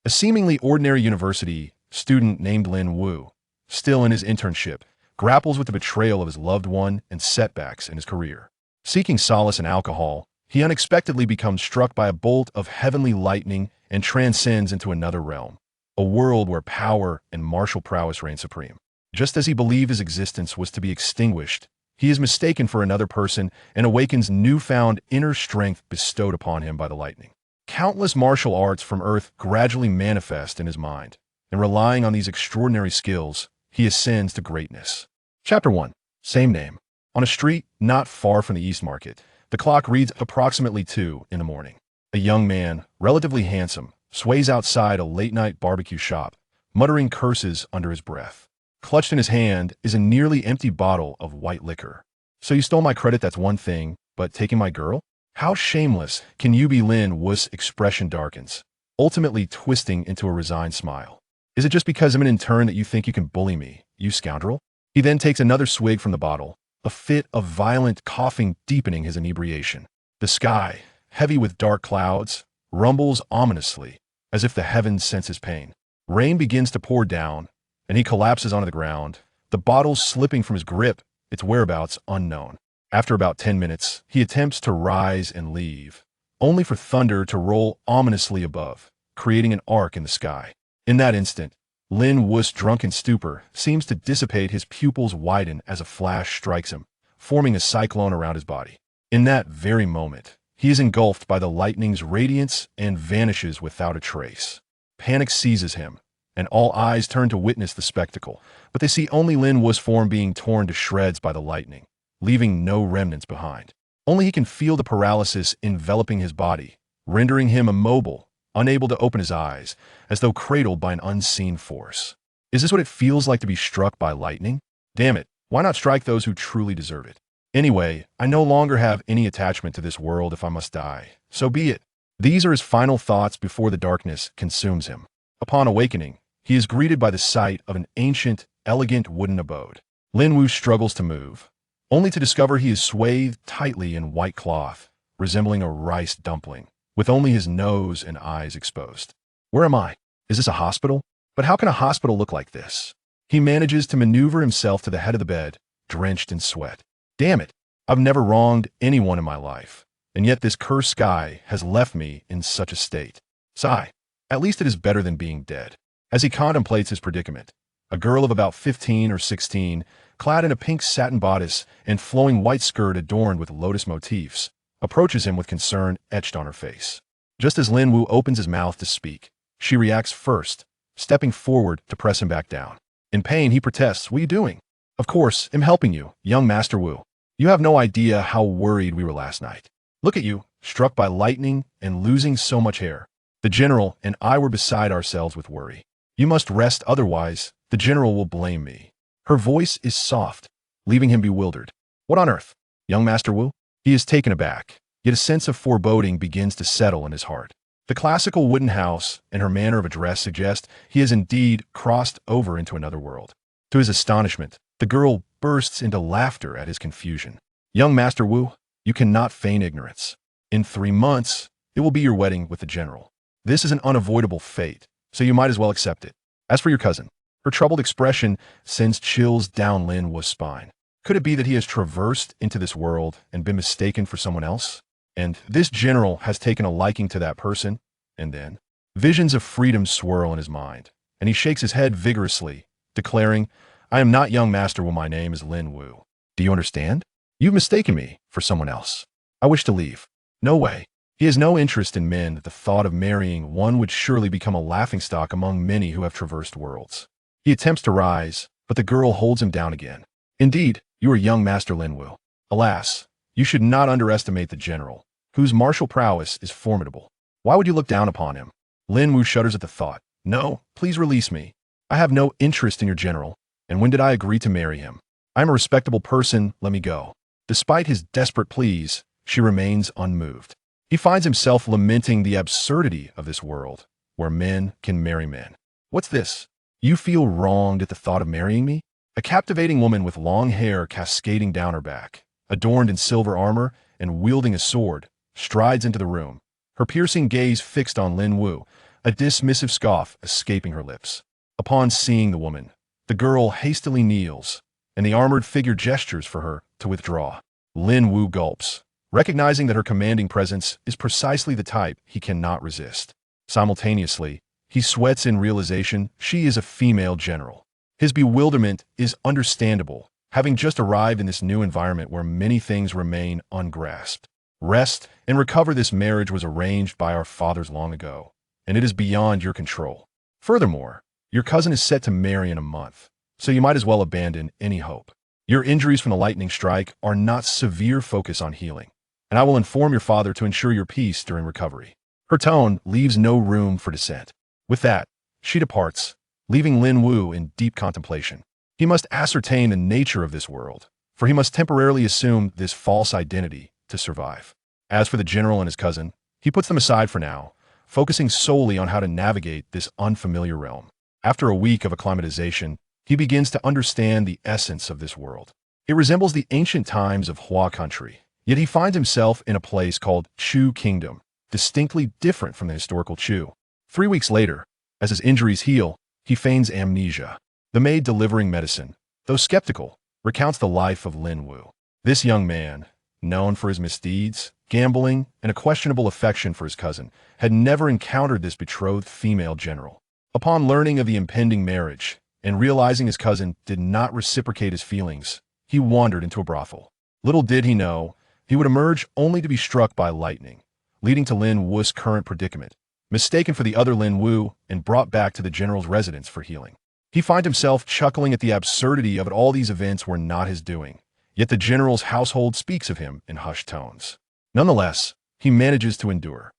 A seemingly ordinary university student named Lin Wu, still in his internship, grapples with the betrayal of his loved one and setbacks in his career. Seeking solace in alcohol, he unexpectedly becomes struck by a bolt of heavenly lightning and transcends into another realm, a world where power and martial prowess reign supreme. Just as he believed his existence was to be extinguished, he is mistaken for another person and awakens newfound inner strength bestowed upon him by the lightning. Countless martial arts from Earth gradually manifest in his mind, and relying on these extraordinary skills, he ascends to greatness. Chapter 1. Same name. On a street not far from the East Market, the clock reads approximately 2 in the morning. A young man, relatively handsome, sways outside a late-night barbecue shop, muttering curses under his breath. Clutched in his hand is a nearly empty bottle of white liquor. "So you stole my credit, that's one thing, but taking my girl? How shameless can you be?" Lin Wu's expression darkens, ultimately twisting into a resigned smile. "Is it just because I'm an intern that you think you can bully me, you scoundrel?" He then takes another swig from the bottle, a fit of violent coughing deepening his inebriation. The sky, heavy with dark clouds, rumbles ominously, as if the heavens sense his pain. Rain begins to pour down, and he collapses onto the ground, the bottle slipping from his grip, its whereabouts unknown. After about 10 minutes, he attempts to rise and leave, only for thunder to roll ominously above, creating an arc in the sky. In that instant, Lin Wu's drunken stupor seems to dissipate, his pupils widen as a flash strikes him, forming a cyclone around his body. In that very moment, he is engulfed by the lightning's radiance and vanishes without a trace. Panic seizes him, and all eyes turn to witness the spectacle, but they see only Lin Wu's form being torn to shreds by the lightning, leaving no remnants behind. Only he can feel the paralysis enveloping his body, rendering him immobile, unable to open his eyes, as though cradled by an unseen force. Is this what it feels like to be struck by lightning? Damn it, why not strike those who truly deserve it? Anyway, I no longer have any attachment to this world. If I must die, so be it. These are his final thoughts before the darkness consumes him. Upon awakening, he is greeted by the sight of an ancient, elegant wooden abode. Lin Wu struggles to move, only to discover he is swathed tightly in white cloth, resembling a rice dumpling, with only his nose and eyes exposed. Where am I? Is this a hospital? But how can a hospital look like this? He manages to maneuver himself to the head of the bed, drenched in sweat. Damn it, I've never wronged anyone in my life, and yet this cursed sky has left me in such a state. Sigh, at least it is better than being dead. As he contemplates his predicament, a girl of about 15 or 16, clad in a pink satin bodice and flowing white skirt adorned with lotus motifs, approaches him with concern etched on her face. Just as Lin Wu opens his mouth to speak, she reacts first, stepping forward to press him back down. In pain, he protests, "What are you doing?" "Of course, I'm helping you, young Master Wu. You have no idea how worried we were last night. Look at you, struck by lightning and losing so much hair. The general and I were beside ourselves with worry. You must rest, otherwise the general will blame me." Her voice is soft, leaving him bewildered. "What on earth, young Master Wu?" He is taken aback, yet a sense of foreboding begins to settle in his heart. The classical wooden house and her manner of address suggest he has indeed crossed over into another world. To his astonishment, the girl bursts into laughter at his confusion. "Young Master Wu, you cannot feign ignorance. In 3 months, it will be your wedding with the general. This is an unavoidable fate, so you might as well accept it. As for your cousin," her troubled expression sends chills down Lin Wu's spine. Could it be that he has traversed into this world and been mistaken for someone else? And this general has taken a liking to that person? And then visions of freedom swirl in his mind, and he shakes his head vigorously, declaring, "I am not young Master Wu, my name is Lin Wu. Do you understand? You've mistaken me for someone else. I wish to leave." No way. He has no interest in men. The thought of marrying one would surely become a laughingstock among many who have traversed worlds. He attempts to rise, but the girl holds him down again. "Indeed, you are young Master Lin Wu. Alas, you should not underestimate the general, whose martial prowess is formidable. Why would you look down upon him?" Lin Wu shudders at the thought. "No, please release me. I have no interest in your general, and when did I agree to marry him? I am a respectable person, let me go." Despite his desperate pleas, she remains unmoved. He finds himself lamenting the absurdity of this world, where men can marry men. "What's this? You feel wronged at the thought of marrying me?" A captivating woman with long hair cascading down her back, adorned in silver armor and wielding a sword, strides into the room, her piercing gaze fixed on Lin Wu, a dismissive scoff escaping her lips. Upon seeing the woman, the girl hastily kneels, and the armored figure gestures for her to withdraw. Lin Wu gulps, recognizing that her commanding presence is precisely the type he cannot resist. Simultaneously, he sweats in realization she is a female general. His bewilderment is understandable, having just arrived in this new environment where many things remain ungrasped. Rest and recover. This marriage was arranged by our fathers long ago, and it is beyond your control. Furthermore, your cousin is set to marry in a month, so you might as well abandon any hope. Your injuries from the lightning strike are not severe. Focus on healing, and I will inform your father to ensure your peace during recovery. Her tone leaves no room for dissent. With that, she departs, leaving Lin Wu in deep contemplation. He must ascertain the nature of this world, for he must temporarily assume this false identity to survive. As for the general and his cousin, he puts them aside for now, focusing solely on how to navigate this unfamiliar realm. After a week of acclimatization, he begins to understand the essence of this world. It resembles the ancient times of Hua country, yet he finds himself in a place called Chu Kingdom, distinctly different from the historical Chu. 3 weeks later, as his injuries heal, he feigns amnesia. The maid delivering medicine, though skeptical, recounts the life of Lin Wu. This young man, known for his misdeeds, gambling, and a questionable affection for his cousin, had never encountered this betrothed female general. Upon learning of the impending marriage, and realizing his cousin did not reciprocate his feelings, he wandered into a brothel. Little did he know, he would emerge only to be struck by lightning, leading to Lin Wu's current predicament, mistaken for the other Lin Wu and brought back to the general's residence for healing. He finds himself chuckling at the absurdity of it. All these events were not his doing, yet the general's household speaks of him in hushed tones. Nonetheless, he manages to endure.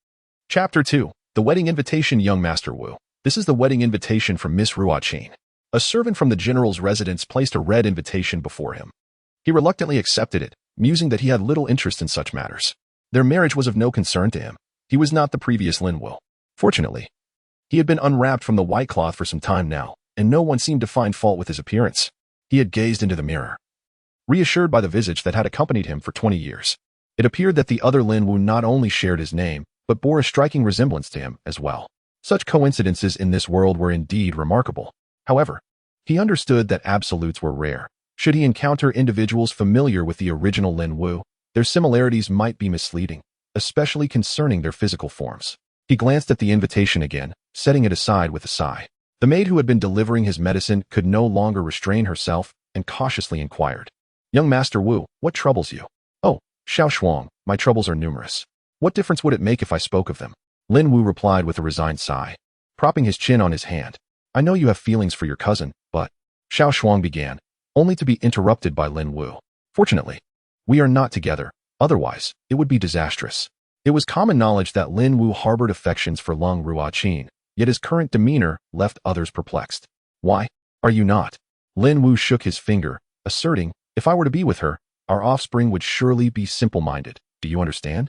Chapter 2. The Wedding Invitation. Young Master Wu. This is the wedding invitation from Miss Ruoqing. A servant from the general's residence placed a red invitation before him. He reluctantly accepted it, musing that he had little interest in such matters. Their marriage was of no concern to him. He was not the previous Lin Wu. Fortunately, he had been unwrapped from the white cloth for some time now, and no one seemed to find fault with his appearance. He had gazed into the mirror, reassured by the visage that had accompanied him for 20 years. It appeared that the other Lin Wu not only shared his name, but bore a striking resemblance to him as well. Such coincidences in this world were indeed remarkable. However, he understood that absolutes were rare. Should he encounter individuals familiar with the original Lin Wu, their similarities might be misleading, especially concerning their physical forms. He glanced at the invitation again, setting it aside with a sigh. The maid who had been delivering his medicine could no longer restrain herself and cautiously inquired, "Young Master Wu, what troubles you?" "Oh, Xiao Shuang, my troubles are numerous. What difference would it make if I spoke of them?" Lin Wu replied with a resigned sigh, propping his chin on his hand. "I know you have feelings for your cousin, but—" Xiao Shuang began, only to be interrupted by Lin Wu. "Fortunately, we are not together, otherwise it would be disastrous." It was common knowledge that Lin Wu harbored affections for Lin Ruoqing, yet his current demeanor left others perplexed. "Why are you not?" Lin Wu shook his finger, asserting, "If I were to be with her, our offspring would surely be simple-minded. Do you understand?"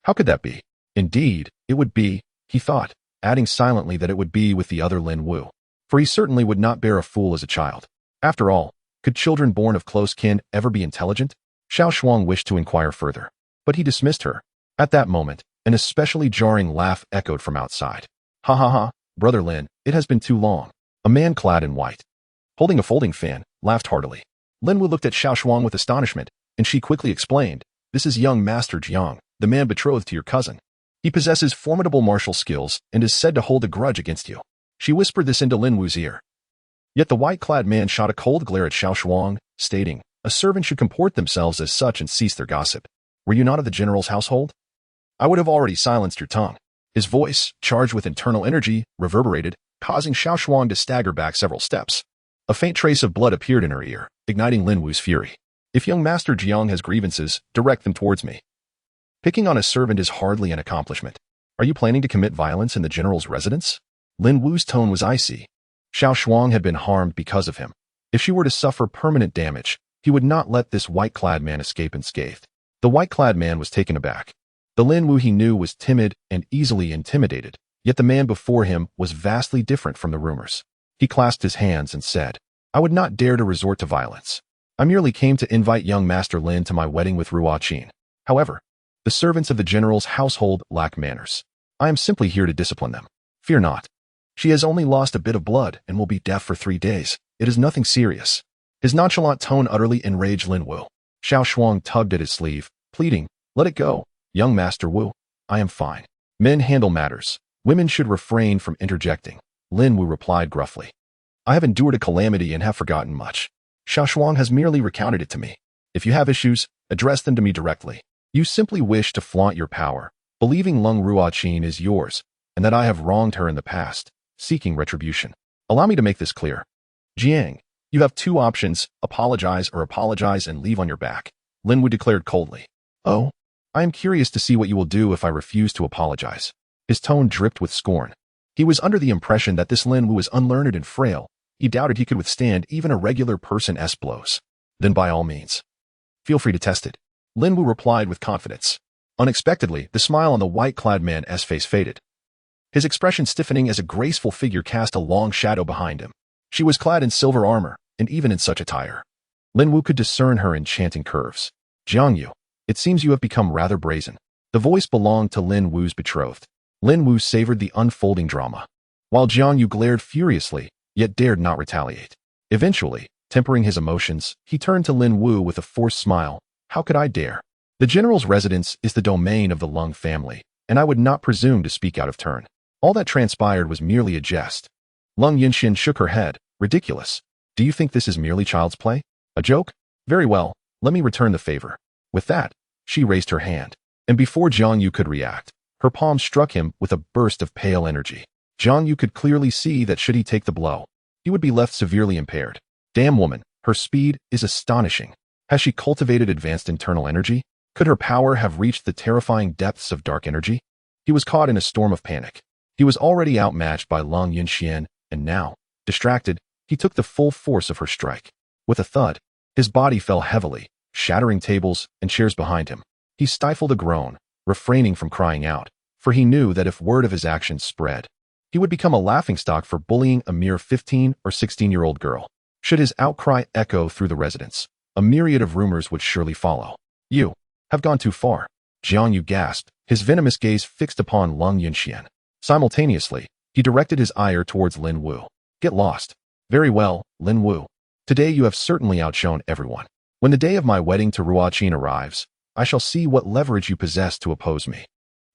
How could that be?" "Indeed, it would be," he thought, adding silently that it would be with the other Lin Wu, for he certainly would not bear a fool as a child. After all, could children born of close kin ever be intelligent? Xiao Shuang wished to inquire further, but he dismissed her. At that moment, an especially jarring laugh echoed from outside. "Ha ha ha, Brother Lin, it has been too long." A man clad in white, holding a folding fan, laughed heartily. Lin Wu looked at Xiao Shuang with astonishment, and she quickly explained, "This is young Master Jiang, the man betrothed to your cousin. He possesses formidable martial skills and is said to hold a grudge against you." She whispered this into Lin Wu's ear. Yet the white-clad man shot a cold glare at Xiao Shuang, stating, "A servant should comport themselves as such and cease their gossip. Were you not of the general's household? I would have already silenced your tongue." His voice, charged with internal energy, reverberated, causing Xiao Shuang to stagger back several steps. A faint trace of blood appeared in her ear, igniting Lin Wu's fury. "If young Master Jiang has grievances, direct them towards me. Picking on a servant is hardly an accomplishment. Are you planning to commit violence in the general's residence?" Lin Wu's tone was icy. Xiao Shuang had been harmed because of him. If she were to suffer permanent damage, he would not let this white-clad man escape unscathed. The white-clad man was taken aback. The Lin Wu he knew was timid and easily intimidated, yet the man before him was vastly different from the rumors. He clasped his hands and said, "I would not dare to resort to violence. I merely came to invite young Master Lin to my wedding with Ruoqing. However, the servants of the general's household lack manners. I am simply here to discipline them." Fear not. She has only lost a bit of blood and will be deaf for 3 days. It is nothing serious. His nonchalant tone utterly enraged Lin Wu. Xiao Shuang tugged at his sleeve, pleading, let it go, young Master Wu. I am fine. Men handle matters. Women should refrain from interjecting. Lin Wu replied gruffly. I have endured a calamity and have forgotten much. Xiao Shuang has merely recounted it to me. If you have issues, address them to me directly. You simply wish to flaunt your power, believing Lung Ruoqin is yours, and that I have wronged her in the past, seeking retribution. Allow me to make this clear. Jiang, you have 2 options, apologize and leave on your back, Lin Wu declared coldly. Oh? I am curious to see what you will do if I refuse to apologize. His tone dripped with scorn. He was under the impression that this Lin Wu was unlearned and frail. He doubted he could withstand even a regular person's blows. Then by all means, feel free to test it, Lin Wu replied with confidence. Unexpectedly, the smile on the white-clad man's face faded. His expression stiffening as a graceful figure cast a long shadow behind him. She was clad in silver armor, and even in such attire, Lin Wu could discern her enchanting curves. Jiang Yu, it seems you have become rather brazen. The voice belonged to Lin Wu's betrothed. Lin Wu savored the unfolding drama, while Jiang Yu glared furiously, yet dared not retaliate. Eventually, tempering his emotions, he turned to Lin Wu with a forced smile. How could I dare? The general's residence is the domain of the Lung family, and I would not presume to speak out of turn. All that transpired was merely a jest. Lung Yinxian shook her head. Ridiculous. Do you think this is merely child's play? A joke? Very well, let me return the favor. With that, she raised her hand, and before Jiang Yu could react, her palm struck him with a burst of pale energy. Jiang Yu could clearly see that should he take the blow, he would be left severely impaired. Damn woman, her speed is astonishing. Has she cultivated advanced internal energy? Could her power have reached the terrifying depths of dark energy? He was caught in a storm of panic. He was already outmatched by Lung Yinxian, and now, distracted, he took the full force of her strike. With a thud, his body fell heavily, shattering tables and chairs behind him. He stifled a groan, refraining from crying out, for he knew that if word of his actions spread, he would become a laughingstock for bullying a mere 15 or 16-year-old girl. Should his outcry echo through the residence, a myriad of rumors would surely follow. You have gone too far. Jiang Yu gasped, his venomous gaze fixed upon Lung Yinxian. Simultaneously, he directed his ire towards Lin Wu. Get lost. Very well, Lin Wu. Today you have certainly outshone everyone. When the day of my wedding to Ruoqin arrives, I shall see what leverage you possess to oppose me.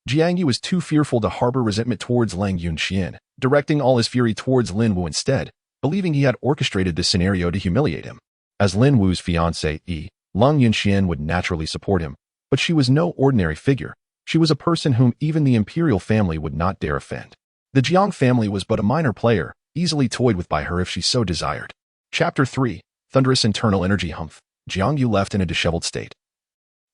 Jiang Yu was too fearful to harbor resentment towards Lung Yinxian, directing all his fury towards Lin Wu instead, believing he had orchestrated this scenario to humiliate him. As Lin Wu's fiancée, Lung Yinxian would naturally support him, but she was no ordinary figure. She was a person whom even the imperial family would not dare offend. The Jiang family was but a minor player, easily toyed with by her if she so desired. Chapter 3. Thunderous Internal Energy Humph. Jiang Yu left in a disheveled state.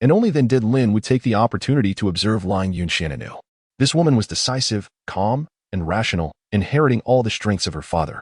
And only then did Lin Wu take the opportunity to observe Lung Yinxian anew. This woman was decisive, calm, and rational, inheriting all the strengths of her father.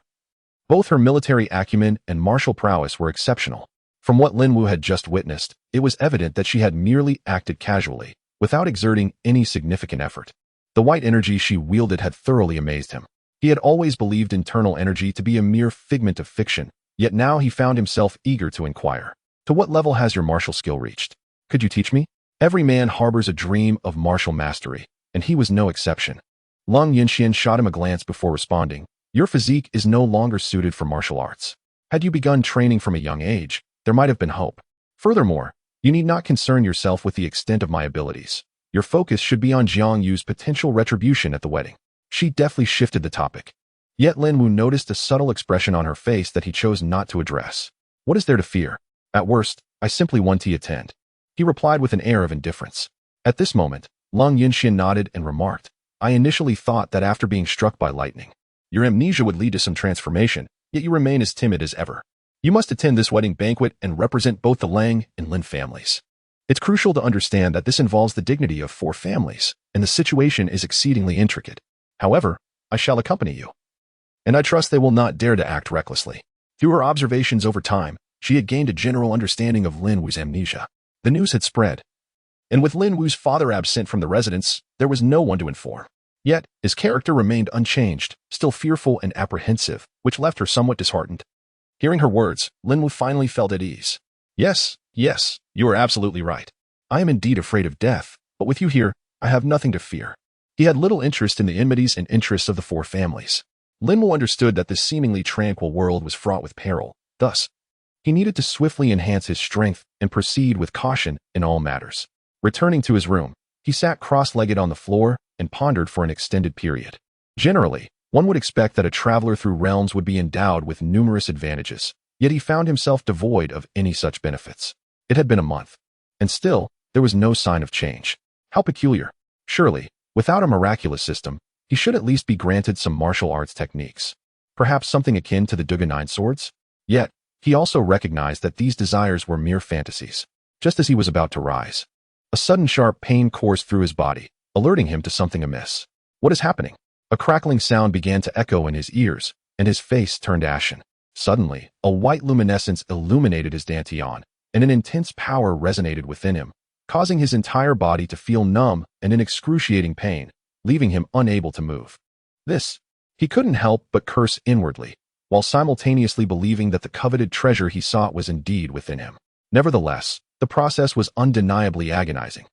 Both her military acumen and martial prowess were exceptional. From what Lin Wu had just witnessed, it was evident that she had merely acted casually, without exerting any significant effort. The white energy she wielded had thoroughly amazed him. He had always believed internal energy to be a mere figment of fiction, yet now he found himself eager to inquire. To what level has your martial skill reached? Could you teach me? Every man harbors a dream of martial mastery, and he was no exception. Lung Yinxian shot him a glance before responding. Your physique is no longer suited for martial arts. Had you begun training from a young age, there might have been hope. Furthermore, you need not concern yourself with the extent of my abilities. Your focus should be on Jiang Yu's potential retribution at the wedding. She deftly shifted the topic. Yet Lin Wu noticed a subtle expression on her face that he chose not to address. What is there to fear? At worst, I simply want to attend. He replied with an air of indifference. At this moment, Lung Yinxian nodded and remarked, I initially thought that after being struck by lightning, your amnesia would lead to some transformation, yet you remain as timid as ever. You must attend this wedding banquet and represent both the Lang and Lin families. It's crucial to understand that this involves the dignity of 4 families, and the situation is exceedingly intricate. However, I shall accompany you. And I trust they will not dare to act recklessly. Through her observations over time, she had gained a general understanding of Lin Wu's amnesia. The news had spread. And with Lin Wu's father absent from the residence, there was no one to inform. Yet, his character remained unchanged, still fearful and apprehensive, which left her somewhat disheartened. Hearing her words, Lin Wu finally felt at ease. Yes, you are absolutely right. I am indeed afraid of death, but with you here, I have nothing to fear. He had little interest in the enmities and interests of the four families. Lin Wu understood that this seemingly tranquil world was fraught with peril. Thus, he needed to swiftly enhance his strength and proceed with caution in all matters. Returning to his room, he sat cross-legged on the floor and pondered for an extended period. Generally, one would expect that a traveler through realms would be endowed with numerous advantages, yet he found himself devoid of any such benefits. It had been a month, and still, there was no sign of change. How peculiar. Surely, without a miraculous system, he should at least be granted some martial arts techniques. Perhaps something akin to the Duga Nine Swords? Yet, he also recognized that these desires were mere fantasies. Just as he was about to rise, a sudden sharp pain coursed through his body, alerting him to something amiss. What is happening? A crackling sound began to echo in his ears, and his face turned ashen. Suddenly, a white luminescence illuminated his dantian, and an intense power resonated within him, causing his entire body to feel numb and in excruciating pain, leaving him unable to move. He couldn't help but curse inwardly, while simultaneously believing that the coveted treasure he sought was indeed within him. Nevertheless, the process was undeniably agonizing.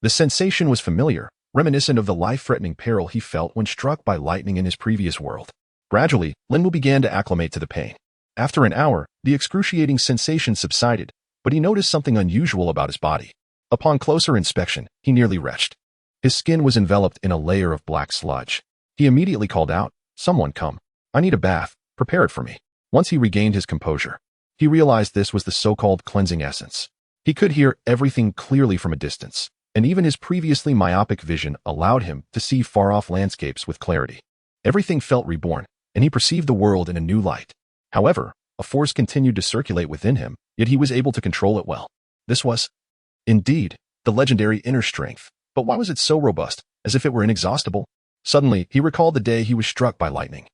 The sensation was familiar, reminiscent of the life-threatening peril he felt when struck by lightning in his previous world. Gradually, Lin Wu began to acclimate to the pain. After an hour, the excruciating sensation subsided, but he noticed something unusual about his body. Upon closer inspection, he nearly retched. His skin was enveloped in a layer of black sludge. He immediately called out, "Someone come. I need a bath. Prepare it for me." Once he regained his composure, he realized this was the so-called cleansing essence. He could hear everything clearly from a distance, and even his previously myopic vision allowed him to see far-off landscapes with clarity. Everything felt reborn, and he perceived the world in a new light. However, a force continued to circulate within him, yet he was able to control it well. This was, indeed, the legendary inner strength. But why was it so robust, as if it were inexhaustible? Suddenly, he recalled the day he was struck by lightning.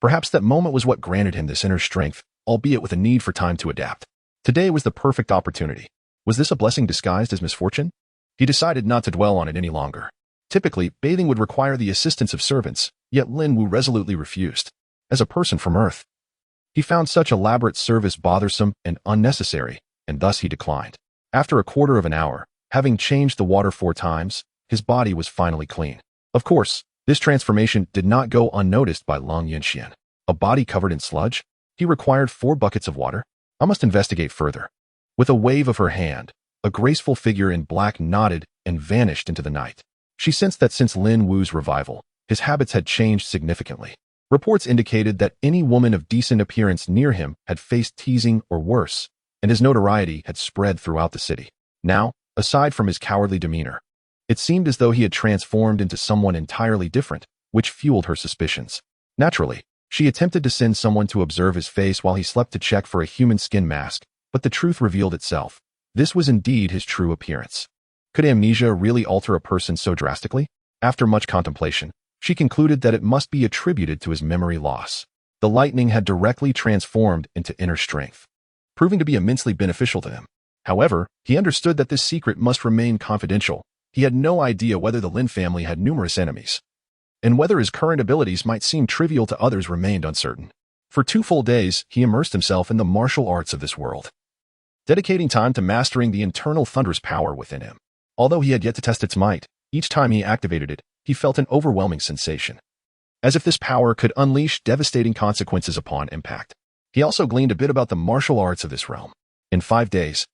Perhaps that moment was what granted him this inner strength, albeit with a need for time to adapt. Today was the perfect opportunity. Was this a blessing disguised as misfortune? He decided not to dwell on it any longer. Typically, bathing would require the assistance of servants, yet Lin Wu resolutely refused. As a person from Earth, he found such elaborate service bothersome and unnecessary, and thus he declined. After a quarter of an hour, having changed the water 4 times, his body was finally clean. Of course, this transformation did not go unnoticed by Long Yinxian. A body covered in sludge? He required 4 buckets of water? I must investigate further. With a wave of her hand, a graceful figure in black nodded and vanished into the night. She sensed that since Lin Wu's revival, his habits had changed significantly. Reports indicated that any woman of decent appearance near him had faced teasing or worse, and his notoriety had spread throughout the city. Now, aside from his cowardly demeanor, it seemed as though he had transformed into someone entirely different, which fueled her suspicions. Naturally, she attempted to send someone to observe his face while he slept to check for a human skin mask, but the truth revealed itself. This was indeed his true appearance. Could amnesia really alter a person so drastically? After much contemplation, she concluded that it must be attributed to his memory loss. The lightning had directly transformed into inner strength, proving to be immensely beneficial to him. However, he understood that this secret must remain confidential. He had no idea whether the Lin family had numerous enemies, and whether his current abilities might seem trivial to others remained uncertain. For 2 full days, he immersed himself in the martial arts of this world, dedicating time to mastering the internal thunderous power within him. Although he had yet to test its might, each time he activated it, he felt an overwhelming sensation, as if this power could unleash devastating consequences upon impact. He also gleaned a bit about the martial arts of this realm. In 5 days,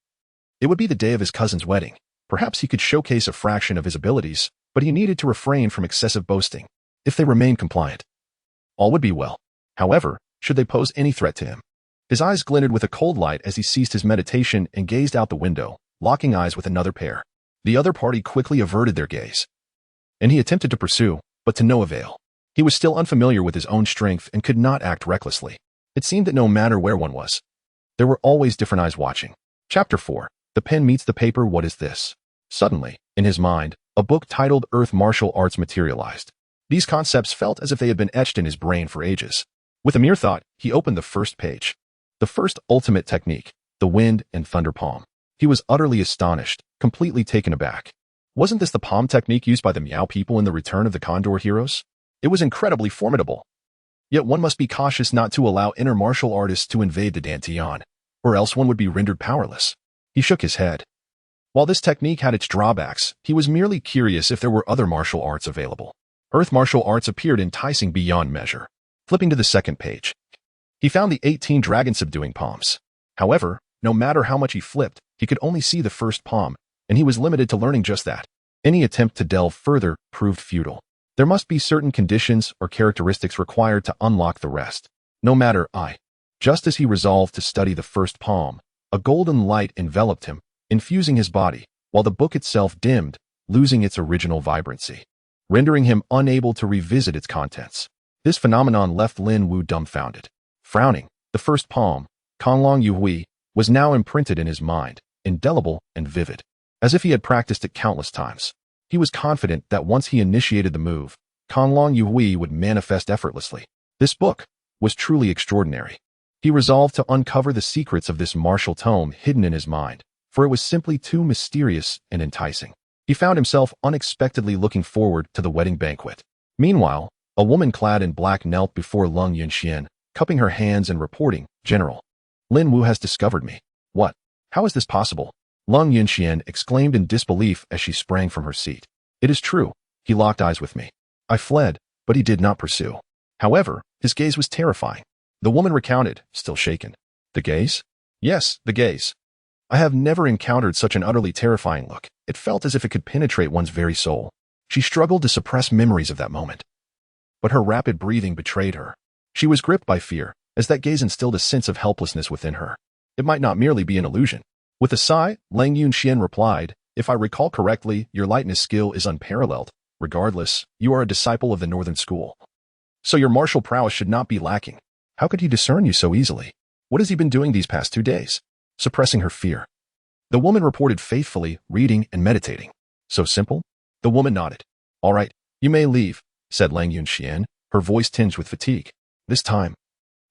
it would be the day of his cousin's wedding. Perhaps he could showcase a fraction of his abilities, but he needed to refrain from excessive boasting. If they remained compliant, all would be well. However, should they pose any threat to him? His eyes glinted with a cold light as he ceased his meditation and gazed out the window, locking eyes with another pair. The other party quickly averted their gaze, and he attempted to pursue, but to no avail. He was still unfamiliar with his own strength and could not act recklessly. It seemed that no matter where one was, there were always different eyes watching. Chapter 4. The pen meets the paper. What is this? Suddenly, in his mind, a book titled Earth Martial Arts materialized. These concepts felt as if they had been etched in his brain for ages. With a mere thought, he opened the first page. The first ultimate technique, the wind and thunder palm. He was utterly astonished, completely taken aback. Wasn't this the palm technique used by the Miao people in the Return of the Condor Heroes? It was incredibly formidable. Yet one must be cautious not to allow inner martial artists to invade the Dantian, or else one would be rendered powerless. He shook his head. While this technique had its drawbacks, he was merely curious if there were other martial arts available. Earth martial arts appeared enticing beyond measure. Flipping to the second page, he found the 18 dragon subduing palms. However, no matter how much he flipped, he could only see the first palm, and he was limited to learning just that. Any attempt to delve further proved futile. There must be certain conditions or characteristics required to unlock the rest. No matter Just as he resolved to study the first palm, a golden light enveloped him, infusing his body, while the book itself dimmed, losing its original vibrancy, rendering him unable to revisit its contents. This phenomenon left Lin Wu dumbfounded. Frowning, the first palm, Conlong Yuhui, was now imprinted in his mind, indelible and vivid, as if he had practiced it countless times. He was confident that once he initiated the move, Conlong Yuhui would manifest effortlessly. This book was truly extraordinary. He resolved to uncover the secrets of this martial tome hidden in his mind, for it was simply too mysterious and enticing. He found himself unexpectedly looking forward to the wedding banquet. Meanwhile, a woman clad in black knelt before Lung Yunxian, cupping her hands and reporting, "General, Lin Wu has discovered me." "What? How is this possible?" Lung Yunxian exclaimed in disbelief as she sprang from her seat. "It is true. He locked eyes with me. I fled, but he did not pursue. However, his gaze was terrifying." The woman recounted, still shaken. "The gaze?" "Yes, the gaze. I have never encountered such an utterly terrifying look. It felt as if it could penetrate one's very soul." She struggled to suppress memories of that moment, but her rapid breathing betrayed her. She was gripped by fear, as that gaze instilled a sense of helplessness within her. It might not merely be an illusion. With a sigh, Lang Yunxian replied, "If I recall correctly, your lightness skill is unparalleled. Regardless, you are a disciple of the Northern School, so your martial prowess should not be lacking. How could he discern you so easily? What has he been doing these past 2 days?" Suppressing her fear, the woman reported faithfully, reading and meditating. "So simple?" The woman nodded. "All right, you may leave," said Lang Yunxian, her voice tinged with fatigue. This time,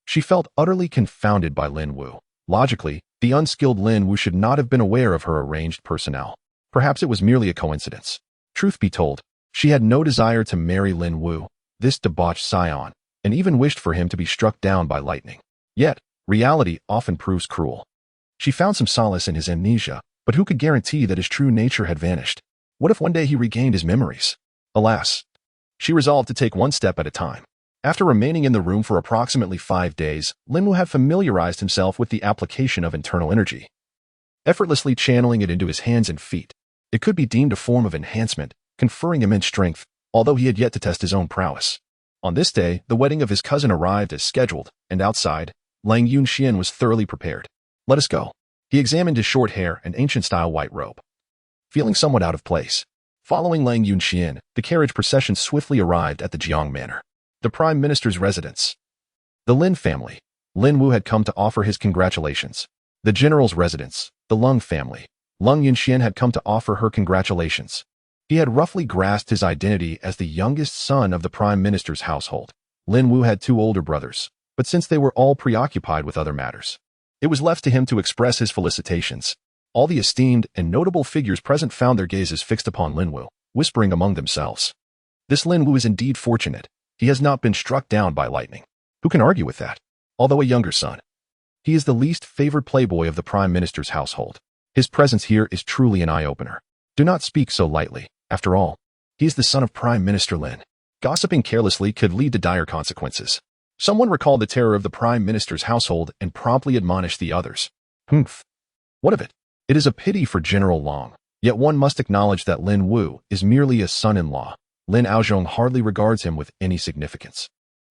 she felt utterly confounded by Lin Wu. Logically, the unskilled Lin Wu should not have been aware of her arranged personnel. Perhaps it was merely a coincidence. Truth be told, she had no desire to marry Lin Wu, this debauched scion, and even wished for him to be struck down by lightning. Yet, reality often proves cruel. She found some solace in his amnesia, but who could guarantee that his true nature had vanished? What if one day he regained his memories? Alas, she resolved to take one step at a time. After remaining in the room for approximately 5 days, Lin Wu had familiarized himself with the application of internal energy, effortlessly channeling it into his hands and feet. It could be deemed a form of enhancement, conferring immense strength, although he had yet to test his own prowess. On this day, the wedding of his cousin arrived as scheduled, and outside, Lang Yunxian was thoroughly prepared. "Let us go." He examined his short hair and ancient-style white robe, feeling somewhat out of place. Following Lang Yunxian, the carriage procession swiftly arrived at the Jiang Manor, the Prime Minister's residence. The Lin family. Lin Wu had come to offer his congratulations. The General's residence. The Lung family. Lung Yunxian had come to offer her congratulations. He had roughly grasped his identity as the youngest son of the Prime Minister's household. Lin Wu had 2 older brothers, but since they were all preoccupied with other matters, it was left to him to express his felicitations. All the esteemed and notable figures present found their gazes fixed upon Lin Wu, whispering among themselves, "This Lin Wu is indeed fortunate. He has not been struck down by lightning." Who can argue with that? Although a younger son, he is the least favored playboy of the Prime Minister's household. His presence here is truly an eye-opener. Do not speak so lightly. After all, he is the son of Prime Minister Lin. Gossiping carelessly could lead to dire consequences. Someone recalled the terror of the Prime Minister's household and promptly admonished the others. Humph. What of it? It is a pity for General Long, yet one must acknowledge that Lin Wu is merely a son-in-law. Lin Aozhong hardly regards him with any significance.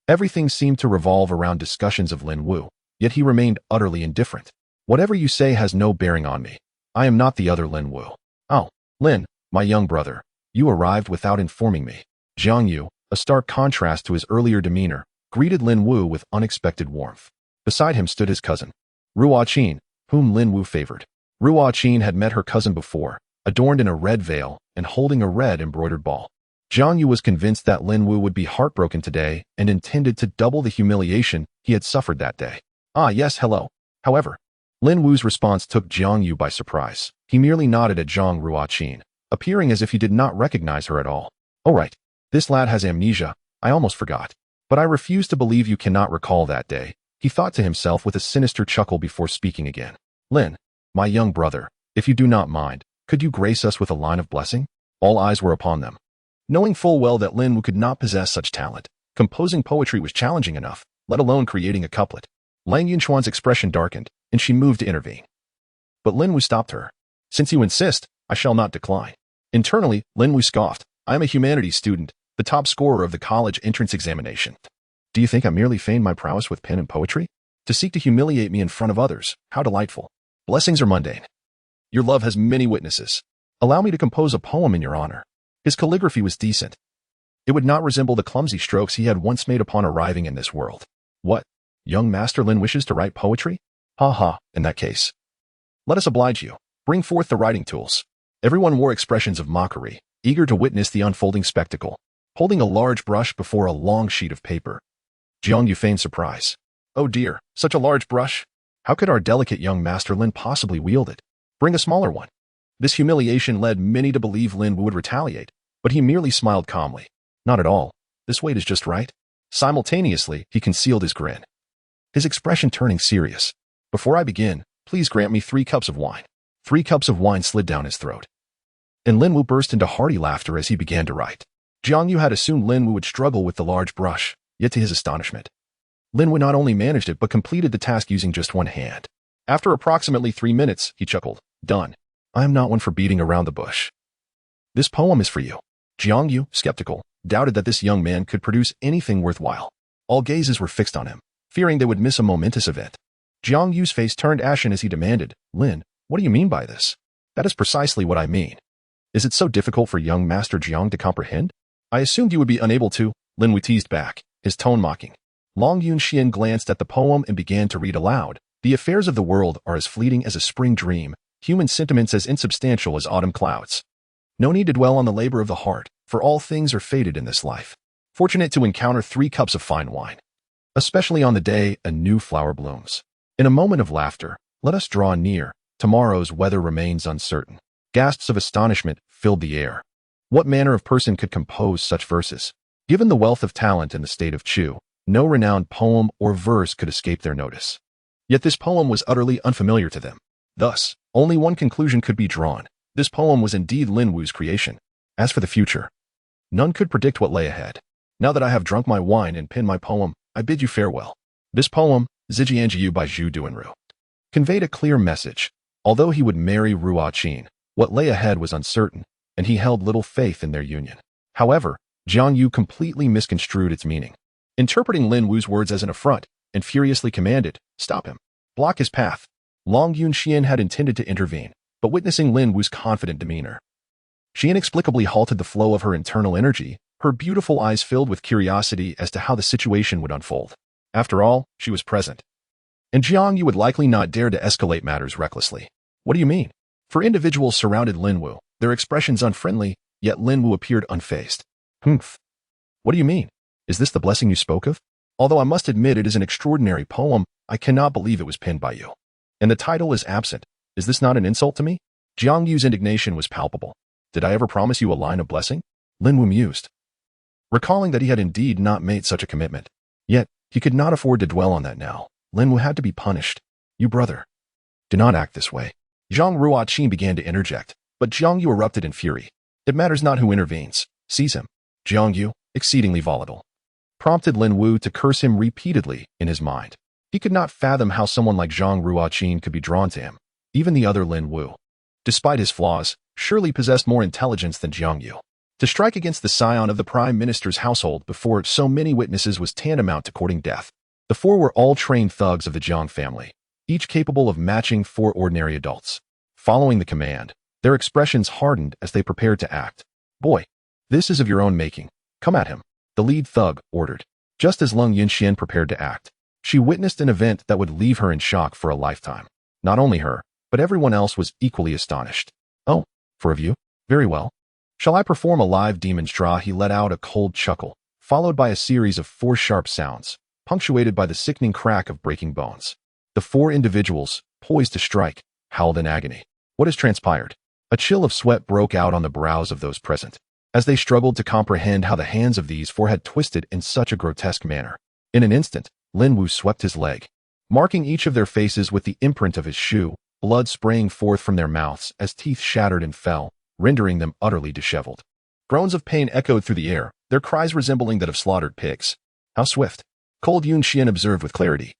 Everything seemed to revolve around discussions of Lin Wu, yet he remained utterly indifferent. "Whatever you say has no bearing on me. I am not the other Lin Wu." "Oh, Lin, my young brother, you arrived without informing me." Jiang Yu, a stark contrast to his earlier demeanor, greeted Lin Wu with unexpected warmth. Beside him stood his cousin, Ruo Qin, whom Lin Wu favored. Ruo Qin had met her cousin before, adorned in a red veil and holding a red embroidered ball. Jiang Yu was convinced that Lin Wu would be heartbroken today and intended to double the humiliation he had suffered that day. "Ah, yes, hello." However, Lin Wu's response took Jiang Yu by surprise. He merely nodded at Zhang Ruo Qin, appearing as if he did not recognize her at all. "Oh right, this lad has amnesia. I almost forgot. But I refuse to believe you cannot recall that day," he thought to himself with a sinister chuckle before speaking again. "Lin, my young brother, if you do not mind, Could you grace us with a line of blessing? All eyes were upon them. Knowing full well that Lin Wu could not possess such talent, composing poetry was challenging enough, let alone creating a couplet. Lang Yunshuan's expression darkened, and she moved to intervene. But Lin Wu stopped her. Since you insist, I shall not decline. Internally, Lin Wu scoffed. I am a humanities student, the top scorer of the college entrance examination. Do you think I merely feigned my prowess with pen and poetry? To seek to humiliate me in front of others, how delightful. Blessings are mundane. Your love has many witnesses. Allow me to compose a poem in your honor. His calligraphy was decent. It would not resemble the clumsy strokes he had once made upon arriving in this world. What? Young Master Lin wishes to write poetry? Ha ha, in that case. Let us oblige you. Bring forth the writing tools. Everyone wore expressions of mockery, eager to witness the unfolding spectacle. Holding a large brush before a long sheet of paper, Jiang Yu feigned surprise. Oh dear, such a large brush? How could our delicate young Master Lin possibly wield it? Bring a smaller one. This humiliation led many to believe Lin Wu would retaliate, but he merely smiled calmly. Not at all. This weight is just right. Simultaneously, he concealed his grin, his expression turning serious. Before I begin, please grant me 3 cups of wine. 3 cups of wine slid down his throat, and Lin Wu burst into hearty laughter as he began to write. Jiang Yu had assumed Lin Wu would struggle with the large brush, yet to his astonishment, Lin Wu not only managed it but completed the task using just one hand. After approximately 3 minutes, he chuckled. Done. I am not one for beating around the bush. This poem is for you. Jiang Yu, skeptical, doubted that this young man could produce anything worthwhile. All gazes were fixed on him, fearing they would miss a momentous event. Jiang Yu's face turned ashen as he demanded, Lin, what do you mean by this? That is precisely what I mean. Is it so difficult for young Master Jiang to comprehend? I assumed you would be unable to, Lin Wu teased back, his tone mocking. Long Yunxian glanced at the poem and began to read aloud. The affairs of the world are as fleeting as a spring dream, human sentiments as insubstantial as autumn clouds. No need to dwell on the labor of the heart, for all things are fated in this life. Fortunate to encounter 3 cups of fine wine, especially on the day a new flower blooms. In a moment of laughter, let us draw near. Tomorrow's weather remains uncertain. Gasps of astonishment filled the air. What manner of person could compose such verses? Given the wealth of talent in the state of Chu, no renowned poem or verse could escape their notice. Yet this poem was utterly unfamiliar to them. Thus, only one conclusion could be drawn. This poem was indeed Lin Wu's creation. As for the future, none could predict what lay ahead. Now that I have drunk my wine and penned my poem, I bid you farewell. This poem, Zijianjiu by Zhu Duanru, conveyed a clear message. Although he would marry Ruo Qin, what lay ahead was uncertain, and he held little faith in their union. However, Jiang Yu completely misconstrued its meaning, interpreting Lin Wu's words as an affront, and furiously commanded, stop him. Block his path. Long Yunxian had intended to intervene, but witnessing Lin Wu's confident demeanor, she inexplicably halted the flow of her internal energy, her beautiful eyes filled with curiosity as to how the situation would unfold. After all, she was present, and Jiang Yu would likely not dare to escalate matters recklessly. What do you mean? For individuals surrounded Lin Wu, their expressions unfriendly, yet Lin Wu appeared unfazed. Humph. What do you mean? Is this the blessing you spoke of? Although I must admit it is an extraordinary poem, I cannot believe it was penned by you. And the title is absent. Is this not an insult to me? Jiang Yu's indignation was palpable. Did I ever promise you a line of blessing? Lin Wu mused, recalling that he had indeed not made such a commitment. Yet, he could not afford to dwell on that now. Lin Wu had to be punished. You brother, do not act this way. Zhang Ruoqin began to interject, but Jiang Yu erupted in fury. It matters not who intervenes. Seize him. Jiang Yu, exceedingly volatile, prompted Lin Wu to curse him repeatedly in his mind. He could not fathom how someone like Zhang Ruoqin could be drawn to him. Even the other Lin Wu, despite his flaws, surely possessed more intelligence than Jiang Yu. To strike against the scion of the prime minister's household before so many witnesses was tantamount to courting death. The 4 were all trained thugs of the Jiang family, each capable of matching 4 ordinary adults. Following the command, their expressions hardened as they prepared to act. Boy, this is of your own making. Come at him, the lead thug ordered. Just as Lung Yunxian prepared to act, she witnessed an event that would leave her in shock for a lifetime. Not only her, but everyone else was equally astonished. Oh, 4 of you? Very well. Shall I perform a live demon's draw? He let out a cold chuckle, followed by a series of 4 sharp sounds, punctuated by the sickening crack of breaking bones. The 4 individuals, poised to strike, howled in agony. What has transpired? A chill of sweat broke out on the brows of those present, as they struggled to comprehend how the hands of these 4 had twisted in such a grotesque manner. In an instant, Lin Wu swept his leg, marking each of their faces with the imprint of his shoe. blood spraying forth from their mouths as teeth shattered and fell, rendering them utterly disheveled. Groans of pain echoed through the air, their cries resembling that of slaughtered pigs. How swift! Cold Yunxian observed with clarity.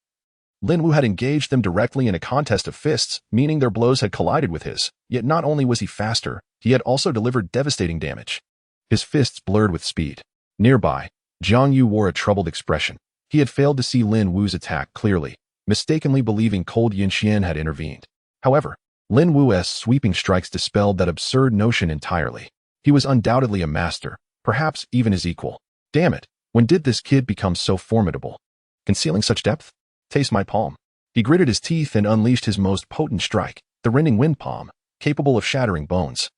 Lin Wu had engaged them directly in a contest of fists, meaning their blows had collided with his, yet not only was he faster, he had also delivered devastating damage. His fists blurred with speed. Nearby, Jiang Yu wore a troubled expression. He had failed to see Lin Wu's attack clearly, mistakenly believing Cold Yunxian had intervened. However, Lin Wu's sweeping strikes dispelled that absurd notion entirely. He was undoubtedly a master, perhaps even his equal. Damn it, when did this kid become so formidable? Concealing such depth? Taste my palm. He gritted his teeth and unleashed his most potent strike, the rending wind palm, capable of shattering bones.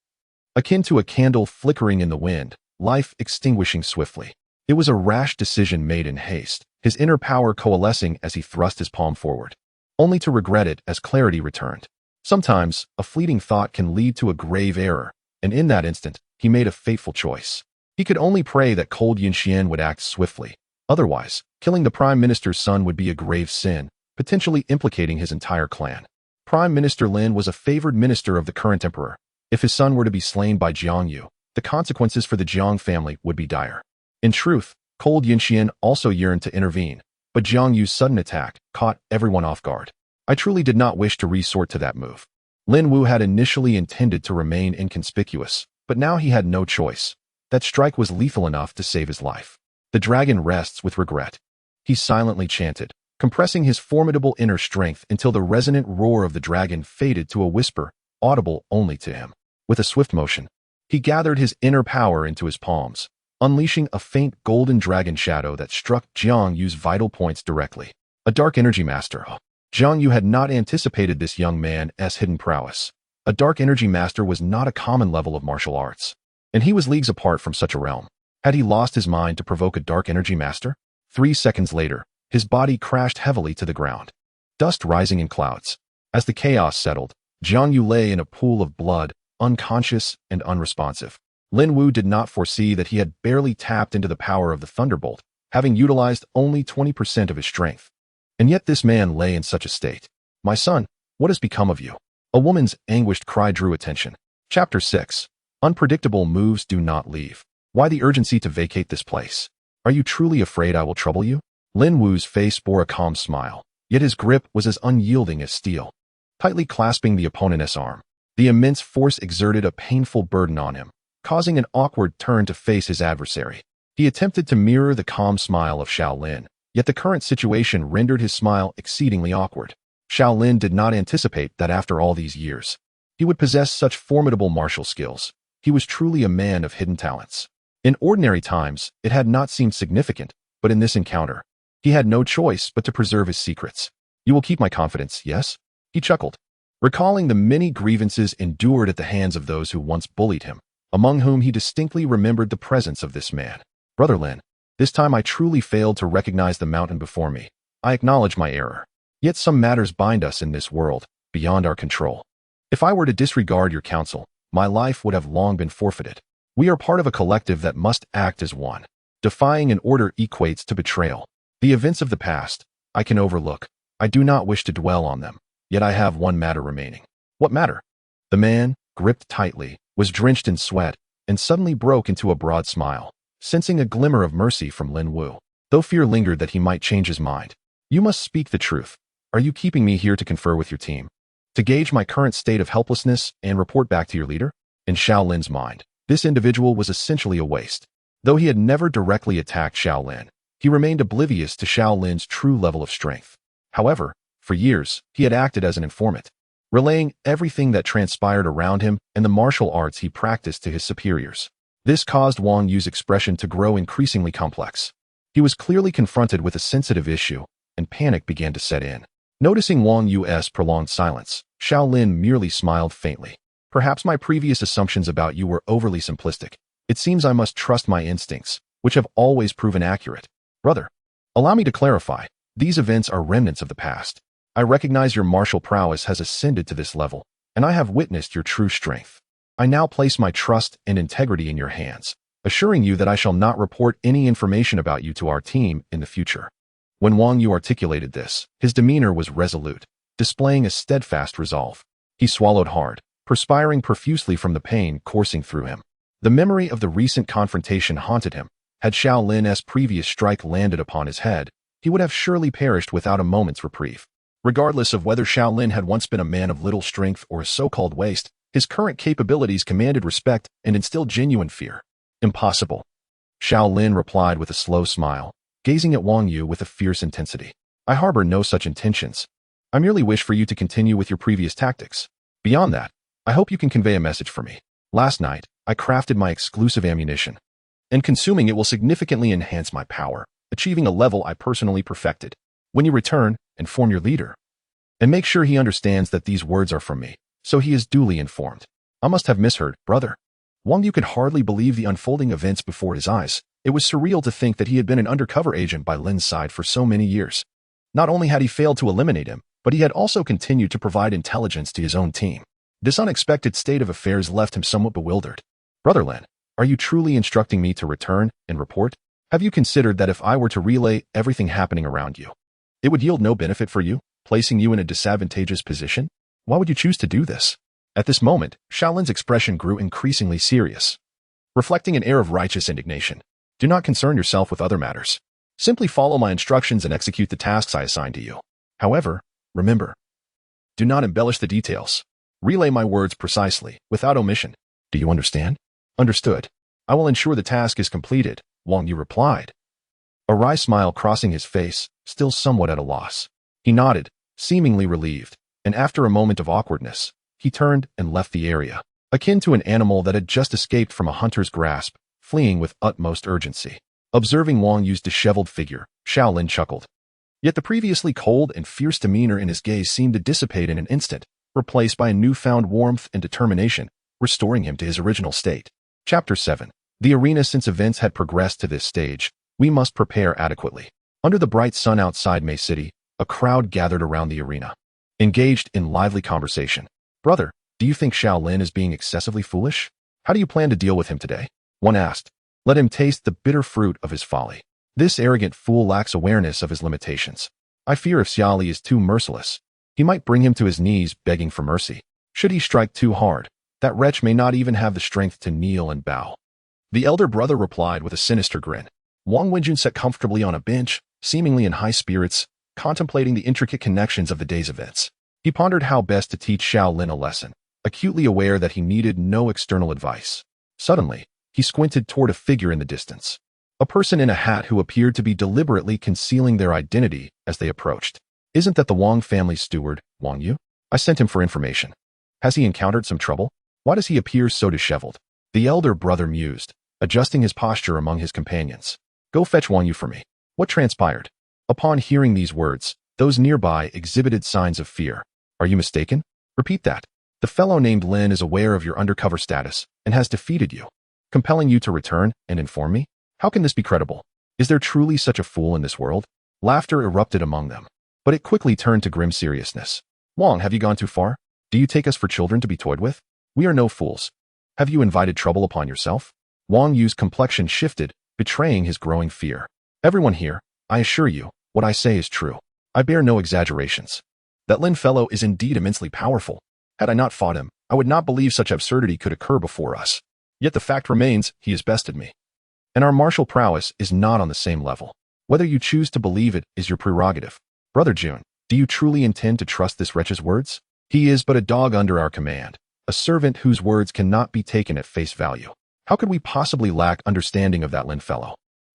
Akin to a candle flickering in the wind, life extinguishing swiftly. It was a rash decision made in haste, his inner power coalescing as he thrust his palm forward, only to regret it as clarity returned. Sometimes, a fleeting thought can lead to a grave error, and in that instant, he made a fateful choice. He could only pray that Cold Yunxian would act swiftly. Otherwise, killing the Prime Minister's son would be a grave sin, potentially implicating his entire clan. Prime Minister Lin was a favored minister of the current emperor. If his son were to be slain by Jiang Yu, the consequences for the Jiang family would be dire. In truth, Cold Yunxian also yearned to intervene, but Jiang Yu's sudden attack caught everyone off guard. I truly did not wish to resort to that move. Lin Wu had initially intended to remain inconspicuous, but now he had no choice. That strike was lethal enough to save his life. The dragon rests with regret. He silently chanted, compressing his formidable inner strength until the resonant roar of the dragon faded to a whisper, audible only to him. With a swift motion, he gathered his inner power into his palms, unleashing a faint golden dragon shadow that struck Jiang Yu's vital points directly. A dark energy master. Jiang Yu had not anticipated this young man's hidden prowess. A dark energy master was not a common level of martial arts, and he was leagues apart from such a realm. Had he lost his mind to provoke a dark energy master? 3 seconds later, his body crashed heavily to the ground, dust rising in clouds. As the chaos settled, Jiang Yu lay in a pool of blood, unconscious and unresponsive. Lin Wu did not foresee that he had barely tapped into the power of the thunderbolt, having utilized only 20% of his strength. And yet this man lay in such a state. My son, what has become of you? A woman's anguished cry drew attention. Chapter 6. Unpredictable moves do not leave. Why the urgency to vacate this place? Are you truly afraid I will trouble you? Lin Wu's face bore a calm smile, yet his grip was as unyielding as steel. Tightly clasping the opponent's arm, the immense force exerted a painful burden on him, causing an awkward turn to face his adversary. He attempted to mirror the calm smile of Shaolin, yet the current situation rendered his smile exceedingly awkward. Shaolin did not anticipate that after all these years, he would possess such formidable martial skills. He was truly a man of hidden talents. In ordinary times, it had not seemed significant, but in this encounter, he had no choice but to preserve his secrets. You will keep my confidence, yes? He chuckled, recalling the many grievances endured at the hands of those who once bullied him, among whom he distinctly remembered the presence of this man. Brother Lin, this time I truly failed to recognize the mountain before me. I acknowledge my error. Yet some matters bind us in this world, beyond our control. If I were to disregard your counsel, my life would have long been forfeited. We are part of a collective that must act as one. Defying an order equates to betrayal. The events of the past, I can overlook. I do not wish to dwell on them. Yet I have one matter remaining. What matter? The man, gripped tightly, was drenched in sweat, and suddenly broke into a broad smile, sensing a glimmer of mercy from Lin Wu, though fear lingered that he might change his mind. You must speak the truth. Are you keeping me here to confer with your team? To gauge my current state of helplessness and report back to your leader? In Shaolin's mind, this individual was essentially a waste. Though he had never directly attacked Shaolin, he remained oblivious to Shaolin's true level of strength. However, for years, he had acted as an informant, relaying everything that transpired around him and the martial arts he practiced to his superiors. This caused Wang Yu's expression to grow increasingly complex. He was clearly confronted with a sensitive issue, and panic began to set in. Noticing Wang Yu's prolonged silence, Shaolin merely smiled faintly. Perhaps my previous assumptions about you were overly simplistic. It seems I must trust my instincts, which have always proven accurate. Brother, allow me to clarify. These events are remnants of the past. I recognize your martial prowess has ascended to this level, and I have witnessed your true strength. I now place my trust and integrity in your hands, assuring you that I shall not report any information about you to our team in the future. When Wang Yu articulated this, his demeanor was resolute, displaying a steadfast resolve. He swallowed hard, perspiring profusely from the pain coursing through him. The memory of the recent confrontation haunted him. Had Xiao Lin's previous strike landed upon his head, he would have surely perished without a moment's reprieve. Regardless of whether Xiao Lin had once been a man of little strength or a so-called waste, his current capabilities commanded respect and instilled genuine fear. Impossible. Xiao Lin replied with a slow smile, gazing at Wang Yu with a fierce intensity. I harbor no such intentions. I merely wish for you to continue with your previous tactics. Beyond that, I hope you can convey a message for me. Last night, I crafted my exclusive ammunition, and consuming it will significantly enhance my power, achieving a level I personally perfected. When you return, inform your leader, and make sure he understands that these words are from me, so he is duly informed. I must have misheard, brother. Wang Yu could hardly believe the unfolding events before his eyes. It was surreal to think that he had been an undercover agent by Lin's side for so many years. Not only had he failed to eliminate him, but he had also continued to provide intelligence to his own team. This unexpected state of affairs left him somewhat bewildered. Brother Lin, are you truly instructing me to return and report? Have you considered that if I were to relay everything happening around you, it would yield no benefit for you, placing you in a disadvantageous position? Why would you choose to do this? At this moment, Xiao Lin's expression grew increasingly serious, reflecting an air of righteous indignation. Do not concern yourself with other matters. Simply follow my instructions and execute the tasks I assign to you. However, remember, do not embellish the details. Relay my words precisely, without omission. Do you understand? Understood. I will ensure the task is completed, Wang Yu replied, a wry smile crossing his face, still somewhat at a loss. He nodded, seemingly relieved, and after a moment of awkwardness, he turned and left the area, akin to an animal that had just escaped from a hunter's grasp, fleeing with utmost urgency. Observing Wang Yu's disheveled figure, Xiao Lin chuckled. Yet the previously cold and fierce demeanor in his gaze seemed to dissipate in an instant, replaced by a newfound warmth and determination, restoring him to his original state. Chapter 7. The arena. Since events had progressed to this stage, we must prepare adequately. Under the bright sun outside Mei City, a crowd gathered around the arena, engaged in lively conversation. Brother, do you think Xiao Lin is being excessively foolish? How do you plan to deal with him today? One asked. Let him taste the bitter fruit of his folly. This arrogant fool lacks awareness of his limitations. I fear if Xiao Li is too merciless, he might bring him to his knees begging for mercy. Should he strike too hard, that wretch may not even have the strength to kneel and bow. The elder brother replied with a sinister grin. Wang Wenjun sat comfortably on a bench, seemingly in high spirits, contemplating the intricate connections of the day's events. He pondered how best to teach Xiao Lin a lesson, acutely aware that he needed no external advice. Suddenly, he squinted toward a figure in the distance, a person in a hat who appeared to be deliberately concealing their identity as they approached. Isn't that the Wang family's steward, Wang Yu? I sent him for information. Has he encountered some trouble? Why does he appear so disheveled? The elder brother mused, adjusting his posture among his companions. Go fetch Wang Yu for me. What transpired? Upon hearing these words, those nearby exhibited signs of fear. Are you mistaken? Repeat that. The fellow named Lin is aware of your undercover status and has defeated you, compelling you to return and inform me? How can this be credible? Is there truly such a fool in this world? Laughter erupted among them, but it quickly turned to grim seriousness. Wang, have you gone too far? Do you take us for children to be toyed with? We are no fools. Have you invited trouble upon yourself? Wang Yu's complexion shifted, betraying his growing fear. Everyone here, I assure you, what I say is true. I bear no exaggerations. That Lin fellow is indeed immensely powerful. Had I not fought him, I would not believe such absurdity could occur before us. Yet the fact remains, he has bested me. And our martial prowess is not on the same level. Whether you choose to believe it is your prerogative. Brother Jun, do you truly intend to trust this wretch's words? He is but a dog under our command, a servant whose words cannot be taken at face value. How could we possibly lack understanding of that Lin fellow?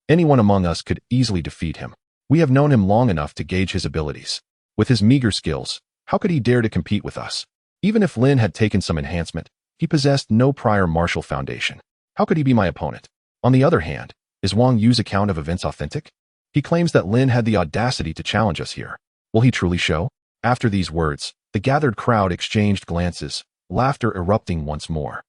Anyone among us could easily defeat him. We have known him long enough to gauge his abilities. With his meager skills, how could he dare to compete with us? Even if Lin had taken some enhancement, he possessed no prior martial foundation. How could he be my opponent? On the other hand, is Wang Yu's account of events authentic? He claims that Lin had the audacity to challenge us here. Will he truly show? After these words, the gathered crowd exchanged glances, laughter erupting once more.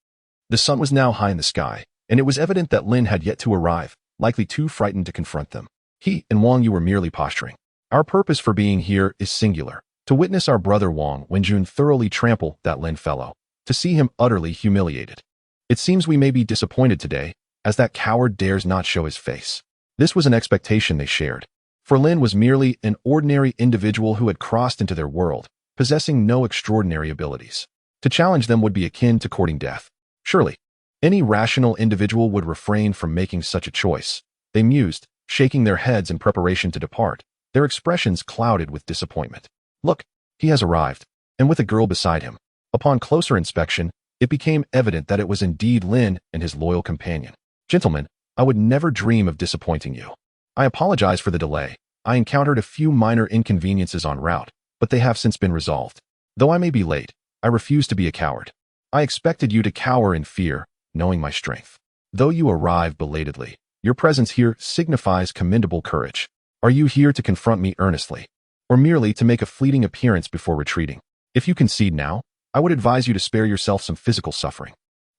The sun was now high in the sky, and it was evident that Lin had yet to arrive, likely too frightened to confront them. He and Wang Yu were merely posturing. Our purpose for being here is singular, to witness our brother Wang Wenjun thoroughly trample that Lin fellow, to see him utterly humiliated. It seems we may be disappointed today, as that coward dares not show his face. This was an expectation they shared, for Lin was merely an ordinary individual who had crossed into their world, possessing no extraordinary abilities. To challenge them would be akin to courting death. Surely, any rational individual would refrain from making such a choice. They mused, shaking their heads in preparation to depart, their expressions clouded with disappointment. Look, he has arrived, and with a girl beside him. Upon closer inspection, it became evident that it was indeed Lin and his loyal companion. Gentlemen, I would never dream of disappointing you. I apologize for the delay. I encountered a few minor inconveniences en route, but they have since been resolved. Though I may be late, I refuse to be a coward. I expected you to cower in fear, knowing my strength. Though you arrive belatedly, your presence here signifies commendable courage. Are you here to confront me earnestly, or merely to make a fleeting appearance before retreating? If you concede now, I would advise you to spare yourself some physical suffering.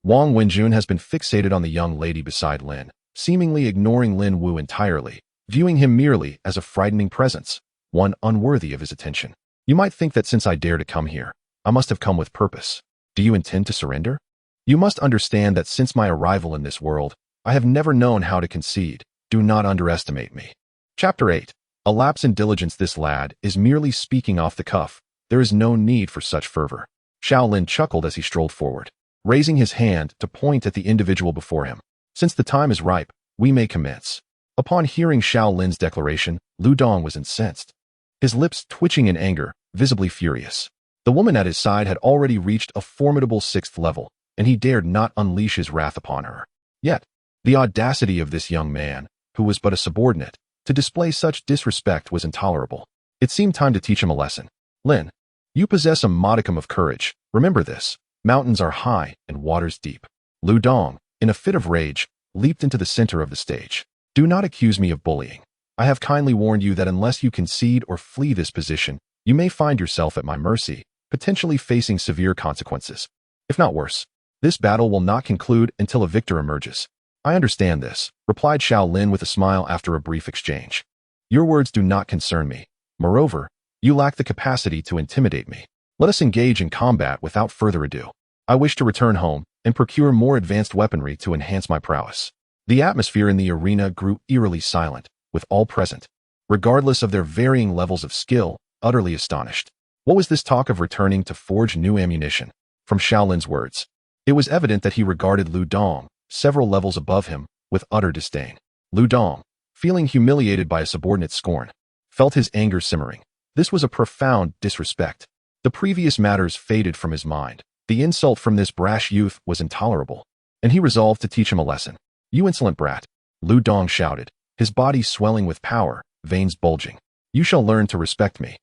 Wang Wenjun has been fixated on the young lady beside Lin, seemingly ignoring Lin Wu entirely, viewing him merely as a frightening presence, one unworthy of his attention. You might think that since I dare to come here, I must have come with purpose. Do you intend to surrender? You must understand that since my arrival in this world, I have never known how to concede. Do not underestimate me. Chapter 8. A lapse in diligence. This lad is merely speaking off the cuff. There is no need for such fervor. Shaolin chuckled as he strolled forward, raising his hand to point at the individual before him. Since the time is ripe, we may commence. Upon hearing Shaolin's declaration, Lu Dong was incensed, his lips twitching in anger, visibly furious. The woman at his side had already reached a formidable 6th level, and he dared not unleash his wrath upon her. Yet, the audacity of this young man, who was but a subordinate, to display such disrespect was intolerable. It seemed time to teach him a lesson. Lin, you possess a modicum of courage. Remember this. Mountains are high and waters deep. Lu Dong, in a fit of rage, leaped into the center of the stage. Do not accuse me of bullying. I have kindly warned you that unless you concede or flee this position, you may find yourself at my mercy, potentially facing severe consequences. If not worse, this battle will not conclude until a victor emerges. I understand this, replied Shaolin with a smile after a brief exchange. Your words do not concern me. Moreover, you lack the capacity to intimidate me. Let us engage in combat without further ado. I wish to return home and procure more advanced weaponry to enhance my prowess. The atmosphere in the arena grew eerily silent, with all present, regardless of their varying levels of skill, utterly astonished. What was this talk of returning to forge new ammunition? From Shaolin's words, it was evident that he regarded Lu Dong, several levels above him, with utter disdain. Lu Dong, feeling humiliated by a subordinate's scorn, felt his anger simmering. This was a profound disrespect. The previous matters faded from his mind. The insult from this brash youth was intolerable, and he resolved to teach him a lesson. You insolent brat, Lu Dong shouted, his body swelling with power, veins bulging. You shall learn to respect me.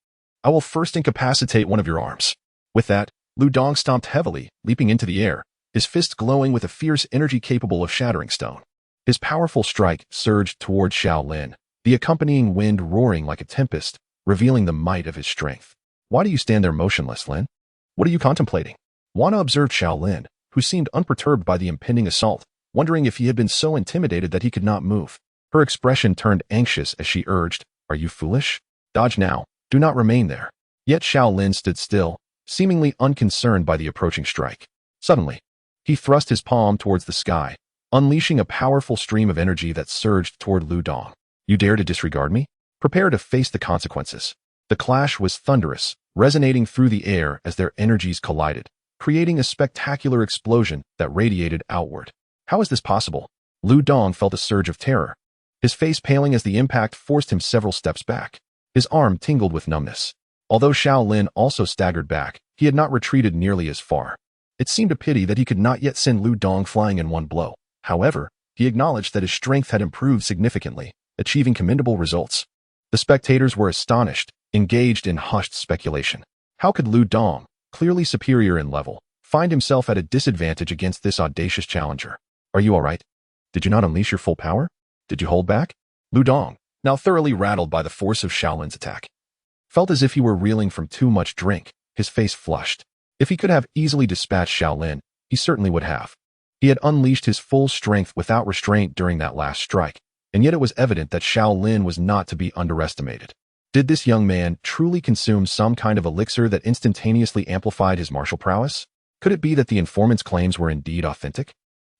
I will first incapacitate one of your arms. With that, Lu Dong stomped heavily, leaping into the air, his fist glowing with a fierce energy capable of shattering stone. His powerful strike surged toward Shaolin, the accompanying wind roaring like a tempest, revealing the might of his strength. Why do you stand there motionless, Lin? What are you contemplating? Wana observed Shaolin, who seemed unperturbed by the impending assault, wondering if he had been so intimidated that he could not move. Her expression turned anxious as she urged, Are you foolish? Dodge now, do not remain there. Yet Shaolin stood still, seemingly unconcerned by the approaching strike. Suddenly, he thrust his palm towards the sky, unleashing a powerful stream of energy that surged toward Lu Dong. You dare to disregard me? Prepare to face the consequences. The clash was thunderous, resonating through the air as their energies collided, creating a spectacular explosion that radiated outward. How is this possible? Lu Dong felt a surge of terror, his face paling as the impact forced him several steps back. His arm tingled with numbness. Although Shaolin also staggered back, he had not retreated nearly as far. It seemed a pity that he could not yet send Lu Dong flying in one blow. However, he acknowledged that his strength had improved significantly, achieving commendable results. The spectators were astonished, engaged in hushed speculation. How could Lu Dong, clearly superior in level, find himself at a disadvantage against this audacious challenger? Are you all right? Did you not unleash your full power? Did you hold back? Lu Dong, now thoroughly rattled by the force of Shaolin's attack, felt as if he were reeling from too much drink, his face flushed. If he could have easily dispatched Shaolin, he certainly would have. He had unleashed his full strength without restraint during that last strike, and yet it was evident that Shaolin was not to be underestimated. Did this young man truly consume some kind of elixir that instantaneously amplified his martial prowess? Could it be that the informant's claims were indeed authentic?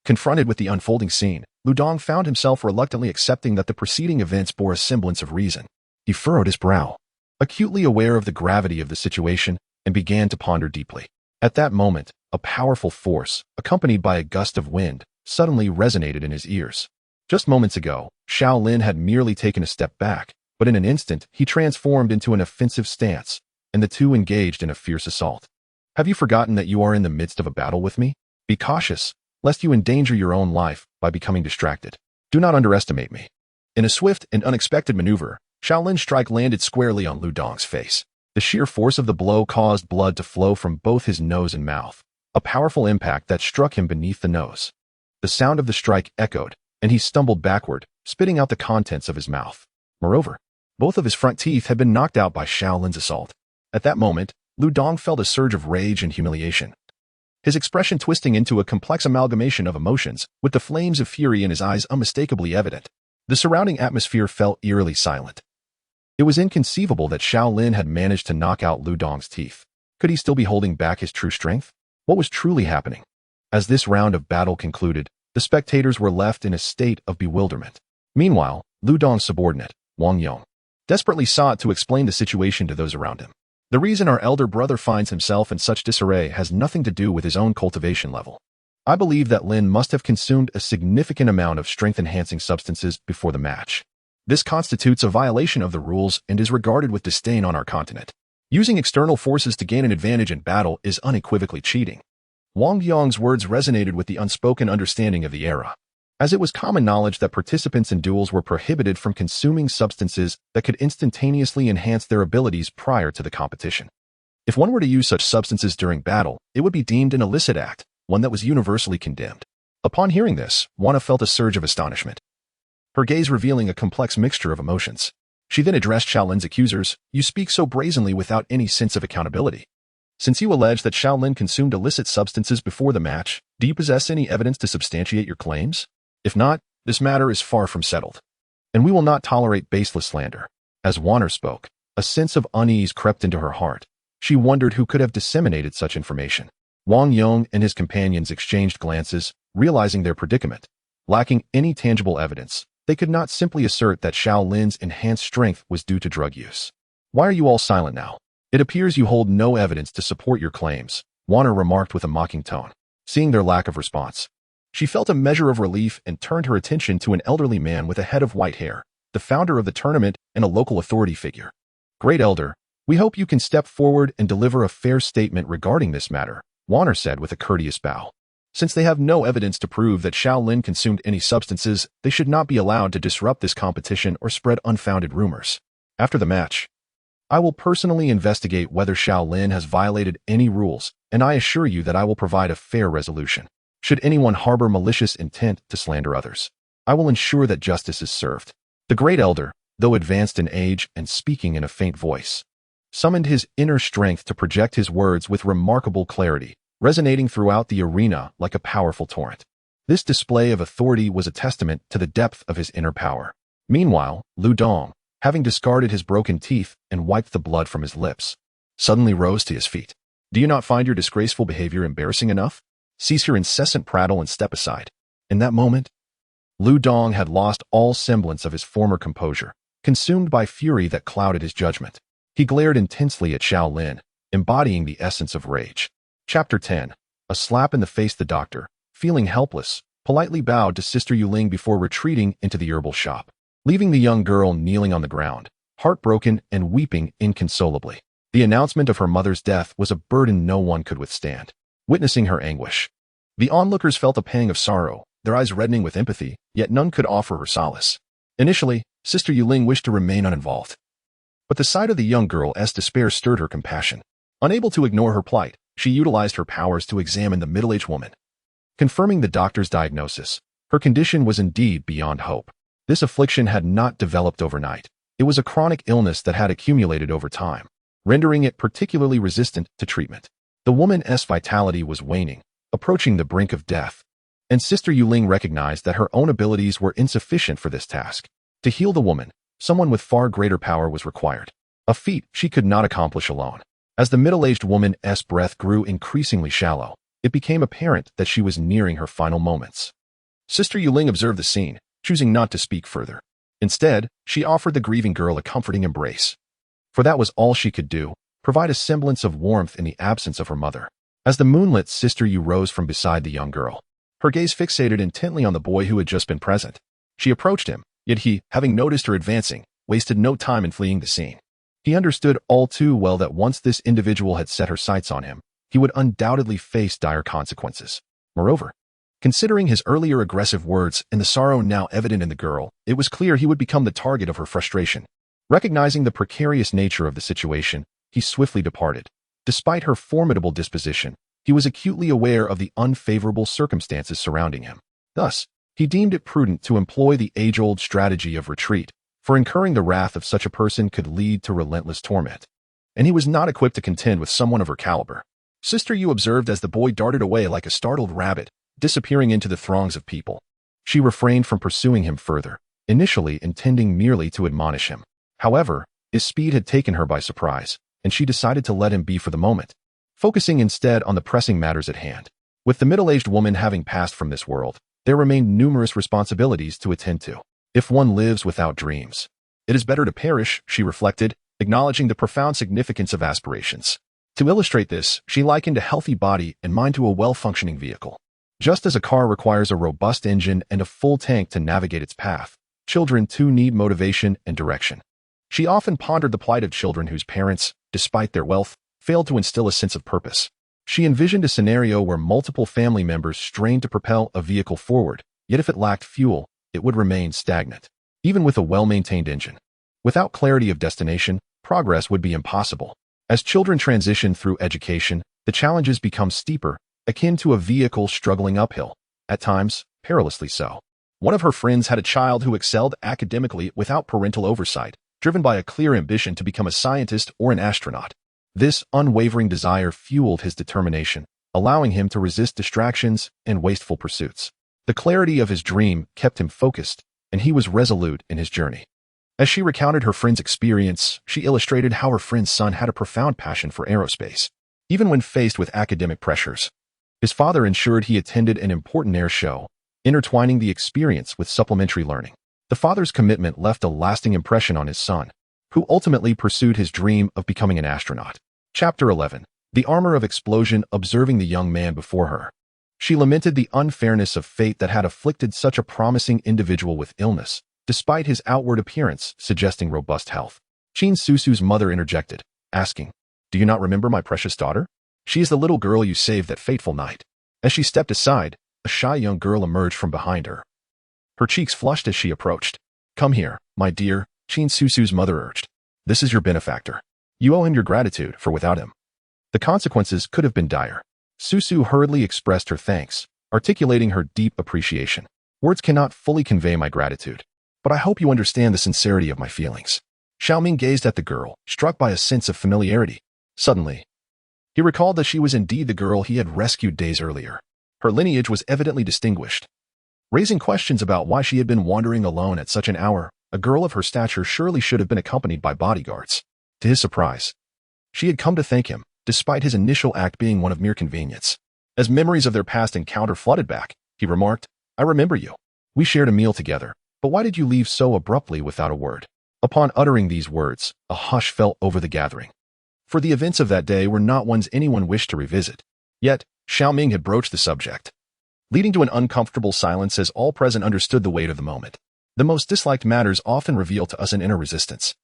Confronted with the unfolding scene, Lu Dong found himself reluctantly accepting that the preceding events bore a semblance of reason. He furrowed his brow, acutely aware of the gravity of the situation, and began to ponder deeply. At that moment, a powerful force, accompanied by a gust of wind, suddenly resonated in his ears. Just moments ago, Lin had merely taken a step back, but in an instant he transformed into an offensive stance, and the two engaged in a fierce assault. Have you forgotten that you are in the midst of a battle with me? Be cautious, lest you endanger your own life by becoming distracted. Do not underestimate me. In a swift and unexpected maneuver, Lin's strike landed squarely on Lu Dong's face. The sheer force of the blow caused blood to flow from both his nose and mouth, a powerful impact that struck him beneath the nose. The sound of the strike echoed, and he stumbled backward, spitting out the contents of his mouth. Moreover, both of his front teeth had been knocked out by Lin's assault. At that moment, Lu Dong felt a surge of rage and humiliation, his expression twisting into a complex amalgamation of emotions, with the flames of fury in his eyes unmistakably evident. The surrounding atmosphere felt eerily silent. It was inconceivable that Lin had managed to knock out Lu Dong's teeth. Could he still be holding back his true strength? What was truly happening? As this round of battle concluded, the spectators were left in a state of bewilderment. Meanwhile, Lu Dong's subordinate, Wang Yong, desperately sought to explain the situation to those around him. The reason our elder brother finds himself in such disarray has nothing to do with his own cultivation level. I believe that Lin must have consumed a significant amount of strength-enhancing substances before the match. This constitutes a violation of the rules and is regarded with disdain on our continent. Using external forces to gain an advantage in battle is unequivocally cheating. Wang Yong's words resonated with the unspoken understanding of the era, as it was common knowledge that participants in duels were prohibited from consuming substances that could instantaneously enhance their abilities prior to the competition. If one were to use such substances during battle, it would be deemed an illicit act, one that was universally condemned. Upon hearing this, Wana felt a surge of astonishment, her gaze revealing a complex mixture of emotions. She then addressed Lin's accusers. You speak so brazenly without any sense of accountability. Since you allege that Lin consumed illicit substances before the match, do you possess any evidence to substantiate your claims? If not, this matter is far from settled, and we will not tolerate baseless slander. As Wanner spoke, a sense of unease crept into her heart. She wondered who could have disseminated such information. Wang Yong and his companions exchanged glances, realizing their predicament. Lacking any tangible evidence, they could not simply assert that Lin's enhanced strength was due to drug use. Why are you all silent now? It appears you hold no evidence to support your claims, Wanner remarked with a mocking tone. Seeing their lack of response, she felt a measure of relief and turned her attention to an elderly man with a head of white hair, the founder of the tournament and a local authority figure. Great Elder, we hope you can step forward and deliver a fair statement regarding this matter, Wanner said with a courteous bow. Since they have no evidence to prove that Lin consumed any substances, they should not be allowed to disrupt this competition or spread unfounded rumors. After the match, I will personally investigate whether Lin has violated any rules, and I assure you that I will provide a fair resolution. Should anyone harbor malicious intent to slander others, I will ensure that justice is served. The Great Elder, though advanced in age and speaking in a faint voice, summoned his inner strength to project his words with remarkable clarity, resonating throughout the arena like a powerful torrent. This display of authority was a testament to the depth of his inner power. Meanwhile, Lu Dong, having discarded his broken teeth and wiped the blood from his lips, suddenly rose to his feet. Do you not find your disgraceful behavior embarrassing enough? Cease your incessant prattle and step aside. In that moment, Lu Dong had lost all semblance of his former composure, consumed by fury that clouded his judgment. He glared intensely at Lin, embodying the essence of rage. Chapter 10. A slap in the face. The doctor, feeling helpless, politely bowed to Sister Yuling before retreating into the herbal shop, leaving the young girl kneeling on the ground, heartbroken and weeping inconsolably. The announcement of her mother's death was a burden no one could withstand. Witnessing her anguish, the onlookers felt a pang of sorrow, their eyes reddening with empathy, yet none could offer her solace. Initially, Sister Yuling wished to remain uninvolved, but the sight of the young girl's despair stirred her compassion. Unable to ignore her plight, she utilized her powers to examine the middle-aged woman. Confirming the doctor's diagnosis, her condition was indeed beyond hope. This affliction had not developed overnight. It was a chronic illness that had accumulated over time, rendering it particularly resistant to treatment. The woman's vitality was waning, approaching the brink of death, and Sister Yuling recognized that her own abilities were insufficient for this task. To heal the woman, someone with far greater power was required, a feat she could not accomplish alone. As the middle-aged woman's breath grew increasingly shallow, it became apparent that she was nearing her final moments. Sister Yuling observed the scene, choosing not to speak further. Instead, she offered the grieving girl a comforting embrace. For that was all she could do, provide a semblance of warmth in the absence of her mother. As the moonlit Sister Yu rose from beside the young girl, her gaze fixated intently on the boy who had just been present. She approached him, yet he, having noticed her advancing, wasted no time in fleeing the scene. He understood all too well that once this individual had set her sights on him, he would undoubtedly face dire consequences. Moreover, considering his earlier aggressive words and the sorrow now evident in the girl, it was clear he would become the target of her frustration. Recognizing the precarious nature of the situation, he swiftly departed. Despite her formidable disposition, he was acutely aware of the unfavorable circumstances surrounding him. Thus, he deemed it prudent to employ the age-old strategy of retreat, for incurring the wrath of such a person could lead to relentless torment. And he was not equipped to contend with someone of her caliber. Sister Yu observed as the boy darted away like a startled rabbit, disappearing into the throngs of people. She refrained from pursuing him further, initially intending merely to admonish him. However, his speed had taken her by surprise, and she decided to let him be for the moment, focusing instead on the pressing matters at hand. With the middle-aged woman having passed from this world, there remained numerous responsibilities to attend to. If one lives without dreams, it is better to perish, she reflected, acknowledging the profound significance of aspirations. To illustrate this, she likened a healthy body and mind to a well-functioning vehicle. Just as a car requires a robust engine and a full tank to navigate its path, children too need motivation and direction. She often pondered the plight of children whose parents, despite their wealth, failed to instill a sense of purpose. She envisioned a scenario where multiple family members strained to propel a vehicle forward, yet if it lacked fuel, it would remain stagnant, even with a well-maintained engine. Without clarity of destination, progress would be impossible. As children transition through education, the challenges become steeper, akin to a vehicle struggling uphill, at times, perilously so. One of her friends had a child who excelled academically without parental oversight, driven by a clear ambition to become a scientist or an astronaut. This unwavering desire fueled his determination, allowing him to resist distractions and wasteful pursuits. The clarity of his dream kept him focused, and he was resolute in his journey. As she recounted her friend's experience, she illustrated how her friend's son had a profound passion for aerospace. Even when faced with academic pressures, his father ensured he attended an important air show, intertwining the experience with supplementary learning. The father's commitment left a lasting impression on his son, who ultimately pursued his dream of becoming an astronaut. Chapter 11. The Armor of Explosion. Observing the young man before her, she lamented the unfairness of fate that had afflicted such a promising individual with illness, despite his outward appearance suggesting robust health. Qin Susu's mother interjected, asking, "Do you not remember my precious daughter? She is the little girl you saved that fateful night." As she stepped aside, a shy young girl emerged from behind her. Her cheeks flushed as she approached. "Come here, my dear," Qin Susu's mother urged. "This is your benefactor. You owe him your gratitude, for without him, the consequences could have been dire." Susu hurriedly expressed her thanks, articulating her deep appreciation. "Words cannot fully convey my gratitude, but I hope you understand the sincerity of my feelings." Xiaoming gazed at the girl, struck by a sense of familiarity. Suddenly, he recalled that she was indeed the girl he had rescued days earlier. Her lineage was evidently distinguished. Raising questions about why she had been wandering alone at such an hour, a girl of her stature surely should have been accompanied by bodyguards. To his surprise, she had come to thank him, despite his initial act being one of mere convenience. As memories of their past encounter flooded back, he remarked, "I remember you. We shared a meal together, but why did you leave so abruptly without a word?" Upon uttering these words, a hush fell over the gathering. For the events of that day were not ones anyone wished to revisit. Yet, Xiaoming had broached the subject, leading to an uncomfortable silence as all present understood the weight of the moment. The most disliked matters often reveal to us an inner resistance.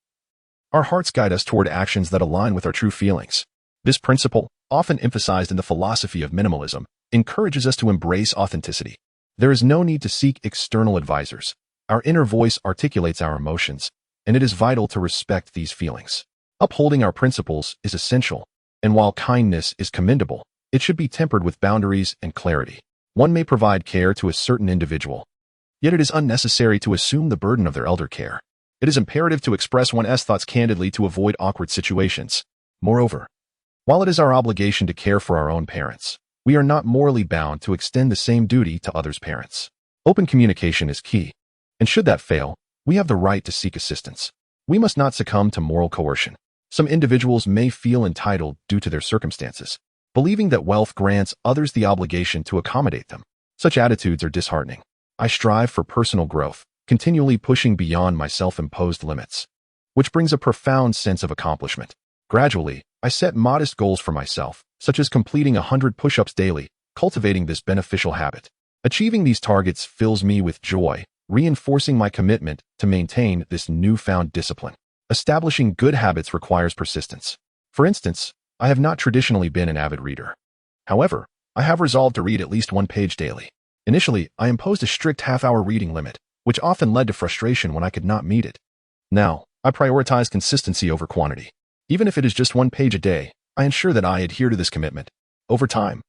Our hearts guide us toward actions that align with our true feelings. This principle, often emphasized in the philosophy of minimalism, encourages us to embrace authenticity. There is no need to seek external advisors. Our inner voice articulates our emotions, and it is vital to respect these feelings. Upholding our principles is essential, and while kindness is commendable, it should be tempered with boundaries and clarity. One may provide care to a certain individual, yet it is unnecessary to assume the burden of their elder care. It is imperative to express one's thoughts candidly to avoid awkward situations. Moreover, while it is our obligation to care for our own parents, we are not morally bound to extend the same duty to others' parents. Open communication is key, and should that fail, we have the right to seek assistance. We must not succumb to moral coercion. Some individuals may feel entitled due to their circumstances, believing that wealth grants others the obligation to accommodate them. Such attitudes are disheartening. I strive for personal growth, continually pushing beyond my self-imposed limits, which brings a profound sense of accomplishment. Gradually, I set modest goals for myself, such as completing 100 push-ups daily, cultivating this beneficial habit. Achieving these targets fills me with joy, reinforcing my commitment to maintain this newfound discipline. Establishing good habits requires persistence. For instance, I have not traditionally been an avid reader. However, I have resolved to read at least one page daily. Initially, I imposed a strict half-hour reading limit, which often led to frustration when I could not meet it. Now, I prioritize consistency over quantity. Even if it is just one page a day, I ensure that I adhere to this commitment. Over time,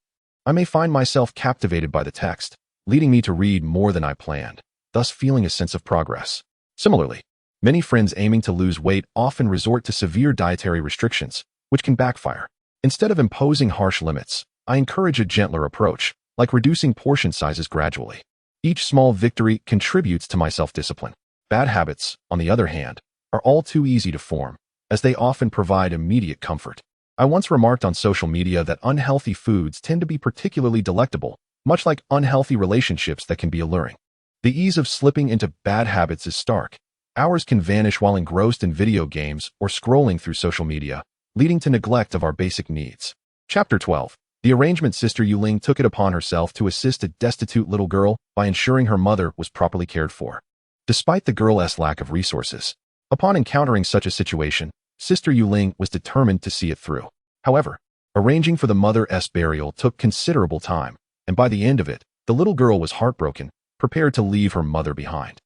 I may find myself captivated by the text, leading me to read more than I planned, thus feeling a sense of progress. Similarly, many friends aiming to lose weight often resort to severe dietary restrictions, which can backfire. Instead of imposing harsh limits, I encourage a gentler approach, like reducing portion sizes gradually. Each small victory contributes to my self-discipline. Bad habits, on the other hand, are all too easy to form, as they often provide immediate comfort. I once remarked on social media that unhealthy foods tend to be particularly delectable, much like unhealthy relationships that can be alluring. The ease of slipping into bad habits is stark. Hours can vanish while engrossed in video games or scrolling through social media, leading to neglect of our basic needs. Chapter 12. The arrangement. Sister Yuling took it upon herself to assist a destitute little girl by ensuring her mother was properly cared for. Despite the girl's lack of resources, upon encountering such a situation, Sister Yuling was determined to see it through. However, arranging for the mother's burial took considerable time, and by the end of it, the little girl was heartbroken, prepared to leave her mother behind.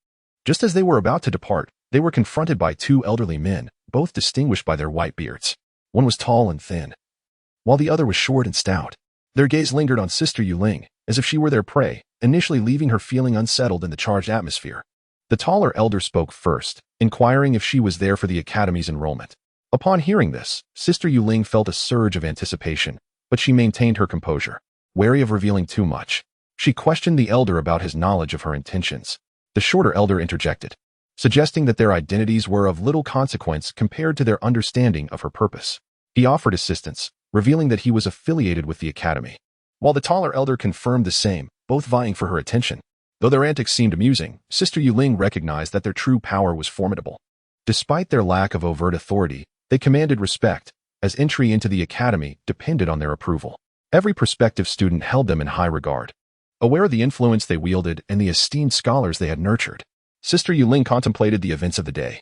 Just as they were about to depart, they were confronted by two elderly men, both distinguished by their white beards. One was tall and thin, while the other was short and stout. Their gaze lingered on Sister Yuling, as if she were their prey, initially leaving her feeling unsettled in the charged atmosphere. The taller elder spoke first, inquiring if she was there for the academy's enrollment. Upon hearing this, Sister Yuling felt a surge of anticipation, but she maintained her composure. Wary of revealing too much, she questioned the elder about his knowledge of her intentions. The shorter elder interjected, suggesting that their identities were of little consequence compared to their understanding of her purpose. He offered assistance, revealing that he was affiliated with the academy, while the taller elder confirmed the same, both vying for her attention. Though their antics seemed amusing, Sister Yuling recognized that their true power was formidable. Despite their lack of overt authority, they commanded respect, as entry into the academy depended on their approval. Every prospective student held them in high regard. Aware of the influence they wielded and the esteemed scholars they had nurtured, Sister Yuling contemplated the events of the day.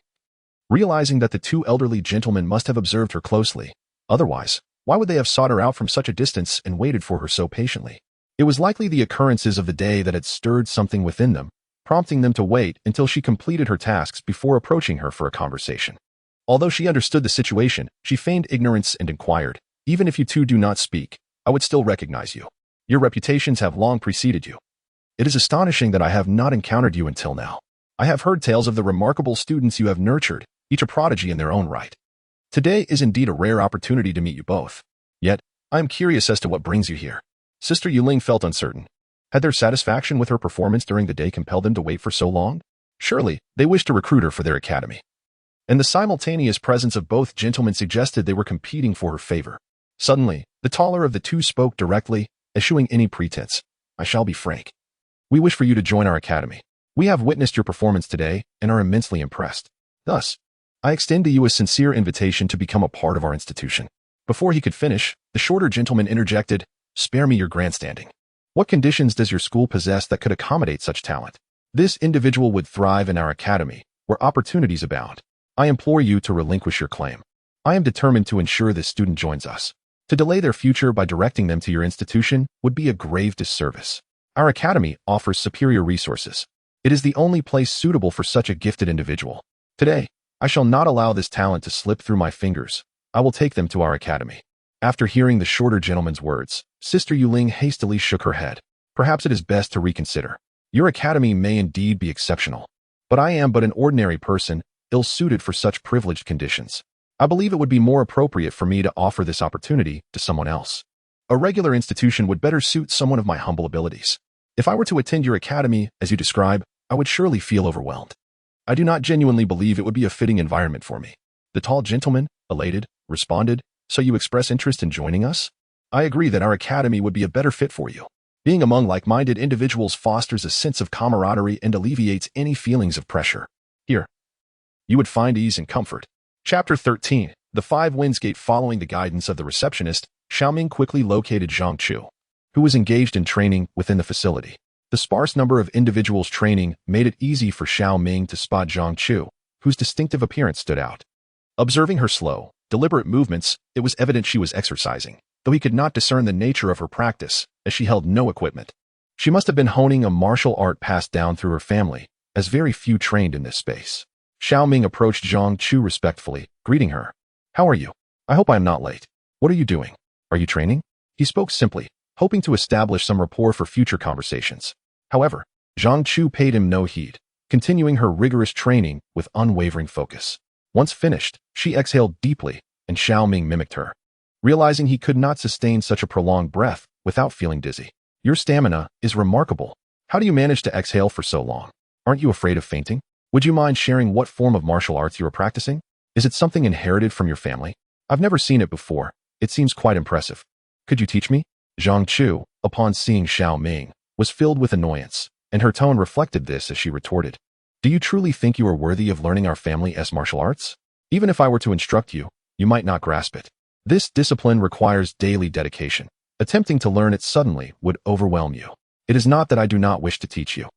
Realizing that the two elderly gentlemen must have observed her closely, otherwise, why would they have sought her out from such a distance and waited for her so patiently? It was likely the occurrences of the day that had stirred something within them, prompting them to wait until she completed her tasks before approaching her for a conversation. Although she understood the situation, she feigned ignorance and inquired, "Even if you two do not speak, I would still recognize you. Your reputations have long preceded you. It is astonishing that I have not encountered you until now. I have heard tales of the remarkable students you have nurtured, each a prodigy in their own right. Today is indeed a rare opportunity to meet you both. Yet, I am curious as to what brings you here." Sister Yuling felt uncertain. Had their satisfaction with her performance during the day compelled them to wait for so long? Surely, they wished to recruit her for their academy. And the simultaneous presence of both gentlemen suggested they were competing for her favor. Suddenly, the taller of the two spoke directly, eschewing any pretense. "I shall be frank. We wish for you to join our academy. We have witnessed your performance today and are immensely impressed. Thus, I extend to you a sincere invitation to become a part of our institution." Before he could finish, the shorter gentleman interjected, "Spare me your grandstanding. What conditions does your school possess that could accommodate such talent? This individual would thrive in our academy, where opportunities abound. I implore you to relinquish your claim. I am determined to ensure this student joins us. To delay their future by directing them to your institution would be a grave disservice. Our academy offers superior resources. It is the only place suitable for such a gifted individual. Today, I shall not allow this talent to slip through my fingers. I will take them to our academy." After hearing the shorter gentleman's words, Sister Yuling hastily shook her head. "Perhaps it is best to reconsider. Your academy may indeed be exceptional, but I am but an ordinary person, ill-suited for such privileged conditions. I believe it would be more appropriate for me to offer this opportunity to someone else. A regular institution would better suit someone of my humble abilities. If I were to attend your academy, as you describe, I would surely feel overwhelmed. I do not genuinely believe it would be a fitting environment for me." The tall gentleman, elated, responded, "So you express interest in joining us? I agree that our academy would be a better fit for you. Being among like-minded individuals fosters a sense of camaraderie and alleviates any feelings of pressure. Here, you would find ease and comfort." Chapter 13. The 5 Winds Gate. Following the guidance of the receptionist, Xiaoming quickly located Zhang Chu, who was engaged in training within the facility. The sparse number of individuals training made it easy for Xiaoming to spot Zhang Chu, whose distinctive appearance stood out. Observing her slow, deliberate movements, it was evident she was exercising, though he could not discern the nature of her practice, as she held no equipment. She must have been honing a martial art passed down through her family, as very few trained in this space. Xiaoming approached Zhang Chu respectfully, greeting her. "How are you? I hope I am not late. What are you doing? Are you training?" He spoke simply, hoping to establish some rapport for future conversations. However, Zhang Chu paid him no heed, continuing her rigorous training with unwavering focus. Once finished, she exhaled deeply, and Xiaoming mimicked her, realizing he could not sustain such a prolonged breath without feeling dizzy. "Your stamina is remarkable. How do you manage to exhale for so long? Aren't you afraid of fainting? Would you mind sharing what form of martial arts you are practicing? Is it something inherited from your family? I've never seen it before. It seems quite impressive. Could you teach me?" Zhang Chu, upon seeing Xiaoming, was filled with annoyance, and her tone reflected this as she retorted. "Do you truly think you are worthy of learning our family's martial arts? Even if I were to instruct you, you might not grasp it. This discipline requires daily dedication. Attempting to learn it suddenly would overwhelm you. It is not that I do not wish to teach you,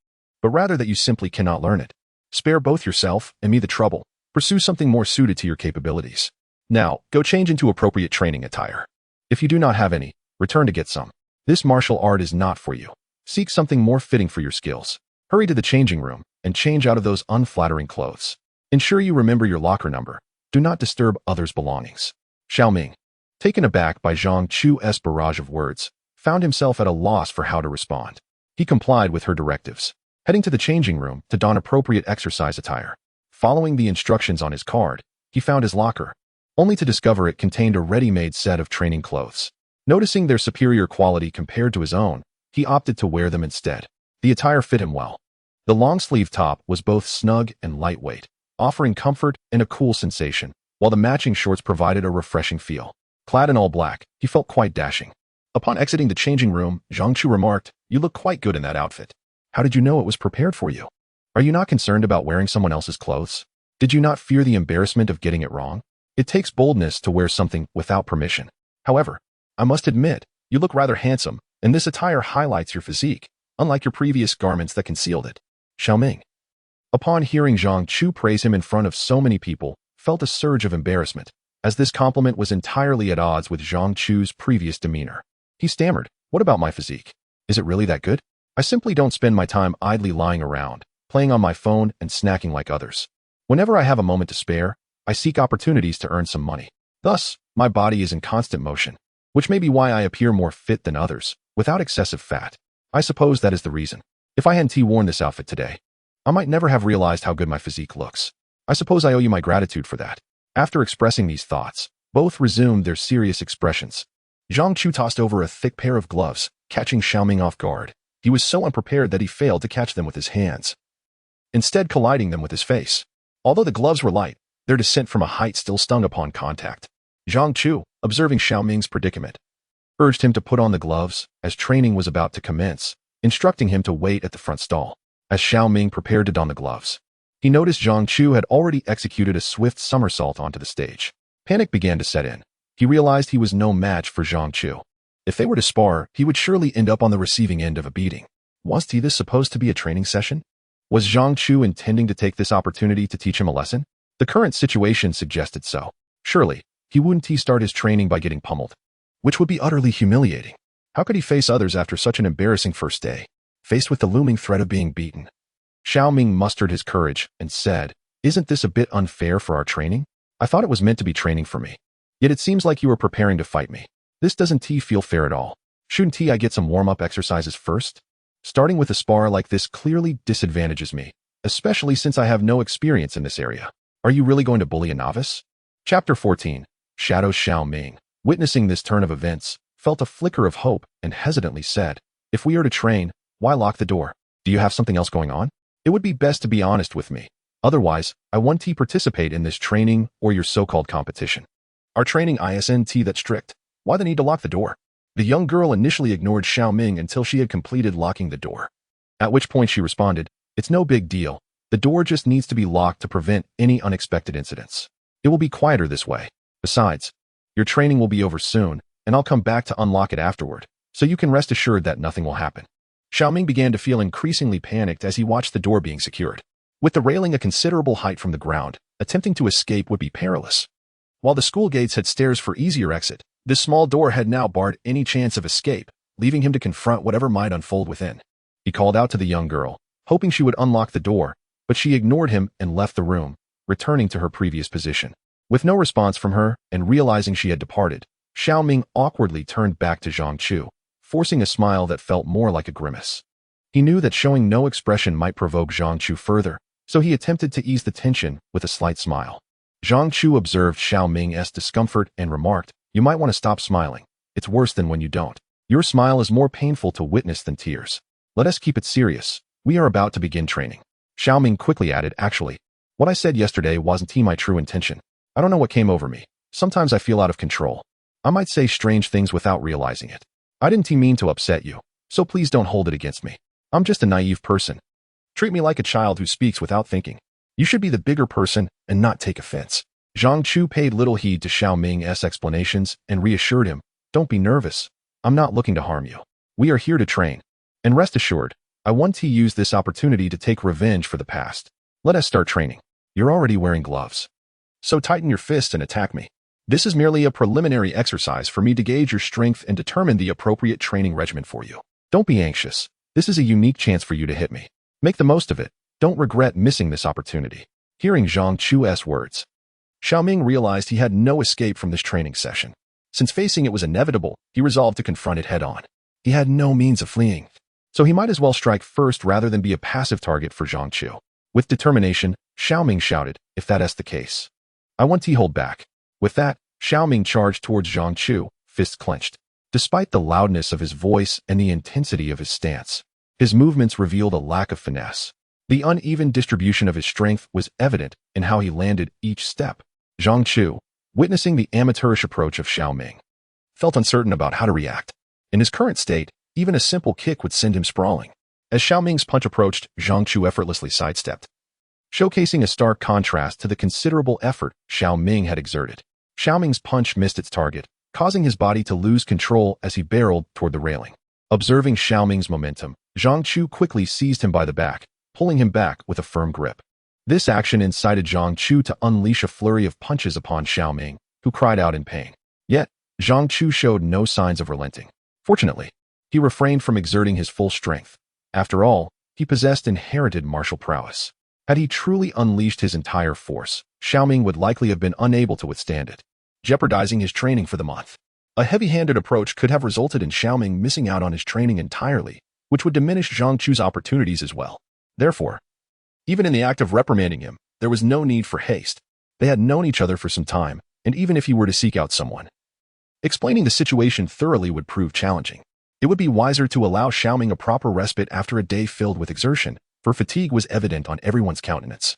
but rather that you simply cannot learn it. Spare both yourself and me the trouble. Pursue something more suited to your capabilities. Now, go change into appropriate training attire. If you do not have any, return to get some. This martial art is not for you. Seek something more fitting for your skills. Hurry to the changing room and change out of those unflattering clothes. Ensure you remember your locker number. Do not disturb others' belongings." Xiaoming, taken aback by Zhang Chu's barrage of words, found himself at a loss for how to respond. He complied with her directives, heading to the changing room to don appropriate exercise attire. Following the instructions on his card, he found his locker, only to discover it contained a ready-made set of training clothes. Noticing their superior quality compared to his own, he opted to wear them instead. The attire fit him well. The long-sleeve top was both snug and lightweight, offering comfort and a cool sensation, while the matching shorts provided a refreshing feel. Clad in all black, he felt quite dashing. Upon exiting the changing room, Zhang Chu remarked, "You look quite good in that outfit. How did you know it was prepared for you? Are you not concerned about wearing someone else's clothes? Did you not fear the embarrassment of getting it wrong? It takes boldness to wear something without permission. However, I must admit, you look rather handsome, and this attire highlights your physique, unlike your previous garments that concealed it." Xiaoming, upon hearing Zhang Chu praise him in front of so many people, felt a surge of embarrassment, as this compliment was entirely at odds with Zhang Chu's previous demeanor. He stammered, "What about my physique? Is it really that good? I simply don't spend my time idly lying around, playing on my phone and snacking like others. Whenever I have a moment to spare, I seek opportunities to earn some money. Thus, my body is in constant motion, which may be why I appear more fit than others, without excessive fat. I suppose that is the reason. If I hadn't worn this outfit today, I might never have realized how good my physique looks. I suppose I owe you my gratitude for that." After expressing these thoughts, both resumed their serious expressions. Zhang Chu tossed over a thick pair of gloves, catching Xiaoming off guard. He was so unprepared that he failed to catch them with his hands, instead colliding them with his face. Although the gloves were light, their descent from a height still stung upon contact. Zhang Chu, observing Xiaoming's predicament, urged him to put on the gloves as training was about to commence, instructing him to wait at the front stall. As Xiaoming prepared to don the gloves, he noticed Zhang Chu had already executed a swift somersault onto the stage. Panic began to set in. He realized he was no match for Zhang Chu. If they were to spar, he would surely end up on the receiving end of a beating. Was this supposed to be a training session? Was Zhang Chu intending to take this opportunity to teach him a lesson? The current situation suggested so. Surely, he wouldn't start his training by getting pummeled, which would be utterly humiliating. How could he face others after such an embarrassing first day, faced with the looming threat of being beaten? Xiaoming mustered his courage and said, "Isn't this a bit unfair for our training? I thought it was meant to be training for me. Yet it seems like you were preparing to fight me. This doesn't feel fair at all. Shouldn't I get some warm-up exercises first? Starting with a spar like this clearly disadvantages me, especially since I have no experience in this area. Are you really going to bully a novice?" Chapter 14. Shadow. Xiaoming, witnessing this turn of events, felt a flicker of hope and hesitantly said, "If we are to train, why lock the door? Do you have something else going on? It would be best to be honest with me. Otherwise, I won't participate in this training or your so-called competition. Our training isn't that strict. Why the need to lock the door?" The young girl initially ignored Xiaoming until she had completed locking the door, at which point she responded, "It's no big deal. The door just needs to be locked to prevent any unexpected incidents. It will be quieter this way." Besides, your training will be over soon, and I'll come back to unlock it afterward, so you can rest assured that nothing will happen. Xiaoming began to feel increasingly panicked as he watched the door being secured. With the railing a considerable height from the ground, attempting to escape would be perilous. While the school gates had stairs for easier exit, this small door had now barred any chance of escape, leaving him to confront whatever might unfold within. He called out to the young girl, hoping she would unlock the door, but she ignored him and left the room, returning to her previous position. With no response from her and realizing she had departed, Xiaoming awkwardly turned back to Zhang Chu, forcing a smile that felt more like a grimace. He knew that showing no expression might provoke Zhang Chu further, so he attempted to ease the tension with a slight smile. Zhang Chu observed Xiaoming's discomfort and remarked, "You might want to stop smiling. It's worse than when you don't. Your smile is more painful to witness than tears. Let us keep it serious. We are about to begin training." Xiaoming quickly added, "Actually, what I said yesterday wasn't my true intention. I don't know what came over me. Sometimes I feel out of control. I might say strange things without realizing it. I didn't mean to upset you, so please don't hold it against me. I'm just a naive person. Treat me like a child who speaks without thinking. You should be the bigger person and not take offense." Zhang Chu paid little heed to Xiaoming's explanations and reassured him, "Don't be nervous. I'm not looking to harm you. We are here to train. And rest assured, I want to use this opportunity to take revenge for the past. Let us start training. You're already wearing gloves, so tighten your fists and attack me. This is merely a preliminary exercise for me to gauge your strength and determine the appropriate training regimen for you. Don't be anxious. This is a unique chance for you to hit me. Make the most of it. Don't regret missing this opportunity." Hearing Zhang Chu's words, Xiaoming realized he had no escape from this training session. Since facing it was inevitable, he resolved to confront it head-on. He had no means of fleeing, so he might as well strike first rather than be a passive target for Zhang Chu. With determination, Xiaoming shouted, "If that is the case, I want to hold back." With that, Xiaoming charged towards Zhang Chu, fists clenched. Despite the loudness of his voice and the intensity of his stance, his movements revealed a lack of finesse. The uneven distribution of his strength was evident in how he landed each step. Zhang Chu, witnessing the amateurish approach of Xiaoming, felt uncertain about how to react. In his current state, even a simple kick would send him sprawling. As Xiaoming's punch approached, Zhang Chu effortlessly sidestepped, showcasing a stark contrast to the considerable effort Xiaoming had exerted. Xiaoming's punch missed its target, causing his body to lose control as he barreled toward the railing. Observing Xiaoming's momentum, Zhang Chu quickly seized him by the back, pulling him back with a firm grip. This action incited Zhang Chu to unleash a flurry of punches upon Xiaoming, who cried out in pain. Yet, Zhang Chu showed no signs of relenting. Fortunately, he refrained from exerting his full strength. After all, he possessed inherited martial prowess. Had he truly unleashed his entire force, Xiaoming would likely have been unable to withstand it, jeopardizing his training for the month. A heavy-handed approach could have resulted in Xiaoming missing out on his training entirely, which would diminish Zhang Chu's opportunities as well. Therefore, even in the act of reprimanding him, there was no need for haste. They had known each other for some time, and even if he were to seek out someone, explaining the situation thoroughly would prove challenging. It would be wiser to allow Xiaoming a proper respite after a day filled with exertion, for fatigue was evident on everyone's countenance,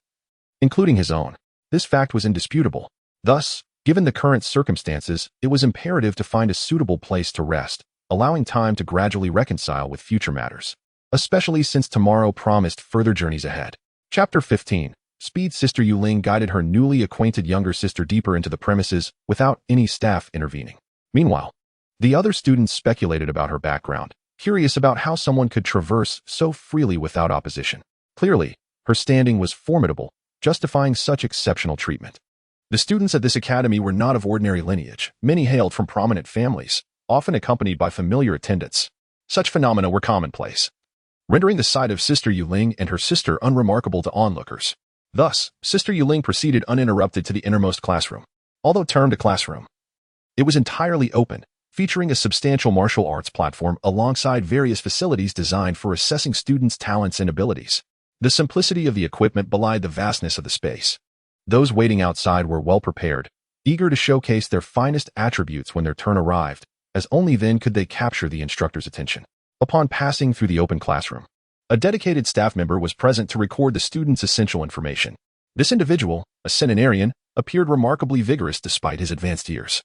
including his own. This fact was indisputable. Thus, given the current circumstances, it was imperative to find a suitable place to rest, allowing time to gradually reconcile with future matters, especially since tomorrow promised further journeys ahead. Chapter 15. Speed. Sister Yuling guided her newly acquainted younger sister deeper into the premises without any staff intervening. Meanwhile, the other students speculated about her background, curious about how someone could traverse so freely without opposition. Clearly, her standing was formidable, justifying such exceptional treatment. The students at this academy were not of ordinary lineage. Many hailed from prominent families, often accompanied by familiar attendants. Such phenomena were commonplace, rendering the sight of Sister Yuling and her sister unremarkable to onlookers. Thus, Sister Yuling proceeded uninterrupted to the innermost classroom. Although termed a classroom, it was entirely open, featuring a substantial martial arts platform alongside various facilities designed for assessing students' talents and abilities. The simplicity of the equipment belied the vastness of the space. Those waiting outside were well prepared, eager to showcase their finest attributes when their turn arrived, as only then could they capture the instructor's attention. Upon passing through the open classroom, a dedicated staff member was present to record the students' essential information. This individual, a centenarian, appeared remarkably vigorous despite his advanced years.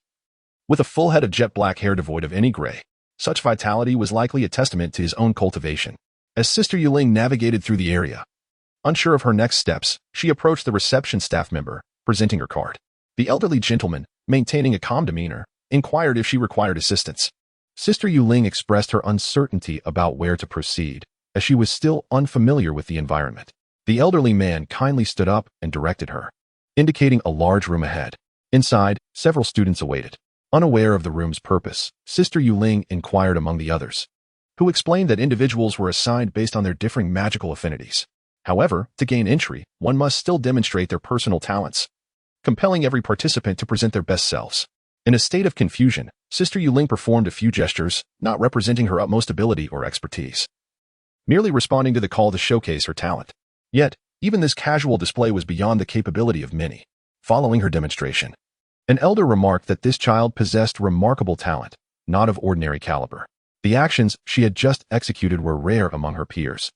With a full head of jet black hair devoid of any gray, such vitality was likely a testament to his own cultivation. As Sister Yuling navigated through the area, unsure of her next steps, she approached the reception staff member, presenting her card. The elderly gentleman, maintaining a calm demeanor, inquired if she required assistance. Sister Yuling expressed her uncertainty about where to proceed, as she was still unfamiliar with the environment. The elderly man kindly stood up and directed her, indicating a large room ahead. Inside, several students awaited. Unaware of the room's purpose, Sister Yuling inquired among the others, who explained that individuals were assigned based on their differing magical affinities. However, to gain entry, one must still demonstrate their personal talents, compelling every participant to present their best selves. In a state of confusion, Sister Yuling performed a few gestures, not representing her utmost ability or expertise, merely responding to the call to showcase her talent. Yet, even this casual display was beyond the capability of many. Following her demonstration, an elder remarked that this child possessed remarkable talent, not of ordinary caliber. The actions she had just executed were rare among her peers,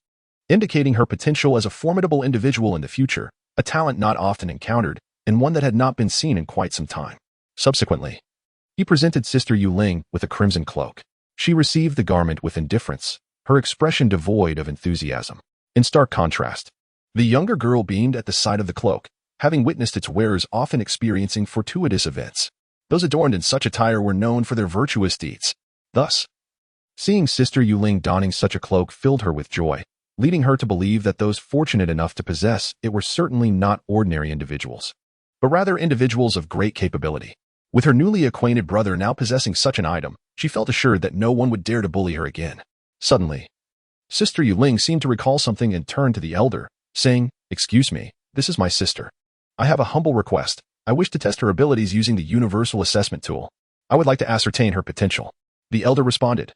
indicating her potential as a formidable individual in the future, a talent not often encountered, and one that had not been seen in quite some time. Subsequently, he presented Sister Yuling with a crimson cloak. She received the garment with indifference, her expression devoid of enthusiasm. In stark contrast, the younger girl beamed at the sight of the cloak, having witnessed its wearers often experiencing fortuitous events. Those adorned in such attire were known for their virtuous deeds. Thus, seeing Sister Yuling donning such a cloak filled her with joy, leading her to believe that those fortunate enough to possess it were certainly not ordinary individuals, but rather individuals of great capability. With her newly acquainted brother now possessing such an item, she felt assured that no one would dare to bully her again. Suddenly, Sister Yuling seemed to recall something and turned to the elder, saying, "Excuse me, this is my sister. I have a humble request. I wish to test her abilities using the universal assessment tool. I would like to ascertain her potential." The elder responded,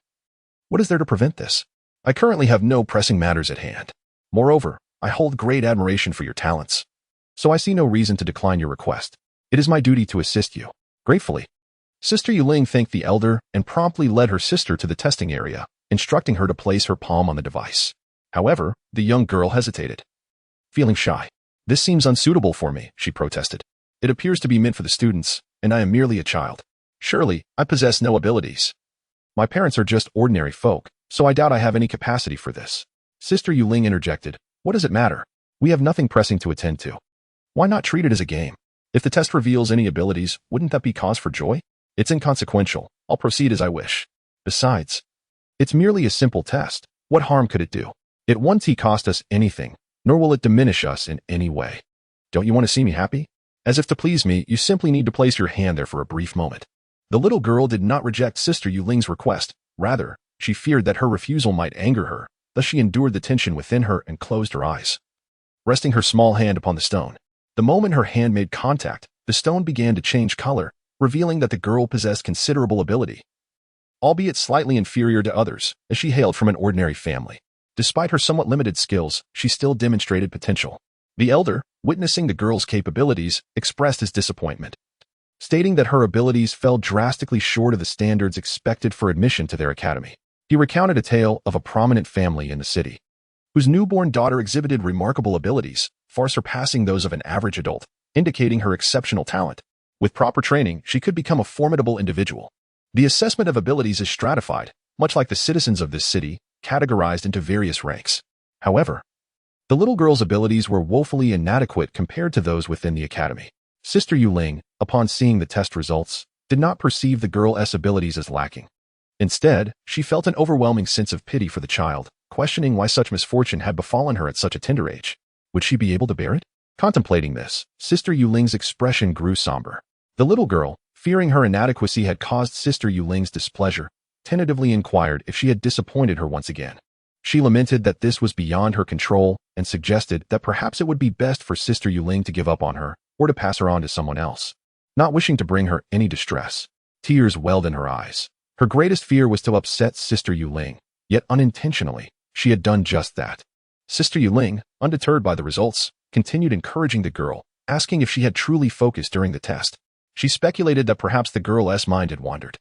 "What is there to prevent this? I currently have no pressing matters at hand. Moreover, I hold great admiration for your talents, so I see no reason to decline your request. It is my duty to assist you." Gratefully, Sister Yuling thanked the elder and promptly led her sister to the testing area, instructing her to place her palm on the device. However, the young girl hesitated, feeling shy. "This seems unsuitable for me," she protested. "It appears to be meant for the students, and I am merely a child. Surely, I possess no abilities. My parents are just ordinary folk, so I doubt I have any capacity for this." Sister Yuling interjected, "What does it matter? We have nothing pressing to attend to. Why not treat it as a game? If the test reveals any abilities, wouldn't that be cause for joy? It's inconsequential. I'll proceed as I wish. Besides, it's merely a simple test. What harm could it do? It won't cost us anything, nor will it diminish us in any way. Don't you want to see me happy? As if to please me, you simply need to place your hand there for a brief moment." The little girl did not reject Sister Yuling's request. Rather, she feared that her refusal might anger her, thus she endured the tension within her and closed her eyes, resting her small hand upon the stone. The moment her hand made contact, the stone began to change color, revealing that the girl possessed considerable ability, albeit slightly inferior to others, as she hailed from an ordinary family. Despite her somewhat limited skills, she still demonstrated potential. The elder, witnessing the girl's capabilities, expressed his disappointment, stating that her abilities fell drastically short of the standards expected for admission to their academy. He recounted a tale of a prominent family in the city, whose newborn daughter exhibited remarkable abilities, far surpassing those of an average adult, indicating her exceptional talent. With proper training, she could become a formidable individual. The assessment of abilities is stratified, much like the citizens of this city, categorized into various ranks. However, the little girl's abilities were woefully inadequate compared to those within the academy. Sister Yuling, upon seeing the test results, did not perceive the girl's abilities as lacking. Instead, she felt an overwhelming sense of pity for the child, questioning why such misfortune had befallen her at such a tender age. Would she be able to bear it? Contemplating this, Sister Yuling's expression grew somber. The little girl, fearing her inadequacy had caused Sister Yuling's displeasure, tentatively inquired if she had disappointed her once again. She lamented that this was beyond her control and suggested that perhaps it would be best for Sister Yuling to give up on her or to pass her on to someone else. Not wishing to bring her any distress, tears welled in her eyes. Her greatest fear was to upset Sister Yuling, yet unintentionally, she had done just that. Sister Yuling, undeterred by the results, continued encouraging the girl, asking if she had truly focused during the test. She speculated that perhaps the girl's mind had wandered,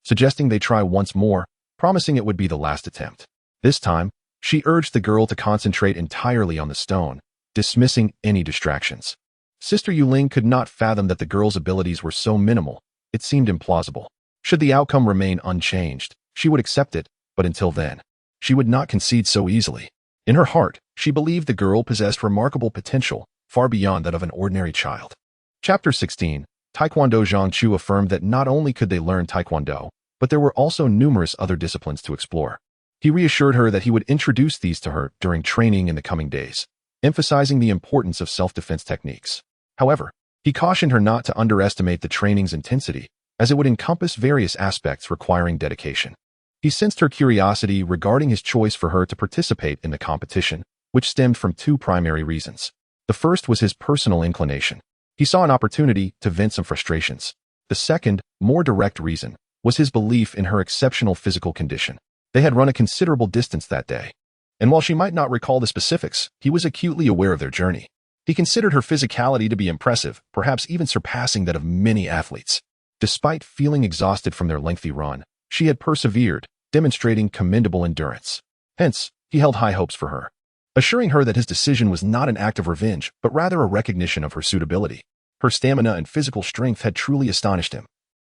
suggesting they try once more, promising it would be the last attempt. This time, she urged the girl to concentrate entirely on the stone, dismissing any distractions. Sister Yuling could not fathom that the girl's abilities were so minimal. It seemed implausible. Should the outcome remain unchanged, she would accept it, but until then, she would not concede so easily. In her heart, she believed the girl possessed remarkable potential, far beyond that of an ordinary child. Chapter 16. Taekwondo. Zhang Chu affirmed that not only could they learn Taekwondo, but there were also numerous other disciplines to explore. He reassured her that he would introduce these to her during training in the coming days, emphasizing the importance of self-defense techniques. However, he cautioned her not to underestimate the training's intensity, as it would encompass various aspects requiring dedication. He sensed her curiosity regarding his choice for her to participate in the competition, which stemmed from two primary reasons. The first was his personal inclination. He saw an opportunity to vent some frustrations. The second, more direct reason, was his belief in her exceptional physical condition. They had run a considerable distance that day, and while she might not recall the specifics, he was acutely aware of their journey. He considered her physicality to be impressive, perhaps even surpassing that of many athletes. Despite feeling exhausted from their lengthy run, she had persevered, demonstrating commendable endurance. Hence, he held high hopes for her, assuring her that his decision was not an act of revenge, but rather a recognition of her suitability. Her stamina and physical strength had truly astonished him.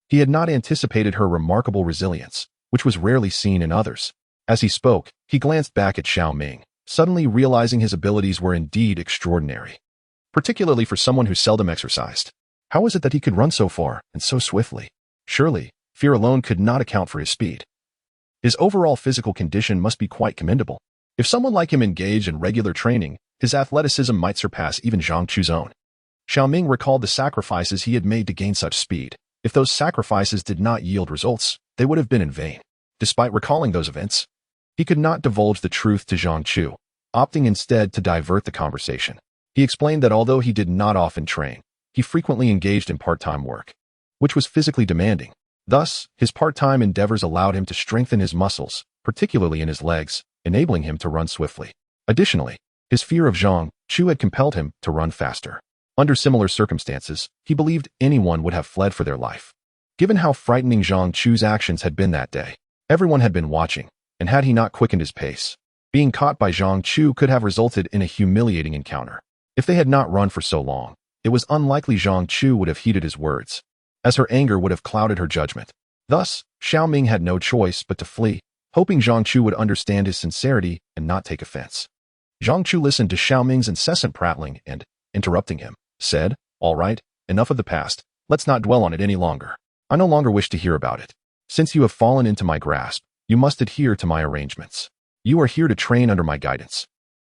He had not anticipated her remarkable resilience, which was rarely seen in others. As he spoke, he glanced back at Xiao Ming, suddenly realizing his abilities were indeed extraordinary, particularly for someone who seldom exercised. How was it that he could run so far and so swiftly? Surely, fear alone could not account for his speed. His overall physical condition must be quite commendable. If someone like him engaged in regular training, his athleticism might surpass even Zhang Chu's own. Xiao Ming recalled the sacrifices he had made to gain such speed. If those sacrifices did not yield results, they would have been in vain. Despite recalling those events, he could not divulge the truth to Zhang Chu, opting instead to divert the conversation. He explained that although he did not often train, he frequently engaged in part-time work, which was physically demanding. Thus, his part-time endeavors allowed him to strengthen his muscles, particularly in his legs, enabling him to run swiftly. Additionally, his fear of Zhang Chu had compelled him to run faster. Under similar circumstances, he believed anyone would have fled for their life. Given how frightening Zhang Chu's actions had been that day, everyone had been watching, and had he not quickened his pace, being caught by Zhang Chu could have resulted in a humiliating encounter. If they had not run for so long, it was unlikely Zhang Chu would have heeded his words, as her anger would have clouded her judgment. Thus, Xiao Ming had no choice but to flee, hoping Zhang Chu would understand his sincerity and not take offense. Zhang Chu listened to Xiao Ming's incessant prattling and, interrupting him, said, "All right, enough of the past. Let's not dwell on it any longer. I no longer wish to hear about it. Since you have fallen into my grasp, you must adhere to my arrangements. You are here to train under my guidance,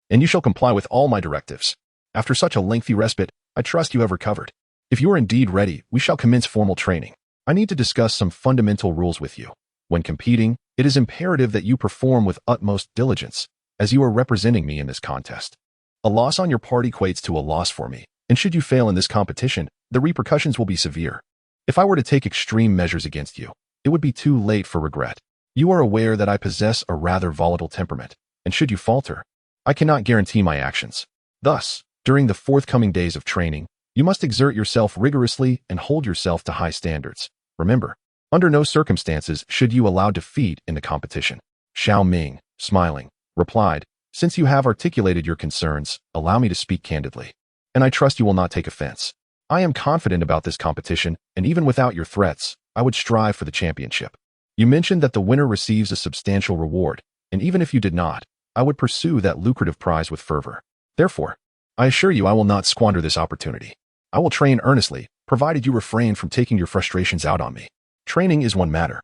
and you shall comply with all my directives. After such a lengthy respite, I trust you have recovered. If you are indeed ready, we shall commence formal training. I need to discuss some fundamental rules with you. When competing, it is imperative that you perform with utmost diligence, as you are representing me in this contest. A loss on your part equates to a loss for me, and should you fail in this competition, the repercussions will be severe. If I were to take extreme measures against you, it would be too late for regret. You are aware that I possess a rather volatile temperament, and should you falter, I cannot guarantee my actions. Thus, during the forthcoming days of training, you must exert yourself rigorously and hold yourself to high standards. Remember, under no circumstances should you allow defeat in the competition." Xiao Ming, smiling, replied, "Since you have articulated your concerns, allow me to speak candidly, and I trust you will not take offense. I am confident about this competition, and even without your threats, I would strive for the championship. You mentioned that the winner receives a substantial reward, and even if you did not, I would pursue that lucrative prize with fervor. Therefore, I assure you I will not squander this opportunity. I will train earnestly, provided you refrain from taking your frustrations out on me. Training is one matter,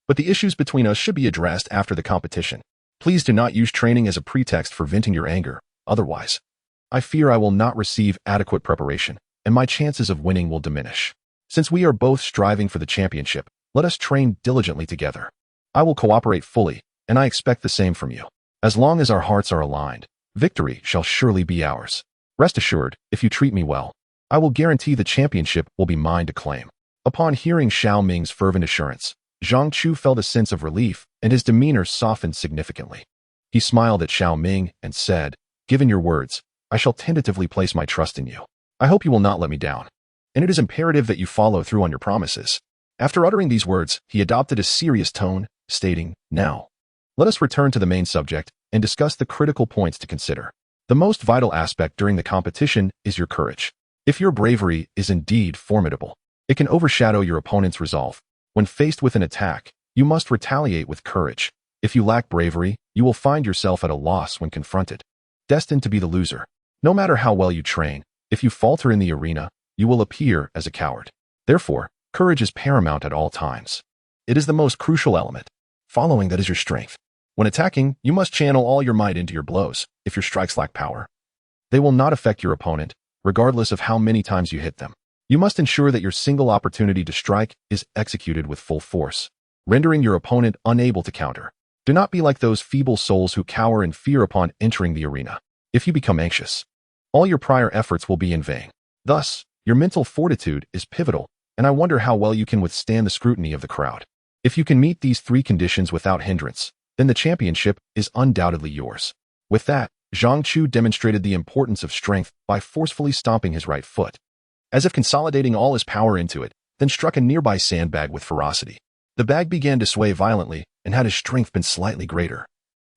but the issues between us should be addressed after the competition. Please do not use training as a pretext for venting your anger, otherwise, I fear I will not receive adequate preparation, and my chances of winning will diminish. Since we are both striving for the championship, let us train diligently together. I will cooperate fully, and I expect the same from you. As long as our hearts are aligned, victory shall surely be ours. Rest assured, if you treat me well, I will guarantee the championship will be mine to claim." Upon hearing Xiao Ming's fervent assurance, Zhang Chu felt a sense of relief, and his demeanor softened significantly. He smiled at Xiao Ming and said, "Given your words, I shall tentatively place my trust in you. I hope you will not let me down, and it is imperative that you follow through on your promises." After uttering these words, he adopted a serious tone, stating, "Now, let us return to the main subject and discuss the critical points to consider. The most vital aspect during the competition is your courage. If your bravery is indeed formidable, it can overshadow your opponent's resolve. When faced with an attack, you must retaliate with courage. If you lack bravery, you will find yourself at a loss when confronted, destined to be the loser. No matter how well you train, if you falter in the arena, you will appear as a coward. Therefore, courage is paramount at all times. It is the most crucial element. Following that is your strength. When attacking, you must channel all your might into your blows. If your strikes lack power, they will not affect your opponent, regardless of how many times you hit them. You must ensure that your single opportunity to strike is executed with full force, rendering your opponent unable to counter. Do not be like those feeble souls who cower in fear upon entering the arena. If you become anxious, all your prior efforts will be in vain. Thus, your mental fortitude is pivotal, and I wonder how well you can withstand the scrutiny of the crowd. If you can meet these three conditions without hindrance, then the championship is undoubtedly yours. With that, Zhang Chu demonstrated the importance of strength by forcefully stomping his right foot, as if consolidating all his power into it, then struck a nearby sandbag with ferocity. The bag began to sway violently, and had his strength been slightly greater,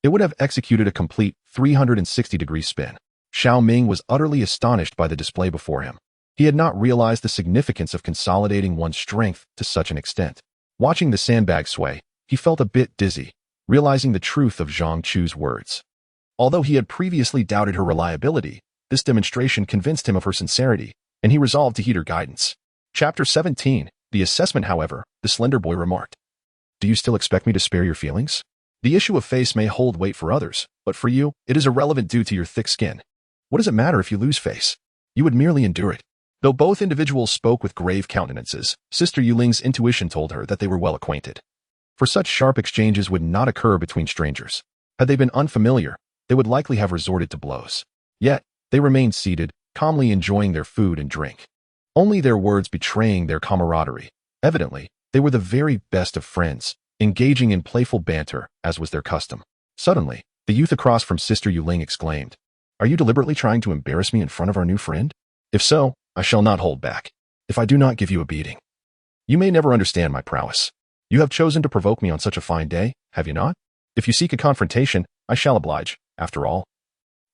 it would have executed a complete 360-degree spin. Xiao Ming was utterly astonished by the display before him. He had not realized the significance of consolidating one's strength to such an extent. Watching the sandbag sway, he felt a bit dizzy, realizing the truth of Zhang Chu's words. Although he had previously doubted her reliability, this demonstration convinced him of her sincerity, and he resolved to heed her guidance. Chapter 17, The Assessment. However, the slender boy remarked, "Do you still expect me to spare your feelings? The issue of face may hold weight for others, but for you, it is irrelevant due to your thick skin. What does it matter if you lose face? You would merely endure it." Though both individuals spoke with grave countenances, Sister Yuling's intuition told her that they were well acquainted. For such sharp exchanges would not occur between strangers. Had they been unfamiliar, they would likely have resorted to blows. Yet, they remained seated, calmly enjoying their food and drink, only their words betraying their camaraderie. Evidently, they were the very best of friends, engaging in playful banter, as was their custom. Suddenly, the youth across from Sister Yuling exclaimed, "Are you deliberately trying to embarrass me in front of our new friend? If so, I shall not hold back. If I do not give you a beating, you may never understand my prowess. You have chosen to provoke me on such a fine day, have you not? If you seek a confrontation, I shall oblige. After all,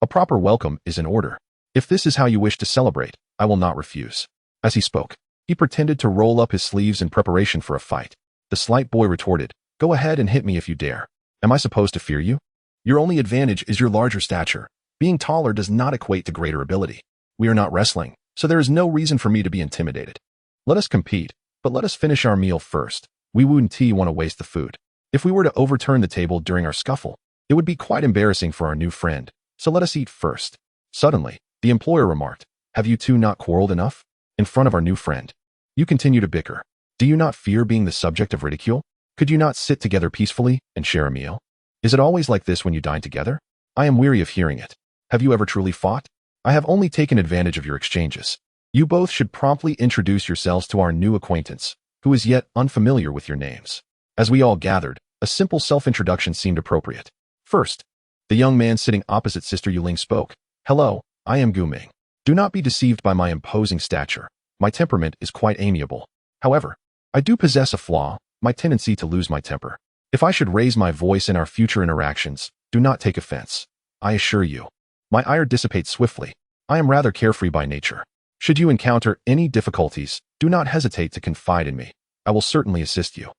a proper welcome is in order. If this is how you wish to celebrate, I will not refuse." As he spoke, he pretended to roll up his sleeves in preparation for a fight. The slight boy retorted, "Go ahead and hit me if you dare. Am I supposed to fear you? Your only advantage is your larger stature. Being taller does not equate to greater ability. We are not wrestling, so there is no reason for me to be intimidated. Let us compete, but let us finish our meal first. We wouldn't want to waste the food. If we were to overturn the table during our scuffle, it would be quite embarrassing for our new friend, so let us eat first." Suddenly, the employer remarked, "Have you two not quarreled enough? In front of our new friend, you continue to bicker. Do you not fear being the subject of ridicule? Could you not sit together peacefully and share a meal? Is it always like this when you dine together? I am weary of hearing it. Have you ever truly fought? I have only taken advantage of your exchanges. You both should promptly introduce yourselves to our new acquaintance, who is yet unfamiliar with your names." As we all gathered, a simple self-introduction seemed appropriate. First, the young man sitting opposite Sister Yuling spoke. "Hello, I am Gu Ming. Do not be deceived by my imposing stature. My temperament is quite amiable. However, I do possess a flaw, my tendency to lose my temper. If I should raise my voice in our future interactions, do not take offense. I assure you, my ire dissipates swiftly. I am rather carefree by nature. Should you encounter any difficulties, do not hesitate to confide in me. I will certainly assist you.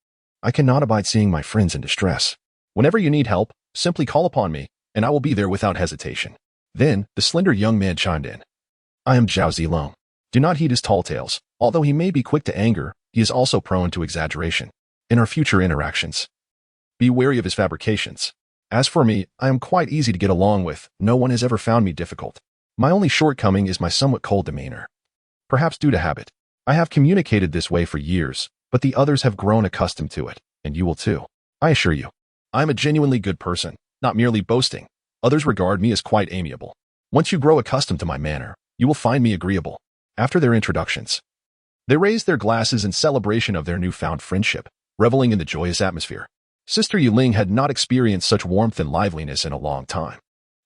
I cannot abide seeing my friends in distress. Whenever you need help, simply call upon me, and I will be there without hesitation." Then, the slender young man chimed in. "I am Zhao Zilong. Do not heed his tall tales. Although he may be quick to anger, he is also prone to exaggeration. In our future interactions, be wary of his fabrications. As for me, I am quite easy to get along with. No one has ever found me difficult. My only shortcoming is my somewhat cold demeanor. Perhaps due to habit. I have communicated this way for years, but the others have grown accustomed to it, and you will too. I assure you, I am a genuinely good person, not merely boasting. Others regard me as quite amiable. Once you grow accustomed to my manner, you will find me agreeable." After their introductions, they raised their glasses in celebration of their newfound friendship, reveling in the joyous atmosphere. Sister Yuling had not experienced such warmth and liveliness in a long time.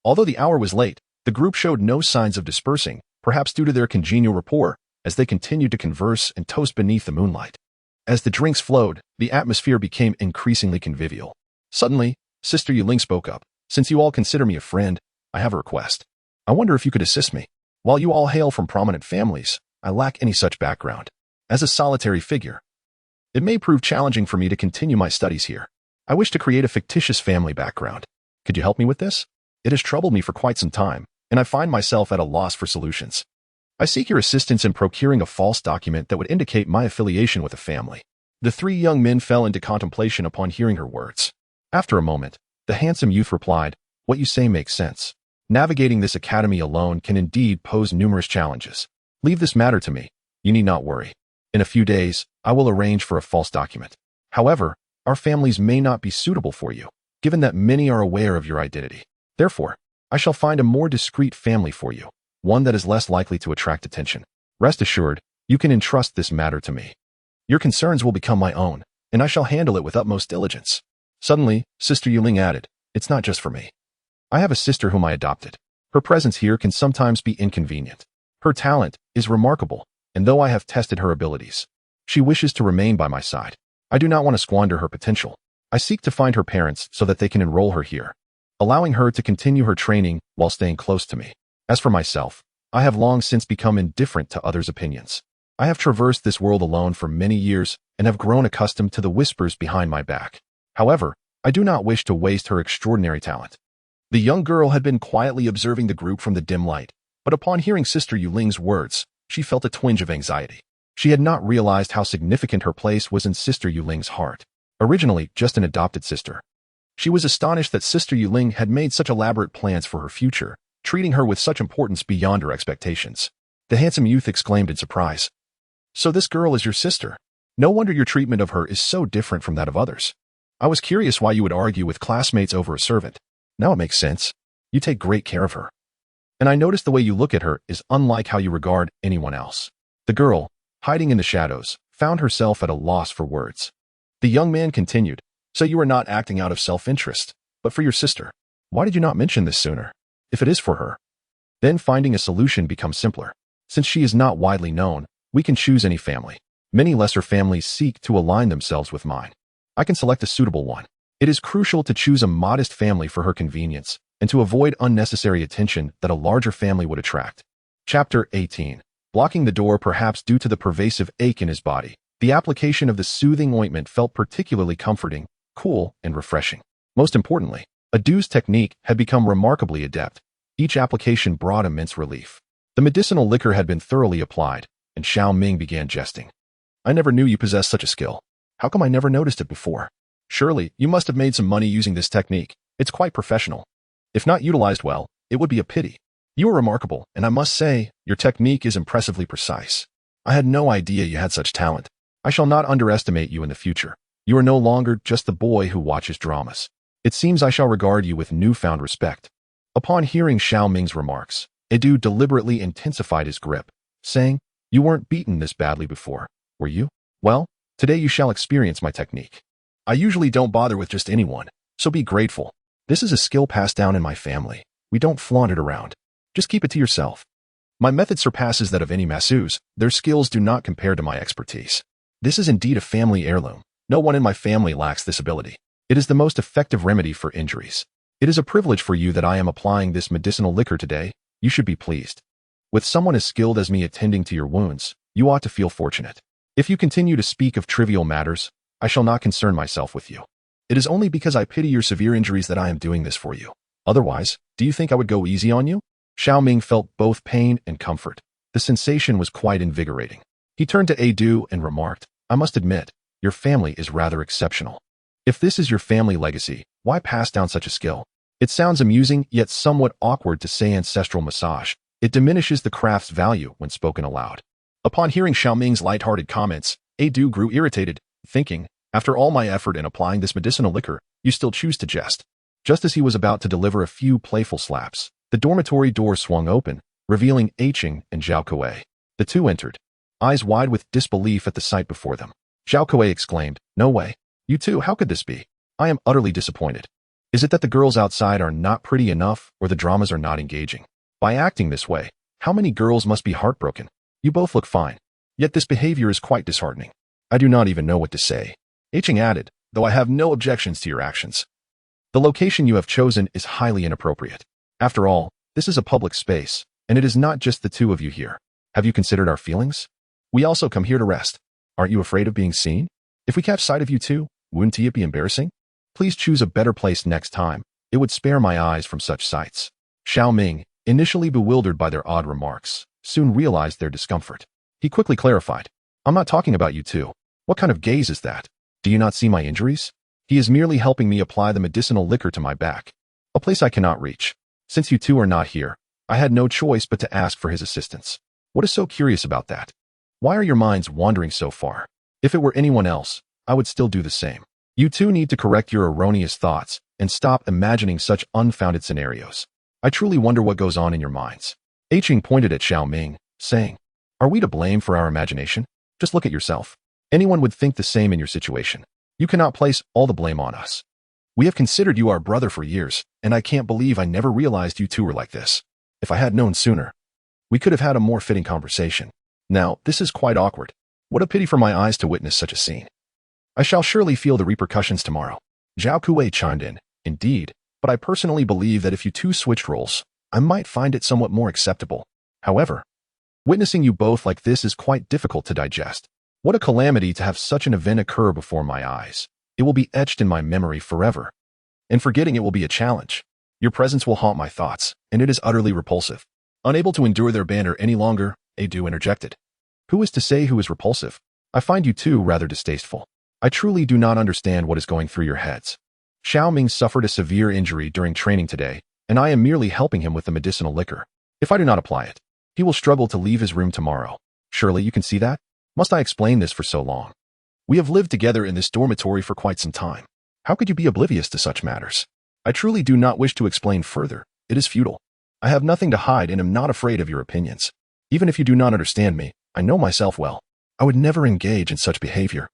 Although the hour was late, the group showed no signs of dispersing, perhaps due to their congenial rapport, as they continued to converse and toast beneath the moonlight. As the drinks flowed, the atmosphere became increasingly convivial. Suddenly, Sister Yuling spoke up. "Since you all consider me a friend, I have a request. I wonder if you could assist me. While you all hail from prominent families, I lack any such background. As a solitary figure, it may prove challenging for me to continue my studies here. I wish to create a fictitious family background. Could you help me with this? It has troubled me for quite some time, and I find myself at a loss for solutions." I seek your assistance in procuring a false document that would indicate my affiliation with a family. The three young men fell into contemplation upon hearing her words. After a moment, the handsome youth replied, "What you say makes sense. Navigating this academy alone can indeed pose numerous challenges. Leave this matter to me. You need not worry. In a few days, I will arrange for a false document. However, our families may not be suitable for you, given that many are aware of your identity. Therefore, I shall find a more discreet family for you, one that is less likely to attract attention. Rest assured, you can entrust this matter to me. Your concerns will become my own, and I shall handle it with utmost diligence." Suddenly, Sister Yuling added, "It's not just for me. I have a sister whom I adopted. Her presence here can sometimes be inconvenient. Her talent is remarkable, and though I have tested her abilities, she wishes to remain by my side. I do not want to squander her potential. I seek to find her parents so that they can enroll her here, allowing her to continue her training while staying close to me. As for myself, I have long since become indifferent to others' opinions. I have traversed this world alone for many years and have grown accustomed to the whispers behind my back. However, I do not wish to waste her extraordinary talent." The young girl had been quietly observing the group from the dim light, but upon hearing Sister Yuling's words, she felt a twinge of anxiety. She had not realized how significant her place was in Sister Yuling's heart. Originally just an adopted sister, she was astonished that Sister Yuling had made such elaborate plans for her future, treating her with such importance beyond her expectations. The handsome youth exclaimed in surprise, "So this girl is your sister? No wonder your treatment of her is so different from that of others. I was curious why you would argue with classmates over a servant. Now it makes sense. You take great care of her. And I notice the way you look at her is unlike how you regard anyone else." The girl, hiding in the shadows, found herself at a loss for words. The young man continued, "So you are not acting out of self-interest, but for your sister. Why did you not mention this sooner? If it is for her, then finding a solution becomes simpler. Since she is not widely known, we can choose any family. Many lesser families seek to align themselves with mine. I can select a suitable one. It is crucial to choose a modest family for her convenience and to avoid unnecessary attention that a larger family would attract." Chapter 18. Blocking the door perhaps due to the pervasive ache in his body, the application of the soothing ointment felt particularly comforting, cool, and refreshing. Most importantly, Adu's technique had become remarkably adept. Each application brought immense relief. The medicinal liquor had been thoroughly applied, and Xiao Ming began jesting. "I never knew you possessed such a skill. How come I never noticed it before? Surely, you must have made some money using this technique. It's quite professional. If not utilized well, it would be a pity. You are remarkable, and I must say, your technique is impressively precise. I had no idea you had such talent. I shall not underestimate you in the future. You are no longer just the boy who watches dramas. It seems I shall regard you with newfound respect." Upon hearing Xiao Ming's remarks, Edu deliberately intensified his grip, saying, "You weren't beaten this badly before, were you? Well, today you shall experience my technique. I usually don't bother with just anyone, so be grateful. This is a skill passed down in my family. We don't flaunt it around. Just keep it to yourself. My method surpasses that of any masseuse. Their skills do not compare to my expertise. This is indeed a family heirloom. No one in my family lacks this ability. It is the most effective remedy for injuries. It is a privilege for you that I am applying this medicinal liquor today. You should be pleased. With someone as skilled as me attending to your wounds, you ought to feel fortunate. If you continue to speak of trivial matters, I shall not concern myself with you. It is only because I pity your severe injuries that I am doing this for you. Otherwise, do you think I would go easy on you?" Xiao Ming felt both pain and comfort. The sensation was quite invigorating. He turned to Edu and remarked, "I must admit, your family is rather exceptional. If this is your family legacy, why pass down such a skill? It sounds amusing, yet somewhat awkward to say ancestral massage. It diminishes the craft's value when spoken aloud." Upon hearing Xiao Ming's light-hearted comments, Edu grew irritated, thinking, "After all my effort in applying this medicinal liquor, you still choose to jest." Just as he was about to deliver a few playful slaps, the dormitory door swung open, revealing Aiching and Zhao Kuei. The two entered, eyes wide with disbelief at the sight before them. Zhao Kuei exclaimed, "No way. You two, how could this be? I am utterly disappointed. Is it that the girls outside are not pretty enough, or the dramas are not engaging? By acting this way, how many girls must be heartbroken? You both look fine. Yet this behavior is quite disheartening. I do not even know what to say." Aiching added, "Though I have no objections to your actions. The location you have chosen is highly inappropriate. After all, this is a public space, and it is not just the two of you here. Have you considered our feelings? We also come here to rest. Aren't you afraid of being seen? If we catch sight of you two, wouldn't it be embarrassing? Please choose a better place next time. It would spare my eyes from such sights." Xiao Ming, initially bewildered by their odd remarks, soon realized their discomfort. He quickly clarified, I'm not talking about you two. What kind of gaze is that? Do you not see my injuries? He is merely helping me apply the medicinal liquor to my back, a place I cannot reach. Since you two are not here, I had no choice but to ask for his assistance. What is so curious about that? Why are your minds wandering so far? If it were anyone else, I would still do the same. You two need to correct your erroneous thoughts and stop imagining such unfounded scenarios. I truly wonder what goes on in your minds. Ching pointed at Xiao Ming, saying, Are we to blame for our imagination? Just look at yourself. Anyone would think the same in your situation. You cannot place all the blame on us. We have considered you our brother for years, and I can't believe I never realized you two were like this. If I had known sooner, we could have had a more fitting conversation. Now, this is quite awkward. What a pity for my eyes to witness such a scene. I shall surely feel the repercussions tomorrow. Zhao Kuei chimed in, Indeed, but I personally believe that if you two switched roles, I might find it somewhat more acceptable. However, witnessing you both like this is quite difficult to digest. What a calamity to have such an event occur before my eyes. It will be etched in my memory forever. And forgetting it will be a challenge. Your presence will haunt my thoughts, and it is utterly repulsive. Unable to endure their banter any longer, Adu interjected. Who is to say who is repulsive? I find you two rather distasteful. I truly do not understand what is going through your heads. Xiao Ming suffered a severe injury during training today, and I am merely helping him with the medicinal liquor. If I do not apply it, he will struggle to leave his room tomorrow. Surely you can see that? Must I explain this for so long? We have lived together in this dormitory for quite some time. How could you be oblivious to such matters? I truly do not wish to explain further. It is futile. I have nothing to hide and am not afraid of your opinions. Even if you do not understand me, I know myself well. I would never engage in such behavior.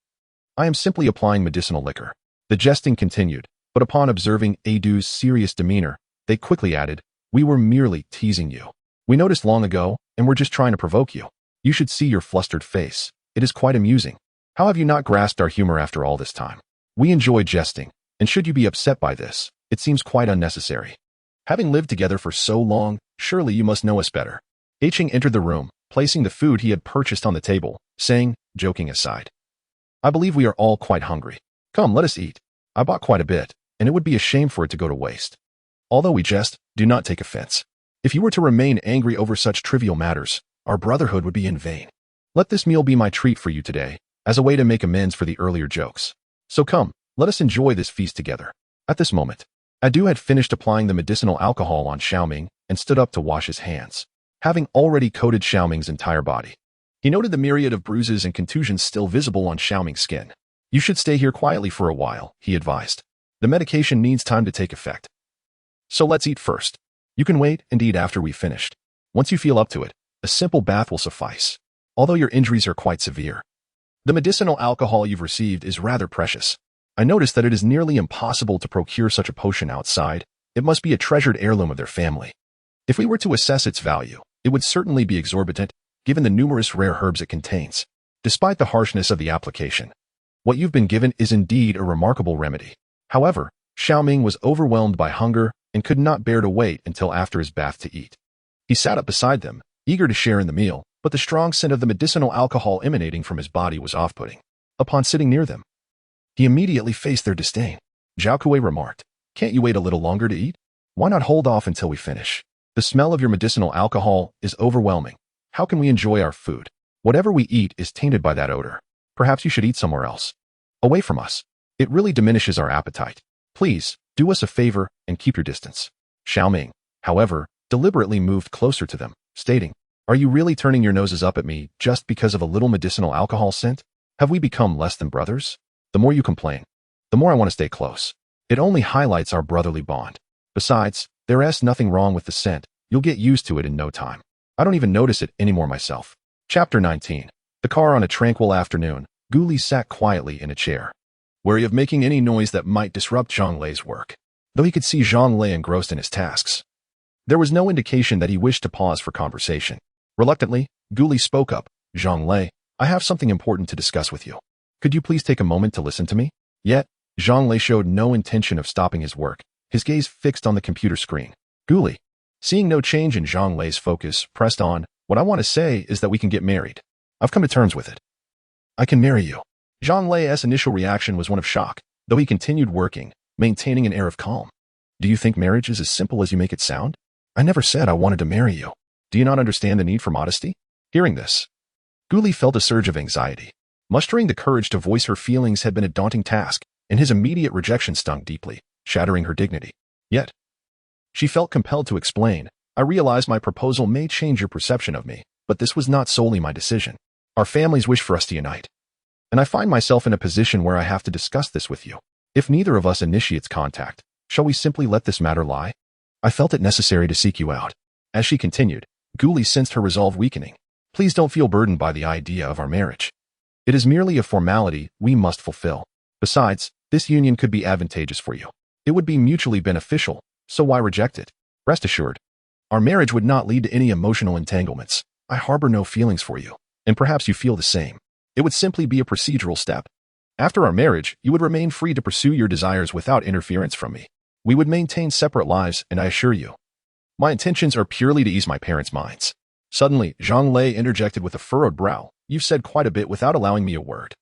I am simply applying medicinal liquor. The jesting continued, but upon observing Adu's serious demeanor, they quickly added, We were merely teasing you. We noticed long ago, and we're just trying to provoke you. You should see your flustered face. It is quite amusing. How have you not grasped our humor after all this time? We enjoy jesting, and should you be upset by this, it seems quite unnecessary. Having lived together for so long, surely you must know us better. Ching entered the room, placing the food he had purchased on the table, saying, joking aside, I believe we are all quite hungry. Come, let us eat. I bought quite a bit, and it would be a shame for it to go to waste. Although we jest, do not take offense. If you were to remain angry over such trivial matters, our brotherhood would be in vain. Let this meal be my treat for you today, as a way to make amends for the earlier jokes. So come, let us enjoy this feast together. At this moment, Adu had finished applying the medicinal alcohol on Xiao Ming and stood up to wash his hands, having already coated Xiao Ming's entire body. He noted the myriad of bruises and contusions still visible on Xiao Ming's skin. You should stay here quietly for a while, he advised. The medication needs time to take effect. So let's eat first. You can wait and eat after we've finished. Once you feel up to it, a simple bath will suffice. Although your injuries are quite severe, the medicinal alcohol you've received is rather precious. I noticed that it is nearly impossible to procure such a potion outside. It must be a treasured heirloom of their family. If we were to assess its value, it would certainly be exorbitant, given the numerous rare herbs it contains. Despite the harshness of the application, what you've been given is indeed a remarkable remedy. However, Xiao Ming was overwhelmed by hunger and could not bear to wait until after his bath to eat. He sat up beside them, eager to share in the meal, but the strong scent of the medicinal alcohol emanating from his body was off-putting. Upon sitting near them, he immediately faced their disdain. Zhao Kuei remarked, Can't you wait a little longer to eat? Why not hold off until we finish? The smell of your medicinal alcohol is overwhelming. How can we enjoy our food? Whatever we eat is tainted by that odor. Perhaps you should eat somewhere else. Away from us. It really diminishes our appetite. Please, do us a favor and keep your distance. Xiao Ming, however, deliberately moved closer to them, stating, Are you really turning your noses up at me just because of a little medicinal alcohol scent? Have we become less than brothers? The more you complain, the more I want to stay close. It only highlights our brotherly bond. Besides, there's nothing wrong with the scent. You'll get used to it in no time. I don't even notice it anymore myself. Chapter 19. The car on a tranquil afternoon, Guli sat quietly in a chair, wary of making any noise that might disrupt Zhang Lei's work, though he could see Zhang Lei engrossed in his tasks. There was no indication that he wished to pause for conversation. Reluctantly, Guli spoke up, Zhang Lei, I have something important to discuss with you. Could you please take a moment to listen to me? Yet, Zhang Lei showed no intention of stopping his work, his gaze fixed on the computer screen. Guli, seeing no change in Zhang Lei's focus, pressed on, What I want to say is that we can get married. I've come to terms with it. I can marry you. Zhang Lei's initial reaction was one of shock, though he continued working, maintaining an air of calm. Do you think marriage is as simple as you make it sound? I never said I wanted to marry you. Do you not understand the need for modesty? Hearing this, Guli felt a surge of anxiety. Mustering the courage to voice her feelings had been a daunting task, and his immediate rejection stung deeply, shattering her dignity. Yet, she felt compelled to explain, I realize my proposal may change your perception of me, but this was not solely my decision. Our families wish for us to unite. And I find myself in a position where I have to discuss this with you. If neither of us initiates contact, shall we simply let this matter lie? I felt it necessary to seek you out. As she continued, Guli sensed her resolve weakening. Please don't feel burdened by the idea of our marriage. It is merely a formality we must fulfill. Besides, this union could be advantageous for you. It would be mutually beneficial, so why reject it? Rest assured, our marriage would not lead to any emotional entanglements. I harbor no feelings for you, and perhaps you feel the same. It would simply be a procedural step. After our marriage, you would remain free to pursue your desires without interference from me. We would maintain separate lives, and I assure you, my intentions are purely to ease my parents' minds. Suddenly, Zhang Lei interjected with a furrowed brow. You've said quite a bit without allowing me a word.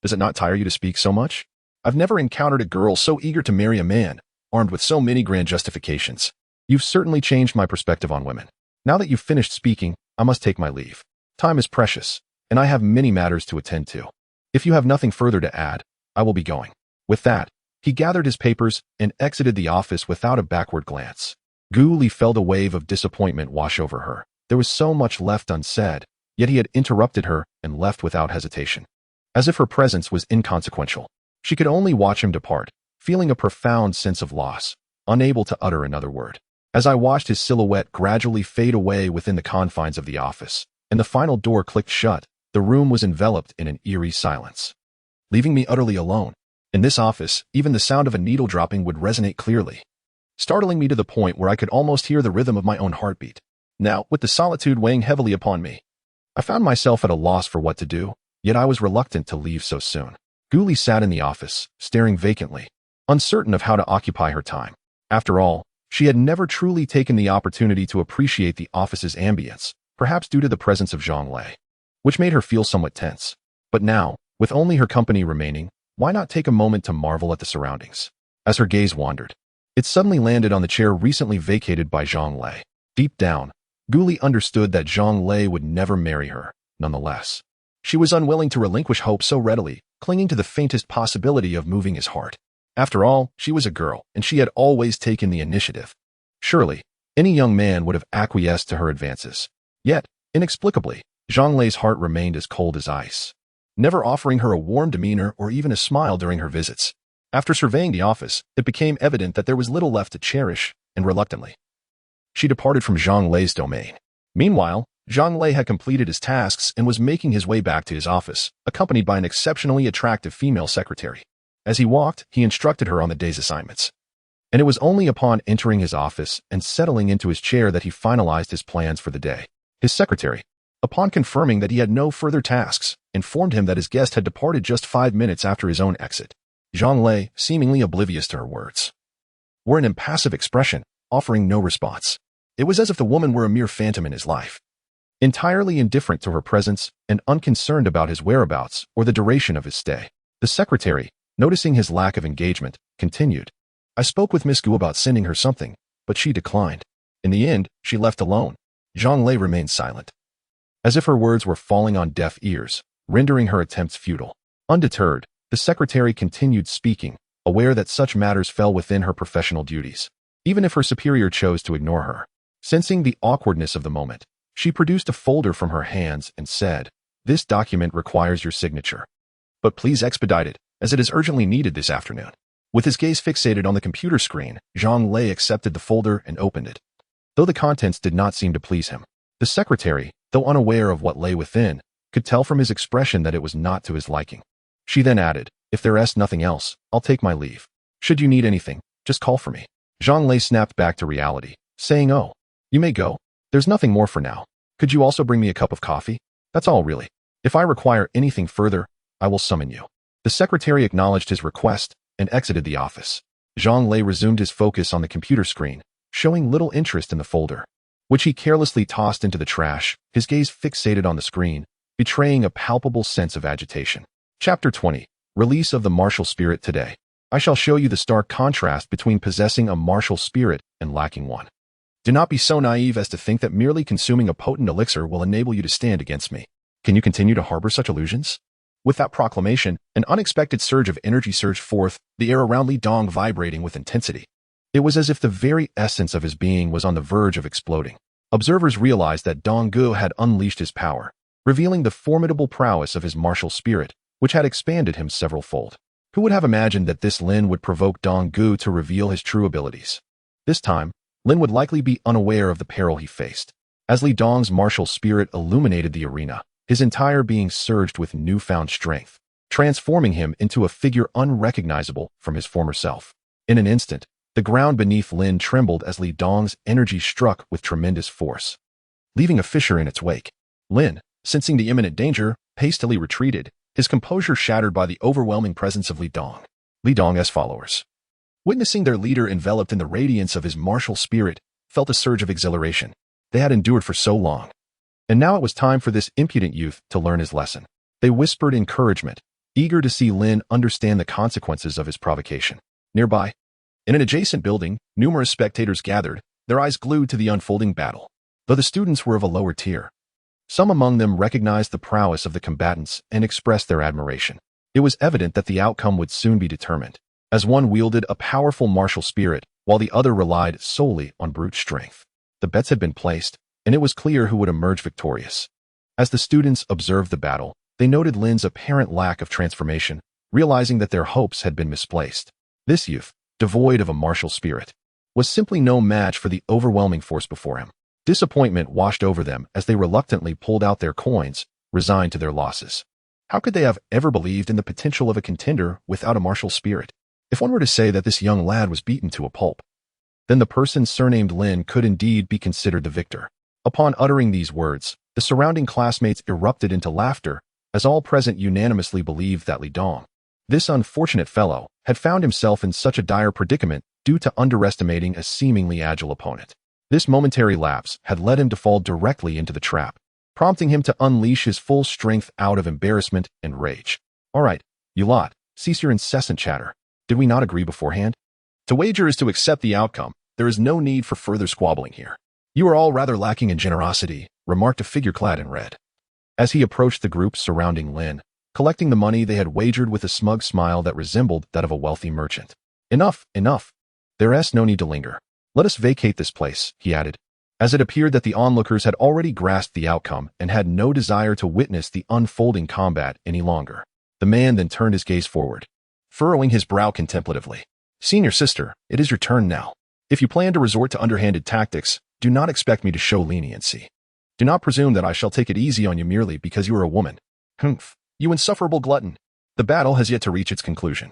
Does it not tire you to speak so much? I've never encountered a girl so eager to marry a man, armed with so many grand justifications. You've certainly changed my perspective on women. Now that you've finished speaking, I must take my leave. Time is precious, and I have many matters to attend to. If you have nothing further to add, I will be going. With that, he gathered his papers and exited the office without a backward glance. Guli felt a wave of disappointment wash over her. There was so much left unsaid, yet he had interrupted her and left without hesitation. As if her presence was inconsequential, she could only watch him depart, feeling a profound sense of loss, unable to utter another word. As I watched his silhouette gradually fade away within the confines of the office, and the final door clicked shut, the room was enveloped in an eerie silence, leaving me utterly alone. In this office, even the sound of a needle dropping would resonate clearly, startling me to the point where I could almost hear the rhythm of my own heartbeat. Now, with the solitude weighing heavily upon me, I found myself at a loss for what to do, yet I was reluctant to leave so soon. Guli sat in the office, staring vacantly, uncertain of how to occupy her time. After all, she had never truly taken the opportunity to appreciate the office's ambience, perhaps due to the presence of Zhang Lei, which made her feel somewhat tense. But now, with only her company remaining, why not take a moment to marvel at the surroundings? As her gaze wandered, it suddenly landed on the chair recently vacated by Zhang Lei. Deep down, Guli understood that Zhang Lei would never marry her. Nonetheless, she was unwilling to relinquish hope so readily, clinging to the faintest possibility of moving his heart. After all, she was a girl, and she had always taken the initiative. Surely, any young man would have acquiesced to her advances. Yet, inexplicably, Zhang Lei's heart remained as cold as ice, never offering her a warm demeanor or even a smile during her visits. After surveying the office, it became evident that there was little left to cherish, and reluctantly, she departed from Zhang Lei's domain. Meanwhile, Zhang Lei had completed his tasks and was making his way back to his office, accompanied by an exceptionally attractive female secretary. As he walked, he instructed her on the day's assignments. And it was only upon entering his office and settling into his chair that he finalized his plans for the day. His secretary, upon confirming that he had no further tasks, informed him that his guest had departed just 5 minutes after his own exit. Zhang Lei, seemingly oblivious to her words, wore an impassive expression, offering no response. It was as if the woman were a mere phantom in his life, entirely indifferent to her presence and unconcerned about his whereabouts or the duration of his stay. The secretary, noticing his lack of engagement, continued. I spoke with Miss Gu about sending her something, but she declined. In the end, she left alone. Zhang Lei remained silent, as if her words were falling on deaf ears, rendering her attempts futile. Undeterred, the secretary continued speaking, aware that such matters fell within her professional duties, even if her superior chose to ignore her. Sensing the awkwardness of the moment, she produced a folder from her hands and said, This document requires your signature, but please expedite it, as it is urgently needed this afternoon. With his gaze fixated on the computer screen, Zhang Lei accepted the folder and opened it. Though the contents did not seem to please him, the secretary, though unaware of what lay within, could tell from his expression that it was not to his liking. She then added, If there is nothing else, I'll take my leave. Should you need anything, just call for me. Zhang Lei snapped back to reality, saying, Oh, you may go. There's nothing more for now. Could you also bring me a cup of coffee? That's all really. If I require anything further, I will summon you. The secretary acknowledged his request and exited the office. Zhang Lei resumed his focus on the computer screen, showing little interest in the folder, which he carelessly tossed into the trash, his gaze fixated on the screen, betraying a palpable sense of agitation. Chapter 20. Release of the Martial Spirit Today. I shall show you the stark contrast between possessing a martial spirit and lacking one. Do not be so naive as to think that merely consuming a potent elixir will enable you to stand against me. Can you continue to harbor such illusions? With that proclamation, an unexpected surge of energy surged forth, the air around Li Dong vibrating with intensity. It was as if the very essence of his being was on the verge of exploding. Observers realized that Dong Gu had unleashed his power, revealing the formidable prowess of his martial spirit, which had expanded him several-fold. Who would have imagined that this Lin would provoke Dong Gu to reveal his true abilities? This time, Lin would likely be unaware of the peril he faced. As Li Dong's martial spirit illuminated the arena, his entire being surged with newfound strength, transforming him into a figure unrecognizable from his former self. In an instant, the ground beneath Lin trembled as Li Dong's energy struck with tremendous force, leaving a fissure in its wake. Lin, sensing the imminent danger, hastily retreated, his composure shattered by the overwhelming presence of Li Dong. Li Dong's followers, witnessing their leader enveloped in the radiance of his martial spirit, felt a surge of exhilaration. They had endured for so long. And now it was time for this impudent youth to learn his lesson. They whispered encouragement, eager to see Lin understand the consequences of his provocation. Nearby, in an adjacent building, numerous spectators gathered, their eyes glued to the unfolding battle. Though the students were of a lower tier, some among them recognized the prowess of the combatants and expressed their admiration. It was evident that the outcome would soon be determined, as one wielded a powerful martial spirit, while the other relied solely on brute strength. The bets had been placed, and it was clear who would emerge victorious. As the students observed the battle, they noted Lin's apparent lack of transformation, realizing that their hopes had been misplaced. This youth, devoid of a martial spirit, was simply no match for the overwhelming force before him. Disappointment washed over them as they reluctantly pulled out their coins, resigned to their losses. How could they have ever believed in the potential of a contender without a martial spirit? If one were to say that this young lad was beaten to a pulp, then the person surnamed Lin could indeed be considered the victor. Upon uttering these words, the surrounding classmates erupted into laughter, as all present unanimously believed that Li Dong, this unfortunate fellow, had found himself in such a dire predicament due to underestimating a seemingly agile opponent. This momentary lapse had led him to fall directly into the trap, prompting him to unleash his full strength out of embarrassment and rage. All right, you lot, cease your incessant chatter. Did we not agree beforehand? To wager is to accept the outcome. There is no need for further squabbling here. You are all rather lacking in generosity, remarked a figure clad in red, as he approached the group surrounding Lin, collecting the money they had wagered with a smug smile that resembled that of a wealthy merchant. Enough, enough. There is no need to linger. Let us vacate this place, he added, as it appeared that the onlookers had already grasped the outcome and had no desire to witness the unfolding combat any longer. The man then turned his gaze forward, furrowing his brow contemplatively. Senior sister, it is your turn now. If you plan to resort to underhanded tactics, do not expect me to show leniency. Do not presume that I shall take it easy on you merely because you are a woman. Humph, you insufferable glutton. The battle has yet to reach its conclusion.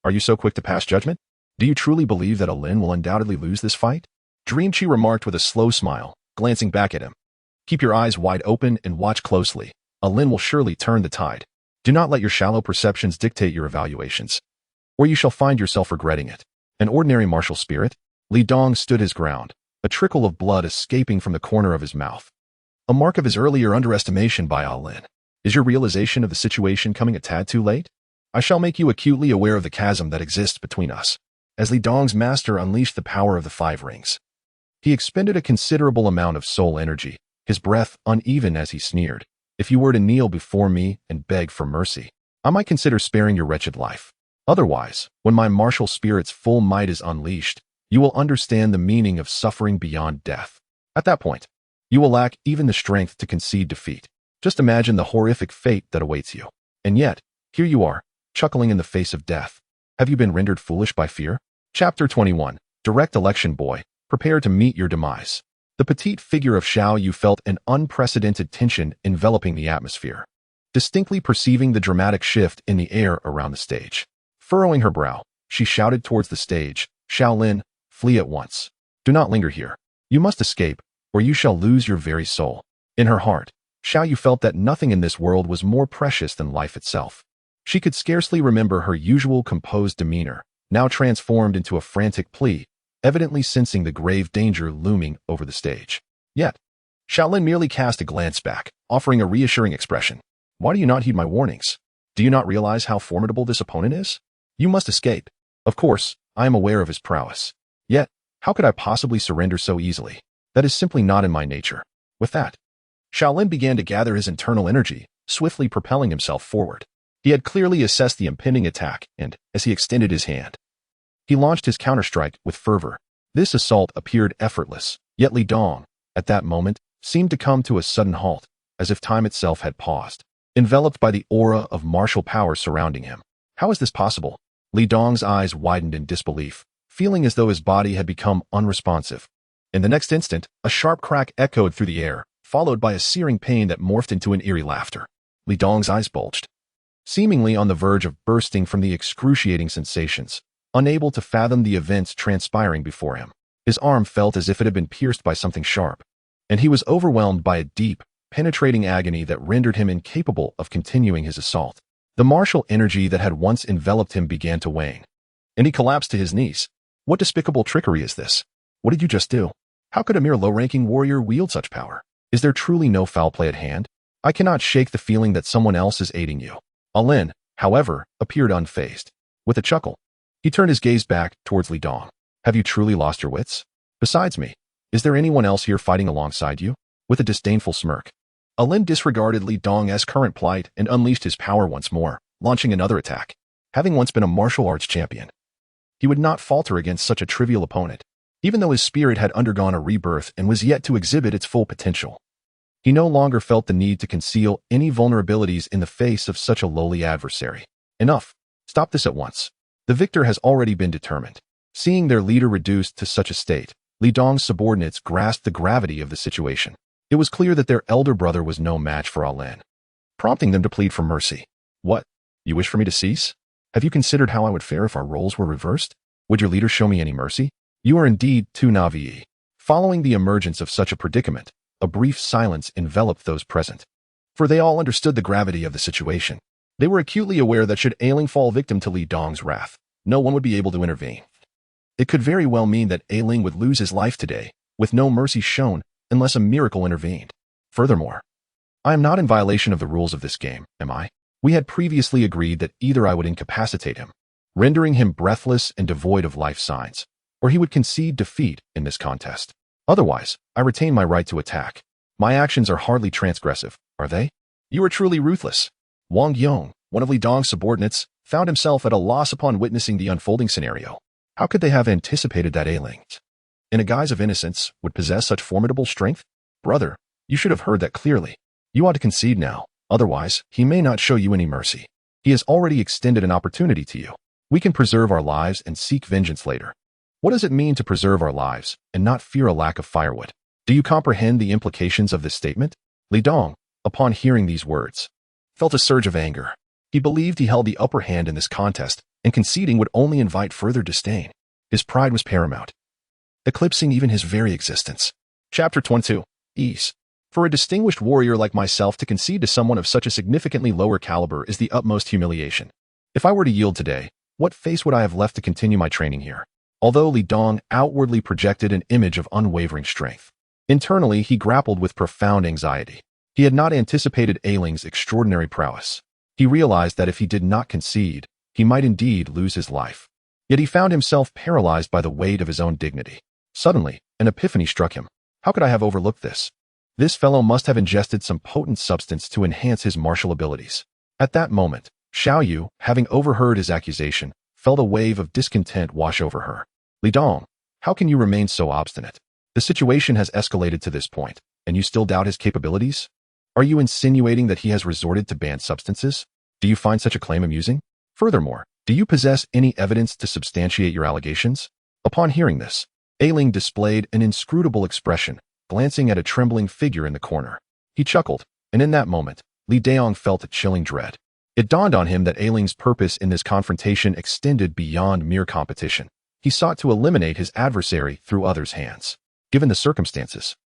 Are you so quick to pass judgment? Do you truly believe that a Lin will undoubtedly lose this fight? Dreamchi remarked with a slow smile, glancing back at him. Keep your eyes wide open and watch closely. A Lin will surely turn the tide. Do not let your shallow perceptions dictate your evaluations, or you shall find yourself regretting it. An ordinary martial spirit? Li Dong stood his ground, a trickle of blood escaping from the corner of his mouth. A mark of his earlier underestimation by Lin. Is your realization of the situation coming a tad too late? I shall make you acutely aware of the chasm that exists between us. As Li Dong's master unleashed the power of the 5 rings, he expended a considerable amount of soul energy, his breath uneven as he sneered. If you were to kneel before me and beg for mercy, I might consider sparing your wretched life. Otherwise, when my martial spirit's full might is unleashed, you will understand the meaning of suffering beyond death. At that point, you will lack even the strength to concede defeat. Just imagine the horrific fate that awaits you. And yet, here you are, chuckling in the face of death. Have you been rendered foolish by fear? Chapter 21. Direct Election Boy, prepare to meet your demise. The petite figure of Xiao Yu felt an unprecedented tension enveloping the atmosphere, distinctly perceiving the dramatic shift in the air around the stage. Furrowing her brow, she shouted towards the stage, Shaolin, flee at once. Do not linger here. You must escape, or you shall lose your very soul. In her heart, Xiao Yu felt that nothing in this world was more precious than life itself. She could scarcely remember her usual composed demeanor, now transformed into a frantic plea, evidently sensing the grave danger looming over the stage. Yet, Shaolin merely cast a glance back, offering a reassuring expression. Why do you not heed my warnings? Do you not realize how formidable this opponent is? You must escape. Of course, I am aware of his prowess. Yet, How could I possibly surrender so easily? That is simply not in my nature. With that, Shaolin began to gather his internal energy, swiftly propelling himself forward. He had clearly assessed the impending attack, and, as he extended his hand, he launched his counterstrike with fervor. This assault appeared effortless, yet Li Dong, at that moment, seemed to come to a sudden halt, as if time itself had paused, enveloped by the aura of martial power surrounding him. How is this possible? Li Dong's eyes widened in disbelief, feeling as though his body had become unresponsive. In the next instant, a sharp crack echoed through the air, followed by a searing pain that morphed into an eerie laughter. Li Dong's eyes bulged, seemingly on the verge of bursting from the excruciating sensations, unable to fathom the events transpiring before him. His arm felt as if it had been pierced by something sharp, and he was overwhelmed by a deep, penetrating agony that rendered him incapable of continuing his assault. The martial energy that had once enveloped him began to wane, and he collapsed to his knees. What despicable trickery is this? What did you just do? How could a mere low-ranking warrior wield such power? Is there truly no foul play at hand? I cannot shake the feeling that someone else is aiding you. Lin, however, appeared unfazed. With a chuckle, he turned his gaze back towards Li Dong. Have you truly lost your wits? Besides me, is there anyone else here fighting alongside you? With a disdainful smirk, Lin disregarded Li Dong's current plight and unleashed his power once more, launching another attack. Having once been a martial arts champion, he would not falter against such a trivial opponent, even though his spirit had undergone a rebirth and was yet to exhibit its full potential. He no longer felt the need to conceal any vulnerabilities in the face of such a lowly adversary. Enough. Stop this at once. The victor has already been determined. Seeing their leader reduced to such a state, Li Dong's subordinates grasped the gravity of the situation. It was clear that their elder brother was no match for Lin, prompting them to plead for mercy. What? You wish for me to cease? Have you considered how I would fare if our roles were reversed? Would your leader show me any mercy? You are indeed too naive. Following the emergence of such a predicament, a brief silence enveloped those present, for they all understood the gravity of the situation. They were acutely aware that should Ailing fall victim to Li Dong's wrath, no one would be able to intervene. It could very well mean that Ailing would lose his life today, with no mercy shown, unless a miracle intervened. Furthermore, I am not in violation of the rules of this game, am I? We had previously agreed that either I would incapacitate him, rendering him breathless and devoid of life signs, or he would concede defeat in this contest. Otherwise, I retain my right to attack. My actions are hardly transgressive, are they? You are truly ruthless. Wang Yong, one of Li Dong's subordinates, found himself at a loss upon witnessing the unfolding scenario. How could they have anticipated that Ailing, in a guise of innocence, would possess such formidable strength? Brother, you should have heard that clearly. You ought to concede now, otherwise, he may not show you any mercy. He has already extended an opportunity to you. We can preserve our lives and seek vengeance later. What does it mean to preserve our lives and not fear a lack of firewood? Do you comprehend the implications of this statement? Li Dong, upon hearing these words, felt a surge of anger. He believed he held the upper hand in this contest, and conceding would only invite further disdain. His pride was paramount, eclipsing even his very existence. Chapter 22. Ease. For a distinguished warrior like myself to concede to someone of such a significantly lower caliber is the utmost humiliation. If I were to yield today, what face would I have left to continue my training here? Although Li Dong outwardly projected an image of unwavering strength, internally he grappled with profound anxiety. He had not anticipated Ailing's extraordinary prowess. He realized that if he did not concede, he might indeed lose his life. Yet he found himself paralyzed by the weight of his own dignity. Suddenly, an epiphany struck him. How could I have overlooked this? This fellow must have ingested some potent substance to enhance his martial abilities. At that moment, Xiao Yu, having overheard his accusation, felt a wave of discontent wash over her. Li Dong, how can you remain so obstinate? The situation has escalated to this point, and you still doubt his capabilities? Are you insinuating that he has resorted to banned substances? Do you find such a claim amusing? Furthermore, do you possess any evidence to substantiate your allegations? Upon hearing this, Ailing displayed an inscrutable expression, glancing at a trembling figure in the corner. He chuckled, and in that moment, Li Dong felt a chilling dread. It dawned on him that Ailing's purpose in this confrontation extended beyond mere competition. He sought to eliminate his adversary through others' hands. Given the circumstances,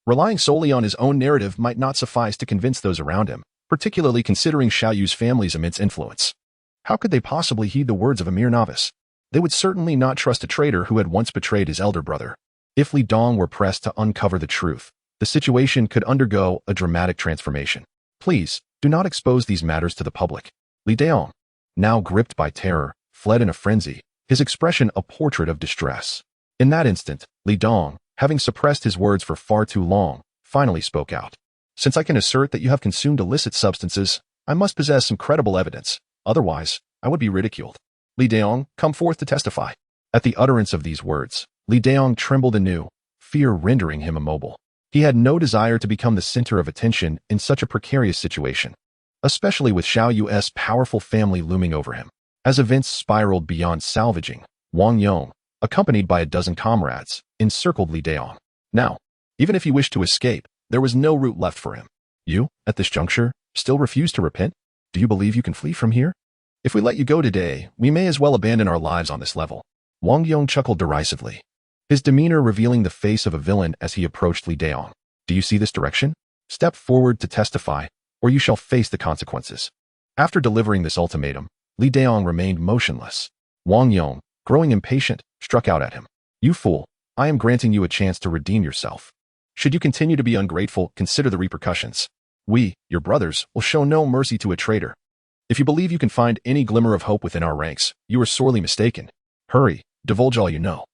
relying solely on his own narrative might not suffice to convince those around him, particularly considering Xiao Yu's family's immense influence. How could they possibly heed the words of a mere novice? They would certainly not trust a traitor who had once betrayed his elder brother. If Li Dong were pressed to uncover the truth, the situation could undergo a dramatic transformation. Please, do not expose these matters to the public. Li Dong, now gripped by terror, fled in a frenzy, his expression a portrait of distress. In that instant, Li Dong, having suppressed his words for far too long, finally spoke out. Since I can assert that you have consumed illicit substances, I must possess some credible evidence. Otherwise, I would be ridiculed. Li Dong, come forth to testify. At the utterance of these words, Li Dong trembled anew, fear rendering him immobile. He had no desire to become the center of attention in such a precarious situation, especially with Xiao Yu's powerful family looming over him. As events spiraled beyond salvaging, Wang Yong, accompanied by a dozen comrades, encircled Li Dong. Now, even if he wished to escape, there was no route left for him. You, at this juncture, still refuse to repent? Do you believe you can flee from here? If we let you go today, we may as well abandon our lives on this level. Wang Yong chuckled derisively, his demeanor revealing the face of a villain as he approached Li Dong. Do you see this direction? Step forward to testify, or you shall face the consequences. After delivering this ultimatum, Li Dong remained motionless. Wang Yong, growing impatient, struck out at him. You fool, I am granting you a chance to redeem yourself. Should you continue to be ungrateful, consider the repercussions. We, your brothers, will show no mercy to a traitor. If you believe you can find any glimmer of hope within our ranks, you are sorely mistaken. Hurry, divulge all you know.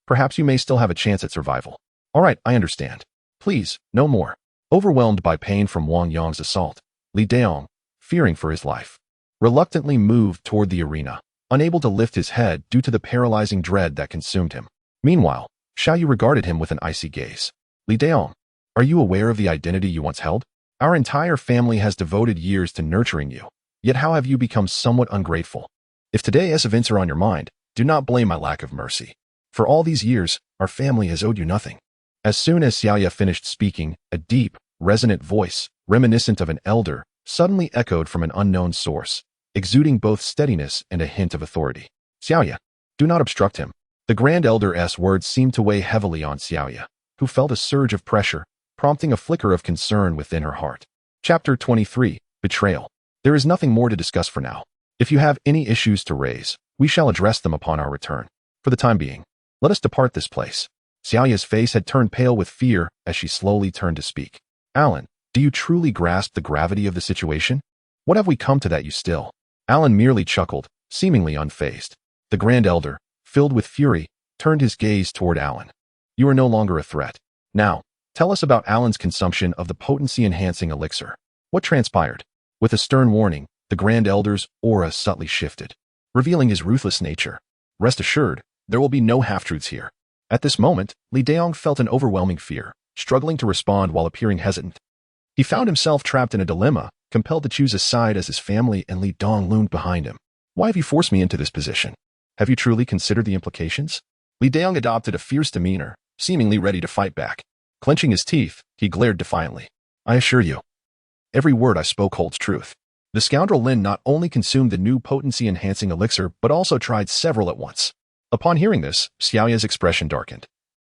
Perhaps you may still have a chance at survival. All right, I understand. Please, no more. Overwhelmed by pain from Wang Yong's assault, Li Dong, fearing for his life, reluctantly moved toward the arena, unable to lift his head due to the paralyzing dread that consumed him. Meanwhile, Xiao Yu regarded him with an icy gaze. Li Dong, are you aware of the identity you once held? Our entire family has devoted years to nurturing you, yet how have you become somewhat ungrateful? If today's events are on your mind, do not blame my lack of mercy. For all these years, our family has owed you nothing. As soon as Xiao Yu finished speaking, a deep, resonant voice, reminiscent of an elder, suddenly echoed from an unknown source, exuding both steadiness and a hint of authority. Xiao Yu, do not obstruct him. The Grand Elder's words seemed to weigh heavily on Xiao Yu, who felt a surge of pressure, prompting a flicker of concern within her heart. Chapter 23, Betrayal. There is nothing more to discuss for now. If you have any issues to raise, we shall address them upon our return. For the time being, let us depart this place. Xiao Yu's face had turned pale with fear as she slowly turned to speak. Alan, do you truly grasp the gravity of the situation? What have we come to that you still? Alan merely chuckled, seemingly unfazed. The Grand Elder, filled with fury, turned his gaze toward Alan. You are no longer a threat. Now, tell us about Alan's consumption of the potency-enhancing elixir. What transpired? With a stern warning, the Grand Elder's aura subtly shifted, revealing his ruthless nature. Rest assured, there will be no half-truths here. At this moment, Li Dong felt an overwhelming fear, struggling to respond while appearing hesitant. He found himself trapped in a dilemma, compelled to choose a side as his family and Li Dong loomed behind him. Why have you forced me into this position? Have you truly considered the implications? Li Dong adopted a fierce demeanor, seemingly ready to fight back. Clenching his teeth, he glared defiantly. I assure you, every word I spoke holds truth. The scoundrel Lin not only consumed the new potency-enhancing elixir, but also tried several at once. Upon hearing this, Xiao Yu's expression darkened.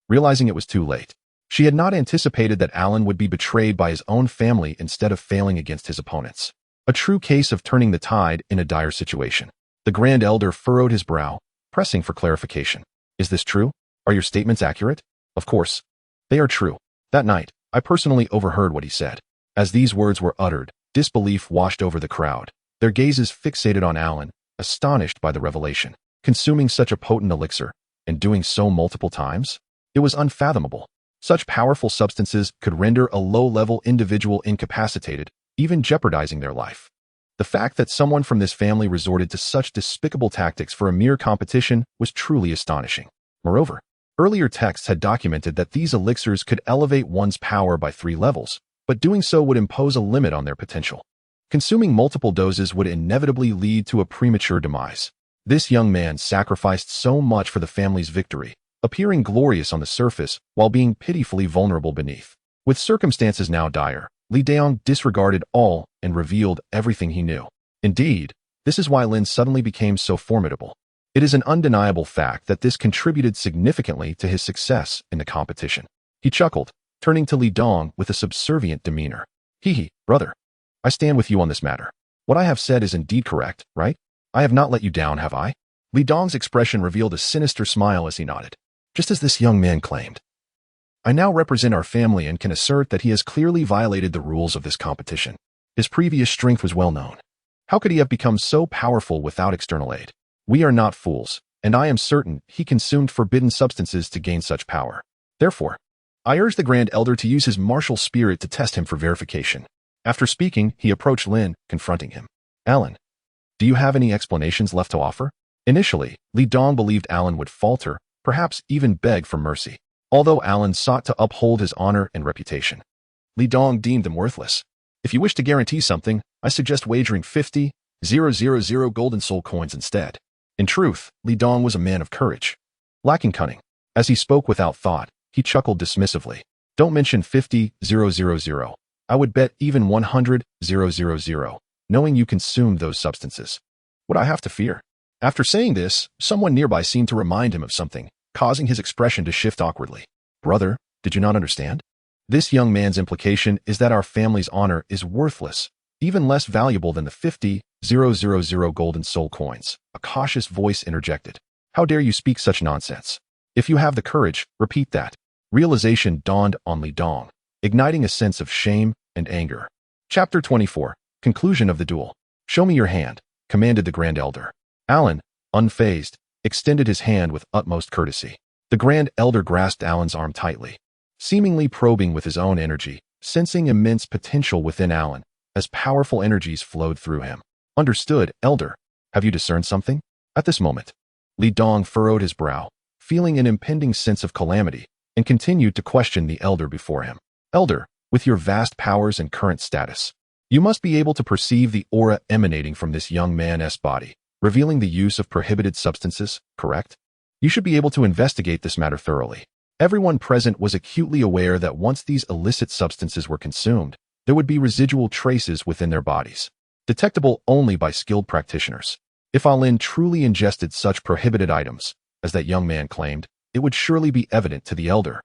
Realizing it was too late, she had not anticipated that Alan would be betrayed by his own family instead of failing against his opponents. A true case of turning the tide in a dire situation. The Grand Elder furrowed his brow, pressing for clarification. Is this true? Are your statements accurate? Of course. They are true. That night, I personally overheard what he said. As these words were uttered, disbelief washed over the crowd, their gazes fixated on Alan, astonished by the revelation. Consuming such a potent elixir, and doing so multiple times? It was unfathomable. Such powerful substances could render a low-level individual incapacitated, even jeopardizing their life. The fact that someone from this family resorted to such despicable tactics for a mere competition was truly astonishing. Moreover, earlier texts had documented that these elixirs could elevate one's power by 3 levels, but doing so would impose a limit on their potential. Consuming multiple doses would inevitably lead to a premature demise. This young man sacrificed so much for the family's victory, appearing glorious on the surface while being pitifully vulnerable beneath. With circumstances now dire, Li Dong disregarded all and revealed everything he knew. Indeed, this is why Lin suddenly became so formidable. It is an undeniable fact that this contributed significantly to his success in the competition. He chuckled, turning to Li Dong with a subservient demeanor. Brother, I stand with you on this matter. What I have said is indeed correct, right? I have not let you down, have I? Li Dong's expression revealed a sinister smile as he nodded. Just as this young man claimed. I now represent our family and can assert that he has clearly violated the rules of this competition. His previous strength was well known. How could he have become so powerful without external aid? We are not fools. and I am certain he consumed forbidden substances to gain such power. Therefore, I urge the Grand Elder to use his martial spirit to test him for verification. After speaking, he approached Lin, confronting him. Alan, do you have any explanations left to offer? Initially, Li Dong believed Alan would falter, perhaps even beg for mercy. Although Alan sought to uphold his honor and reputation, Li Dong deemed them worthless. If you wish to guarantee something, I suggest wagering 50,000 golden soul coins instead. In truth, Li Dong was a man of courage, lacking cunning. As he spoke without thought, he chuckled dismissively. Don't mention 50,000. I would bet even 100,000, knowing you consumed those substances. What I have to fear? After saying this, someone nearby seemed to remind him of something, causing his expression to shift awkwardly. Brother, did you not understand? This young man's implication is that our family's honor is worthless, even less valuable than the 50,000 golden soul coins. A cautious voice interjected. How dare you speak such nonsense? If you have the courage, repeat that. Realization dawned on Li Dong, igniting a sense of shame and anger. Chapter 24. Conclusion of the duel. Show me your hand, commanded the Grand Elder. Alan, unfazed, extended his hand with utmost courtesy. The Grand Elder grasped Alan's arm tightly, seemingly probing with his own energy, sensing immense potential within Alan, as powerful energies flowed through him. Understood, Elder. Have you discerned something? At this moment, Li Dong furrowed his brow, feeling an impending sense of calamity, and continued to question the Elder before him. Elder, with your vast powers and current status, you must be able to perceive the aura emanating from this young man's body, revealing the use of prohibited substances, correct? You should be able to investigate this matter thoroughly. Everyone present was acutely aware that once these illicit substances were consumed, there would be residual traces within their bodies, detectable only by skilled practitioners. If Lin truly ingested such prohibited items, as that young man claimed, it would surely be evident to the Elder,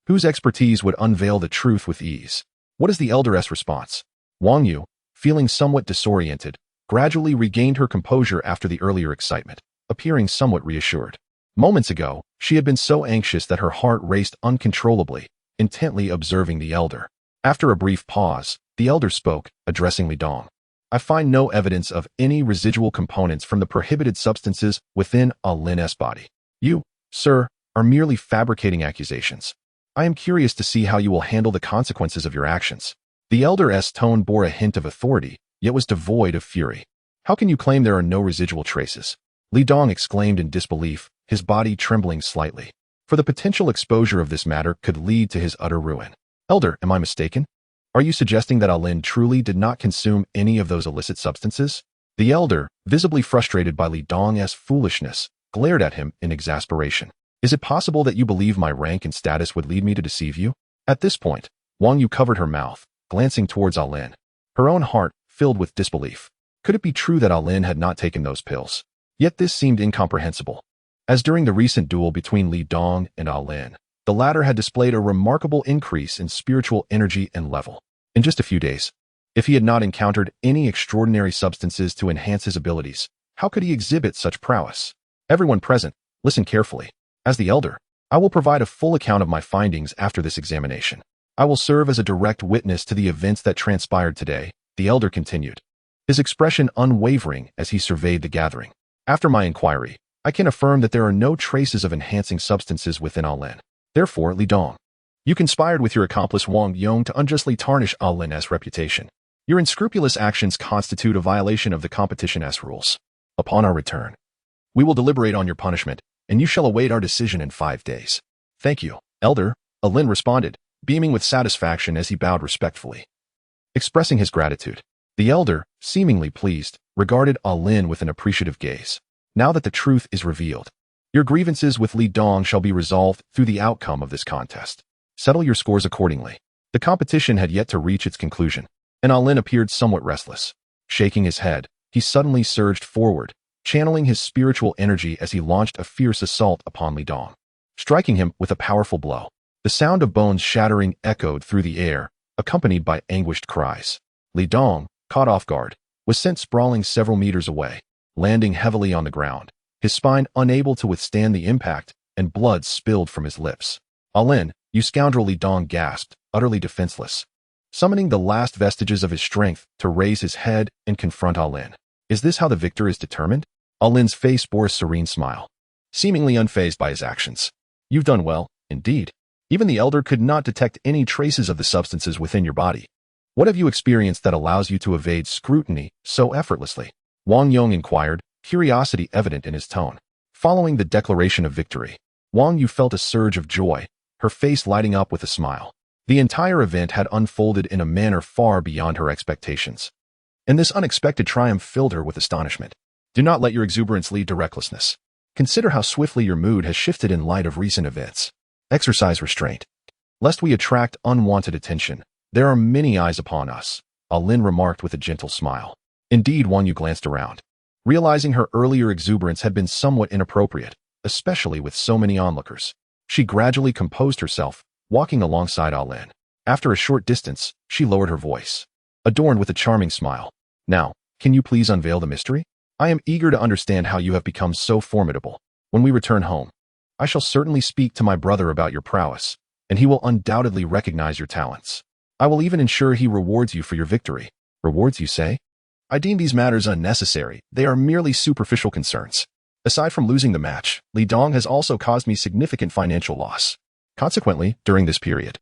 whose expertise would unveil the truth with ease. What is the Elder's response? Wang Yu, feeling somewhat disoriented, gradually regained her composure after the earlier excitement, appearing somewhat reassured. Moments ago, she had been so anxious that her heart raced uncontrollably, intently observing the Elder. After a brief pause, the Elder spoke, addressing Li Dong. I find no evidence of any residual components from the prohibited substances within Lin's body. You, sir, are merely fabricating accusations. I am curious to see how you will handle the consequences of your actions. The Elder's tone bore a hint of authority, yet was devoid of fury. How can you claim there are no residual traces? Li Dong exclaimed in disbelief, his body trembling slightly. For the potential exposure of this matter could lead to his utter ruin. Elder, am I mistaken? Are you suggesting that Lin truly did not consume any of those illicit substances? The Elder, visibly frustrated by Li Dong's foolishness, glared at him in exasperation. Is it possible that you believe my rank and status would lead me to deceive you? At this point, Wang Yu covered her mouth, glancing towards Lin. Her own heart filled with disbelief. Could it be true that Lin had not taken those pills? Yet this seemed incomprehensible, as during the recent duel between Li Dong and Lin, the latter had displayed a remarkable increase in spiritual energy and level. In just a few days, if he had not encountered any extraordinary substances to enhance his abilities, how could he exhibit such prowess? Everyone present, listen carefully. As the Elder, I will provide a full account of my findings after this examination. I will serve as a direct witness to the events that transpired today, the Elder continued, his expression unwavering as he surveyed the gathering. After my inquiry, I can affirm that there are no traces of enhancing substances within Lin. Therefore, Li Dong, you conspired with your accomplice Wang Yong to unjustly tarnish Lin's reputation. Your unscrupulous actions constitute a violation of the competition's rules. Upon our return, we will deliberate on your punishment, and you shall await our decision in 5 days. Thank you, Elder, Lin responded, beaming with satisfaction as he bowed respectfully. Expressing his gratitude, the Elder, seemingly pleased, regarded Lin with an appreciative gaze. Now that the truth is revealed, your grievances with Li Dong shall be resolved through the outcome of this contest. Settle your scores accordingly. The competition had yet to reach its conclusion, and Lin appeared somewhat restless. Shaking his head, he suddenly surged forward, channeling his spiritual energy as he launched a fierce assault upon Li Dong, striking him with a powerful blow. The sound of bones shattering echoed through the air, accompanied by anguished cries. Li Dong, caught off guard, was sent sprawling several meters away, landing heavily on the ground, his spine unable to withstand the impact, and blood spilled from his lips. Lin, you scoundrel, Li Dong gasped, utterly defenseless, summoning the last vestiges of his strength to raise his head and confront Lin. Is this how the victor is determined? Lin's face bore a serene smile. seemingly unfazed by his actions. You've done well, indeed. Even the elder could not detect any traces of the substances within your body. What have you experienced that allows you to evade scrutiny so effortlessly? Wang Yong inquired, curiosity evident in his tone. Following the declaration of victory, Wang Yu felt a surge of joy, her face lighting up with a smile. The entire event had unfolded in a manner far beyond her expectations, and this unexpected triumph filled her with astonishment. Do not let your exuberance lead to recklessness. Consider how swiftly your mood has shifted in light of recent events. Exercise restraint, lest we attract unwanted attention. There are many eyes upon us, Lin remarked with a gentle smile. Indeed, Wang Yu glanced around, realizing her earlier exuberance had been somewhat inappropriate, especially with so many onlookers. She gradually composed herself, walking alongside Lin. After a short distance, she lowered her voice, adorned with a charming smile. Now, can you please unveil the mystery? I am eager to understand how you have become so formidable. When we return home, I shall certainly speak to my brother about your prowess, and he will undoubtedly recognize your talents. I will even ensure he rewards you for your victory. Rewards, you say? I deem these matters unnecessary. They are merely superficial concerns. Aside from losing the match, Li Dong has also caused me significant financial loss. Consequently, during this period,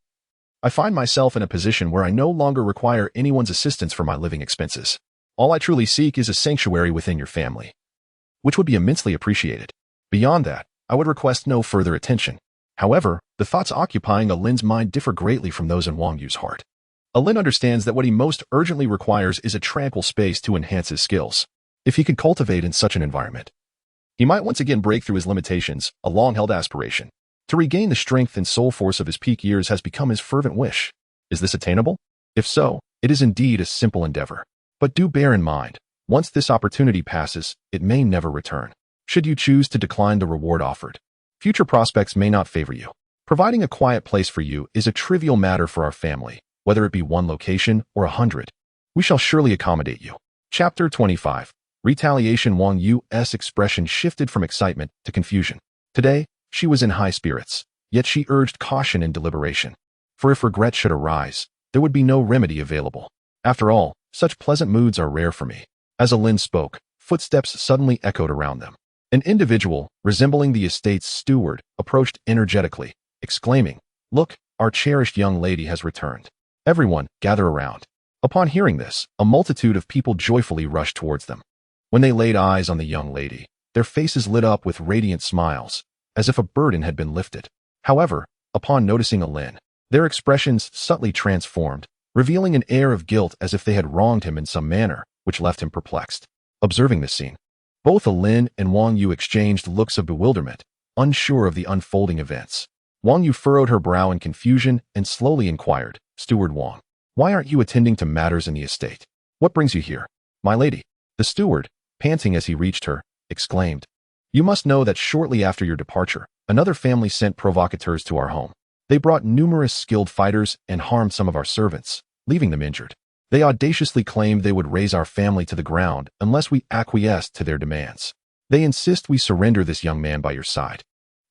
I find myself in a position where I no longer require anyone's assistance for my living expenses. All I truly seek is a sanctuary within your family, which would be immensely appreciated. Beyond that, I would request no further attention. However, the thoughts occupying Lin's mind differ greatly from those in Wang Yu's heart. Lin understands that what he most urgently requires is a tranquil space to enhance his skills. If he could cultivate in such an environment, he might once again break through his limitations. A long-held aspiration to regain the strength and soul force of his peak years has become his fervent wish. Is this attainable? If so, it is indeed a simple endeavor. But do bear in mind, once this opportunity passes, it may never return. Should you choose to decline the reward offered, future prospects may not favor you. Providing a quiet place for you is a trivial matter for our family, whether it be one location or 100. We shall surely accommodate you. Chapter 25. Retaliation. Wang Yu's expression shifted from excitement to confusion. Today, she was in high spirits, yet she urged caution and deliberation. For if regret should arise, there would be no remedy available. After all, such pleasant moods are rare for me. As Lin spoke, footsteps suddenly echoed around them. An individual, resembling the estate's steward, approached energetically, exclaiming, "Look, our cherished young lady has returned. Everyone, gather around." Upon hearing this, a multitude of people joyfully rushed towards them. When they laid eyes on the young lady, their faces lit up with radiant smiles, as if a burden had been lifted. However, upon noticing Lin, their expressions subtly transformed, revealing an air of guilt as if they had wronged him in some manner, which left him perplexed. Observing this scene, both Lin and Wang Yu exchanged looks of bewilderment, unsure of the unfolding events. Wang Yu furrowed her brow in confusion and slowly inquired, "Steward Wang, why aren't you attending to matters in the estate? What brings you here?" "My lady," the steward, panting as he reached her, exclaimed, "You must know that shortly after your departure, another family sent provocateurs to our home. They brought numerous skilled fighters and harmed some of our servants, leaving them injured. They audaciously claimed they would raze our family to the ground unless we acquiesced to their demands. They insist we surrender this young man by your side,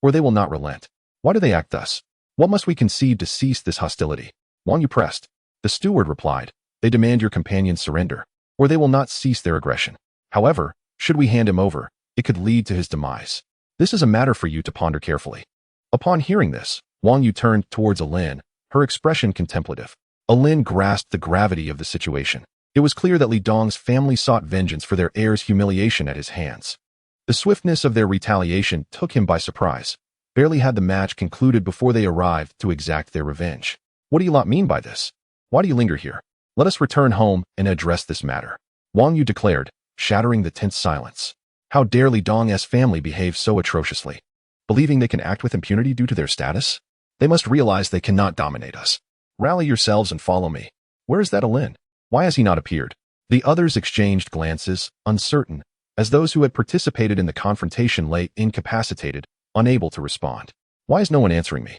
or they will not relent. Why do they act thus? What must we concede to cease this hostility?" Wang Yu pressed. The steward replied, "They demand your companion's surrender, or they will not cease their aggression. However, should we hand him over, it could lead to his demise. This is a matter for you to ponder carefully." Upon hearing this, Wang Yu turned towards Lin, her expression contemplative. Lin grasped the gravity of the situation. It was clear that Li Dong's family sought vengeance for their heir's humiliation at his hands. The swiftness of their retaliation took him by surprise. Barely had the match concluded before they arrived to exact their revenge. "What do you lot mean by this? Why do you linger here? Let us return home and address this matter," Wang Yu declared, shattering the tense silence. How dare Li Dong's family behave so atrociously? Believing they can act with impunity due to their status? They must realize they cannot dominate us. Rally yourselves and follow me. Where is that Lin? Why has he not appeared? The others exchanged glances, uncertain, as those who had participated in the confrontation lay incapacitated, unable to respond. "Why is no one answering me?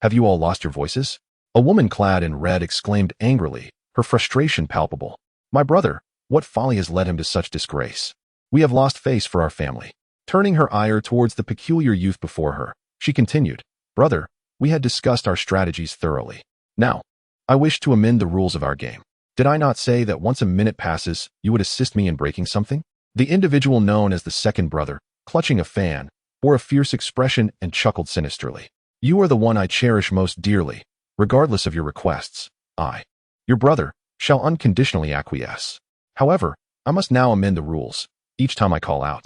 Have you all lost your voices?" A woman clad in red exclaimed angrily, her frustration palpable. "My brother, what folly has led him to such disgrace? We have lost face for our family." Turning her ire towards the peculiar youth before her, she continued, "Brother, we had discussed our strategies thoroughly. Now, I wish to amend the rules of our game. Did I not say that once a minute passes, you would assist me in breaking something?" The individual known as the second brother, clutching a fan, bore a fierce expression and chuckled sinisterly. You are the one I cherish most dearly, regardless of your requests. I, your brother, shall unconditionally acquiesce. However, I must now amend the rules each time I call out.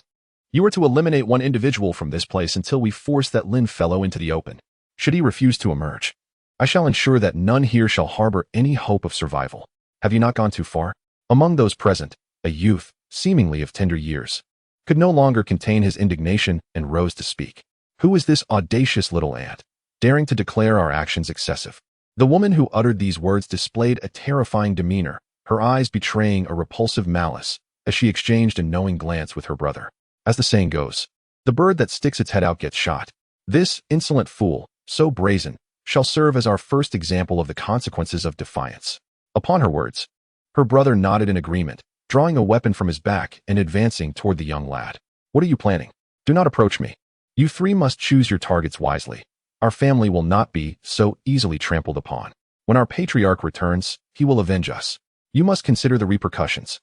You are to eliminate one individual from this place until we force that Lin fellow into the open. Should he refuse to emerge, I shall ensure that none here shall harbor any hope of survival. Have you not gone too far? Among those present, a youth, seemingly of tender years, could no longer contain his indignation and rose to speak. Who is this audacious little ant, daring to declare our actions excessive? The woman who uttered these words displayed a terrifying demeanor, her eyes betraying a repulsive malice, as she exchanged a knowing glance with her brother. As the saying goes, the bird that sticks its head out gets shot. This insolent fool, so brazen, shall serve as our first example of the consequences of defiance. Upon her words, her brother nodded in agreement, drawing a weapon from his back and advancing toward the young lad. What are you planning? Do not approach me. You three must choose your targets wisely. Our family will not be so easily trampled upon. When our patriarch returns, he will avenge us. You must consider the repercussions.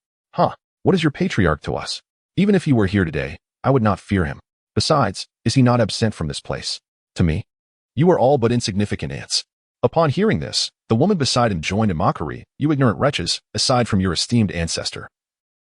What is your patriarch to us? Even if he were here today, I would not fear him. Besides, is he not absent from this place? To me, you are all but insignificant ants. Upon hearing this, the woman beside him joined in mockery. You ignorant wretches, aside from your esteemed ancestor,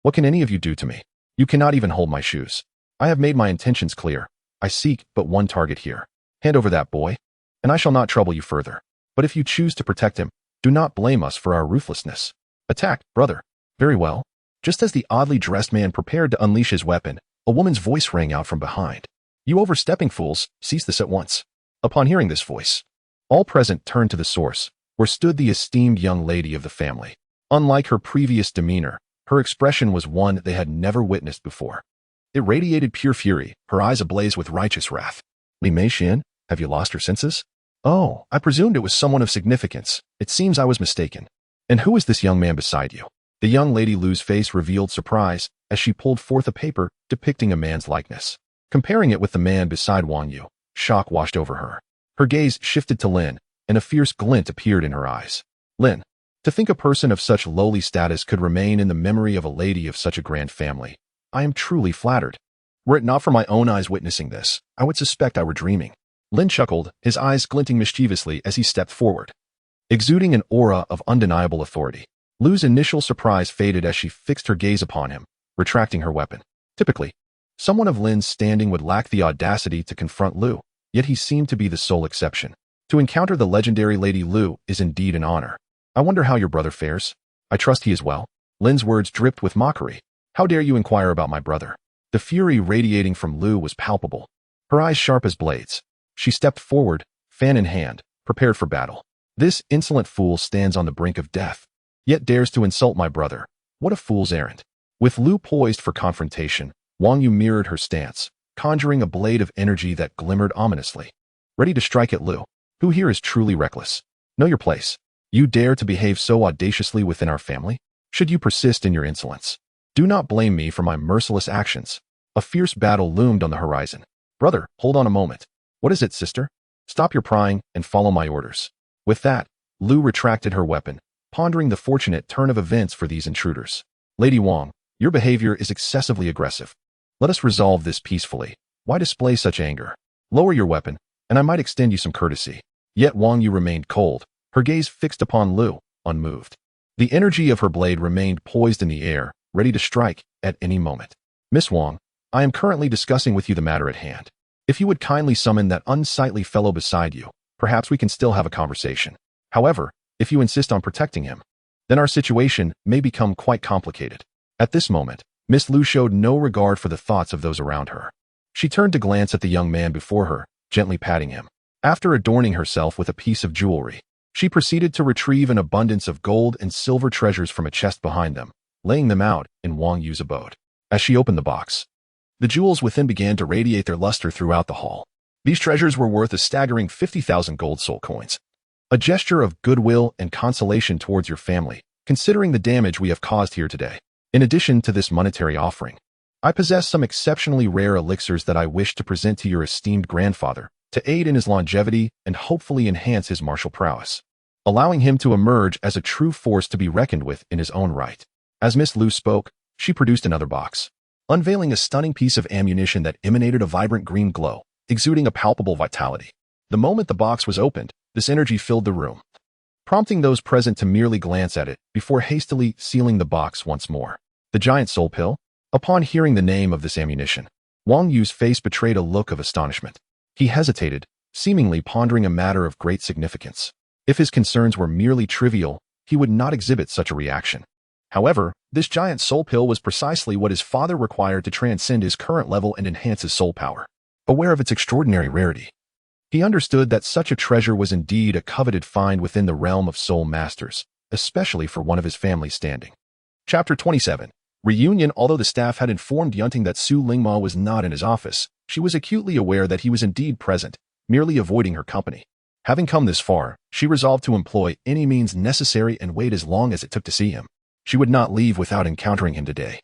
what can any of you do to me? You cannot even hold my shoes. I have made my intentions clear. I seek but one target here. Hand over that boy, and I shall not trouble you further. But if you choose to protect him, do not blame us for our ruthlessness. Attack, brother. Very well. Just as the oddly dressed man prepared to unleash his weapon, a woman's voice rang out from behind. You overstepping fools, cease this at once. Upon hearing this voice, all present turned to the source, where stood the esteemed young lady of the family. Unlike her previous demeanor, her expression was one they had never witnessed before. It radiated pure fury, her eyes ablaze with righteous wrath. Li Mei Xian, have you lost your senses? Oh, I presumed it was someone of significance. It seems I was mistaken. And who is this young man beside you? The young lady Lu's face revealed surprise as she pulled forth a paper depicting a man's likeness. Comparing it with the man beside Wang Yu, shock washed over her. Her gaze shifted to Lin, and a fierce glint appeared in her eyes. Lin, to think a person of such lowly status could remain in the memory of a lady of such a grand family. I am truly flattered. Were it not for my own eyes witnessing this, I would suspect I were dreaming. Lin chuckled, his eyes glinting mischievously as he stepped forward, exuding an aura of undeniable authority. Lu's initial surprise faded as she fixed her gaze upon him, retracting her weapon. Typically, someone of Lin's standing would lack the audacity to confront Lu, yet he seemed to be the sole exception. To encounter the legendary Lady Lu is indeed an honor. I wonder how your brother fares. I trust he is well. Lin's words dripped with mockery. How dare you inquire about my brother? The fury radiating from Lu was palpable, her eyes sharp as blades. She stepped forward, fan in hand, prepared for battle. This insolent fool stands on the brink of death, yet dares to insult my brother. What a fool's errand. With Lu poised for confrontation, Wang Yu mirrored her stance, conjuring a blade of energy that glimmered ominously. Ready to strike at Lu. Who here is truly reckless? Know your place. You dare to behave so audaciously within our family? Should you persist in your insolence, do not blame me for my merciless actions. A fierce battle loomed on the horizon. Brother, hold on a moment. What is it, sister? Stop your prying and follow my orders. With that, Lu retracted her weapon, pondering the fortunate turn of events for these intruders. Lady Wang, your behavior is excessively aggressive. Let us resolve this peacefully. Why display such anger? Lower your weapon, and I might extend you some courtesy. Yet Wang Yu remained cold, her gaze fixed upon Lu, unmoved. The energy of her blade remained poised in the air, ready to strike at any moment. Miss Wang, I am currently discussing with you the matter at hand. If you would kindly summon that unsightly fellow beside you, perhaps we can still have a conversation. However, if you insist on protecting him, then our situation may become quite complicated. At this moment, Miss Lu showed no regard for the thoughts of those around her. She turned to glance at the young man before her, gently patting him. After adorning herself with a piece of jewelry, she proceeded to retrieve an abundance of gold and silver treasures from a chest behind them, laying them out in Wang Yu's abode. As she opened the box, the jewels within began to radiate their luster throughout the hall. These treasures were worth a staggering 50,000 gold soul coins. A gesture of goodwill and consolation towards your family, considering the damage we have caused here today. In addition to this monetary offering, I possess some exceptionally rare elixirs that I wish to present to your esteemed grandfather to aid in his longevity and hopefully enhance his martial prowess, allowing him to emerge as a true force to be reckoned with in his own right. As Miss Lu spoke, she produced another box. unveiling a stunning piece of ammunition that emanated a vibrant green glow, exuding a palpable vitality. The moment the box was opened, this energy filled the room, prompting those present to merely glance at it before hastily sealing the box once more. The giant soul pill? Upon hearing the name of this ammunition, Wang Yu's face betrayed a look of astonishment. He hesitated, seemingly pondering a matter of great significance. If his concerns were merely trivial, he would not exhibit such a reaction. However, this giant soul pill was precisely what his father required to transcend his current level and enhance his soul power. Aware of its extraordinary rarity, he understood that such a treasure was indeed a coveted find within the realm of soul masters, especially for one of his family's standing. Chapter 27. Reunion. Although the staff had informed Yunting that Su Lingma was not in his office, she was acutely aware that he was indeed present, merely avoiding her company. Having come this far, she resolved to employ any means necessary and wait as long as it took to see him. She would not leave without encountering him today.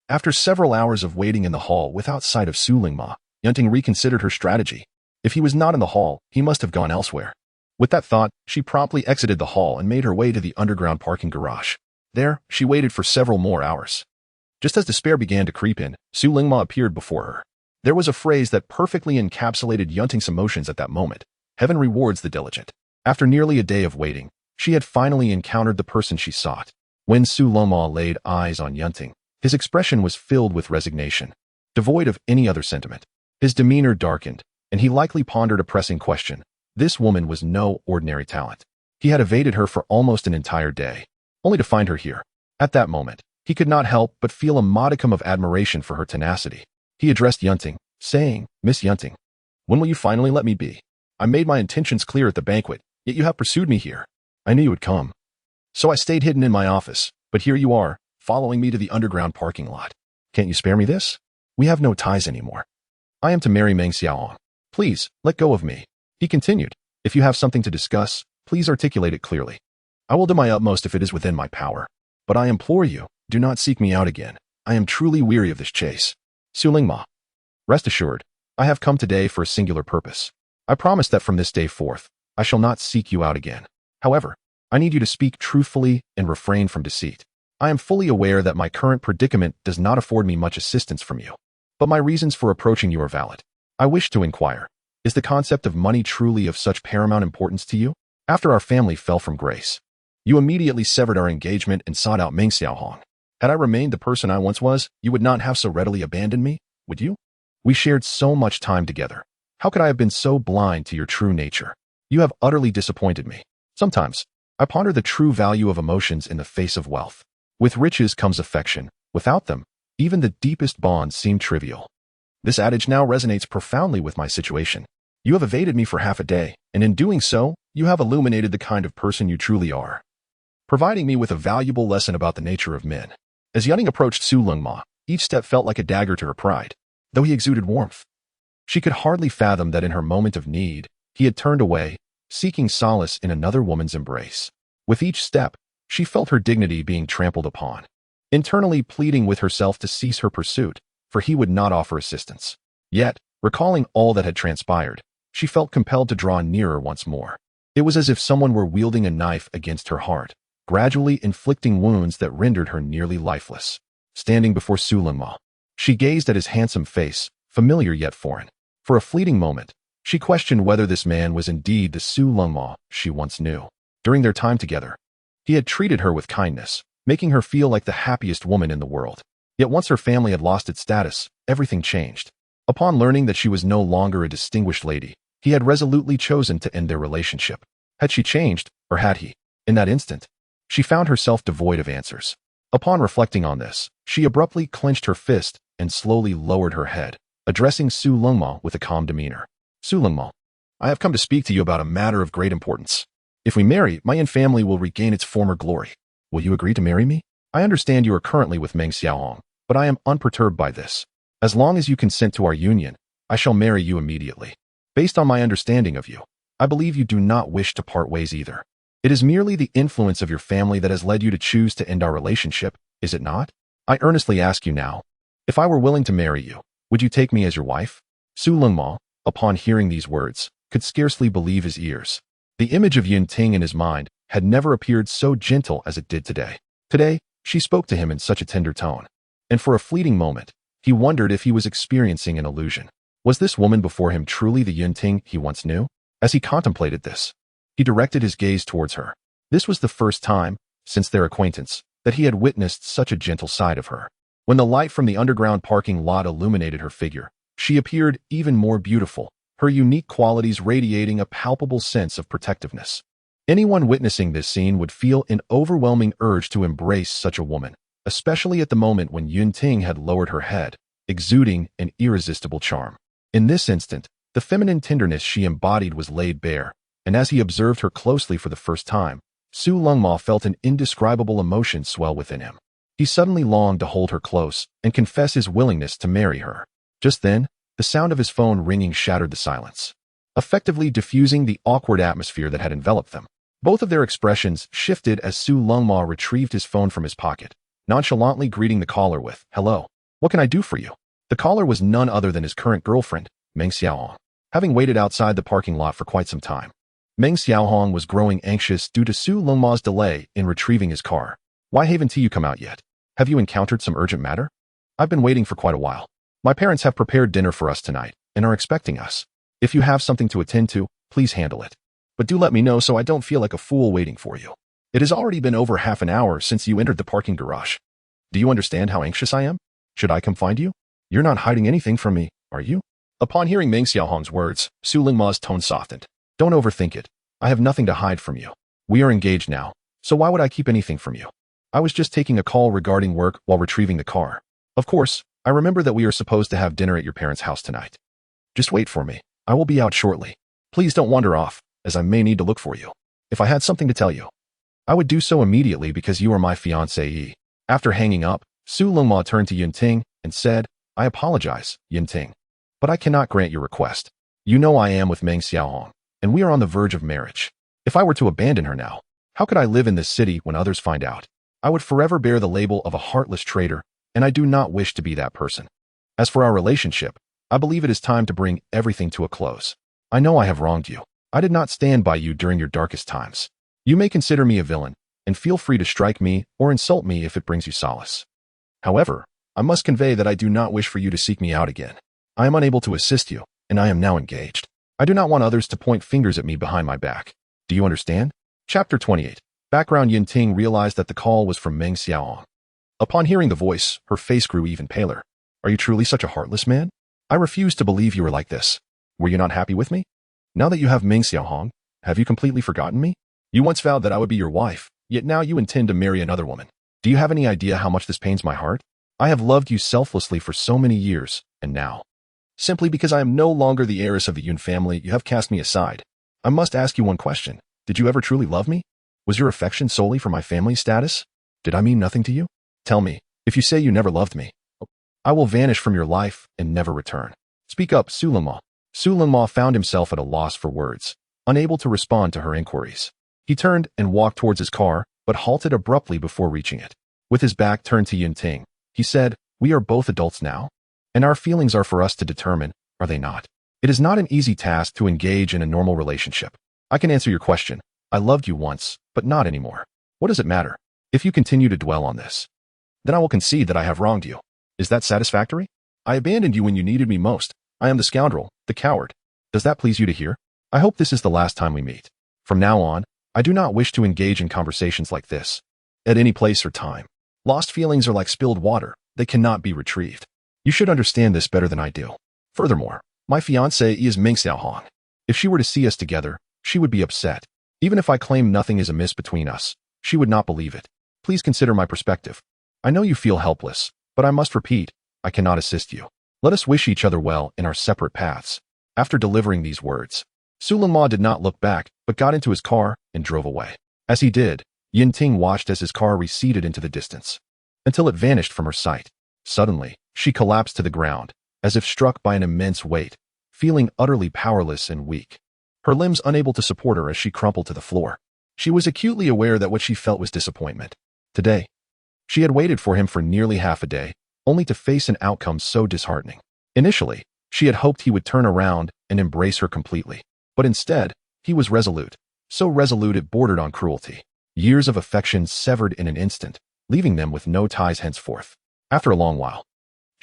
After several hours of waiting in the hall without sight of Su Lingma, Yunting reconsidered her strategy. If he was not in the hall, he must have gone elsewhere. With that thought, she promptly exited the hall and made her way to the underground parking garage. There, she waited for several more hours. Just as despair began to creep in, Su Lingma appeared before her. There was a phrase that perfectly encapsulated Yunting's emotions at that moment. Heaven rewards the diligent. After nearly a day of waiting, she had finally encountered the person she sought. When Su Lingma laid eyes on Yunting, his expression was filled with resignation, devoid of any other sentiment. His demeanor darkened, and he likely pondered a pressing question. This woman was no ordinary talent. He had evaded her for almost an entire day, only to find her here. At that moment, he could not help but feel a modicum of admiration for her tenacity. He addressed Yunting, saying, "Miss Yunting, when will you finally let me be? I made my intentions clear at the banquet, yet you have pursued me here. I knew you would come. So I stayed hidden in my office, but here you are, following me to the underground parking lot. Can't you spare me this? We have no ties anymore. I am to marry Meng Xiaohong. Please, let go of me." He continued, "If you have something to discuss, please articulate it clearly. I will do my utmost if it is within my power. But I implore you, do not seek me out again. I am truly weary of this chase. Su Lingma, rest assured, I have come today for a singular purpose. I promise that from this day forth, I shall not seek you out again. However, I need you to speak truthfully and refrain from deceit. I am fully aware that my current predicament does not afford me much assistance from you, but my reasons for approaching you are valid. I wish to inquire, is the concept of money truly of such paramount importance to you? After our family fell from grace, you immediately severed our engagement and sought out Meng Xiaohong. Had I remained the person I once was, you would not have so readily abandoned me, would you? We shared so much time together. How could I have been so blind to your true nature? You have utterly disappointed me. Sometimes, I ponder the true value of emotions in the face of wealth. With riches comes affection. Without them, even the deepest bonds seem trivial. This adage now resonates profoundly with my situation. You have evaded me for half a day, and in doing so, you have illuminated the kind of person you truly are, providing me with a valuable lesson about the nature of men. As Yunting approached Su Lingma, each step felt like a dagger to her pride, though he exuded warmth. She could hardly fathom that in her moment of need, he had turned away, seeking solace in another woman's embrace. With each step, she felt her dignity being trampled upon, internally pleading with herself to cease her pursuit, for he would not offer assistance. Yet, recalling all that had transpired, she felt compelled to draw nearer once more. It was as if someone were wielding a knife against her heart, gradually inflicting wounds that rendered her nearly lifeless. Standing before Su Lingma, she gazed at his handsome face, familiar yet foreign. For a fleeting moment, she questioned whether this man was indeed the Su Lingma she once knew. During their time together, he had treated her with kindness, making her feel like the happiest woman in the world. Yet once her family had lost its status, everything changed. Upon learning that she was no longer a distinguished lady, he had resolutely chosen to end their relationship. Had she changed, or had he? In that instant, she found herself devoid of answers. Upon reflecting on this, she abruptly clenched her fist and slowly lowered her head, addressing Su Lingma with a calm demeanor. Su Lingma, I have come to speak to you about a matter of great importance. If we marry, my Yin family will regain its former glory. Will you agree to marry me? I understand you are currently with Meng Xiaohong, but I am unperturbed by this. As long as you consent to our union, I shall marry you immediately. Based on my understanding of you, I believe you do not wish to part ways either. It is merely the influence of your family that has led you to choose to end our relationship, is it not? I earnestly ask you now, if I were willing to marry you, would you take me as your wife? Su Lingma, upon hearing these words, could scarcely believe his ears. The image of Yunting in his mind had never appeared so gentle as it did today. Today, she spoke to him in such a tender tone, and for a fleeting moment, He wondered if he was experiencing an illusion. Was this woman before him truly the Yunting he once knew? As he contemplated this, he directed his gaze towards her. This was the first time, since their acquaintance, that he had witnessed such a gentle side of her. When the light from the underground parking lot illuminated her figure, she appeared even more beautiful, her unique qualities radiating a palpable sense of protectiveness. Anyone witnessing this scene would feel an overwhelming urge to embrace such a woman, especially at the moment when Yunting had lowered her head, exuding an irresistible charm. In this instant, the feminine tenderness she embodied was laid bare, and as he observed her closely for the first time, Su Lungma felt an indescribable emotion swell within him. He suddenly longed to hold her close and confess his willingness to marry her. Just then, the sound of his phone ringing shattered the silence, effectively diffusing the awkward atmosphere that had enveloped them. Both of their expressions shifted as Su Lungma retrieved his phone from his pocket, nonchalantly greeting the caller with, "Hello, what can I do for you?" The caller was none other than his current girlfriend, Meng Xiaohong. Having waited outside the parking lot for quite some time, Meng Xiaohong was growing anxious due to Su Lungma's delay in retrieving his car. "Why haven't you come out yet? Have you encountered some urgent matter?" "I've been waiting for quite a while. My parents have prepared dinner for us tonight and are expecting us. If you have something to attend to, please handle it. But do let me know so I don't feel like a fool waiting for you. It has already been over half an hour since you entered the parking garage. Do you understand how anxious I am? Should I come find you? You're not hiding anything from me, are you?" Upon hearing Meng Xiaohong's words, Su Lingma's tone softened. "Don't overthink it. I have nothing to hide from you. We are engaged now, so why would I keep anything from you? I was just taking a call regarding work while retrieving the car. Of course, I remember that we are supposed to have dinner at your parents' house tonight. Just wait for me. I will be out shortly. Please don't wander off, as I may need to look for you. If I had something to tell you, I would do so immediately because you are my fiancée." After hanging up, Su Lingma turned to Yunting and said, "I apologize, Yunting, but I cannot grant your request. You know I am with Meng Xiaohong, and we are on the verge of marriage. If I were to abandon her now, how could I live in this city when others find out? I would forever bear the label of a heartless traitor, and I do not wish to be that person. As for our relationship, I believe it is time to bring everything to a close. I know I have wronged you. I did not stand by you during your darkest times. You may consider me a villain, and feel free to strike me or insult me if it brings you solace. However, I must convey that I do not wish for you to seek me out again. I am unable to assist you, and I am now engaged. I do not want others to point fingers at me behind my back. Do you understand?" Chapter 28. Background. Yunting realized that the call was from Meng Xiaohong. Upon hearing the voice, her face grew even paler. "Are you truly such a heartless man? I refuse to believe you were like this. Were you not happy with me? Now that you have Meng Xiaohong, have you completely forgotten me? You once vowed that I would be your wife, yet now you intend to marry another woman. Do you have any idea how much this pains my heart? I have loved you selflessly for so many years, and now, simply because I am no longer the heiress of the Yun family, you have cast me aside. I must ask you one question. Did you ever truly love me? Was your affection solely for my family status? Did I mean nothing to you? Tell me, if you say you never loved me, I will vanish from your life and never return. Speak up, Su Lingma." Su Lingma found himself at a loss for words, unable to respond to her inquiries. He turned and walked towards his car, but halted abruptly before reaching it. With his back turned to Yunting, he said, "We are both adults now, and our feelings are for us to determine, are they not? It is not an easy task to engage in a normal relationship. I can answer your question. I loved you once, but not anymore. What does it matter? If you continue to dwell on this, then I will concede that I have wronged you. Is that satisfactory? I abandoned you when you needed me most. I am the scoundrel, the coward. Does that please you to hear? I hope this is the last time we meet. From now on, I do not wish to engage in conversations like this, at any place or time. Lost feelings are like spilled water. They cannot be retrieved. You should understand this better than I do. Furthermore, my fiancée is Meng Xiaohong. If she were to see us together, she would be upset. Even if I claim nothing is amiss between us, she would not believe it. Please consider my perspective. I know you feel helpless, but I must repeat, I cannot assist you. Let us wish each other well in our separate paths." After delivering these words, Su Lingma did not look back, but got into his car and drove away. As he did, Yunting watched as his car receded into the distance, until it vanished from her sight. Suddenly, she collapsed to the ground, as if struck by an immense weight, feeling utterly powerless and weak. Her limbs unable to support her as she crumpled to the floor. She was acutely aware that what she felt was disappointment. Today, she had waited for him for nearly half a day, only to face an outcome so disheartening. Initially, she had hoped he would turn around and embrace her completely. But instead, he was resolute. So resolute it bordered on cruelty. Years of affection severed in an instant, leaving them with no ties henceforth. After a long while,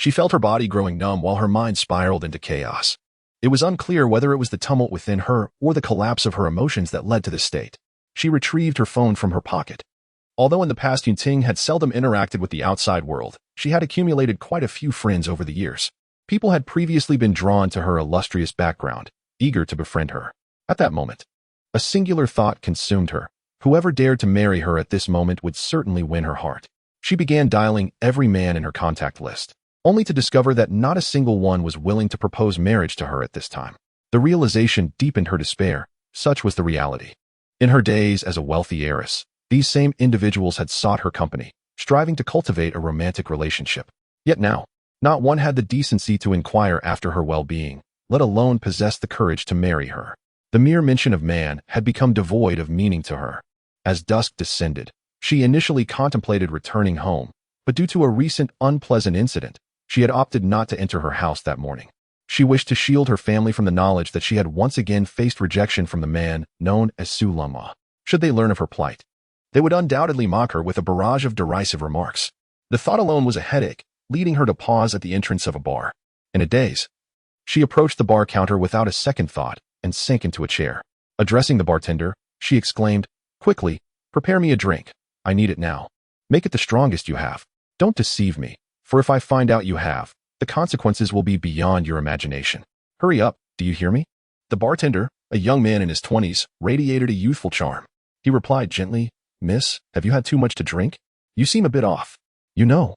She felt her body growing numb while her mind spiraled into chaos. It was unclear whether it was the tumult within her or the collapse of her emotions that led to this state. She retrieved her phone from her pocket. Although in the past Yunting had seldom interacted with the outside world, she had accumulated quite a few friends over the years. People had previously been drawn to her illustrious background, eager to befriend her. At that moment, a singular thought consumed her. Whoever dared to marry her at this moment would certainly win her heart. She began dialing every man in her contact list, only to discover that not a single one was willing to propose marriage to her at this time. The realization deepened her despair. Such was the reality. In her days as a wealthy heiress, these same individuals had sought her company, striving to cultivate a romantic relationship. Yet now, not one had the decency to inquire after her well-being, let alone possess the courage to marry her. The mere mention of man had become devoid of meaning to her. As dusk descended, she initially contemplated returning home, but due to a recent unpleasant incident, she had opted not to enter her house that morning. She wished to shield her family from the knowledge that she had once again faced rejection from the man known as Sulama. Should they learn of her plight, they would undoubtedly mock her with a barrage of derisive remarks. The thought alone was a headache, leading her to pause at the entrance of a bar. In a daze, she approached the bar counter without a second thought and sank into a chair. Addressing the bartender, she exclaimed, "Quickly, prepare me a drink. I need it now. Make it the strongest you have. Don't deceive me, for if I find out you have, the consequences will be beyond your imagination. Hurry up, do you hear me?" The bartender, a young man in his 20s, radiated a youthful charm. He replied gently, "Miss, have you had too much to drink? You seem a bit off. You know,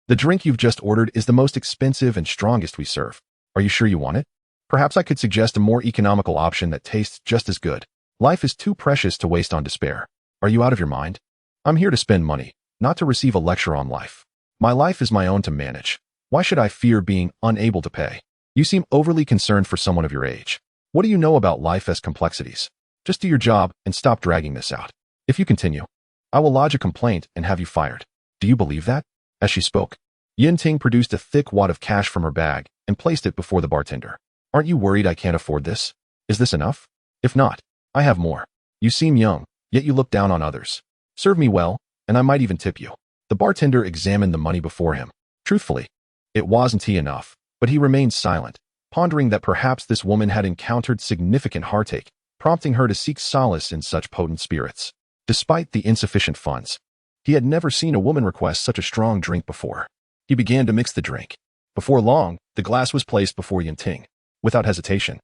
the drink you've just ordered is the most expensive and strongest we serve. Are you sure you want it? Perhaps I could suggest a more economical option that tastes just as good. Life is too precious to waste on despair. Are you out of your mind? I'm here to spend money, not to receive a lecture on life. My life is my own to manage. Why should I fear being unable to pay? You seem overly concerned for someone of your age. What do you know about life as complexities? Just do your job and stop dragging this out. If you continue, I will lodge a complaint and have you fired. Do you believe that?" As she spoke, Yinting produced a thick wad of cash from her bag and placed it before the bartender. "Aren't you worried I can't afford this? Is this enough? If not, I have more. You seem young, yet you look down on others. Serve me well, and I might even tip you." The bartender examined the money before him. Truthfully, it wasn't enough, but he remained silent, pondering that perhaps this woman had encountered significant heartache, prompting her to seek solace in such potent spirits. Despite the insufficient funds, he had never seen a woman request such a strong drink before. He began to mix the drink. Before long, the glass was placed before Yinting. Without hesitation,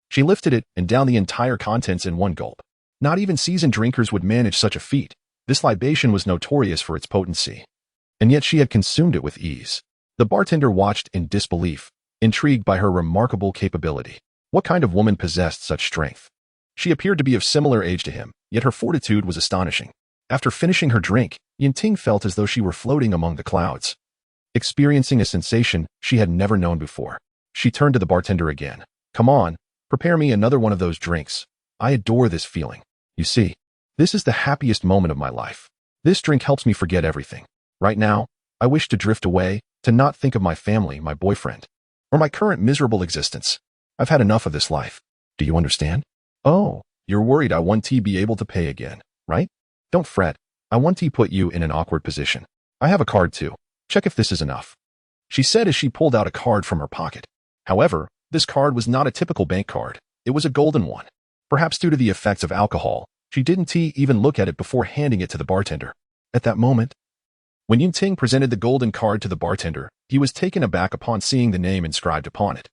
she lifted it and downed the entire contents in one gulp. Not even seasoned drinkers would manage such a feat. This libation was notorious for its potency, and yet she had consumed it with ease. The bartender watched in disbelief, intrigued by her remarkable capability. What kind of woman possessed such strength? She appeared to be of similar age to him, yet her fortitude was astonishing. After finishing her drink, Yinting felt as though she were floating among the clouds, experiencing a sensation she had never known before. She turned to the bartender again. "Come on, prepare me another one of those drinks. I adore this feeling. You see, this is the happiest moment of my life. This drink helps me forget everything. Right now, I wish to drift away, to not think of my family, my boyfriend, or my current miserable existence. I've had enough of this life. Do you understand? Oh, you're worried I won't be able to pay again, right? Don't fret. I won't put you in an awkward position. I have a card too. Check if this is enough," she said as she pulled out a card from her pocket. However, this card was not a typical bank card. It was a golden one. Perhaps due to the effects of alcohol, she didn't even look at it before handing it to the bartender. At that moment, when Yinting presented the golden card to the bartender, he was taken aback upon seeing the name inscribed upon it.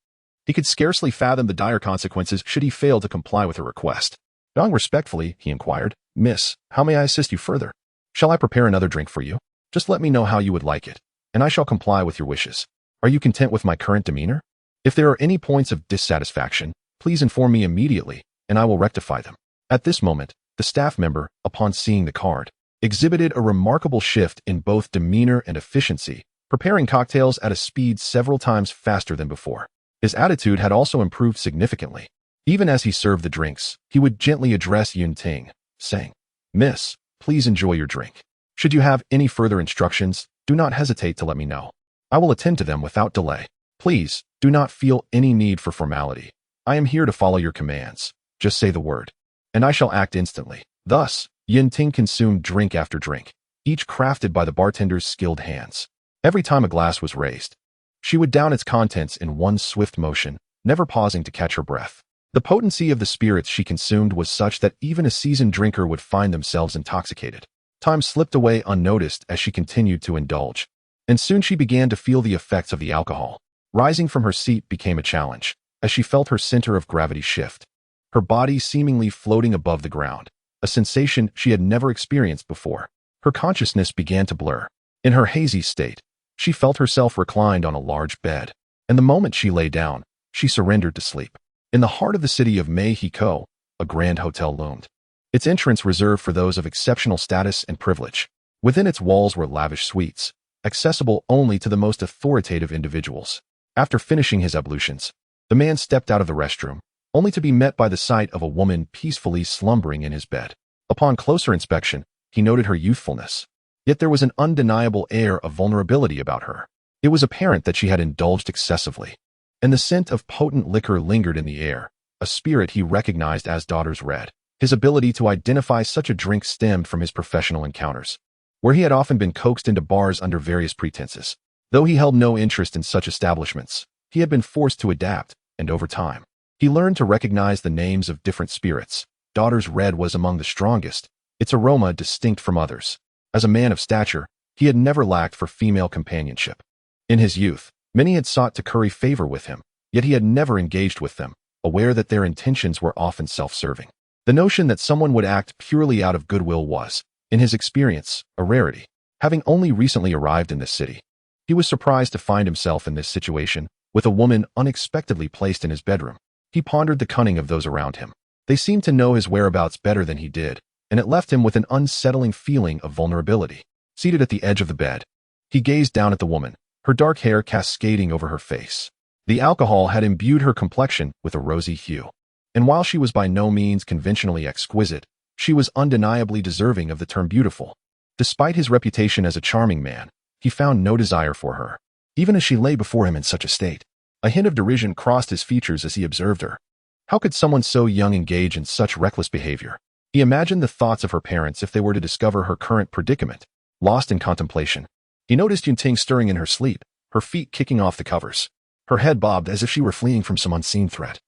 He could scarcely fathom the dire consequences should he fail to comply with her request. Bowing respectfully, he inquired, "Miss, how may I assist you further? Shall I prepare another drink for you? Just let me know how you would like it, and I shall comply with your wishes. Are you content with my current demeanor? If there are any points of dissatisfaction, please inform me immediately, and I will rectify them." At this moment, the staff member, upon seeing the card, exhibited a remarkable shift in both demeanor and efficiency, preparing cocktails at a speed several times faster than before. His attitude had also improved significantly. Even as he served the drinks, he would gently address Yunting, saying, "Miss, please enjoy your drink. Should you have any further instructions, do not hesitate to let me know. I will attend to them without delay. Please, do not feel any need for formality. I am here to follow your commands. Just say the word, and I shall act instantly." Thus, Yinting consumed drink after drink, each crafted by the bartender's skilled hands. Every time a glass was raised, She would down its contents in one swift motion, never pausing to catch her breath. The potency of the spirits she consumed was such that even a seasoned drinker would find themselves intoxicated. Time slipped away unnoticed as she continued to indulge, and soon she began to feel the effects of the alcohol. Rising from her seat became a challenge, as she felt her center of gravity shift, her body seemingly floating above the ground, a sensation she had never experienced before. Her consciousness began to blur. In her hazy state, she felt herself reclined on a large bed, and the moment she lay down, she surrendered to sleep. In the heart of the city of Mexico, a grand hotel loomed, its entrance reserved for those of exceptional status and privilege. Within its walls were lavish suites, accessible only to the most authoritative individuals. After finishing his ablutions, the man stepped out of the restroom, only to be met by the sight of a woman peacefully slumbering in his bed. Upon closer inspection, he noted her youthfulness. Yet there was an undeniable air of vulnerability about her. It was apparent that she had indulged excessively, and the scent of potent liquor lingered in the air, a spirit he recognized as Daughter's Red. His ability to identify such a drink stemmed from his professional encounters, where he had often been coaxed into bars under various pretenses. Though he held no interest in such establishments, he had been forced to adapt, and over time, he learned to recognize the names of different spirits. Daughter's Red was among the strongest, its aroma distinct from others. As a man of stature, he had never lacked for female companionship. In his youth, many had sought to curry favor with him, yet he had never engaged with them, aware that their intentions were often self-serving. The notion that someone would act purely out of goodwill was, in his experience, a rarity. Having only recently arrived in this city, he was surprised to find himself in this situation, with a woman unexpectedly placed in his bedroom. He pondered the cunning of those around him. They seemed to know his whereabouts better than he did, and it left him with an unsettling feeling of vulnerability. Seated at the edge of the bed, he gazed down at the woman, her dark hair cascading over her face. The alcohol had imbued her complexion with a rosy hue, and while she was by no means conventionally exquisite, she was undeniably deserving of the term beautiful. Despite his reputation as a charming man, he found no desire for her, even as she lay before him in such a state. A hint of derision crossed his features as he observed her. How could someone so young engage in such reckless behavior? He imagined the thoughts of her parents if they were to discover her current predicament. Lost in contemplation, he noticed Yunting stirring in her sleep, her feet kicking off the covers. Her head bobbed as if she were fleeing from some unseen threat,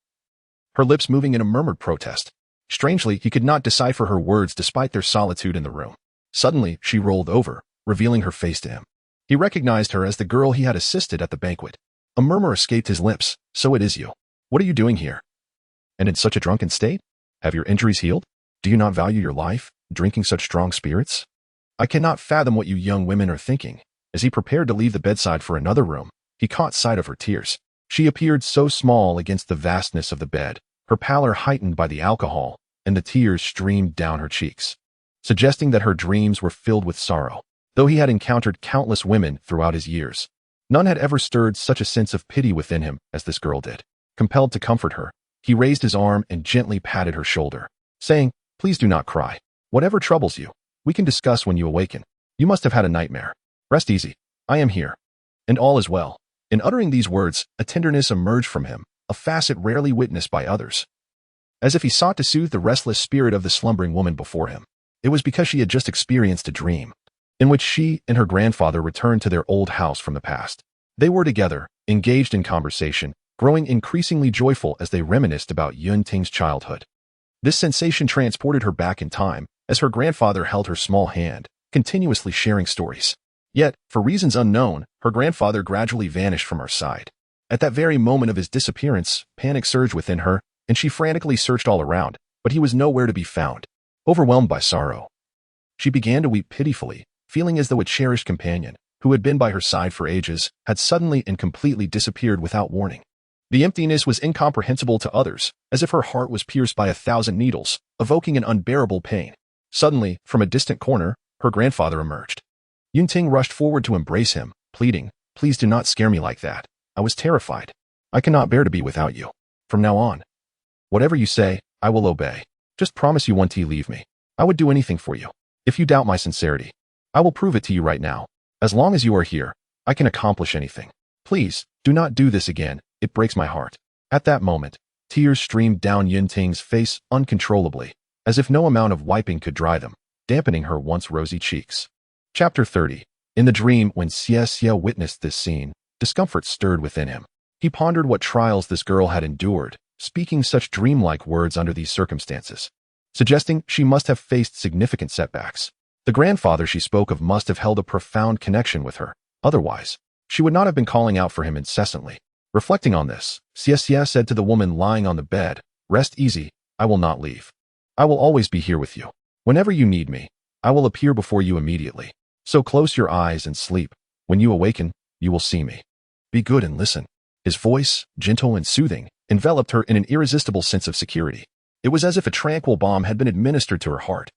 her lips moving in a murmured protest. Strangely, he could not decipher her words despite their solitude in the room. Suddenly, she rolled over, revealing her face to him. He recognized her as the girl he had assisted at the banquet. A murmur escaped his lips. "So it is you. What are you doing here? And in such a drunken state? Have your injuries healed? Do you not value your life, drinking such strong spirits? I cannot fathom what you young women are thinking." As he prepared to leave the bedside for another room, he caught sight of her tears. She appeared so small against the vastness of the bed, her pallor heightened by the alcohol, and the tears streamed down her cheeks, suggesting that her dreams were filled with sorrow. Though he had encountered countless women throughout his years, none had ever stirred such a sense of pity within him as this girl did. Compelled to comfort her, he raised his arm and gently patted her shoulder, saying, "Please do not cry. Whatever troubles you, we can discuss when you awaken. You must have had a nightmare. Rest easy. I am here. And all is well." In uttering these words, a tenderness emerged from him, a facet rarely witnessed by others. As if he sought to soothe the restless spirit of the slumbering woman before him. It was because she had just experienced a dream, in which she and her grandfather returned to their old house from the past. They were together, engaged in conversation, growing increasingly joyful as they reminisced about Yun Ting's childhood. This sensation transported her back in time, as her grandfather held her small hand, continuously sharing stories. Yet, for reasons unknown, her grandfather gradually vanished from her side. At that very moment of his disappearance, panic surged within her, and she frantically searched all around, but he was nowhere to be found. Overwhelmed by sorrow, she began to weep pitifully, feeling as though a cherished companion, who had been by her side for ages, had suddenly and completely disappeared without warning. The emptiness was incomprehensible to others, as if her heart was pierced by 1,000 needles, evoking an unbearable pain. Suddenly, from a distant corner, her grandfather emerged. Yun Ting rushed forward to embrace him, pleading, "Please do not scare me like that. I was terrified. I cannot bear to be without you. From now on, whatever you say, I will obey. Just promise you won't leave me. I would do anything for you. If you doubt my sincerity, I will prove it to you right now. As long as you are here, I can accomplish anything. Please, do not do this again. It breaks my heart." At that moment, tears streamed down Yun Ting's face uncontrollably, as if no amount of wiping could dry them, dampening her once rosy cheeks. Chapter 30. In the dream, when Xie Xie witnessed this scene, Discomfort stirred within him. He pondered what trials this girl had endured, speaking such dreamlike words under these circumstances, suggesting she must have faced significant setbacks. The grandfather she spoke of must have held a profound connection with her. Otherwise, she would not have been calling out for him incessantly. Reflecting on this, Xie said to the woman lying on the bed, "Rest easy, I will not leave. I will always be here with you. Whenever you need me, I will appear before you immediately. So close your eyes and sleep. When you awaken, you will see me. Be good and listen." His voice, gentle and soothing, enveloped her in an irresistible sense of security. It was as if a tranquil balm had been administered to her heart,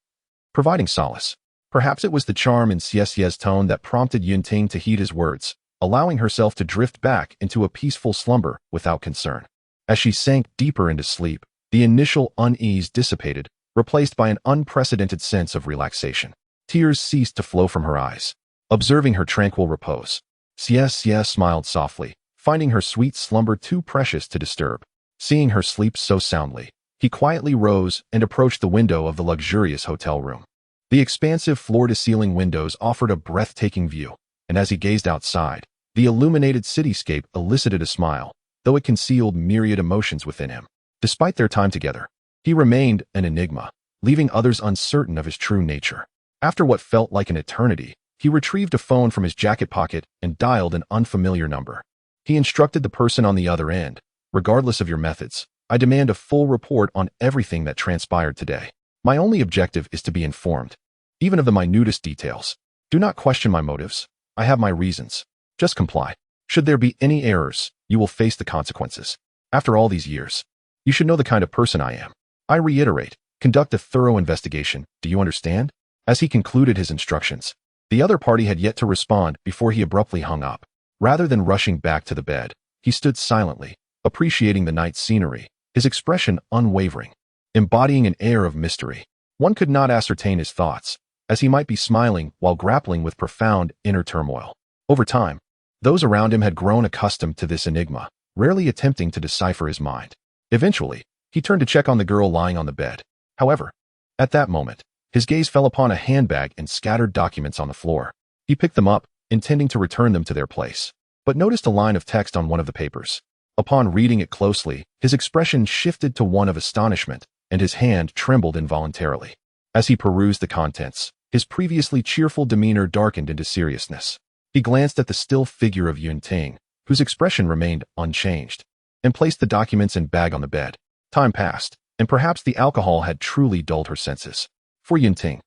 providing solace. Perhaps it was the charm in Xie's tone that prompted Yunting to heed his words, allowing herself to drift back into a peaceful slumber without concern. As she sank deeper into sleep, the initial unease dissipated, replaced by an unprecedented sense of relaxation. Tears ceased to flow from her eyes. Observing her tranquil repose, Xie smiled softly, finding her sweet slumber too precious to disturb. Seeing her sleep so soundly, he quietly rose and approached the window of the luxurious hotel room. The expansive floor-to-ceiling windows offered a breathtaking view, and as he gazed outside, the illuminated cityscape elicited a smile, though it concealed myriad emotions within him. Despite their time together, he remained an enigma, leaving others uncertain of his true nature. After what felt like an eternity, he retrieved a phone from his jacket pocket and dialed an unfamiliar number. He instructed the person on the other end, "Regardless of your methods, I demand a full report on everything that transpired today. My only objective is to be informed, even of the minutest details. Do not question my motives. I have my reasons. Just comply. Should there be any errors, you will face the consequences. After all these years, you should know the kind of person I am. I reiterate, conduct a thorough investigation. Do you understand?" As he concluded his instructions, the other party had yet to respond before he abruptly hung up. Rather than rushing back to the bed, he stood silently, appreciating the night scenery, his expression unwavering, embodying an air of mystery. One could not ascertain his thoughts, as he might be smiling while grappling with profound inner turmoil. Over time, those around him had grown accustomed to this enigma, rarely attempting to decipher his mind. Eventually, he turned to check on the girl lying on the bed. However, at that moment, his gaze fell upon a handbag and scattered documents on the floor. He picked them up, intending to return them to their place, but noticed a line of text on one of the papers. Upon reading it closely, his expression shifted to one of astonishment, and his hand trembled involuntarily. As he perused the contents, his previously cheerful demeanor darkened into seriousness. He glanced at the still figure of Yunting, whose expression remained unchanged, and placed the documents and bag on the bed. Time passed, and perhaps the alcohol had truly dulled her senses. For Yunting,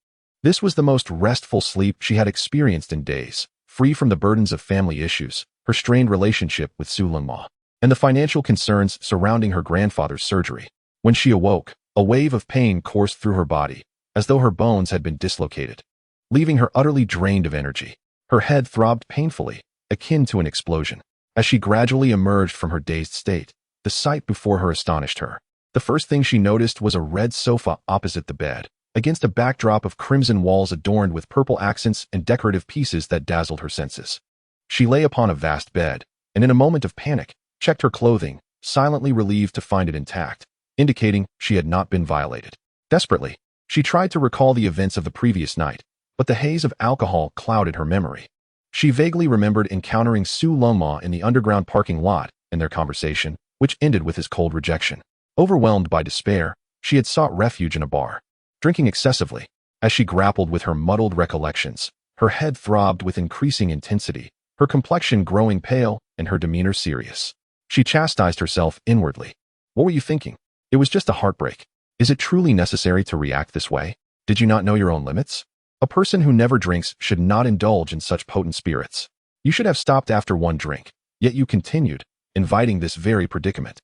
this was the most restful sleep she had experienced in days, free from the burdens of family issues, her strained relationship with Su Lingma, and the financial concerns surrounding her grandfather's surgery. When she awoke, a wave of pain coursed through her body, as though her bones had been dislocated, leaving her utterly drained of energy. Her head throbbed painfully, akin to an explosion. As she gradually emerged from her dazed state, the sight before her astonished her. The first thing she noticed was a red sofa opposite the bed, against a backdrop of crimson walls adorned with purple accents and decorative pieces that dazzled her senses. She lay upon a vast bed, and in a moment of panic, checked her clothing, silently relieved to find it intact, indicating she had not been violated. Desperately, she tried to recall the events of the previous night, but the haze of alcohol clouded her memory. She vaguely remembered encountering Su Lingma in the underground parking lot and their conversation, which ended with his cold rejection. Overwhelmed by despair, she had sought refuge in a bar, drinking excessively. As she grappled with her muddled recollections, her head throbbed with increasing intensity, her complexion growing pale and her demeanor serious. She chastised herself inwardly. What were you thinking? It was just a heartbreak. Is it truly necessary to react this way? Did you not know your own limits? A person who never drinks should not indulge in such potent spirits. You should have stopped after one drink, yet you continued, inviting this very predicament.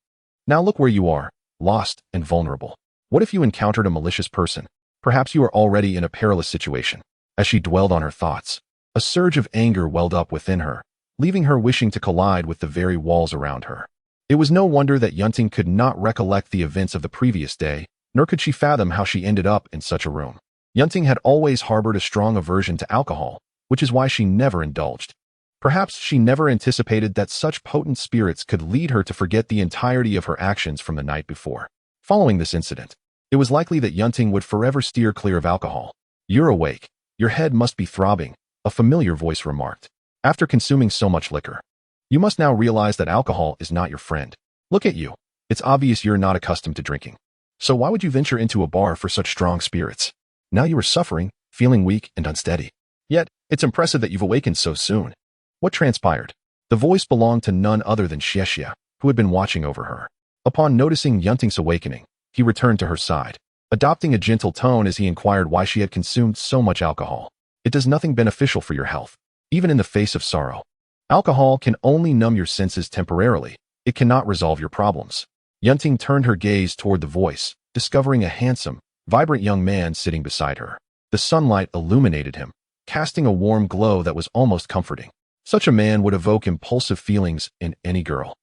Now look where you are, lost and vulnerable. What if you encountered a malicious person? Perhaps you are already in a perilous situation. As she dwelled on her thoughts, a surge of anger welled up within her, leaving her wishing to collide with the very walls around her. It was no wonder that Yunting could not recollect the events of the previous day, nor could she fathom how she ended up in such a room. Yunting had always harbored a strong aversion to alcohol, which is why she never indulged. Perhaps she never anticipated that such potent spirits could lead her to forget the entirety of her actions from the night before. Following this incident, it was likely that Yunting would forever steer clear of alcohol. "You're awake. Your head must be throbbing," a familiar voice remarked. "After consuming so much liquor, You must now realize that alcohol is not your friend. Look at you. It's obvious you're not accustomed to drinking. So why would you venture into a bar for such strong spirits? Now you are suffering, feeling weak and unsteady. Yet, it's impressive that you've awakened so soon. What transpired? The voice belonged to none other than Xie, who had been watching over her. Upon noticing Yunting's awakening, he returned to her side, adopting a gentle tone as he inquired why she had consumed so much alcohol. It does nothing beneficial for your health, even in the face of sorrow. Alcohol can only numb your senses temporarily. It cannot resolve your problems. Yunting turned her gaze toward the voice, discovering a handsome, vibrant young man sitting beside her. The sunlight illuminated him, casting a warm glow that was almost comforting. Such a man would evoke impulsive feelings in any girl,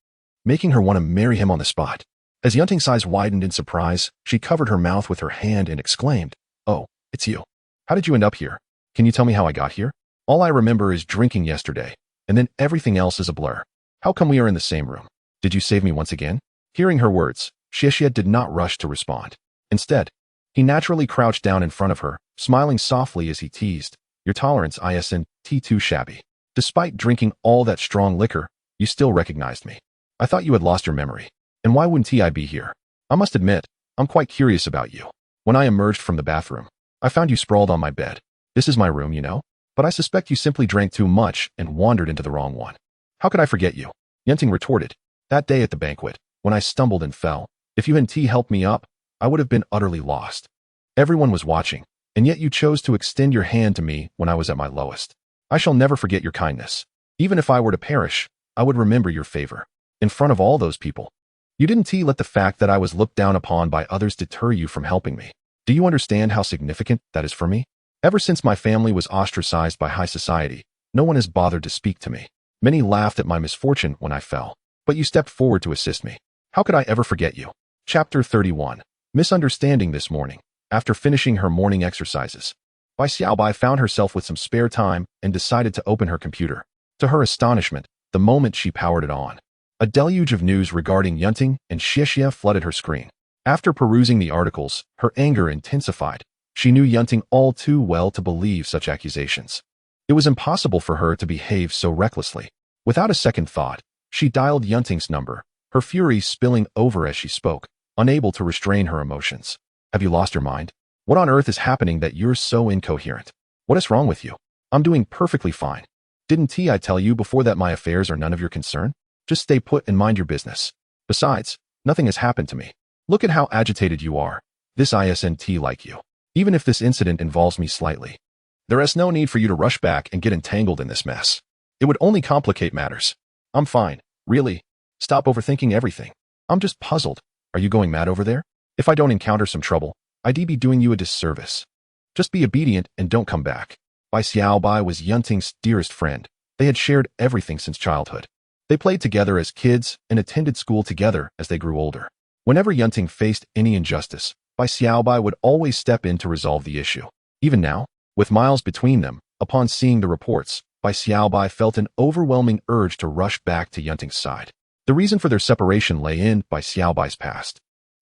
making her want to marry him on the spot. As Yunting's eyes widened in surprise, she covered her mouth with her hand and exclaimed, "Oh, it's you. How did you end up here? Can you tell me how I got here? All I remember is drinking yesterday, and then everything else is a blur. How come we are in the same room? Did you save me once again?" Hearing her words, Xie did not rush to respond. Instead, he naturally crouched down in front of her, smiling softly as he teased, "Your tolerance isn't too shabby. Despite drinking all that strong liquor, you still recognized me. I thought you had lost your memory. And why wouldn't I be here? I must admit, I'm quite curious about you. When I emerged from the bathroom, I found you sprawled on my bed. This is my room, you know? But I suspect you simply drank too much and wandered into the wrong one. How could I forget you?" Yunting retorted. "That day at the banquet, when I stumbled and fell, if you hadn't helped me up, I would have been utterly lost. Everyone was watching, and yet you chose to extend your hand to me when I was at my lowest. I shall never forget your kindness. Even if I were to perish, I would remember your favor. In front of all those people. You didn't let the fact that I was looked down upon by others deter you from helping me. Do you understand how significant that is for me? Ever since my family was ostracized by high society, no one has bothered to speak to me. Many laughed at my misfortune when I fell, but you stepped forward to assist me. How could I ever forget you?" Chapter 31. Misunderstanding. This morning, after finishing her morning exercises, Bai Xiaobai found herself with some spare time and decided to open her computer. To her astonishment, the moment she powered it on, a deluge of news regarding Yunting and Xie flooded her screen. After perusing the articles, her anger intensified. She knew Yunting all too well to believe such accusations. It was impossible for her to behave so recklessly. Without a second thought, she dialed Yunting's number, her fury spilling over as she spoke, unable to restrain her emotions. "Have you lost your mind? What on earth is happening that you're so incoherent? What is wrong with you? I'm doing perfectly fine. Didn't I tell you before that my affairs are none of your concern? Just stay put and mind your business. Besides, nothing has happened to me. Look at how agitated you are. This isn't like you. Even if this incident involves me slightly, there is no need for you to rush back and get entangled in this mess. It would only complicate matters. I'm fine, really. Stop overthinking everything. I'm just puzzled. Are you going mad over there? If I don't encounter some trouble, I'd be doing you a disservice. Just be obedient and don't come back." Bai Xiaobai was Yunting's dearest friend. They had shared everything since childhood. They played together as kids and attended school together as they grew older. Whenever Yunting faced any injustice, Bai Xiaobai would always step in to resolve the issue. Even now, with miles between them, upon seeing the reports, Bai Xiaobai felt an overwhelming urge to rush back to Yunting's side. The reason for their separation lay in Bai Xiaobai's past.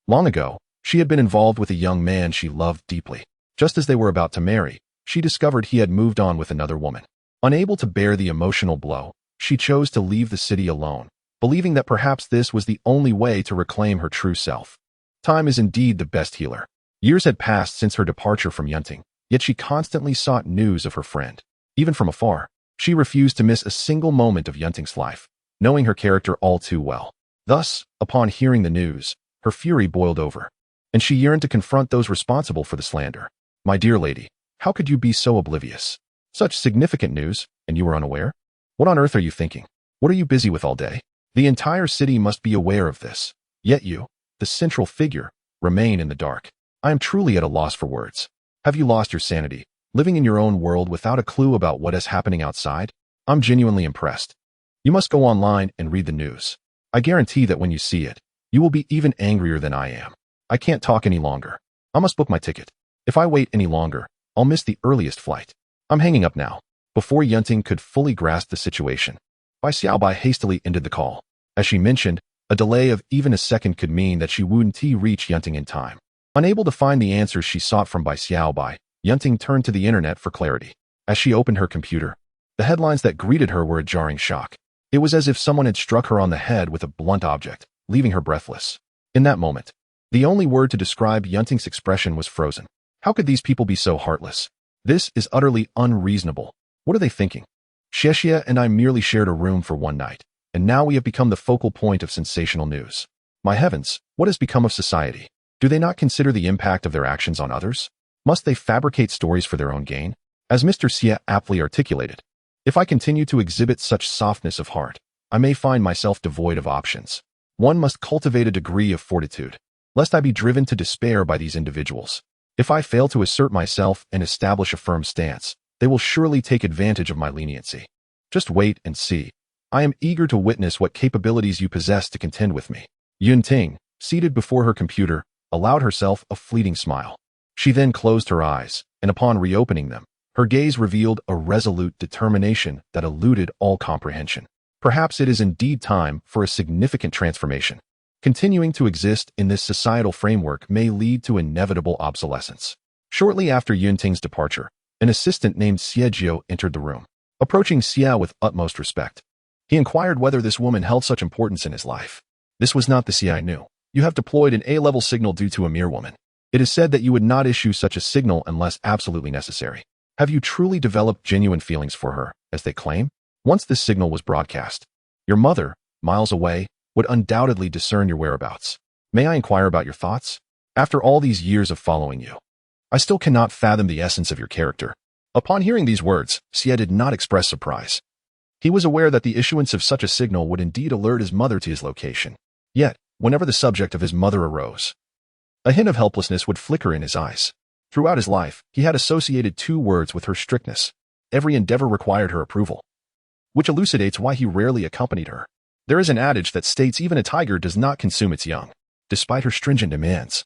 Long ago, she had been involved with a young man she loved deeply. Just as they were about to marry, she discovered he had moved on with another woman. Unable to bear the emotional blow, she chose to leave the city alone, believing that perhaps this was the only way to reclaim her true self. Time is indeed the best healer. Years had passed since her departure from Yunting, yet she constantly sought news of her friend. Even from afar, she refused to miss a single moment of Yunting's life, knowing her character all too well. Thus, upon hearing the news, her fury boiled over, and she yearned to confront those responsible for the slander. "My dear lady, how could you be so oblivious? Such significant news, and you were unaware? What on earth are you thinking? What are you busy with all day? The entire city must be aware of this. Yet you, the central figure, remain in the dark. I am truly at a loss for words. Have you lost your sanity, living in your own world without a clue about what is happening outside? I'm genuinely impressed. You must go online and read the news. I guarantee that when you see it, you will be even angrier than I am. I can't talk any longer. I must book my ticket. If I wait any longer, I'll miss the earliest flight. I'm hanging up now." Before Yunting could fully grasp the situation, Bai Xiaobai hastily ended the call. As she mentioned, a delay of even a second could mean that she wouldn't reach Yunting in time. Unable to find the answers she sought from Bai Xiaobai, Yunting turned to the internet for clarity. As she opened her computer, the headlines that greeted her were a jarring shock. It was as if someone had struck her on the head with a blunt object, leaving her breathless. In that moment, the only word to describe Yunting's expression was frozen. How could these people be so heartless? This is utterly unreasonable. What are they thinking? Xie and I merely shared a room for one night, and now we have become the focal point of sensational news. My heavens, what has become of society? Do they not consider the impact of their actions on others? Must they fabricate stories for their own gain? As Mr. Xie aptly articulated, if I continue to exhibit such softness of heart, I may find myself devoid of options. One must cultivate a degree of fortitude, lest I be driven to despair by these individuals. If I fail to assert myself and establish a firm stance, they will surely take advantage of my leniency. Just wait and see. I am eager to witness what capabilities you possess to contend with me. Yunting, seated before her computer, allowed herself a fleeting smile. She then closed her eyes, and upon reopening them, her gaze revealed a resolute determination that eluded all comprehension. Perhaps it is indeed time for a significant transformation. Continuing to exist in this societal framework may lead to inevitable obsolescence. Shortly after Yunting's departure, an assistant named Xie entered the room. Approaching Xie with utmost respect, he inquired whether this woman held such importance in his life. This was not the Xie I knew. You have deployed an A-level signal due to a mere woman. It is said that you would not issue such a signal unless absolutely necessary. Have you truly developed genuine feelings for her, as they claim? Once this signal was broadcast, your mother, miles away, would undoubtedly discern your whereabouts. May I inquire about your thoughts? After all these years of following you, I still cannot fathom the essence of your character. Upon hearing these words, Xie did not express surprise. He was aware that the issuance of such a signal would indeed alert his mother to his location. Yet, whenever the subject of his mother arose, a hint of helplessness would flicker in his eyes. Throughout his life, he had associated two words with her strictness. Every endeavor required her approval, which elucidates why he rarely accompanied her. There is an adage that states even a tiger does not consume its young, despite her stringent demands.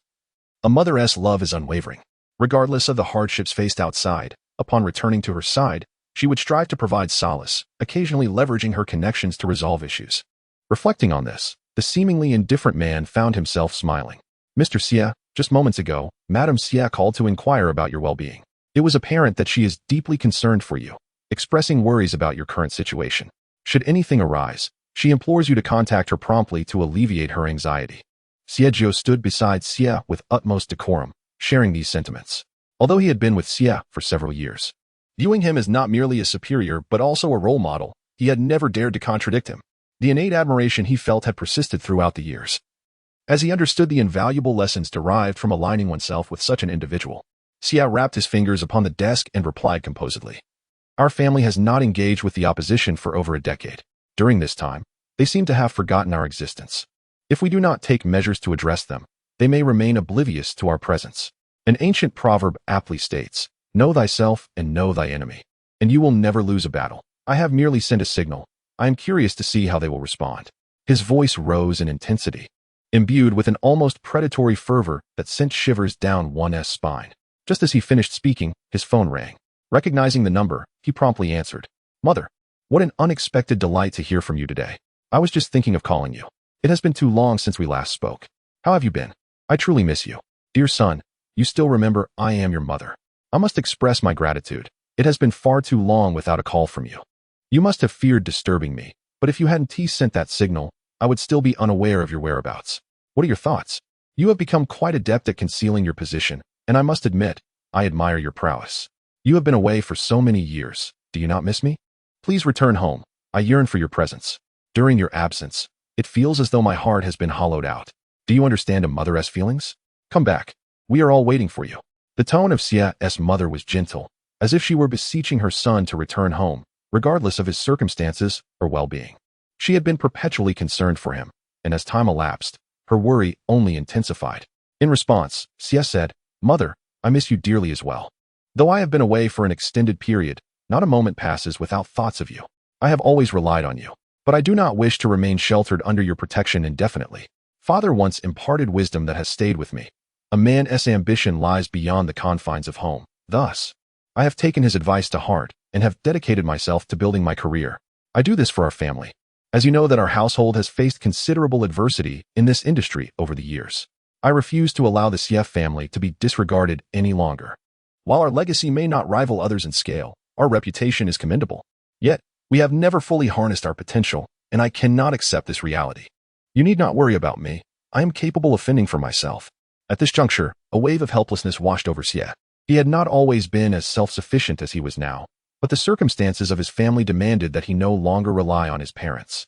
A mother's love is unwavering. Regardless of the hardships faced outside, upon returning to her side, she would strive to provide solace, occasionally leveraging her connections to resolve issues. Reflecting on this, the seemingly indifferent man found himself smiling. Mr. Xie, just moments ago, Madame Xie called to inquire about your well-being. It was apparent that she is deeply concerned for you, expressing worries about your current situation. Should anything arise, she implores you to contact her promptly to alleviate her anxiety. Xie stood beside Xie with utmost decorum, sharing these sentiments. Although he had been with Xie for several years, viewing him as not merely a superior but also a role model, he had never dared to contradict him. The innate admiration he felt had persisted throughout the years. As he understood the invaluable lessons derived from aligning oneself with such an individual, Xie wrapped his fingers upon the desk and replied composedly. Our family has not engaged with the opposition for over a decade. During this time, they seem to have forgotten our existence. If we do not take measures to address them, they may remain oblivious to our presence. An ancient proverb aptly states, "Know thyself and know thy enemy, and you will never lose a battle." I have merely sent a signal. I am curious to see how they will respond. His voice rose in intensity, imbued with an almost predatory fervor that sent shivers down one's spine. Just as he finished speaking, his phone rang. Recognizing the number, he promptly answered. "Mother, what an unexpected delight to hear from you today. I was just thinking of calling you. It has been too long since we last spoke. How have you been? I truly miss you. Dear son, you still remember I am your mother. I must express my gratitude. It has been far too long without a call from you. You must have feared disturbing me, but if you hadn't sent that signal, I would still be unaware of your whereabouts. What are your thoughts? You have become quite adept at concealing your position, and I must admit, I admire your prowess. You have been away for so many years. Do you not miss me? Please return home. I yearn for your presence. During your absence, it feels as though my heart has been hollowed out. Do you understand a mother's feelings? Come back. We are all waiting for you." The tone of Xie's mother was gentle, as if she were beseeching her son to return home, regardless of his circumstances or well-being. She had been perpetually concerned for him, and as time elapsed, her worry only intensified. In response, Xie said, "Mother, I miss you dearly as well. Though I have been away for an extended period, not a moment passes without thoughts of you. I have always relied on you, but I do not wish to remain sheltered under your protection indefinitely. Father once imparted wisdom that has stayed with me. A man's ambition lies beyond the confines of home. Thus, I have taken his advice to heart and have dedicated myself to building my career. I do this for our family. As you know that our household has faced considerable adversity in this industry over the years. I refuse to allow the Xie family to be disregarded any longer. While our legacy may not rival others in scale, our reputation is commendable. Yet, we have never fully harnessed our potential, and I cannot accept this reality. You need not worry about me. I am capable of fending for myself." At this juncture, a wave of helplessness washed over Xie. He had not always been as self-sufficient as he was now, but the circumstances of his family demanded that he no longer rely on his parents.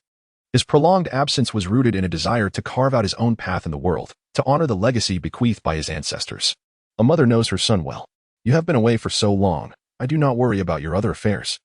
His prolonged absence was rooted in a desire to carve out his own path in the world, to honor the legacy bequeathed by his ancestors. A mother knows her son well. "You have been away for so long. I do not worry about your other affairs.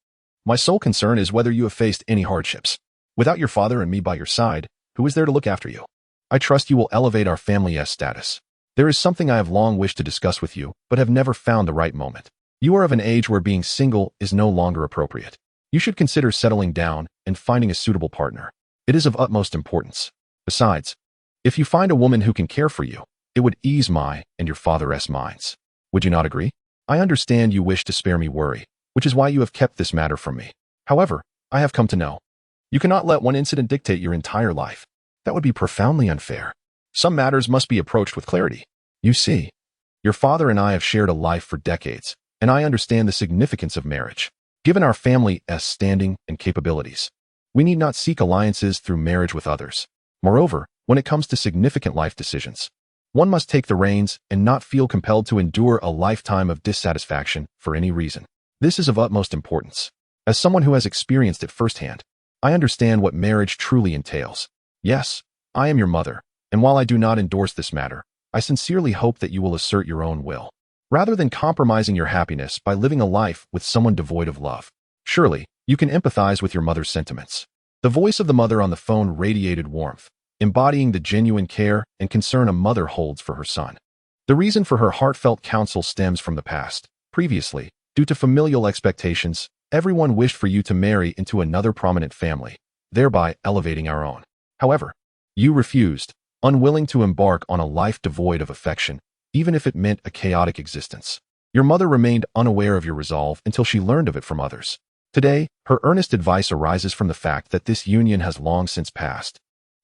My sole concern is whether you have faced any hardships. Without your father and me by your side, who is there to look after you? I trust you will elevate our family's status. There is something I have long wished to discuss with you, but have never found the right moment. You are of an age where being single is no longer appropriate. You should consider settling down and finding a suitable partner. It is of utmost importance. Besides, if you find a woman who can care for you, it would ease my and your father's minds. Would you not agree? I understand you wish to spare me worry, which is why you have kept this matter from me. However, I have come to know. You cannot let one incident dictate your entire life. That would be profoundly unfair. Some matters must be approached with clarity. You see, your father and I have shared a life for decades, and I understand the significance of marriage. Given our family's standing and capabilities, we need not seek alliances through marriage with others. Moreover, when it comes to significant life decisions, one must take the reins and not feel compelled to endure a lifetime of dissatisfaction for any reason. This is of utmost importance. As someone who has experienced it firsthand, I understand what marriage truly entails. Yes, I am your mother, and while I do not endorse this matter, I sincerely hope that you will assert your own will, rather than compromising your happiness by living a life with someone devoid of love. Surely, you can empathize with your mother's sentiments. The voice of the mother on the phone radiated warmth, embodying the genuine care and concern a mother holds for her son. The reason for her heartfelt counsel stems from the past. Previously, due to familial expectations, everyone wished for you to marry into another prominent family, thereby elevating our own. However, you refused, unwilling to embark on a life devoid of affection, even if it meant a chaotic existence. Your mother remained unaware of your resolve until she learned of it from others. Today, her earnest advice arises from the fact that this union has long since passed.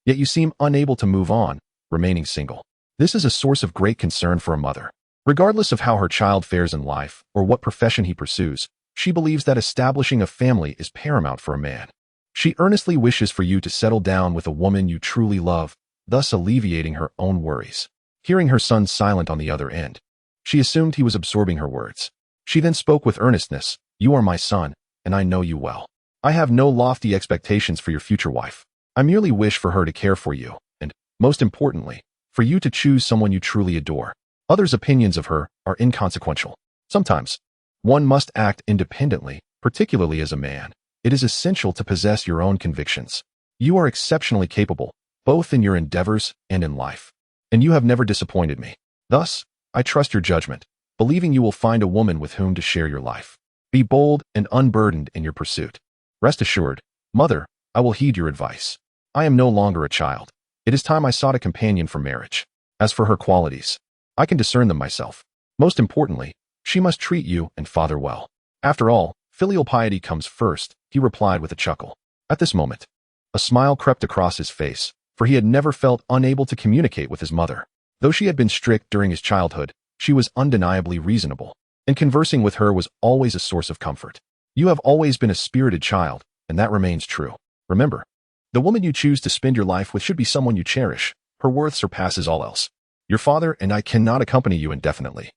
Yet you seem unable to move on, remaining single. This is a source of great concern for a mother. Regardless of how her child fares in life or what profession he pursues, she believes that establishing a family is paramount for a man. She earnestly wishes for you to settle down with a woman you truly love, thus alleviating her own worries. Hearing her son silent on the other end, she assumed he was absorbing her words. She then spoke with earnestness. "You are my son, and I know you well. I have no lofty expectations for your future wife. I merely wish for her to care for you, and, most importantly, for you to choose someone you truly adore. Others' opinions of her are inconsequential. Sometimes, one must act independently, particularly as a man. It is essential to possess your own convictions. You are exceptionally capable, both in your endeavors and in life, and you have never disappointed me. Thus, I trust your judgment, believing you will find a woman with whom to share your life. Be bold and unburdened in your pursuit. Rest assured, mother, I will heed your advice. I am no longer a child. It is time I sought a companion for marriage. As for her qualities, I can discern them myself. Most importantly, she must treat you and father well. After all, filial piety comes first," he replied with a chuckle. At this moment, a smile crept across his face, for he had never felt unable to communicate with his mother. Though she had been strict during his childhood, she was undeniably reasonable, and conversing with her was always a source of comfort. You have always been a spirited child, and that remains true. Remember, the woman you choose to spend your life with should be someone you cherish. Her worth surpasses all else. Your father and I cannot accompany you indefinitely,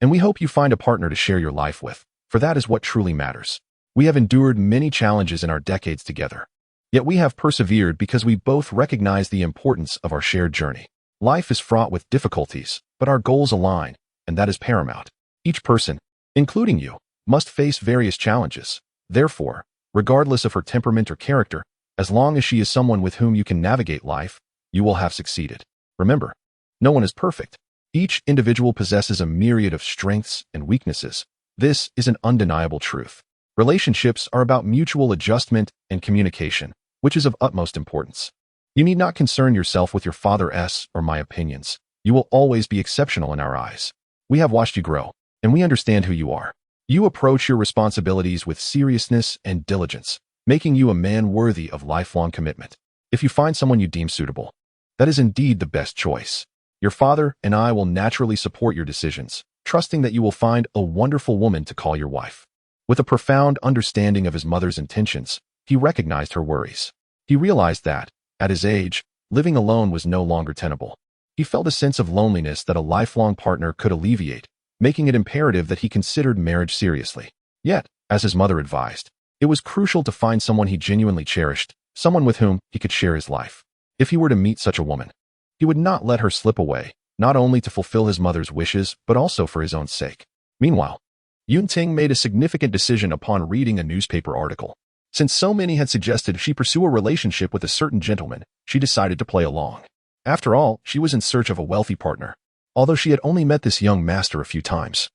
and we hope you find a partner to share your life with, for that is what truly matters. We have endured many challenges in our decades together, yet we have persevered because we both recognize the importance of our shared journey. Life is fraught with difficulties, but our goals align, and that is paramount. Each person, including you, must face various challenges. Therefore, regardless of her temperament or character, as long as she is someone with whom you can navigate life, you will have succeeded. Remember, no one is perfect. Each individual possesses a myriad of strengths and weaknesses. This is an undeniable truth. Relationships are about mutual adjustment and communication, which is of utmost importance. You need not concern yourself with your father's or my opinions. You will always be exceptional in our eyes. We have watched you grow, and we understand who you are. You approach your responsibilities with seriousness and diligence, making you a man worthy of lifelong commitment. If you find someone you deem suitable, that is indeed the best choice. Your father and I will naturally support your decisions, trusting that you will find a wonderful woman to call your wife. With a profound understanding of his mother's intentions, he recognized her worries. He realized that, at his age, living alone was no longer tenable. He felt a sense of loneliness that a lifelong partner could alleviate, making it imperative that he considered marriage seriously. Yet, as his mother advised, it was crucial to find someone he genuinely cherished, someone with whom he could share his life. If he were to meet such a woman, he would not let her slip away, not only to fulfill his mother's wishes, but also for his own sake. Meanwhile, Yun-ting made a significant decision upon reading a newspaper article. Since so many had suggested she pursue a relationship with a certain gentleman, she decided to play along. After all, she was in search of a wealthy partner. Although she had only met this young master a few times,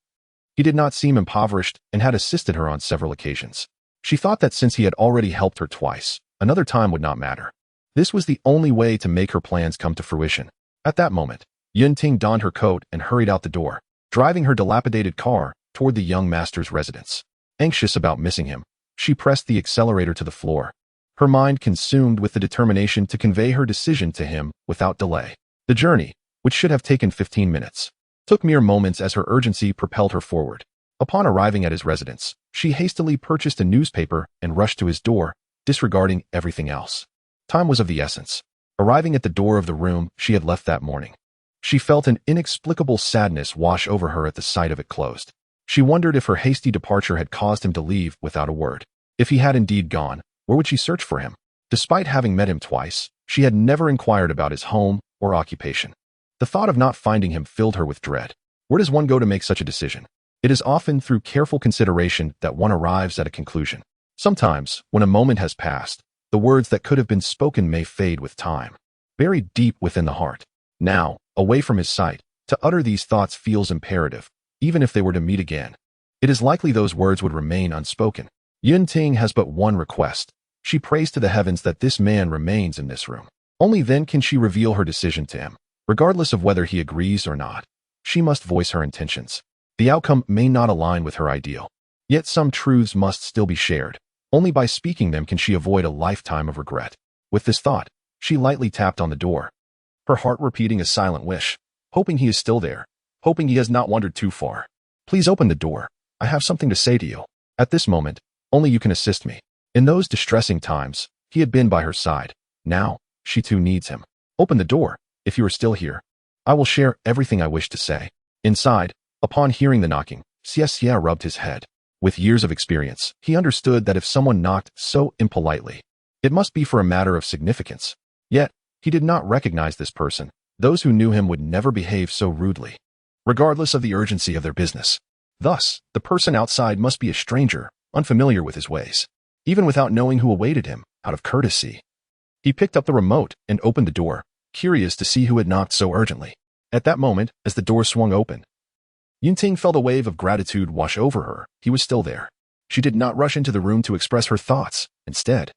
he did not seem impoverished and had assisted her on several occasions. She thought that since he had already helped her twice, another time would not matter. This was the only way to make her plans come to fruition. At that moment, Yun-ting donned her coat and hurried out the door, driving her dilapidated car toward the young master's residence. Anxious about missing him, she pressed the accelerator to the floor, her mind consumed with the determination to convey her decision to him without delay. The journey, which should have taken 15 minutes, took mere moments as her urgency propelled her forward. Upon arriving at his residence, she hastily purchased a newspaper and rushed to his door, disregarding everything else. Time was of the essence. Arriving at the door of the room she had left that morning, she felt an inexplicable sadness wash over her at the sight of it closed. She wondered if her hasty departure had caused him to leave without a word. If he had indeed gone, where would she search for him? Despite having met him twice, she had never inquired about his home or occupation. The thought of not finding him filled her with dread. Where does one go to make such a decision? It is often through careful consideration that one arrives at a conclusion. Sometimes, when a moment has passed, the words that could have been spoken may fade with time. Buried deep within the heart, now, away from his sight, to utter these thoughts feels imperative, even if they were to meet again. It is likely those words would remain unspoken. Yun-ting has but one request. She prays to the heavens that this man remains in this room. Only then can she reveal her decision to him. Regardless of whether he agrees or not, she must voice her intentions. The outcome may not align with her ideal. Yet some truths must still be shared. Only by speaking them can she avoid a lifetime of regret. With this thought, she lightly tapped on the door, her heart repeating a silent wish, hoping he is still there, hoping he has not wandered too far. Please open the door. I have something to say to you. At this moment, only you can assist me. In those distressing times, he had been by her side. Now, she too needs him. Open the door, if you are still here. I will share everything I wish to say. Inside, upon hearing the knocking, Xie rubbed his head. With years of experience, he understood that if someone knocked so impolitely, it must be for a matter of significance. Yet, he did not recognize this person. Those who knew him would never behave so rudely, regardless of the urgency of their business. Thus, the person outside must be a stranger, unfamiliar with his ways. Even without knowing who awaited him, out of courtesy, he picked up the remote and opened the door, curious to see who had knocked so urgently. At that moment, as the door swung open, Yun-ting felt a wave of gratitude wash over her. He was still there. She did not rush into the room to express her thoughts. Instead,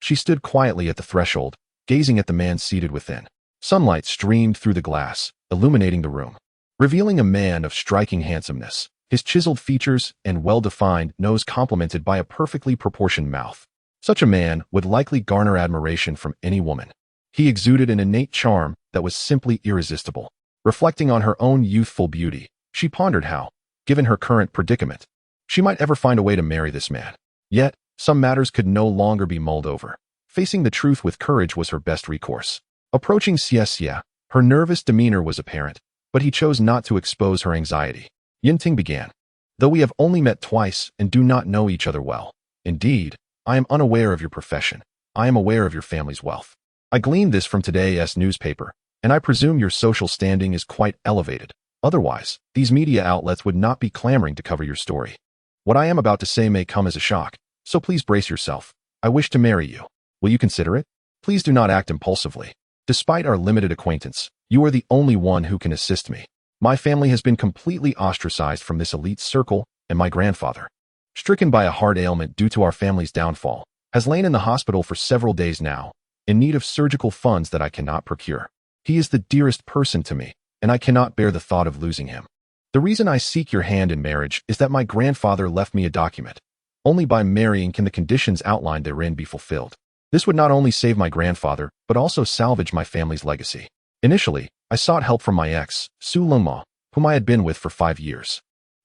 she stood quietly at the threshold, gazing at the man seated within. Sunlight streamed through the glass, illuminating the room, revealing a man of striking handsomeness, his chiseled features and well-defined nose complemented by a perfectly proportioned mouth. Such a man would likely garner admiration from any woman. He exuded an innate charm that was simply irresistible. Reflecting on her own youthful beauty, she pondered how, given her current predicament, she might ever find a way to marry this man. Yet, some matters could no longer be mulled over. Facing the truth with courage was her best recourse. Approaching Xie, her nervous demeanor was apparent, but he chose not to expose her anxiety. Yun-ting began. Though we have only met twice and do not know each other well, indeed, I am unaware of your profession. I am aware of your family's wealth. I gleaned this from today's newspaper, and I presume your social standing is quite elevated. Otherwise, these media outlets would not be clamoring to cover your story. What I am about to say may come as a shock, so please brace yourself. I wish to marry you. Will you consider it? Please do not act impulsively. Despite our limited acquaintance, you are the only one who can assist me. My family has been completely ostracized from this elite circle, and my grandfather, stricken by a heart ailment due to our family's downfall, has lain in the hospital for several days now, in need of surgical funds that I cannot procure. He is the dearest person to me, and I cannot bear the thought of losing him. The reason I seek your hand in marriage is that my grandfather left me a document. Only by marrying can the conditions outlined therein be fulfilled. This would not only save my grandfather, but also salvage my family's legacy. Initially, I sought help from my ex, Su Longma, whom I had been with for 5 years.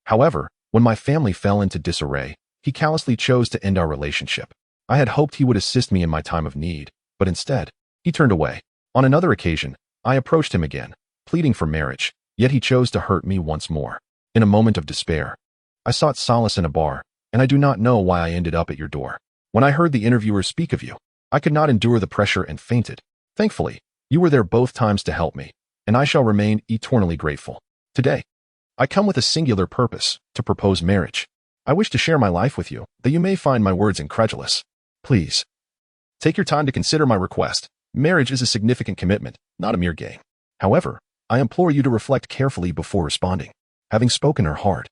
However, when my family fell into disarray, he callously chose to end our relationship. I had hoped he would assist me in my time of need, but instead, he turned away. On another occasion, I approached him again, pleading for marriage, yet he chose to hurt me once more. In a moment of despair, I sought solace in a bar, and I do not know why I ended up at your door. When I heard the interviewers speak of you, I could not endure the pressure and fainted. Thankfully, you were there both times to help me, and I shall remain eternally grateful. Today, I come with a singular purpose, to propose marriage. I wish to share my life with you, though you may find my words incredulous. Please, take your time to consider my request. Marriage is a significant commitment, not a mere game. However, I implore you to reflect carefully before responding. Having spoken her heart,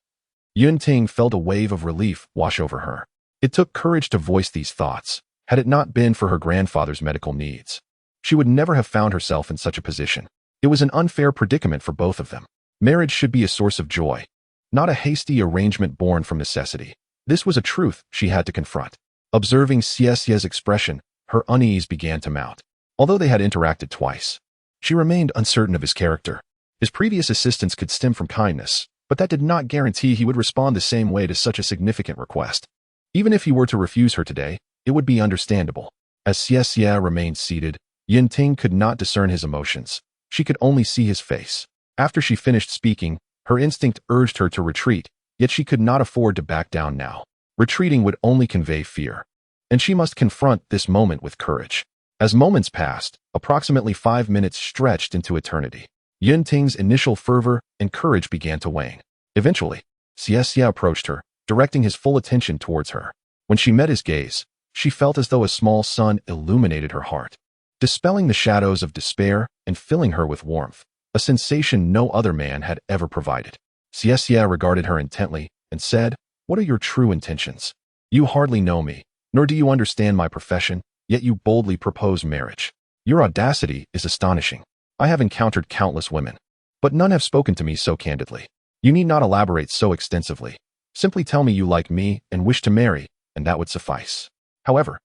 Yunting felt a wave of relief wash over her. It took courage to voice these thoughts. Had it not been for her grandfather's medical needs, she would never have found herself in such a position. It was an unfair predicament for both of them. Marriage should be a source of joy, not a hasty arrangement born from necessity. This was a truth she had to confront. Observing Xiaxia's expression, her unease began to mount. Although they had interacted twice, she remained uncertain of his character. His previous assistance could stem from kindness, but that did not guarantee he would respond the same way to such a significant request. Even if he were to refuse her today, it would be understandable. As Xiaxia remained seated, Yunting could not discern his emotions. She could only see his face. After she finished speaking, her instinct urged her to retreat, yet she could not afford to back down now. Retreating would only convey fear, and she must confront this moment with courage. As moments passed, approximately 5 minutes stretched into eternity. Yunting's initial fervor and courage began to wane. Eventually, Xiaxia approached her, directing his full attention towards her. When she met his gaze, she felt as though a small sun illuminated her heart, dispelling the shadows of despair and filling her with warmth, a sensation no other man had ever provided. Xiaxia regarded her intently and said, "What are your true intentions? You hardly know me, nor do you understand my profession, yet you boldly propose marriage. Your audacity is astonishing. I have encountered countless women, but none have spoken to me so candidly. You need not elaborate so extensively. Simply tell me you like me and wish to marry, and that would suffice. However,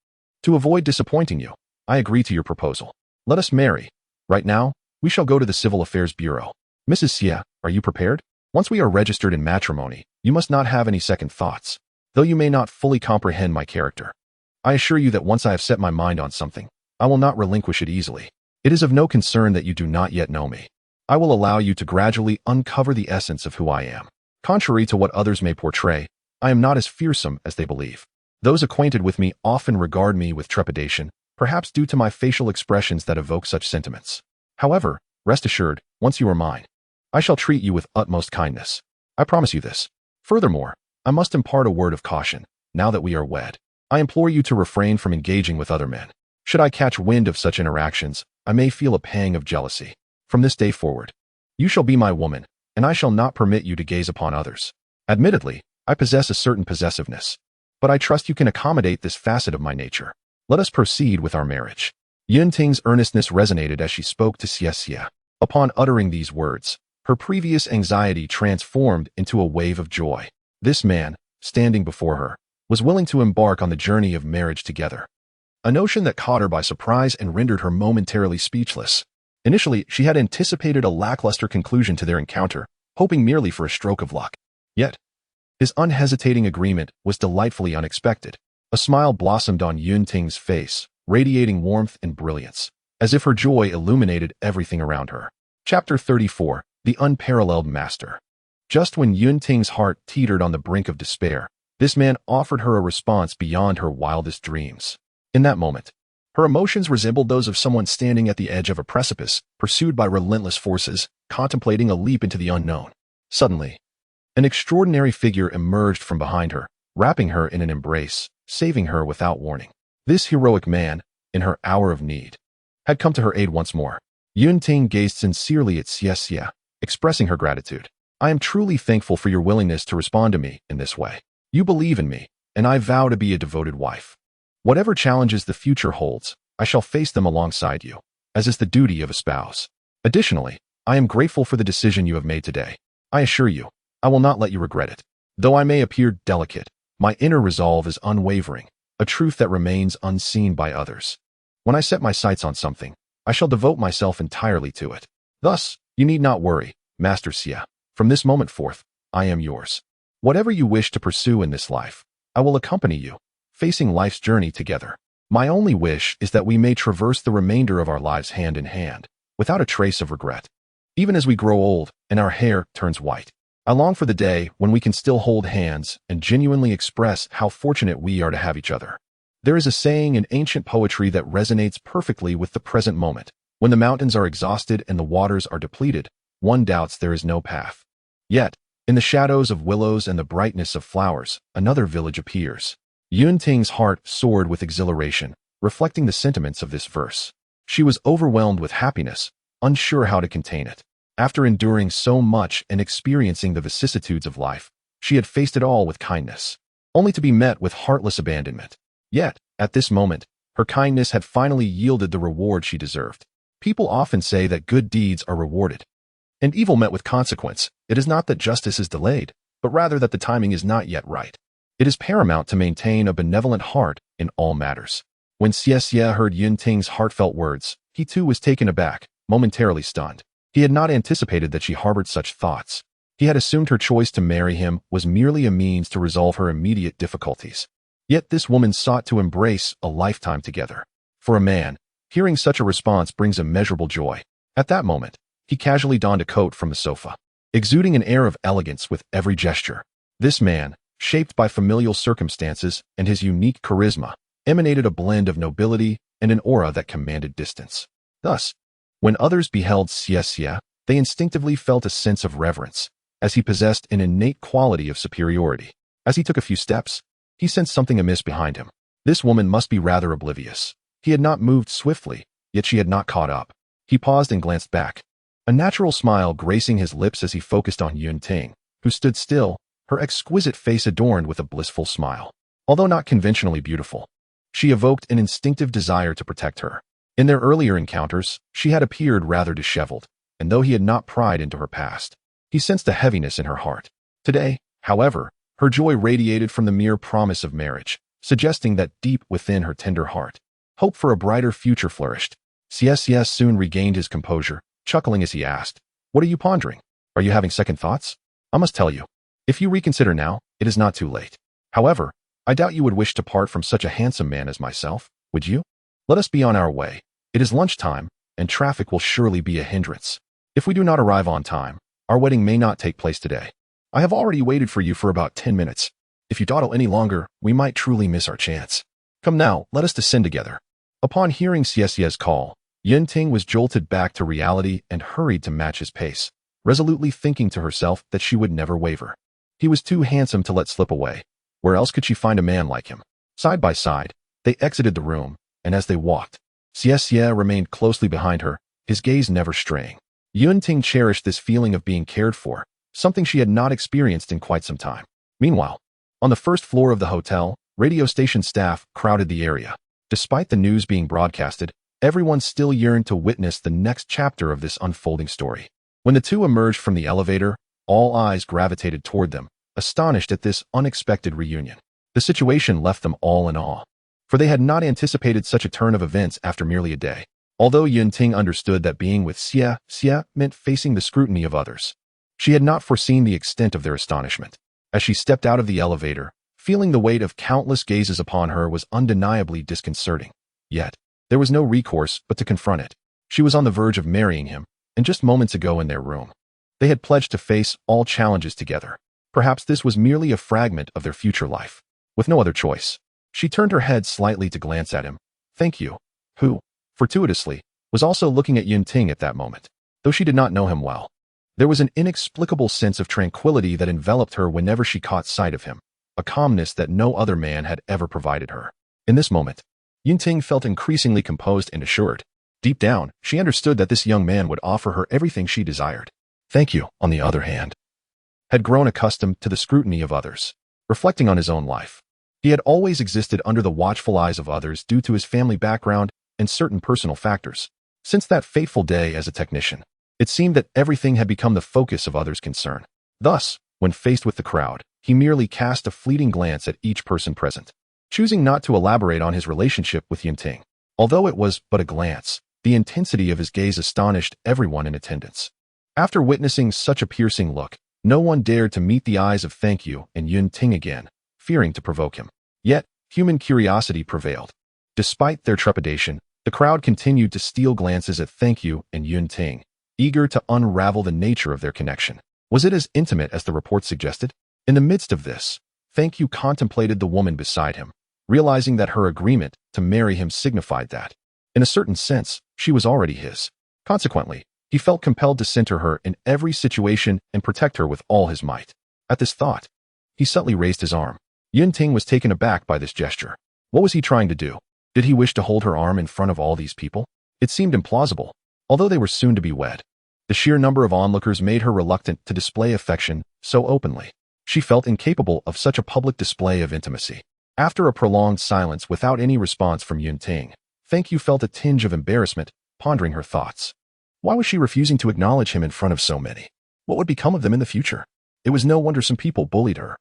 to avoid disappointing you, I agree to your proposal. Let us marry. Right now, we shall go to the Civil Affairs Bureau. Mrs. Xia, are you prepared? Once we are registered in matrimony, you must not have any second thoughts, though you may not fully comprehend my character. I assure you that once I have set my mind on something, I will not relinquish it easily. It is of no concern that you do not yet know me. I will allow you to gradually uncover the essence of who I am. Contrary to what others may portray, I am not as fearsome as they believe. Those acquainted with me often regard me with trepidation, perhaps due to my facial expressions that evoke such sentiments. However, rest assured, once you are mine, I shall treat you with utmost kindness. I promise you this. Furthermore, I must impart a word of caution. Now that we are wed, I implore you to refrain from engaging with other men. Should I catch wind of such interactions, I may feel a pang of jealousy. From this day forward, you shall be my woman, and I shall not permit you to gaze upon others. Admittedly, I possess a certain possessiveness, but I trust you can accommodate this facet of my nature. Let us proceed with our marriage." Yunting's earnestness resonated as she spoke to Xiaxia. Upon uttering these words, her previous anxiety transformed into a wave of joy. This man, standing before her, was willing to embark on the journey of marriage together. A notion that caught her by surprise and rendered her momentarily speechless. Initially, she had anticipated a lackluster conclusion to their encounter, hoping merely for a stroke of luck. Yet, his unhesitating agreement was delightfully unexpected. A smile blossomed on Yunting's face, radiating warmth and brilliance, as if her joy illuminated everything around her. Chapter 34, The Unparalleled Master. Just when Yunting's heart teetered on the brink of despair, this man offered her a response beyond her wildest dreams. In that moment, her emotions resembled those of someone standing at the edge of a precipice, pursued by relentless forces, contemplating a leap into the unknown. Suddenly, an extraordinary figure emerged from behind her, wrapping her in an embrace, saving her without warning. This heroic man, in her hour of need, had come to her aid once more. Yunting gazed sincerely at Xiaxia, expressing her gratitude. "I am truly thankful for your willingness to respond to me in this way. You believe in me, and I vow to be a devoted wife. Whatever challenges the future holds, I shall face them alongside you, as is the duty of a spouse. Additionally, I am grateful for the decision you have made today. I assure you, I will not let you regret it. Though I may appear delicate, my inner resolve is unwavering, a truth that remains unseen by others. When I set my sights on something, I shall devote myself entirely to it. Thus, you need not worry, Master Xia. From this moment forth, I am yours. Whatever you wish to pursue in this life, I will accompany you, facing life's journey together." My only wish is that we may traverse the remainder of our lives hand in hand, without a trace of regret. Even as we grow old and our hair turns white, I long for the day when we can still hold hands and genuinely express how fortunate we are to have each other. There is a saying in ancient poetry that resonates perfectly with the present moment. When the mountains are exhausted and the waters are depleted, one doubts there is no path. Yet, in the shadows of willows and the brightness of flowers, another village appears. Yunting's heart soared with exhilaration, reflecting the sentiments of this verse. She was overwhelmed with happiness, unsure how to contain it. After enduring so much and experiencing the vicissitudes of life, she had faced it all with kindness, only to be met with heartless abandonment. Yet, at this moment, her kindness had finally yielded the reward she deserved. People often say that good deeds are rewarded, and evil met with consequence. It is not that justice is delayed, but rather that the timing is not yet right. It is paramount to maintain a benevolent heart in all matters. When Xie heard Yunting's heartfelt words, he too was taken aback, momentarily stunned. He had not anticipated that she harbored such thoughts. He had assumed her choice to marry him was merely a means to resolve her immediate difficulties. Yet this woman sought to embrace a lifetime together. For a man, hearing such a response brings immeasurable joy. At that moment, he casually donned a coat from the sofa, exuding an air of elegance with every gesture. This man, shaped by familial circumstances and his unique charisma, emanated a blend of nobility and an aura that commanded distance. Thus, when others beheld Xie, they instinctively felt a sense of reverence, as he possessed an innate quality of superiority. As he took a few steps, he sensed something amiss behind him. This woman must be rather oblivious. He had not moved swiftly, yet she had not caught up. He paused and glanced back, a natural smile gracing his lips as he focused on Yunting, who stood still, her exquisite face adorned with a blissful smile. Although not conventionally beautiful, she evoked an instinctive desire to protect her. In their earlier encounters, she had appeared rather disheveled, and though he had not pried into her past, he sensed a heaviness in her heart. Today, however, her joy radiated from the mere promise of marriage, suggesting that deep within her tender heart, hope for a brighter future flourished. Xie soon regained his composure, chuckling as he asked, "What are you pondering? Are you having second thoughts? I must tell you, if you reconsider now, it is not too late. However, I doubt you would wish to part from such a handsome man as myself, would you? Let us be on our way. It is lunchtime, and traffic will surely be a hindrance. If we do not arrive on time, our wedding may not take place today. I have already waited for you for about 10 minutes. If you dawdle any longer, we might truly miss our chance. Come now, let us descend together." Upon hearing Xie's call, Yunting was jolted back to reality and hurried to match his pace, resolutely thinking to herself that she would never waver. He was too handsome to let slip away. Where else could she find a man like him? Side by side, they exited the room, and as they walked, Xie remained closely behind her, his gaze never straying. Yunting cherished this feeling of being cared for, something she had not experienced in quite some time. Meanwhile, on the first floor of the hotel, radio station staff crowded the area. Despite the news being broadcasted, everyone still yearned to witness the next chapter of this unfolding story. When the two emerged from the elevator, all eyes gravitated toward them, astonished at this unexpected reunion. The situation left them all in awe, for they had not anticipated such a turn of events after merely a day. Although Yunting understood that being with Xie meant facing the scrutiny of others, she had not foreseen the extent of their astonishment. As she stepped out of the elevator, feeling the weight of countless gazes upon her was undeniably disconcerting. Yet, there was no recourse but to confront it. She was on the verge of marrying him, and just moments ago in their room, they had pledged to face all challenges together. Perhaps this was merely a fragment of their future life. With no other choice, she turned her head slightly to glance at him. Thank you, who, fortuitously, was also looking at Yunting at that moment. Though she did not know him well, there was an inexplicable sense of tranquility that enveloped her whenever she caught sight of him, a calmness that no other man had ever provided her. In this moment, Yunting felt increasingly composed and assured. Deep down, she understood that this young man would offer her everything she desired. Thank you, on the other hand, had grown accustomed to the scrutiny of others. Reflecting on his own life, he had always existed under the watchful eyes of others due to his family background and certain personal factors. Since that fateful day as a technician, it seemed that everything had become the focus of others' concern. Thus, when faced with the crowd, he merely cast a fleeting glance at each person present, choosing not to elaborate on his relationship with Yunting. Although it was but a glance, the intensity of his gaze astonished everyone in attendance. After witnessing such a piercing look, no one dared to meet the eyes of Thank You and Yunting again, fearing to provoke him. Yet, human curiosity prevailed. Despite their trepidation, the crowd continued to steal glances at Thank You and Yun Ting, eager to unravel the nature of their connection. Was it as intimate as the report suggested? In the midst of this, Thank You contemplated the woman beside him, realizing that her agreement to marry him signified that, in a certain sense, she was already his. Consequently, he felt compelled to center her in every situation and protect her with all his might. At this thought, he subtly raised his arm. Yun Ting was taken aback by this gesture. What was he trying to do? Did he wish to hold her arm in front of all these people? It seemed implausible, although they were soon to be wed. The sheer number of onlookers made her reluctant to display affection so openly. She felt incapable of such a public display of intimacy. After a prolonged silence without any response from Yun Ting, Thank You felt a tinge of embarrassment, pondering her thoughts. Why was she refusing to acknowledge him in front of so many? What would become of them in the future? It was no wonder some people bullied her.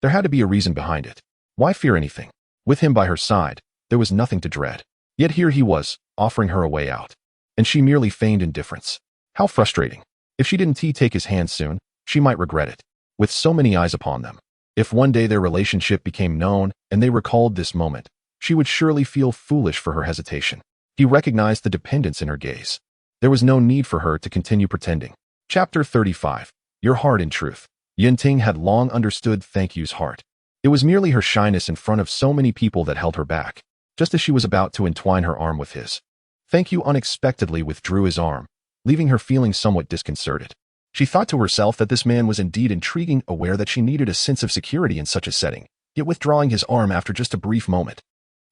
There had to be a reason behind it. Why fear anything? With him by her side, there was nothing to dread. Yet here he was, offering her a way out. And she merely feigned indifference. How frustrating. If she didn't take his hand soon, she might regret it. With so many eyes upon them. If one day their relationship became known and they recalled this moment, she would surely feel foolish for her hesitation. He recognized the dependence in her gaze. There was no need for her to continue pretending. Chapter 35. Your Heart in Truth. Yun Ting had long understood Thank You's heart. It was merely her shyness in front of so many people that held her back. Just as she was about to entwine her arm with his, Thank You unexpectedly withdrew his arm, leaving her feeling somewhat disconcerted. She thought to herself that this man was indeed intriguing, aware that she needed a sense of security in such a setting, yet withdrawing his arm after just a brief moment.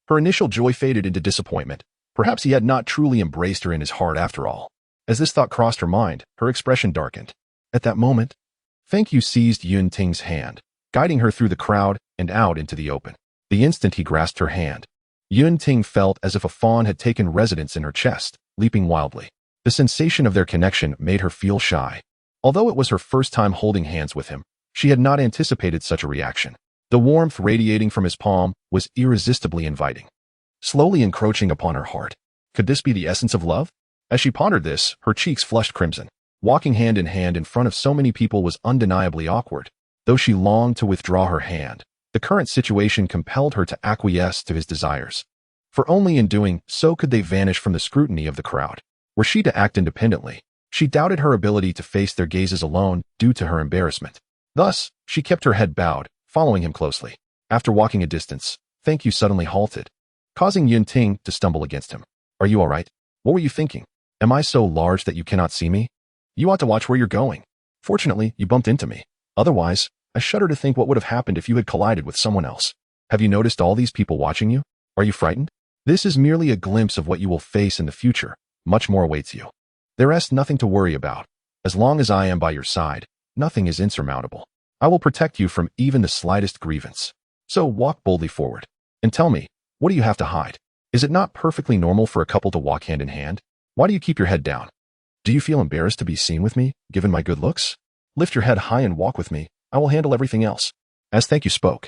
Her initial joy faded into disappointment. Perhaps he had not truly embraced her in his heart after all. As this thought crossed her mind, her expression darkened. At that moment, Thank You seized Yun Ting's hand, guiding her through the crowd and out into the open. The instant he grasped her hand, Yun Ting felt as if a fawn had taken residence in her chest, leaping wildly. The sensation of their connection made her feel shy. Although it was her first time holding hands with him, she had not anticipated such a reaction. The warmth radiating from his palm was irresistibly inviting, slowly encroaching upon her heart. Could this be the essence of love? As she pondered this, her cheeks flushed crimson. Walking hand in front of so many people was undeniably awkward. Though she longed to withdraw her hand, the current situation compelled her to acquiesce to his desires. For only in doing so could they vanish from the scrutiny of the crowd. Were she to act independently, she doubted her ability to face their gazes alone due to her embarrassment. Thus, she kept her head bowed, following him closely. After walking a distance, Thank You suddenly halted, causing Yun Ting to stumble against him. Are you all right? What were you thinking? Am I so large that you cannot see me? You ought to watch where you're going. Fortunately, you bumped into me. Otherwise, I shudder to think what would have happened if you had collided with someone else. Have you noticed all these people watching you? Are you frightened? This is merely a glimpse of what you will face in the future. Much more awaits you. There is nothing to worry about. As long as I am by your side, nothing is insurmountable. I will protect you from even the slightest grievance. So walk boldly forward. And tell me, what do you have to hide? Is it not perfectly normal for a couple to walk hand in hand? Why do you keep your head down? Do you feel embarrassed to be seen with me, given my good looks? Lift your head high and walk with me. I will handle everything else. As Thank You spoke,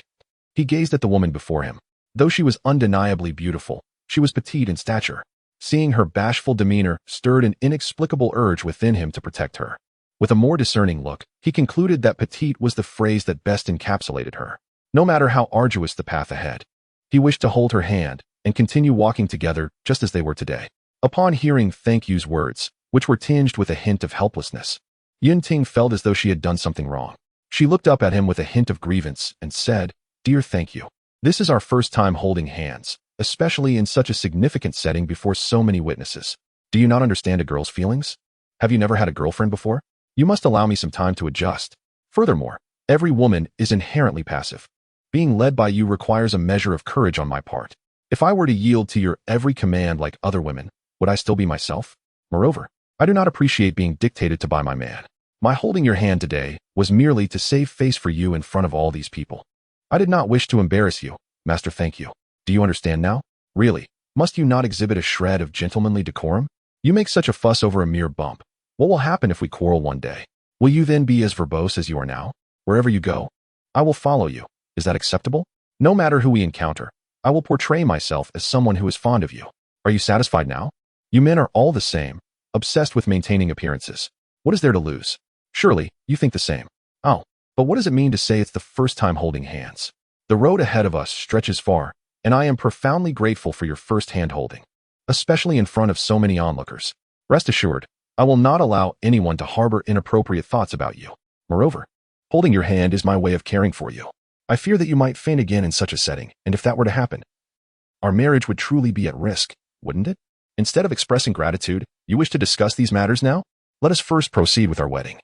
he gazed at the woman before him. Though she was undeniably beautiful, she was petite in stature. Seeing her bashful demeanor stirred an inexplicable urge within him to protect her. With a more discerning look, he concluded that petite was the phrase that best encapsulated her. No matter how arduous the path ahead, he wished to hold her hand and continue walking together just as they were today. Upon hearing Thank You's words, which were tinged with a hint of helplessness, Yun Ting felt as though she had done something wrong. She looked up at him with a hint of grievance and said, "Dear Thank You, this is our first time holding hands, especially in such a significant setting before so many witnesses. Do you not understand a girl's feelings? Have you never had a girlfriend before? You must allow me some time to adjust. Furthermore, every woman is inherently passive. Being led by you requires a measure of courage on my part. If I were to yield to your every command like other women, would I still be myself? Moreover, I do not appreciate being dictated to by my man. My holding your hand today was merely to save face for you in front of all these people. I did not wish to embarrass you, Master Thank You. Do you understand now? Really, must you not exhibit a shred of gentlemanly decorum? You make such a fuss over a mere bump. What will happen if we quarrel one day? Will you then be as verbose as you are now? Wherever you go, I will follow you. Is that acceptable? No matter who we encounter, I will portray myself as someone who is fond of you. Are you satisfied now? You men are all the same, obsessed with maintaining appearances. What is there to lose? Surely, you think the same. Oh, but what does it mean to say it's the first time holding hands? The road ahead of us stretches far, and I am profoundly grateful for your first-hand holding, especially in front of so many onlookers. Rest assured, I will not allow anyone to harbor inappropriate thoughts about you. Moreover, holding your hand is my way of caring for you. I fear that you might faint again in such a setting, and if that were to happen, our marriage would truly be at risk, wouldn't it? Instead of expressing gratitude, you wish to discuss these matters now? Let us first proceed with our wedding.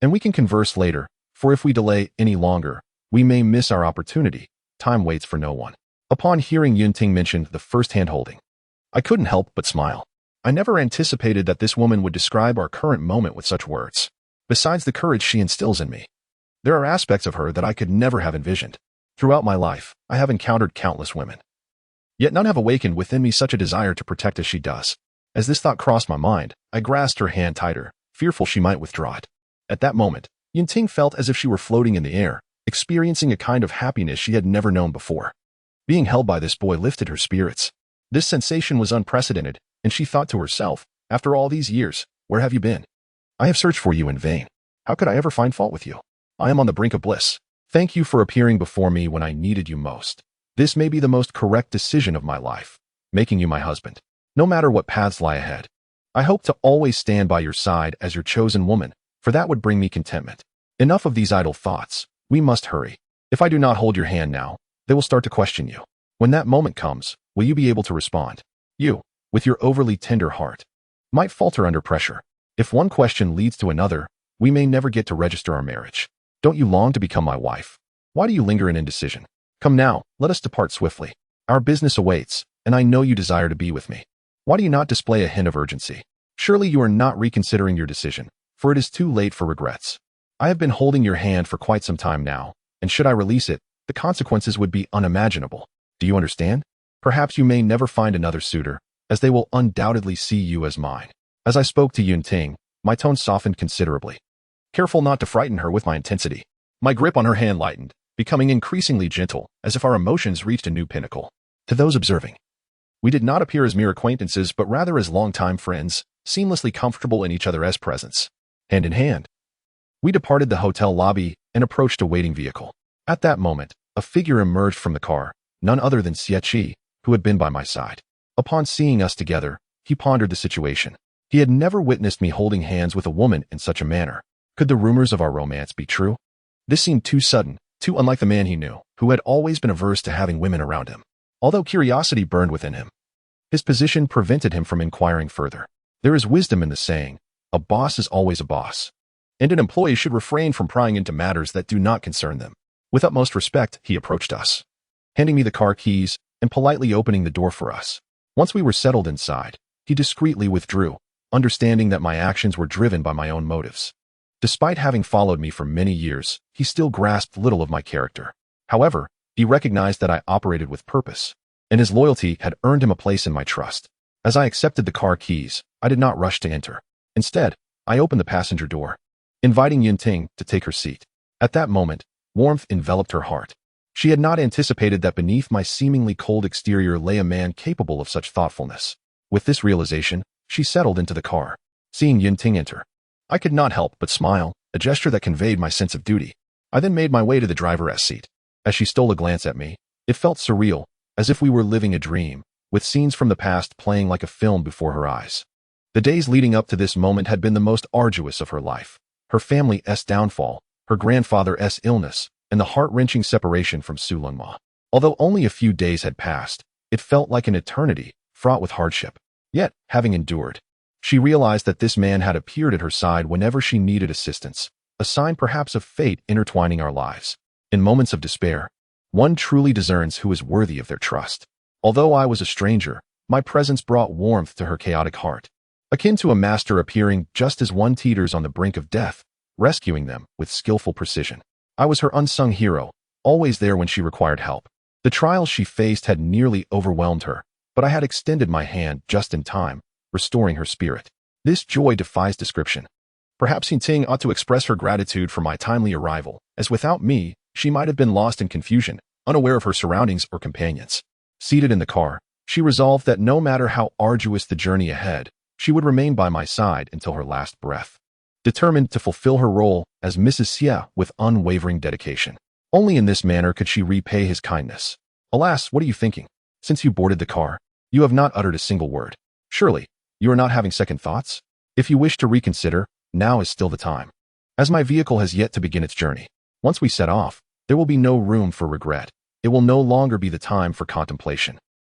And we can converse later, for if we delay any longer, we may miss our opportunity. Time waits for no one. Upon hearing Yunting mention the first-hand holding, I couldn't help but smile. I never anticipated that this woman would describe our current moment with such words. Besides the courage she instills in me, there are aspects of her that I could never have envisioned. Throughout my life, I have encountered countless women. Yet none have awakened within me such a desire to protect as she does. As this thought crossed my mind, I grasped her hand tighter, fearful she might withdraw it. At that moment, Yunting felt as if she were floating in the air, experiencing a kind of happiness she had never known before. Being held by this boy lifted her spirits. This sensation was unprecedented, and she thought to herself, after all these years, where have you been? I have searched for you in vain. How could I ever find fault with you? I am on the brink of bliss. Thank you for appearing before me when I needed you most. This may be the most correct decision of my life, making you my husband. No matter what paths lie ahead, I hope to always stand by your side as your chosen woman, for that would bring me contentment. Enough of these idle thoughts. We must hurry. If I do not hold your hand now, they will start to question you. When that moment comes, will you be able to respond? You, with your overly tender heart, might falter under pressure. If one question leads to another, we may never get to register our marriage. Don't you long to become my wife? Why do you linger in indecision? Come now, let us depart swiftly. Our business awaits, and I know you desire to be with me. Why do you not display a hint of urgency? Surely you are not reconsidering your decision, for it is too late for regrets. I have been holding your hand for quite some time now, and should I release it, the consequences would be unimaginable. Do you understand? Perhaps you may never find another suitor, as they will undoubtedly see you as mine. As I spoke to Yunting, my tone softened considerably. Careful not to frighten her with my intensity, my grip on her hand lightened, becoming increasingly gentle, as if our emotions reached a new pinnacle. To those observing, we did not appear as mere acquaintances but rather as longtime friends, seamlessly comfortable in each other's presence. Hand in hand, we departed the hotel lobby and approached a waiting vehicle. At that moment, a figure emerged from the car, none other than Xie, who had been by my side. Upon seeing us together, he pondered the situation. He had never witnessed me holding hands with a woman in such a manner. Could the rumors of our romance be true? This seemed too sudden, too unlike the man he knew, who had always been averse to having women around him. Although curiosity burned within him, his position prevented him from inquiring further. There is wisdom in the saying, a boss is always a boss, and an employee should refrain from prying into matters that do not concern them. With utmost respect, he approached us, handing me the car keys and politely opening the door for us. Once we were settled inside, he discreetly withdrew, understanding that my actions were driven by my own motives. Despite having followed me for many years, he still grasped little of my character. However, he recognized that I operated with purpose, and his loyalty had earned him a place in my trust. As I accepted the car keys, I did not rush to enter. Instead, I opened the passenger door, inviting Yunting to take her seat. At that moment, warmth enveloped her heart. She had not anticipated that beneath my seemingly cold exterior lay a man capable of such thoughtfulness. With this realization, she settled into the car. Seeing Yunting enter, I could not help but smile, a gesture that conveyed my sense of duty. I then made my way to the driver's seat. As she stole a glance at me, it felt surreal, as if we were living a dream, with scenes from the past playing like a film before her eyes. The days leading up to this moment had been the most arduous of her life. Her family's downfall, her grandfather's illness, and the heart-wrenching separation from Su Lungma. Although only a few days had passed, it felt like an eternity, fraught with hardship. Yet, having endured, she realized that this man had appeared at her side whenever she needed assistance, a sign perhaps of fate intertwining our lives. In moments of despair, one truly discerns who is worthy of their trust. Although I was a stranger, my presence brought warmth to her chaotic heart, akin to a master appearing just as one teeters on the brink of death, rescuing them with skillful precision. I was her unsung hero, always there when she required help. The trials she faced had nearly overwhelmed her, but I had extended my hand just in time, restoring her spirit. This joy defies description. Perhaps Yunting ought to express her gratitude for my timely arrival, as without me, she might have been lost in confusion, unaware of her surroundings or companions. Seated in the car, she resolved that no matter how arduous the journey ahead, she would remain by my side until her last breath, determined to fulfill her role as Mrs. Xie with unwavering dedication. Only in this manner could she repay his kindness. Alas, what are you thinking? Since you boarded the car, you have not uttered a single word. Surely, you are not having second thoughts? If you wish to reconsider, now is still the time. As my vehicle has yet to begin its journey, once we set off, there will be no room for regret. It will no longer be the time for contemplation.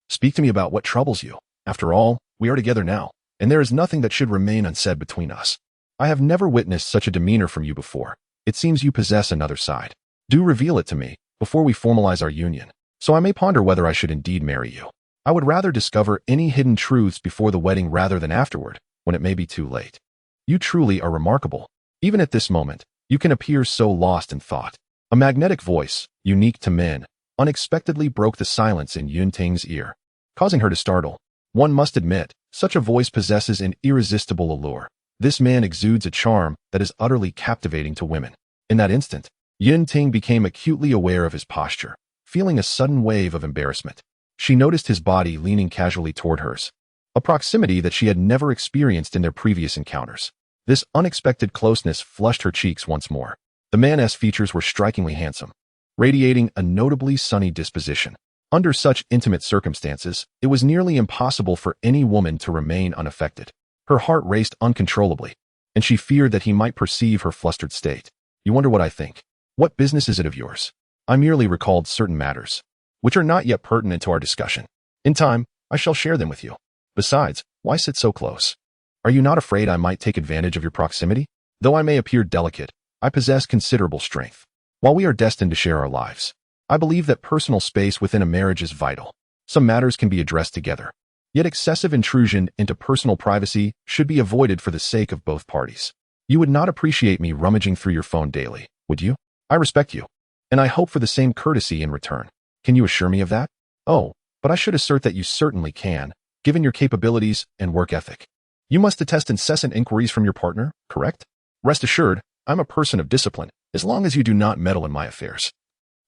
Speak to me about what troubles you. After all, we are together now, and there is nothing that should remain unsaid between us. I have never witnessed such a demeanor from you before. It seems you possess another side. Do reveal it to me before we formalize our union, so I may ponder whether I should indeed marry you. I would rather discover any hidden truths before the wedding rather than afterward, when it may be too late. You truly are remarkable. Even at this moment, you can appear so lost in thought. A magnetic voice, unique to men, unexpectedly broke the silence in Yun Ting's ear, causing her to startle. One must admit, such a voice possesses an irresistible allure. This man exudes a charm that is utterly captivating to women. In that instant, Yun Ting became acutely aware of his posture, feeling a sudden wave of embarrassment. She noticed his body leaning casually toward hers, a proximity that she had never experienced in their previous encounters. This unexpected closeness flushed her cheeks once more. The man's features were strikingly handsome, radiating a notably sunny disposition. Under such intimate circumstances, it was nearly impossible for any woman to remain unaffected. Her heart raced uncontrollably, and she feared that he might perceive her flustered state. You wonder what I think? What business is it of yours? I merely recalled certain matters, which are not yet pertinent to our discussion. In time, I shall share them with you. Besides, why sit so close? Are you not afraid I might take advantage of your proximity? Though I may appear delicate, I possess considerable strength. While we are destined to share our lives, I believe that personal space within a marriage is vital. Some matters can be addressed together, yet excessive intrusion into personal privacy should be avoided for the sake of both parties. You would not appreciate me rummaging through your phone daily, would you? I respect you, and I hope for the same courtesy in return. Can you assure me of that? Oh, but I should assert that you certainly can, given your capabilities and work ethic. You must attest incessant inquiries from your partner, correct? Rest assured, I'm a person of discipline, as long as you do not meddle in my affairs.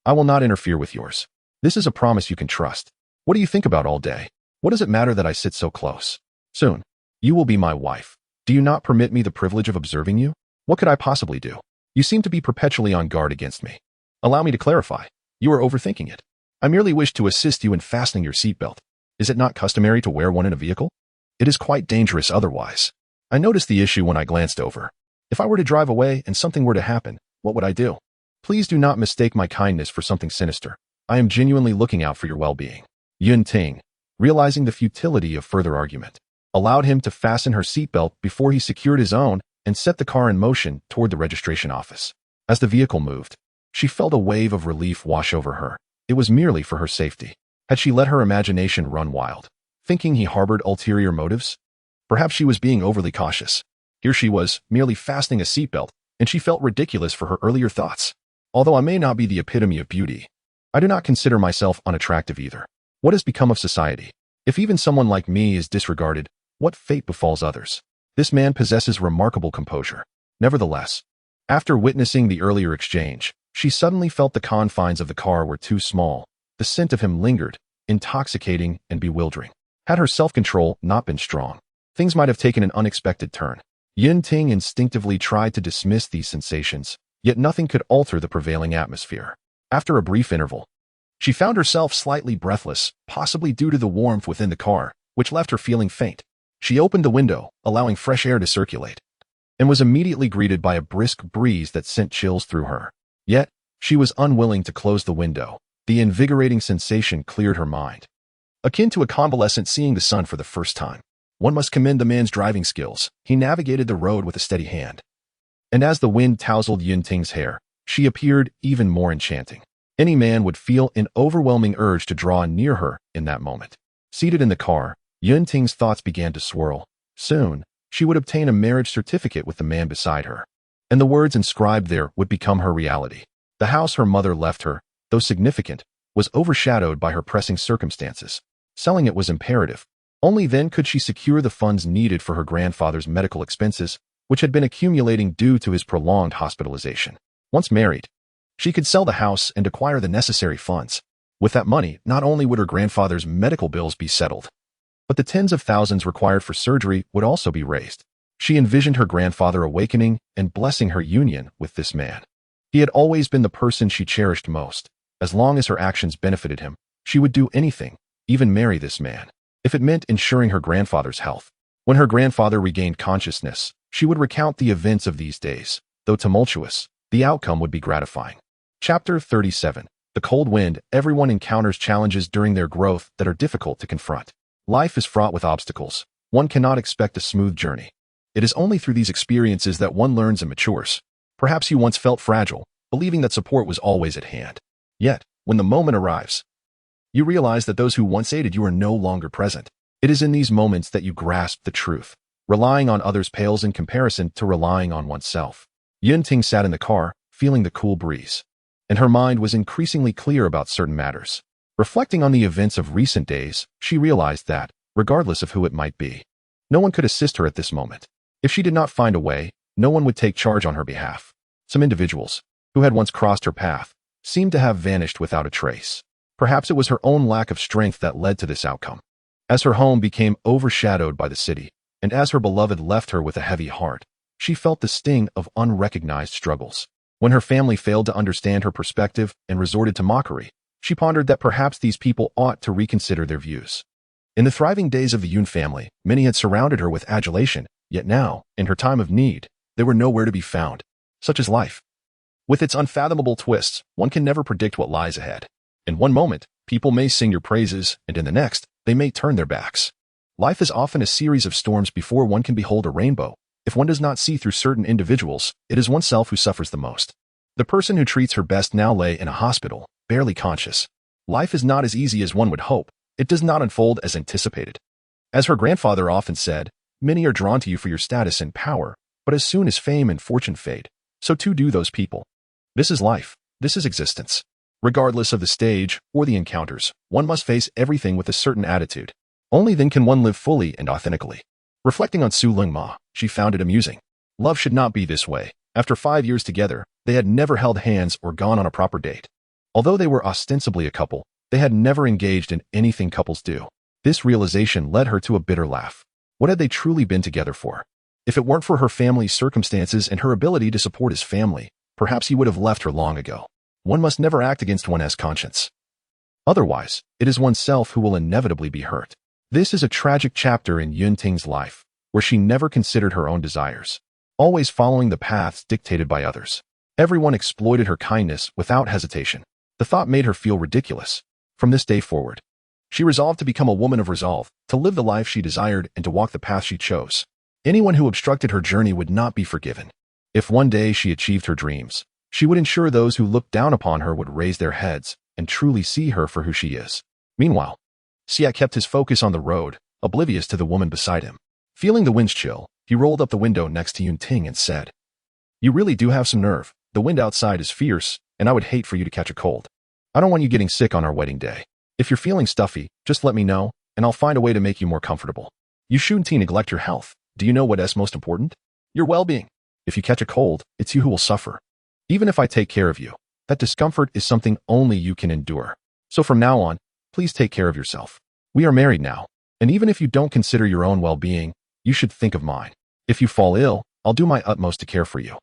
I will not interfere with yours. This is a promise you can trust. What do you think about all day? What does it matter that I sit so close? Soon, you will be my wife. Do you not permit me the privilege of observing you? What could I possibly do? You seem to be perpetually on guard against me. Allow me to clarify. You are overthinking it. I merely wish to assist you in fastening your seatbelt. Is it not customary to wear one in a vehicle? It is quite dangerous otherwise. I noticed the issue when I glanced over. If I were to drive away and something were to happen, what would I do? Please do not mistake my kindness for something sinister. I am genuinely looking out for your well-being. Yun Ting, realizing the futility of further argument, allowed him to fasten her seatbelt before he secured his own and set the car in motion toward the registration office. As the vehicle moved, she felt a wave of relief wash over her. It was merely for her safety. Had she let her imagination run wild, thinking he harbored ulterior motives? Perhaps she was being overly cautious. Here she was, merely fastening a seatbelt, and she felt ridiculous for her earlier thoughts. Although I may not be the epitome of beauty, I do not consider myself unattractive either. What has become of society? If even someone like me is disregarded, what fate befalls others? This man possesses remarkable composure. Nevertheless, after witnessing the earlier exchange, she suddenly felt the confines of the car were too small. The scent of him lingered, intoxicating and bewildering. Had her self-control not been strong, things might have taken an unexpected turn. Yun Ting instinctively tried to dismiss these sensations, yet nothing could alter the prevailing atmosphere. After a brief interval, she found herself slightly breathless, possibly due to the warmth within the car, which left her feeling faint. She opened the window, allowing fresh air to circulate, and was immediately greeted by a brisk breeze that sent chills through her. Yet, she was unwilling to close the window. The invigorating sensation cleared her mind, akin to a convalescent seeing the sun for the first time. One must commend the man's driving skills. He navigated the road with a steady hand. And as the wind tousled Yun Ting's hair, she appeared even more enchanting. Any man would feel an overwhelming urge to draw near her in that moment. Seated in the car, Yun Ting's thoughts began to swirl. Soon, she would obtain a marriage certificate with the man beside her, and the words inscribed there would become her reality. The house her mother left her, though significant, was overshadowed by her pressing circumstances. Selling it was imperative. Only then could she secure the funds needed for her grandfather's medical expenses, which had been accumulating due to his prolonged hospitalization. Once married, she could sell the house and acquire the necessary funds. With that money, not only would her grandfather's medical bills be settled, but the tens of thousands required for surgery would also be raised. She envisioned her grandfather awakening and blessing her union with this man. He had always been the person she cherished most. As long as her actions benefited him, she would do anything, even marry this man, if it meant ensuring her grandfather's health. When her grandfather regained consciousness, she would recount the events of these days. Though tumultuous, the outcome would be gratifying. Chapter 37. The cold wind. Everyone encounters challenges during their growth that are difficult to confront. Life is fraught with obstacles. One cannot expect a smooth journey. It is only through these experiences that one learns and matures. Perhaps you once felt fragile, believing that support was always at hand. Yet, when the moment arrives, you realize that those who once aided you are no longer present. It is in these moments that you grasp the truth. Relying on others pales in comparison to relying on oneself. Yunting sat in the car, feeling the cool breeze, and her mind was increasingly clear about certain matters. Reflecting on the events of recent days, she realized that, regardless of who it might be, no one could assist her at this moment. If she did not find a way, no one would take charge on her behalf. Some individuals, who had once crossed her path, seemed to have vanished without a trace. Perhaps it was her own lack of strength that led to this outcome. As her home became overshadowed by the city, and as her beloved left her with a heavy heart, she felt the sting of unrecognized struggles. When her family failed to understand her perspective and resorted to mockery, she pondered that perhaps these people ought to reconsider their views. In the thriving days of the Yun family, many had surrounded her with adulation, yet now, in her time of need, they were nowhere to be found. Such is life. With its unfathomable twists, one can never predict what lies ahead. In one moment, people may sing your praises, and in the next, they may turn their backs. Life is often a series of storms before one can behold a rainbow. If one does not see through certain individuals, it is oneself who suffers the most. The person who treats her best now lay in a hospital, barely conscious. Life is not as easy as one would hope. It does not unfold as anticipated. As her grandfather often said, many are drawn to you for your status and power, but as soon as fame and fortune fade, so too do those people. This is life. This is existence. Regardless of the stage or the encounters, one must face everything with a certain attitude. Only then can one live fully and authentically. Reflecting on Su Lingma, she found it amusing. Love should not be this way. After 5 years together, they had never held hands or gone on a proper date. Although they were ostensibly a couple, they had never engaged in anything couples do. This realization led her to a bitter laugh. What had they truly been together for? If it weren't for her family's circumstances and her ability to support his family, perhaps he would have left her long ago. One must never act against one's conscience. Otherwise, it is oneself who will inevitably be hurt. This is a tragic chapter in Yunting's life, where she never considered her own desires, always following the paths dictated by others. Everyone exploited her kindness without hesitation. The thought made her feel ridiculous. From this day forward, she resolved to become a woman of resolve, to live the life she desired and to walk the path she chose. Anyone who obstructed her journey would not be forgiven. If one day she achieved her dreams, she would ensure those who looked down upon her would raise their heads and truly see her for who she is. Meanwhile, Xia kept his focus on the road, oblivious to the woman beside him. Feeling the wind's chill, he rolled up the window next to Yunting and said, "You really do have some nerve. The wind outside is fierce, and I would hate for you to catch a cold. I don't want you getting sick on our wedding day. If you're feeling stuffy, just let me know, and I'll find a way to make you more comfortable. You shouldn't neglect your health. Do you know what is most important? Your well-being. If you catch a cold, it's you who will suffer. Even if I take care of you, that discomfort is something only you can endure. So from now on, please take care of yourself. We are married now, and even if you don't consider your own well-being, you should think of mine. If you fall ill, I'll do my utmost to care for you.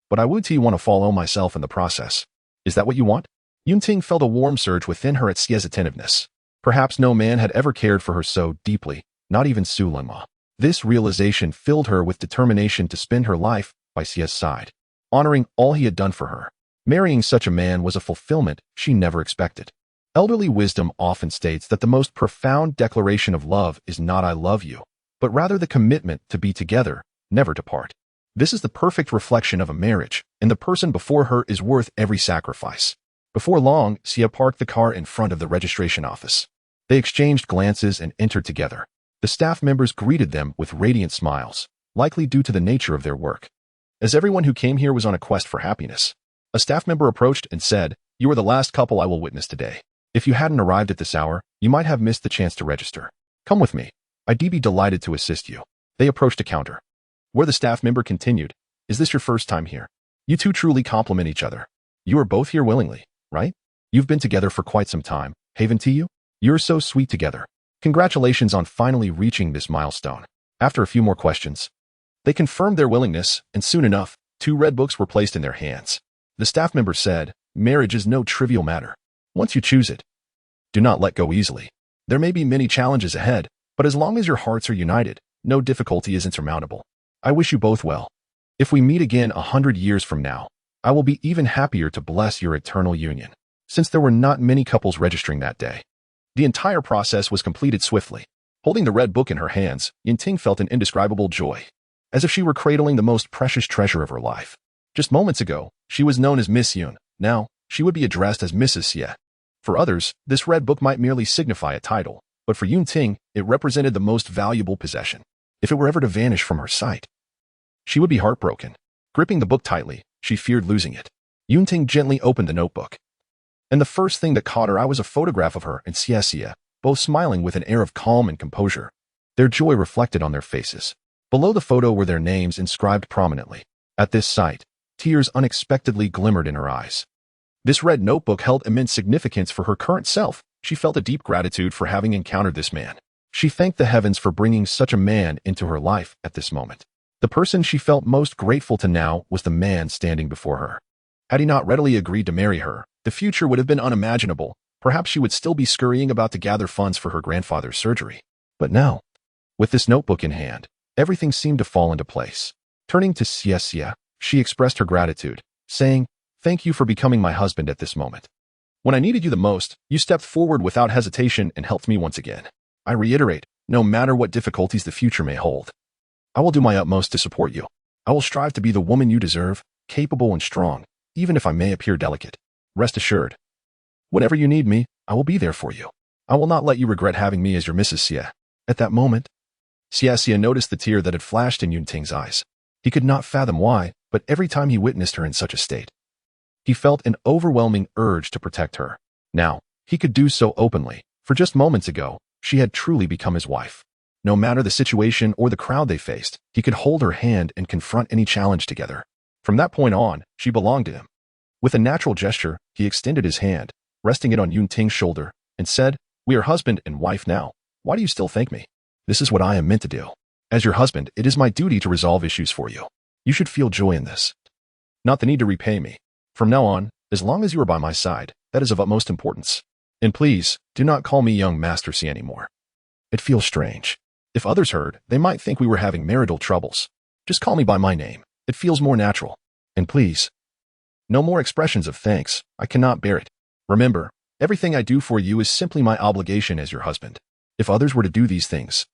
But I would want to fall ill myself in the process. Is that what you want?" Yunting felt a warm surge within her at Xia's attentiveness. Perhaps no man had ever cared for her so deeply, not even Su Lingma. This realization filled her with determination to spend her life by Xia's side, honoring all he had done for her. Marrying such a man was a fulfillment she never expected. Elderly wisdom often states that the most profound declaration of love is not "I love you," but rather the commitment to be together, never to part. This is the perfect reflection of a marriage, and the person before her is worth every sacrifice. Before long, Xia parked the car in front of the registration office. They exchanged glances and entered together. The staff members greeted them with radiant smiles, likely due to the nature of their work. As everyone who came here was on a quest for happiness, a staff member approached and said, "You are the last couple I will witness today. If you hadn't arrived at this hour, you might have missed the chance to register. Come with me. I'd be delighted to assist you." They approached a counter, where the staff member continued, "Is this your first time here? You two truly complement each other. You are both here willingly, right? You've been together for quite some time, haven't you? You're so sweet together. Congratulations on finally reaching this milestone." After a few more questions, they confirmed their willingness, and soon enough, 2 red books were placed in their hands. The staff member said, "Marriage is no trivial matter. Once you choose it, do not let go easily." There may be many challenges ahead, but as long as your hearts are united, no difficulty is insurmountable. I wish you both well. If we meet again 100 years from now, I will be even happier to bless your eternal union. Since there were not many couples registering that day, the entire process was completed swiftly. Holding the red book in her hands, Yinting felt an indescribable joy, as if she were cradling the most precious treasure of her life. Just moments ago, she was known as Miss Yun. Now, she would be addressed as Mrs. Xie. For others, this red book might merely signify a title, but for Yunting, it represented the most valuable possession. If it were ever to vanish from her sight, she would be heartbroken. Gripping the book tightly, she feared losing it. Yunting gently opened the notebook, and the first thing that caught her eye was a photograph of her and Xie, both smiling with an air of calm and composure. Their joy reflected on their faces. Below the photo were their names inscribed prominently. At this sight, tears unexpectedly glimmered in her eyes. This red notebook held immense significance for her current self. She felt a deep gratitude for having encountered this man. She thanked the heavens for bringing such a man into her life at this moment. The person she felt most grateful to now was the man standing before her. Had he not readily agreed to marry her, the future would have been unimaginable. Perhaps she would still be scurrying about to gather funds for her grandfather's surgery. But now, with this notebook in hand, everything seemed to fall into place. Turning to Xie, she expressed her gratitude, saying, "Thank you for becoming my husband at this moment. When I needed you the most, you stepped forward without hesitation and helped me once again. I reiterate, no matter what difficulties the future may hold, I will do my utmost to support you. I will strive to be the woman you deserve, capable and strong, even if I may appear delicate. Rest assured, whenever you need me, I will be there for you. I will not let you regret having me as your Mrs. Xie." At that moment, Xie noticed the tear that had flashed in Yunting's eyes. He could not fathom why, but every time he witnessed her in such a state, he felt an overwhelming urge to protect her. Now, he could do so openly, for just moments ago, she had truly become his wife. No matter the situation or the crowd they faced, he could hold her hand and confront any challenge together. From that point on, she belonged to him. With a natural gesture, he extended his hand, resting it on Yunting's shoulder, and said, "We are husband and wife now. Why do you still thank me? This is what I am meant to do. As your husband, it is my duty to resolve issues for you. You should feel joy in this, not the need to repay me. From now on, as long as you are by my side, that is of utmost importance. And please, do not call me young Master C anymore. It feels strange. If others heard, they might think we were having marital troubles. Just call me by my name. It feels more natural. And please, no more expressions of thanks. I cannot bear it. Remember, everything I do for you is simply my obligation as your husband. If others were to do these things,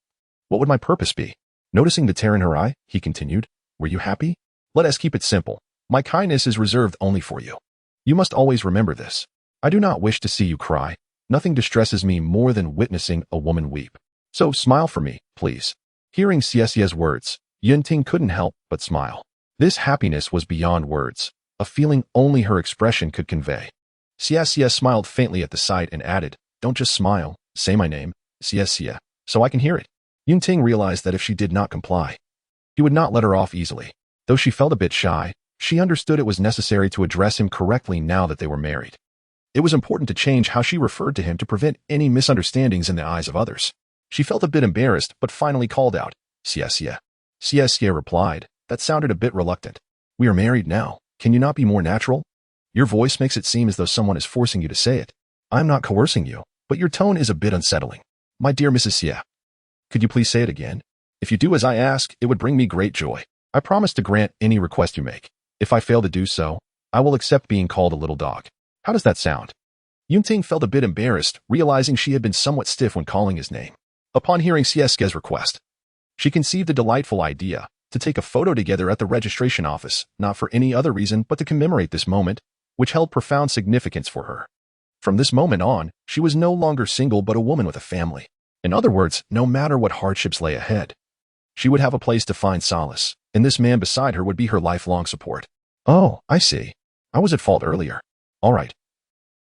what would my purpose be?" Noticing the tear in her eye, he continued, "Were you happy? Let us keep it simple. My kindness is reserved only for you. You must always remember this. I do not wish to see you cry. Nothing distresses me more than witnessing a woman weep. So smile for me, please." Hearing Xie's words, Yunting couldn't help but smile. This happiness was beyond words, a feeling only her expression could convey. Xie smiled faintly at the sight and added, "Don't just smile, say my name, Xie, so I can hear it." Yunting realized that if she did not comply, he would not let her off easily. Though she felt a bit shy, she understood it was necessary to address him correctly now that they were married. It was important to change how she referred to him to prevent any misunderstandings in the eyes of others. She felt a bit embarrassed, but finally called out, "Xie." Xie replied, "That sounded a bit reluctant. We are married now. Can you not be more natural? Your voice makes it seem as though someone is forcing you to say it. I am not coercing you, but your tone is a bit unsettling. My dear Mrs. Xie, could you please say it again? If you do as I ask, it would bring me great joy. I promise to grant any request you make. If I fail to do so, I will accept being called a little dog. How does that sound?" Yunting felt a bit embarrassed, realizing she had been somewhat stiff when calling his name. Upon hearing Xie's request, she conceived a delightful idea, to take a photo together at the registration office, not for any other reason but to commemorate this moment, which held profound significance for her. From this moment on, she was no longer single but a woman with a family. In other words, no matter what hardships lay ahead, she would have a place to find solace, and this man beside her would be her lifelong support. "Oh, I see. I was at fault earlier. All right.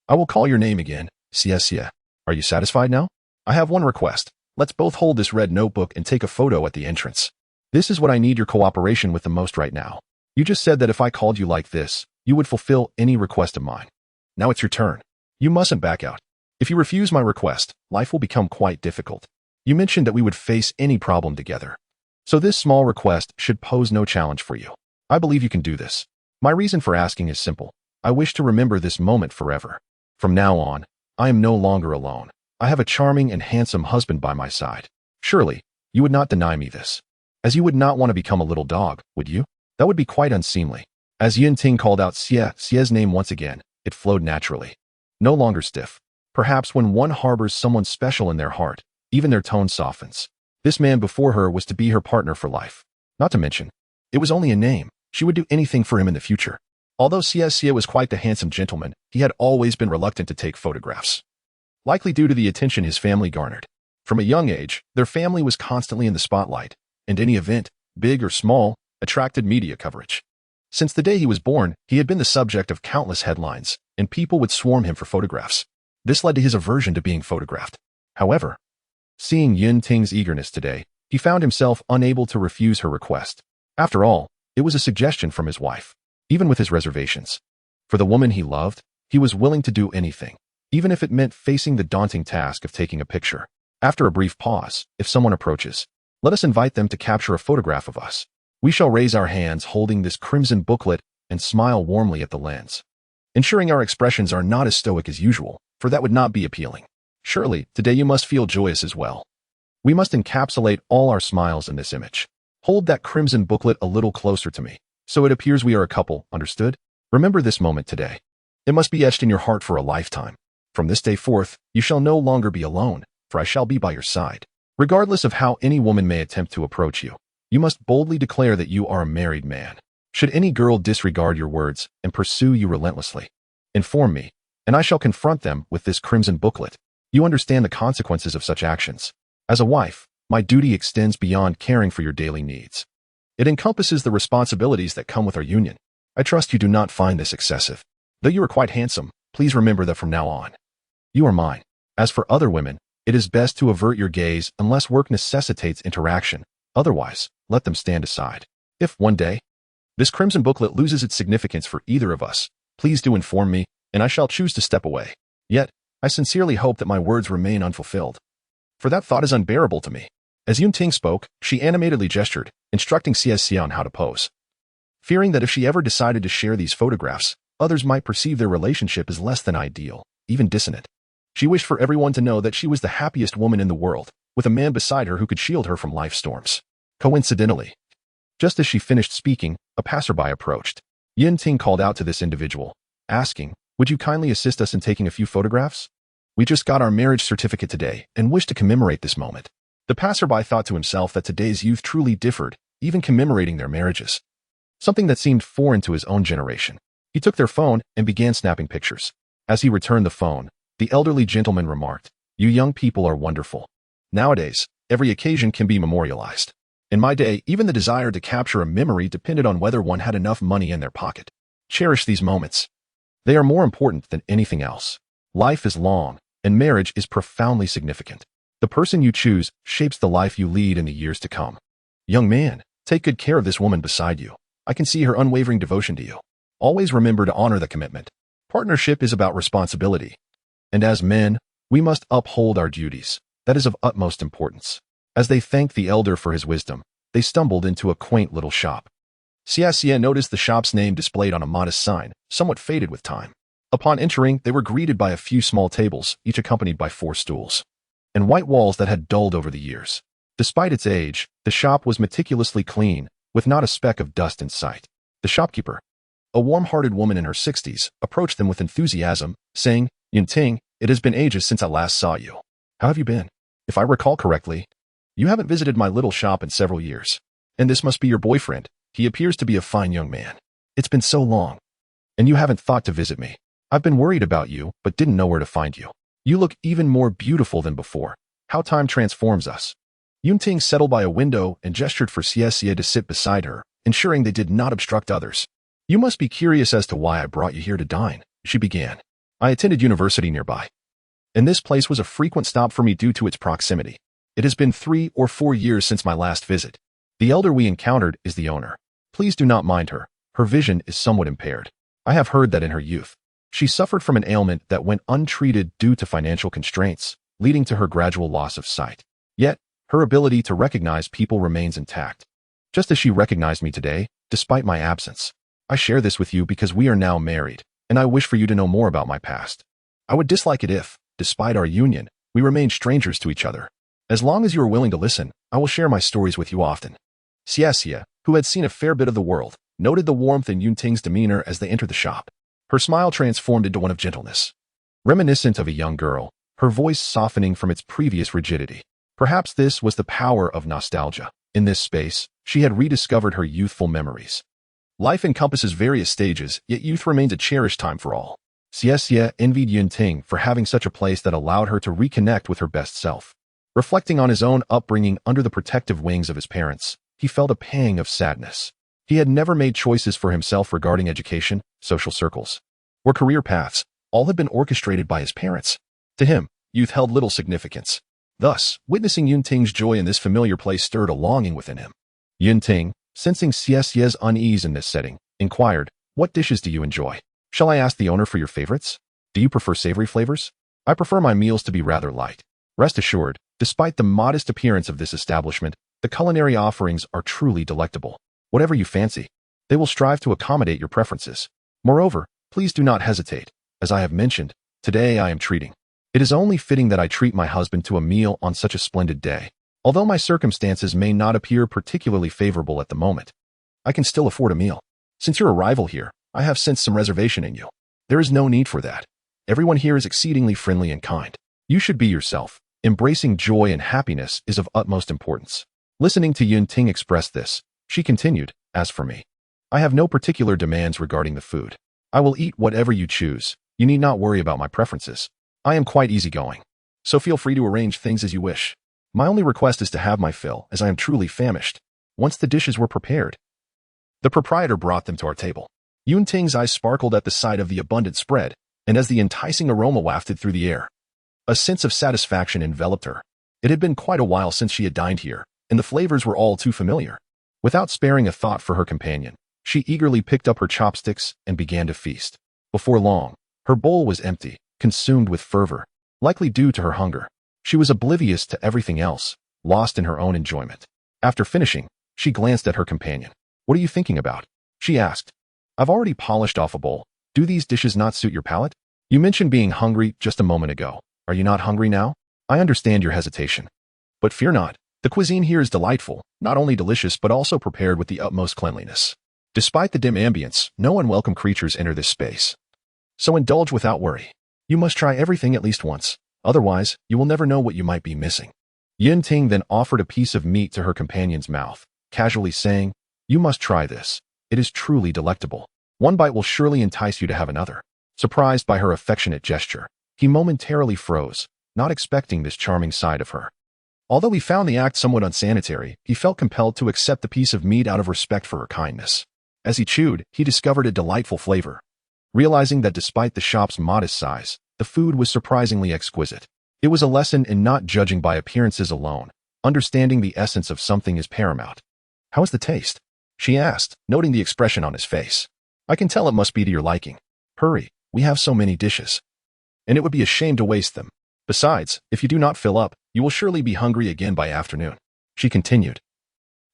I will call your name again, Xie. Are you satisfied now? I have one request. Let's both hold this red notebook and take a photo at the entrance. This is what I need your cooperation with the most right now. You just said that if I called you like this, you would fulfill any request of mine. Now it's your turn. You mustn't back out. If you refuse my request, life will become quite difficult. You mentioned that we would face any problem together. So this small request should pose no challenge for you. I believe you can do this. My reason for asking is simple. I wish to remember this moment forever. From now on, I am no longer alone. I have a charming and handsome husband by my side. Surely, you would not deny me this. As you would not want to become a little dog, would you? That would be quite unseemly. As Yunting called out Xie's name once again, it flowed naturally. No longer stiff. Perhaps when one harbors someone special in their heart, even their tone softens. This man before her was to be her partner for life. Not to mention, it was only a name. She would do anything for him in the future. Although Xie was quite the handsome gentleman, he had always been reluctant to take photographs. Likely due to the attention his family garnered. From a young age, their family was constantly in the spotlight, and any event, big or small, attracted media coverage. Since the day he was born, he had been the subject of countless headlines, and people would swarm him for photographs. This led to his aversion to being photographed. However, seeing Yunting's eagerness today, he found himself unable to refuse her request. After all, it was a suggestion from his wife, even with his reservations. For the woman he loved, he was willing to do anything, even if it meant facing the daunting task of taking a picture. After a brief pause, if someone approaches, let us invite them to capture a photograph of us. We shall raise our hands holding this crimson booklet and smile warmly at the lens, ensuring our expressions are not as stoic as usual, for that would not be appealing. Surely, today you must feel joyous as well. We must encapsulate all our smiles in this image. Hold that crimson booklet a little closer to me, so it appears we are a couple, understood? Remember this moment today. It must be etched in your heart for a lifetime. From this day forth, you shall no longer be alone, for I shall be by your side. Regardless of how any woman may attempt to approach you, you must boldly declare that you are a married man. Should any girl disregard your words and pursue you relentlessly, inform me, and I shall confront them with this crimson booklet. You understand the consequences of such actions. As a wife, my duty extends beyond caring for your daily needs. It encompasses the responsibilities that come with our union. I trust you do not find this excessive. Though you are quite handsome, please remember that from now on, you are mine. As for other women, it is best to avert your gaze unless work necessitates interaction. Otherwise, let them stand aside. If one day, this crimson booklet loses its significance for either of us, please do inform me, and I shall choose to step away. Yet, I sincerely hope that my words remain unfulfilled. For that thought is unbearable to me. As Yunting spoke, she animatedly gestured, instructing Xie on how to pose. Fearing that if she ever decided to share these photographs, others might perceive their relationship as less than ideal, even dissonant. She wished for everyone to know that she was the happiest woman in the world, with a man beside her who could shield her from life's storms. Coincidentally, just as she finished speaking, a passerby approached. Yunting called out to this individual, asking, "Would you kindly assist us in taking a few photographs? We just got our marriage certificate today and wish to commemorate this moment." The passerby thought to himself that today's youth truly differed, even commemorating their marriages. Something that seemed foreign to his own generation. He took their phone and began snapping pictures. As he returned the phone, the elderly gentleman remarked, "You young people are wonderful. Nowadays, every occasion can be memorialized. In my day, even the desire to capture a memory depended on whether one had enough money in their pocket. Cherish these moments. They are more important than anything else. Life is long, and marriage is profoundly significant. The person you choose shapes the life you lead in the years to come. Young man, take good care of this woman beside you. I can see her unwavering devotion to you. Always remember to honor the commitment. Partnership is about responsibility. And as men, we must uphold our duties. That is of utmost importance." As they thanked the elder for his wisdom, they stumbled into a quaint little shop. Xie noticed the shop's name displayed on a modest sign, somewhat faded with time. Upon entering, they were greeted by a few small tables, each accompanied by 4 stools, and white walls that had dulled over the years. Despite its age, the shop was meticulously clean, with not a speck of dust in sight. The shopkeeper, a warm-hearted woman in her 60s, approached them with enthusiasm, saying, "Yunting, it has been ages since I last saw you. How have you been? If I recall correctly, you haven't visited my little shop in several years. And this must be your boyfriend. He appears to be a fine young man. It's been so long. And you haven't thought to visit me. I've been worried about you, but didn't know where to find you. You look even more beautiful than before. How time transforms us." Yunting settled by a window and gestured for Xie to sit beside her, ensuring they did not obstruct others. "You must be curious as to why I brought you here to dine," she began. "I attended university nearby, and this place was a frequent stop for me due to its proximity. It has been 3 or 4 years since my last visit. The elder we encountered is the owner. Please do not mind her. Her vision is somewhat impaired. I have heard that in her youth, she suffered from an ailment that went untreated due to financial constraints, leading to her gradual loss of sight. Yet, her ability to recognize people remains intact. Just as she recognized me today, despite my absence. I share this with you because we are now married, and I wish for you to know more about my past. I would dislike it if, despite our union, We remained strangers to each other. As long as you are willing to listen, I will share my stories with you often. Xie, who had seen a fair bit of the world, noted the warmth in Yunting's demeanor as they entered the shop. Her smile transformed into one of gentleness. Reminiscent of a young girl, her voice softening from its previous rigidity. Perhaps this was the power of nostalgia. In this space, she had rediscovered her youthful memories. Life encompasses various stages, yet youth remains a cherished time for all. Xie envied Yunting for having such a place that allowed her to reconnect with her best self. Reflecting on his own upbringing under the protective wings of his parents, he felt a pang of sadness. He had never made choices for himself regarding education, social circles, or career paths. All had been orchestrated by his parents. To him, youth held little significance. Thus, witnessing Yunting's joy in this familiar place stirred a longing within him. Yunting, sensing Xie's unease in this setting, inquired, "What dishes do you enjoy? Shall I ask the owner for your favorites? Do you prefer savory flavors? I prefer my meals to be rather light." Rest assured, despite the modest appearance of this establishment, the culinary offerings are truly delectable. Whatever you fancy, they will strive to accommodate your preferences. Moreover, please do not hesitate. As I have mentioned, today I am treating. It is only fitting that I treat my husband to a meal on such a splendid day. Although my circumstances may not appear particularly favorable at the moment, I can still afford a meal. Since your arrival here, I have sensed some reservation in you. There is no need for that. Everyone here is exceedingly friendly and kind. You should be yourself. Embracing joy and happiness is of utmost importance. Listening to Yunting express this, she continued, "As for me, I have no particular demands regarding the food. I will eat whatever you choose. You need not worry about my preferences. I am quite easygoing, so feel free to arrange things as you wish. My only request is to have my fill, as I am truly famished." Once the dishes were prepared, the proprietor brought them to our table. Yunting's eyes sparkled at the sight of the abundant spread, and as the enticing aroma wafted through the air, a sense of satisfaction enveloped her. It had been quite a while since she had dined here, and the flavors were all too familiar. Without sparing a thought for her companion, she eagerly picked up her chopsticks and began to feast. Before long, her bowl was empty, consumed with fervor, likely due to her hunger. She was oblivious to everything else, lost in her own enjoyment. After finishing, she glanced at her companion. "What are you thinking about?" she asked. "I've already polished off a bowl. Do these dishes not suit your palate? You mentioned being hungry just a moment ago. Are you not hungry now? I understand your hesitation. But fear not. The cuisine here is delightful, not only delicious but also prepared with the utmost cleanliness. Despite the dim ambience, no unwelcome creatures enter this space. So indulge without worry. You must try everything at least once. Otherwise, you will never know what you might be missing." Yunting then offered a piece of meat to her companion's mouth, casually saying, "You must try this. It is truly delectable. One bite will surely entice you to have another." Surprised by her affectionate gesture, he momentarily froze, not expecting this charming side of her. Although he found the act somewhat unsanitary, he felt compelled to accept the piece of meat out of respect for her kindness. As he chewed, he discovered a delightful flavor, realizing that despite the shop's modest size, the food was surprisingly exquisite. It was a lesson in not judging by appearances alone. Understanding the essence of something is paramount. "How is the taste?" she asked, noting the expression on his face. "I can tell it must be to your liking. Hurry, we have so many dishes, and it would be a shame to waste them. Besides, if you do not fill up, you will surely be hungry again by afternoon," she continued.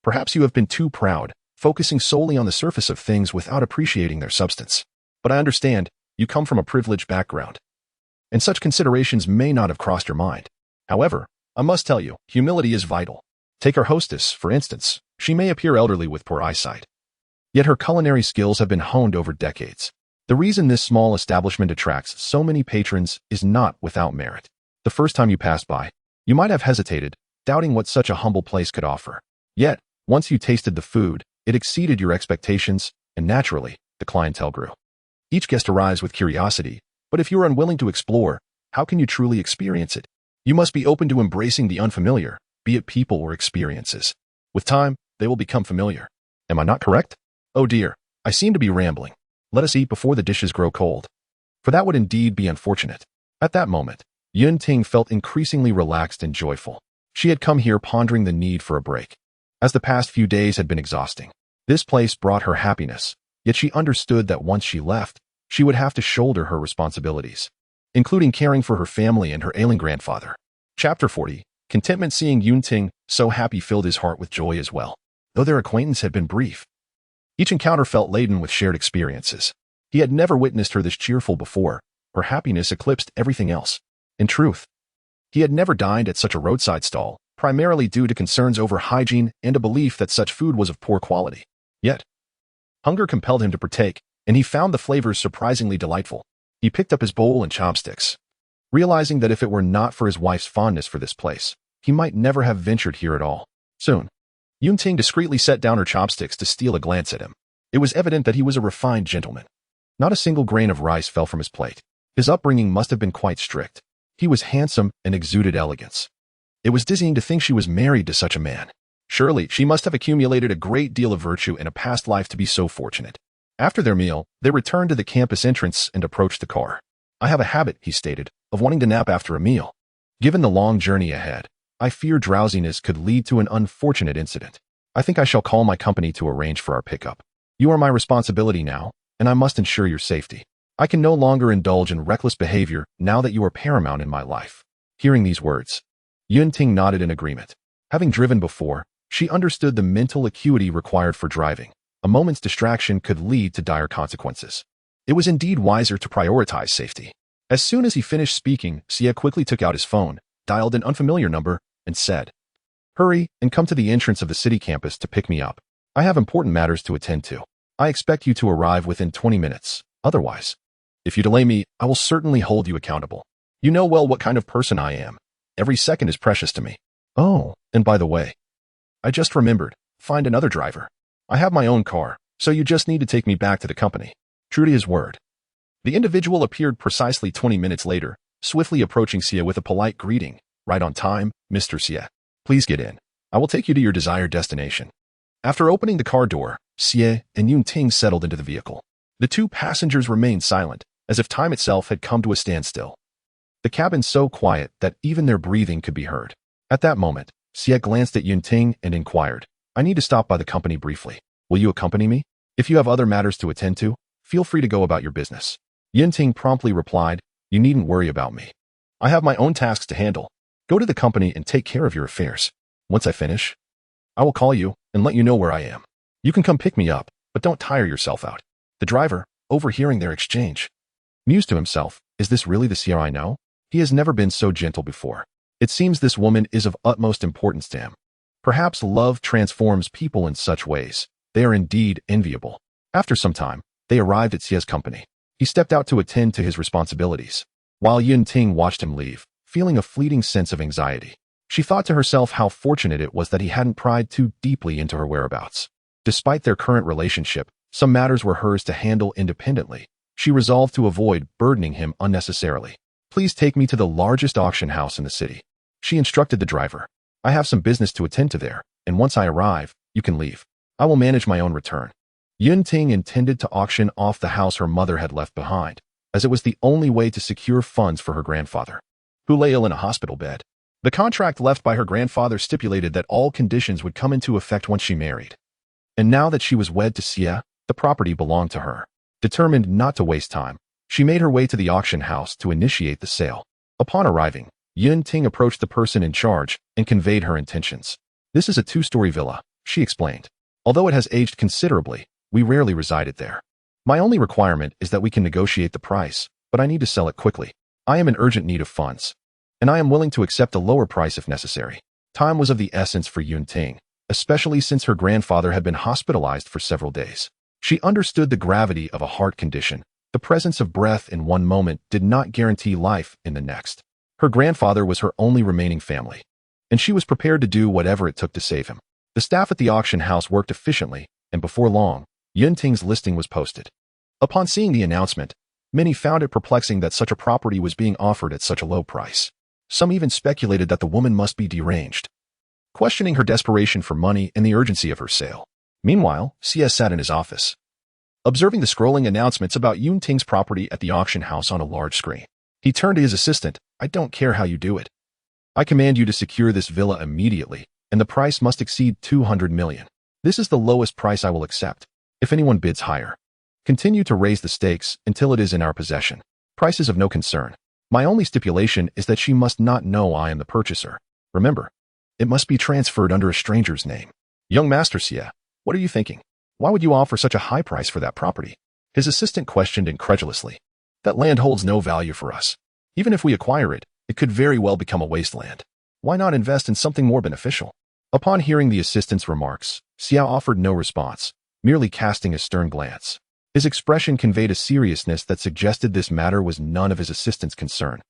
"Perhaps you have been too proud, focusing solely on the surface of things without appreciating their substance. But I understand, you come from a privileged background, and such considerations may not have crossed your mind. However, I must tell you, humility is vital. Take our hostess, for instance. She may appear elderly with poor eyesight, yet her culinary skills have been honed over decades. The reason this small establishment attracts so many patrons is not without merit. The first time you passed by, you might have hesitated, doubting what such a humble place could offer. Yet, once you tasted the food, it exceeded your expectations, and naturally, the clientele grew. Each guest arrives with curiosity, but if you are unwilling to explore, how can you truly experience it? You must be open to embracing the unfamiliar, be it people or experiences. With time, they will become familiar. Am I not correct? Oh dear, I seem to be rambling. Let us eat before the dishes grow cold. For that would indeed be unfortunate. At that moment, Yunting felt increasingly relaxed and joyful. She had come here pondering the need for a break, as the past few days had been exhausting. This place brought her happiness, yet she understood that once she left, she would have to shoulder her responsibilities, including caring for her family and her ailing grandfather. Chapter 40. Contentment. Seeing Yunting so happy filled his heart with joy as well. Though their acquaintance had been brief, each encounter felt laden with shared experiences. He had never witnessed her this cheerful before. Her happiness eclipsed everything else. In truth, He had never dined at such a roadside stall, primarily due to concerns over hygiene and a belief that such food was of poor quality. Yet, hunger compelled him to partake, and he found the flavors surprisingly delightful. He picked up his bowl and chopsticks, realizing that if it were not for his wife's fondness for this place, he might never have ventured here at all. Soon, Yunting discreetly set down her chopsticks to steal a glance at him. It was evident that he was a refined gentleman. Not a single grain of rice fell from his plate. His upbringing must have been quite strict. He was handsome and exuded elegance. It was dizzying to think she was married to such a man. Surely, she must have accumulated a great deal of virtue in a past life to be so fortunate. After their meal, they returned to the campus entrance and approached the car. "I have a habit," he stated, "of wanting to nap after a meal. Given the long journey ahead, I fear drowsiness could lead to an unfortunate incident. I think I shall call my company to arrange for our pickup. You are my responsibility now, and I must ensure your safety. I can no longer indulge in reckless behavior now that you are paramount in my life." Hearing these words, Yunting nodded in agreement. Having driven before, she understood the mental acuity required for driving. A moment's distraction could lead to dire consequences. It was indeed wiser to prioritize safety. As soon as he finished speaking, Xie quickly took out his phone, dialed an unfamiliar number, and said, "Hurry and come to the entrance of the city campus to pick me up. I have important matters to attend to. I expect you to arrive within 20 minutes. Otherwise, if you delay me, I will certainly hold you accountable. You know well what kind of person I am. Every second is precious to me. Oh, and by the way, I just remembered, find another driver. I have my own car, so you just need to take me back to the company." True to his word, the individual appeared precisely 20 minutes later, swiftly approaching Xie with a polite greeting. "Right on time, Mr. Xie. Please get in. I will take you to your desired destination." After opening the car door, Xie and Yunting settled into the vehicle. The two passengers remained silent, as if time itself had come to a standstill. The cabin so quiet that even their breathing could be heard. At that moment, Xie glanced at Yunting and inquired, "I need to stop by the company briefly. Will you accompany me? If you have other matters to attend to, feel free to go about your business." Yunting promptly replied, "You needn't worry about me. I have my own tasks to handle. Go to the company and take care of your affairs. Once I finish, I will call you and let you know where I am. You can come pick me up, but don't tire yourself out." The driver, overhearing their exchange, mused to himself, "Is this really the Xie I know? He has never been so gentle before. It seems this woman is of utmost importance to him. Perhaps love transforms people in such ways. They are indeed enviable." After some time, they arrived at Xie's company. He stepped out to attend to his responsibilities, while Yunting watched him leave, feeling a fleeting sense of anxiety. She thought to herself how fortunate it was that he hadn't pried too deeply into her whereabouts. Despite their current relationship, some matters were hers to handle independently. She resolved to avoid burdening him unnecessarily. "Please take me to the largest auction house in the city," she instructed the driver. "I have some business to attend to there, and once I arrive, you can leave. I will manage my own return." Yunting intended to auction off the house her mother had left behind, as it was the only way to secure funds for her grandfather, who lay ill in a hospital bed. The contract left by her grandfather stipulated that all conditions would come into effect once she married. And now that she was wed to Xie, the property belonged to her. Determined not to waste time, she made her way to the auction house to initiate the sale. Upon arriving, Yunting approached the person in charge and conveyed her intentions. "This is a 2-story villa," she explained. "Although it has aged considerably, we rarely resided there. My only requirement is that we can negotiate the price, but I need to sell it quickly. I am in urgent need of funds, and I am willing to accept a lower price if necessary." Time was of the essence for Yunting, especially since her grandfather had been hospitalized for several days. She understood the gravity of a heart condition. The presence of breath in one moment did not guarantee life in the next. Her grandfather was her only remaining family, and she was prepared to do whatever it took to save him. The staff at the auction house worked efficiently, and before long, Yunting's listing was posted. Upon seeing the announcement, many found it perplexing that such a property was being offered at such a low price. Some even speculated that the woman must be deranged, questioning her desperation for money and the urgency of her sale. Meanwhile, Xie sat in his office, observing the scrolling announcements about Yunting's property at the auction house on a large screen. He turned to his assistant. "I don't care how you do it. I command you to secure this villa immediately, and the price must exceed 200 million. This is the lowest price I will accept. If anyone bids higher, continue to raise the stakes until it is in our possession. Price is of no concern. My only stipulation is that she must not know I am the purchaser. Remember, it must be transferred under a stranger's name." "Young Master Xie, what are you thinking? Why would you offer such a high price for that property?" His assistant questioned incredulously. "That land holds no value for us. Even if we acquire it, It could very well become a wasteland. Why not invest in something more beneficial? Upon hearing the assistant's remarks, Xiao offered no response, merely casting a stern glance. His expression conveyed a seriousness that suggested this matter was none of his assistant's concern.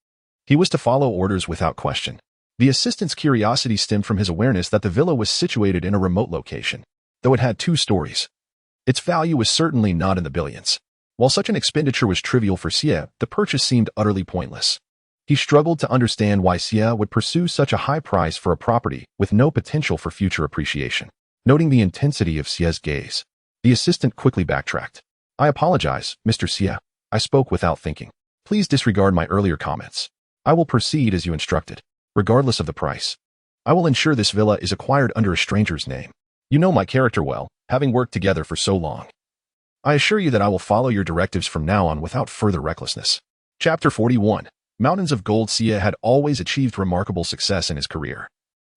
He was to follow orders without question. The assistant's curiosity stemmed from his awareness that the villa was situated in a remote location, though it had 2 stories. Its value was certainly not in the billions. While such an expenditure was trivial for Xie, the purchase seemed utterly pointless. He struggled to understand why Xie would pursue such a high price for a property with no potential for future appreciation. Noting the intensity of Xie's gaze, the assistant quickly backtracked. I apologize, Mr. Xie. I spoke without thinking. Please disregard my earlier comments. I will proceed as you instructed, regardless of the price. I will ensure this villa is acquired under a stranger's name. You know my character well, having worked together for so long. I assure you that I will follow your directives from now on without further recklessness. Chapter 41. Mountains of Gold. Xie had always achieved remarkable success in his career,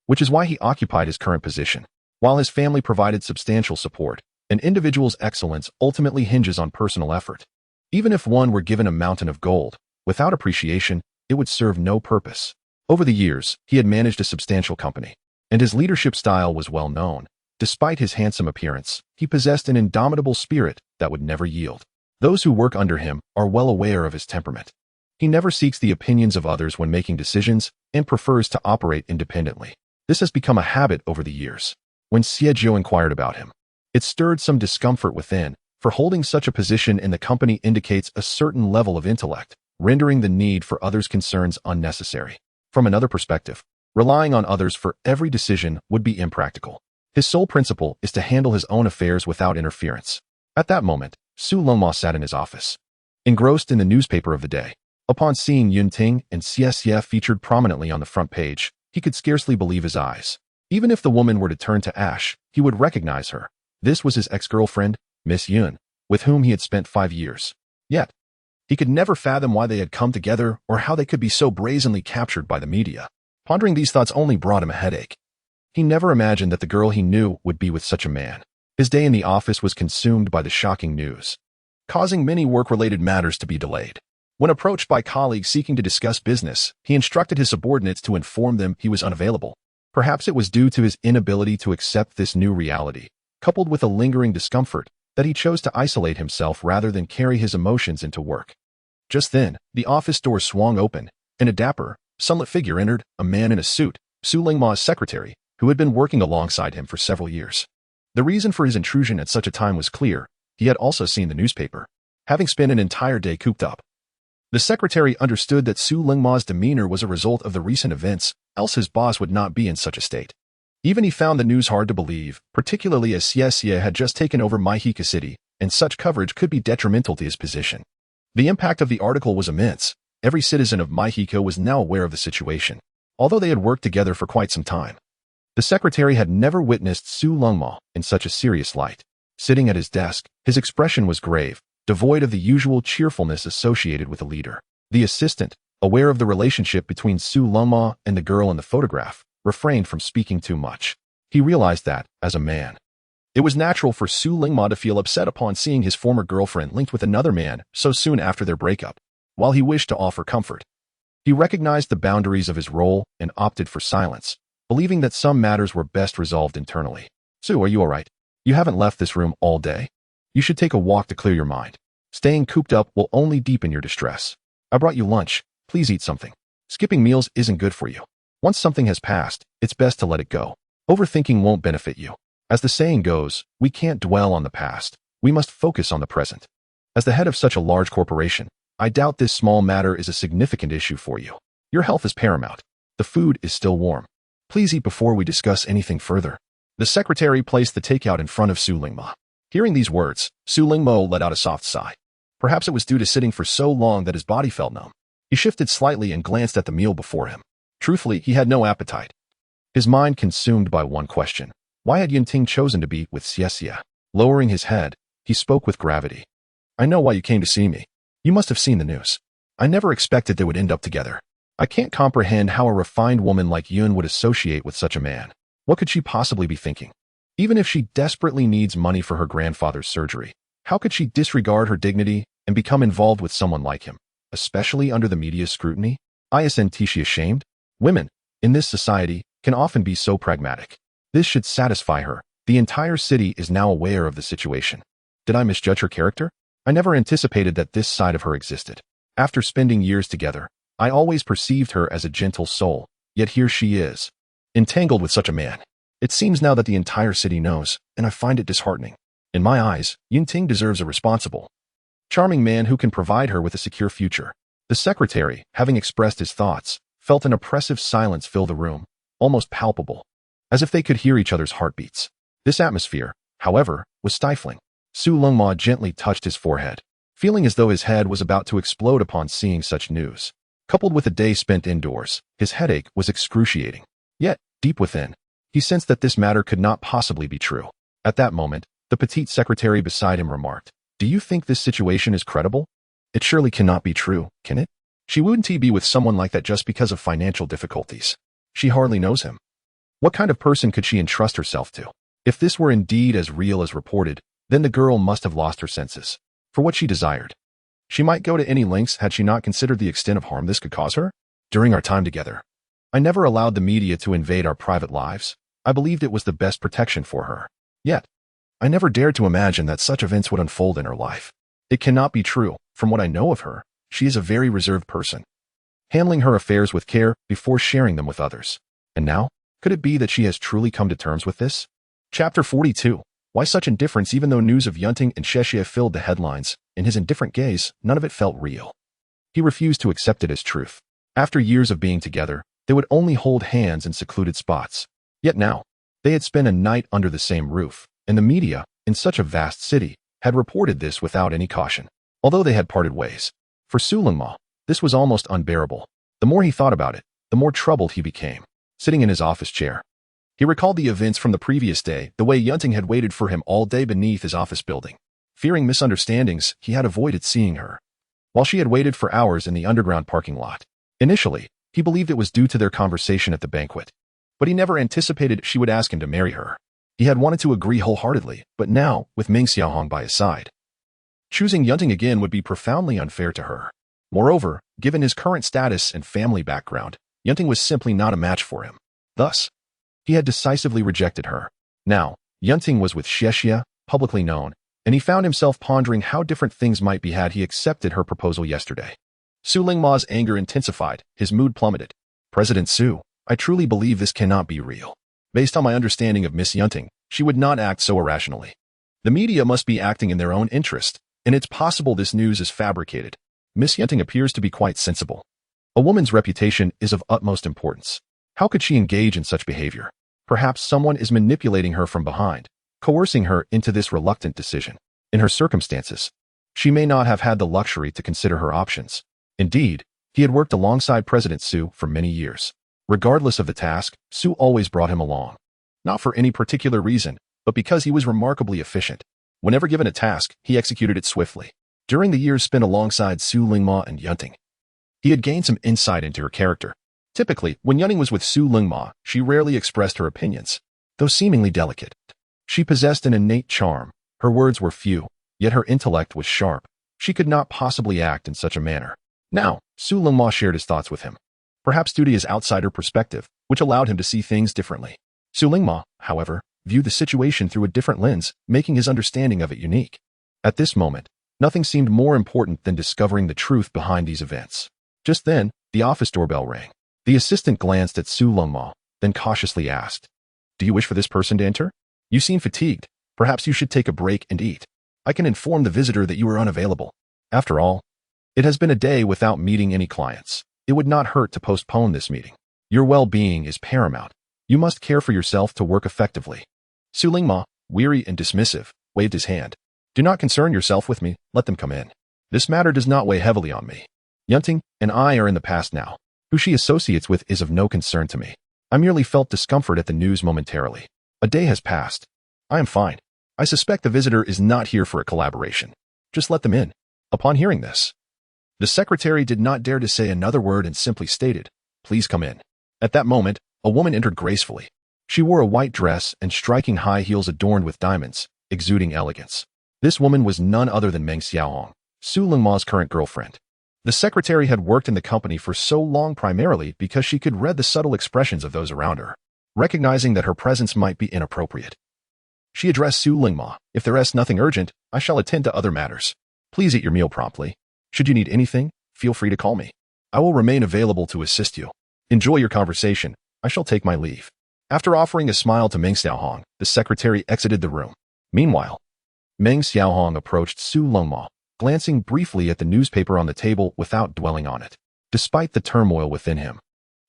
which is why he occupied his current position. While his family provided substantial support, an individual's excellence ultimately hinges on personal effort. Even if one were given a mountain of gold, without appreciation, it would serve no purpose. Over the years, he had managed a substantial company, and his leadership style was well known. Despite his handsome appearance, he possessed an indomitable spirit that would never yield. Those who work under him are well aware of his temperament. He never seeks the opinions of others when making decisions and prefers to operate independently. This has become a habit over the years. When Xie Zhou inquired about him, it stirred some discomfort within, for holding such a position in the company indicates a certain level of intellect, rendering the need for others' concerns unnecessary. From another perspective, relying on others for every decision would be impractical. His sole principle is to handle his own affairs without interference. At that moment, Su Longma sat in his office, engrossed in the newspaper of the day. Upon seeing Yun Ting and Xie featured prominently on the front page, he could scarcely believe his eyes. Even if the woman were to turn to ash, he would recognize her. This was his ex-girlfriend, Miss Yun, with whom he had spent 5 years. Yet, he could never fathom why they had come together or how they could be so brazenly captured by the media. Pondering these thoughts only brought him a headache. He never imagined that the girl he knew would be with such a man. His day in the office was consumed by the shocking news, causing many work-related matters to be delayed. When approached by colleagues seeking to discuss business, he instructed his subordinates to inform them he was unavailable. Perhaps it was due to his inability to accept this new reality, coupled with a lingering discomfort, that he chose to isolate himself rather than carry his emotions into work. Just then, the office door swung open, and a dapper, sunlit figure entered, a man in a suit, Su Lingma's secretary, who had been working alongside him for several years. The reason for his intrusion at such a time was clear. He had also seen the newspaper, having spent an entire day cooped up. The secretary understood that Su Lingma's demeanor was a result of the recent events, else his boss would not be in such a state. Even he found the news hard to believe, particularly as Xie had just taken over Maihika City, and such coverage could be detrimental to his position. The impact of the article was immense. Every citizen of Maihika was now aware of the situation, although they had worked together for quite some time. The secretary had never witnessed Su Longma in such a serious light. Sitting at his desk, his expression was grave, devoid of the usual cheerfulness associated with a leader. The assistant, aware of the relationship between Su Longma and the girl in the photograph, refrained from speaking too much. He realized that, as a man, it was natural for Su Lingma to feel upset upon seeing his former girlfriend linked with another man so soon after their breakup. While he wished to offer comfort, he recognized the boundaries of his role and opted for silence, believing that some matters were best resolved internally. Su, are you all right? You haven't left this room all day. You should take a walk to clear your mind. Staying cooped up will only deepen your distress. I brought you lunch. Please eat something. Skipping meals isn't good for you. Once something has passed, it's best to let it go. Overthinking won't benefit you. As the saying goes, we can't dwell on the past. We must focus on the present. As the head of such a large corporation, I doubt this small matter is a significant issue for you. Your health is paramount. The food is still warm. Please eat before we discuss anything further. The secretary placed the takeout in front of Su Lingma. Hearing these words, Su Lingmo let out a soft sigh. Perhaps it was due to sitting for so long that his body felt numb. He shifted slightly and glanced at the meal before him. Truthfully, he had no appetite. His mind consumed by one question. Why had Yunting chosen to be with Xie? Lowering his head, he spoke with gravity. I know why you came to see me. You must have seen the news. I never expected they would end up together. I can't comprehend how a refined woman like Yun would associate with such a man. What could she possibly be thinking? Even if she desperately needs money for her grandfather's surgery, how could she disregard her dignity and become involved with someone like him, especially under the media's scrutiny? Isn't she ashamed? Women, in this society, can often be so pragmatic. This should satisfy her. The entire city is now aware of the situation. Did I misjudge her character? I never anticipated that this side of her existed. After spending years together, I always perceived her as a gentle soul, yet here she is, entangled with such a man. It seems now that the entire city knows, and I find it disheartening. In my eyes, Yunting deserves a responsible, charming man who can provide her with a secure future. The secretary, having expressed his thoughts, felt an oppressive silence fill the room, almost palpable, as if they could hear each other's heartbeats. This atmosphere, however, was stifling. Su Lingma gently touched his forehead, feeling as though his head was about to explode upon seeing such news. Coupled with a day spent indoors, his headache was excruciating. Yet, deep within, he sensed that this matter could not possibly be true. At that moment, the petite secretary beside him remarked, "Do you think this situation is credible? It surely cannot be true, can it? She wouldn't be with someone like that just because of financial difficulties. She hardly knows him. What kind of person could she entrust herself to? If this were indeed as real as reported, then the girl must have lost her senses. For what she desired, she might go to any lengths had she not considered the extent of harm this could cause her. During our time together, I never allowed the media to invade our private lives. I believed it was the best protection for her. Yet, I never dared to imagine that such events would unfold in her life. It cannot be true. From what I know of her, she is a very reserved person, handling her affairs with care before sharing them with others. And now, could it be that she has truly come to terms with this?" Chapter 42. Why such indifference? Even though news of Yunting and Shexia filled the headlines, in his indifferent gaze, none of it felt real. He refused to accept it as truth. After years of being together, they would only hold hands in secluded spots. Yet now, they had spent a night under the same roof, and the media, in such a vast city, had reported this without any caution. Although they had parted ways, for Su Lingma, this was almost unbearable. The more he thought about it, the more troubled he became. Sitting in his office chair, he recalled the events from the previous day, the way Yunting had waited for him all day beneath his office building. Fearing misunderstandings, he had avoided seeing her, while she had waited for hours in the underground parking lot. Initially, he believed it was due to their conversation at the banquet, but he never anticipated she would ask him to marry her. He had wanted to agree wholeheartedly, but now, with Meng Xiaohong by his side, choosing Yunting again would be profoundly unfair to her. Moreover, given his current status and family background, Yunting was simply not a match for him. Thus, he had decisively rejected her. Now, Yunting was with Shexia, publicly known, and he found himself pondering how different things might be had he accepted her proposal yesterday. Su Lingma's anger intensified, his mood plummeted. "President Su, I truly believe this cannot be real. Based on my understanding of Miss Yunting, she would not act so irrationally. The media must be acting in their own interest, and it's possible this news is fabricated. Miss Yunting appears to be quite sensible. A woman's reputation is of utmost importance. How could she engage in such behavior? Perhaps someone is manipulating her from behind, coercing her into this reluctant decision. In her circumstances, she may not have had the luxury to consider her options. Indeed, he had worked alongside President Su for many years. Regardless of the task, Su always brought him along. Not for any particular reason, but because he was remarkably efficient. Whenever given a task, he executed it swiftly. During the years spent alongside Su Lingma and Yunting, he had gained some insight into her character. Typically, when Yunting was with Su Lingma, she rarely expressed her opinions, though seemingly delicate. She possessed an innate charm. Her words were few, yet her intellect was sharp. She could not possibly act in such a manner. Now, Su Lingma shared his thoughts with him, perhaps due to his outsider perspective, which allowed him to see things differently. Su Lingma, however, viewed the situation through a different lens, making his understanding of it unique. At this moment, nothing seemed more important than discovering the truth behind these events. Just then, the office doorbell rang. The assistant glanced at Su Lingma, then cautiously asked, "Do you wish for this person to enter? You seem fatigued. Perhaps you should take a break and eat. I can inform the visitor that you are unavailable. After all, it has been a day without meeting any clients. It would not hurt to postpone this meeting. Your well-being is paramount. You must care for yourself to work effectively." Su Lingma, weary and dismissive, waved his hand. "Do not concern yourself with me. Let them come in. This matter does not weigh heavily on me. Yunting and I are in the past now. Who she associates with is of no concern to me. I merely felt discomfort at the news momentarily. A day has passed. I am fine. I suspect the visitor is not here for a collaboration. Just let them in." Upon hearing this, the secretary did not dare to say another word and simply stated, "Please come in." At that moment, a woman entered gracefully. She wore a white dress and striking high heels adorned with diamonds, exuding elegance. This woman was none other than Meng Xiaohong, Su Lingma's current girlfriend. The secretary had worked in the company for so long primarily because she could read the subtle expressions of those around her, recognizing that her presence might be inappropriate. She addressed Su Lingma. If there is nothing urgent, I shall attend to other matters. Please eat your meal promptly. Should you need anything, feel free to call me. I will remain available to assist you. Enjoy your conversation. I shall take my leave. After offering a smile to Meng Xiaohong, the secretary exited the room. Meanwhile, Meng Xiaohong approached Su Lingma, glancing briefly at the newspaper on the table without dwelling on it. Despite the turmoil within him,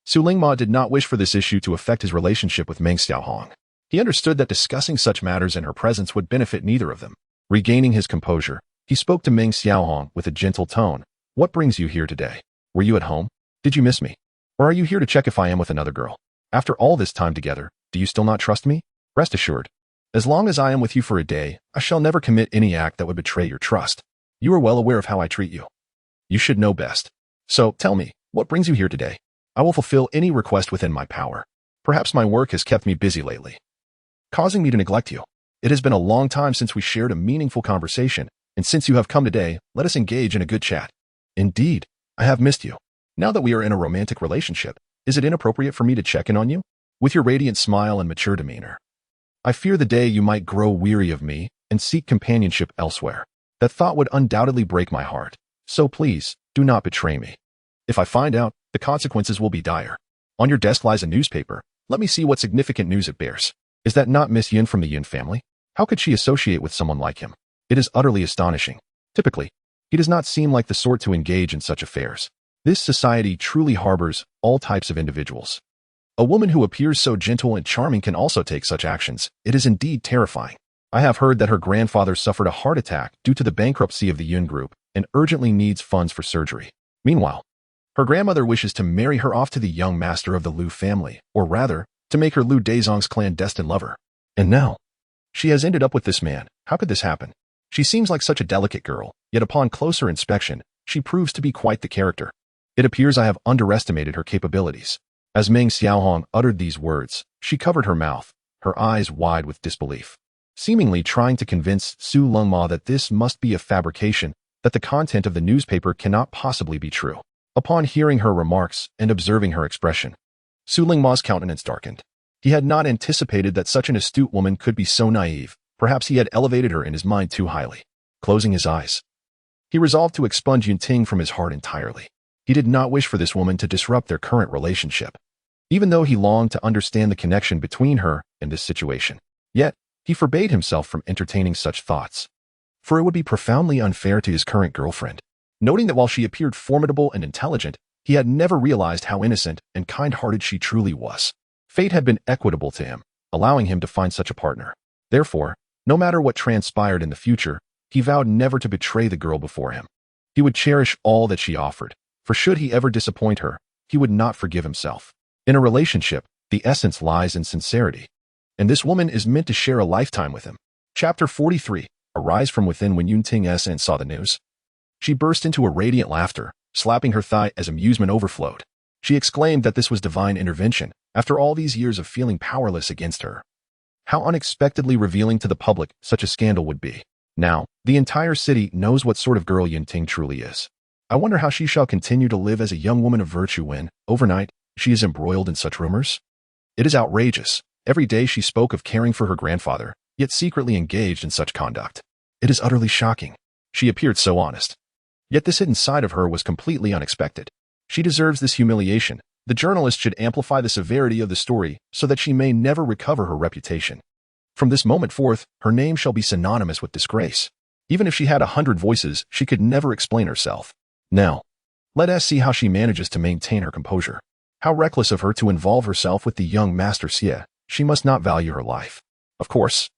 Su Lingma did not wish for this issue to affect his relationship with Meng Xiaohong. He understood that discussing such matters in her presence would benefit neither of them. Regaining his composure, he spoke to Meng Xiaohong with a gentle tone. What brings you here today? Were you at home? Did you miss me? Or are you here to check if I am with another girl? After all this time together, do you still not trust me? Rest assured, as long as I am with you for a day, I shall never commit any act that would betray your trust. You are well aware of how I treat you. You should know best. So, tell me, what brings you here today? I will fulfill any request within my power. Perhaps my work has kept me busy lately, causing me to neglect you. It has been a long time since we shared a meaningful conversation, and since you have come today, let us engage in a good chat. Indeed, I have missed you. Now that we are in a romantic relationship, is it inappropriate for me to check in on you? With your radiant smile and mature demeanor, I fear the day you might grow weary of me and seek companionship elsewhere. That thought would undoubtedly break my heart. So please, do not betray me. If I find out, the consequences will be dire. On your desk lies a newspaper. Let me see what significant news it bears. Is that not Miss Yin from the Yin family? How could she associate with someone like him? It is utterly astonishing. Typically, he does not seem like the sort to engage in such affairs. This society truly harbors all types of individuals. A woman who appears so gentle and charming can also take such actions. It is indeed terrifying. I have heard that her grandfather suffered a heart attack due to the bankruptcy of the Yun Group and urgently needs funds for surgery. Meanwhile, her grandmother wishes to marry her off to the young master of the Liu family, or rather, to make her Liu Daizong's clandestine lover. And now, she has ended up with this man. How could this happen? She seems like such a delicate girl, yet upon closer inspection, she proves to be quite the character. It appears I have underestimated her capabilities. As Meng Xiaohong uttered these words, she covered her mouth, her eyes wide with disbelief, seemingly trying to convince Su Lingma that this must be a fabrication, that the content of the newspaper cannot possibly be true. Upon hearing her remarks and observing her expression, Su Lingma's countenance darkened. He had not anticipated that such an astute woman could be so naive. Perhaps he had elevated her in his mind too highly. Closing his eyes, he resolved to expunge Yunting from his heart entirely. He did not wish for this woman to disrupt their current relationship, even though he longed to understand the connection between her and this situation. Yet, he forbade himself from entertaining such thoughts, for it would be profoundly unfair to his current girlfriend. Noting that while she appeared formidable and intelligent, he had never realized how innocent and kind-hearted she truly was. Fate had been equitable to him, allowing him to find such a partner. Therefore, no matter what transpired in the future, he vowed never to betray the girl before him. He would cherish all that she offered, for should he ever disappoint her, he would not forgive himself. In a relationship, the essence lies in sincerity, and this woman is meant to share a lifetime with him. Chapter 43. Arise from within. When Yunting S. saw the news, she burst into a radiant laughter, slapping her thigh as amusement overflowed. She exclaimed that this was divine intervention, after all these years of feeling powerless against her. How unexpectedly revealing to the public such a scandal would be. Now, the entire city knows what sort of girl Yunting truly is. I wonder how she shall continue to live as a young woman of virtue when, overnight, she is embroiled in such rumors. It is outrageous. Every day she spoke of caring for her grandfather, yet secretly engaged in such conduct. It is utterly shocking. She appeared so honest. Yet this hidden side of her was completely unexpected. She deserves this humiliation. The journalist should amplify the severity of the story so that she may never recover her reputation. From this moment forth, her name shall be synonymous with disgrace. Even if she had 100 voices, she could never explain herself. Now, let us see how she manages to maintain her composure. How reckless of her to involve herself with the young Master Xie. She must not value her life. Of course.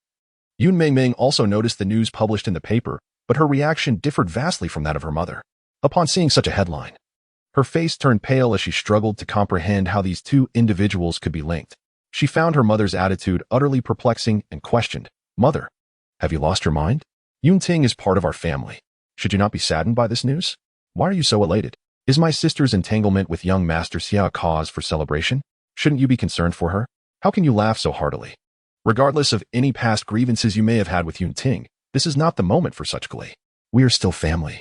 Yun Mengmeng also noticed the news published in the paper, but her reaction differed vastly from that of her mother. Upon seeing such a headline, her face turned pale as she struggled to comprehend how these two individuals could be linked. She found her mother's attitude utterly perplexing and questioned, "Mother, have you lost your mind? Yunting is part of our family. Should you not be saddened by this news? Why are you so elated? Is my sister's entanglement with young Master Xia a cause for celebration? Shouldn't you be concerned for her? How can you laugh so heartily? Regardless of any past grievances you may have had with Yunting, this is not the moment for such glee. We are still family."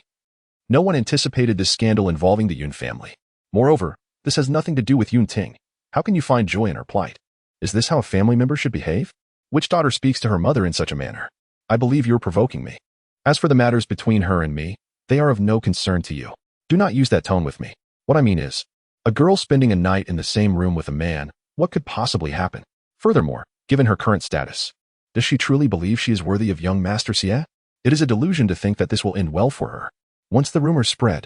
No one anticipated this scandal involving the Yun family. Moreover, this has nothing to do with Yun Ting. How can you find joy in her plight? Is this how a family member should behave? Which daughter speaks to her mother in such a manner? I believe you're provoking me. As for the matters between her and me, they are of no concern to you. Do not use that tone with me. What I mean is, a girl spending a night in the same room with a man, what could possibly happen? Furthermore, given her current status, does she truly believe she is worthy of young Master Xie? It is a delusion to think that this will end well for her. Once the rumors spread,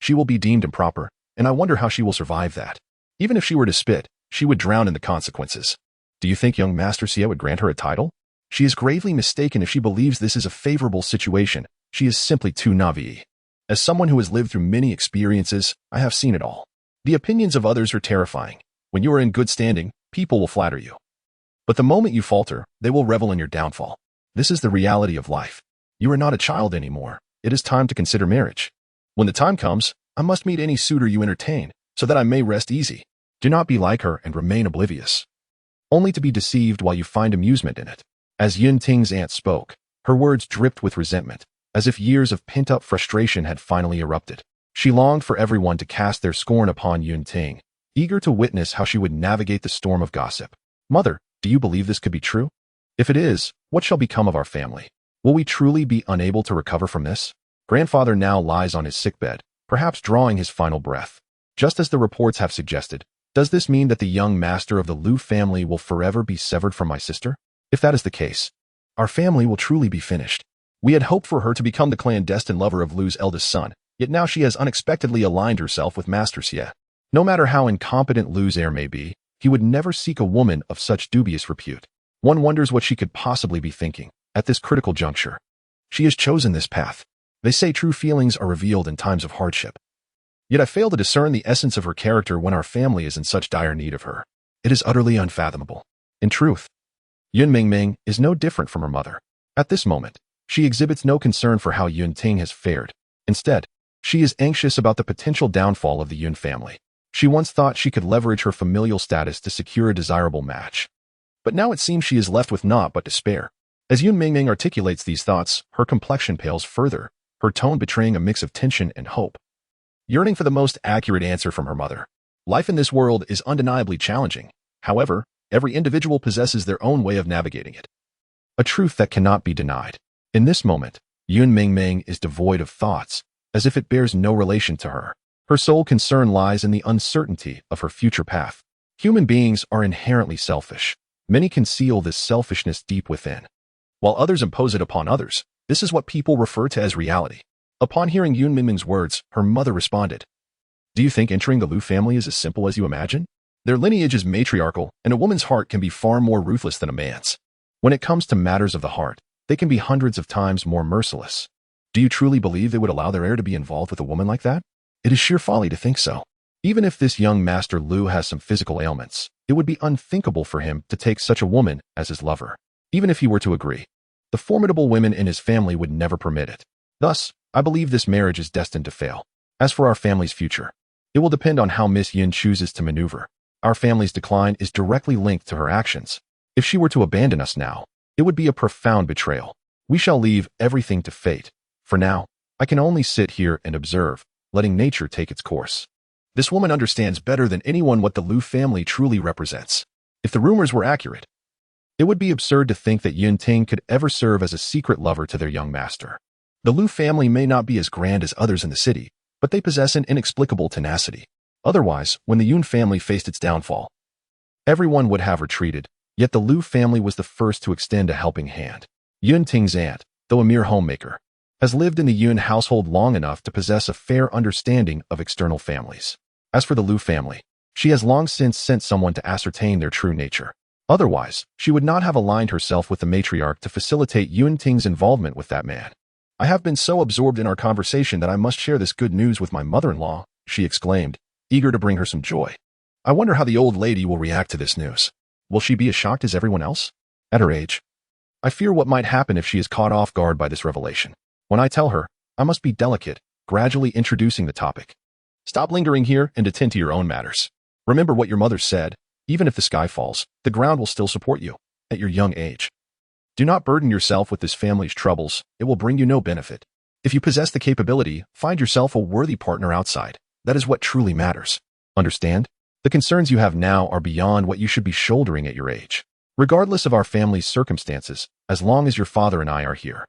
she will be deemed improper, and I wonder how she will survive that. Even if she were to spit, she would drown in the consequences. Do you think young Master Xie would grant her a title? She is gravely mistaken if she believes this is a favorable situation. She is simply too naive. As someone who has lived through many experiences, I have seen it all. The opinions of others are terrifying. When you are in good standing, people will flatter you. But the moment you falter, they will revel in your downfall. This is the reality of life. You are not a child anymore. It is time to consider marriage. When the time comes, I must meet any suitor you entertain, so that I may rest easy. Do not be like her and remain oblivious, only to be deceived while you find amusement in it. As Yun Ting's aunt spoke, her words dripped with resentment, as if years of pent-up frustration had finally erupted. She longed for everyone to cast their scorn upon Yun Ting, eager to witness how she would navigate the storm of gossip. Mother, do you believe this could be true? If it is, what shall become of our family? Will we truly be unable to recover from this? Grandfather now lies on his sickbed, perhaps drawing his final breath. Just as the reports have suggested, does this mean that the young master of the Lu family will forever be severed from my sister? If that is the case, our family will truly be finished. We had hoped for her to become the clandestine lover of Lu's eldest son, yet now she has unexpectedly aligned herself with Master Xie. No matter how incompetent Lu's heir may be, he would never seek a woman of such dubious repute. One wonders what she could possibly be thinking at this critical juncture. She has chosen this path. They say true feelings are revealed in times of hardship. Yet I fail to discern the essence of her character when our family is in such dire need of her. It is utterly unfathomable. In truth, Yun Mingming is no different from her mother. At this moment, she exhibits no concern for how Yun Ting has fared. Instead, she is anxious about the potential downfall of the Yun family. She once thought she could leverage her familial status to secure a desirable match. But now it seems she is left with naught but despair. As Yun Mingming articulates these thoughts, her complexion pales further, her tone betraying a mix of tension and hope. Yearning for the most accurate answer from her mother. Life in this world is undeniably challenging. However, every individual possesses their own way of navigating it. A truth that cannot be denied. In this moment, Yun Mingming is devoid of thoughts, as if it bears no relation to her. Her sole concern lies in the uncertainty of her future path. Human beings are inherently selfish. Many conceal this selfishness deep within, while others impose it upon others. This is what people refer to as reality. Upon hearing Yun Mingming's words, her mother responded, "Do you think entering the Lu family is as simple as you imagine? Their lineage is matriarchal, and a woman's heart can be far more ruthless than a man's. When it comes to matters of the heart, they can be hundreds of times more merciless. Do you truly believe they would allow their heir to be involved with a woman like that? It is sheer folly to think so. Even if this young Master Lu has some physical ailments, it would be unthinkable for him to take such a woman as his lover. Even if he were to agree, the formidable women in his family would never permit it. Thus, I believe this marriage is destined to fail. As for our family's future, it will depend on how Miss Yin chooses to maneuver. Our family's decline is directly linked to her actions. If she were to abandon us now, it would be a profound betrayal. We shall leave everything to fate. For now, I can only sit here and observe, letting nature take its course. This woman understands better than anyone what the Lu family truly represents. If the rumors were accurate, it would be absurd to think that Yun Ting could ever serve as a secret lover to their young master. The Lu family may not be as grand as others in the city, but they possess an inexplicable tenacity. Otherwise, when the Yun family faced its downfall, everyone would have retreated, yet the Lu family was the first to extend a helping hand. Yun Ting's aunt, though a mere homemaker, has lived in the Yun household long enough to possess a fair understanding of external families. As for the Lu family, she has long since sent someone to ascertain their true nature. Otherwise, she would not have aligned herself with the matriarch to facilitate Yun Ting's involvement with that man. I have been so absorbed in our conversation that I must share this good news with my mother-in-law, she exclaimed, eager to bring her some joy. I wonder how the old lady will react to this news. Will she be as shocked as everyone else? At her age, I fear what might happen if she is caught off guard by this revelation. When I tell her, I must be delicate, gradually introducing the topic. Stop lingering here and attend to your own matters. Remember what your mother said, even if the sky falls, the ground will still support you, at your young age. Do not burden yourself with this family's troubles, it will bring you no benefit. If you possess the capability, find yourself a worthy partner outside. That is what truly matters. Understand? The concerns you have now are beyond what you should be shouldering at your age. Regardless of our family's circumstances, as long as your father and I are here,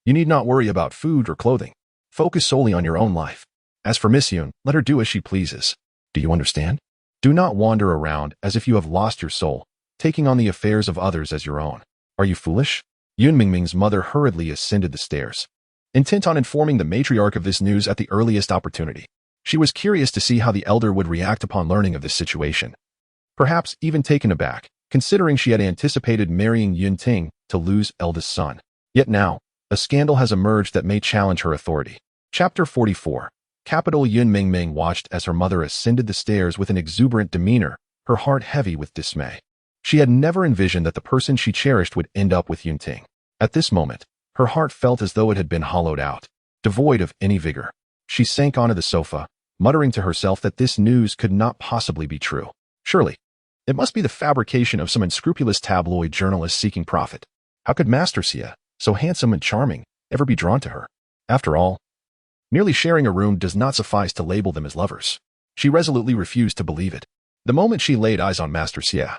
you need not worry about food or clothing. Focus solely on your own life. As for Miss Yun, let her do as she pleases. Do you understand? Do not wander around as if you have lost your soul, taking on the affairs of others as your own. Are you foolish? Yun Mingming's mother hurriedly ascended the stairs, intent on informing the matriarch of this news at the earliest opportunity. She was curious to see how the elder would react upon learning of this situation. Perhaps even taken aback, considering she had anticipated marrying Yun Ting to Lu's eldest son. Yet now, a scandal has emerged that may challenge her authority. Chapter 44. Capital Yun Mingming watched as her mother ascended the stairs with an exuberant demeanor, her heart heavy with dismay. She had never envisioned that the person she cherished would end up with Yun Ting. At this moment, her heart felt as though it had been hollowed out, devoid of any vigor. She sank onto the sofa, muttering to herself that this news could not possibly be true. Surely, it must be the fabrication of some unscrupulous tabloid journalist seeking profit. How could Master Xie, so handsome and charming, ever be drawn to her? After all, merely sharing a room does not suffice to label them as lovers. She resolutely refused to believe it. The moment she laid eyes on Master Xie,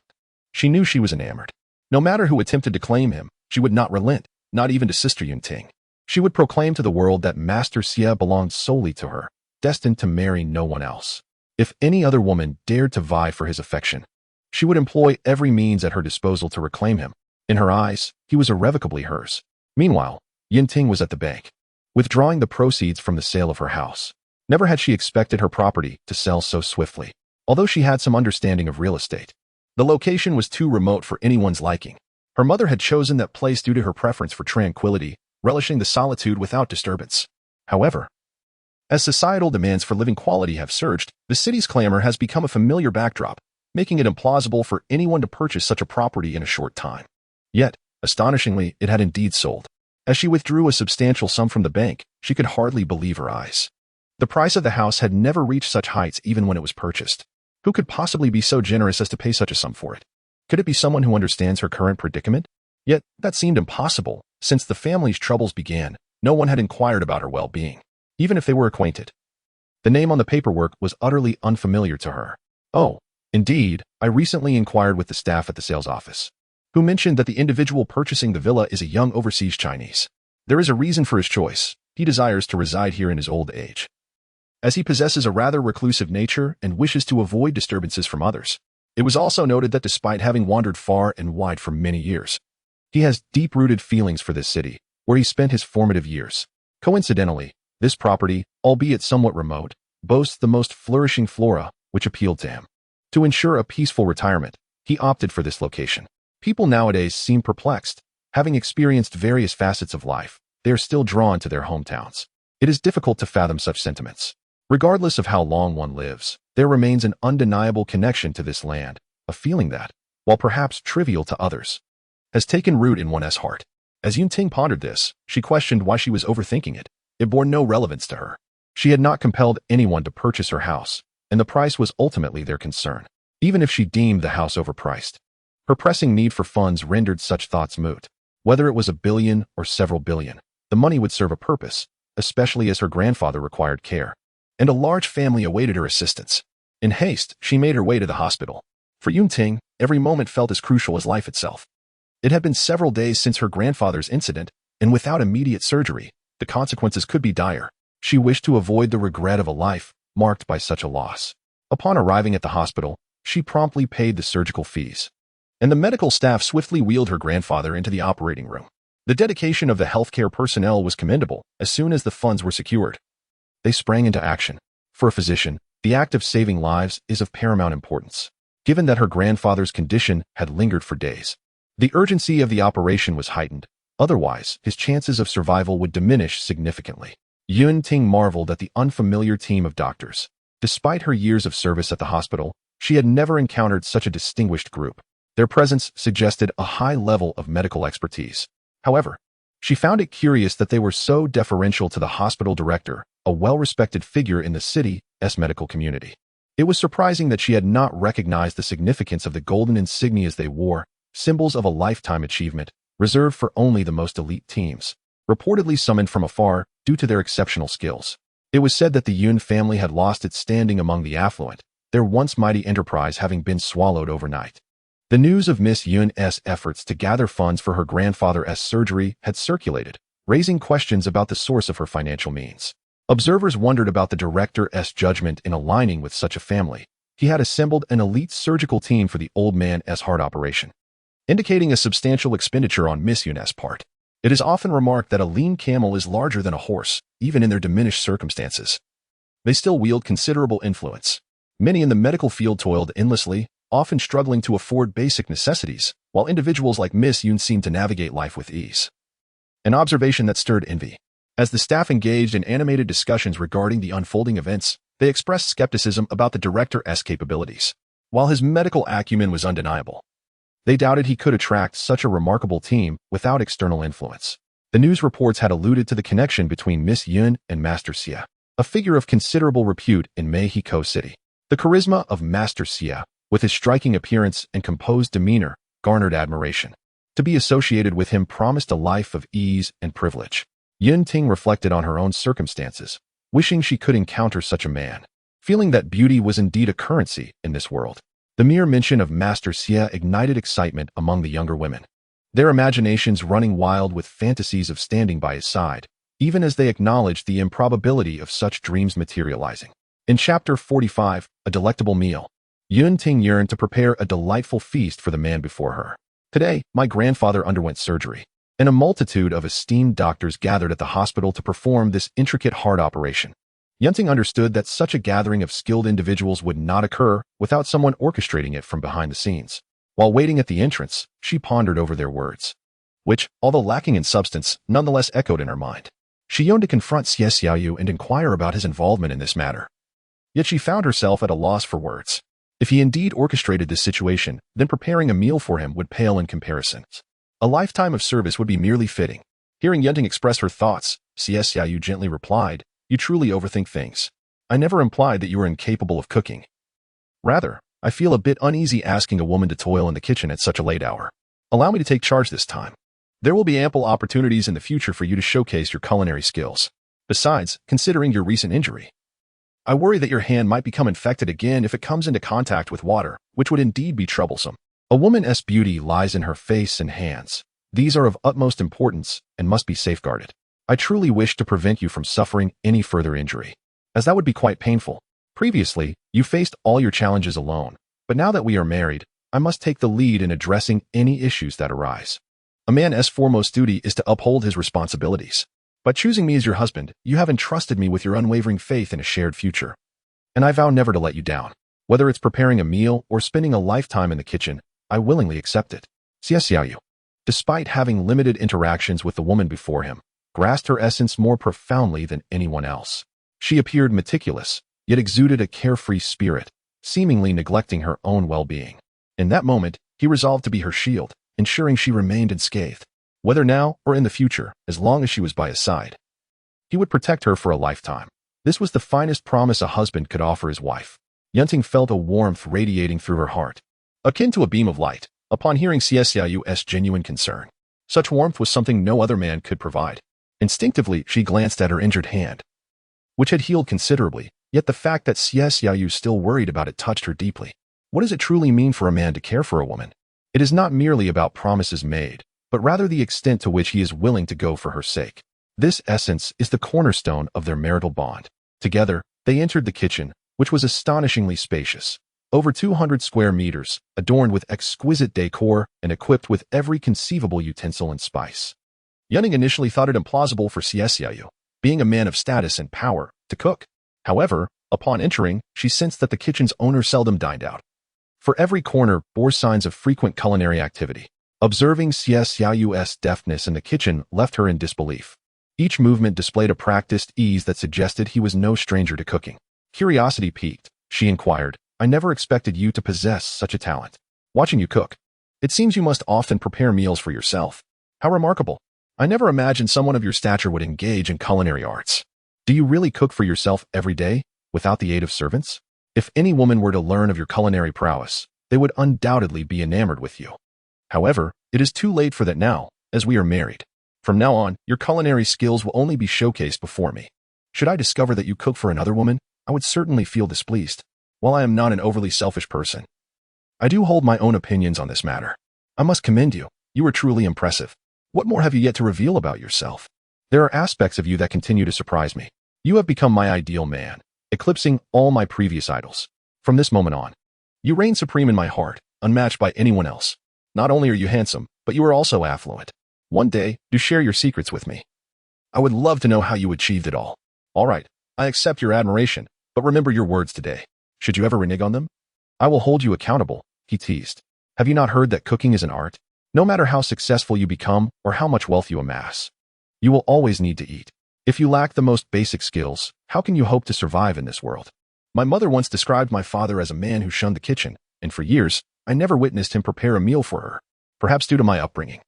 she knew she was enamored. No matter who attempted to claim him, she would not relent, not even to Sister Yun Ting. She would proclaim to the world that Master Xie belonged solely to her, destined to marry no one else. If any other woman dared to vie for his affection, she would employ every means at her disposal to reclaim him. In her eyes, he was irrevocably hers. Meanwhile, Yun Ting was at the bank, withdrawing the proceeds from the sale of her house. Never had she expected her property to sell so swiftly. Although she had some understanding of real estate, the location was too remote for anyone's liking. Her mother had chosen that place due to her preference for tranquility, relishing the solitude without disturbance. However, as societal demands for living quality have surged, the city's clamor has become a familiar backdrop, making it implausible for anyone to purchase such a property in a short time. Yet, astonishingly, it had indeed sold. As she withdrew a substantial sum from the bank, she could hardly believe her eyes. The price of the house had never reached such heights even when it was purchased. Who could possibly be so generous as to pay such a sum for it? Could it be someone who understands her current predicament? Yet, that seemed impossible. Since the family's troubles began, no one had inquired about her well-being, even if they were acquainted. The name on the paperwork was utterly unfamiliar to her. Oh, indeed, I recently inquired with the staff at the sales office, who mentioned that the individual purchasing the villa is a young overseas Chinese. There is a reason for his choice. He desires to reside here in his old age, as he possesses a rather reclusive nature and wishes to avoid disturbances from others. It was also noted that despite having wandered far and wide for many years, he has deep-rooted feelings for this city, where he spent his formative years. Coincidentally, this property, albeit somewhat remote, boasts the most flourishing flora, which appealed to him. To ensure a peaceful retirement, he opted for this location. People nowadays seem perplexed. Having experienced various facets of life, they are still drawn to their hometowns. It is difficult to fathom such sentiments. Regardless of how long one lives, there remains an undeniable connection to this land, a feeling that, while perhaps trivial to others, has taken root in one's heart. As Yun Ting pondered this, she questioned why she was overthinking it. It bore no relevance to her. She had not compelled anyone to purchase her house, and the price was ultimately their concern, even if she deemed the house overpriced. Her pressing need for funds rendered such thoughts moot. Whether it was $1 billion or several billion, the money would serve a purpose, especially as her grandfather required care, and a large family awaited her assistance. In haste, she made her way to the hospital. For Yun Ting, every moment felt as crucial as life itself. It had been several days since her grandfather's incident, and without immediate surgery, the consequences could be dire. She wished to avoid the regret of a life marked by such a loss. Upon arriving at the hospital, she promptly paid the surgical fees, and the medical staff swiftly wheeled her grandfather into the operating room. The dedication of the healthcare personnel was commendable. As soon as the funds were secured, they sprang into action. For a physician, the act of saving lives is of paramount importance, given that her grandfather's condition had lingered for days. The urgency of the operation was heightened. Otherwise, his chances of survival would diminish significantly. Yun Ting marveled at the unfamiliar team of doctors. Despite her years of service at the hospital, she had never encountered such a distinguished group. Their presence suggested a high level of medical expertise. However, she found it curious that they were so deferential to the hospital director, a well-respected figure in the city's medical community. It was surprising that she had not recognized the significance of the golden insignias they wore, symbols of a lifetime achievement, reserved for only the most elite teams. Reportedly summoned from afar, due to their exceptional skills. It was said that the Yun family had lost its standing among the affluent, their once mighty enterprise having been swallowed overnight. The news of Miss Yun's efforts to gather funds for her grandfather's surgery had circulated, raising questions about the source of her financial means. Observers wondered about the director's judgment in aligning with such a family. He had assembled an elite surgical team for the old man's heart operation, indicating a substantial expenditure on Miss Yun's part. It is often remarked that a lean camel is larger than a horse, even in their diminished circumstances. They still wield considerable influence. Many in the medical field toiled endlessly, often struggling to afford basic necessities, while individuals like Miss Yun seemed to navigate life with ease. An observation that stirred envy. As the staff engaged in animated discussions regarding the unfolding events, they expressed skepticism about the director's capabilities. While his medical acumen was undeniable, they doubted he could attract such a remarkable team without external influence. The news reports had alluded to the connection between Miss Yun and Master Xia, a figure of considerable repute in Mexico City. The charisma of Master Xia, with his striking appearance and composed demeanor, garnered admiration. To be associated with him promised a life of ease and privilege. Yun Ting reflected on her own circumstances, wishing she could encounter such a man. Feeling that beauty was indeed a currency in this world, the mere mention of Master Xia ignited excitement among the younger women, their imaginations running wild with fantasies of standing by his side, even as they acknowledged the improbability of such dreams materializing. In Chapter 45, A Delectable Meal, Yun Ting yearned to prepare a delightful feast for the man before her. Today, my grandfather underwent surgery, and a multitude of esteemed doctors gathered at the hospital to perform this intricate heart operation. Yun Ting understood that such a gathering of skilled individuals would not occur without someone orchestrating it from behind the scenes. While waiting at the entrance, she pondered over their words, which, although lacking in substance, nonetheless echoed in her mind. She yearned to confront Xie Xiaoyu and inquire about his involvement in this matter. Yet she found herself at a loss for words. If he indeed orchestrated this situation, then preparing a meal for him would pale in comparison. A lifetime of service would be merely fitting. Hearing Yun Ting express her thoughts, Xie Xiaoyu gently replied, "You truly overthink things. I never implied that you were incapable of cooking. Rather, I feel a bit uneasy asking a woman to toil in the kitchen at such a late hour. Allow me to take charge this time. There will be ample opportunities in the future for you to showcase your culinary skills. Besides, considering your recent injury, I worry that your hand might become infected again if it comes into contact with water, which would indeed be troublesome. A woman's beauty lies in her face and hands. These are of utmost importance and must be safeguarded. I truly wish to prevent you from suffering any further injury, as that would be quite painful. Previously, you faced all your challenges alone, but now that we are married, I must take the lead in addressing any issues that arise. A man's foremost duty is to uphold his responsibilities. By choosing me as your husband, you have entrusted me with your unwavering faith in a shared future. And I vow never to let you down. Whether it's preparing a meal or spending a lifetime in the kitchen, I willingly accept it." Xie Xiaoyu, despite having limited interactions with the woman before him, grasped her essence more profoundly than anyone else. She appeared meticulous, yet exuded a carefree spirit, seemingly neglecting her own well-being. In that moment, he resolved to be her shield, ensuring she remained unscathed. Whether now or in the future, as long as she was by his side, he would protect her for a lifetime. This was the finest promise a husband could offer his wife. Yun Ting felt a warmth radiating through her heart, akin to a beam of light, upon hearing Xie Xiaoyu's genuine concern. Such warmth was something no other man could provide. Instinctively, she glanced at her injured hand, which had healed considerably, yet the fact that Xie Xiaoyu still worried about it touched her deeply. What does it truly mean for a man to care for a woman? It is not merely about promises made, but rather the extent to which he is willing to go for her sake. This essence is the cornerstone of their marital bond. Together, they entered the kitchen, which was astonishingly spacious. Over 200 square meters, adorned with exquisite decor and equipped with every conceivable utensil and spice. Yun Ting initially thought it implausible for Xie Xiaoyu, being a man of status and power, to cook. However, upon entering, she sensed that the kitchen's owner seldom dined out. For every corner bore signs of frequent culinary activity. Observing Xie Xiaoyu's deftness in the kitchen left her in disbelief. Each movement displayed a practiced ease that suggested he was no stranger to cooking. Curiosity piqued, she inquired, "I never expected you to possess such a talent. Watching you cook, it seems you must often prepare meals for yourself. How remarkable. I never imagined someone of your stature would engage in culinary arts. Do you really cook for yourself every day, without the aid of servants? If any woman were to learn of your culinary prowess, they would undoubtedly be enamored with you. However, it is too late for that now, as we are married. From now on, your culinary skills will only be showcased before me. Should I discover that you cook for another woman, I would certainly feel displeased. While I am not an overly selfish person, I do hold my own opinions on this matter. I must commend you. You are truly impressive. What more have you yet to reveal about yourself? There are aspects of you that continue to surprise me. You have become my ideal man, eclipsing all my previous idols. From this moment on, you reign supreme in my heart, unmatched by anyone else. Not only are you handsome, but you are also affluent. One day, do share your secrets with me. I would love to know how you achieved it all. All right, I accept your admiration, but remember your words today. Should you ever renege on them, I will hold you accountable, he teased. Have you not heard that cooking is an art? No matter how successful you become or how much wealth you amass, you will always need to eat. If you lack the most basic skills, how can you hope to survive in this world? My mother once described my father as a man who shunned the kitchen, and for years, I never witnessed him prepare a meal for her, perhaps due to my upbringing.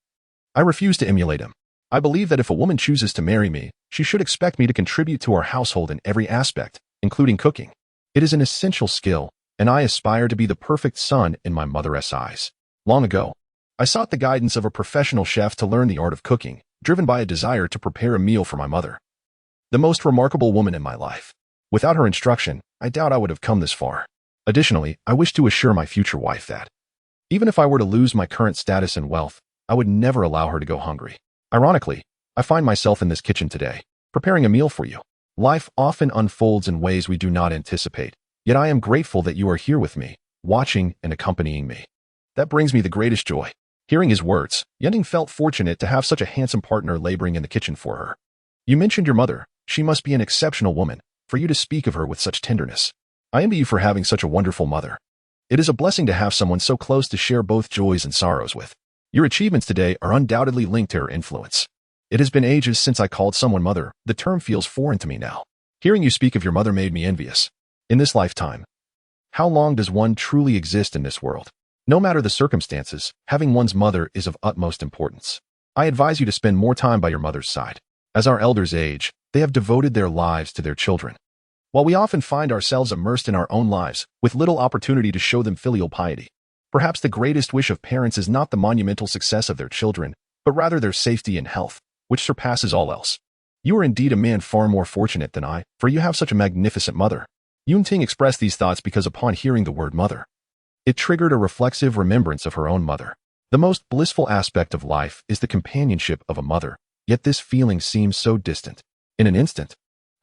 I refuse to emulate him. I believe that if a woman chooses to marry me, she should expect me to contribute to our household in every aspect, including cooking. It is an essential skill, and I aspire to be the perfect son in my mother's eyes. Long ago, I sought the guidance of a professional chef to learn the art of cooking, driven by a desire to prepare a meal for my mother, the most remarkable woman in my life. Without her instruction, I doubt I would have come this far. Additionally, I wish to assure my future wife that, even if I were to lose my current status and wealth, I would never allow her to go hungry. Ironically, I find myself in this kitchen today, preparing a meal for you. Life often unfolds in ways we do not anticipate, yet I am grateful that you are here with me, watching and accompanying me. That brings me the greatest joy. Hearing his words, Yunting felt fortunate to have such a handsome partner laboring in the kitchen for her. You mentioned your mother. She must be an exceptional woman, for you to speak of her with such tenderness. I envy you for having such a wonderful mother. It is a blessing to have someone so close to share both joys and sorrows with. Your achievements today are undoubtedly linked to her influence. It has been ages since I called someone mother. The term feels foreign to me now. Hearing you speak of your mother made me envious. In this lifetime, how long does one truly exist in this world? No matter the circumstances, having one's mother is of utmost importance. I advise you to spend more time by your mother's side. As our elders age, they have devoted their lives to their children. While we often find ourselves immersed in our own lives, with little opportunity to show them filial piety, perhaps the greatest wish of parents is not the monumental success of their children, but rather their safety and health, which surpasses all else. You are indeed a man far more fortunate than I, for you have such a magnificent mother. Yunting expressed these thoughts because upon hearing the word mother, it triggered a reflexive remembrance of her own mother. The most blissful aspect of life is the companionship of a mother, yet this feeling seems so distant. In an instant,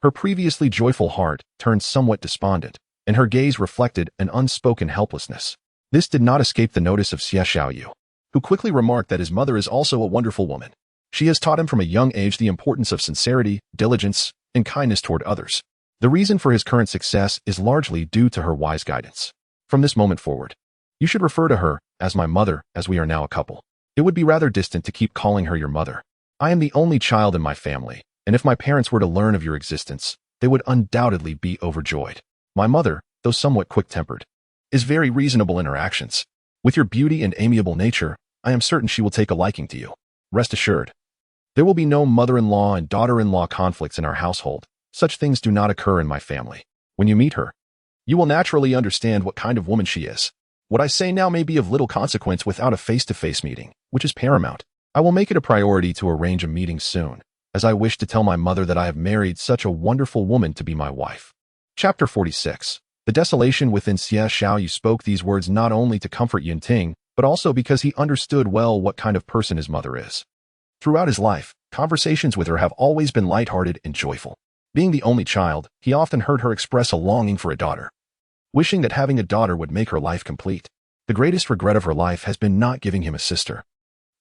her previously joyful heart turned somewhat despondent, and her gaze reflected an unspoken helplessness. This did not escape the notice of Xie Xiaoyu, who quickly remarked that his mother is also a wonderful woman. She has taught him from a young age the importance of sincerity, diligence, and kindness toward others. The reason for his current success is largely due to her wise guidance. From this moment forward, you should refer to her as my mother, as we are now a couple. It would be rather distant to keep calling her your mother. I am the only child in my family, and if my parents were to learn of your existence, they would undoubtedly be overjoyed. My mother, though somewhat quick-tempered, is very reasonable in her actions. With your beauty and amiable nature, I am certain she will take a liking to you. Rest assured, there will be no mother-in-law and daughter-in-law conflicts in our household. Such things do not occur in my family. When you meet her, you will naturally understand what kind of woman she is. What I say now may be of little consequence without a face-to-face meeting, which is paramount. I will make it a priority to arrange a meeting soon, as I wish to tell my mother that I have married such a wonderful woman to be my wife. Chapter 46. The desolation within Xie Xiaoyu spoke these words not only to comfort Yunting, but also because he understood well what kind of person his mother is. Throughout his life, conversations with her have always been lighthearted and joyful. Being the only child, he often heard her express a longing for a daughter, wishing that having a daughter would make her life complete. The greatest regret of her life has been not giving him a sister.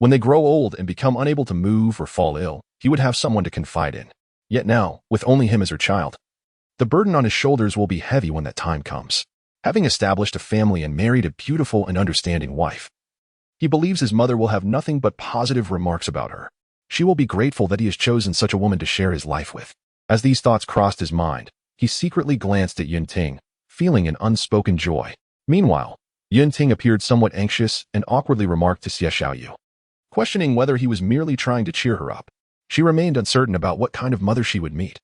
When they grow old and become unable to move or fall ill, he would have someone to confide in. Yet now, with only him as her child, the burden on his shoulders will be heavy when that time comes. Having established a family and married a beautiful and understanding wife, he believes his mother will have nothing but positive remarks about her. She will be grateful that he has chosen such a woman to share his life with. As these thoughts crossed his mind, he secretly glanced at Yunting, feeling an unspoken joy. Meanwhile, Yunting appeared somewhat anxious and awkwardly remarked to Xie Xiaoyu, questioning whether he was merely trying to cheer her up. She remained uncertain about what kind of mother she would meet,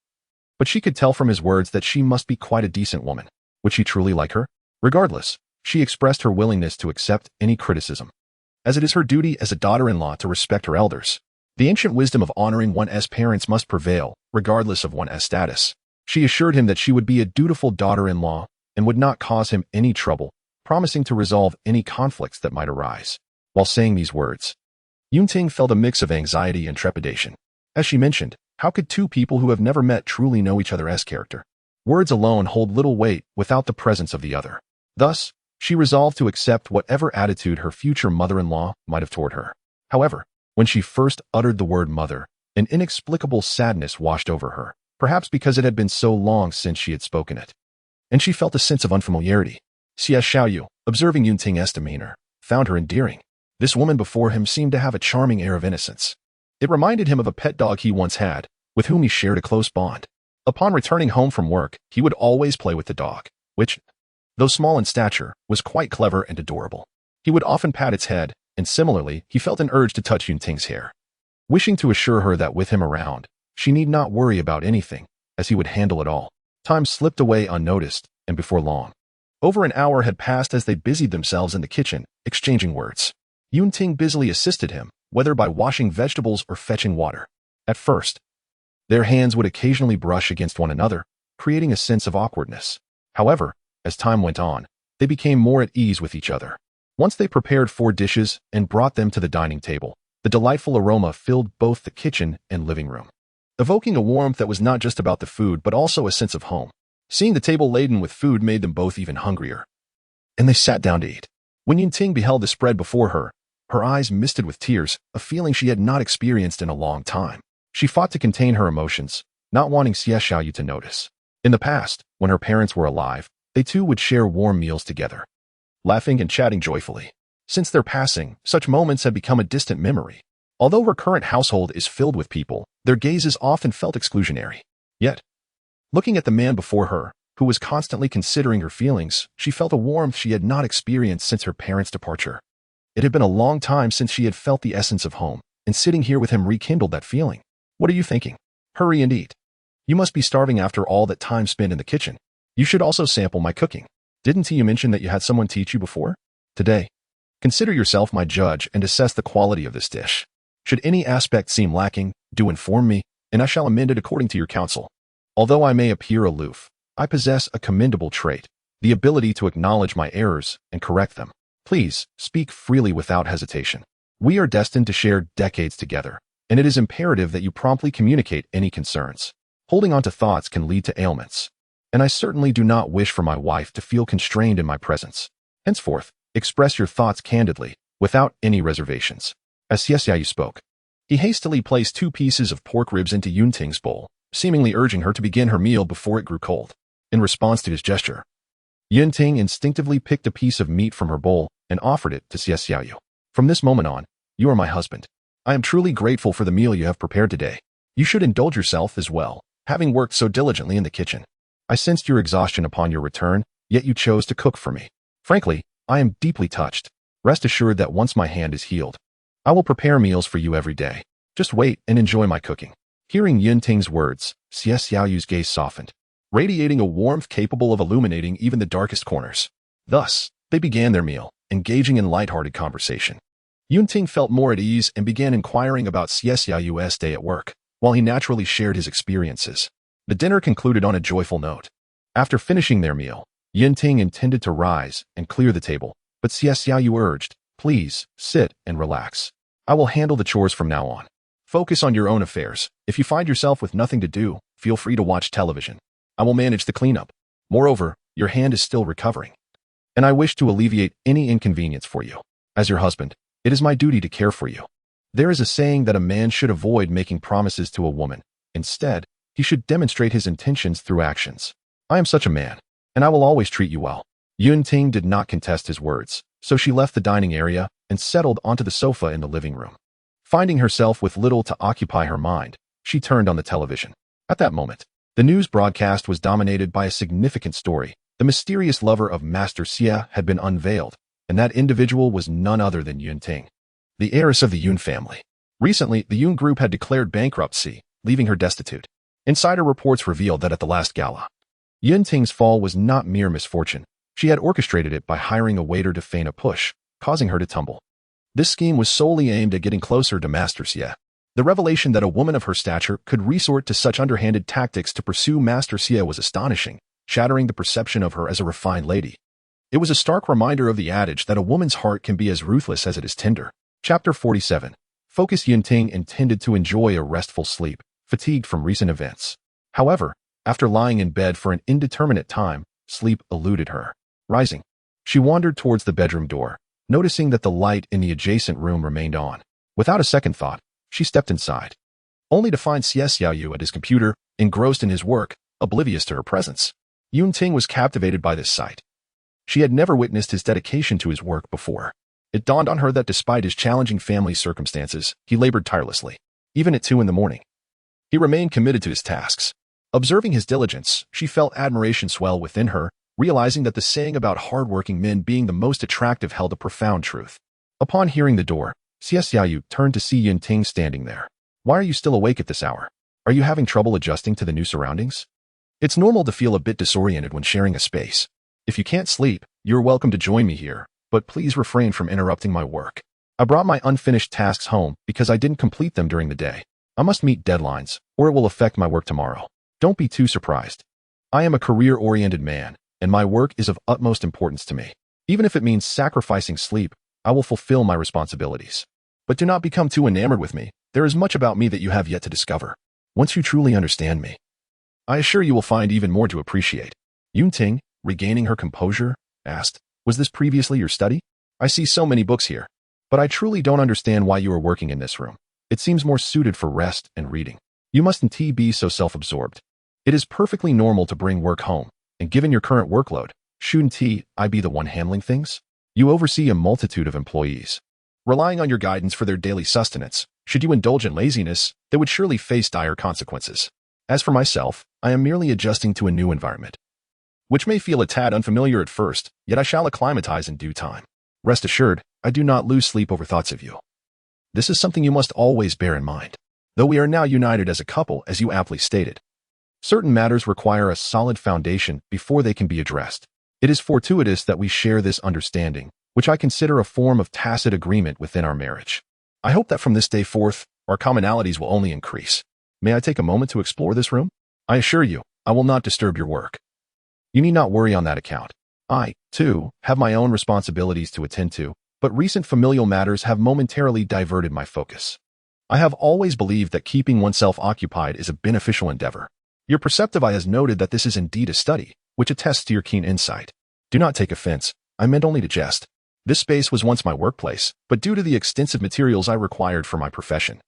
but she could tell from his words that she must be quite a decent woman. Would she truly like her? Regardless, she expressed her willingness to accept any criticism, as it is her duty as a daughter-in-law to respect her elders. The ancient wisdom of honoring one's parents must prevail, regardless of one's status. She assured him that she would be a dutiful daughter-in-law and would not cause him any trouble, promising to resolve any conflicts that might arise. While saying these words, Yunting felt a mix of anxiety and trepidation. As she mentioned, how could two people who have never met truly know each other's character? Words alone hold little weight without the presence of the other. Thus, she resolved to accept whatever attitude her future mother-in-law might have toward her. However, when she first uttered the word mother, an inexplicable sadness washed over her, perhaps because it had been so long since she had spoken it. And she felt a sense of unfamiliarity. Xie Xiaoyu, observing Yunting's demeanor, found her endearing. This woman before him seemed to have a charming air of innocence. It reminded him of a pet dog he once had, with whom he shared a close bond. Upon returning home from work, he would always play with the dog, which, though small in stature, was quite clever and adorable. He would often pat its head, and similarly, he felt an urge to touch Yunting's hair. Wishing to assure her that with him around, she need not worry about anything, as he would handle it all. Time slipped away unnoticed, and before long, over an hour had passed as they busied themselves in the kitchen, exchanging words. Yunting busily assisted him, whether by washing vegetables or fetching water. At first, their hands would occasionally brush against one another, creating a sense of awkwardness. However, as time went on, they became more at ease with each other. Once they prepared 4 dishes and brought them to the dining table, the delightful aroma filled both the kitchen and living room, evoking a warmth that was not just about the food but also a sense of home. Seeing the table laden with food made them both even hungrier, and they sat down to eat. When Yunting beheld the spread before her, her eyes misted with tears, a feeling she had not experienced in a long time. She fought to contain her emotions, not wanting Xie Xiaoyu to notice. In the past, when her parents were alive, they two would share warm meals together, laughing and chatting joyfully. Since their passing, such moments had become a distant memory. Although her current household is filled with people, their gazes often felt exclusionary. Yet, looking at the man before her, who was constantly considering her feelings, she felt a warmth she had not experienced since her parents' departure. It had been a long time since she had felt the essence of home, and sitting here with him rekindled that feeling. What are you thinking? Hurry and eat. You must be starving after all that time spent in the kitchen. You should also sample my cooking. Didn't you mention that you had someone teach you before? Today, consider yourself my judge and assess the quality of this dish. Should any aspect seem lacking, do inform me, and I shall amend it according to your counsel. Although I may appear aloof, I possess a commendable trait, the ability to acknowledge my errors and correct them. Please, speak freely without hesitation. We are destined to share decades together, and it is imperative that you promptly communicate any concerns. Holding on to thoughts can lead to ailments, and I certainly do not wish for my wife to feel constrained in my presence. Henceforth, express your thoughts candidly, without any reservations. As Xie Xiaoyu spoke, he hastily placed 2 pieces of pork ribs into Yunting's bowl, seemingly urging her to begin her meal before it grew cold. In response to his gesture, Yunting instinctively picked a piece of meat from her bowl and offered it to Xie Xiaoyu. From this moment on, you are my husband. I am truly grateful for the meal you have prepared today. You should indulge yourself as well, having worked so diligently in the kitchen. I sensed your exhaustion upon your return, yet you chose to cook for me. Frankly, I am deeply touched. Rest assured that once my hand is healed, I will prepare meals for you every day. Just wait and enjoy my cooking. Hearing Yunting's words, Xie Xiaoyu's gaze softened, radiating a warmth capable of illuminating even the darkest corners. Thus, they began their meal, engaging in light-hearted conversation. Yunting felt more at ease and began inquiring about Xie Xiaoyu's day at work, while he naturally shared his experiences. The dinner concluded on a joyful note. After finishing their meal, Yunting intended to rise and clear the table, but Xie Xiaoyu urged, "Please, sit and relax. I will handle the chores from now on. Focus on your own affairs. If you find yourself with nothing to do, feel free to watch television. I will manage the cleanup. Moreover, your hand is still recovering, and I wish to alleviate any inconvenience for you. As your husband, it is my duty to care for you. There is a saying that a man should avoid making promises to a woman. Instead, he should demonstrate his intentions through actions. I am such a man, and I will always treat you well." Yunting did not contest his words, so she left the dining area and settled onto the sofa in the living room. Finding herself with little to occupy her mind, she turned on the television. At that moment, the news broadcast was dominated by a significant story. The mysterious lover of Master Xie had been unveiled, and that individual was none other than Yunting, the heiress of the Yun family. Recently, the Yun group had declared bankruptcy, leaving her destitute. Insider reports revealed that at the last gala, Yunting's fall was not mere misfortune. She had orchestrated it by hiring a waiter to feign a push, causing her to tumble. This scheme was solely aimed at getting closer to Master Xie. The revelation that a woman of her stature could resort to such underhanded tactics to pursue Master Xie was astonishing, shattering the perception of her as a refined lady. It was a stark reminder of the adage that a woman's heart can be as ruthless as it is tender. Chapter 47. Focus. Yunting intended to enjoy a restful sleep, fatigued from recent events. However, after lying in bed for an indeterminate time, sleep eluded her. Rising, she wandered towards the bedroom door, noticing that the light in the adjacent room remained on. Without a second thought, she stepped inside, only to find Xie Xiaoyu at his computer, engrossed in his work, oblivious to her presence. Yunting was captivated by this sight. She had never witnessed his dedication to his work before. It dawned on her that despite his challenging family circumstances, he labored tirelessly. Even at 2 a.m, he remained committed to his tasks. Observing his diligence, she felt admiration swell within her, realizing that the saying about hard-working men being the most attractive held a profound truth. Upon hearing the door, Xie Xiaoyu turned to see Yunting standing there. Why are you still awake at this hour? Are you having trouble adjusting to the new surroundings? It's normal to feel a bit disoriented when sharing a space. If you can't sleep, you're welcome to join me here, but please refrain from interrupting my work. I brought my unfinished tasks home because I didn't complete them during the day. I must meet deadlines, or it will affect my work tomorrow. Don't be too surprised. I am a career-oriented man, and my work is of utmost importance to me. Even if it means sacrificing sleep, I will fulfill my responsibilities. But do not become too enamored with me. There is much about me that you have yet to discover. Once you truly understand me, I assure you will find even more to appreciate. Yunting, regaining her composure, asked, was this previously your study? I see so many books here, but I truly don't understand why you are working in this room. It seems more suited for rest and reading. You mustn't be so self-absorbed. It is perfectly normal to bring work home, and given your current workload, shouldn't I be the one handling things? You oversee a multitude of employees, relying on your guidance for their daily sustenance. Should you indulge in laziness, they would surely face dire consequences. As for myself, I am merely adjusting to a new environment, which may feel a tad unfamiliar at first, yet I shall acclimatize in due time. Rest assured, I do not lose sleep over thoughts of you. This is something you must always bear in mind. Though we are now united as a couple, as you aptly stated, certain matters require a solid foundation before they can be addressed. It is fortuitous that we share this understanding, which I consider a form of tacit agreement within our marriage. I hope that from this day forth, our commonalities will only increase. May I take a moment to explore this room? I assure you, I will not disturb your work. You need not worry on that account. I, too, have my own responsibilities to attend to, but recent familial matters have momentarily diverted my focus. I have always believed that keeping oneself occupied is a beneficial endeavor. Your perceptive eye has noted that this is indeed a study, which attests to your keen insight. Do not take offense, I meant only to jest. This space was once my workplace, but due to the extensive materials I required for my profession,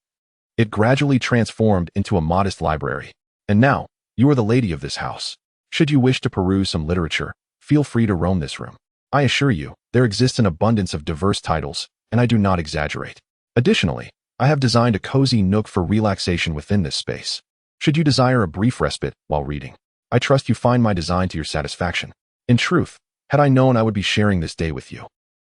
it gradually transformed into a modest library. And now, you are the lady of this house. Should you wish to peruse some literature, feel free to roam this room. I assure you, there exists an abundance of diverse titles, and I do not exaggerate. Additionally, I have designed a cozy nook for relaxation within this space. Should you desire a brief respite while reading, I trust you find my design to your satisfaction. In truth, had I known I would be sharing this day with you,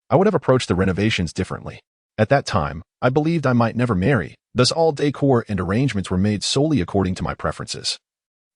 I would have approached the renovations differently. At that time, I believed I might never marry, thus all decor and arrangements were made solely according to my preferences,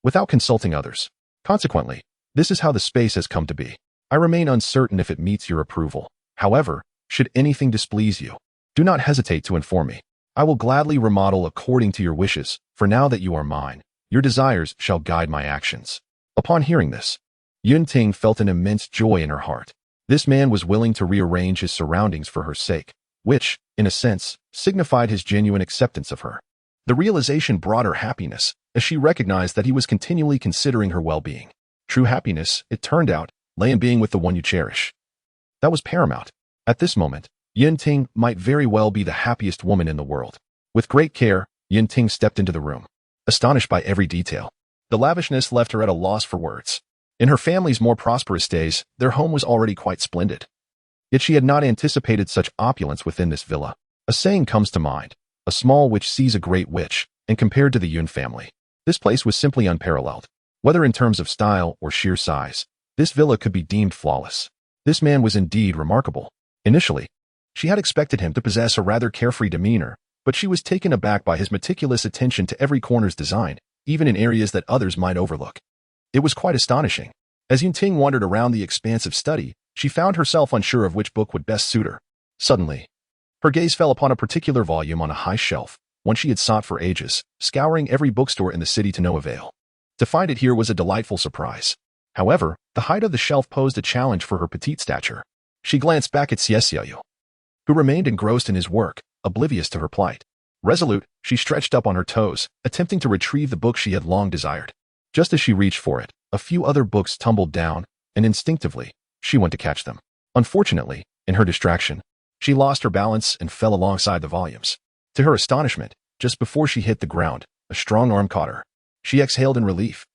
without consulting others. Consequently, this is how the space has come to be. I remain uncertain if it meets your approval. However, should anything displease you, do not hesitate to inform me. I will gladly remodel according to your wishes, for now that you are mine, your desires shall guide my actions. Upon hearing this, Yunting felt an immense joy in her heart. This man was willing to rearrange his surroundings for her sake, which, in a sense, signified his genuine acceptance of her. The realization brought her happiness, as she recognized that he was continually considering her well-being. True happiness, it turned out, lay in being with the one you cherish. That was paramount. At this moment, Yunting might very well be the happiest woman in the world. With great care, Yunting stepped into the room, astonished by every detail. The lavishness left her at a loss for words. In her family's more prosperous days, their home was already quite splendid. Yet she had not anticipated such opulence within this villa. A saying comes to mind, a small witch sees a great witch, and compared to the Yun family, this place was simply unparalleled. Whether in terms of style or sheer size, this villa could be deemed flawless. This man was indeed remarkable. Initially, she had expected him to possess a rather carefree demeanor, but she was taken aback by his meticulous attention to every corner's design, even in areas that others might overlook. It was quite astonishing. As Yunting wandered around the expansive study, she found herself unsure of which book would best suit her. Suddenly, her gaze fell upon a particular volume on a high shelf. one she had sought for ages, scouring every bookstore in the city to no avail. To find it here was a delightful surprise. However, the height of the shelf posed a challenge for her petite stature. She glanced back at Xiaoyu, who remained engrossed in his work, oblivious to her plight. Resolute, she stretched up on her toes, attempting to retrieve the book she had long desired. Just as she reached for it, a few other books tumbled down, and instinctively, she went to catch them. Unfortunately, in her distraction, she lost her balance and fell alongside the volumes. To her astonishment, just before she hit the ground, a strong arm caught her. She exhaled in relief,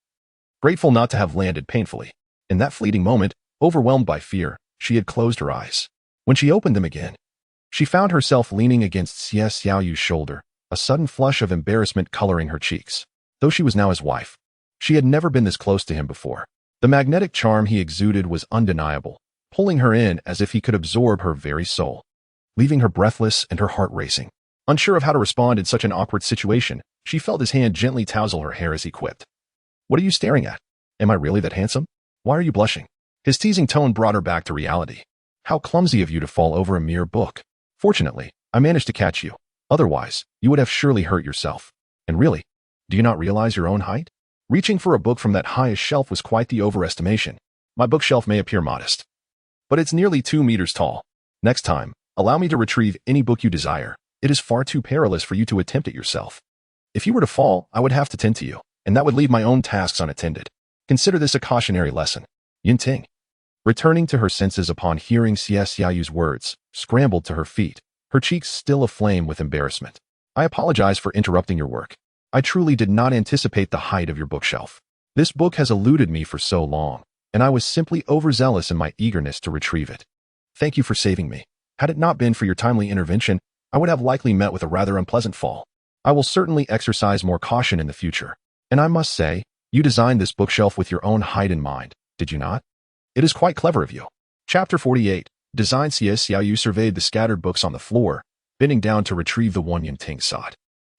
grateful not to have landed painfully. In that fleeting moment, overwhelmed by fear, she had closed her eyes. When she opened them again, she found herself leaning against Xie Xiaoyu's shoulder, a sudden flush of embarrassment coloring her cheeks. Though she was now his wife, she had never been this close to him before. The magnetic charm he exuded was undeniable, pulling her in as if he could absorb her very soul, leaving her breathless and her heart racing. Unsure of how to respond in such an awkward situation, she felt his hand gently tousle her hair as he quipped. "What are you staring at? Am I really that handsome? Why are you blushing?" His teasing tone brought her back to reality. "How clumsy of you to fall over a mere book. Fortunately, I managed to catch you. Otherwise, you would have surely hurt yourself. And really, do you not realize your own height? Reaching for a book from that highest shelf was quite the overestimation. My bookshelf may appear modest, but it's nearly 2 meters tall. Next time, allow me to retrieve any book you desire. It is far too perilous for you to attempt it yourself. If you were to fall, I would have to tend to you, and that would leave my own tasks unattended. Consider this a cautionary lesson." Yinting, returning to her senses upon hearing Xie Xiaoyu's words, scrambled to her feet, her cheeks still aflame with embarrassment. "I apologize for interrupting your work. I truly did not anticipate the height of your bookshelf. This book has eluded me for so long, and I was simply overzealous in my eagerness to retrieve it. Thank you for saving me. Had it not been for your timely intervention, I would have likely met with a rather unpleasant fall. I will certainly exercise more caution in the future. And I must say, you designed this bookshelf with your own height in mind, did you not? It is quite clever of you." Chapter 48. Design. Xie Xiaoyu surveyed the scattered books on the floor, bending down to retrieve the one Yinting sought.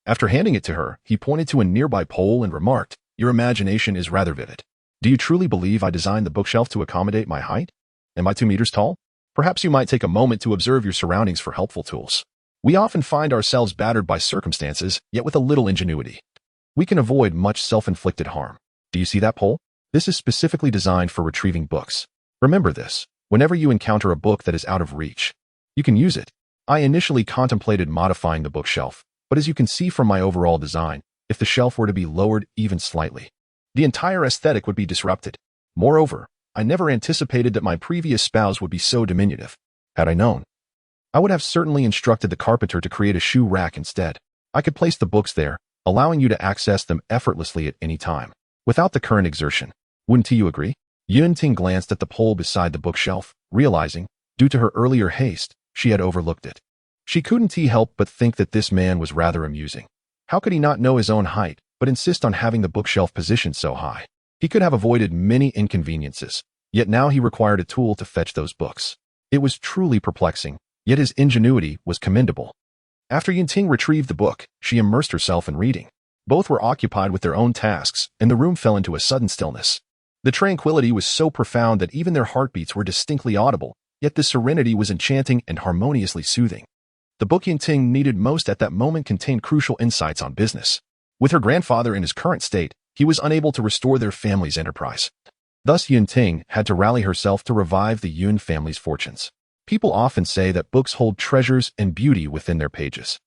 After handing it to her, he pointed to a nearby pole and remarked, "Your imagination is rather vivid. Do you truly believe I designed the bookshelf to accommodate my height? Am I 2 meters tall? Perhaps you might take a moment to observe your surroundings for helpful tools. We often find ourselves battered by circumstances, yet with a little ingenuity, we can avoid much self-inflicted harm. Do you see that pole? This is specifically designed for retrieving books. Remember this, whenever you encounter a book that is out of reach, you can use it. I initially contemplated modifying the bookshelf, but as you can see from my overall design, if the shelf were to be lowered even slightly, the entire aesthetic would be disrupted. Moreover, I never anticipated that my previous spouse would be so diminutive. Had I known, I would have certainly instructed the carpenter to create a shoe rack instead. I could place the books there, allowing you to access them effortlessly at any time, without the current exertion. Wouldn't you agree?" Yunting glanced at the pole beside the bookshelf, realizing, due to her earlier haste, she had overlooked it. She couldn't help but think that this man was rather amusing. How could he not know his own height, but insist on having the bookshelf positioned so high? He could have avoided many inconveniences, yet now he required a tool to fetch those books. It was truly perplexing, yet his ingenuity was commendable. After Yinting retrieved the book, she immersed herself in reading. Both were occupied with their own tasks, and the room fell into a sudden stillness. The tranquility was so profound that even their heartbeats were distinctly audible, yet the serenity was enchanting and harmoniously soothing. The book Yinting needed most at that moment contained crucial insights on business. With her grandfather in his current state, he was unable to restore their family's enterprise. Thus Yinting had to rally herself to revive the Yun family's fortunes. People often say that books hold treasures and beauty within their pages.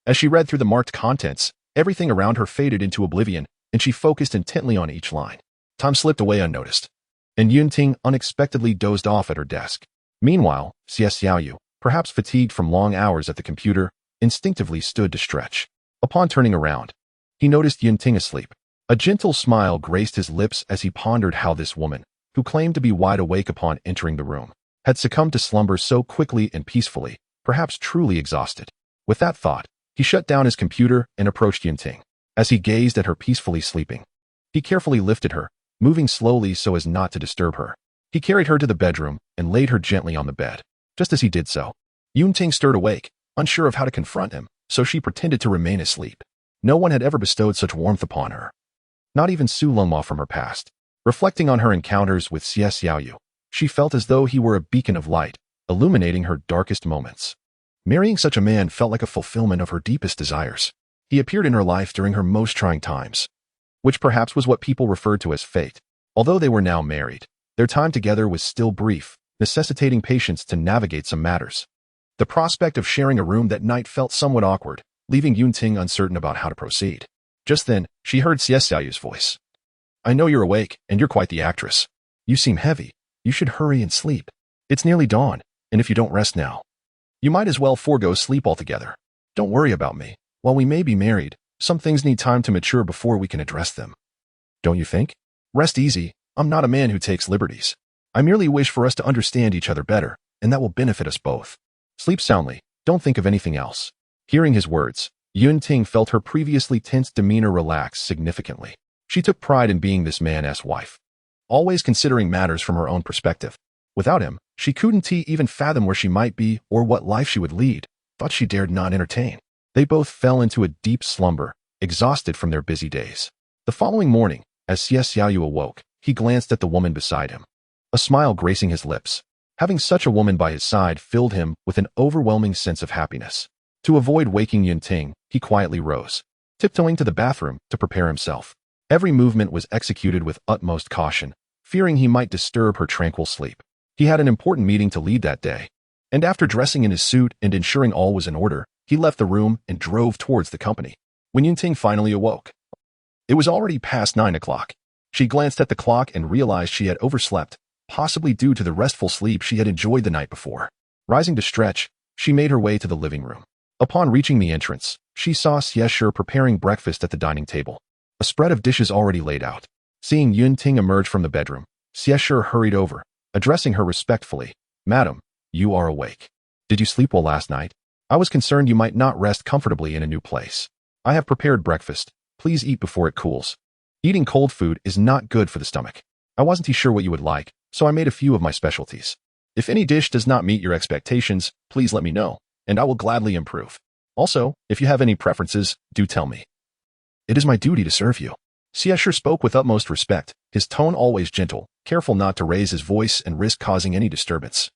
As she read through the marked contents, everything around her faded into oblivion, and she focused intently on each line. Time slipped away unnoticed, and Yunting unexpectedly dozed off at her desk. Meanwhile, Xie Xiaoyu, perhaps fatigued from long hours at the computer, instinctively stood to stretch. Upon turning around, he noticed Yunting asleep. A gentle smile graced his lips as he pondered how this woman, who claimed to be wide awake upon entering the room, had succumbed to slumber so quickly and peacefully, perhaps truly exhausted. With that thought, he shut down his computer and approached Yunting. As he gazed at her peacefully sleeping, he carefully lifted her, moving slowly so as not to disturb her. He carried her to the bedroom and laid her gently on the bed. Just as he did so, Yunting stirred awake, unsure of how to confront him, so she pretended to remain asleep. No one had ever bestowed such warmth upon her, not even Su Longma from her past. Reflecting on her encounters with Xie Xiaoyu, she felt as though he were a beacon of light, illuminating her darkest moments. Marrying such a man felt like a fulfillment of her deepest desires. He appeared in her life during her most trying times, which perhaps was what people referred to as fate. Although they were now married, their time together was still brief, necessitating patience to navigate some matters. The prospect of sharing a room that night felt somewhat awkward, leaving Yunting uncertain about how to proceed. Just then, she heard Xiaoyu's voice. I know you're awake, and you're quite the actress. You seem heavy. You should hurry and sleep. It's nearly dawn, and if you don't rest now, you might as well forego sleep altogether. Don't worry about me. While we may be married, some things need time to mature before we can address them. Don't you think? Rest easy. I'm not a man who takes liberties. I merely wish for us to understand each other better, and that will benefit us both. Sleep soundly. Don't think of anything else. Hearing his words, Yunting felt her previously tense demeanor relax significantly. She took pride in being this man's wife, always considering matters from her own perspective. Without him, she couldn't even fathom where she might be or what life she would lead, thought she dared not entertain. They both fell into a deep slumber, exhausted from their busy days. The following morning, as Xiaoyu awoke, he glanced at the woman beside him, a smile gracing his lips. Having such a woman by his side filled him with an overwhelming sense of happiness. To avoid waking Yunting, he quietly rose, tiptoeing to the bathroom to prepare himself. Every movement was executed with utmost caution, fearing he might disturb her tranquil sleep. He had an important meeting to lead that day, and after dressing in his suit and ensuring all was in order, he left the room and drove towards the company. When Yunting finally awoke, it was already past 9 o'clock. She glanced at the clock and realized she had overslept, possibly due to the restful sleep she had enjoyed the night before. Rising to stretch, she made her way to the living room. Upon reaching the entrance, she saw Xieshe preparing breakfast at the dining table, a spread of dishes already laid out. Seeing Yunting emerge from the bedroom, Xieshe hurried over, addressing her respectfully. Madam, you are awake. Did you sleep well last night? I was concerned you might not rest comfortably in a new place. I have prepared breakfast. Please eat before it cools. Eating cold food is not good for the stomach. I wasn't sure what you would like, so I made a few of my specialties. If any dish does not meet your expectations, please let me know, and I will gladly improve. Also, if you have any preferences, do tell me. It is my duty to serve you. Xieshe spoke with utmost respect, his tone always gentle, careful not to raise his voice and risk causing any disturbance,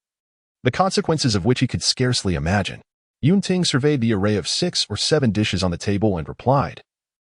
the consequences of which he could scarcely imagine. Yunting surveyed the array of 6 or 7 dishes on the table and replied,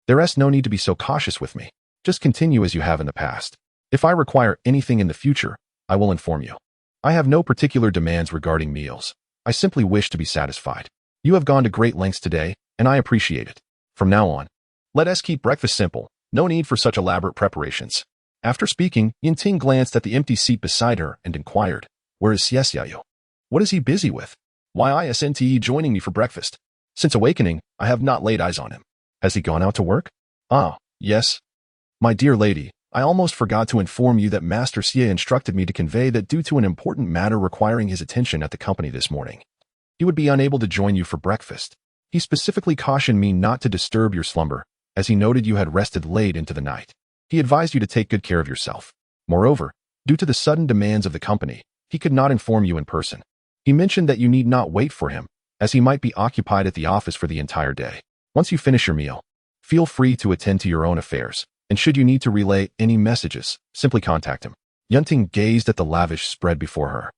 There is no need to be so cautious with me. Just continue as you have in the past. If I require anything in the future, I will inform you. I have no particular demands regarding meals. I simply wish to be satisfied. You have gone to great lengths today, and I appreciate it. From now on, let us keep breakfast simple. No need for such elaborate preparations. After speaking, Yunting glanced at the empty seat beside her and inquired, Where is Xiaoyu? What is he busy with? Why isn't he joining me for breakfast? Since awakening, I have not laid eyes on him. Has he gone out to work? Ah, yes. My dear lady, I almost forgot to inform you that Master Xie instructed me to convey that due to an important matter requiring his attention at the company this morning, he would be unable to join you for breakfast. He specifically cautioned me not to disturb your slumber, as he noted you had rested late into the night. He advised you to take good care of yourself. Moreover, due to the sudden demands of the company, he could not inform you in person. He mentioned that you need not wait for him, as he might be occupied at the office for the entire day. Once you finish your meal, feel free to attend to your own affairs, and should you need to relay any messages, simply contact him. Yunting gazed at the lavish spread before her,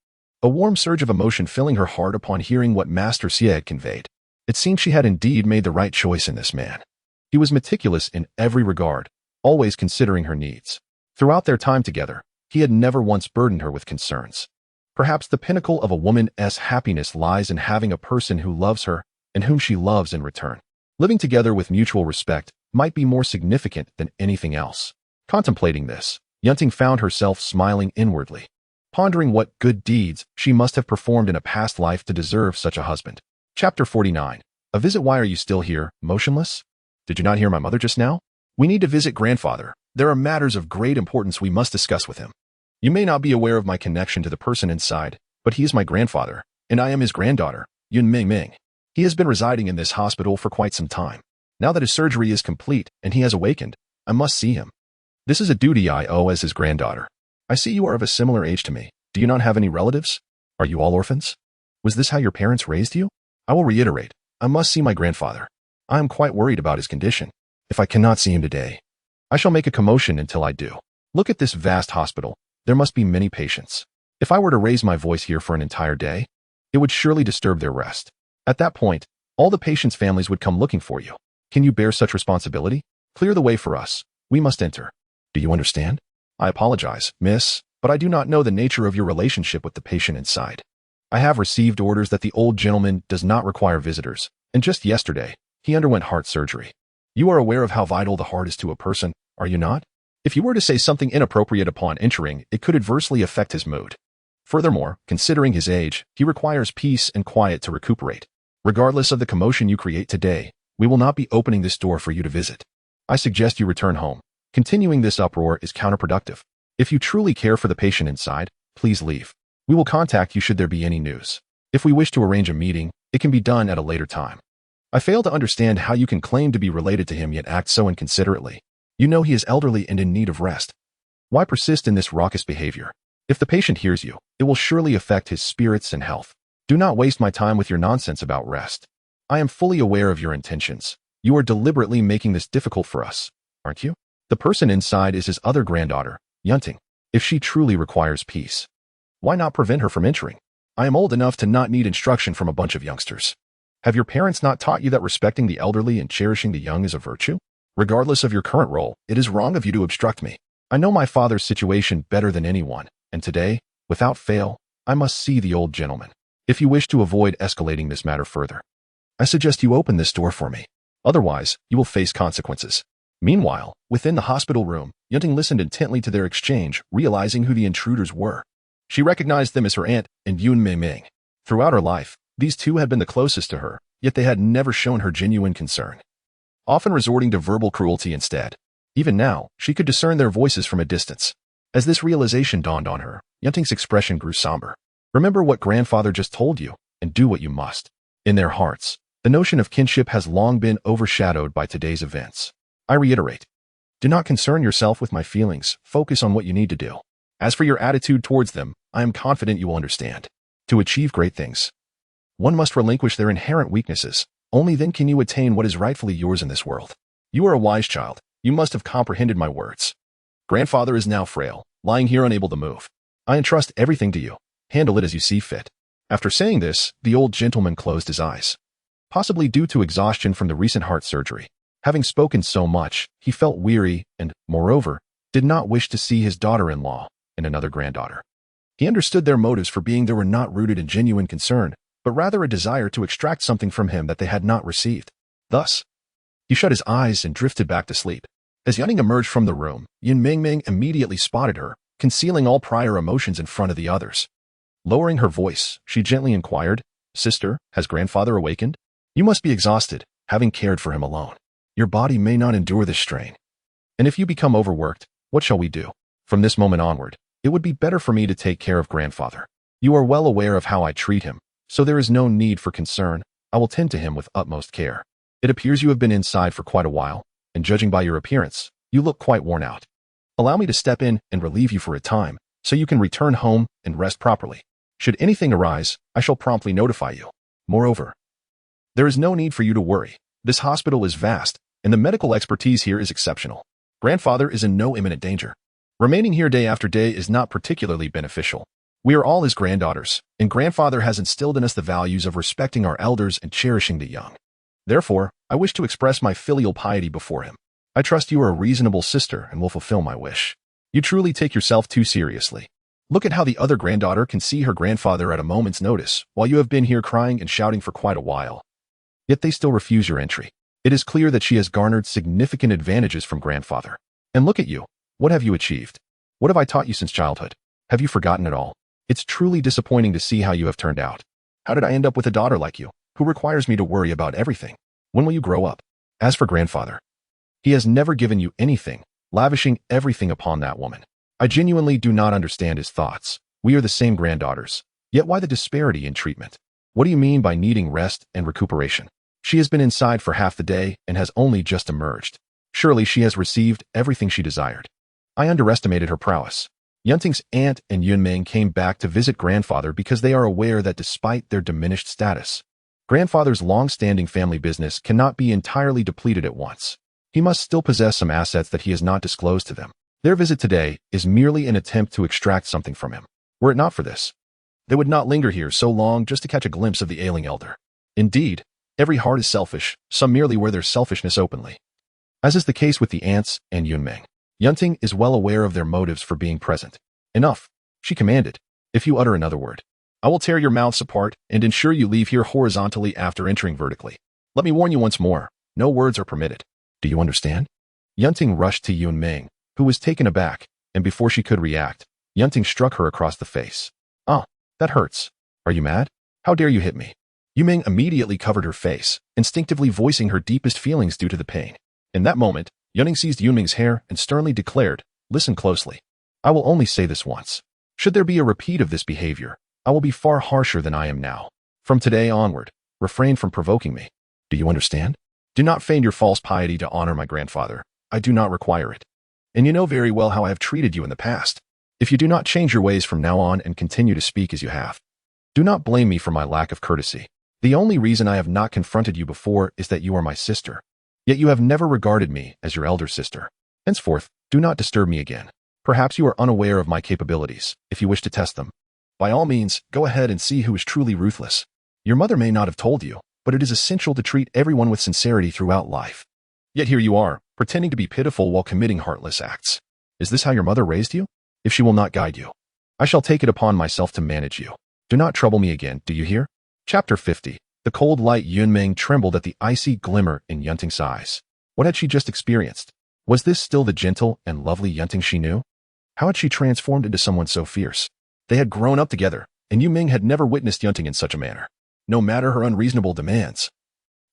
a warm surge of emotion filling her heart upon hearing what Master Xie had conveyed. It seemed she had indeed made the right choice in this man. He was meticulous in every regard, always considering her needs. Throughout their time together, he had never once burdened her with concerns. Perhaps the pinnacle of a woman's happiness lies in having a person who loves her and whom she loves in return. Living together with mutual respect might be more significant than anything else. Contemplating this, Yunting found herself smiling inwardly, pondering what good deeds she must have performed in a past life to deserve such a husband. Chapter 49. A visit. Why are you still here, motionless? Did you not hear my mother just now? We need to visit grandfather. There are matters of great importance we must discuss with him. You may not be aware of my connection to the person inside, but he is my grandfather, and I am his granddaughter, Yun Ming. He has been residing in this hospital for quite some time. Now that his surgery is complete and he has awakened, I must see him. This is a duty I owe as his granddaughter. I see you are of a similar age to me. Do you not have any relatives? Are you all orphans? Was this how your parents raised you? I will reiterate, I must see my grandfather. I am quite worried about his condition. If I cannot see him today, I shall make a commotion until I do. Look at this vast hospital. There must be many patients. If I were to raise my voice here for an entire day, it would surely disturb their rest. At that point, all the patients' families would come looking for you. Can you bear such responsibility? Clear the way for us. We must enter. Do you understand? I apologize, miss, but I do not know the nature of your relationship with the patient inside. I have received orders that the old gentleman does not require visitors, and just yesterday, he underwent heart surgery. You are aware of how vital the heart is to a person, are you not? If you were to say something inappropriate upon entering, it could adversely affect his mood. Furthermore, considering his age, he requires peace and quiet to recuperate. Regardless of the commotion you create today, we will not be opening this door for you to visit. I suggest you return home. Continuing this uproar is counterproductive. If you truly care for the patient inside, please leave. We will contact you should there be any news. If we wish to arrange a meeting, it can be done at a later time. I fail to understand how you can claim to be related to him yet act so inconsiderately. You know he is elderly and in need of rest. Why persist in this raucous behavior? If the patient hears you, it will surely affect his spirits and health. Do not waste my time with your nonsense about rest. I am fully aware of your intentions. You are deliberately making this difficult for us, aren't you? The person inside is his other granddaughter, Yunting. If she truly requires peace, why not prevent her from entering? I am old enough to not need instruction from a bunch of youngsters. Have your parents not taught you that respecting the elderly and cherishing the young is a virtue? Regardless of your current role, it is wrong of you to obstruct me. I know my father's situation better than anyone, and today, without fail, I must see the old gentleman. If you wish to avoid escalating this matter further, I suggest you open this door for me. Otherwise, you will face consequences. Meanwhile, within the hospital room, Yunting listened intently to their exchange, realizing who the intruders were. She recognized them as her aunt and Yun Mei. Throughout her life, these two had been the closest to her, yet they had never shown her genuine concern, often resorting to verbal cruelty instead. Even now, she could discern their voices from a distance. As this realization dawned on her, Yunting's expression grew somber. Remember what grandfather just told you, and do what you must. In their hearts, the notion of kinship has long been overshadowed by today's events. I reiterate, do not concern yourself with my feelings, focus on what you need to do. As for your attitude towards them, I am confident you will understand. To achieve great things, one must relinquish their inherent weaknesses. Only then can you attain what is rightfully yours in this world. You are a wise child. You must have comprehended my words. Grandfather is now frail, lying here unable to move. I entrust everything to you. Handle it as you see fit. After saying this, the old gentleman closed his eyes. Possibly due to exhaustion from the recent heart surgery. Having spoken so much, he felt weary and, moreover, did not wish to see his daughter-in-law and another granddaughter. He understood their motives for being there were not rooted in genuine concern, but rather a desire to extract something from him that they had not received. Thus, he shut his eyes and drifted back to sleep. As Yunting emerged from the room, Yin Mingming immediately spotted her, concealing all prior emotions in front of the others. Lowering her voice, she gently inquired, "Sister, has grandfather awakened? You must be exhausted, having cared for him alone. Your body may not endure this strain. And if you become overworked, what shall we do? From this moment onward, it would be better for me to take care of grandfather. You are well aware of how I treat him, so there is no need for concern. I will tend to him with utmost care. It appears you have been inside for quite a while, and judging by your appearance, you look quite worn out. Allow me to step in and relieve you for a time, so you can return home and rest properly. Should anything arise, I shall promptly notify you. Moreover, there is no need for you to worry. This hospital is vast, and the medical expertise here is exceptional. Grandfather is in no imminent danger. Remaining here day after day is not particularly beneficial. We are all his granddaughters, and grandfather has instilled in us the values of respecting our elders and cherishing the young. Therefore, I wish to express my filial piety before him. I trust you are a reasonable sister and will fulfill my wish. You truly take yourself too seriously. Look at how the other granddaughter can see her grandfather at a moment's notice, while you have been here crying and shouting for quite a while. Yet they still refuse your entry. It is clear that she has garnered significant advantages from grandfather. And look at you. What have you achieved? What have I taught you since childhood? Have you forgotten it all? It's truly disappointing to see how you have turned out. How did I end up with a daughter like you, who requires me to worry about everything? When will you grow up? As for grandfather, he has never given you anything, lavishing everything upon that woman. I genuinely do not understand his thoughts. We are the same granddaughters. Yet why the disparity in treatment? What do you mean by needing rest and recuperation? She has been inside for half the day and has only just emerged. Surely she has received everything she desired. I underestimated her prowess. Yunting's aunt and Yunming came back to visit grandfather because they are aware that despite their diminished status, grandfather's long-standing family business cannot be entirely depleted at once. He must still possess some assets that he has not disclosed to them. Their visit today is merely an attempt to extract something from him. Were it not for this, they would not linger here so long just to catch a glimpse of the ailing elder. Indeed, Every heart is selfish, some merely wear their selfishness openly. As is the case with the ants and Yunming, Yunting is well aware of their motives for being present. Enough, she commanded. If you utter another word, I will tear your mouths apart and ensure you leave here horizontally after entering vertically. Let me warn you once more, no words are permitted. Do you understand? Yunting rushed to Yunming, who was taken aback, and before she could react, Yunting struck her across the face. Ah, that hurts. Are you mad? How dare you hit me? Yuming immediately covered her face, instinctively voicing her deepest feelings due to the pain. In that moment, Yunning seized Yunming's hair and sternly declared, listen closely. I will only say this once. Should there be a repeat of this behavior, I will be far harsher than I am now. From today onward, refrain from provoking me. Do you understand? Do not feign your false piety to honor my grandfather. I do not require it. And you know very well how I have treated you in the past. If you do not change your ways from now on and continue to speak as you have, do not blame me for my lack of courtesy. The only reason I have not confronted you before is that you are my sister. Yet you have never regarded me as your elder sister. Henceforth, do not disturb me again. Perhaps you are unaware of my capabilities. If you wish to test them, by all means, go ahead and see who is truly ruthless. Your mother may not have told you, but it is essential to treat everyone with sincerity throughout life. Yet here you are, pretending to be pitiful while committing heartless acts. Is this how your mother raised you? If she will not guide you, I shall take it upon myself to manage you. Do not trouble me again, do you hear? Chapter 50. The cold light Yunming trembled at the icy glimmer in Yunting's eyes. What had she just experienced? Was this still the gentle and lovely Yunting she knew? How had she transformed into someone so fierce? They had grown up together, and Yunming had never witnessed Yunting in such a manner. No matter her unreasonable demands,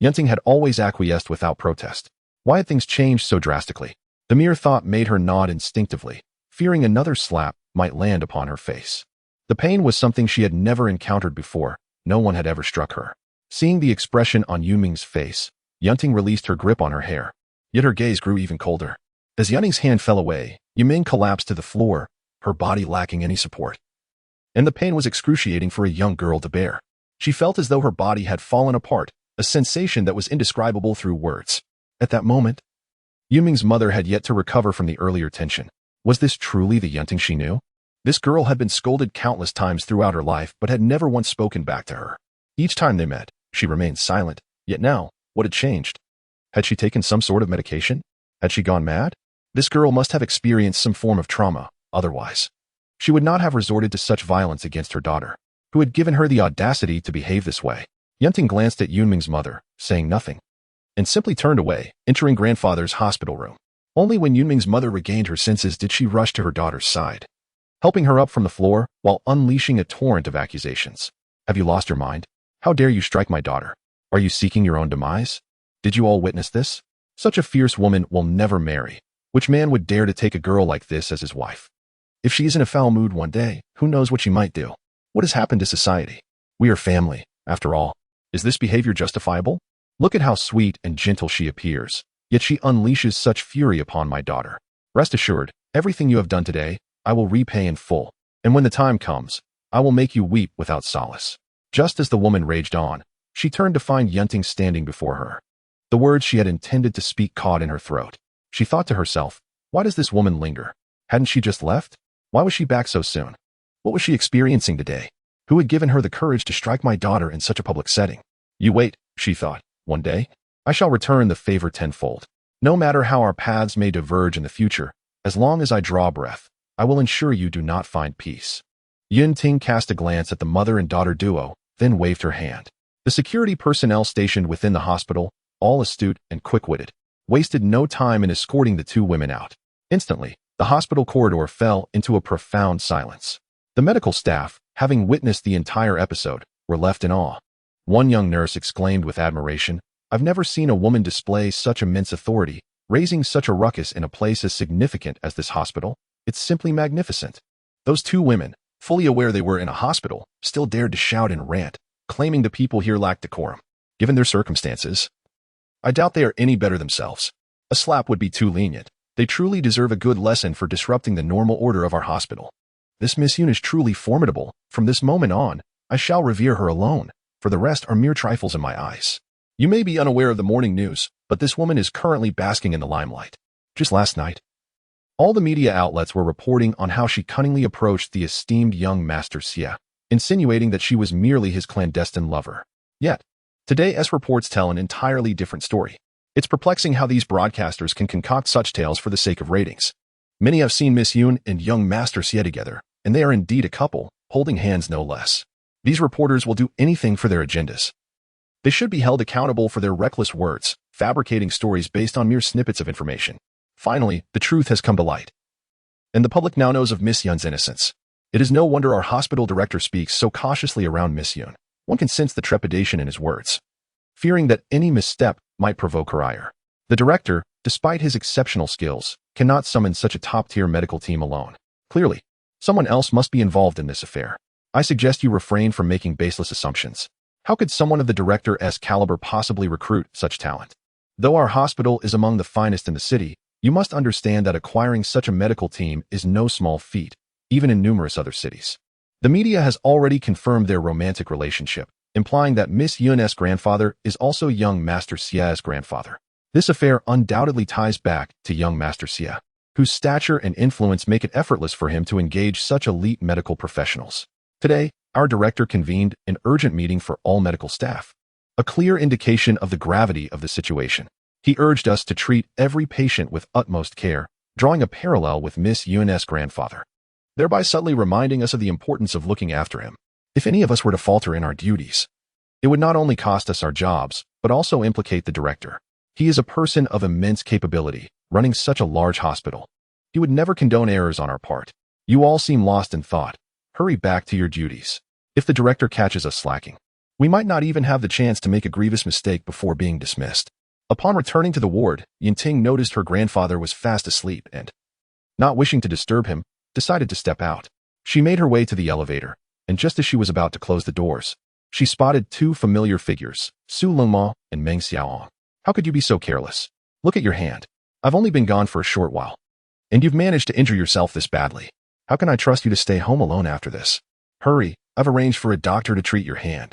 Yunting had always acquiesced without protest. Why had things changed so drastically? The mere thought made her nod instinctively, fearing another slap might land upon her face. The pain was something she had never encountered before. No one had ever struck her. Seeing the expression on Yunming's face, Yunting released her grip on her hair. Yet her gaze grew even colder. As Yunting's hand fell away, Yunming collapsed to the floor, her body lacking any support. And the pain was excruciating for a young girl to bear. She felt as though her body had fallen apart, a sensation that was indescribable through words. At that moment, Yunming's mother had yet to recover from the earlier tension. Was this truly the Yunting she knew? This girl had been scolded countless times throughout her life but had never once spoken back to her. Each time they met, she remained silent. Yet now, what had changed? Had she taken some sort of medication? Had she gone mad? This girl must have experienced some form of trauma, otherwise she would not have resorted to such violence against her daughter, who had given her the audacity to behave this way. Yunting glanced at Yunming's mother, saying nothing, and simply turned away, entering grandfather's hospital room. Only when Yunming's mother regained her senses did she rush to her daughter's side, helping her up from the floor while unleashing a torrent of accusations. Have you lost your mind? How dare you strike my daughter? Are you seeking your own demise? Did you all witness this? Such a fierce woman will never marry. Which man would dare to take a girl like this as his wife? If she is in a foul mood one day, who knows what she might do? What has happened to society? We are family, after all. Is this behavior justifiable? Look at how sweet and gentle she appears, yet she unleashes such fury upon my daughter. Rest assured, everything you have done today, I will repay in full, and when the time comes, I will make you weep without solace. Just as the woman raged on, she turned to find Yunting standing before her. The words she had intended to speak caught in her throat. She thought to herself, why does this woman linger? Hadn't she just left? Why was she back so soon? What was she experiencing today? Who had given her the courage to strike my daughter in such a public setting? You wait, she thought. One day, I shall return the favor tenfold. No matter how our paths may diverge in the future, as long as I draw breath, I will ensure you do not find peace. Yunting cast a glance at the mother and daughter duo, then waved her hand. The security personnel stationed within the hospital, all astute and quick-witted, wasted no time in escorting the two women out. Instantly, the hospital corridor fell into a profound silence. The medical staff, having witnessed the entire episode, were left in awe. One young nurse exclaimed with admiration, I've never seen a woman display such immense authority, raising such a ruckus in a place as significant as this hospital. It's simply magnificent. Those two women, fully aware they were in a hospital, still dared to shout and rant, claiming the people here lacked decorum. Given their circumstances, I doubt they are any better themselves. A slap would be too lenient. They truly deserve a good lesson for disrupting the normal order of our hospital. This Miss Yun is truly formidable. From this moment on, I shall revere her alone, for the rest are mere trifles in my eyes. You may be unaware of the morning news, but this woman is currently basking in the limelight. Just last night, all the media outlets were reporting on how she cunningly approached the esteemed young Master Xie, insinuating that she was merely his clandestine lover. Yet, Today's reports tell an entirely different story. It's perplexing how these broadcasters can concoct such tales for the sake of ratings. Many have seen Miss Yoon and young Master Xie together, and they are indeed a couple, holding hands no less. These reporters will do anything for their agendas. They should be held accountable for their reckless words, fabricating stories based on mere snippets of information. Finally, the truth has come to light. And the public now knows of Miss Yoon's innocence. It is no wonder our hospital director speaks so cautiously around Miss Yoon. One can sense the trepidation in his words, fearing that any misstep might provoke her ire. The director, despite his exceptional skills, cannot summon such a top-tier medical team alone. Clearly, someone else must be involved in this affair. I suggest you refrain from making baseless assumptions. How could someone of the director's caliber possibly recruit such talent? Though our hospital is among the finest in the city, you must understand that acquiring such a medical team is no small feat, even in numerous other cities. The media has already confirmed their romantic relationship, implying that Miss Yoon's grandfather is also young Master Xie's grandfather. This affair undoubtedly ties back to young Master Xie, whose stature and influence make it effortless for him to engage such elite medical professionals. Today, our director convened an urgent meeting for all medical staff, a clear indication of the gravity of the situation. He urged us to treat every patient with utmost care, drawing a parallel with Miss Yoon's grandfather, thereby subtly reminding us of the importance of looking after him. If any of us were to falter in our duties, it would not only cost us our jobs, but also implicate the director. He is a person of immense capability, running such a large hospital. He would never condone errors on our part. You all seem lost in thought. Hurry back to your duties. If the director catches us slacking, we might not even have the chance to make a grievous mistake before being dismissed. Upon returning to the ward, Yinting noticed her grandfather was fast asleep and, not wishing to disturb him, decided to step out. She made her way to the elevator, and just as she was about to close the doors, she spotted two familiar figures, Su Lingma and Meng Xiaohong. How could you be so careless? Look at your hand. I've only been gone for a short while, and you've managed to injure yourself this badly. How can I trust you to stay home alone after this? Hurry, I've arranged for a doctor to treat your hand.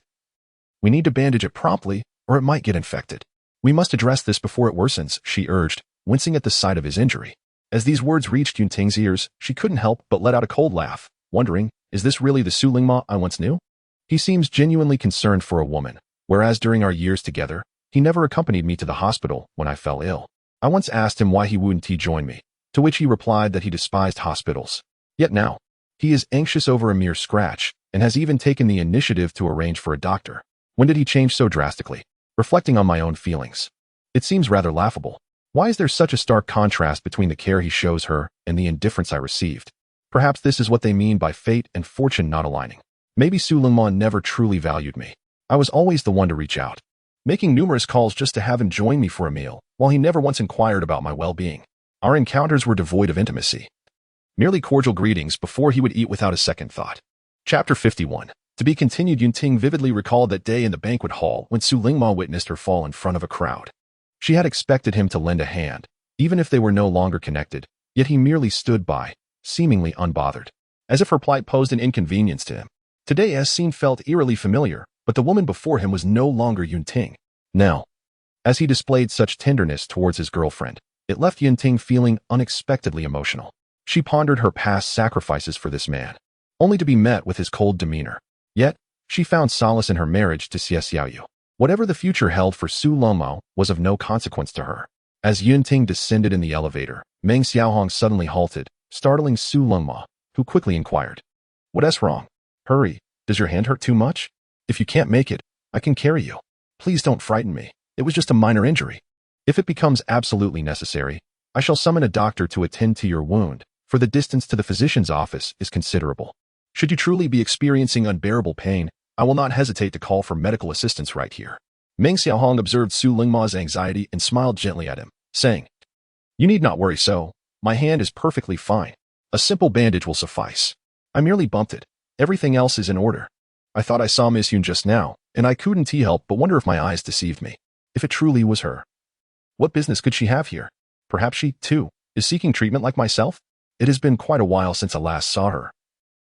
We need to bandage it promptly, or it might get infected. We must address this before it worsens, she urged, wincing at the sight of his injury. As these words reached Yunting's ears, she couldn't help but let out a cold laugh, wondering, is this really the Su Lingma I once knew? He seems genuinely concerned for a woman, whereas during our years together, he never accompanied me to the hospital when I fell ill. I once asked him why he wouldn't join me, to which he replied that he despised hospitals. Yet now, he is anxious over a mere scratch, and has even taken the initiative to arrange for a doctor. When did he change so drastically? Reflecting on my own feelings, it seems rather laughable. Why is there such a stark contrast between the care he shows her and the indifference I received? Perhaps this is what they mean by fate and fortune not aligning. Maybe Su Lingma never truly valued me. I was always the one to reach out, making numerous calls just to have him join me for a meal, while he never once inquired about my well-being. Our encounters were devoid of intimacy, merely cordial greetings before he would eat without a second thought. Chapter 51. To be continued. Yunting vividly recalled that day in the banquet hall when Su Lingma witnessed her fall in front of a crowd. She had expected him to lend a hand, even if they were no longer connected, yet he merely stood by, seemingly unbothered, as if her plight posed an inconvenience to him. Today's scene felt eerily familiar, but the woman before him was no longer Yunting. Now, as he displayed such tenderness towards his girlfriend, it left Yunting feeling unexpectedly emotional. She pondered her past sacrifices for this man, only to be met with his cold demeanor. Yet, she found solace in her marriage to Xie Xiaoyu. Whatever the future held for Su Lingma was of no consequence to her. As Yunting descended in the elevator, Meng Xiaohong suddenly halted, startling Su Lingma, who quickly inquired, "What's wrong? Hurry, does your hand hurt too much? If you can't make it, I can carry you. Please don't frighten me. It was just a minor injury. If it becomes absolutely necessary, I shall summon a doctor to attend to your wound, for the distance to the physician's office is considerable. Should you truly be experiencing unbearable pain, I will not hesitate to call for medical assistance right here." Meng Xiaohong observed Su Lingma's anxiety and smiled gently at him, saying, "You need not worry so. My hand is perfectly fine. A simple bandage will suffice. I merely bumped it. Everything else is in order. I thought I saw Miss Yoon just now, and I couldn't help but wonder if my eyes deceived me. If it truly was her, what business could she have here? Perhaps she, too, is seeking treatment like myself? It has been quite a while since I last saw her,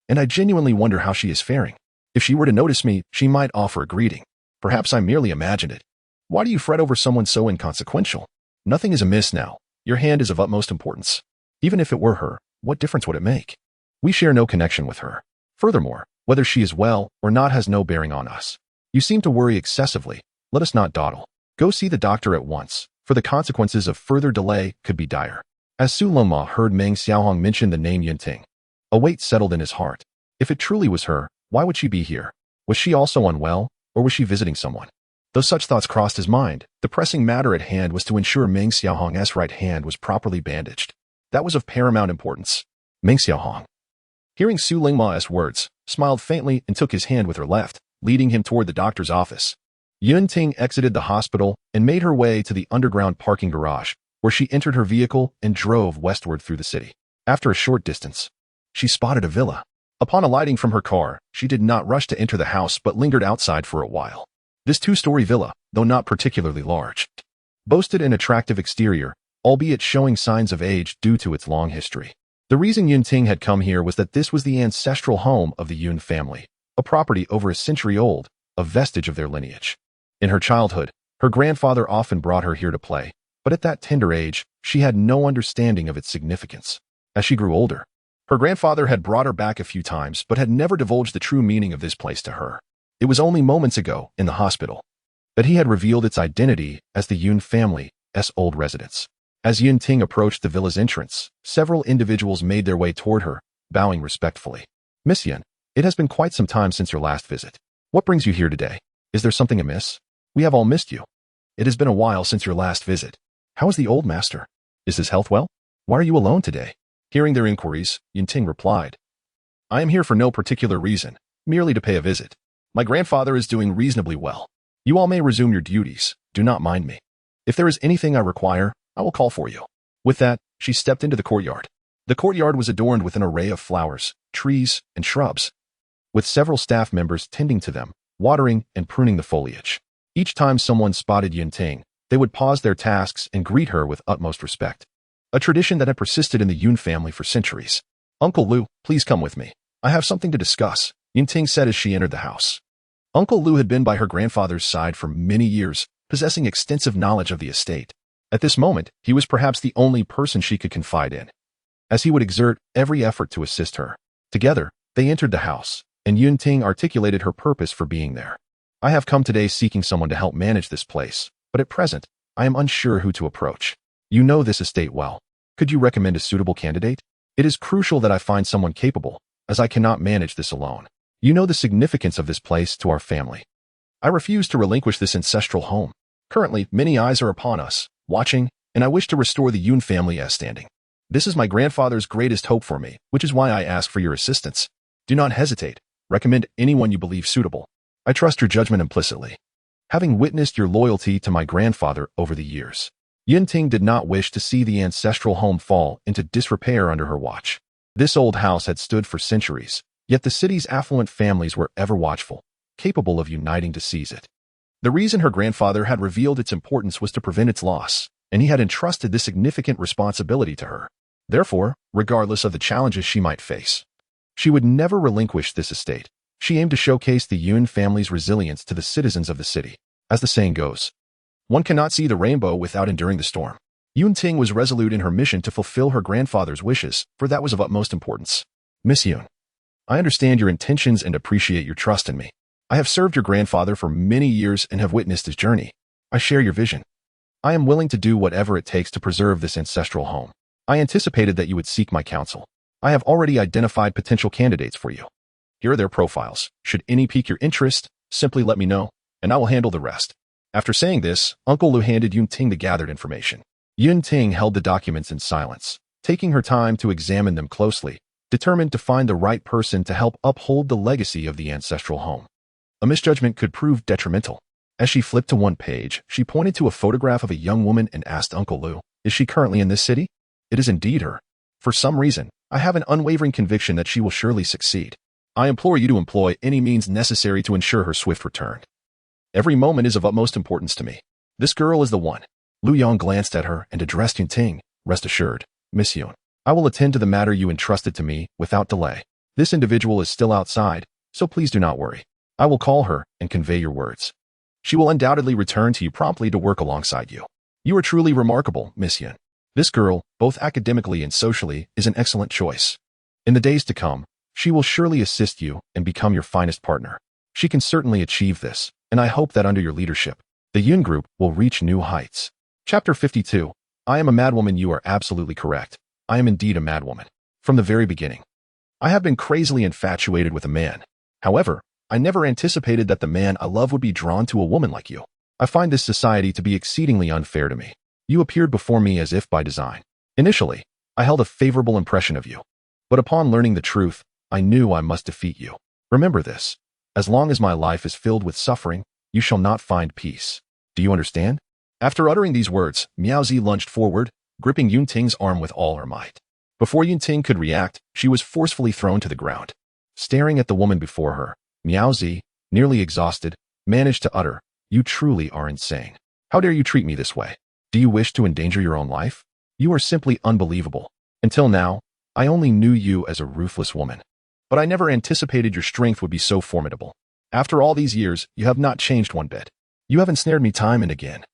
and I genuinely wonder how she is faring. If she were to notice me, she might offer a greeting. Perhaps I merely imagined it. Why do you fret over someone so inconsequential? Nothing is amiss now. Your hand is of utmost importance. Even if it were her, what difference would it make? We share no connection with her. Furthermore, whether she is well or not has no bearing on us. You seem to worry excessively. Let us not dawdle. Go see the doctor at once, for the consequences of further delay could be dire. As Su Longma heard Meng Xiaohong mention the name Yunting, a weight settled in his heart. If it truly was her, why would she be here? Was she also unwell, or was she visiting someone? Though such thoughts crossed his mind, the pressing matter at hand was to ensure Meng Xiaohong's right hand was properly bandaged. That was of paramount importance. Meng Xiaohong, hearing Su Lingma's words, smiled faintly and took his hand with her left, leading him toward the doctor's office. Yunting exited the hospital and made her way to the underground parking garage, where she entered her vehicle and drove westward through the city. After a short distance, she spotted a villa. Upon alighting from her car, she did not rush to enter the house but lingered outside for a while. This two-story villa, though not particularly large, boasted an attractive exterior, albeit showing signs of age due to its long history. The reason Yunting had come here was that this was the ancestral home of the Yun family, a property over a century old, a vestige of their lineage. In her childhood, her grandfather often brought her here to play, but at that tender age, she had no understanding of its significance. As she grew older, her grandfather had brought her back a few times but had never divulged the true meaning of this place to her. It was only moments ago, in the hospital, that he had revealed its identity as the Yun family's old residence. As Yunting approached the villa's entrance, several individuals made their way toward her, bowing respectfully. Miss Yun, it has been quite some time since your last visit. What brings you here today? Is there something amiss? We have all missed you. It has been a while since your last visit. How is the old master? Is his health well? Why are you alone today? Hearing their inquiries, Yunting replied, I am here for no particular reason, merely to pay a visit. My grandfather is doing reasonably well. You all may resume your duties. Do not mind me. If there is anything I require, I will call for you. With that, she stepped into the courtyard. The courtyard was adorned with an array of flowers, trees, and shrubs, with several staff members tending to them, watering and pruning the foliage. Each time someone spotted Yunting, they would pause their tasks and greet her with utmost respect. A tradition that had persisted in the Yun family for centuries. Uncle Lu, please come with me. I have something to discuss, Yunting said as she entered the house. Uncle Lu had been by her grandfather's side for many years, possessing extensive knowledge of the estate. At this moment, he was perhaps the only person she could confide in, as he would exert every effort to assist her. Together, they entered the house, and Yunting articulated her purpose for being there. I have come today seeking someone to help manage this place, but at present, I am unsure who to approach. You know this estate well. Could you recommend a suitable candidate? It is crucial that I find someone capable, as I cannot manage this alone. You know the significance of this place to our family. I refuse to relinquish this ancestral home. Currently, many eyes are upon us, watching, and I wish to restore the Yun family as standing. This is my grandfather's greatest hope for me, which is why I ask for your assistance. Do not hesitate. Recommend anyone you believe suitable. I trust your judgment implicitly, having witnessed your loyalty to my grandfather over the years. Yunting did not wish to see the ancestral home fall into disrepair under her watch. This old house had stood for centuries, yet the city's affluent families were ever watchful, capable of uniting to seize it. The reason her grandfather had revealed its importance was to prevent its loss, and he had entrusted this significant responsibility to her. Therefore, regardless of the challenges she might face, she would never relinquish this estate. She aimed to showcase the Yun family's resilience to the citizens of the city. As the saying goes, one cannot see the rainbow without enduring the storm. Yunting was resolute in her mission to fulfill her grandfather's wishes, for that was of utmost importance. Miss Yun, I understand your intentions and appreciate your trust in me. I have served your grandfather for many years and have witnessed his journey. I share your vision. I am willing to do whatever it takes to preserve this ancestral home. I anticipated that you would seek my counsel. I have already identified potential candidates for you. Here are their profiles. Should any pique your interest, simply let me know, and I will handle the rest. After saying this, Uncle Lu handed Yunting the gathered information. Yunting held the documents in silence, taking her time to examine them closely, determined to find the right person to help uphold the legacy of the ancestral home. A misjudgment could prove detrimental. As she flipped to one page, she pointed to a photograph of a young woman and asked Uncle Lu, "Is she currently in this city?" "It is indeed her. For some reason, I have an unwavering conviction that she will surely succeed. I implore you to employ any means necessary to ensure her swift return. Every moment is of utmost importance to me. This girl is the one." Lu Yong glanced at her and addressed Yunting. "Rest assured, Miss Yun, I will attend to the matter you entrusted to me without delay. This individual is still outside, so please do not worry. I will call her and convey your words. She will undoubtedly return to you promptly to work alongside you. You are truly remarkable, Miss Yun. This girl, both academically and socially, is an excellent choice. In the days to come, she will surely assist you and become your finest partner. She can certainly achieve this, and I hope that under your leadership, The Yun group will reach new heights. Chapter 52. I am a madwoman. You are absolutely correct. I am indeed a madwoman. From the very beginning, I have been crazily infatuated with a man. However, I never anticipated that the man I love would be drawn to a woman like you. I find this society to be exceedingly unfair to me. You appeared before me as if by design. Initially, I held a favorable impression of you. But upon learning the truth, I knew I must defeat you. Remember this. As long as my life is filled with suffering, you shall not find peace. Do you understand? After uttering these words, Miaozi lunged forward, gripping Yunting's arm with all her might. Before Yunting could react, she was forcefully thrown to the ground. Staring at the woman before her, Miaozi, nearly exhausted, managed to utter, "You truly are insane. How dare you treat me this way? Do you wish to endanger your own life? You are simply unbelievable. Until now, I only knew you as a ruthless woman. But I never anticipated your strength would be so formidable. After all these years, you have not changed one bit. You have ensnared me time and again.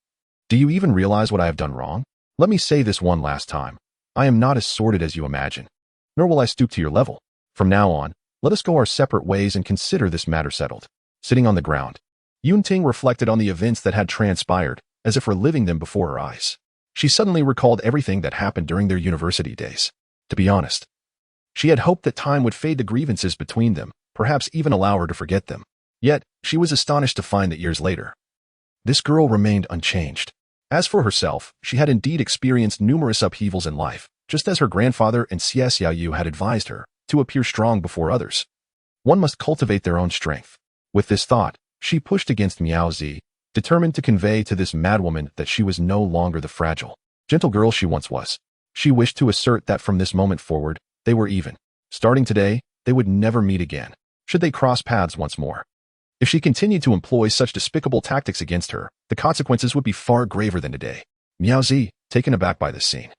Do you even realize what I have done wrong? Let me say this one last time. I am not as sordid as you imagine, nor will I stoop to your level. From now on, let us go our separate ways and consider this matter settled." Sitting on the ground, Yunting reflected on the events that had transpired, as if reliving them before her eyes. She suddenly recalled everything that happened during their university days. To be honest, she had hoped that time would fade the grievances between them, perhaps even allow her to forget them. Yet, she was astonished to find that years later, this girl remained unchanged. As for herself, she had indeed experienced numerous upheavals in life, just as her grandfather and Xie Xiaoyu had advised her, to appear strong before others. One must cultivate their own strength. With this thought, she pushed against Miaozi, determined to convey to this madwoman that she was no longer the fragile, gentle girl she once was. She wished to assert that from this moment forward, they were even. Starting today, they would never meet again, should they cross paths once more. If she continued to employ such despicable tactics against her, the consequences would be far graver than today. Miaozi, taken aback by this scene,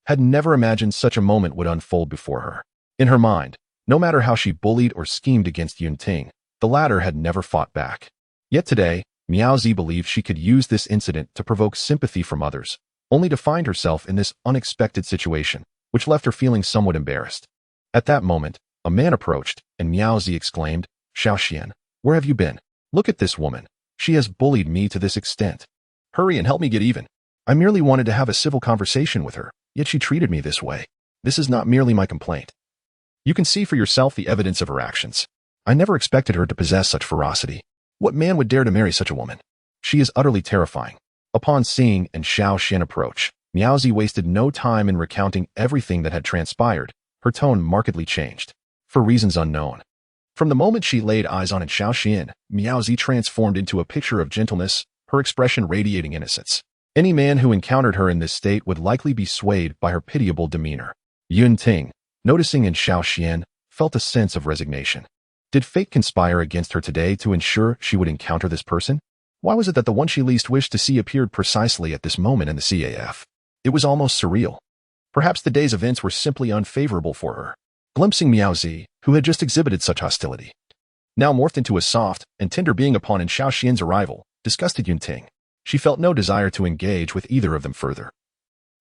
had never imagined such a moment would unfold before her. In her mind, no matter how she bullied or schemed against Yunting, the latter had never fought back. Yet today, Miaozi believed she could use this incident to provoke sympathy from others, only to find herself in this unexpected situation, which left her feeling somewhat embarrassed. At that moment, a man approached, and Miaozi exclaimed, "Xiaoxian, where have you been? Look at this woman. She has bullied me to this extent. Hurry and help me get even. I merely wanted to have a civil conversation with her, yet she treated me this way. This is not merely my complaint. You can see for yourself the evidence of her actions. I never expected her to possess such ferocity. What man would dare to marry such a woman? She is utterly terrifying." Upon seeing and Xiaoxian approach, Miaozi wasted no time in recounting everything that had transpired. Her tone markedly changed, for reasons unknown. From the moment she laid eyes on Xiaoxian, Miaozi transformed into a picture of gentleness, her expression radiating innocence. Any man who encountered her in this state would likely be swayed by her pitiable demeanor. Yunting, noticing in Xiaoxian, felt a sense of resignation. Did fate conspire against her today to ensure she would encounter this person? Why was it that the one she least wished to see appeared precisely at this moment in the CAF? It was almost surreal. Perhaps the day's events were simply unfavorable for her. Glimpsing Miaozi, who had just exhibited such hostility, now morphed into a soft and tender being upon Xiaoxian's arrival, disgusted Yunting. She felt no desire to engage with either of them further.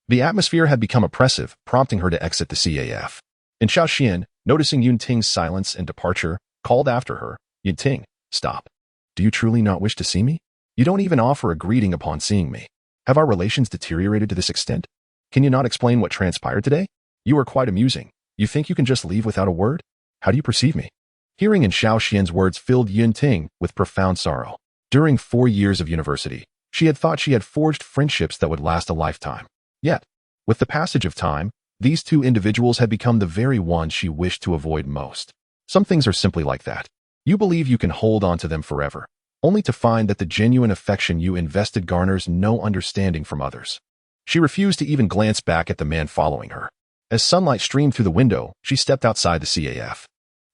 The atmosphere had become oppressive, prompting her to exit the CAF. And Xiaoxian, noticing Yunting's silence and departure, called after her, "Yunting, stop. Do you truly not wish to see me? You don't even offer a greeting upon seeing me. Have our relations deteriorated to this extent? Can you not explain what transpired today? You are quite amusing. You think you can just leave without a word? How do you perceive me?" Hearing in Xiaoxian's words filled Yunting with profound sorrow. During 4 years of university, she had thought she had forged friendships that would last a lifetime. Yet, with the passage of time, these two individuals had become the very ones she wished to avoid most. Some things are simply like that. You believe you can hold on to them forever, only to find that the genuine affection you invested garners no understanding from others. She refused to even glance back at the man following her. As sunlight streamed through the window, she stepped outside the CAF.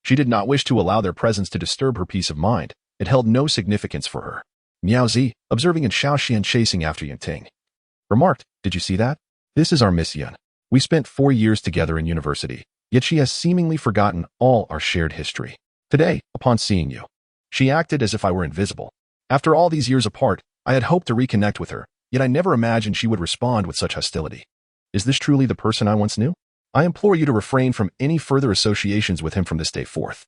She did not wish to allow their presence to disturb her peace of mind. It held no significance for her. Miaozi, observing in Xiaoxian chasing after Yunting, remarked, "Did you see that? This is our Miss Yun. We spent 4 years together in university, yet she has seemingly forgotten all our shared history. Today, upon seeing you, she acted as if I were invisible. After all these years apart, I had hoped to reconnect with her, yet I never imagined she would respond with such hostility. Is this truly the person I once knew? I implore you to refrain from any further associations with him from this day forth.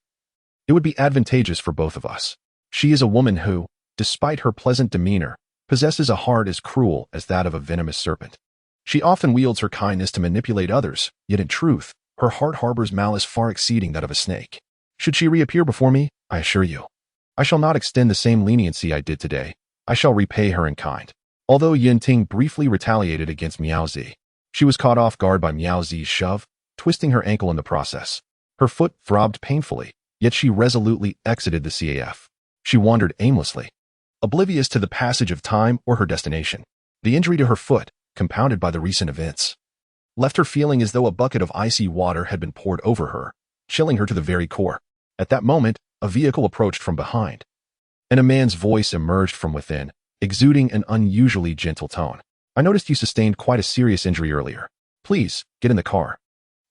It would be advantageous for both of us. She is a woman who, despite her pleasant demeanor, possesses a heart as cruel as that of a venomous serpent. She often wields her kindness to manipulate others, yet in truth, her heart harbors malice far exceeding that of a snake. Should she reappear before me, I assure you, I shall not extend the same leniency I did today. I shall repay her in kind. Although Yunting briefly retaliated against Miao Zi, she was caught off guard by Miao Zi's shove, twisting her ankle in the process. Her foot throbbed painfully, yet she resolutely exited the CAF. She wandered aimlessly, oblivious to the passage of time or her destination. The injury to her foot, compounded by the recent events, left her feeling as though a bucket of icy water had been poured over her, chilling her to the very core. At that moment, a vehicle approached from behind, and a man's voice emerged from within, exuding an unusually gentle tone. I noticed you sustained quite a serious injury earlier. Please, get in the car.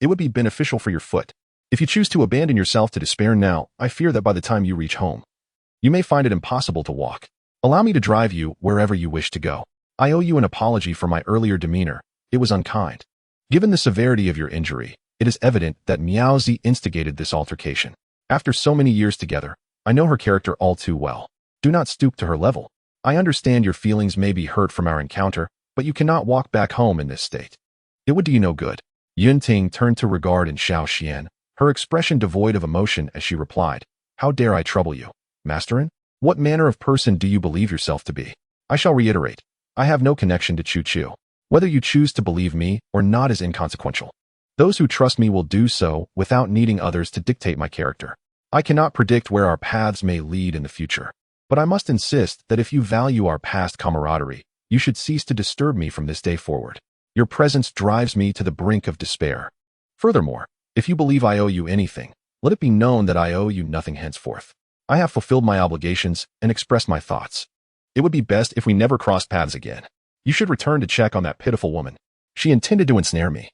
It would be beneficial for your foot. If you choose to abandon yourself to despair now, I fear that by the time you reach home, you may find it impossible to walk. Allow me to drive you wherever you wish to go. I owe you an apology for my earlier demeanor. It was unkind. Given the severity of your injury, it is evident that Miao Zi instigated this altercation. After so many years together, I know her character all too well. Do not stoop to her level. I understand your feelings may be hurt from our encounter, but you cannot walk back home in this state. It would do you no good. Yunting turned to regard and Xiao Xian, her expression devoid of emotion as she replied, How dare I trouble you, Masterin? What manner of person do you believe yourself to be? I shall reiterate, I have no connection to Chu Chu. Whether you choose to believe me or not is inconsequential. Those who trust me will do so without needing others to dictate my character. I cannot predict where our paths may lead in the future, but I must insist that if you value our past camaraderie, you should cease to disturb me from this day forward. Your presence drives me to the brink of despair. Furthermore, if you believe I owe you anything, let it be known that I owe you nothing henceforth. I have fulfilled my obligations and expressed my thoughts. It would be best if we never crossed paths again. You should return to check on that pitiful woman. She intended to ensnare me,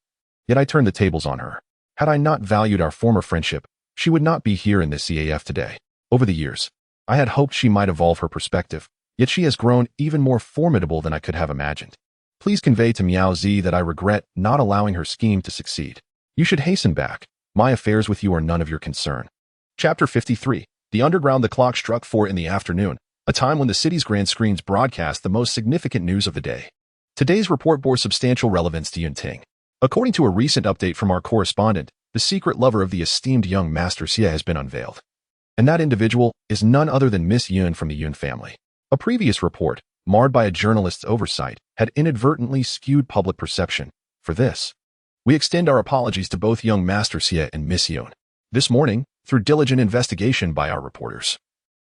yet I turned the tables on her. Had I not valued our former friendship, she would not be here in this CAF today. Over the years, I had hoped she might evolve her perspective, yet she has grown even more formidable than I could have imagined. Please convey to Miao Zi that I regret not allowing her scheme to succeed. You should hasten back. My affairs with you are none of your concern. Chapter 53. The underground. The clock struck 4 in the afternoon, a time when the city's grand screens broadcast the most significant news of the day. Today's report bore substantial relevance to Yunting. According to a recent update from our correspondent, the secret lover of the esteemed young Master Xie has been unveiled. And that individual is none other than Miss Yun from the Yun family. A previous report, marred by a journalist's oversight, had inadvertently skewed public perception. For this, we extend our apologies to both young Master Xie and Miss Yun. This morning, through diligent investigation by our reporters,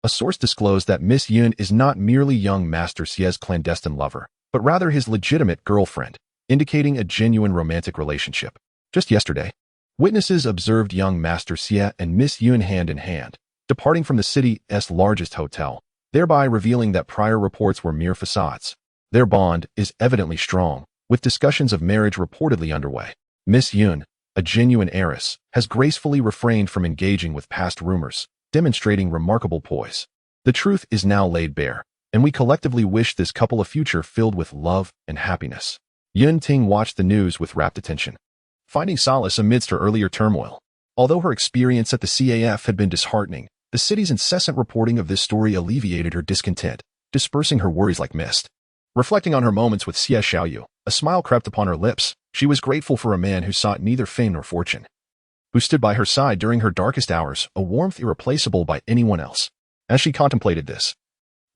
a source disclosed that Miss Yun is not merely young Master Xie's clandestine lover, but rather his legitimate girlfriend, indicating a genuine romantic relationship. Just yesterday, witnesses observed young Master Xie and Miss Yun hand in hand, departing from the city's largest hotel, thereby revealing that prior reports were mere facades. Their bond is evidently strong, with discussions of marriage reportedly underway. Miss Yun, a genuine heiress, has gracefully refrained from engaging with past rumors, demonstrating remarkable poise. The truth is now laid bare, and we collectively wish this couple a future filled with love and happiness. Yunting watched the news with rapt attention, finding solace amidst her earlier turmoil. Although her experience at the CAF had been disheartening, the city's incessant reporting of this story alleviated her discontent, dispersing her worries like mist. Reflecting on her moments with Xie Xiaoyu, a smile crept upon her lips. She was grateful for a man who sought neither fame nor fortune, who stood by her side during her darkest hours, a warmth irreplaceable by anyone else. As she contemplated this,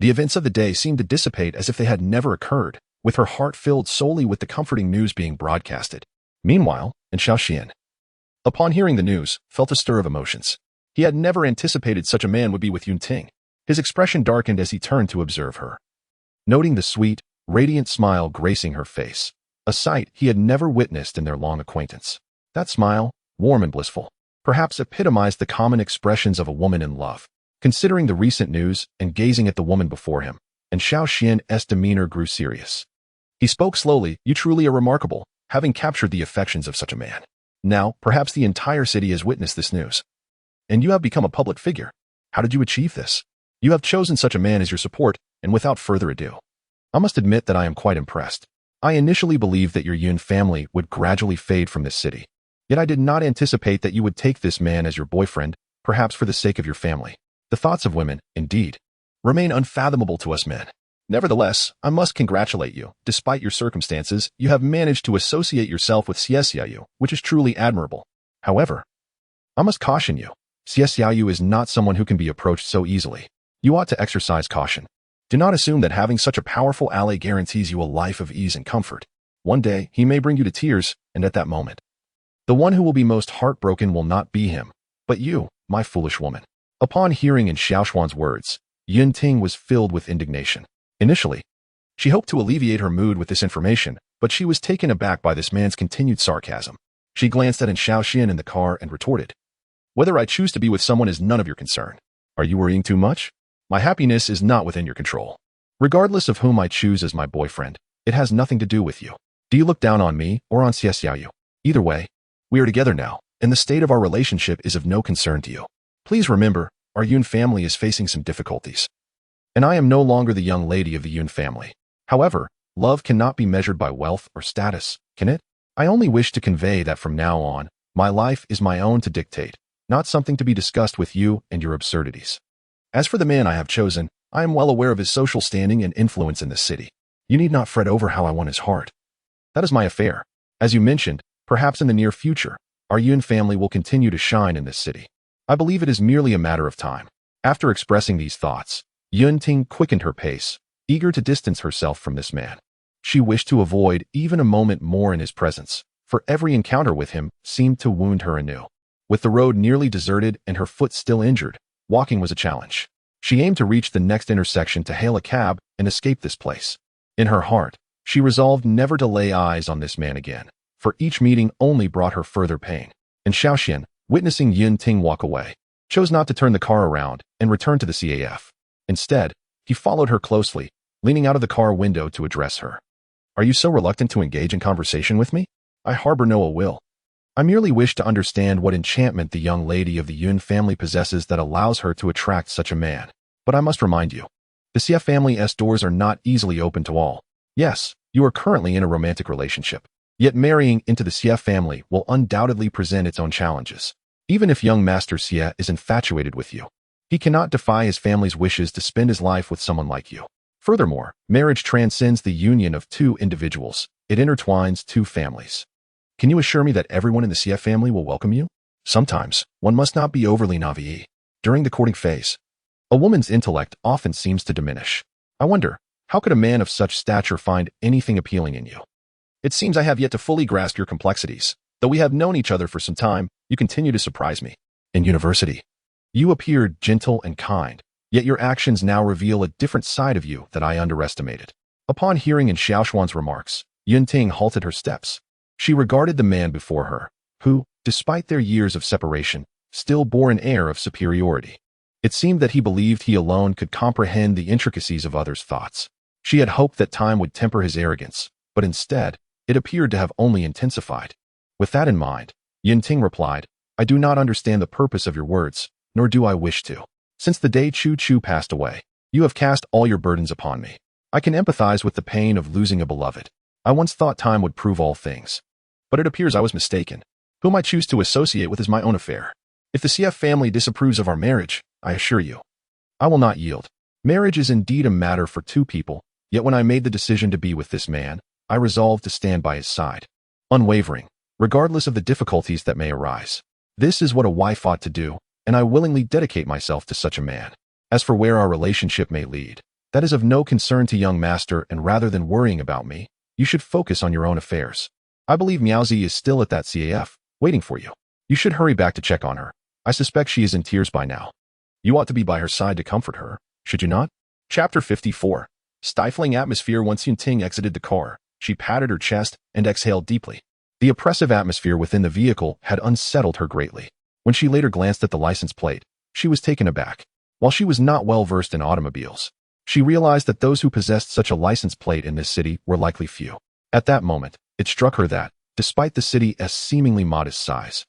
the events of the day seemed to dissipate as if they had never occurred, with her heart filled solely with the comforting news being broadcasted. Meanwhile, in Shaoxian, upon hearing the news, felt a stir of emotions. He had never anticipated such a man would be with Yunting. His expression darkened as he turned to observe her, noting the sweet, radiant smile gracing her face, a sight he had never witnessed in their long acquaintance. That smile, warm and blissful, perhaps epitomized the common expressions of a woman in love. Considering the recent news and gazing at the woman before him, and Xiao Xian's demeanor grew serious. He spoke slowly, You truly are remarkable, having captured the affections of such a man. Now, perhaps the entire city has witnessed this news, and you have become a public figure. How did you achieve this? You have chosen such a man as your support, and without further ado, I must admit that I am quite impressed. I initially believed that your Yun family would gradually fade from this city, yet I did not anticipate that you would take this man as your boyfriend, perhaps for the sake of your family. The thoughts of women, indeed, remain unfathomable to us men. Nevertheless, I must congratulate you. Despite your circumstances, you have managed to associate yourself with Xiaoyu, which is truly admirable. However, I must caution you. Xiaoyu is not someone who can be approached so easily. You ought to exercise caution. Do not assume that having such a powerful ally guarantees you a life of ease and comfort. One day, he may bring you to tears, and at that moment, the one who will be most heartbroken will not be him, but you, my foolish woman. Upon hearing in Xiaoshuan's words, Yunting was filled with indignation. Initially, she hoped to alleviate her mood with this information, but she was taken aback by this man's continued sarcasm. She glanced at Xiaoxian in the car and retorted, "Whether I choose to be with someone is none of your concern. Are you worrying too much? My happiness is not within your control. Regardless of whom I choose as my boyfriend, it has nothing to do with you. Do you look down on me or on Xiaoyu? Either way, we are together now, and the state of our relationship is of no concern to you. Please remember, our Yun family is facing some difficulties, and I am no longer the young lady of the Yun family. However, love cannot be measured by wealth or status, can it? I only wish to convey that from now on, my life is my own to dictate, not something to be discussed with you and your absurdities. As for the man I have chosen, I am well aware of his social standing and influence in this city. You need not fret over how I won his heart. That is my affair. As you mentioned, perhaps in the near future, our Yun family will continue to shine in this city. I believe it is merely a matter of time." After expressing these thoughts, Yunting quickened her pace, eager to distance herself from this man. She wished to avoid even a moment more in his presence, for every encounter with him seemed to wound her anew. With the road nearly deserted and her foot still injured, walking was a challenge. She aimed to reach the next intersection to hail a cab and escape this place. In her heart, she resolved never to lay eyes on this man again, for each meeting only brought her further pain. And Xiaoxian, witnessing Yunting walk away, chose not to turn the car around and return to the CAF. Instead, he followed her closely, leaning out of the car window to address her. "Are you so reluctant to engage in conversation with me? I harbor no ill will. I merely wish to understand what enchantment the young lady of the Yun family possesses that allows her to attract such a man. But I must remind you, the CF family's doors are not easily open to all. Yes, you are currently in a romantic relationship, yet marrying into the CF family will undoubtedly present its own challenges. Even if young Master Xie is infatuated with you, he cannot defy his family's wishes to spend his life with someone like you. Furthermore, marriage transcends the union of two individuals. It intertwines two families. Can you assure me that everyone in the CF family will welcome you? Sometimes, one must not be overly naive. During the courting phase, a woman's intellect often seems to diminish. I wonder, how could a man of such stature find anything appealing in you? It seems I have yet to fully grasp your complexities. Though we have known each other for some time, you continue to surprise me. In university, you appeared gentle and kind, yet your actions now reveal a different side of you that I underestimated." Upon hearing in Xiaoshuan's remarks, Yunting halted her steps. She regarded the man before her, who, despite their years of separation, still bore an air of superiority. It seemed that he believed he alone could comprehend the intricacies of others' thoughts. She had hoped that time would temper his arrogance, but instead, it appeared to have only intensified. With that in mind, Yunting replied, "I do not understand the purpose of your words, nor do I wish to. Since the day Chu Chu passed away, you have cast all your burdens upon me. I can empathize with the pain of losing a beloved. I once thought time would prove all things, but it appears I was mistaken. Whom I choose to associate with is my own affair. If the CF family disapproves of our marriage, I assure you, I will not yield. Marriage is indeed a matter for two people, yet when I made the decision to be with this man, I resolved to stand by his side, unwavering, regardless of the difficulties that may arise. This is what a wife ought to do, and I willingly dedicate myself to such a man. As for where our relationship may lead, that is of no concern to young master, and rather than worrying about me, you should focus on your own affairs. I believe Miaozi is still at that CAF, waiting for you. You should hurry back to check on her. I suspect she is in tears by now. You ought to be by her side to comfort her, should you not?" Chapter 54. Stifling atmosphere. Once Yunting exited the car, she patted her chest and exhaled deeply. The oppressive atmosphere within the vehicle had unsettled her greatly. When she later glanced at the license plate, she was taken aback. While she was not well versed in automobiles, she realized that those who possessed such a license plate in this city were likely few. At that moment, it struck her that, despite the city's seemingly modest size,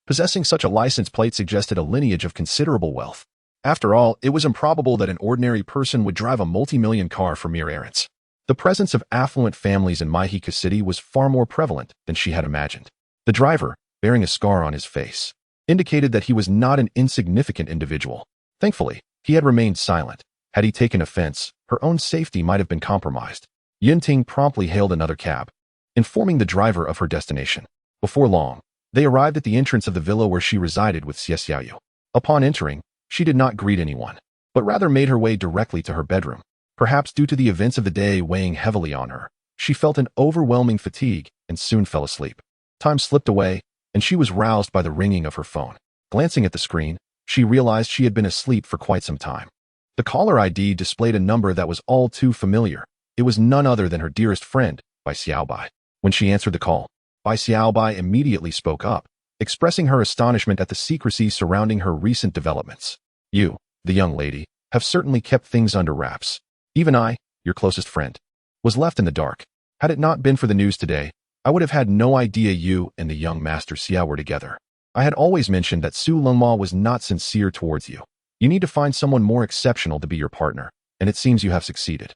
possessing such a license plate suggested a lineage of considerable wealth. After all, it was improbable that an ordinary person would drive a multi-million car for mere errands. The presence of affluent families in Maihika City was far more prevalent than she had imagined. The driver, bearing a scar on his face, indicated that he was not an insignificant individual. Thankfully, he had remained silent. Had he taken offense, Her own safety might have been compromised. Yunting promptly hailed another cab, informing the driver of her destination. Before long, they arrived at the entrance of the villa where she resided with Xie Xiaoyu. Upon entering, she did not greet anyone, but rather made her way directly to her bedroom. Perhaps due to the events of the day weighing heavily on her, she felt an overwhelming fatigue and soon fell asleep. Time slipped away, and she was roused by the ringing of her phone. Glancing at the screen, she realized she had been asleep for quite some time. The caller ID displayed a number that was all too familiar. It was none other than her dearest friend, Bai Xiaobai. When she answered the call, Bai Xiaobai immediately spoke up, expressing her astonishment at the secrecy surrounding her recent developments. You, the young lady, have certainly kept things under wraps. Even I, your closest friend, was left in the dark. Had it not been for the news today, I would have had no idea you and the young Master Xia were together. I had always mentioned that Su Longma was not sincere towards you. You need to find someone more exceptional to be your partner, and it seems you have succeeded.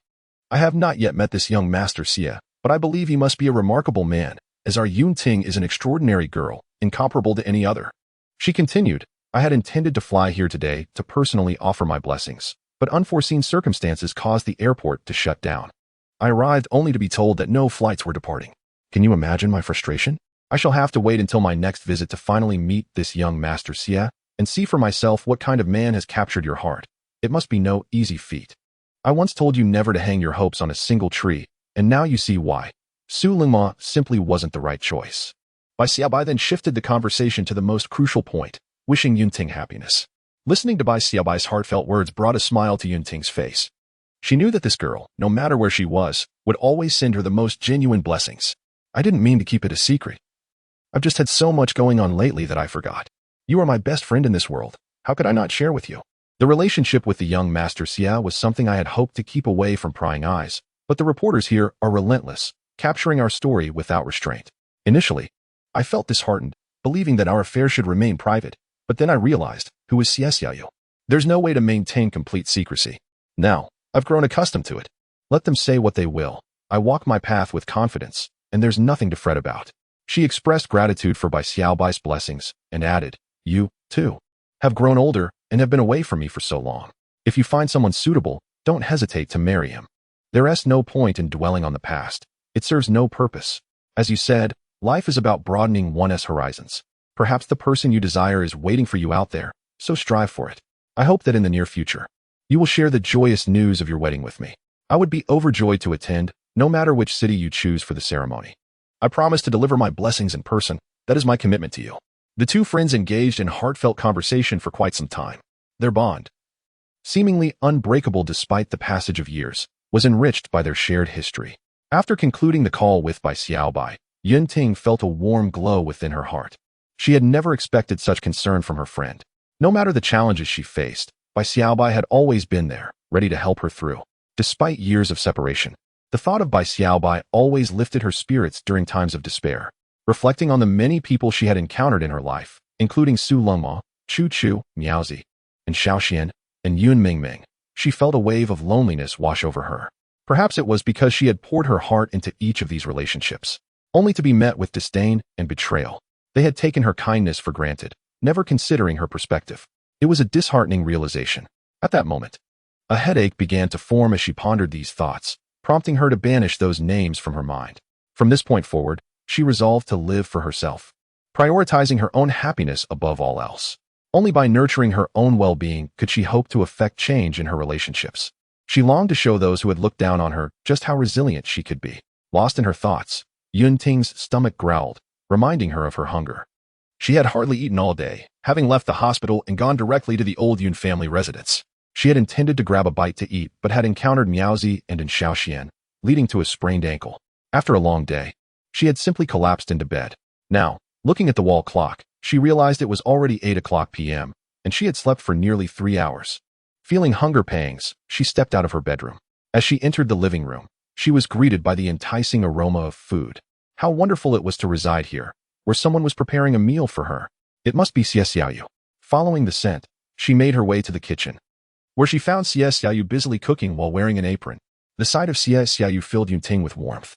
I have not yet met this young Master Xia, but I believe he must be a remarkable man, as our Yunting is an extraordinary girl, incomparable to any other. She continued, I had intended to fly here today to personally offer my blessings, but unforeseen circumstances caused the airport to shut down. I arrived only to be told that no flights were departing. Can you imagine my frustration? I shall have to wait until my next visit to finally meet this young Master Xia and see for myself what kind of man has captured your heart. It must be no easy feat. I once told you never to hang your hopes on a single tree, and now you see why. Su Lingma simply wasn't the right choice. Bai Xiaobai then shifted the conversation to the most crucial point, wishing Yunting happiness. Listening to Bai Xiaobai's heartfelt words brought a smile to Yunting's face. She knew that this girl, no matter where she was, would always send her the most genuine blessings. I didn't mean to keep it a secret. I've just had so much going on lately that I forgot. You are my best friend in this world. How could I not share with you? The relationship with the young Master Xia was something I had hoped to keep away from prying eyes, but the reporters here are relentless, capturing our story without restraint. Initially, I felt disheartened, believing that our affair should remain private, but then I realized, who is Xie Xiaoyu? There's no way to maintain complete secrecy. Now, I've grown accustomed to it. Let them say what they will. I walk my path with confidence, and there's nothing to fret about. She expressed gratitude for Bai Xiaobai's blessings and added, you, too, have grown older and have been away from me for so long. If you find someone suitable, don't hesitate to marry him. There's no point in dwelling on the past. It serves no purpose. As you said, life is about broadening one's horizons. Perhaps the person you desire is waiting for you out there, so strive for it. I hope that in the near future, you will share the joyous news of your wedding with me. I would be overjoyed to attend, no matter which city you choose for the ceremony. I promise to deliver my blessings in person. That is my commitment to you. The two friends engaged in heartfelt conversation for quite some time. Their bond, seemingly unbreakable despite the passage of years, was enriched by their shared history. After concluding the call with Bai Xiaobai, Yunting felt a warm glow within her heart. She had never expected such concern from her friend. No matter the challenges she faced, Bai Xiaobai had always been there, ready to help her through. Despite years of separation, the thought of Bai Xiaobai always lifted her spirits during times of despair. Reflecting on the many people she had encountered in her life, including Su Longma, Chu Chu, Miaozi, and Xiaoxian, and Yun Mingming, she felt a wave of loneliness wash over her. Perhaps it was because she had poured her heart into each of these relationships, only to be met with disdain and betrayal. They had taken her kindness for granted, never considering her perspective. It was a disheartening realization. At that moment, a headache began to form as she pondered these thoughts, prompting her to banish those names from her mind. From this point forward, she resolved to live for herself, prioritizing her own happiness above all else. Only by nurturing her own well-being could she hope to effect change in her relationships. She longed to show those who had looked down on her just how resilient she could be. Lost in her thoughts, Yunting's stomach growled, reminding her of her hunger. She had hardly eaten all day, having left the hospital and gone directly to the old Yun family residence. She had intended to grab a bite to eat, but had encountered Miaozi and Xiaoxian, leading to a sprained ankle. After a long day, she had simply collapsed into bed. Now, looking at the wall clock, she realized it was already 8 p.m., and she had slept for nearly 3 hours. Feeling hunger pangs, she stepped out of her bedroom. As she entered the living room, she was greeted by the enticing aroma of food. How wonderful it was to reside here, where someone was preparing a meal for her. It must be Xie Xiaoyu. Following the scent, she made her way to the kitchen, where she found Xie Xiaoyu busily cooking while wearing an apron. The sight of Xie Xiaoyu filled Yunting with warmth,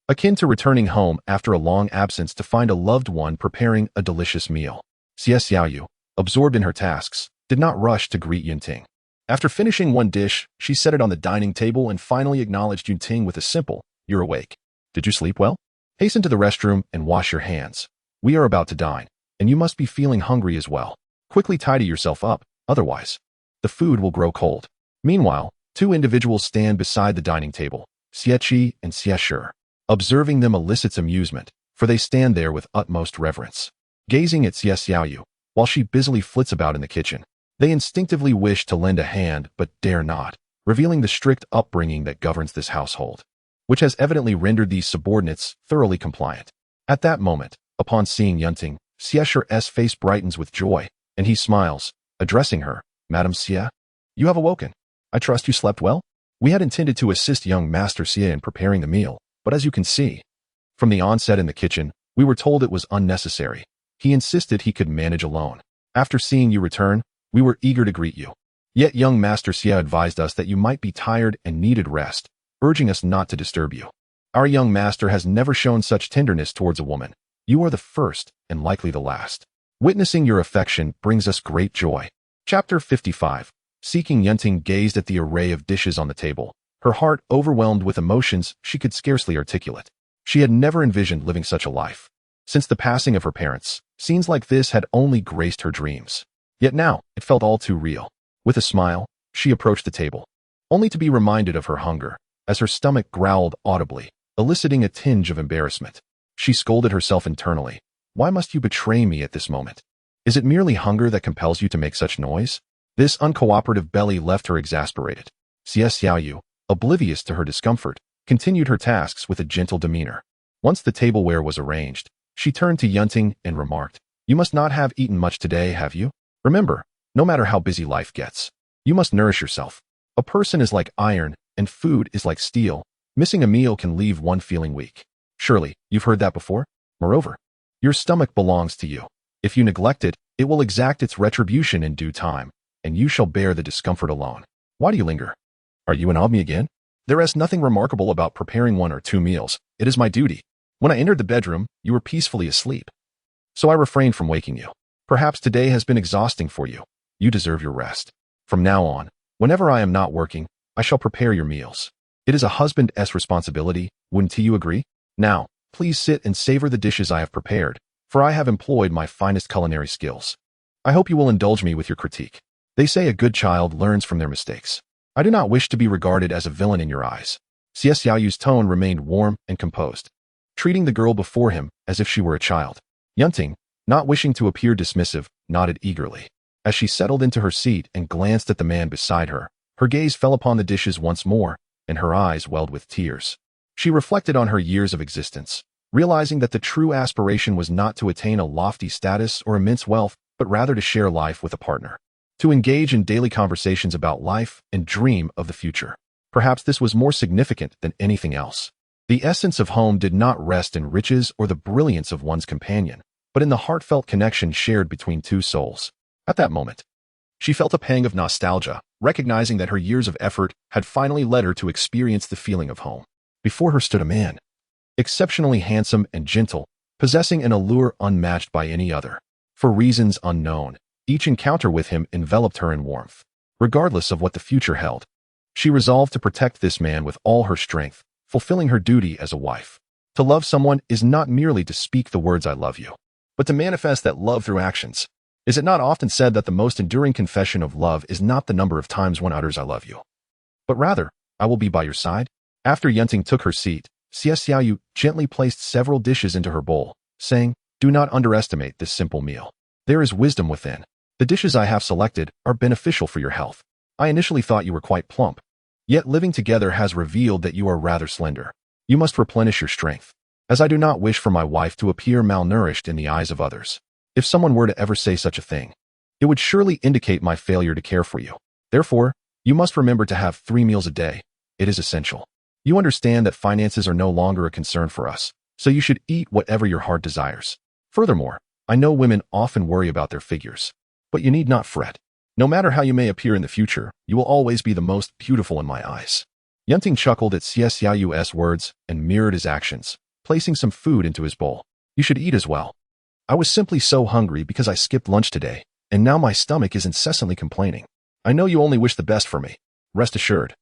akin to returning home after a long absence to find a loved one preparing a delicious meal. Xie Xiaoyu, absorbed in her tasks, did not rush to greet Yunting. After finishing one dish, she set it on the dining table and finally acknowledged Yunting with a simple, "You're awake. Did you sleep well? Hasten to the restroom and wash your hands. We are about to dine, and you must be feeling hungry as well. Quickly tidy yourself up, otherwise the food will grow cold." Meanwhile, two individuals stand beside the dining table, Xieqi and Xie. Observing them elicits amusement, for they stand there with utmost reverence. Gazing at Xie Xiaoyu, while she busily flits about in the kitchen, they instinctively wish to lend a hand but dare not, revealing the strict upbringing that governs this household, which has evidently rendered these subordinates thoroughly compliant. At that moment, upon seeing Yunting, Xie's face brightens with joy, and he smiles, addressing her, "Madam Xie, you have awoken. I trust you slept well?" "We had intended to assist young Master Xie in preparing the meal, but as you can see, from the onset in the kitchen, we were told it was unnecessary. He insisted he could manage alone. After seeing you return, we were eager to greet you. Yet young Master Xie advised us that you might be tired and needed rest, urging us not to disturb you. Our young master has never shown such tenderness towards a woman. You are the first, and likely the last. Witnessing your affection brings us great joy." Chapter 55. Seeking Yunting gazed at the array of dishes on the table, her heart overwhelmed with emotions she could scarcely articulate. She had never envisioned living such a life. Since the passing of her parents, scenes like this had only graced her dreams. Yet now, it felt all too real. With a smile, she approached the table, only to be reminded of her hunger, as her stomach growled audibly, eliciting a tinge of embarrassment. She scolded herself internally. "Why must you betray me at this moment? Is it merely hunger that compels you to make such noise?" This uncooperative belly left her exasperated. Xie Xiaoyu, oblivious to her discomfort, continued her tasks with a gentle demeanor. Once the tableware was arranged, she turned to Yunting and remarked, "You must not have eaten much today, have you? Remember, no matter how busy life gets, you must nourish yourself. A person is like iron, and food is like steel. Missing a meal can leave one feeling weak. Surely, you've heard that before? Moreover, your stomach belongs to you. If you neglect it, it will exact its retribution in due time, and you shall bear the discomfort alone. Why do you linger? Are you in awe of me again? There is nothing remarkable about preparing 1 or 2 meals. It is my duty. When I entered the bedroom, you were peacefully asleep, so I refrained from waking you. Perhaps today has been exhausting for you. You deserve your rest. From now on, whenever I am not working, I shall prepare your meals. It is a husband's responsibility, wouldn't you agree? Now, please sit and savor the dishes I have prepared, for I have employed my finest culinary skills. I hope you will indulge me with your critique. They say a good child learns from their mistakes. I do not wish to be regarded as a villain in your eyes." Xie Xiaoyu's tone remained warm and composed, treating the girl before him as if she were a child. Yunting, not wishing to appear dismissive, nodded eagerly. As she settled into her seat and glanced at the man beside her, her gaze fell upon the dishes once more, and her eyes welled with tears. She reflected on her years of existence, realizing that the true aspiration was not to attain a lofty status or immense wealth, but rather to share life with a partner, to engage in daily conversations about life and dream of the future. Perhaps this was more significant than anything else. The essence of home did not rest in riches or the brilliance of one's companion, but in the heartfelt connection shared between two souls. At that moment, she felt a pang of nostalgia, recognizing that her years of effort had finally led her to experience the feeling of home. Before her stood a man, exceptionally handsome and gentle, possessing an allure unmatched by any other. For reasons unknown, each encounter with him enveloped her in warmth. Regardless of what the future held, she resolved to protect this man with all her strength, fulfilling her duty as a wife. To love someone is not merely to speak the words "I love you," but to manifest that love through actions. Is it not often said that the most enduring confession of love is not the number of times one utters "I love you," but rather, "I will be by your side"? After Yunting took her seat, Xie Xiaoyu gently placed several dishes into her bowl, saying, "Do not underestimate this simple meal. There is wisdom within. The dishes I have selected are beneficial for your health. I initially thought you were quite plump, yet living together has revealed that you are rather slender. You must replenish your strength, as I do not wish for my wife to appear malnourished in the eyes of others. If someone were to ever say such a thing, it would surely indicate my failure to care for you. Therefore, you must remember to have 3 meals a day. It is essential. You understand that finances are no longer a concern for us, so you should eat whatever your heart desires. Furthermore, I know women often worry about their figures, but you need not fret. No matter how you may appear in the future, you will always be the most beautiful in my eyes." Yunting chuckled at Xie Xiaoyu's words and mirrored his actions, placing some food into his bowl. "You should eat as well. I was simply so hungry because I skipped lunch today, and now my stomach is incessantly complaining. I know you only wish the best for me. Rest assured.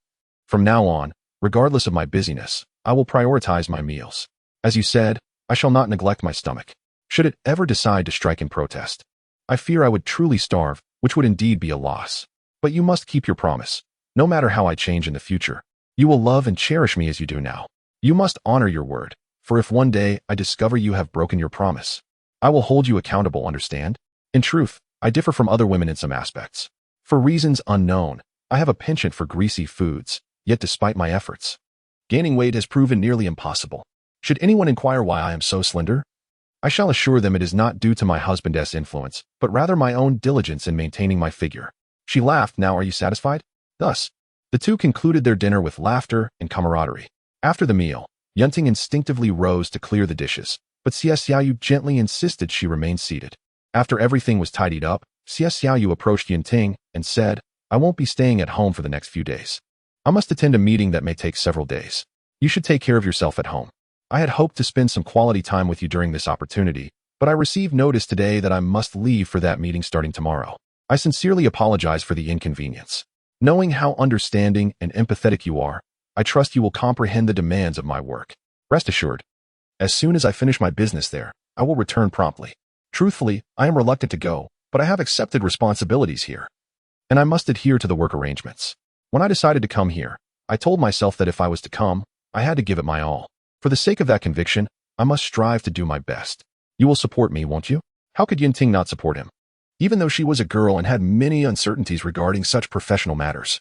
From now on, regardless of my busyness, I will prioritize my meals. As you said, I shall not neglect my stomach. Should it ever decide to strike in protest, I fear I would truly starve, which would indeed be a loss. But you must keep your promise. No matter how I change in the future, you will love and cherish me as you do now. You must honor your word, for if one day I discover you have broken your promise, I will hold you accountable, understand? In truth, I differ from other women in some aspects. For reasons unknown, I have a penchant for greasy foods, yet despite my efforts, gaining weight has proven nearly impossible. Should anyone inquire why I am so slender, I shall assure them it is not due to my husband's influence, but rather my own diligence in maintaining my figure. She laughed. Now are you satisfied? Thus, the two concluded their dinner with laughter and camaraderie. After the meal, Yunting instinctively rose to clear the dishes, but Xie Xiaoyu gently insisted she remain seated. After everything was tidied up, Xie Xiaoyu approached Yunting and said, I won't be staying at home for the next few days. I must attend a meeting that may take several days. You should take care of yourself at home. I had hoped to spend some quality time with you during this opportunity, but I received notice today that I must leave for that meeting starting tomorrow. I sincerely apologize for the inconvenience. Knowing how understanding and empathetic you are, I trust you will comprehend the demands of my work. Rest assured, as soon as I finish my business there, I will return promptly. Truthfully, I am reluctant to go, but I have accepted responsibilities here, and I must adhere to the work arrangements. When I decided to come here, I told myself that if I was to come, I had to give it my all. For the sake of that conviction, I must strive to do my best. You will support me, won't you? How could Yunting not support him? Even though she was a girl and had many uncertainties regarding such professional matters,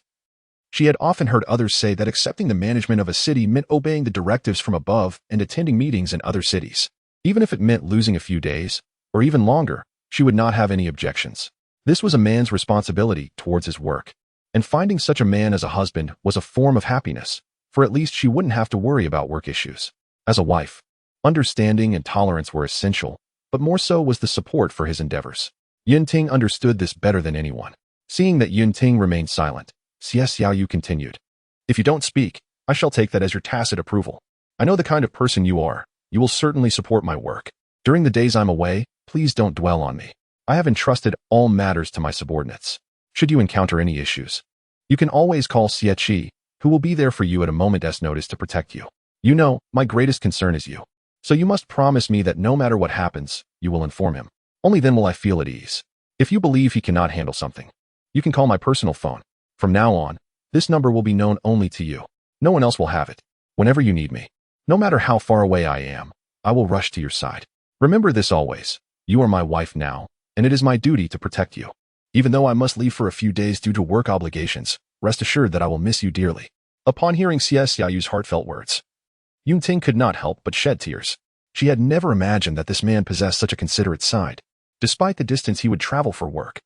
she had often heard others say that accepting the management of a city meant obeying the directives from above and attending meetings in other cities. Even if it meant losing a few days, or even longer, she would not have any objections. This was a man's responsibility towards his work, and finding such a man as a husband was a form of happiness, for at least she wouldn't have to worry about work issues. As a wife, understanding and tolerance were essential, but more so was the support for his endeavors. Yunting understood this better than anyone. Seeing that Yunting remained silent, Xie Xiaoyu continued, If you don't speak, I shall take that as your tacit approval. I know the kind of person you are. You will certainly support my work. During the days I'm away, please don't dwell on me. I have entrusted all matters to my subordinates. Should you encounter any issues, you can always call Xie Qi, who will be there for you at a moment's notice to protect you. You know, my greatest concern is you. So you must promise me that no matter what happens, you will inform him. Only then will I feel at ease. If you believe he cannot handle something, you can call my personal phone. From now on, this number will be known only to you. No one else will have it. Whenever you need me, no matter how far away I am, I will rush to your side. Remember this always. You are my wife now, and it is my duty to protect you. Even though I must leave for a few days due to work obligations, rest assured that I will miss you dearly. Upon hearing Xie Xiaoyu's heartfelt words, Yunting could not help but shed tears. She had never imagined that this man possessed such a considerate side. Despite the distance he would travel for work,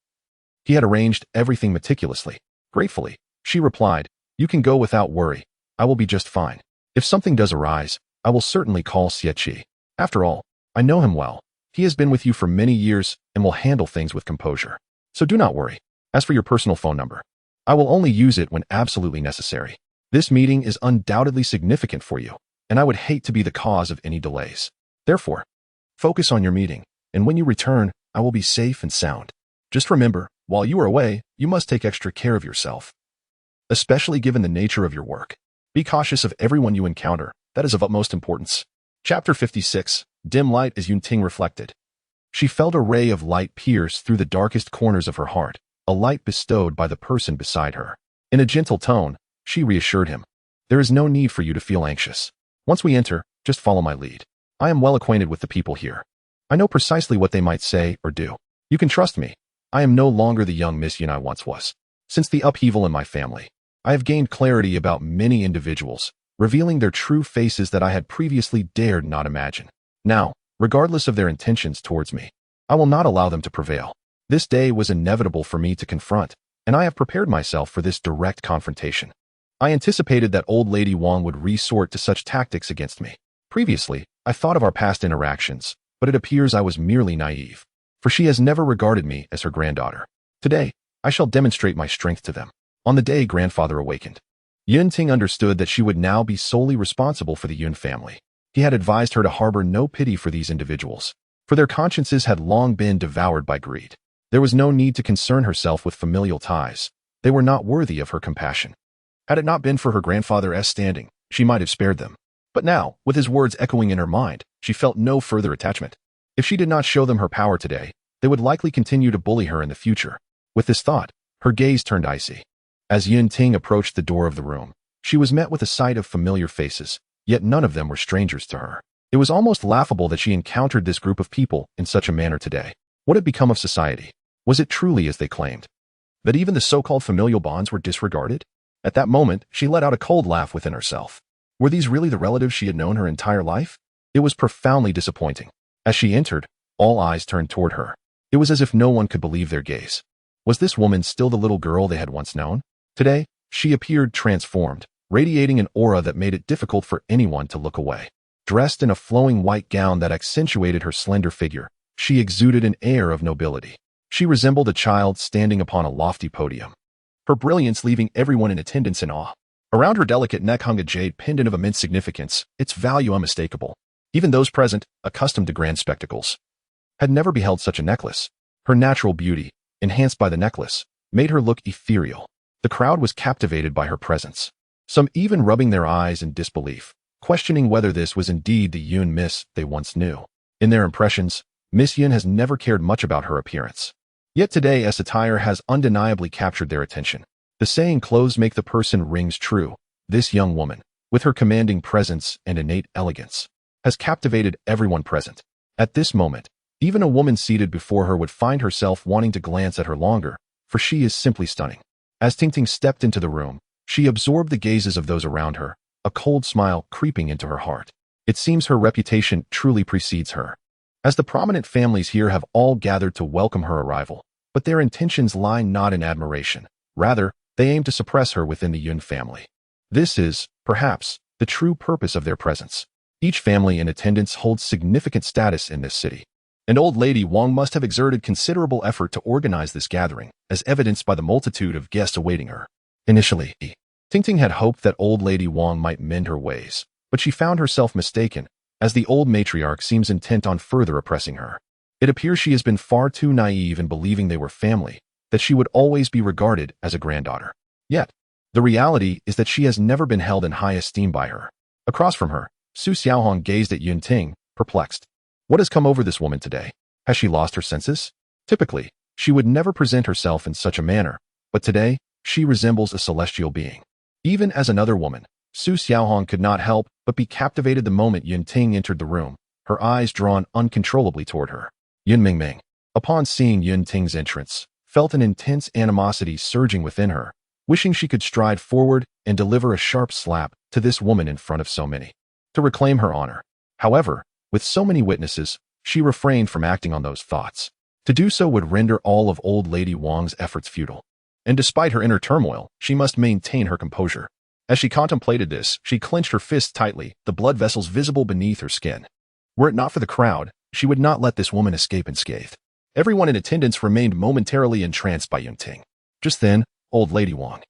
he had arranged everything meticulously. Gratefully, she replied, You can go without worry. I will be just fine. If something does arise, I will certainly call Xie Qi. After all, I know him well. He has been with you for many years and will handle things with composure. So do not worry. As for your personal phone number, I will only use it when absolutely necessary. This meeting is undoubtedly significant for you, and I would hate to be the cause of any delays. Therefore, focus on your meeting, and when you return, I will be safe and sound. Just remember, while you are away, you must take extra care of yourself, especially given the nature of your work. Be cautious of everyone you encounter. That is of utmost importance. Chapter 56. Dim light. As Yunting reflected, she felt a ray of light pierce through the darkest corners of her heart, a light bestowed by the person beside her. In a gentle tone, she reassured him. There is no need for you to feel anxious. Once we enter, just follow my lead. I am well acquainted with the people here. I know precisely what they might say or do. You can trust me. I am no longer the young Miss Yun I once was. Since the upheaval in my family, I have gained clarity about many individuals, revealing their true faces that I had previously dared not imagine. Now, regardless of their intentions towards me, I will not allow them to prevail. This day was inevitable for me to confront, and I have prepared myself for this direct confrontation. I anticipated that old Lady Wang would resort to such tactics against me. Previously, I thought of our past interactions, but it appears I was merely naive, for she has never regarded me as her granddaughter. Today, I shall demonstrate my strength to them. On the day grandfather awakened, Yunting understood that she would now be solely responsible for the Yun family. He had advised her to harbor no pity for these individuals, for their consciences had long been devoured by greed. There was no need to concern herself with familial ties, They were not worthy of her compassion. Had it not been for her grandfather's standing, she might have spared them. But now, with his words echoing in her mind, she felt no further attachment. If she did not show them her power today, they would likely continue to bully her in the future. With this thought, her gaze turned icy. As Yun Ting approached the door of the room, she was met with a sight of familiar faces, yet none of them were strangers to her. It was almost laughable that she encountered this group of people in such a manner today. What had become of society? Was it truly as they claimed? That even the so-called familial bonds were disregarded? At that moment, she let out a cold laugh within herself. Were these really the relatives she had known her entire life? It was profoundly disappointing. As she entered, all eyes turned toward her. It was as if no one could believe their gaze. Was this woman still the little girl they had once known? Today, she appeared transformed, radiating an aura that made it difficult for anyone to look away. Dressed in a flowing white gown that accentuated her slender figure, she exuded an air of nobility. She resembled a child standing upon a lofty podium, her brilliance leaving everyone in attendance in awe. Around her delicate neck hung a jade pendant of immense significance, its value unmistakable. Even those present, accustomed to grand spectacles, had never beheld such a necklace. Her natural beauty, enhanced by the necklace, made her look ethereal. The crowd was captivated by her presence, some even rubbing their eyes in disbelief, questioning whether this was indeed the Yun Miss they once knew. In their impressions, Miss Yun has never cared much about her appearance. Yet today's attire has undeniably captured their attention. The saying clothes make the person rings true. This young woman, with her commanding presence and innate elegance, has captivated everyone present. At this moment, even a woman seated before her would find herself wanting to glance at her longer, for she is simply stunning. As Ting stepped into the room, she absorbed the gazes of those around her, a cold smile creeping into her heart. It seems her reputation truly precedes her, as the prominent families here have all gathered to welcome her arrival. But their intentions lie not in admiration. Rather, they aim to suppress her within the Yun family. This is, perhaps, the true purpose of their presence. Each family in attendance holds significant status in this city, and old Lady Wang must have exerted considerable effort to organize this gathering, as evidenced by the multitude of guests awaiting her. Initially, Ting had hoped that old Lady Wang might mend her ways, but she found herself mistaken, as the old matriarch seems intent on further oppressing her. It appears she has been far too naive in believing they were family, that she would always be regarded as a granddaughter. Yet, the reality is that she has never been held in high esteem by her. Across from her, Su Xiaohong gazed at Yun Ting, perplexed. What has come over this woman today? Has she lost her senses? Typically, she would never present herself in such a manner, but today, she resembles a celestial being. Even as another woman, Su Xiaohong could not help but be captivated the moment Yun Ting entered the room, her eyes drawn uncontrollably toward her. Yun Mingming, upon seeing Yun Ting's entrance, felt an intense animosity surging within her, wishing she could stride forward and deliver a sharp slap to this woman in front of so many, to reclaim her honor. However, with so many witnesses, she refrained from acting on those thoughts. To do so would render all of old Lady Wang's efforts futile. And despite her inner turmoil, she must maintain her composure. As she contemplated this, she clenched her fists tightly, the blood vessels visible beneath her skin. Were it not for the crowd, she would not let this woman escape unscathed. Everyone in attendance remained momentarily entranced by Yun Ting. Just then, old Lady Wang,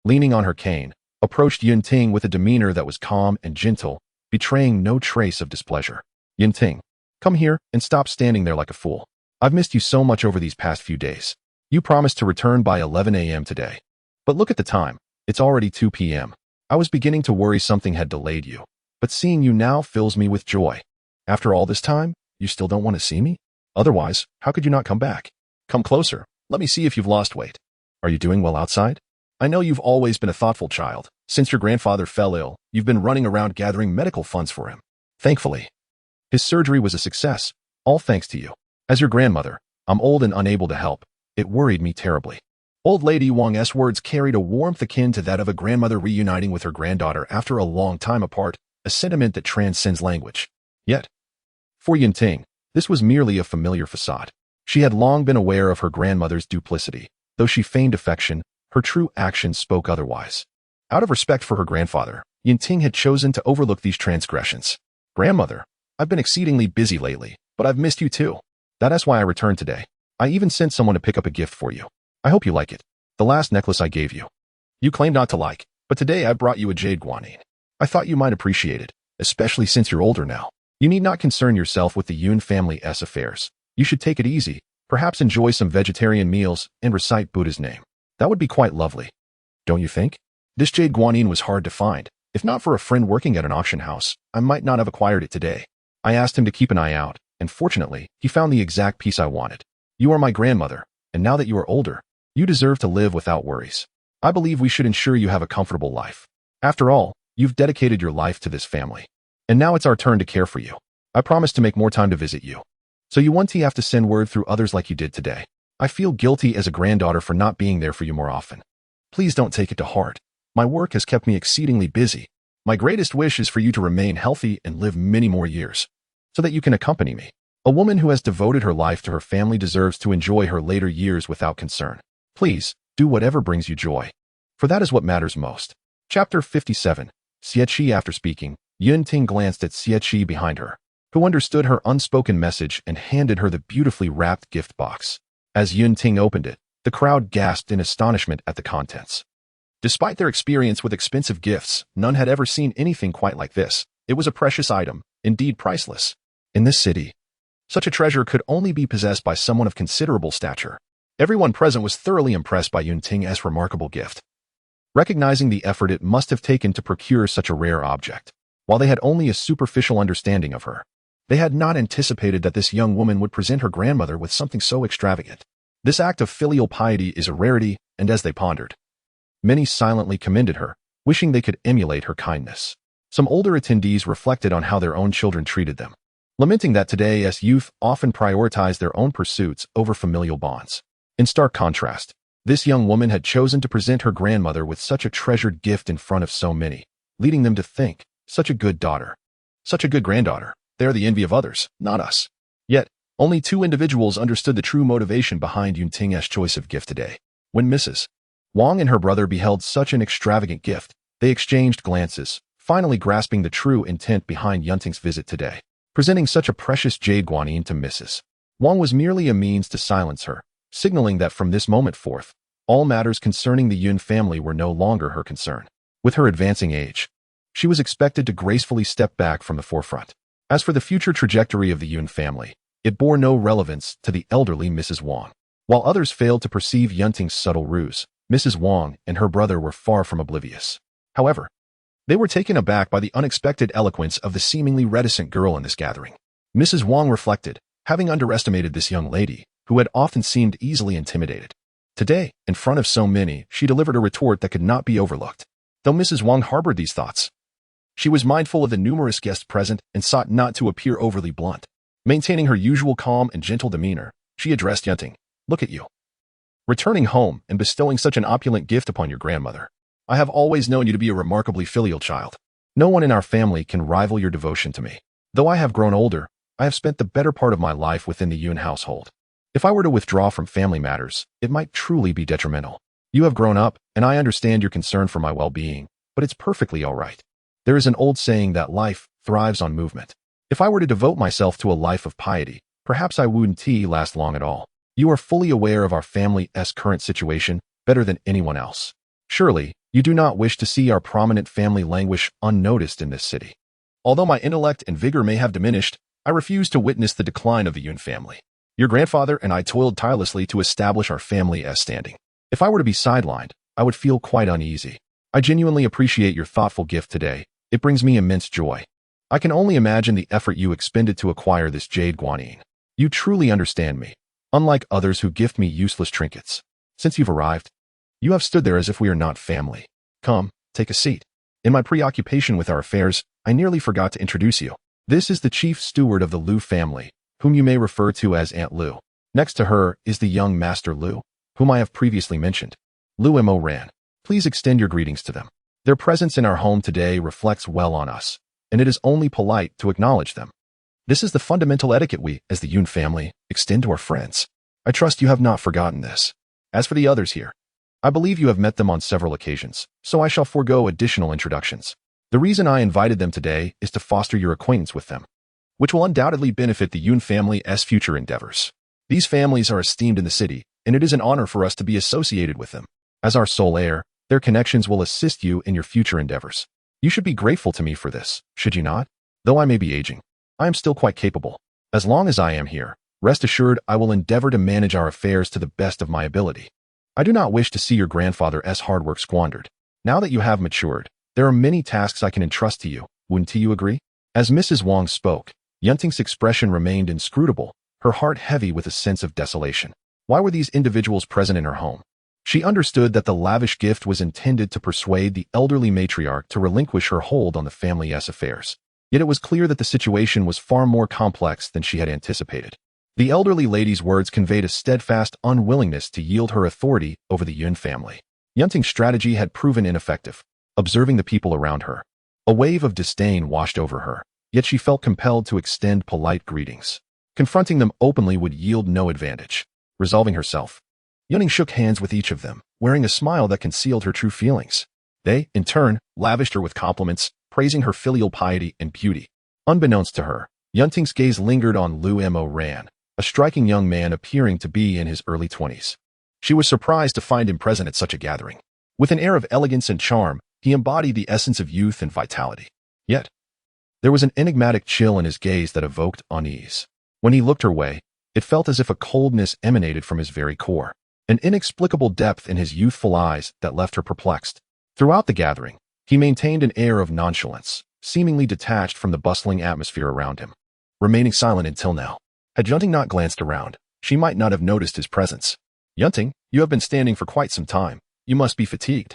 leaning on her cane, approached Yun Ting with a demeanor that was calm and gentle, betraying no trace of displeasure. Yun Ting, come here and stop standing there like a fool. I've missed you so much over these past few days. You promised to return by 11 a.m. today. But look at the time. It's already 2 p.m. I was beginning to worry something had delayed you, but seeing you now fills me with joy. After all this time, you still don't want to see me? Otherwise, how could you not come back? Come closer. Let me see if you've lost weight. Are you doing well outside? I know you've always been a thoughtful child. Since your grandfather fell ill, you've been running around gathering medical funds for him. Thankfully, his surgery was a success, all thanks to you. As your grandmother, I'm old and unable to help. It worried me terribly. Old Lady Wang's words carried a warmth akin to that of a grandmother reuniting with her granddaughter after a long time apart, a sentiment that transcends language. Yet, for Yun Ting, this was merely a familiar facade. She had long been aware of her grandmother's duplicity. Though she feigned affection, her true actions spoke otherwise. Out of respect for her grandfather, Yun Ting had chosen to overlook these transgressions. Grandmother, I've been exceedingly busy lately, but I've missed you too. That's why I returned today. I even sent someone to pick up a gift for you. I hope you like it. The last necklace I gave you. You claimed not to like, but today I brought you a jade guanine. I thought you might appreciate it, especially since you're older now. You need not concern yourself with the Yun family's affairs. You should take it easy, perhaps enjoy some vegetarian meals, and recite Buddha's name. That would be quite lovely, don't you think? This jade guanine was hard to find. If not for a friend working at an auction house, I might not have acquired it today. I asked him to keep an eye out, and fortunately, he found the exact piece I wanted. You are my grandmother, and now that you are older, you deserve to live without worries. I believe we should ensure you have a comfortable life. After all, you've dedicated your life to this family. And now it's our turn to care for you. I promise to make more time to visit you. So you won't have to send word through others like you did today. I feel guilty as a granddaughter for not being there for you more often. Please don't take it to heart. My work has kept me exceedingly busy. My greatest wish is for you to remain healthy and live many more years, so that you can accompany me. A woman who has devoted her life to her family deserves to enjoy her later years without concern. Please, do whatever brings you joy, for that is what matters most. Chapter 57. Xieqi. After speaking, Yunting glanced at Xieqi behind her, who understood her unspoken message and handed her the beautifully wrapped gift box. As Yunting opened it, the crowd gasped in astonishment at the contents. Despite their experience with expensive gifts, none had ever seen anything quite like this. It was a precious item, indeed priceless. In this city, such a treasure could only be possessed by someone of considerable stature. Everyone present was thoroughly impressed by Yunting's remarkable gift, recognizing the effort it must have taken to procure such a rare object. While they had only a superficial understanding of her, they had not anticipated that this young woman would present her grandmother with something so extravagant. This act of filial piety is a rarity, and as they pondered, many silently commended her, wishing they could emulate her kindness. Some older attendees reflected on how their own children treated them, lamenting that today's youth often prioritize their own pursuits over familial bonds. In stark contrast, this young woman had chosen to present her grandmother with such a treasured gift in front of so many, leading them to think, such a good daughter, such a good granddaughter. They are the envy of others, not us. Yet, only two individuals understood the true motivation behind Yunting's choice of gift today. When Mrs. Wang and her brother beheld such an extravagant gift, they exchanged glances, finally grasping the true intent behind Yunting's visit today. Presenting such a precious jade guanine to Mrs. Wang was merely a means to silence her, signaling that from this moment forth, all matters concerning the Yun family were no longer her concern. With her advancing age, she was expected to gracefully step back from the forefront. As for the future trajectory of the Yun family, it bore no relevance to the elderly Mrs. Wang. While others failed to perceive Yunting's subtle ruse, Mrs. Wang and her brother were far from oblivious. However, they were taken aback by the unexpected eloquence of the seemingly reticent girl in this gathering. Mrs. Wang reflected, having underestimated this young lady, who had often seemed easily intimidated. Today, in front of so many, she delivered a retort that could not be overlooked. Though Mrs. Wang harbored these thoughts, she was mindful of the numerous guests present and sought not to appear overly blunt. Maintaining her usual calm and gentle demeanor, she addressed Yunting. Look at you, returning home and bestowing such an opulent gift upon your grandmother. I have always known you to be a remarkably filial child. No one in our family can rival your devotion to me. Though I have grown older, I have spent the better part of my life within the Yun household. If I were to withdraw from family matters, it might truly be detrimental. You have grown up, and I understand your concern for my well-being, but it's perfectly all right. There is an old saying that life thrives on movement. If I were to devote myself to a life of piety, perhaps I wouldn't last long at all. You are fully aware of our family's current situation better than anyone else. Surely, you do not wish to see our prominent family languish unnoticed in this city. Although my intellect and vigor may have diminished, I refuse to witness the decline of the Yun family. Your grandfather and I toiled tirelessly to establish our family's standing. If I were to be sidelined, I would feel quite uneasy. I genuinely appreciate your thoughtful gift today. It brings me immense joy. I can only imagine the effort you expended to acquire this jade guanine. You truly understand me, unlike others who gift me useless trinkets. Since you've arrived, you have stood there as if we are not family. Come, take a seat. In my preoccupation with our affairs, I nearly forgot to introduce you. This is the chief steward of the Liu family, whom you may refer to as Aunt Liu. Next to her is the young Master Liu, whom I have previously mentioned. Liu Mo Ran. Please extend your greetings to them. Their presence in our home today reflects well on us, and it is only polite to acknowledge them. This is the fundamental etiquette we, as the Yun family, extend to our friends. I trust you have not forgotten this. As for the others here, I believe you have met them on several occasions, so I shall forego additional introductions. The reason I invited them today is to foster your acquaintance with them, which will undoubtedly benefit the Yun family's future endeavors. These families are esteemed in the city, and it is an honor for us to be associated with them. As our sole heir, their connections will assist you in your future endeavors. You should be grateful to me for this, should you not? Though I may be aging, I am still quite capable. As long as I am here, rest assured I will endeavor to manage our affairs to the best of my ability. I do not wish to see your grandfather's hard work squandered. Now that you have matured, there are many tasks I can entrust to you. Wouldn't you agree? As Mrs. Wang spoke, Yunting's expression remained inscrutable, her heart heavy with a sense of desolation. Why were these individuals present in her home? She understood that the lavish gift was intended to persuade the elderly matriarch to relinquish her hold on the family's affairs. Yet it was clear that the situation was far more complex than she had anticipated. The elderly lady's words conveyed a steadfast unwillingness to yield her authority over the Yun family. Yunting's strategy had proven ineffective. Observing the people around her, a wave of disdain washed over her, yet she felt compelled to extend polite greetings. Confronting them openly would yield no advantage. Resolving herself, Yunting shook hands with each of them, wearing a smile that concealed her true feelings. They, in turn, lavished her with compliments, praising her filial piety and beauty. Unbeknownst to her, Yunting's gaze lingered on Lu Mo Ran, a striking young man appearing to be in his early 20s. She was surprised to find him present at such a gathering. With an air of elegance and charm, he embodied the essence of youth and vitality. Yet, there was an enigmatic chill in his gaze that evoked unease. When he looked her way, it felt as if a coldness emanated from his very core, an inexplicable depth in his youthful eyes that left her perplexed. Throughout the gathering, he maintained an air of nonchalance, seemingly detached from the bustling atmosphere around him. Remaining silent until now. Had Yunting not glanced around, she might not have noticed his presence. Yunting, you have been standing for quite some time. You must be fatigued.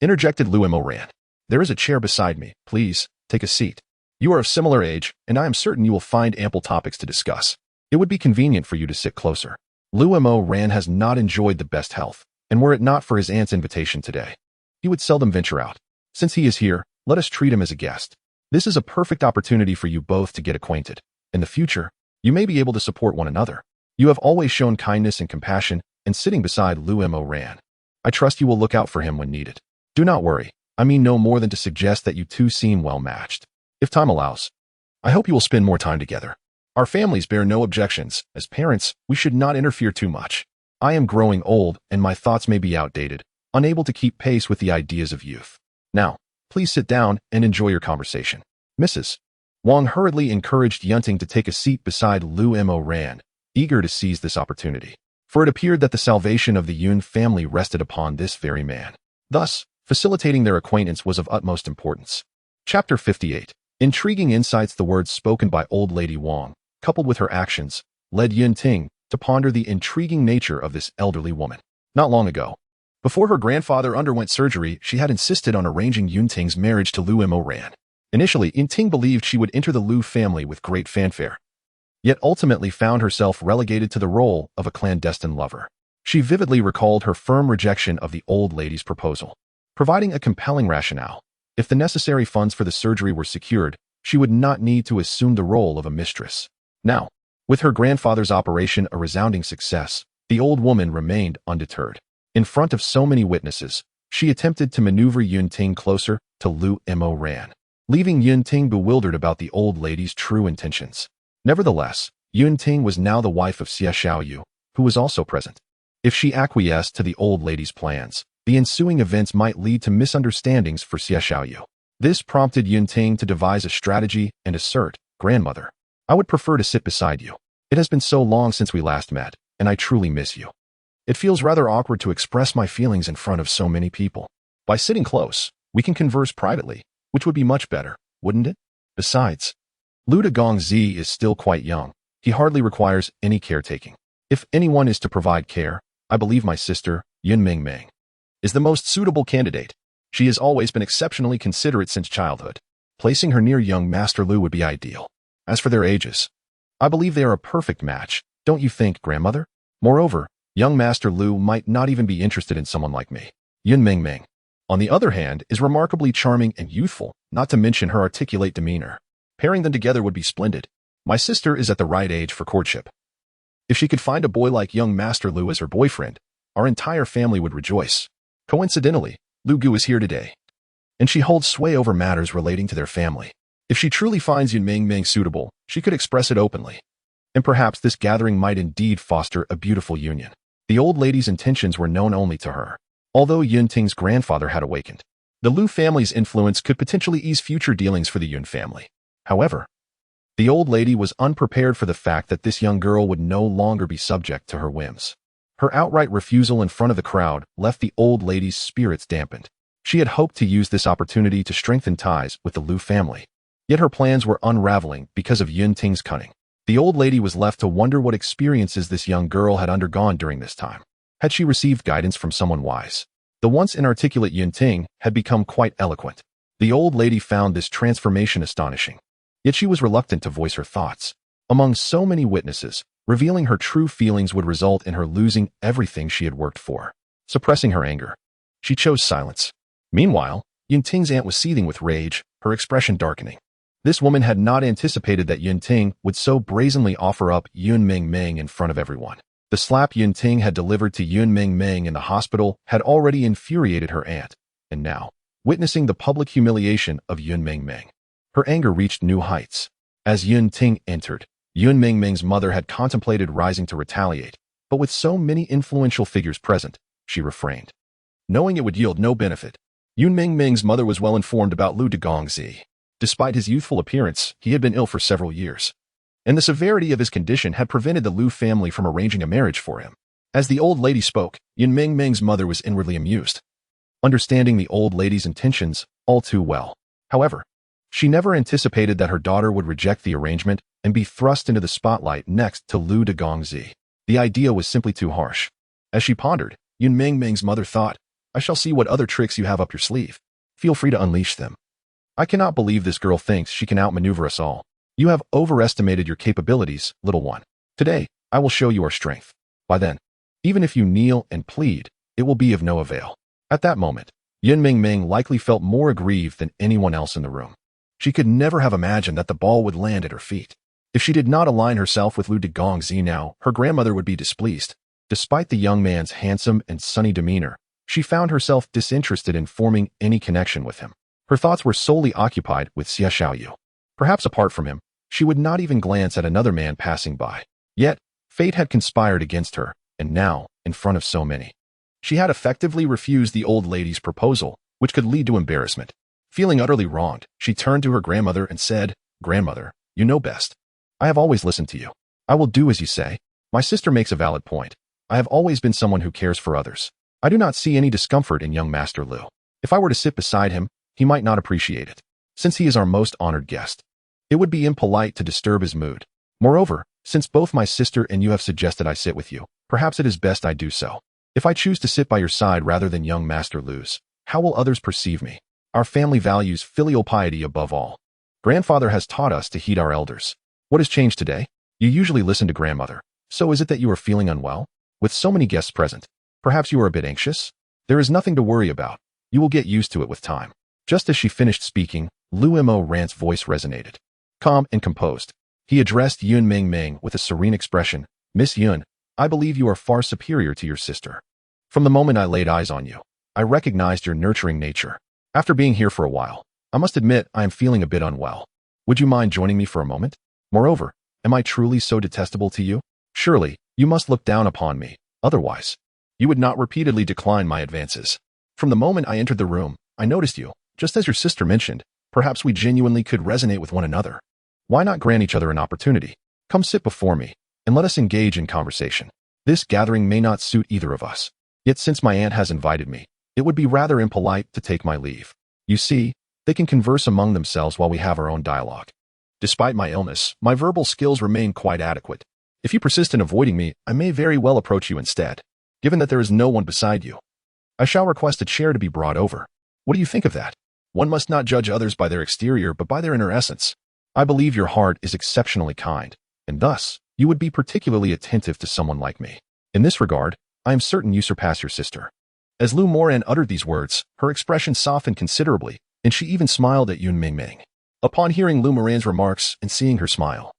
Interjected Lu Mo Ran. There is a chair beside me. Please, take a seat. You are of similar age, and I am certain you will find ample topics to discuss. It would be convenient for you to sit closer. Lu Mo Ran has not enjoyed the best health, and were it not for his aunt's invitation today, he would seldom venture out. Since he is here, let us treat him as a guest. This is a perfect opportunity for you both to get acquainted. In the future, you may be able to support one another. You have always shown kindness and compassion, and sitting beside Lu Mo Ran, I trust you will look out for him when needed. Do not worry. I mean no more than to suggest that you two seem well matched. If time allows, I hope you will spend more time together. Our families bear no objections. As parents, we should not interfere too much. I am growing old, and my thoughts may be outdated, unable to keep pace with the ideas of youth. Now, please sit down and enjoy your conversation. Mrs. Wang hurriedly encouraged Yunting to take a seat beside Lu Mo Ran, eager to seize this opportunity. For it appeared that the salvation of the Yun family rested upon this very man. Thus, facilitating their acquaintance was of utmost importance. Chapter 58. Intriguing insights. The words spoken by old lady Wang, coupled with her actions, led Yunting to ponder the intriguing nature of this elderly woman. Not long ago, before her grandfather underwent surgery, she had insisted on arranging Yunting's marriage to Lu Mo Ran. Initially, Yunting believed she would enter the Lu family with great fanfare, yet ultimately found herself relegated to the role of a clandestine lover. She vividly recalled her firm rejection of the old lady's proposal, providing a compelling rationale. If the necessary funds for the surgery were secured, she would not need to assume the role of a mistress. Now, with her grandfather's operation a resounding success, the old woman remained undeterred. In front of so many witnesses, she attempted to maneuver Yunting closer to Lu Mo Ran, leaving Yunting bewildered about the old lady's true intentions. Nevertheless, Yunting was now the wife of Xie Xiaoyu, who was also present. If she acquiesced to the old lady's plans, the ensuing events might lead to misunderstandings for Xie Xiaoyu. This prompted Yunting to devise a strategy and assert, "Grandmother, I would prefer to sit beside you. It has been so long since we last met, and I truly miss you. It feels rather awkward to express my feelings in front of so many people. By sitting close, we can converse privately, which would be much better, wouldn't it? Besides, Lu Gongzi is still quite young. He hardly requires any caretaking. If anyone is to provide care, I believe my sister, Yun Mingming, is the most suitable candidate. She has always been exceptionally considerate since childhood. Placing her near young Master Lu would be ideal. As for their ages, I believe they are a perfect match, don't you think, grandmother? Moreover, young Master Lu might not even be interested in someone like me. Yun Mingming, on the other hand, is remarkably charming and youthful, not to mention her articulate demeanor. Pairing them together would be splendid. My sister is at the right age for courtship. If she could find a boy like young Master Lu as her boyfriend, our entire family would rejoice. Coincidentally, Lu Gu is here today, and she holds sway over matters relating to their family. If she truly finds Yun Mingming suitable, she could express it openly, and perhaps this gathering might indeed foster a beautiful union. The old lady's intentions were known only to her. Although Yunting's grandfather had awakened, the Lu family's influence could potentially ease future dealings for the Yun family. However, the old lady was unprepared for the fact that this young girl would no longer be subject to her whims. Her outright refusal in front of the crowd left the old lady's spirits dampened. She had hoped to use this opportunity to strengthen ties with the Lu family. Yet her plans were unraveling because of Yun Ting's cunning. The old lady was left to wonder what experiences this young girl had undergone during this time. Had she received guidance from someone wise? The once inarticulate Yun Ting had become quite eloquent. The old lady found this transformation astonishing. Yet she was reluctant to voice her thoughts. Among so many witnesses, revealing her true feelings would result in her losing everything she had worked for. Suppressing her anger, she chose silence. Meanwhile, Yun Ting's aunt was seething with rage, her expression darkening. This woman had not anticipated that Yun Ting would so brazenly offer up Yun Mingming in front of everyone. The slap Yun Ting had delivered to Yun Mingming in the hospital had already infuriated her aunt, and now, witnessing the public humiliation of Yun Mingming, her anger reached new heights. As Yun Ting entered, Yun Mingming's mother had contemplated rising to retaliate, but with so many influential figures present, she refrained. Knowing it would yield no benefit, Yun Mingming's mother was well informed about Lu Degongzi. Despite his youthful appearance, he had been ill for several years, and the severity of his condition had prevented the Lu family from arranging a marriage for him. As the old lady spoke, Yun Mingming's mother was inwardly amused, understanding the old lady's intentions all too well. However, she never anticipated that her daughter would reject the arrangement and be thrust into the spotlight next to Lu Degongzi. The idea was simply too harsh. As she pondered, Yun Mingming's mother thought, "I shall see what other tricks you have up your sleeve. Feel free to unleash them." I cannot believe this girl thinks she can outmaneuver us all. You have overestimated your capabilities, little one. Today, I will show you our strength. By then, even if you kneel and plead, it will be of no avail. At that moment, Yun Mingming likely felt more aggrieved than anyone else in the room. She could never have imagined that the ball would land at her feet. If she did not align herself with Lu Degongzi now, her grandmother would be displeased. Despite the young man's handsome and sunny demeanor, she found herself disinterested in forming any connection with him. Her thoughts were solely occupied with Xia Xiaoyu. Perhaps apart from him, she would not even glance at another man passing by. Yet, fate had conspired against her, and now, in front of so many, she had effectively refused the old lady's proposal, which could lead to embarrassment. Feeling utterly wronged, she turned to her grandmother and said, "Grandmother, you know best. I have always listened to you. I will do as you say. My sister makes a valid point. I have always been someone who cares for others. I do not see any discomfort in young Master Lu. If I were to sit beside him, he might not appreciate it. Since he is our most honored guest, it would be impolite to disturb his mood. Moreover, since both my sister and you have suggested I sit with you, perhaps it is best I do so. If I choose to sit by your side rather than young Master Lu's, how will others perceive me? Our family values filial piety above all. Grandfather has taught us to heed our elders. What has changed today? You usually listen to grandmother. So is it that you are feeling unwell? With so many guests present, perhaps you are a bit anxious? There is nothing to worry about. You will get used to it with time." Just as she finished speaking, Lu Mo Ran's voice resonated. Calm and composed, he addressed Yun Mingming with a serene expression. "Miss Yun, I believe you are far superior to your sister. From the moment I laid eyes on you, I recognized your nurturing nature. After being here for a while, I must admit I am feeling a bit unwell. Would you mind joining me for a moment? Moreover, am I truly so detestable to you? Surely, you must look down upon me, otherwise, you would not repeatedly decline my advances. From the moment I entered the room, I noticed you, just as your sister mentioned. Perhaps we genuinely could resonate with one another. Why not grant each other an opportunity? Come sit before me, and let us engage in conversation. This gathering may not suit either of us. Yet since my aunt has invited me, it would be rather impolite to take my leave. You see, they can converse among themselves while we have our own dialogue. Despite my illness, my verbal skills remain quite adequate. If you persist in avoiding me, I may very well approach you instead. Given that there is no one beside you, I shall request a chair to be brought over. What do you think of that? One must not judge others by their exterior but by their inner essence. I believe your heart is exceptionally kind, and thus, you would be particularly attentive to someone like me. In this regard, I am certain you surpass your sister." As Lu Moran uttered these words, her expression softened considerably, and she even smiled at Yun Mingming. Upon hearing Lu Moran's remarks and seeing her smile,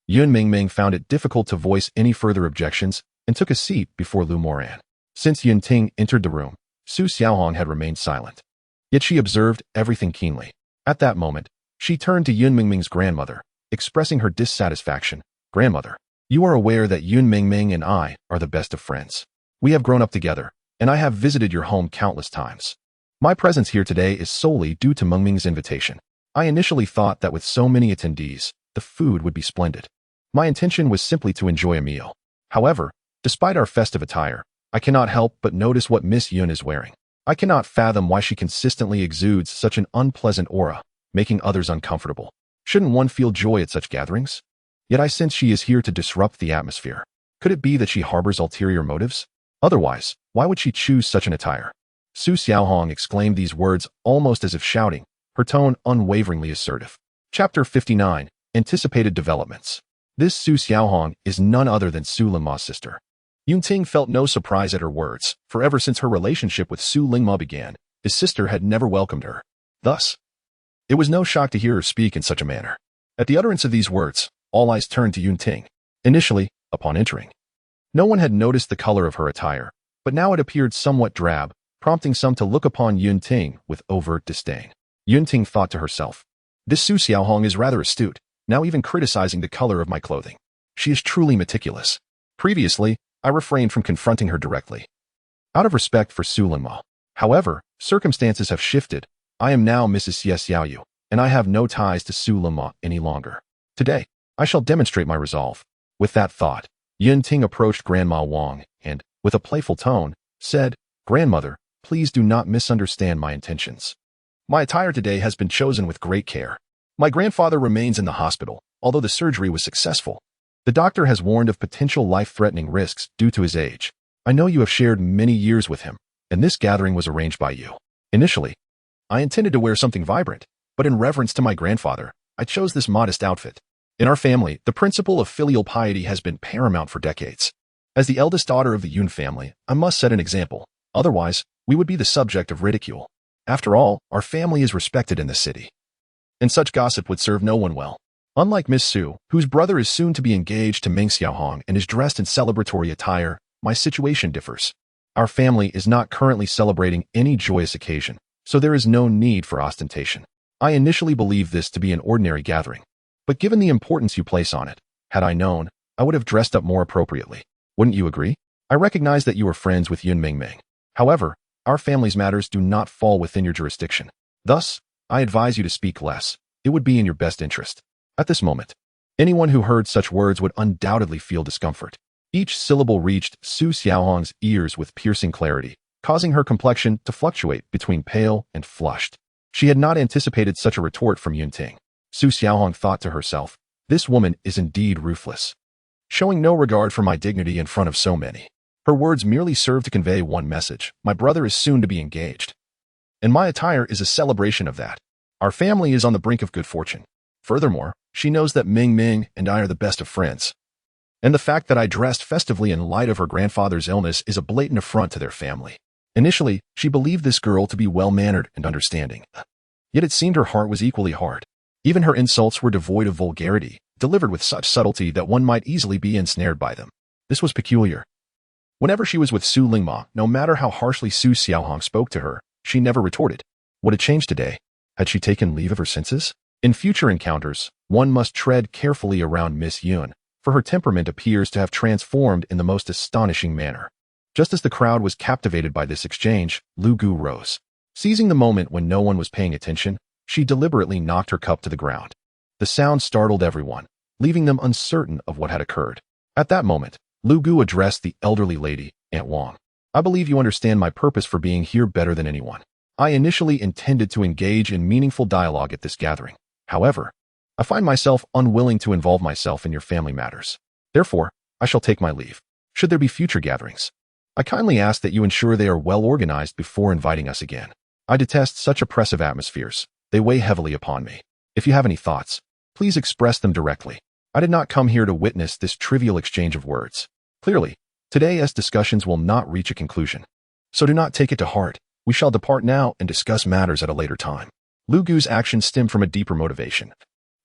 Yun Mingming found it difficult to voice any further objections and took a seat before Lu Moran. Since Yun Ting entered the room, Su Xiaohong had remained silent. Yet she observed everything keenly. At that moment, she turned to Yun Mingming's grandmother, expressing her dissatisfaction. "Grandmother, you are aware that Yun Mingming and I are the best of friends. We have grown up together, and I have visited your home countless times. My presence here today is solely due to Mengming's invitation. I initially thought that with so many attendees, the food would be splendid. My intention was simply to enjoy a meal. However, Despite our festive attire, I cannot help but notice what Miss Yun is wearing. I cannot fathom why she consistently exudes such an unpleasant aura, making others uncomfortable. Shouldn't one feel joy at such gatherings? Yet I sense she is here to disrupt the atmosphere. Could it be that she harbors ulterior motives? Otherwise, why would she choose such an attire? Su Xiaohong exclaimed these words almost as if shouting, her tone unwaveringly assertive. Chapter 59. Anticipated Developments. This Su Xiaohong is none other than Su Lingma's sister. Yunting felt no surprise at her words, for ever since her relationship with Su Lingma began, his sister had never welcomed her. Thus, it was no shock to hear her speak in such a manner. At the utterance of these words, all eyes turned to Yunting. Initially, upon entering, no one had noticed the color of her attire, but now it appeared somewhat drab, prompting some to look upon Yunting with overt disdain. Yunting thought to herself, this Su Xiaohong is rather astute, now even criticizing the color of my clothing. She is truly meticulous. Previously, I refrained from confronting her directly, out of respect for Su Lingma. However, circumstances have shifted. I am now Mrs. Xie Xiaoyu, and I have no ties to Su Lingma any longer. Today, I shall demonstrate my resolve. With that thought, Yunting approached Grandma Wang and, with a playful tone, said, Grandmother, please do not misunderstand my intentions. My attire today has been chosen with great care. My grandfather remains in the hospital, although the surgery was successful. The doctor has warned of potential life-threatening risks due to his age. I know you have shared many years with him, and this gathering was arranged by you. Initially, I intended to wear something vibrant, but in reverence to my grandfather, I chose this modest outfit. In our family, the principle of filial piety has been paramount for decades. As the eldest daughter of the Yun family, I must set an example. Otherwise, we would be the subject of ridicule. After all, our family is respected in the city, and such gossip would serve no one well. Unlike Miss Su, whose brother is soon to be engaged to Meng Xiaohong and is dressed in celebratory attire, my situation differs. Our family is not currently celebrating any joyous occasion, so there is no need for ostentation. I initially believed this to be an ordinary gathering, but given the importance you place on it, had I known, I would have dressed up more appropriately. Wouldn't you agree? I recognize that you are friends with Yun Mingming. However, our family's matters do not fall within your jurisdiction. Thus, I advise you to speak less. It would be in your best interest. At this moment, anyone who heard such words would undoubtedly feel discomfort. Each syllable reached Su Xiaohong's ears with piercing clarity, causing her complexion to fluctuate between pale and flushed. She had not anticipated such a retort from Yunting. Su Xiaohong thought to herself, this woman is indeed ruthless, showing no regard for my dignity in front of so many. Her words merely served to convey one message: my brother is soon to be engaged, and my attire is a celebration of that. Our family is on the brink of good fortune. Furthermore, she knows that Ming Ming and I are the best of friends, and the fact that I dressed festively in light of her grandfather's illness is a blatant affront to their family. Initially, she believed this girl to be well-mannered and understanding. Yet it seemed her heart was equally hard. Even her insults were devoid of vulgarity, delivered with such subtlety that one might easily be ensnared by them. This was peculiar. Whenever she was with Su Lingma, no matter how harshly Su Xiaohong spoke to her, she never retorted. What had changed today? Had she taken leave of her senses? In future encounters, one must tread carefully around Miss Yun, for her temperament appears to have transformed in the most astonishing manner. Just as the crowd was captivated by this exchange, Lu Gu rose. Seizing the moment when no one was paying attention, she deliberately knocked her cup to the ground. The sound startled everyone, leaving them uncertain of what had occurred. At that moment, Lu Gu addressed the elderly lady, Aunt Wang. I believe you understand my purpose for being here better than anyone. I initially intended to engage in meaningful dialogue at this gathering. However, I find myself unwilling to involve myself in your family matters. Therefore, I shall take my leave. Should there be future gatherings, I kindly ask that you ensure they are well organized before inviting us again. I detest such oppressive atmospheres. They weigh heavily upon me. If you have any thoughts, please express them directly. I did not come here to witness this trivial exchange of words. Clearly, today's discussions will not reach a conclusion. So do not take it to heart. We shall depart now and discuss matters at a later time. Lu Gu's actions stem from a deeper motivation.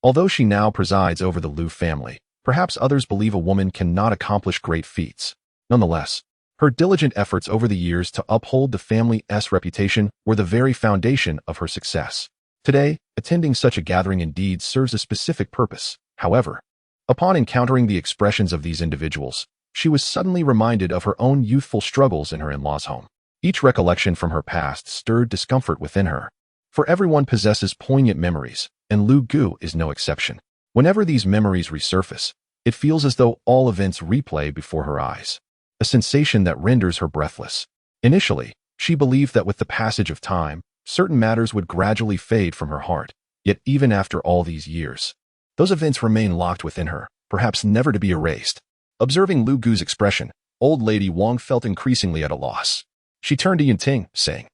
Although she now presides over the Lu family, perhaps others believe a woman cannot accomplish great feats. Nonetheless, her diligent efforts over the years to uphold the family's reputation were the very foundation of her success. Today, attending such a gathering indeed serves a specific purpose. However, upon encountering the expressions of these individuals, she was suddenly reminded of her own youthful struggles in her in-laws' home. Each recollection from her past stirred discomfort within her. For everyone possesses poignant memories, and Lu Gu is no exception. Whenever these memories resurface, it feels as though all events replay before her eyes. a sensation that renders her breathless. Initially, she believed that with the passage of time, certain matters would gradually fade from her heart. Yet even after all these years, those events remain locked within her, perhaps never to be erased. Observing Lu Gu's expression, old lady Wang felt increasingly at a loss. She turned to Yunting, saying,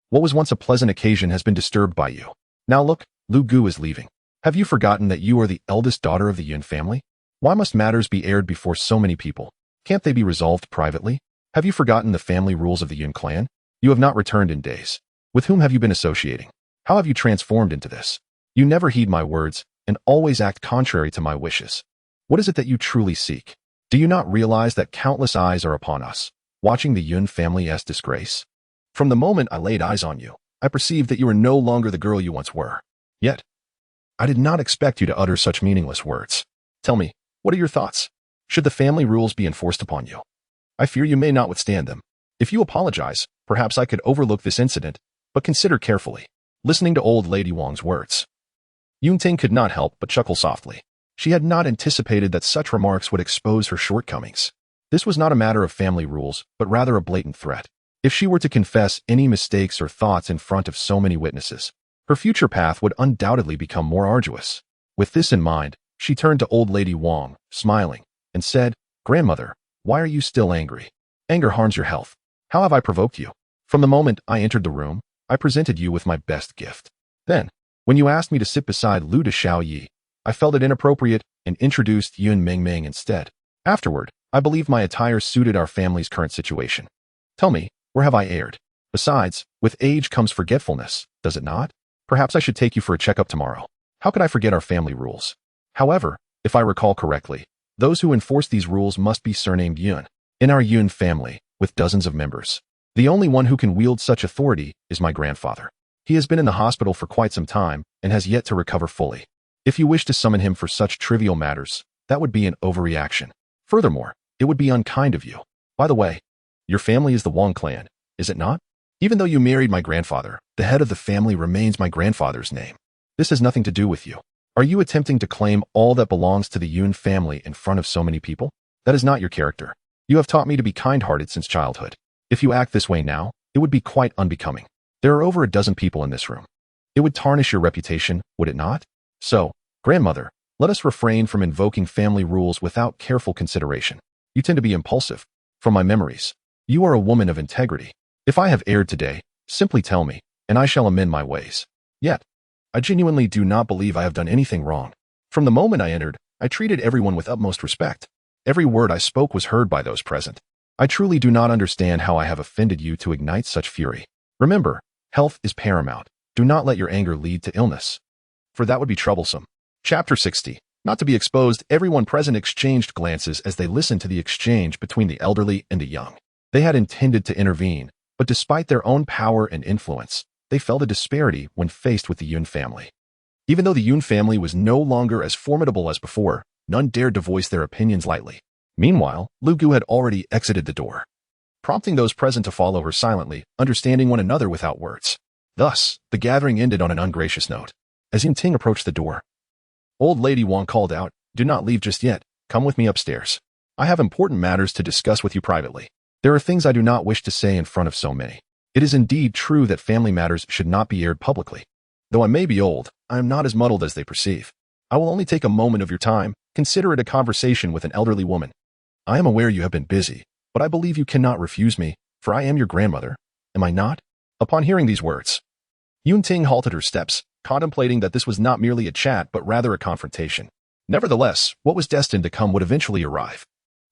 "What was once a pleasant occasion has been disturbed by you. Now look, Lu Gu is leaving. Have you forgotten that you are the eldest daughter of the Yun family? Why must matters be aired before so many people? Can't they be resolved privately? Have you forgotten the family rules of the Yun clan? You have not returned in days. With whom have you been associating? How have you transformed into this? You never heed my words and always act contrary to my wishes. What is it that you truly seek? Do you not realize that countless eyes are upon us, watching the Yun family's disgrace? From the moment I laid eyes on you, I perceived that you were no longer the girl you once were. Yet, I did not expect you to utter such meaningless words. Tell me, what are your thoughts? Should the family rules be enforced upon you? I fear you may not withstand them. If you apologize, perhaps I could overlook this incident, but consider carefully." Listening to old lady Wang's words, Yunting could not help but chuckle softly. She had not anticipated that such remarks would expose her shortcomings. This was not a matter of family rules, but rather a blatant threat. If she were to confess any mistakes or thoughts in front of so many witnesses, her future path would undoubtedly become more arduous. With this in mind, she turned to old lady Wang, smiling, and said, "Grandmother, why are you still angry? Anger harms your health. How have I provoked you? From the moment I entered the room, I presented you with my best gift. Then, when you asked me to sit beside Lu de Xiaoyi, I felt it inappropriate and introduced Yun Mingming instead. Afterward, I believed my attire suited our family's current situation. Tell me, where have I erred? Besides, with age comes forgetfulness, does it not? Perhaps I should take you for a checkup tomorrow. How could I forget our family rules? However, if I recall correctly, those who enforce these rules must be surnamed Yun. In our Yun family, with dozens of members, the only one who can wield such authority is my grandfather. He has been in the hospital for quite some time and has yet to recover fully. If you wish to summon him for such trivial matters, that would be an overreaction. Furthermore, it would be unkind of you. By the way, your family is the Wang clan, is it not? Even though you married my grandfather, the head of the family remains my grandfather's name. This has nothing to do with you. Are you attempting to claim all that belongs to the Yun family in front of so many people? That is not your character. You have taught me to be kind-hearted since childhood. If you act this way now, it would be quite unbecoming. There are over a dozen people in this room. It would tarnish your reputation, would it not? So, grandmother, let us refrain from invoking family rules without careful consideration. You tend to be impulsive. From my memories, you are a woman of integrity. If I have erred today, simply tell me, and I shall amend my ways. Yet, I genuinely do not believe I have done anything wrong. From the moment I entered, I treated everyone with utmost respect. Every word I spoke was heard by those present. I truly do not understand how I have offended you to ignite such fury. Remember, health is paramount. Do not let your anger lead to illness, for that would be troublesome. Chapter 60. Not to be exposed, everyone present exchanged glances as they listened to the exchange between the elderly and the young. They had intended to intervene, but despite their own power and influence, they felt a disparity when faced with the Yun family. Even though the Yun family was no longer as formidable as before, none dared to voice their opinions lightly. Meanwhile, Lu Gu had already exited the door, prompting those present to follow her silently, understanding one another without words. Thus, the gathering ended on an ungracious note. As Yunting approached the door, old lady Wang called out, "Do not leave just yet. Come with me upstairs. I have important matters to discuss with you privately. There are things I do not wish to say in front of so many. It is indeed true that family matters should not be aired publicly. Though I may be old, I am not as muddled as they perceive. I will only take a moment of your time. Consider it a conversation with an elderly woman. I am aware you have been busy, but I believe you cannot refuse me, for I am your grandmother. Am I not?" Upon hearing these words, Yunting halted her steps, contemplating that this was not merely a chat but rather a confrontation. Nevertheless, what was destined to come would eventually arrive.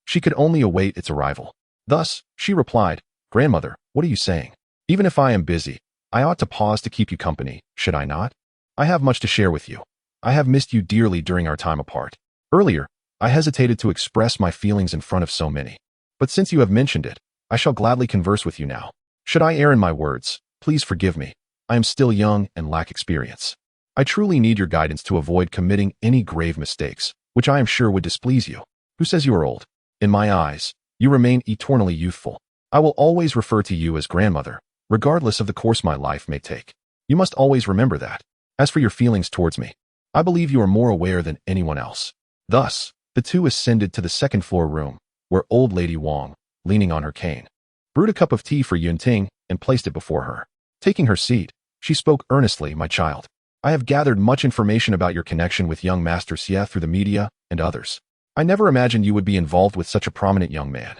She could only await its arrival. Thus, she replied, "Grandmother, what are you saying? Even if I am busy, I ought to pause to keep you company, should I not? I have much to share with you. I have missed you dearly during our time apart. Earlier, I hesitated to express my feelings in front of so many. But since you have mentioned it, I shall gladly converse with you now. Should I err in my words, please forgive me. I am still young and lack experience. I truly need your guidance to avoid committing any grave mistakes, which I am sure would displease you. Who says you are old? In my eyes, you remain eternally youthful. I will always refer to you as grandmother, regardless of the course my life may take. You must always remember that. As for your feelings towards me, I believe you are more aware than anyone else." Thus, the two ascended to the second-floor room, where old lady Wang, leaning on her cane. Brewed a cup of tea for Yunting and placed it before her. Taking her seat, she spoke earnestly, "My child, I have gathered much information about your connection with young Master Xie through the media and others. I never imagined you would be involved with such a prominent young man.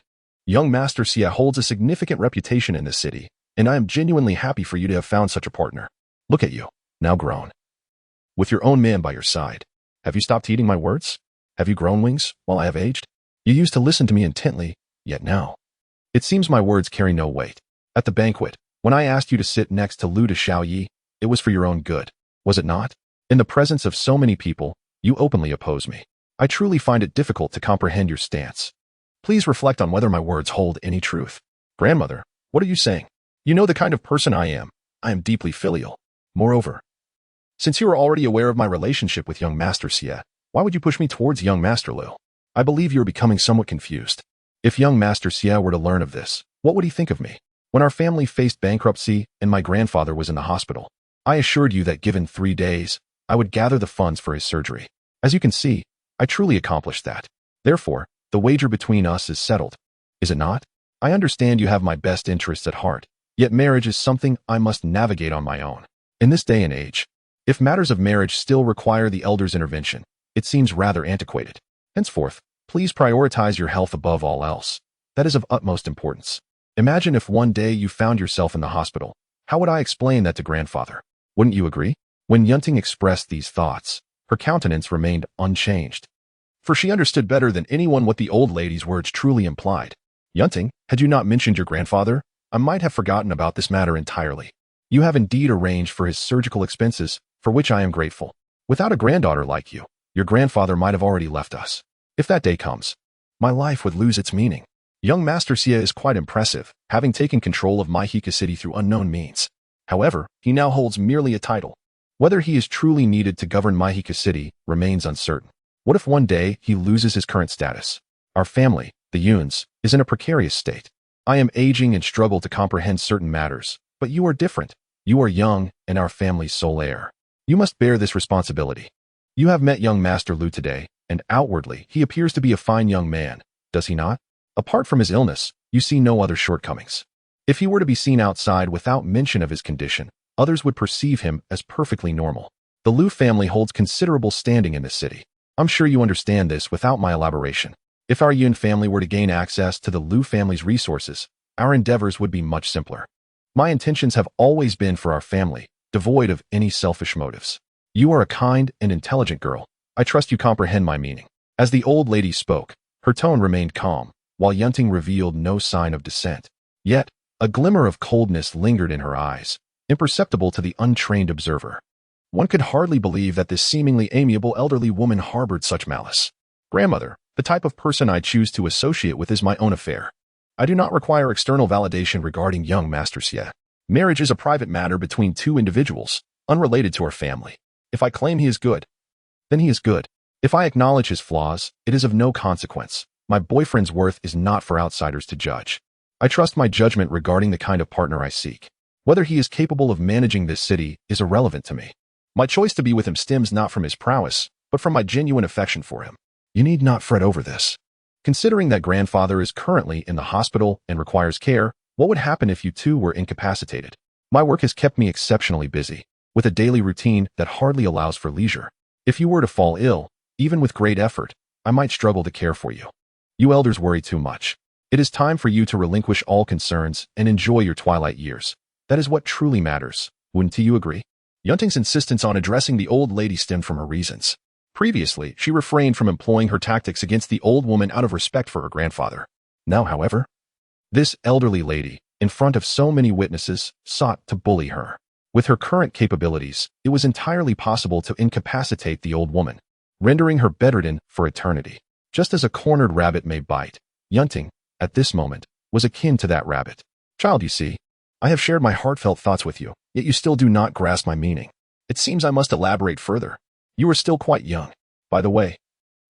Young Master Xie holds a significant reputation in this city, and I am genuinely happy for you to have found such a partner. Look at you, now grown, with your own man by your side. Have you stopped heeding my words? Have you grown wings while I have aged? You used to listen to me intently, yet now it seems my words carry no weight. At the banquet, when I asked you to sit next to Lu de Xiaoyi, it was for your own good, was it not? In the presence of so many people, you openly oppose me. I truly find it difficult to comprehend your stance. Please reflect on whether my words hold any truth." "Grandmother, what are you saying? You know the kind of person I am. I am deeply filial. Moreover, since you are already aware of my relationship with young Master Xie, why would you push me towards young Master Lu? I believe you are becoming somewhat confused. If young Master Xie were to learn of this, what would he think of me? When our family faced bankruptcy and my grandfather was in the hospital, I assured you that given 3 days, I would gather the funds for his surgery. As you can see, I truly accomplished that. Therefore, the wager between us is settled. Is it not? I understand you have my best interests at heart, yet marriage is something I must navigate on my own. In this day and age, if matters of marriage still require the elder's intervention, it seems rather antiquated. Henceforth, please prioritize your health above all else. That is of utmost importance. Imagine if one day you found yourself in the hospital. How would I explain that to grandfather? Wouldn't you agree?" When Yunting expressed these thoughts, her countenance remained unchanged, for she understood better than anyone what the old lady's words truly implied. "Yunting, had you not mentioned your grandfather, I might have forgotten about this matter entirely. You have indeed arranged for his surgical expenses, for which I am grateful. Without a granddaughter like you, your grandfather might have already left us. If that day comes, my life would lose its meaning. Young Master Xie is quite impressive, having taken control of Maihika City through unknown means. However, he now holds merely a title. Whether he is truly needed to govern Maihika City remains uncertain. What if one day he loses his current status? Our family, the Yuns, is in a precarious state. I am aging and struggle to comprehend certain matters, but you are different. You are young and our family's sole heir. You must bear this responsibility. You have met young Master Lu today, and outwardly he appears to be a fine young man, does he not? Apart from his illness, you see no other shortcomings. If he were to be seen outside without mention of his condition, others would perceive him as perfectly normal. The Lu family holds considerable standing in this city. I'm sure you understand this without my elaboration. If our Yun family were to gain access to the Lu family's resources, our endeavors would be much simpler. My intentions have always been for our family, devoid of any selfish motives. You are a kind and intelligent girl. I trust you comprehend my meaning." As the old lady spoke, her tone remained calm, while Yunting revealed no sign of dissent. Yet, a glimmer of coldness lingered in her eyes, imperceptible to the untrained observer. One could hardly believe that this seemingly amiable elderly woman harbored such malice. "Grandmother, the type of person I choose to associate with is my own affair. I do not require external validation regarding young Master Xie. Marriage is a private matter between two individuals, unrelated to our family. If I claim he is good, then he is good. If I acknowledge his flaws, it is of no consequence. My boyfriend's worth is not for outsiders to judge. I trust my judgment regarding the kind of partner I seek. Whether he is capable of managing this city is irrelevant to me. My choice to be with him stems not from his prowess, but from my genuine affection for him. You need not fret over this. Considering that grandfather is currently in the hospital and requires care, what would happen if you two were incapacitated? My work has kept me exceptionally busy, with a daily routine that hardly allows for leisure. If you were to fall ill, even with great effort, I might struggle to care for you. You elders worry too much. It is time for you to relinquish all concerns and enjoy your twilight years. That is what truly matters. Wouldn't you agree?" Yunting's insistence on addressing the old lady stemmed from her reasons. Previously, she refrained from employing her tactics against the old woman out of respect for her grandfather. Now, however, this elderly lady, in front of so many witnesses, sought to bully her. With her current capabilities, it was entirely possible to incapacitate the old woman, rendering her bedridden for eternity. Just as a cornered rabbit may bite, Yunting, at this moment, was akin to that rabbit. "Child, you see, I have shared my heartfelt thoughts with you, yet you still do not grasp my meaning. It seems I must elaborate further. You are still quite young. By the way,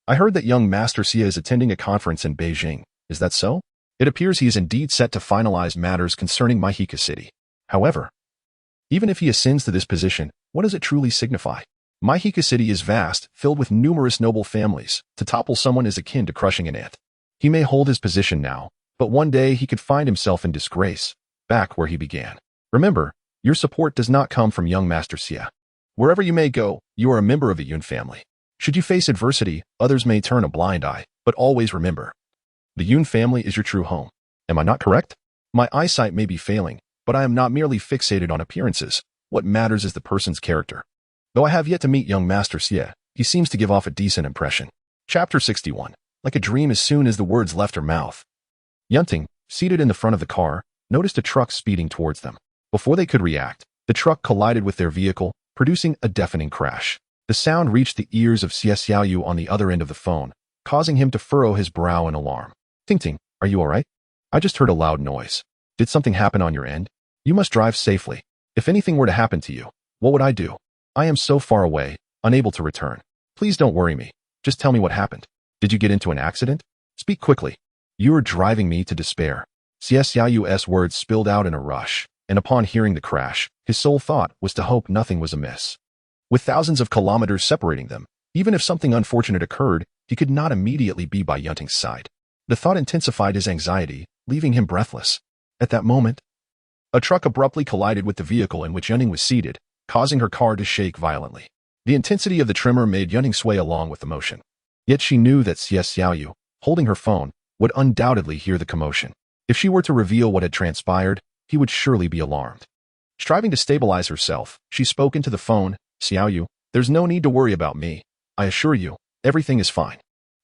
I heard that young Master Xie is attending a conference in Beijing. Is that so? It appears he is indeed set to finalize matters concerning Maihika City. However, even if he ascends to this position, what does it truly signify? Maihika City is vast, filled with numerous noble families. To topple someone is akin to crushing an ant. He may hold his position now, But one day he could find himself in disgrace, back where he began. Remember, your support does not come from young Master Xie. Wherever you may go, you are a member of the Yun family. Should you face adversity, others may turn a blind eye, but always remember, the Yun family is your true home. Am I not correct? My eyesight may be failing, but I am not merely fixated on appearances. What matters is the person's character. Though I have yet to meet young Master Xie, he seems to give off a decent impression. Chapter 61. Like a dream as soon as the words left her mouth. Yunting, seated in the front of the car, noticed a truck speeding towards them. Before they could react, the truck collided with their vehicle, producing a deafening crash. The sound reached the ears of Xie Xiaoyu on the other end of the phone, causing him to furrow his brow in alarm. Ting Ting, are you alright? I just heard a loud noise. Did something happen on your end? You must drive safely. If anything were to happen to you, what would I do? I am so far away, unable to return. Please don't worry me. Just tell me what happened. Did you get into an accident? Speak quickly. You are driving me to despair. Xie Xiaoyu's words spilled out in a rush, and upon hearing the crash, his sole thought was to hope nothing was amiss. With thousands of kilometers separating them, even if something unfortunate occurred, he could not immediately be by Yunting's side. The thought intensified his anxiety, leaving him breathless. At that moment, a truck abruptly collided with the vehicle in which Yunting was seated, causing her car to shake violently. The intensity of the tremor made Yunting sway along with the motion. Yet she knew that Xie Xiaoyu, holding her phone, would undoubtedly hear the commotion. If she were to reveal what had transpired, he would surely be alarmed. Striving to stabilize herself, she spoke into the phone. Xiaoyu, there's no need to worry about me. I assure you, everything is fine.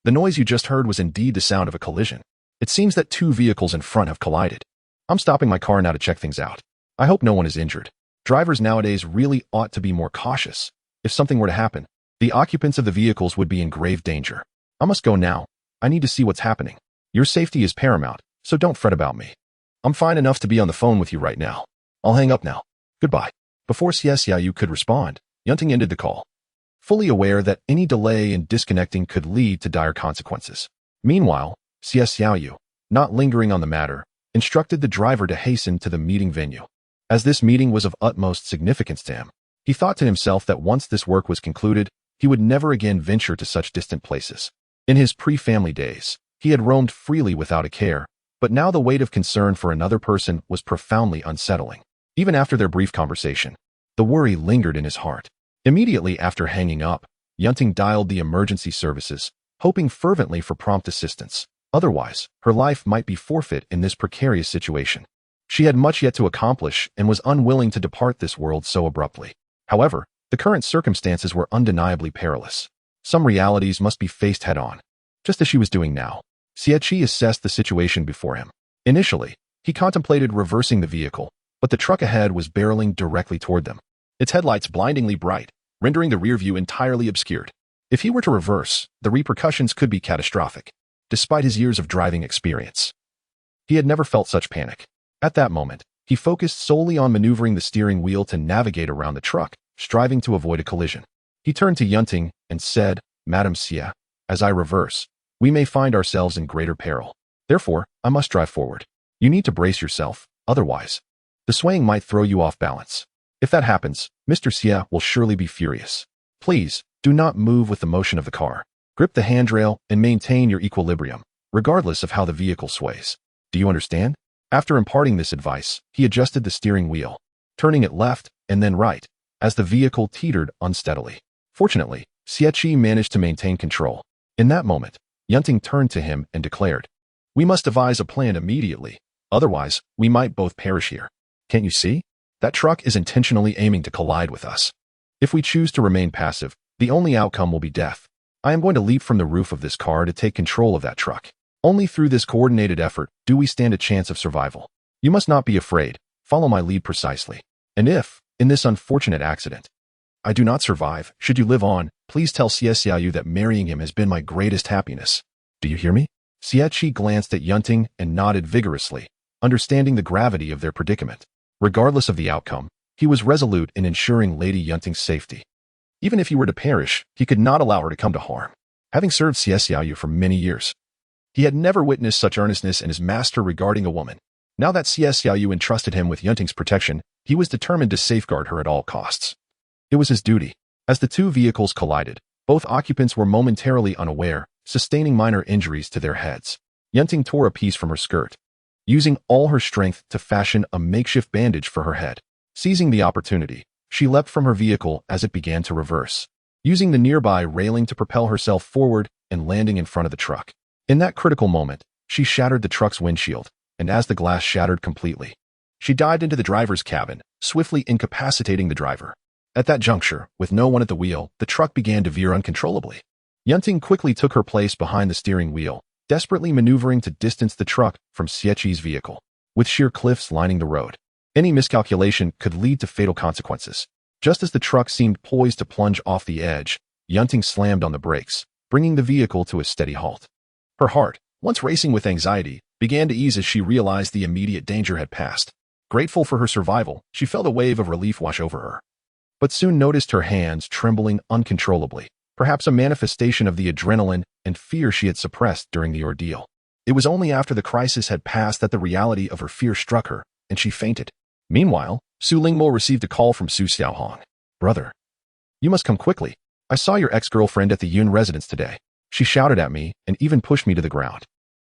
The noise you just heard was indeed the sound of a collision. It seems that two vehicles in front have collided. I'm stopping my car now to check things out. I hope no one is injured. Drivers nowadays really ought to be more cautious. If something were to happen, the occupants of the vehicles would be in grave danger. I must go now. I need to see what's happening. Your safety is paramount, so don't fret about me. I'm fine enough to be on the phone with you right now. I'll hang up now. Goodbye. Before Xie Xiaoyu could respond, Yunting ended the call, fully aware that any delay in disconnecting could lead to dire consequences. Meanwhile, Xie Xiaoyu, not lingering on the matter, instructed the driver to hasten to the meeting venue. As this meeting was of utmost significance to him, he thought to himself that once this work was concluded, he would never again venture to such distant places. In his pre-family days, he had roamed freely without a care, but now the weight of concern for another person was profoundly unsettling. Even after their brief conversation, the worry lingered in his heart. Immediately after hanging up, Yunting dialed the emergency services, hoping fervently for prompt assistance. Otherwise, her life might be forfeit in this precarious situation. She had much yet to accomplish and was unwilling to depart this world so abruptly. However, the current circumstances were undeniably perilous. Some realities must be faced head-on. Just as she was doing now, Xie assessed the situation before him. Initially, he contemplated reversing the vehicle, but the truck ahead was barreling directly toward them, its headlights blindingly bright, rendering the rear view entirely obscured. If he were to reverse, the repercussions could be catastrophic. Despite his years of driving experience, he had never felt such panic. At that moment, he focused solely on maneuvering the steering wheel to navigate around the truck, striving to avoid a collision. He turned to Yunting and said, Madam Xie, as I reverse, we may find ourselves in greater peril. Therefore, I must drive forward. You need to brace yourself, otherwise, the swaying might throw you off balance. If that happens, Mr. Xie will surely be furious. Please, do not move with the motion of the car. Grip the handrail and maintain your equilibrium, regardless of how the vehicle sways. Do you understand? After imparting this advice, he adjusted the steering wheel, turning it left and then right, as the vehicle teetered unsteadily. Fortunately, Xie managed to maintain control. In that moment, Yunting turned to him and declared, We must devise a plan immediately, otherwise, we might both perish here. Can't you see? That truck is intentionally aiming to collide with us. If we choose to remain passive, the only outcome will be death. I am going to leap from the roof of this car to take control of that truck. Only through this coordinated effort do we stand a chance of survival. You must not be afraid. Follow my lead precisely. And if, in this unfortunate accident, I do not survive, should you live on, please tell Xie Xiaoyu that marrying him has been my greatest happiness. Do you hear me? Xie glanced at Yunting and nodded vigorously, understanding the gravity of their predicament. Regardless of the outcome, he was resolute in ensuring Lady Yunting's safety. Even if he were to perish, he could not allow her to come to harm. Having served Xie Xiaoyu for many years, he had never witnessed such earnestness in his master regarding a woman. Now that Xie Xiaoyu entrusted him with Yunting's protection, he was determined to safeguard her at all costs. It was his duty. As the two vehicles collided, both occupants were momentarily unaware, sustaining minor injuries to their heads. Yunting tore a piece from her skirt, using all her strength to fashion a makeshift bandage for her head. Seizing the opportunity, she leapt from her vehicle as it began to reverse, using the nearby railing to propel herself forward and landing in front of the truck. In that critical moment, she shattered the truck's windshield, and as the glass shattered completely, she dived into the driver's cabin, swiftly incapacitating the driver. At that juncture, with no one at the wheel, the truck began to veer uncontrollably. Yunting quickly took her place behind the steering wheel, desperately maneuvering to distance the truck from Xieqi's vehicle. With sheer cliffs lining the road, any miscalculation could lead to fatal consequences. Just as the truck seemed poised to plunge off the edge, Yunting slammed on the brakes, bringing the vehicle to a steady halt. Her heart, once racing with anxiety, began to ease as she realized the immediate danger had passed. Grateful for her survival, she felt a wave of relief wash over her, but soon noticed her hands trembling uncontrollably, perhaps a manifestation of the adrenaline and fear she had suppressed during the ordeal. It was only after the crisis had passed that the reality of her fear struck her, and she fainted. Meanwhile, Su Lingmo received a call from Su Xiaohong. "Brother, you must come quickly. I saw your ex-girlfriend at the Yun residence today. She shouted at me and even pushed me to the ground.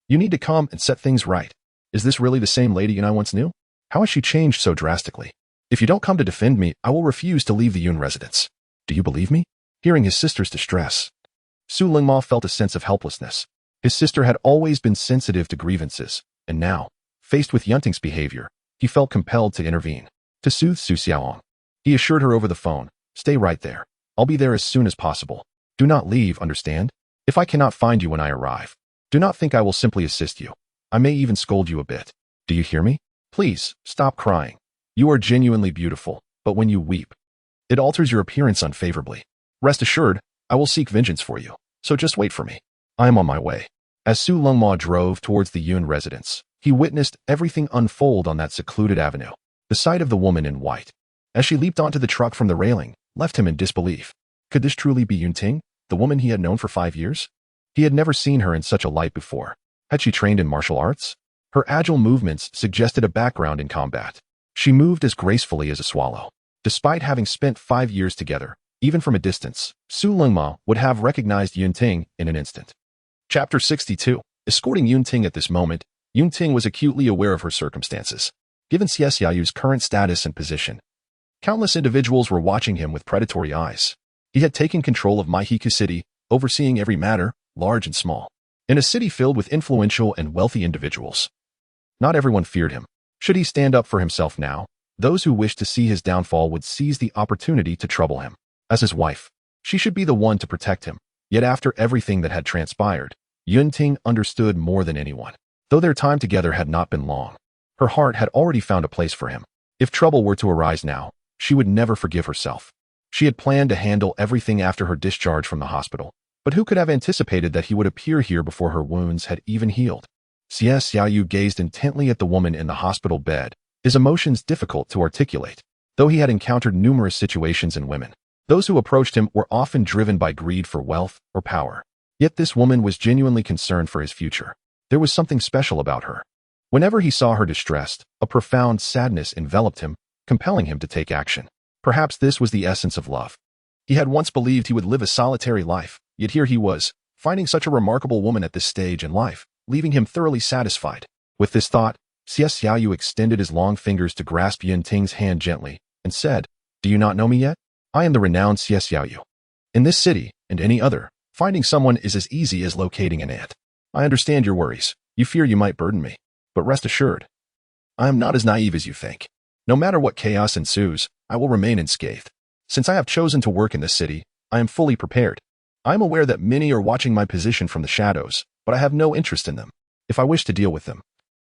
You need to come and set things right. Is this really the same lady I once knew? How has she changed so drastically? If you don't come to defend me, I will refuse to leave the Yun residence. Do you believe me?" Hearing his sister's distress, Su Lingmo felt a sense of helplessness. His sister had always been sensitive to grievances, and now, faced with Yunting's behavior, he felt compelled to intervene. To soothe Su Xiaohong, he assured her over the phone, "Stay right there. I'll be there as soon as possible. Do not leave, understand? If I cannot find you when I arrive, do not think I will simply assist you. I may even scold you a bit. Do you hear me? Please, stop crying. You are genuinely beautiful, but when you weep, it alters your appearance unfavorably. Rest assured, I will seek vengeance for you, so just wait for me. I am on my way." As Su Lingmo drove towards the Yun residence, he witnessed everything unfold on that secluded avenue. The sight of the woman in white, as she leaped onto the truck from the railing, left him in disbelief. Could this truly be Yunting, the woman he had known for 5 years? He had never seen her in such a light before. Had she trained in martial arts? Her agile movements suggested a background in combat. She moved as gracefully as a swallow. Despite having spent 5 years together, even from a distance, Su Lingmo would have recognized Yunting in an instant. Chapter 62. Escorting Yunting. At this moment, Yunting was acutely aware of her circumstances. Given Xiaoyu's current status and position, countless individuals were watching him with predatory eyes. He had taken control of Maihiku City, overseeing every matter, large and small. In a city filled with influential and wealthy individuals, not everyone feared him. Should he stand up for himself now, those who wished to see his downfall would seize the opportunity to trouble him. As his wife, she should be the one to protect him. Yet after everything that had transpired, Yunting understood more than anyone. Though their time together had not been long, her heart had already found a place for him. If trouble were to arise now, she would never forgive herself. She had planned to handle everything after her discharge from the hospital, but who could have anticipated that he would appear here before her wounds had even healed? Xiaoyu gazed intently at the woman in the hospital bed, his emotions difficult to articulate. Though he had encountered numerous situations in women, those who approached him were often driven by greed for wealth or power. Yet this woman was genuinely concerned for his future. There was something special about her. Whenever he saw her distressed, a profound sadness enveloped him, compelling him to take action. Perhaps this was the essence of love. He had once believed he would live a solitary life, yet here he was, finding such a remarkable woman at this stage in life, leaving him thoroughly satisfied. With this thought, Xiaoyu extended his long fingers to grasp Yunting's hand gently, and said, "Do you not know me yet? I am the renowned Xiaoyu. In this city, and any other, finding someone is as easy as locating an ant. I understand your worries. You fear you might burden me. But rest assured, I am not as naive as you think. No matter what chaos ensues, I will remain unscathed. Since I have chosen to work in this city, I am fully prepared. I am aware that many are watching my position from the shadows, but I have no interest in them. If I wish to deal with them,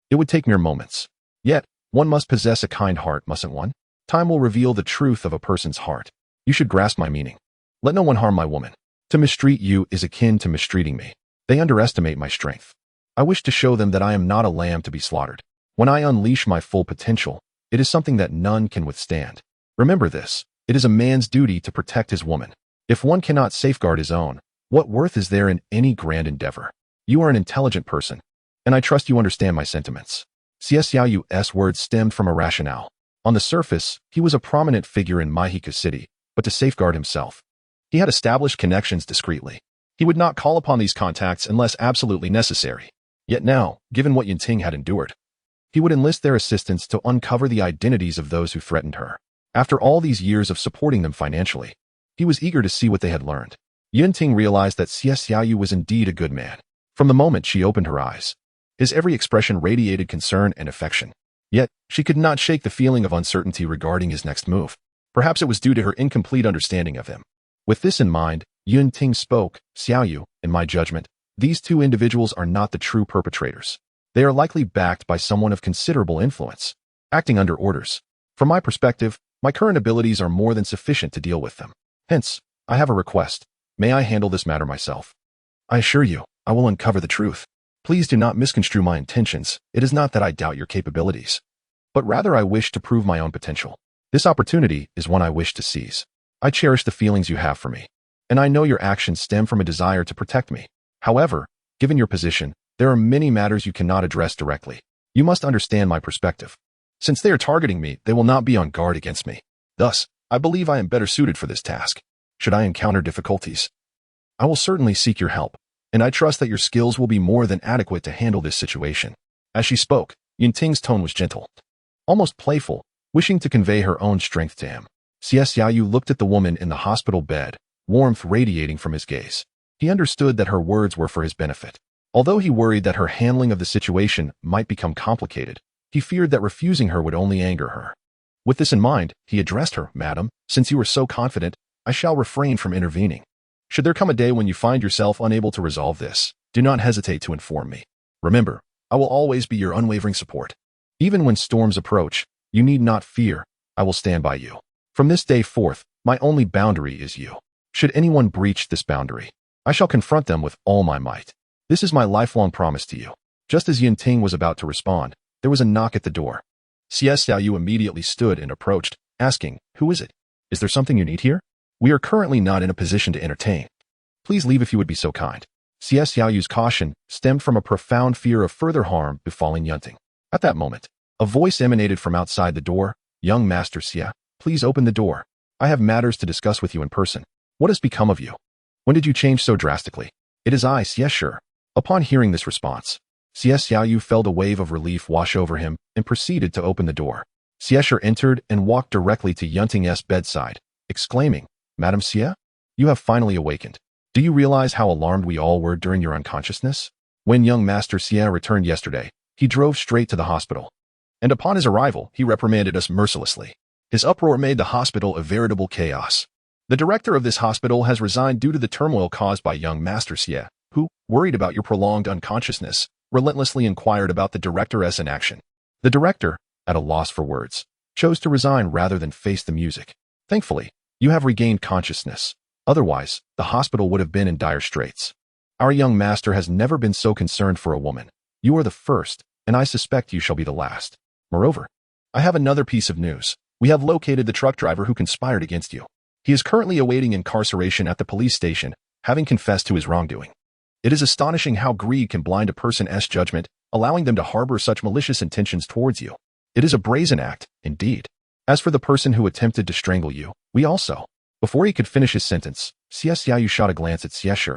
it would take mere moments. Yet, one must possess a kind heart, mustn't one? Time will reveal the truth of a person's heart. You should grasp my meaning. Let no one harm my woman. To mistreat you is akin to mistreating me. They underestimate my strength. I wish to show them that I am not a lamb to be slaughtered. When I unleash my full potential, it is something that none can withstand. Remember this, it is a man's duty to protect his woman. If one cannot safeguard his own, what worth is there in any grand endeavor? You are an intelligent person, and I trust you understand my sentiments." Xiaoyu's words stemmed from a rationale. On the surface, he was a prominent figure in Maihiku City, but to safeguard himself, he had established connections discreetly. He would not call upon these contacts unless absolutely necessary. Yet now, given what Yinting had endured, he would enlist their assistance to uncover the identities of those who threatened her. After all these years of supporting them financially, he was eager to see what they had learned. Yinting realized that Xie Xiaoyu was indeed a good man. From the moment she opened her eyes, his every expression radiated concern and affection. Yet, she could not shake the feeling of uncertainty regarding his next move. Perhaps it was due to her incomplete understanding of him. With this in mind, Yinting spoke, Xiaoyu, in my judgment, these two individuals are not the true perpetrators. They are likely backed by someone of considerable influence, acting under orders. From my perspective, my current abilities are more than sufficient to deal with them. Hence, I have a request. May I handle this matter myself? I assure you, I will uncover the truth. Please do not misconstrue my intentions. It is not that I doubt your capabilities, but rather I wish to prove my own potential. This opportunity is one I wish to seize. I cherish the feelings you have for me, and I know your actions stem from a desire to protect me. However, given your position, there are many matters you cannot address directly. You must understand my perspective. Since they are targeting me, they will not be on guard against me. Thus, I believe I am better suited for this task. Should I encounter difficulties, I will certainly seek your help, and I trust that your skills will be more than adequate to handle this situation. As she spoke, Yinting's tone was gentle, almost playful, wishing to convey her own strength to him. Xie Xiaoyu looked at the woman in the hospital bed, warmth radiating from his gaze. He understood that her words were for his benefit. Although he worried that her handling of the situation might become complicated, he feared that refusing her would only anger her. With this in mind, he addressed her, Madam, since you are so confident, I shall refrain from intervening. Should there come a day when you find yourself unable to resolve this, do not hesitate to inform me. Remember, I will always be your unwavering support. Even when storms approach, you need not fear, I will stand by you. From this day forth, my only boundary is you. Should anyone breach this boundary, I shall confront them with all my might. This is my lifelong promise to you. Just as Yinting was about to respond, there was a knock at the door. Xie Xiaoyu immediately stood and approached, asking, Who is it? Is there something you need here? We are currently not in a position to entertain. Please leave if you would be so kind. Xie Xiaoyu's caution stemmed from a profound fear of further harm befalling Yinting. At that moment, a voice emanated from outside the door. Young Master Xie, please open the door. I have matters to discuss with you in person. What has become of you? When did you change so drastically? It is I, Xie Shi. Upon hearing this response, Xie Xiaoyu felt a wave of relief wash over him and proceeded to open the door. Xie Shi entered and walked directly to Yunting's bedside, exclaiming, Madam Xie, you have finally awakened. Do you realize how alarmed we all were during your unconsciousness? When young Master Xie returned yesterday, he drove straight to the hospital. And upon his arrival, he reprimanded us mercilessly. His uproar made the hospital a veritable chaos. The director of this hospital has resigned due to the turmoil caused by young Master Xie, who, worried about your prolonged unconsciousness, relentlessly inquired about the director's inaction. The director, at a loss for words, chose to resign rather than face the music. Thankfully, you have regained consciousness. Otherwise, the hospital would have been in dire straits. Our young master has never been so concerned for a woman. You are the first, and I suspect you shall be the last. Moreover, I have another piece of news. We have located the truck driver who conspired against you. He is currently awaiting incarceration at the police station, having confessed to his wrongdoing. It is astonishing how greed can blind a person's judgment, allowing them to harbor such malicious intentions towards you. It is a brazen act, indeed. As for the person who attempted to strangle you, we also. Before he could finish his sentence, Xie Xiaoyu shot a glance at Xie Shi,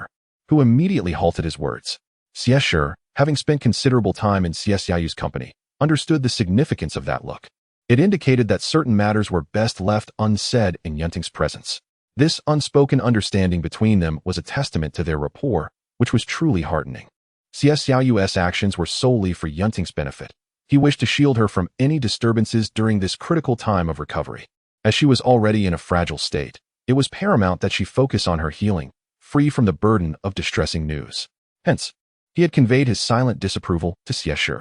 who immediately halted his words. Xie Shi, having spent considerable time in Xie Xiaoyu's company, understood the significance of that look. It indicated that certain matters were best left unsaid in Yunting's presence. This unspoken understanding between them was a testament to their rapport, which was truly heartening. Xie Xiaoyu's actions were solely for Yunting's benefit. He wished to shield her from any disturbances during this critical time of recovery. As she was already in a fragile state, it was paramount that she focus on her healing, free from the burden of distressing news. Hence, he had conveyed his silent disapproval to Xie Shi.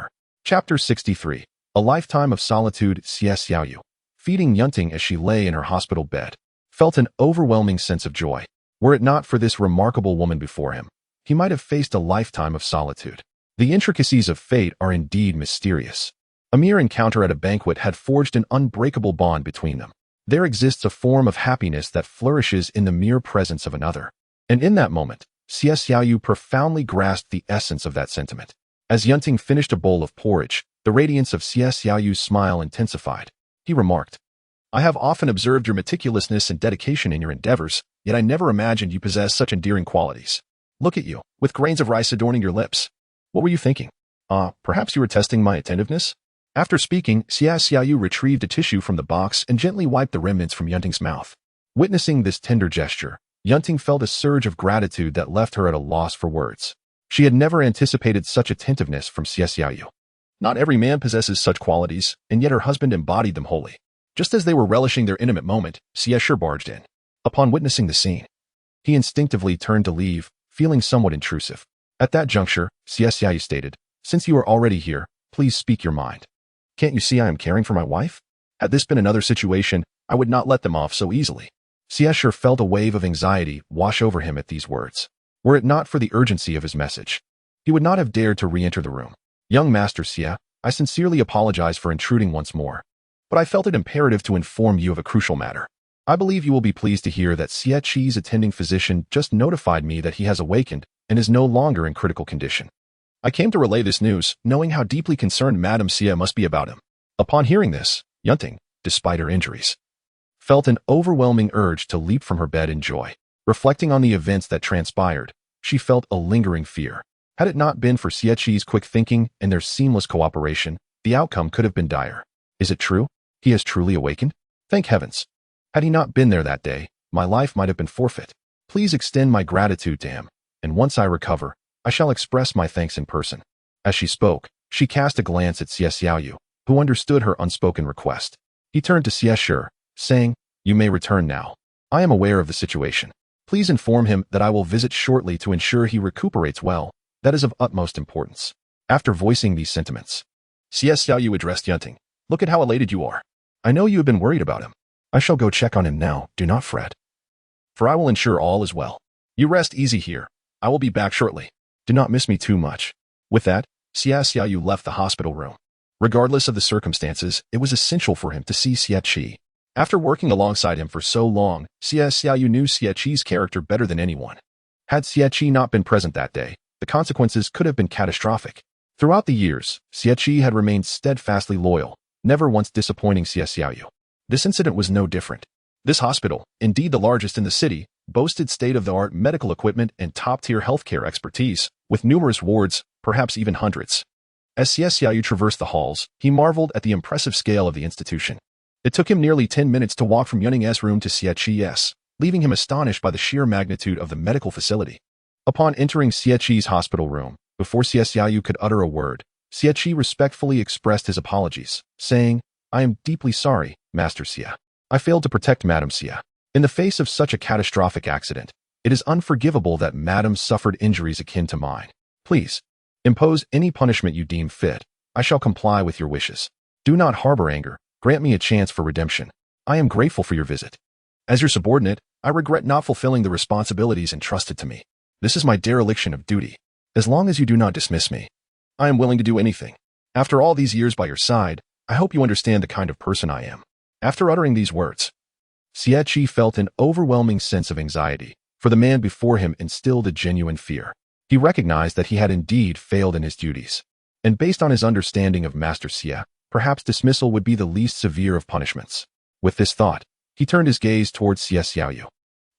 Chapter 63. A lifetime of solitude. Xie Xiaoyu, feeding Yunting as she lay in her hospital bed, felt an overwhelming sense of joy. Were it not for this remarkable woman before him, he might have faced a lifetime of solitude. The intricacies of fate are indeed mysterious. A mere encounter at a banquet had forged an unbreakable bond between them. There exists a form of happiness that flourishes in the mere presence of another. And in that moment, Xie Xiaoyu profoundly grasped the essence of that sentiment. As Yunting finished a bowl of porridge, the radiance of Xie Xiaoyu's smile intensified. He remarked, I have often observed your meticulousness and dedication in your endeavors, yet I never imagined you possessed such endearing qualities. Look at you, with grains of rice adorning your lips. What were you thinking? Perhaps you were testing my attentiveness? After speaking, Xia Xiaoyu retrieved a tissue from the box and gently wiped the remnants from Yunting's mouth. Witnessing this tender gesture, Yunting felt a surge of gratitude that left her at a loss for words. She had never anticipated such attentiveness from Xia Xiaoyu. Not every man possesses such qualities, and yet her husband embodied them wholly. Just as they were relishing their intimate moment, Xia Shi barged in. Upon witnessing the scene, he instinctively turned to leave, feeling somewhat intrusive. At that juncture, Xia Xiaoyu stated, "Since you are already here, please speak your mind. Can't you see I am caring for my wife? Had this been another situation, I would not let them off so easily." Xia Shi felt a wave of anxiety wash over him at these words. Were it not for the urgency of his message, he would not have dared to re-enter the room. "Young Master Xia, I sincerely apologize for intruding once more, but I felt it imperative to inform you of a crucial matter. I believe you will be pleased to hear that Xie Qi's attending physician just notified me that he has awakened and is no longer in critical condition. I came to relay this news, knowing how deeply concerned Madame Xie must be about him." Upon hearing this, Yunting, despite her injuries, felt an overwhelming urge to leap from her bed in joy. Reflecting on the events that transpired, she felt a lingering fear. Had it not been for Xie Qi's quick thinking and their seamless cooperation, the outcome could have been dire. Is it true? He has truly awakened? Thank heavens. Had he not been there that day, my life might have been forfeit. Please extend my gratitude to him, and once I recover, I shall express my thanks in person. As she spoke, she cast a glance at Xie Xiaoyu, who understood her unspoken request. He turned to Xie Shi, saying, "You may return now. I am aware of the situation. Please inform him that I will visit shortly to ensure he recuperates well. That is of utmost importance." After voicing these sentiments, Xie Xiaoyu addressed Yunting. "Look at how elated you are. I know you have been worried about him. I shall go check on him now, do not fret. For I will ensure all is well. You rest easy here. I will be back shortly. Do not miss me too much." With that, Xia Xiaoyu left the hospital room. Regardless of the circumstances, it was essential for him to see Xie Qi. After working alongside him for so long, Xia Xiaoyu knew Xie Qi's character better than anyone. Had Xie Qi not been present that day, the consequences could have been catastrophic. Throughout the years, Xie Qi had remained steadfastly loyal, never once disappointing Xie Xiaoyu. This incident was no different. This hospital, indeed the largest in the city, boasted state-of-the-art medical equipment and top-tier healthcare expertise, with numerous wards, perhaps even hundreds. As Xie Xiaoyu traversed the halls, he marveled at the impressive scale of the institution. It took him nearly 10 minutes to walk from Yunting's room to Xie Qi's, leaving him astonished by the sheer magnitude of the medical facility. Upon entering Xie Qi's hospital room, before Xie Xiaoyu could utter a word, Xie Qi respectfully expressed his apologies, saying, "I am deeply sorry, Master Xie. I failed to protect Madame Xie. In the face of such a catastrophic accident, it is unforgivable that Madame suffered injuries akin to mine. Please, impose any punishment you deem fit. I shall comply with your wishes. Do not harbor anger. Grant me a chance for redemption. I am grateful for your visit. As your subordinate, I regret not fulfilling the responsibilities entrusted to me. This is my dereliction of duty. As long as you do not dismiss me, I am willing to do anything. After all these years by your side, I hope you understand the kind of person I am." After uttering these words, Xie Qi felt an overwhelming sense of anxiety, for the man before him instilled a genuine fear. He recognized that he had indeed failed in his duties, and based on his understanding of Master Xie, perhaps dismissal would be the least severe of punishments. With this thought, he turned his gaze towards Xie Xiaoyu,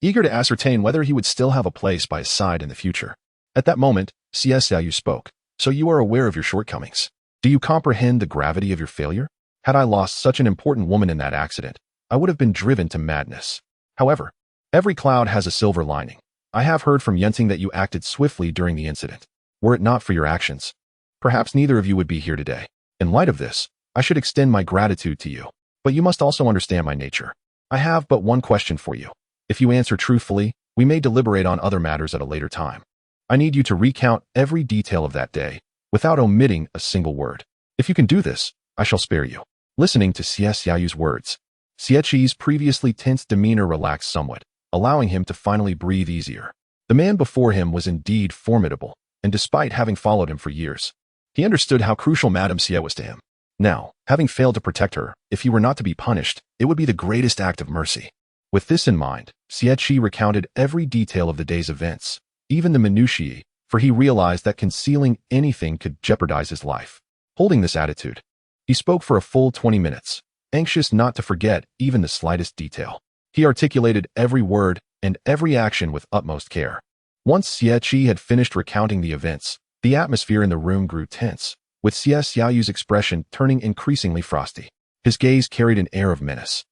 eager to ascertain whether he would still have a place by his side in the future. At that moment, Xie Xiaoyu spoke. "So you are aware of your shortcomings. Do you comprehend the gravity of your failure? Had I lost such an important woman in that accident, I would have been driven to madness. However, every cloud has a silver lining. I have heard from Yunting that you acted swiftly during the incident. Were it not for your actions, perhaps neither of you would be here today. In light of this, I should extend my gratitude to you. But you must also understand my nature. I have but one question for you. If you answer truthfully, we may deliberate on other matters at a later time. I need you to recount every detail of that day, without omitting a single word. If you can do this, I shall spare you." Listening to Xie Xiaoyu's words, Xie Qi's previously tense demeanor relaxed somewhat, allowing him to finally breathe easier. The man before him was indeed formidable, and despite having followed him for years, he understood how crucial Madame Xie was to him. Now, having failed to protect her, if he were not to be punished, it would be the greatest act of mercy. With this in mind, Xie Qi recounted every detail of the day's events, even the minutiae, for he realized that concealing anything could jeopardize his life. Holding this attitude, he spoke for a full 20 minutes, anxious not to forget even the slightest detail. He articulated every word and every action with utmost care. Once Xie Qi had finished recounting the events, The atmosphere in the room grew tense, with Xie Xiaoyu's expression turning increasingly frosty. His gaze carried an air of menace,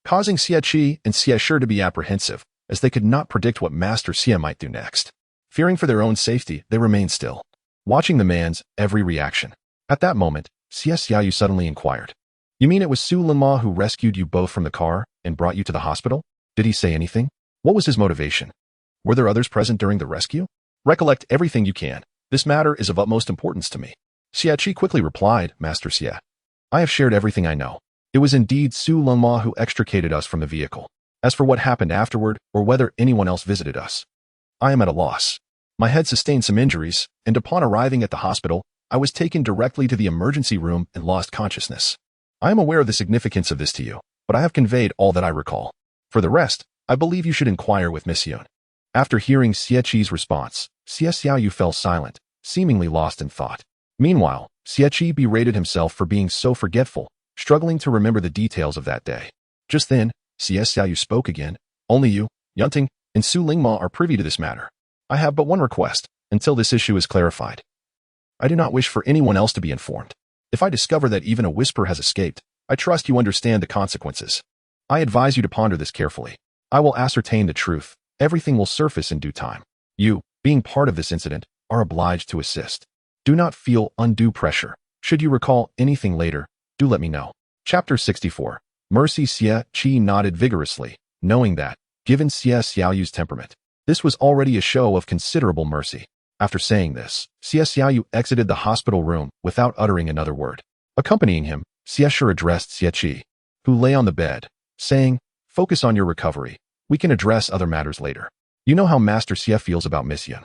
causing Xie Qi and Xie Shi to be apprehensive, as they could not predict what Master Xie might do next. Fearing for their own safety, they remained still, watching the man's every reaction. At that moment, Xie Xiaoyu suddenly inquired, "You mean it was Su Linma who rescued you both from the car and brought you to the hospital? Did he say anything? What was his motivation? Were there others present during the rescue? Recollect everything you can. This matter is of utmost importance to me." Xie Qi quickly replied, "Master Xie, I have shared everything I know. It was indeed Su Linma who extricated us from the vehicle. As for what happened afterward, or whether anyone else visited us, I am at a loss. My head sustained some injuries, and upon arriving at the hospital, I was taken directly to the emergency room and lost consciousness. I am aware of the significance of this to you, but I have conveyed all that I recall. For the rest, I believe you should inquire with Miss Yun." After hearing Xie Qi's response, Xie Xiaoyu fell silent, seemingly lost in thought. Meanwhile, Xie Qi berated himself for being so forgetful, struggling to remember the details of that day. Just then, Xie Xiaoyu spoke again. "Only you, Yunting, and Su Lingma are privy to this matter. I have but one request, until this issue is clarified. I do not wish for anyone else to be informed. If I discover that even a whisper has escaped, I trust you understand the consequences. I advise you to ponder this carefully. I will ascertain the truth. Everything will surface in due time. You, being part of this incident, are obliged to assist. Do not feel undue pressure. Should you recall anything later, do let me know." Chapter 64. Mercy. Xie Qi nodded vigorously, knowing that, given Xie Xiaoyu's temperament, this was already a show of considerable mercy. After saying this, Xie Xiaoyu exited the hospital room without uttering another word. Accompanying him, Xie Shi addressed Xie Qi, who lay on the bed, saying, "Focus on your recovery. We can address other matters later. You know how Master Xie feels about Miss Yun.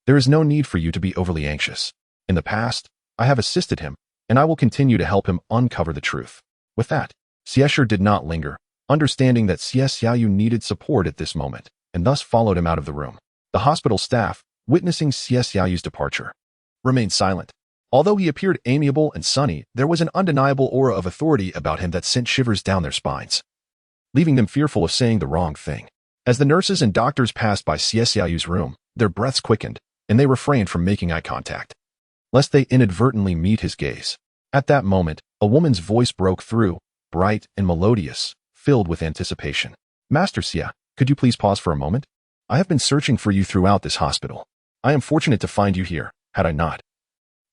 There is no need for you to be overly anxious. In the past, I have assisted him, and I will continue to help him uncover the truth." With that, Xie Shi did not linger, understanding that Xie Xiaoyu needed support at this moment, and thus followed him out of the room. The hospital staff, witnessing Xie Xiaoyu's departure, remained silent. Although he appeared amiable and sunny, there was an undeniable aura of authority about him that sent shivers down their spines, leaving them fearful of saying the wrong thing. As the nurses and doctors passed by Xie Xiaoyu's room, their breaths quickened, and they refrained from making eye contact, lest they inadvertently meet his gaze. At that moment, a woman's voice broke through, bright and melodious, filled with anticipation. "Master Xie, could you please pause for a moment? I have been searching for you throughout this hospital. I am fortunate to find you here. Had I not,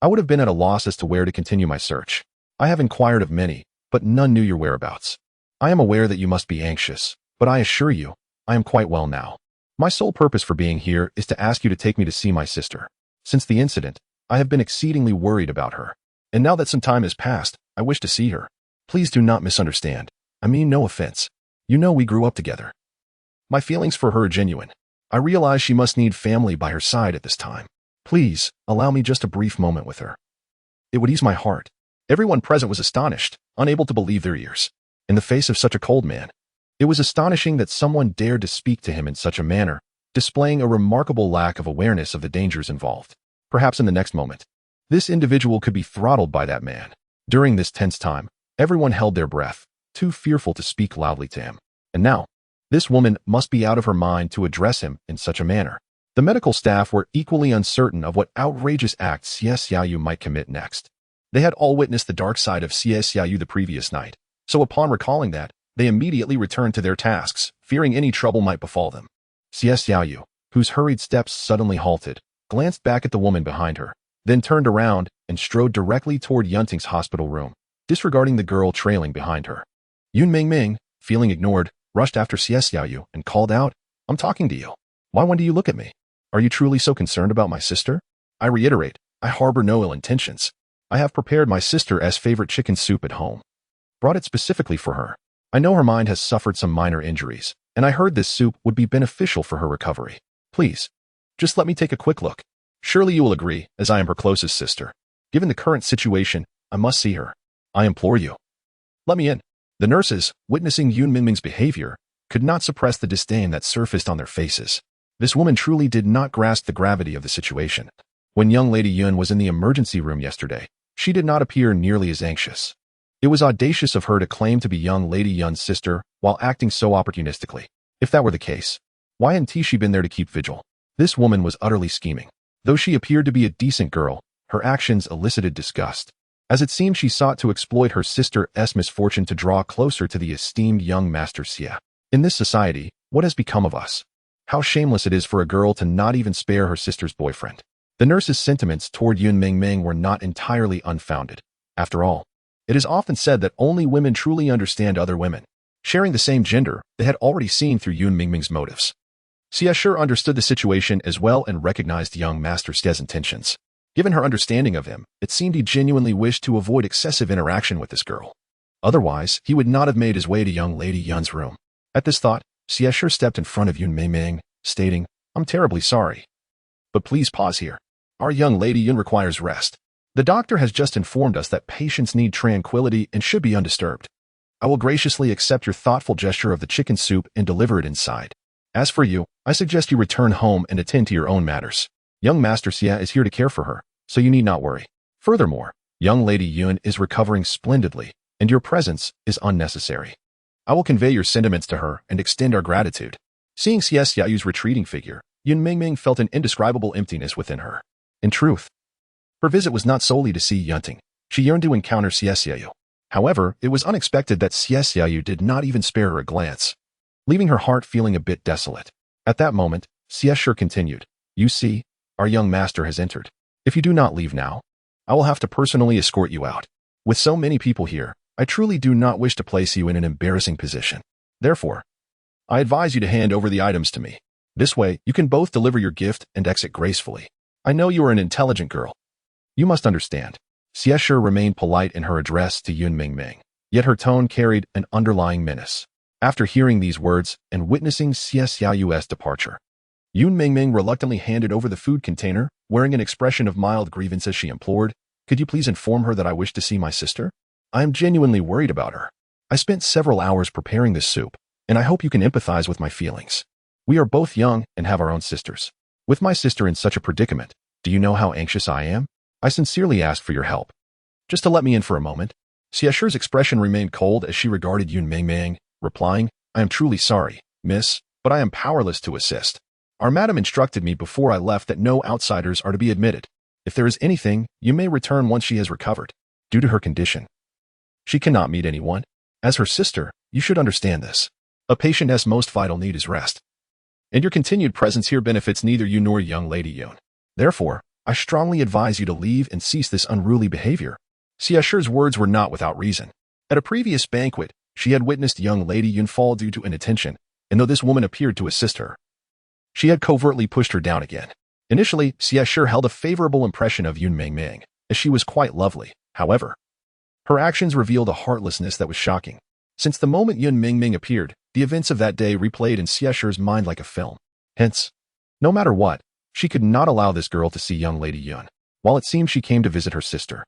I would have been at a loss as to where to continue my search. I have inquired of many, but none knew your whereabouts. I am aware that you must be anxious, but I assure you, I am quite well now. My sole purpose for being here is to ask you to take me to see my sister. Since the incident, I have been exceedingly worried about her, and now that some time has passed, I wish to see her. Please do not misunderstand. I mean no offense. You know we grew up together. My feelings for her are genuine. I realize she must need family by her side at this time. Please, allow me just a brief moment with her. It would ease my heart." Everyone present was astonished, unable to believe their ears. In the face of such a cold man, it was astonishing that someone dared to speak to him in such a manner, displaying a remarkable lack of awareness of the dangers involved. Perhaps in the next moment, this individual could be throttled by that man. During this tense time, everyone held their breath, too fearful to speak loudly to him. And now, this woman must be out of her mind to address him in such a manner. The medical staff were equally uncertain of what outrageous act Xie Xiaoyu might commit next. They had all witnessed the dark side of Xie Xiaoyu the previous night, so upon recalling that, they immediately returned to their tasks, fearing any trouble might befall them. Xie Xiaoyu, whose hurried steps suddenly halted, glanced back at the woman behind her, then turned around and strode directly toward Yunting's hospital room, disregarding the girl trailing behind her. Yun Mingming, feeling ignored, rushed after Xie Xiaoyu and called out, "I'm talking to you. Why when do you look at me? Are you truly so concerned about my sister? I reiterate, I harbor no ill intentions. I have prepared my sister's favorite chicken soup at home. Brought it specifically for her. I know her mind has suffered some minor injuries, and I heard this soup would be beneficial for her recovery. Please, just let me take a quick look. Surely you will agree, as I am her closest sister. Given the current situation, I must see her. I implore you. Let me in." The nurses, witnessing Yun Minming's behavior, could not suppress the disdain that surfaced on their faces. This woman truly did not grasp the gravity of the situation. When young Lady Yun was in the emergency room yesterday, she did not appear nearly as anxious. It was audacious of her to claim to be young Lady Yun's sister while acting so opportunistically. If that were the case, why hadn't she been there to keep vigil? This woman was utterly scheming. Though she appeared to be a decent girl, her actions elicited disgust, as it seemed she sought to exploit her sister's misfortune to draw closer to the esteemed young Master Xie. In this society, what has become of us? How shameless it is for a girl to not even spare her sister's boyfriend. The nurse's sentiments toward Yun Mingming were not entirely unfounded. After all, it is often said that only women truly understand other women. Sharing the same gender, they had already seen through Yun Mingming's motives. Xie Shi understood the situation as well and recognized young Master Xie's intentions. Given her understanding of him, it seemed he genuinely wished to avoid excessive interaction with this girl. Otherwise, he would not have made his way to young Lady Yun's room. At this thought, Xie Shi stepped in front of Yun Mingming, stating, "I'm terribly sorry. But please pause here. Our young Lady Yun requires rest. The doctor has just informed us that patients need tranquility and should be undisturbed. I will graciously accept your thoughtful gesture of the chicken soup and deliver it inside. As for you, I suggest you return home and attend to your own matters. Young Master Xie is here to care for her, so you need not worry. Furthermore, young Lady Yun is recovering splendidly, and your presence is unnecessary. I will convey your sentiments to her and extend our gratitude." Seeing Xie Xiaoyu's retreating figure, Yun Mingming felt an indescribable emptiness within her. In truth, her visit was not solely to see Yunting. She yearned to encounter Xie Xiaoyu. However, it was unexpected that Xie Xiaoyu did not even spare her a glance, leaving her heart feeling a bit desolate. At that moment, Xie Shi continued, "You see, our young master has entered. If you do not leave now, I will have to personally escort you out. With so many people here, I truly do not wish to place you in an embarrassing position. Therefore, I advise you to hand over the items to me. This way, you can both deliver your gift and exit gracefully. I know you are an intelligent girl. You must understand." Xie Shi remained polite in her address to Yun Mingming, yet her tone carried an underlying menace. After hearing these words and witnessing Xie Xiaoyu's departure, Yun Mingming reluctantly handed over the food container, wearing an expression of mild grievance as she implored, "Could you please inform her that I wish to see my sister? I am genuinely worried about her. I spent several hours preparing this soup, and I hope you can empathize with my feelings. We are both young and have our own sisters. With my sister in such a predicament, do you know how anxious I am? I sincerely ask for your help. Just to let me in for a moment." Xie Shi's expression remained cold as she regarded Yun Mingming, replying, "I am truly sorry, miss, but I am powerless to assist. Our madam instructed me before I left that no outsiders are to be admitted. If there is anything, you may return once she has recovered. Due to her condition, she cannot meet anyone. As her sister, you should understand this. A patient's most vital need is rest. And your continued presence here benefits neither you nor young Lady Yun. Therefore, I strongly advise you to leave and cease this unruly behavior." Xie Shi's words were not without reason. At a previous banquet, she had witnessed young Lady Yun fall due to inattention, and though this woman appeared to assist her, she had covertly pushed her down again. Initially, Xie Shi held a favorable impression of Yun Mingming, as she was quite lovely. However, her actions revealed a heartlessness that was shocking. Since the moment Yun Mingming appeared, the events of that day replayed in Xie Shi's mind like a film. Hence, no matter what, she could not allow this girl to see young Lady Yun, while it seemed she came to visit her sister.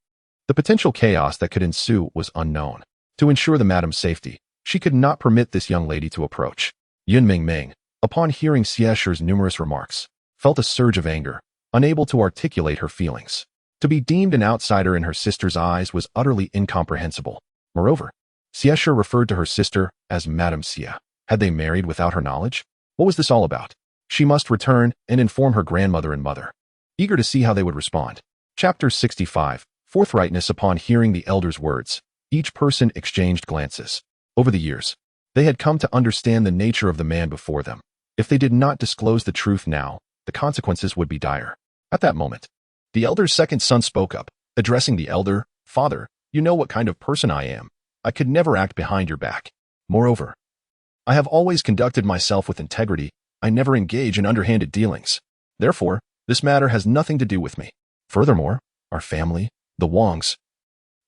The potential chaos that could ensue was unknown. To ensure the madam's safety, she could not permit this young lady to approach. Yun Mingming, upon hearing Xie Shi's numerous remarks, felt a surge of anger, unable to articulate her feelings. To be deemed an outsider in her sister's eyes was utterly incomprehensible. Moreover, Xie Shi referred to her sister as Madame Xie. Had they married without her knowledge? What was this all about? She must return and inform her grandmother and mother. Eager to see how they would respond. Chapter 65. Forthrightness. Upon hearing the elder's words, each person exchanged glances. Over the years, they had come to understand the nature of the man before them. If they did not disclose the truth now, the consequences would be dire. At that moment, the elder's second son spoke up, addressing the elder, "Father, you know what kind of person I am. I could never act behind your back. Moreover, I have always conducted myself with integrity. I never engage in underhanded dealings. Therefore, this matter has nothing to do with me. Furthermore, our family, the Wangs,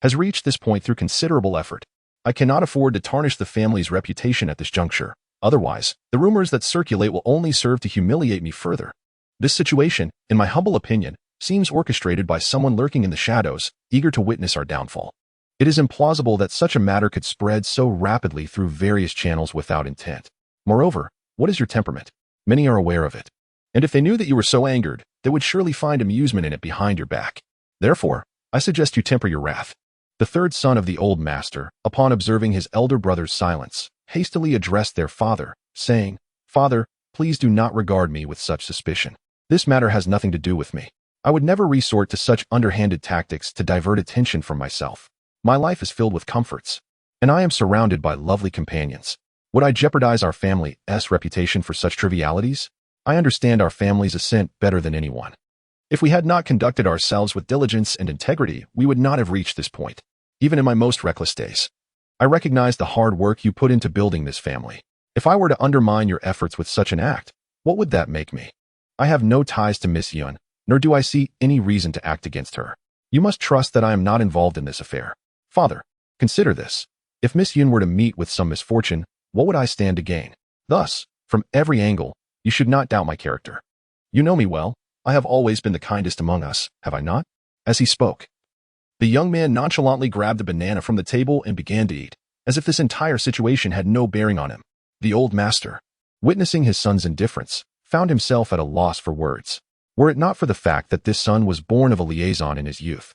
has reached this point through considerable effort. I cannot afford to tarnish the family's reputation at this juncture. Otherwise, the rumors that circulate will only serve to humiliate me further. This situation, in my humble opinion, seems orchestrated by someone lurking in the shadows, eager to witness our downfall. It is implausible that such a matter could spread so rapidly through various channels without intent. Moreover, what is your temperament? Many are aware of it. And if they knew that you were so angered, they would surely find amusement in it behind your back. Therefore, I suggest you temper your wrath." The third son of the old master, upon observing his elder brother's silence, hastily addressed their father, saying, "Father, please do not regard me with such suspicion. This matter has nothing to do with me. I would never resort to such underhanded tactics to divert attention from myself. My life is filled with comforts, and I am surrounded by lovely companions. Would I jeopardize our family's reputation for such trivialities? I understand our family's ascent better than anyone. If we had not conducted ourselves with diligence and integrity, we would not have reached this point, even in my most reckless days. I recognize the hard work you put into building this family. If I were to undermine your efforts with such an act, what would that make me? I have no ties to Miss Yun, nor do I see any reason to act against her. You must trust that I am not involved in this affair. Father, consider this. If Miss Yun were to meet with some misfortune, what would I stand to gain? Thus, from every angle, you should not doubt my character. You know me well. I have always been the kindest among us, have I not? As he spoke, the young man nonchalantly grabbed a banana from the table and began to eat, as if this entire situation had no bearing on him. The old master, witnessing his son's indifference, found himself at a loss for words. Were it not for the fact that this son was born of a liaison in his youth,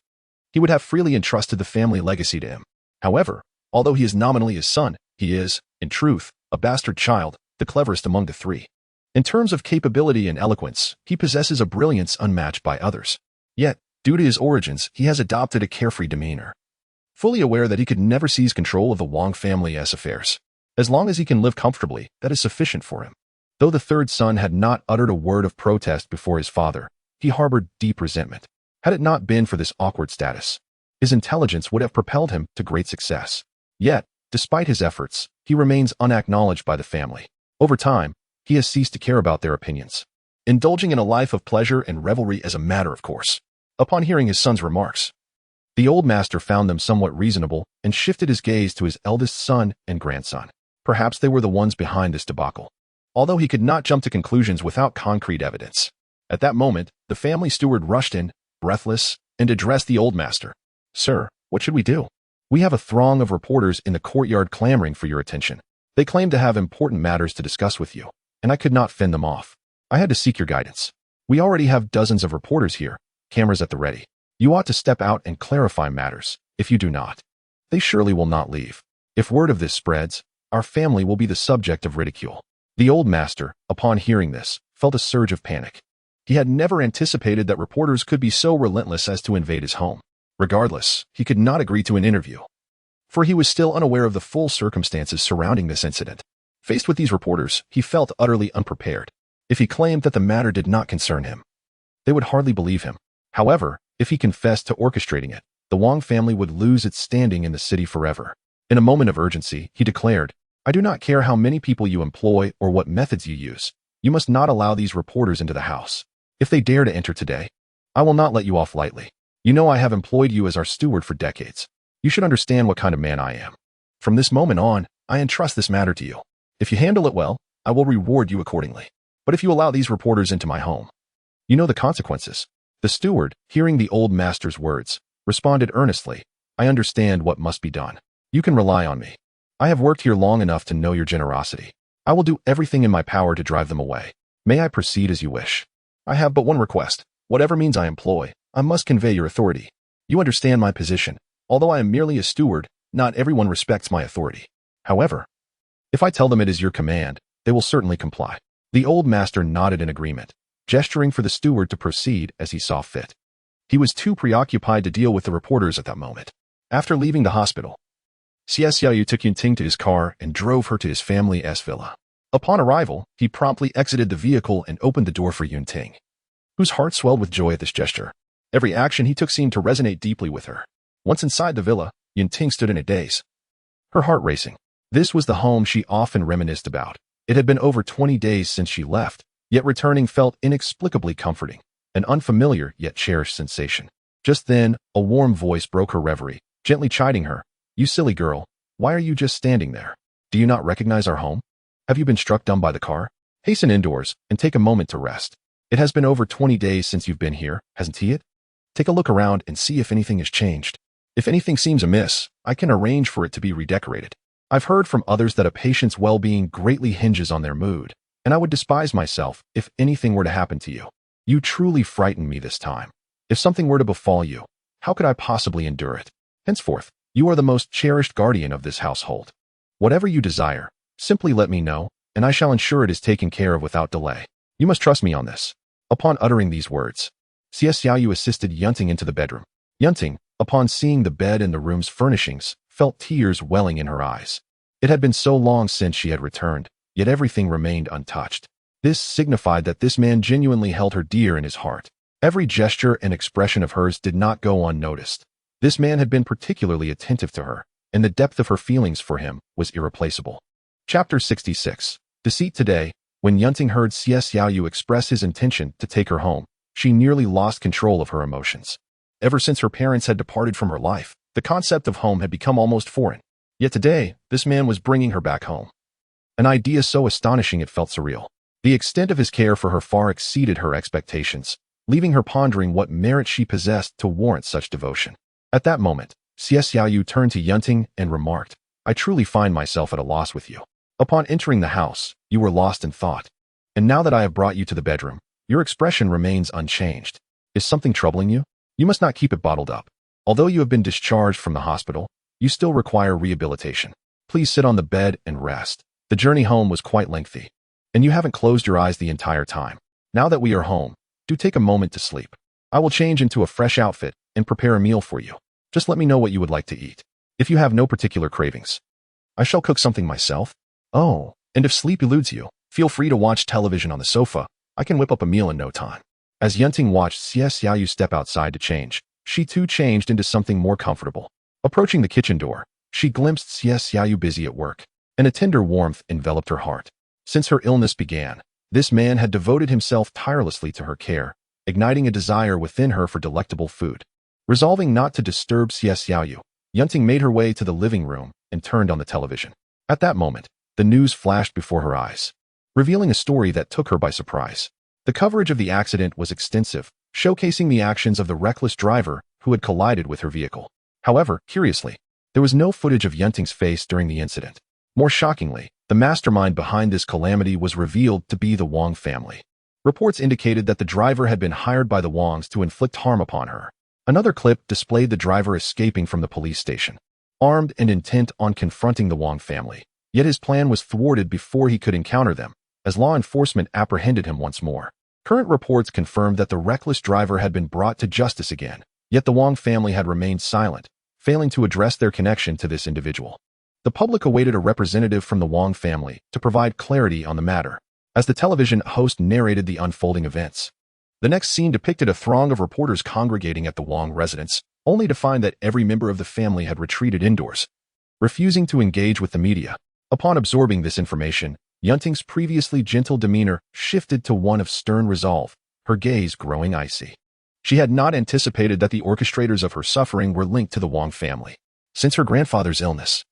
he would have freely entrusted the family legacy to him. However, although he is nominally his son, he is, in truth, a bastard child, the cleverest among the three. In terms of capability and eloquence, he possesses a brilliance unmatched by others. Yet, due to his origins, he has adopted a carefree demeanor, fully aware that he could never seize control of the Wang family's affairs. As long as he can live comfortably, that is sufficient for him. Though the third son had not uttered a word of protest before his father, he harbored deep resentment. Had it not been for this awkward status, his intelligence would have propelled him to great success. Yet, despite his efforts, he remains unacknowledged by the family. Over time, he has ceased to care about their opinions, indulging in a life of pleasure and revelry as a matter of course. Upon hearing his son's remarks, the old master found them somewhat reasonable and shifted his gaze to his eldest son and grandson. Perhaps they were the ones behind this debacle, although he could not jump to conclusions without concrete evidence. At that moment, the family steward rushed in, breathless, and addressed the old master. Sir, what should we do? We have a throng of reporters in the courtyard clamoring for your attention. They claim to have important matters to discuss with you, and I could not fend them off. I had to seek your guidance. We already have dozens of reporters here, cameras at the ready. You ought to step out and clarify matters. If you do not, they surely will not leave. If word of this spreads, our family will be the subject of ridicule. The old master, upon hearing this, felt a surge of panic. He had never anticipated that reporters could be so relentless as to invade his home. Regardless, he could not agree to an interview, for he was still unaware of the full circumstances surrounding this incident. Faced with these reporters, he felt utterly unprepared. If he claimed that the matter did not concern him, they would hardly believe him. However, if he confessed to orchestrating it, the Wang family would lose its standing in the city forever. In a moment of urgency, he declared, I do not care how many people you employ or what methods you use. You must not allow these reporters into the house. If they dare to enter today, I will not let you off lightly. You know I have employed you as our steward for decades. You should understand what kind of man I am. From this moment on, I entrust this matter to you. If you handle it well, I will reward you accordingly. But if you allow these reporters into my home, you know the consequences. The steward, hearing the old master's words, responded earnestly, I understand what must be done. You can rely on me. I have worked here long enough to know your generosity. I will do everything in my power to drive them away. May I proceed as you wish? I have but one request. Whatever means I employ, I must convey your authority. You understand my position. Although I am merely a steward, not everyone respects my authority. However, if I tell them it is your command, they will certainly comply. The old master nodded in agreement, gesturing for the steward to proceed as he saw fit. He was too preoccupied to deal with the reporters at that moment. After leaving the hospital, Xie Xiaoyu took Yunting to his car and drove her to his family's villa. Upon arrival, he promptly exited the vehicle and opened the door for Yunting, whose heart swelled with joy at this gesture. Every action he took seemed to resonate deeply with her. Once inside the villa, Yunting stood in a daze, her heart racing. This was the home she often reminisced about. It had been over 20 days since she left, yet returning felt inexplicably comforting, an unfamiliar yet cherished sensation. Just then, a warm voice broke her reverie, gently chiding her. You silly girl, why are you just standing there? Do you not recognize our home? Have you been struck dumb by the car? Hasten indoors and take a moment to rest. It has been over 20 days since you've been here, hasn't he? Take a look around and see if anything has changed. If anything seems amiss, I can arrange for it to be redecorated. I've heard from others that a patient's well-being greatly hinges on their mood, and I would despise myself if anything were to happen to you. You truly frighten me this time. If something were to befall you, how could I possibly endure it? Henceforth, you are the most cherished guardian of this household. Whatever you desire, simply let me know, and I shall ensure it is taken care of without delay. You must trust me on this. Upon uttering these words, Xiaoyu assisted Yunting into the bedroom. Yunting, upon seeing the bed and the room's furnishings, felt tears welling in her eyes. It had been so long since she had returned, yet everything remained untouched. This signified that this man genuinely held her dear in his heart. Every gesture and expression of hers did not go unnoticed. This man had been particularly attentive to her, and the depth of her feelings for him was irreplaceable. Chapter 66. Deceit. Today, when Yunting heard Xiaoyu express his intention to take her home, she nearly lost control of her emotions. Ever since her parents had departed from her life, the concept of home had become almost foreign. Yet today, this man was bringing her back home. An idea so astonishing it felt surreal. The extent of his care for her far exceeded her expectations, leaving her pondering what merit she possessed to warrant such devotion. At that moment, Xiaoyu turned to Yunting and remarked, "I truly find myself at a loss with you. Upon entering the house, you were lost in thought. And now that I have brought you to the bedroom, your expression remains unchanged. Is something troubling you? You must not keep it bottled up. Although you have been discharged from the hospital, you still require rehabilitation. Please sit on the bed and rest. The journey home was quite lengthy, and you haven't closed your eyes the entire time. Now that we are home, do take a moment to sleep. I will change into a fresh outfit and prepare a meal for you. Just let me know what you would like to eat. If you have no particular cravings, I shall cook something myself. Oh, and if sleep eludes you, feel free to watch television on the sofa. I can whip up a meal in no time." As Yunting watched Xiaoyu step outside to change, she too changed into something more comfortable. Approaching the kitchen door, she glimpsed Xiaoyu busy at work, and a tender warmth enveloped her heart. Since her illness began, this man had devoted himself tirelessly to her care, igniting a desire within her for delectable food. Resolving not to disturb Xiaoyu, Yunting made her way to the living room and turned on the television. At that moment, the news flashed before her eyes, revealing a story that took her by surprise. The coverage of the accident was extensive, showcasing the actions of the reckless driver who had collided with her vehicle. However, curiously, there was no footage of Yunting's face during the incident. More shockingly, the mastermind behind this calamity was revealed to be the Wang family. Reports indicated that the driver had been hired by the Wangs to inflict harm upon her. Another clip displayed the driver escaping from the police station, armed and intent on confronting the Wang family. Yet his plan was thwarted before he could encounter them, as law enforcement apprehended him once more. Current reports confirmed that the reckless driver had been brought to justice again, yet the Wang family had remained silent, failing to address their connection to this individual. The public awaited a representative from the Wang family to provide clarity on the matter, as the television host narrated the unfolding events. The next scene depicted a throng of reporters congregating at the Wang residence, only to find that every member of the family had retreated indoors, refusing to engage with the media. Upon absorbing this information, Yunting's previously gentle demeanor shifted to one of stern resolve, her gaze growing icy. She had not anticipated that the orchestrators of her suffering were linked to the Wang family. Since her grandfather's illness,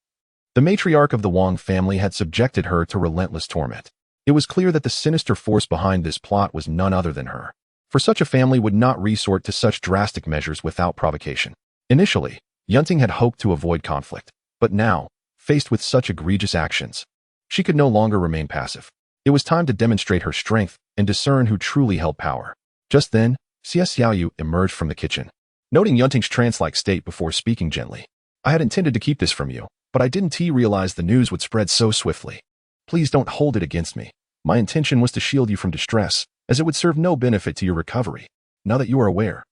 the matriarch of the Wang family had subjected her to relentless torment. It was clear that the sinister force behind this plot was none other than her. For such a family would not resort to such drastic measures without provocation. Initially, Yunting had hoped to avoid conflict, but now, faced with such egregious actions, she could no longer remain passive. It was time to demonstrate her strength and discern who truly held power. Just then, Xiaoyu emerged from the kitchen, noting Yunting's trance-like state before speaking gently. "I had intended to keep this from you, but I didn't realize the news would spread so swiftly. Please don't hold it against me. My intention was to shield you from distress, as it would serve no benefit to your recovery. Now that you are aware,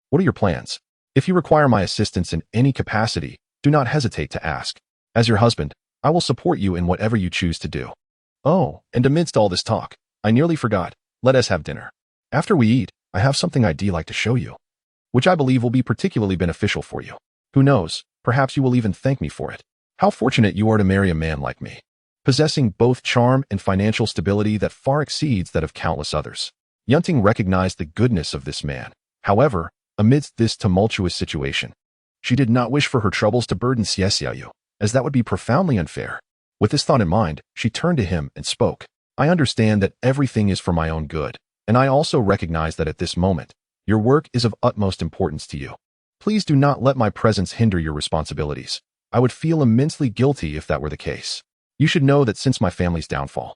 what are your plans? If you require my assistance in any capacity, do not hesitate to ask. As your husband, I will support you in whatever you choose to do." "Oh, and amidst all this talk, I nearly forgot. Let us have dinner. After we eat, I have something I'd like to show you, which I believe will be particularly beneficial for you. Who knows, perhaps you will even thank me for it. How fortunate you are to marry a man like me, possessing both charm and financial stability that far exceeds that of countless others." Yunting recognized the goodness of this man. However, amidst this tumultuous situation, she did not wish for her troubles to burden Xiaoyu, as that would be profoundly unfair. With this thought in mind, she turned to him and spoke. "I understand that everything is for my own good, and I also recognize that at this moment, your work is of utmost importance to you. Please do not let my presence hinder your responsibilities. I would feel immensely guilty if that were the case. You should know that since my family's downfall,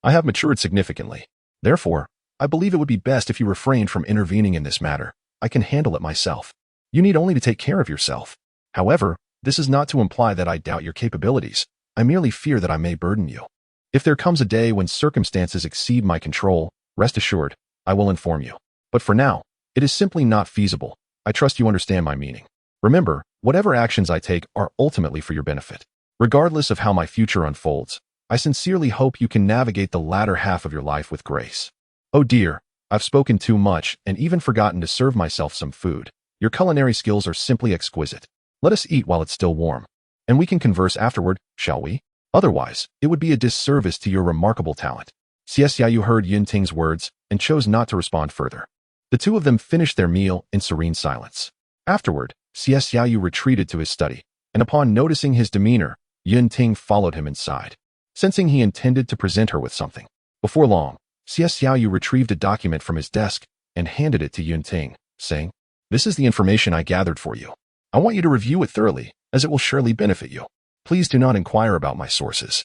I have matured significantly. Therefore, I believe it would be best if you refrained from intervening in this matter. I can handle it myself. You need only to take care of yourself. However, this is not to imply that I doubt your capabilities. I merely fear that I may burden you. If there comes a day when circumstances exceed my control, rest assured, I will inform you. But for now, it is simply not feasible. I trust you understand my meaning. Remember, whatever actions I take are ultimately for your benefit. Regardless of how my future unfolds, I sincerely hope you can navigate the latter half of your life with grace. Oh dear, I've spoken too much and even forgotten to serve myself some food. Your culinary skills are simply exquisite. Let us eat while it's still warm. And we can converse afterward, shall we? Otherwise, it would be a disservice to your remarkable talent. Xiaoyu heard Yunting's words and chose not to respond further. The two of them finished their meal in serene silence. Afterward, Xiaoyu retreated to his study, and upon noticing his demeanor, Yunting followed him inside, sensing he intended to present her with something. Before long, Xiaoyu retrieved a document from his desk and handed it to Yunting, saying, "This is the information I gathered for you. I want you to review it thoroughly, as it will surely benefit you. Please do not inquire about my sources.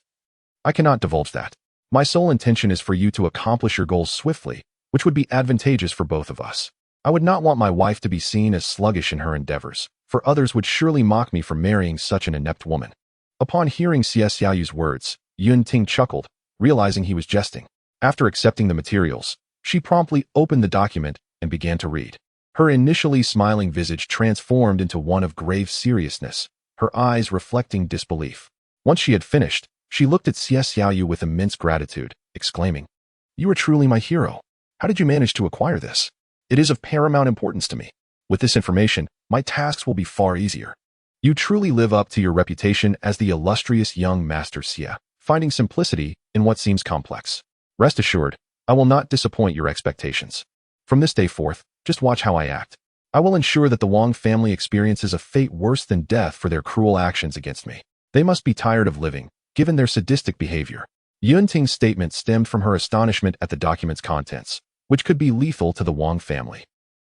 I cannot divulge that. My sole intention is for you to accomplish your goals swiftly, which would be advantageous for both of us. I would not want my wife to be seen as sluggish in her endeavors, for others would surely mock me for marrying such an inept woman." Upon hearing Xiaoyu's words, Yunting chuckled, realizing he was jesting. After accepting the materials, she promptly opened the document and began to read. Her initially smiling visage transformed into one of grave seriousness, her eyes reflecting disbelief. Once she had finished, she looked at Xiaoyu with immense gratitude, exclaiming, "You are truly my hero. How did you manage to acquire this? It is of paramount importance to me. With this information, my tasks will be far easier. You truly live up to your reputation as the illustrious young master Xia, finding simplicity in what seems complex. Rest assured, I will not disappoint your expectations. From this day forth, just watch how I act. I will ensure that the Wang family experiences a fate worse than death for their cruel actions against me. They must be tired of living, given their sadistic behavior." Yunting's statement stemmed from her astonishment at the document's contents, which could be lethal to the Wang family.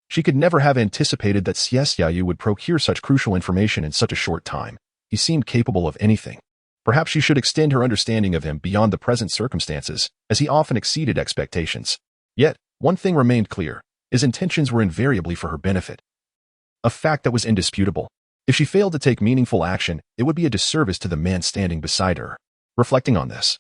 She could never have anticipated that Xiaoyu would procure such crucial information in such a short time. He seemed capable of anything. Perhaps she should extend her understanding of him beyond the present circumstances, as he often exceeded expectations. Yet, one thing remained clear. His intentions were invariably for her benefit. A fact that was indisputable. If she failed to take meaningful action, it would be a disservice to the man standing beside her. Reflecting on this,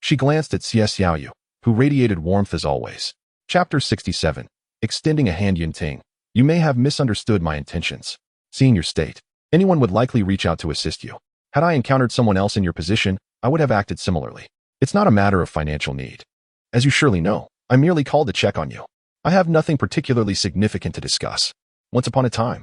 she glanced at Xiaoyu, who radiated warmth as always. Chapter 67. Extending a hand. Yunting, you may have misunderstood my intentions. Seeing your state, anyone would likely reach out to assist you. Had I encountered someone else in your position, I would have acted similarly. It's not a matter of financial need. As you surely know, I merely called to check on you. I have nothing particularly significant to discuss. Once upon a time,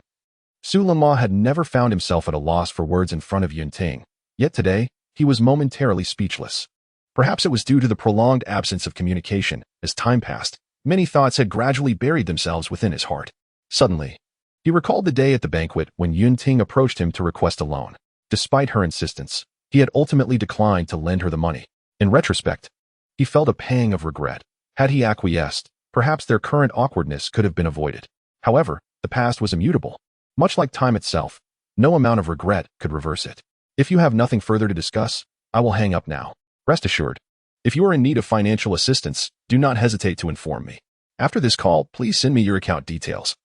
Su Lama had never found himself at a loss for words in front of Yunting, yet today, he was momentarily speechless. Perhaps it was due to the prolonged absence of communication. As time passed, many thoughts had gradually buried themselves within his heart. Suddenly, he recalled the day at the banquet when Yunting approached him to request a loan. Despite her insistence, he had ultimately declined to lend her the money. In retrospect, he felt a pang of regret. Had he acquiesced, perhaps their current awkwardness could have been avoided. However, the past was immutable. Much like time itself, no amount of regret could reverse it. If you have nothing further to discuss, I will hang up now. Rest assured, if you are in need of financial assistance, do not hesitate to inform me. After this call, please send me your account details,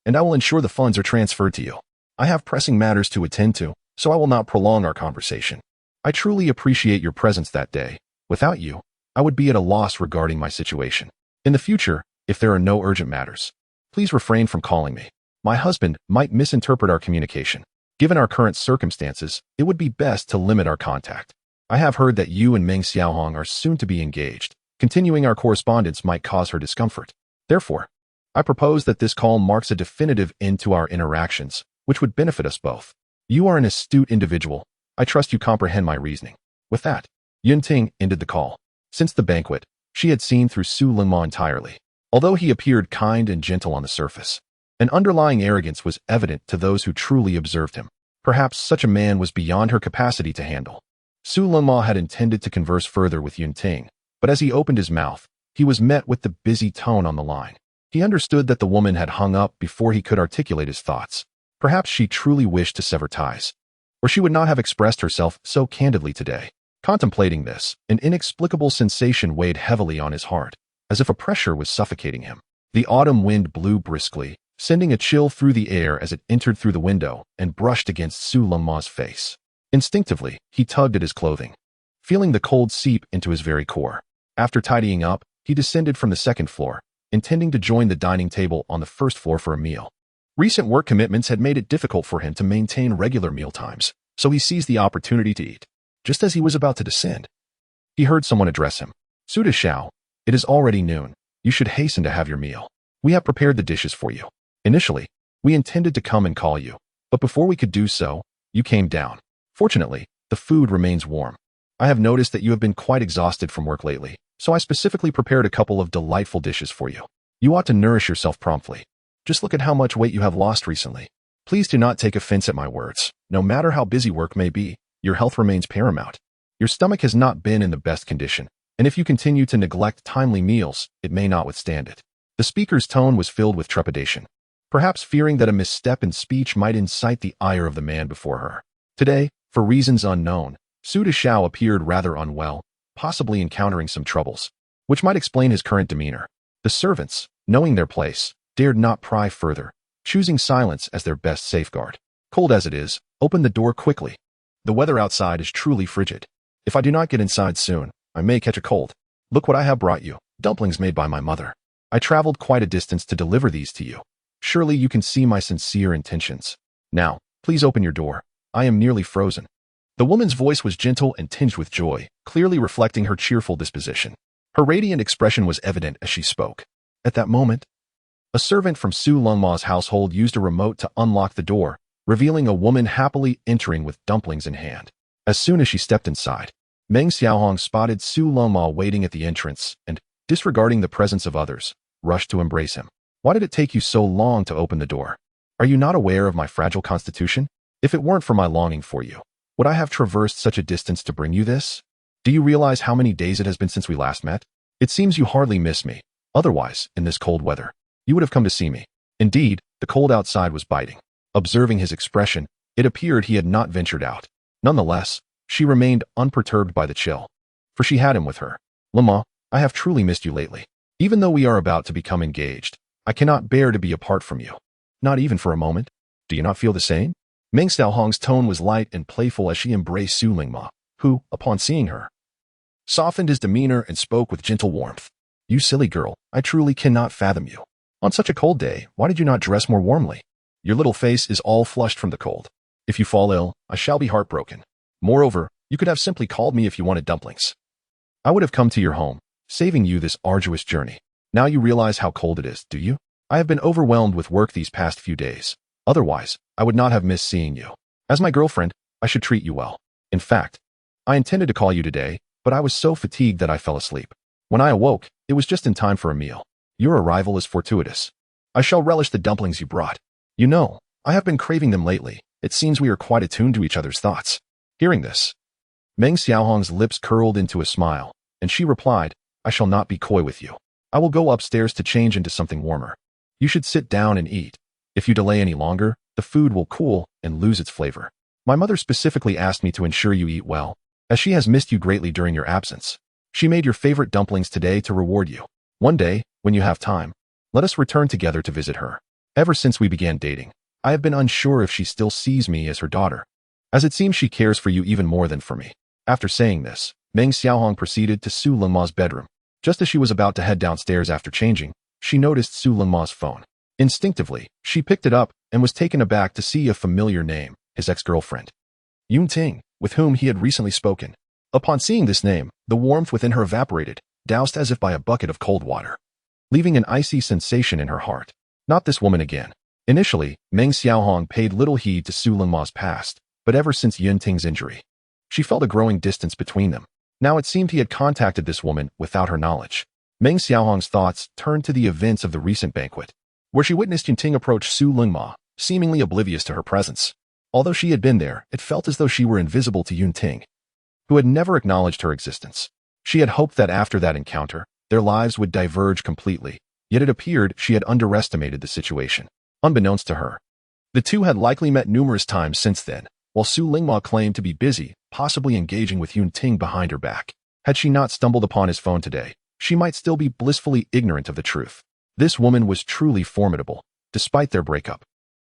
and I will ensure the funds are transferred to you. I have pressing matters to attend to, so I will not prolong our conversation. I truly appreciate your presence that day. Without you, I would be at a loss regarding my situation. In the future, if there are no urgent matters, please refrain from calling me. My husband might misinterpret our communication. Given our current circumstances, it would be best to limit our contact. I have heard that you and Meng Xiaohong are soon to be engaged. Continuing our correspondence might cause her discomfort. Therefore, I propose that this call marks a definitive end to our interactions, which would benefit us both. You are an astute individual. I trust you comprehend my reasoning. With that, Yunting ended the call. Since the banquet, she had seen through Su Lingma entirely. Although he appeared kind and gentle on the surface, an underlying arrogance was evident to those who truly observed him. Perhaps such a man was beyond her capacity to handle. Su Lingma had intended to converse further with Yunting, but as he opened his mouth, he was met with the busy tone on the line. He understood that the woman had hung up before he could articulate his thoughts. Perhaps she truly wished to sever ties, or she would not have expressed herself so candidly today. Contemplating this, an inexplicable sensation weighed heavily on his heart, as if a pressure was suffocating him. The autumn wind blew briskly, sending a chill through the air as it entered through the window and brushed against Su Lingma's face. Instinctively, he tugged at his clothing, feeling the cold seep into his very core. After tidying up, he descended from the second floor, intending to join the dining table on the first floor for a meal. Recent work commitments had made it difficult for him to maintain regular meal times, so he seized the opportunity to eat. Just as he was about to descend, he heard someone address him. Suda Xiao, it is already noon. You should hasten to have your meal. We have prepared the dishes for you. Initially, we intended to come and call you, but before we could do so, you came down. Fortunately, the food remains warm. I have noticed that you have been quite exhausted from work lately, so I specifically prepared a couple of delightful dishes for you. You ought to nourish yourself promptly. Just look at how much weight you have lost recently. Please do not take offense at my words. No matter how busy work may be, your health remains paramount. Your stomach has not been in the best condition, and if you continue to neglect timely meals, it may not withstand it. The speaker's tone was filled with trepidation, perhaps fearing that a misstep in speech might incite the ire of the man before her. Today, for reasons unknown, Suda Xiao appeared rather unwell, possibly encountering some troubles, which might explain his current demeanor. The servants, knowing their place, dared not pry further, choosing silence as their best safeguard. Cold as it is, open the door quickly. The weather outside is truly frigid. If I do not get inside soon, I may catch a cold. Look what I have brought you, dumplings made by my mother. I traveled quite a distance to deliver these to you. Surely you can see my sincere intentions. Now, please open your door. I am nearly frozen. The woman's voice was gentle and tinged with joy, clearly reflecting her cheerful disposition. Her radiant expression was evident as she spoke. At that moment, a servant from Su Lungma's household used a remote to unlock the door, revealing a woman happily entering with dumplings in hand. As soon as she stepped inside, Meng Xiaohong spotted Su Lungma waiting at the entrance and, disregarding the presence of others, rushed to embrace him. Why did it take you so long to open the door? Are you not aware of my fragile constitution? If it weren't for my longing for you, would I have traversed such a distance to bring you this? Do you realize how many days it has been since we last met? It seems you hardly miss me. Otherwise, in this cold weather, you would have come to see me. Indeed, the cold outside was biting. Observing his expression, it appeared he had not ventured out. Nonetheless, she remained unperturbed by the chill, for she had him with her. Lama, I have truly missed you lately. Even though we are about to become engaged, I cannot bear to be apart from you. Not even for a moment. Do you not feel the same? Meng Xiaohong's tone was light and playful as she embraced Su Lingma, who, upon seeing her, softened his demeanor and spoke with gentle warmth. You silly girl, I truly cannot fathom you. On such a cold day, why did you not dress more warmly? Your little face is all flushed from the cold. If you fall ill, I shall be heartbroken. Moreover, you could have simply called me if you wanted dumplings. I would have come to your home, saving you this arduous journey. Now you realize how cold it is, do you? I have been overwhelmed with work these past few days. Otherwise, I would not have missed seeing you. As my girlfriend, I should treat you well. In fact, I intended to call you today, but I was so fatigued that I fell asleep. When I awoke, it was just in time for a meal. Your arrival is fortuitous. I shall relish the dumplings you brought. You know, I have been craving them lately. It seems we are quite attuned to each other's thoughts. Hearing this, Meng Xiaohong's lips curled into a smile, and she replied, I shall not be coy with you. I will go upstairs to change into something warmer. You should sit down and eat. If you delay any longer, the food will cool and lose its flavor. My mother specifically asked me to ensure you eat well, as she has missed you greatly during your absence. She made your favorite dumplings today to reward you. One day, when you have time, let us return together to visit her. Ever since we began dating, I have been unsure if she still sees me as her daughter, as it seems she cares for you even more than for me. After saying this, Meng Xiaohong proceeded to Su Lingma's bedroom. Just as she was about to head downstairs after changing, she noticed Su Lingma's phone. Instinctively, she picked it up and was taken aback to see a familiar name, his ex-girlfriend, Yun Ting, with whom he had recently spoken. Upon seeing this name, the warmth within her evaporated, doused as if by a bucket of cold water, leaving an icy sensation in her heart. Not this woman again. Initially, Meng Xiaohong paid little heed to Su Lingma's past, but ever since Yun Ting's injury, she felt a growing distance between them. Now it seemed he had contacted this woman without her knowledge. Meng Xiaohong's thoughts turned to the events of the recent banquet, where she witnessed Yun Ting approach Su Lingma, seemingly oblivious to her presence. Although she had been there, it felt as though she were invisible to Yun Ting, who had never acknowledged her existence. She had hoped that after that encounter, their lives would diverge completely, yet it appeared she had underestimated the situation. Unbeknownst to her, the two had likely met numerous times since then, while Su Lingma claimed to be busy, possibly engaging with Yun Ting behind her back. Had she not stumbled upon his phone today, she might still be blissfully ignorant of the truth. This woman was truly formidable, despite their breakup.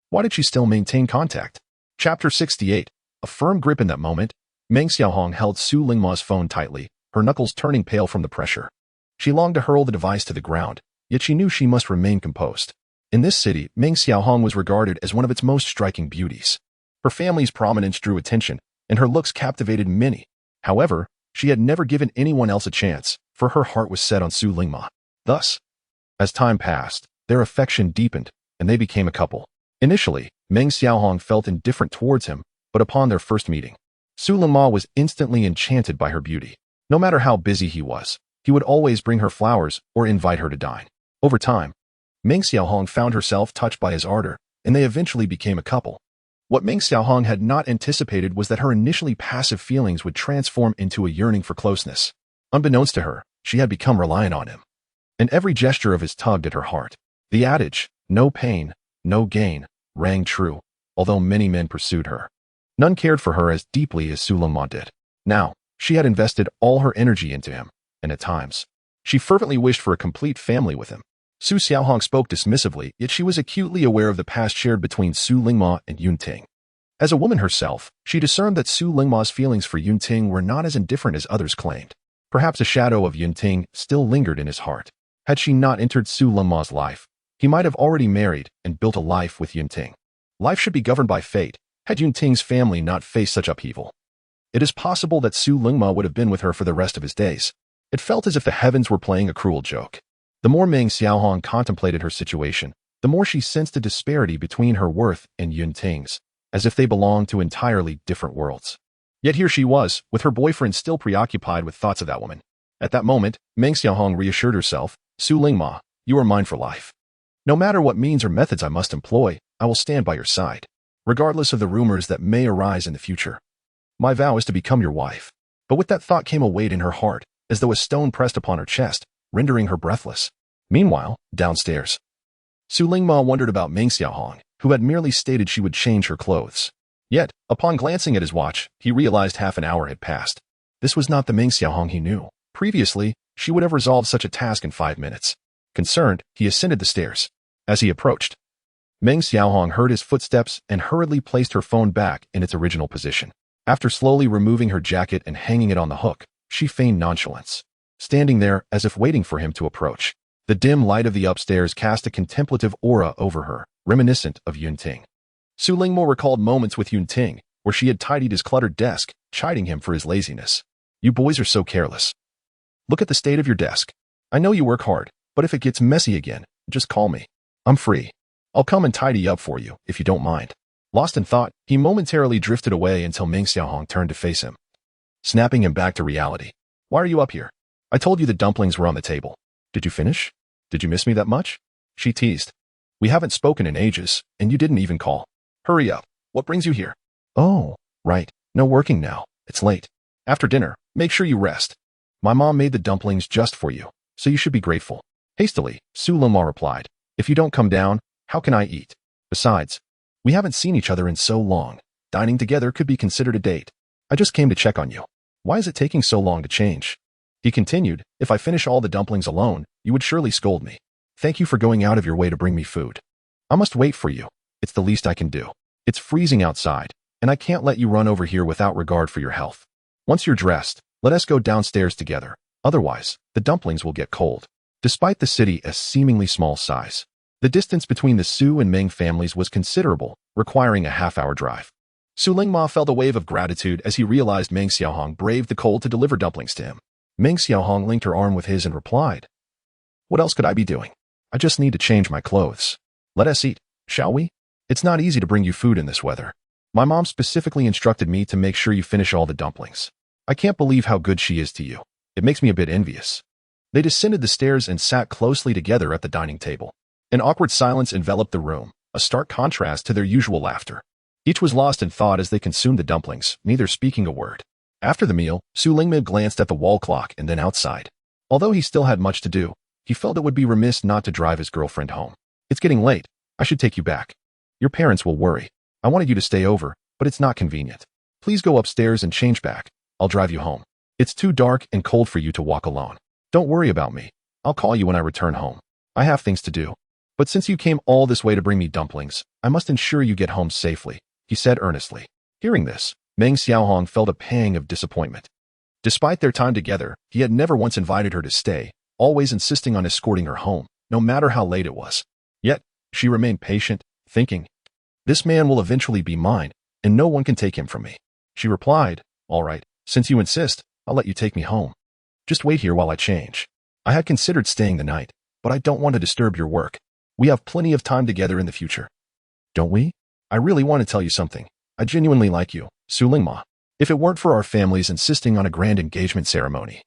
Why did she still maintain contact? Chapter 68. A firm grip in that moment, Meng Xiaohong held Su Lingma's phone tightly, her knuckles turning pale from the pressure. She longed to hurl the device to the ground, yet she knew she must remain composed. In this city, Meng Xiaohong was regarded as one of its most striking beauties. Her family's prominence drew attention, and her looks captivated many. However, she had never given anyone else a chance, for her heart was set on Su Lingma. Thus, as time passed, their affection deepened, and they became a couple. Initially, Meng Xiaohong felt indifferent towards him, but upon their first meeting, Su Lingma was instantly enchanted by her beauty. No matter how busy he was, he would always bring her flowers or invite her to dine. Over time, Meng Xiaohong found herself touched by his ardor, and they eventually became a couple. What Meng Xiaohong had not anticipated was that her initially passive feelings would transform into a yearning for closeness. Unbeknownst to her, she had become reliant on him, and every gesture of his tugged at her heart. The adage, no pain, no gain, rang true, although many men pursued her. None cared for her as deeply as Su Lingma did. Now, she had invested all her energy into him, and at times, she fervently wished for a complete family with him. Su Xiaohong spoke dismissively, yet she was acutely aware of the past shared between Su Lingma and Yunting. As a woman herself, she discerned that Su Lingma's feelings for Yunting were not as indifferent as others claimed. Perhaps a shadow of Yunting still lingered in his heart. Had she not entered Su Lingma's life, he might have already married and built a life with Yunting. Life should be governed by fate, had Yunting's family not faced such upheaval. It is possible that Su Lingma would have been with her for the rest of his days. It felt as if the heavens were playing a cruel joke. The more Meng Xiaohong contemplated her situation, the more she sensed a disparity between her worth and Yunting's, as if they belonged to entirely different worlds. Yet here she was, with her boyfriend still preoccupied with thoughts of that woman. At that moment, Meng Xiaohong reassured herself, Su Lingma, you are mine for life. No matter what means or methods I must employ, I will stand by your side, regardless of the rumors that may arise in the future. My vow is to become your wife. But with that thought came a weight in her heart, as though a stone pressed upon her chest, rendering her breathless. Meanwhile, downstairs, Su Lingma wondered about Meng Xiaohong, who had merely stated she would change her clothes. Yet, upon glancing at his watch, he realized half an hour had passed. This was not the Meng Xiaohong he knew. Previously, she would have resolved such a task in 5 minutes. Concerned, he ascended the stairs. As he approached, Meng Xiaohong heard his footsteps and hurriedly placed her phone back in its original position. After slowly removing her jacket and hanging it on the hook, she feigned nonchalance, standing there as if waiting for him to approach. The dim light of the upstairs cast a contemplative aura over her, reminiscent of Yunting. Su Lingma recalled moments with Yunting, where she had tidied his cluttered desk, chiding him for his laziness. You boys are so careless. Look at the state of your desk. I know you work hard, but if it gets messy again, just call me. I'm free. I'll come and tidy up for you, if you don't mind. Lost in thought, he momentarily drifted away until Meng Xiaohong turned to face him, snapping him back to reality. Why are you up here? I told you the dumplings were on the table. Did you finish? Did you miss me that much? She teased. We haven't spoken in ages, and you didn't even call. Hurry up. What brings you here? Oh, right. No working now. It's late. After dinner, make sure you rest. My mom made the dumplings just for you, so you should be grateful. Hastily, Su Lingma replied. If you don't come down, how can I eat? Besides, we haven't seen each other in so long. Dining together could be considered a date. I just came to check on you. Why is it taking so long to change? He continued, if I finish all the dumplings alone, you would surely scold me. Thank you for going out of your way to bring me food. I must wait for you. It's the least I can do. It's freezing outside, and I can't let you run over here without regard for your health. Once you're dressed, let us go downstairs together. Otherwise, the dumplings will get cold. Despite the city as seemingly small size, the distance between the Su and Meng families was considerable, requiring a half-hour drive. Su Lingma felt a wave of gratitude as he realized Meng Xiaohong braved the cold to deliver dumplings to him. Meng Xiaohong linked her arm with his and replied, What else could I be doing? I just need to change my clothes. Let us eat, shall we? It's not easy to bring you food in this weather. My mom specifically instructed me to make sure you finish all the dumplings. I can't believe how good she is to you. It makes me a bit envious. They descended the stairs and sat closely together at the dining table. An awkward silence enveloped the room, a stark contrast to their usual laughter. Each was lost in thought as they consumed the dumplings, neither speaking a word. After the meal, Su Lingma glanced at the wall clock and then outside. Although he still had much to do, he felt it would be remiss not to drive his girlfriend home. It's getting late. I should take you back. Your parents will worry. I wanted you to stay over, but it's not convenient. Please go upstairs and change back. I'll drive you home. It's too dark and cold for you to walk alone. Don't worry about me. I'll call you when I return home. I have things to do. But since you came all this way to bring me dumplings, I must ensure you get home safely, he said earnestly. Hearing this, Meng Xiaohong felt a pang of disappointment. Despite their time together, he had never once invited her to stay, always insisting on escorting her home. no matter how late it was. Yet, she remained patient, thinking, "This man will eventually be mine, and no one can take him from me." She replied, "All right, since you insist, I'll let you take me home. Just wait here while I change. I had considered staying the night, but I don't want to disturb your work. We have plenty of time together in the future." "Don't we? I really want to tell you something. I genuinely like you, Su Lingma. If it weren't for our families insisting on a grand engagement ceremony,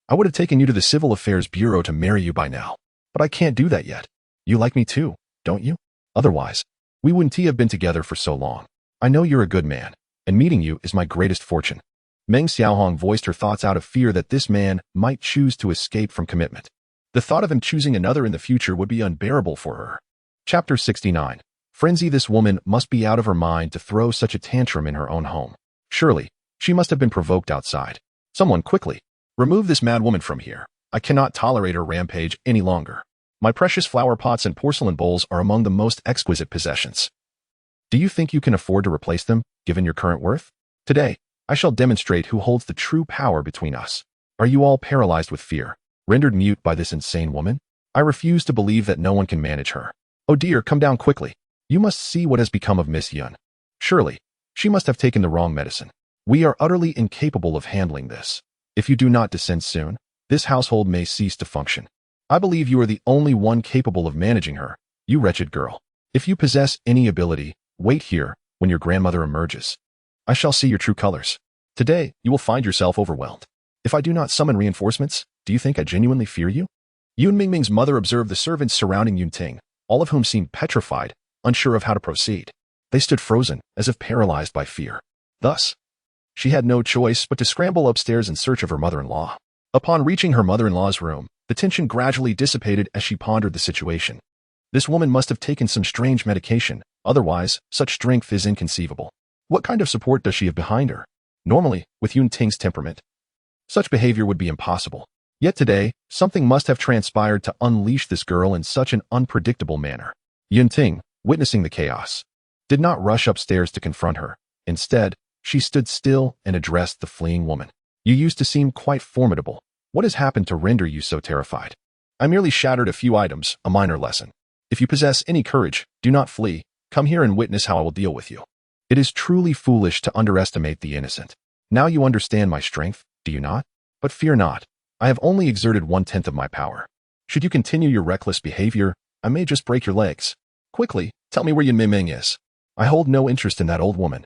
I would have taken you to the Civil Affairs Bureau to marry you by now. But I can't do that yet. You like me too, don't you? Otherwise, we wouldn't have been together for so long. I know you're a good man, and meeting you is my greatest fortune." Meng Xiaohong voiced her thoughts out of fear that this man might choose to escape from commitment. The thought of him choosing another in the future would be unbearable for her. Chapter 69. Frenzy. This woman must be out of her mind to throw such a tantrum in her own home. Surely, she must have been provoked outside. Someone quickly, remove this mad woman from here. I cannot tolerate her rampage any longer. My precious flower pots and porcelain bowls are among the most exquisite possessions. Do you think you can afford to replace them, given your current worth? Today, I shall demonstrate who holds the true power between us. Are you all paralyzed with fear, rendered mute by this insane woman? I refuse to believe that no one can manage her. Oh dear, come down quickly. You must see what has become of Miss Yun. Surely, she must have taken the wrong medicine. We are utterly incapable of handling this. If you do not descend soon, this household may cease to function. I believe you are the only one capable of managing her, you wretched girl. If you possess any ability, wait here when your grandmother emerges. I shall see your true colors. Today, you will find yourself overwhelmed. If I do not summon reinforcements, do you think I genuinely fear you?" Yun Mingming's mother observed the servants surrounding Yun Ting, all of whom seemed petrified, unsure of how to proceed. They stood frozen, as if paralyzed by fear. Thus, she had no choice but to scramble upstairs in search of her mother-in-law. Upon reaching her mother-in-law's room, the tension gradually dissipated as she pondered the situation. This woman must have taken some strange medication, otherwise, such strength is inconceivable. What kind of support does she have behind her? Normally, with Yun Ting's temperament, such behavior would be impossible. Yet today, something must have transpired to unleash this girl in such an unpredictable manner. Yun Ting, witnessing the chaos, did not rush upstairs to confront her. Instead, she stood still and addressed the fleeing woman. "You used to seem quite formidable. What has happened to render you so terrified?" "I merely shattered a few items, a minor lesson. If you possess any courage, do not flee. Come here and witness how I will deal with you." It is truly foolish to underestimate the innocent. Now you understand my strength, do you not? But fear not. I have only exerted 1/10 of my power. Should you continue your reckless behavior, I may just break your legs. Quickly, tell me where Yun Mingming is. I hold no interest in that old woman.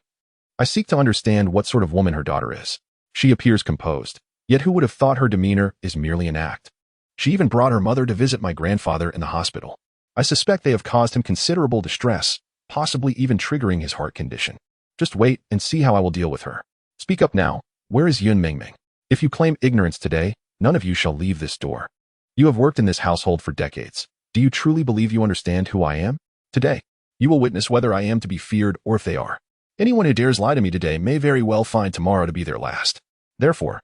I seek to understand what sort of woman her daughter is. She appears composed, yet who would have thought her demeanor is merely an act? She even brought her mother to visit my grandfather in the hospital. I suspect they have caused him considerable distress, possibly even triggering his heart condition. Just wait and see how I will deal with her. Speak up now. Where is Yun Mingming? If you claim ignorance today, none of you shall leave this door. You have worked in this household for decades. Do you truly believe you understand who I am? Today, you will witness whether I am to be feared or if they are. Anyone who dares lie to me today may very well find tomorrow to be their last. Therefore,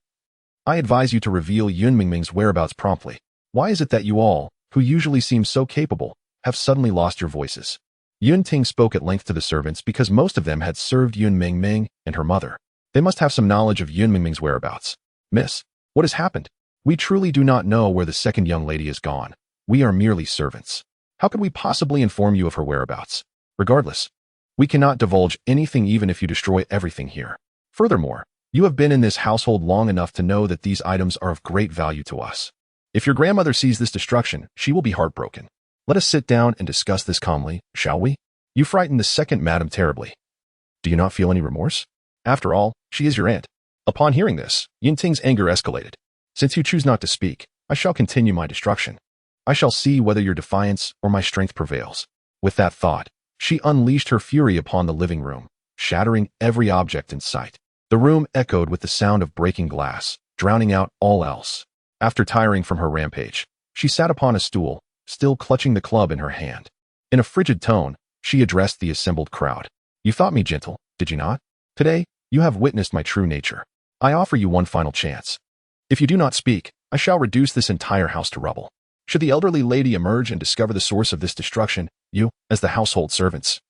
I advise you to reveal Yun Mingming's whereabouts promptly. Why is it that you all, who usually seem so capable, have suddenly lost your voices? Yun Ting spoke at length to the servants because most of them had served Yun Mingming and her mother. They must have some knowledge of Yun Mingming's whereabouts. "Miss, what has happened? We truly do not know where the second young lady is gone. We are merely servants. How could we possibly inform you of her whereabouts? Regardless, we cannot divulge anything even if you destroy everything here. Furthermore, you have been in this household long enough to know that these items are of great value to us. If your grandmother sees this destruction, she will be heartbroken. Let us sit down and discuss this calmly, shall we? You frightened the second madam terribly. Do you not feel any remorse? After all, she is your aunt." Upon hearing this, Yun Ting's anger escalated. "Since you choose not to speak, I shall continue my destruction. I shall see whether your defiance or my strength prevails." With that thought, she unleashed her fury upon the living room, shattering every object in sight. The room echoed with the sound of breaking glass, drowning out all else. After tiring from her rampage, she sat upon a stool, still clutching the club in her hand. In a frigid tone, she addressed the assembled crowd. "You thought me gentle, did you not? Today, you have witnessed my true nature. I offer you one final chance. If you do not speak, I shall reduce this entire house to rubble. Should the elderly lady emerge and discover the source of this destruction, you, as the household servants,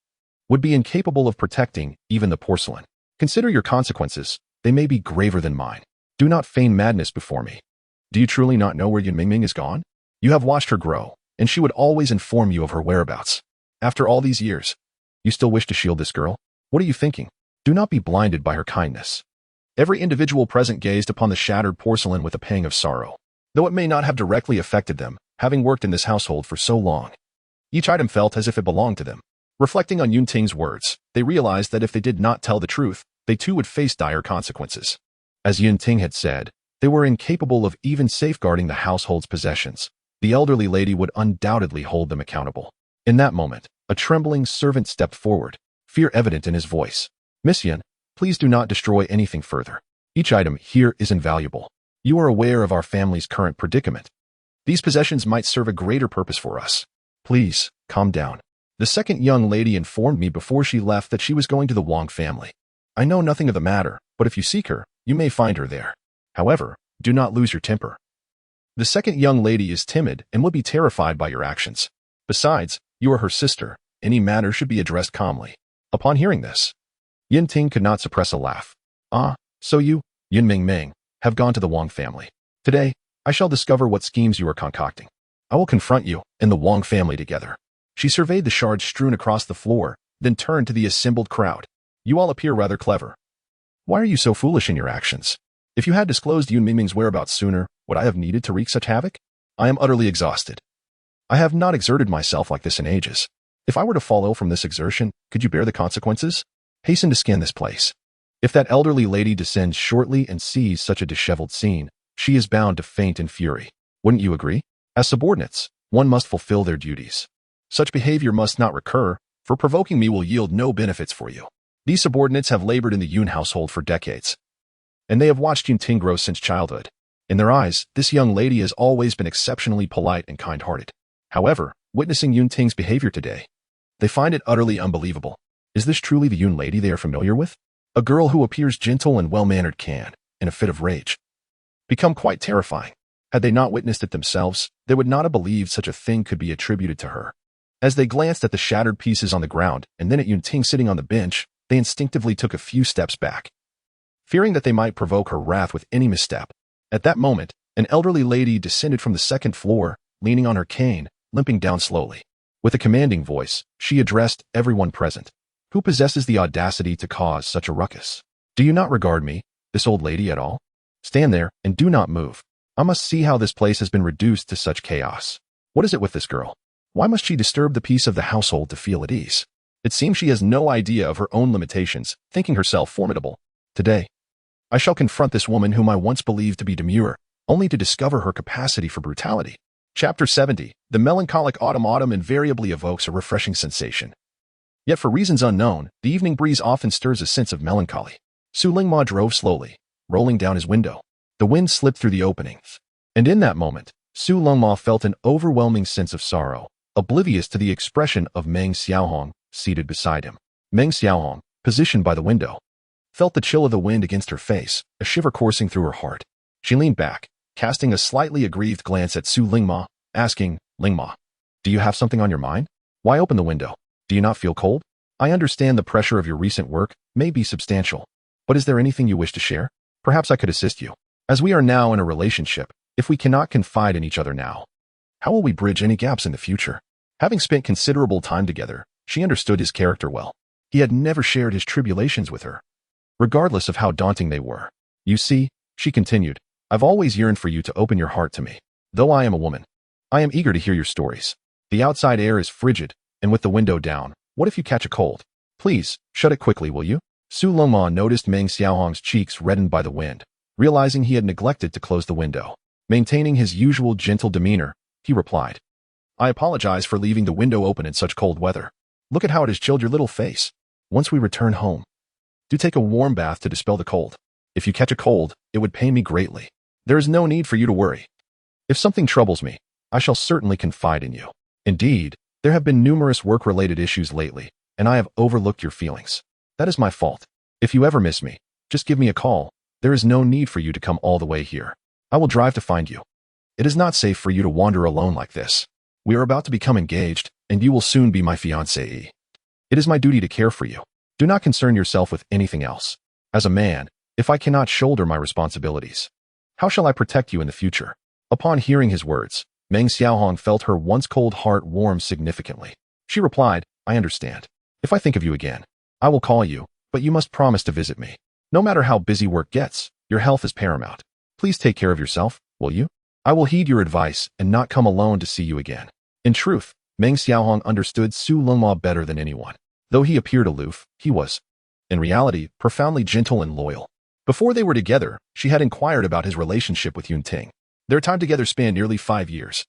would be incapable of protecting even the porcelain. Consider your consequences. They may be graver than mine. Do not feign madness before me. Do you truly not know where Yun Mingming is gone? You have watched her grow, and she would always inform you of her whereabouts. After all these years, you still wish to shield this girl? What are you thinking? Do not be blinded by her kindness. Every individual present gazed upon the shattered porcelain with a pang of sorrow. Though it may not have directly affected them, having worked in this household for so long, each item felt as if it belonged to them. Reflecting on Yunting's words, they realized that if they did not tell the truth, they too would face dire consequences. As Yunting had said, they were incapable of even safeguarding the household's possessions. The elderly lady would undoubtedly hold them accountable. In that moment, a trembling servant stepped forward, fear evident in his voice. Miss Yun, please do not destroy anything further. Each item here is invaluable. You are aware of our family's current predicament. These possessions might serve a greater purpose for us. Please, calm down. The second young lady informed me before she left that she was going to the Wang family. I know nothing of the matter, but if you seek her, you may find her there. However, do not lose your temper. The second young lady is timid and would be terrified by your actions. Besides, you are her sister. Any matter should be addressed calmly. Upon hearing this, Yunting could not suppress a laugh. Ah, so you, Yun Ming, have gone to the Wang family. Today, I shall discover what schemes you are concocting. I will confront you and the Wang family together. She surveyed the shards strewn across the floor, then turned to the assembled crowd. You all appear rather clever. Why are you so foolish in your actions? If you had disclosed Yun Mingming's whereabouts sooner, would I have needed to wreak such havoc? I am utterly exhausted. I have not exerted myself like this in ages. If I were to fall ill from this exertion, could you bear the consequences? Hasten to scan this place. If that elderly lady descends shortly and sees such a disheveled scene, she is bound to faint in fury. Wouldn't you agree? As subordinates, one must fulfill their duties. Such behavior must not recur, for provoking me will yield no benefits for you. These subordinates have labored in the Yun household for decades, and they have watched Yunting grow since childhood. In their eyes, this young lady has always been exceptionally polite and kind-hearted. However, witnessing Yunting's behavior today, they find it utterly unbelievable. Is this truly the Yun lady they are familiar with? A girl who appears gentle and well-mannered can, in a fit of rage, become quite terrifying. Had they not witnessed it themselves, they would not have believed such a thing could be attributed to her. As they glanced at the shattered pieces on the ground and then at Yunting sitting on the bench, they instinctively took a few steps back, fearing that they might provoke her wrath with any misstep. At that moment, an elderly lady descended from the second floor, leaning on her cane, limping down slowly. With a commanding voice, she addressed everyone present. Who possesses the audacity to cause such a ruckus? Do you not regard me, this old lady, at all? Stand there and do not move. I must see how this place has been reduced to such chaos. What is it with this girl? Why must she disturb the peace of the household to feel at ease? It seems she has no idea of her own limitations, thinking herself formidable. Today, I shall confront this woman whom I once believed to be demure, only to discover her capacity for brutality. Chapter 70. The melancholic autumn invariably evokes a refreshing sensation. Yet for reasons unknown, the evening breeze often stirs a sense of melancholy. Su Lingma drove slowly, rolling down his window. The wind slipped through the openings, and in that moment, Su Lingma felt an overwhelming sense of sorrow, oblivious to the expression of Meng Xiaohong, seated beside him. Meng Xiaohong, positioned by the window, felt the chill of the wind against her face, a shiver coursing through her heart. She leaned back, casting a slightly aggrieved glance at Su Lingma, asking, Lingma, do you have something on your mind? Why open the window? Do you not feel cold? I understand the pressure of your recent work may be substantial, but is there anything you wish to share? Perhaps I could assist you. As we are now in a relationship, if we cannot confide in each other now, how will we bridge any gaps in the future? Having spent considerable time together, she understood his character well. He had never shared his tribulations with her, regardless of how daunting they were. You see, she continued, I've always yearned for you to open your heart to me. Though I am a woman, I am eager to hear your stories. The outside air is frigid, and with the window down, what if you catch a cold? Please, shut it quickly, will you? Su Longma noticed Meng Xiaohong's cheeks reddened by the wind. Realizing he had neglected to close the window, maintaining his usual gentle demeanor, he replied, I apologize for leaving the window open in such cold weather. Look at how it has chilled your little face. Once we return home, do take a warm bath to dispel the cold. If you catch a cold, it would pain me greatly. There is no need for you to worry. If something troubles me, I shall certainly confide in you. Indeed, there have been numerous work-related issues lately, and I have overlooked your feelings. That is my fault. If you ever miss me, just give me a call. There is no need for you to come all the way here. I will drive to find you. It is not safe for you to wander alone like this. We are about to become engaged, and you will soon be my fiancée. It is my duty to care for you. Do not concern yourself with anything else. As a man, if I cannot shoulder my responsibilities, how shall I protect you in the future? Upon hearing his words, Meng Xiaohong felt her once cold heart warm significantly. She replied, I understand. If I think of you again, I will call you, but you must promise to visit me. No matter how busy work gets, your health is paramount. Please take care of yourself, will you? I will heed your advice and not come alone to see you again. In truth, Meng Xiaohong understood Su Lingma better than anyone. Though he appeared aloof, he was, in reality, profoundly gentle and loyal. Before they were together, she had inquired about his relationship with Yunting. Their time together spanned nearly 5 years.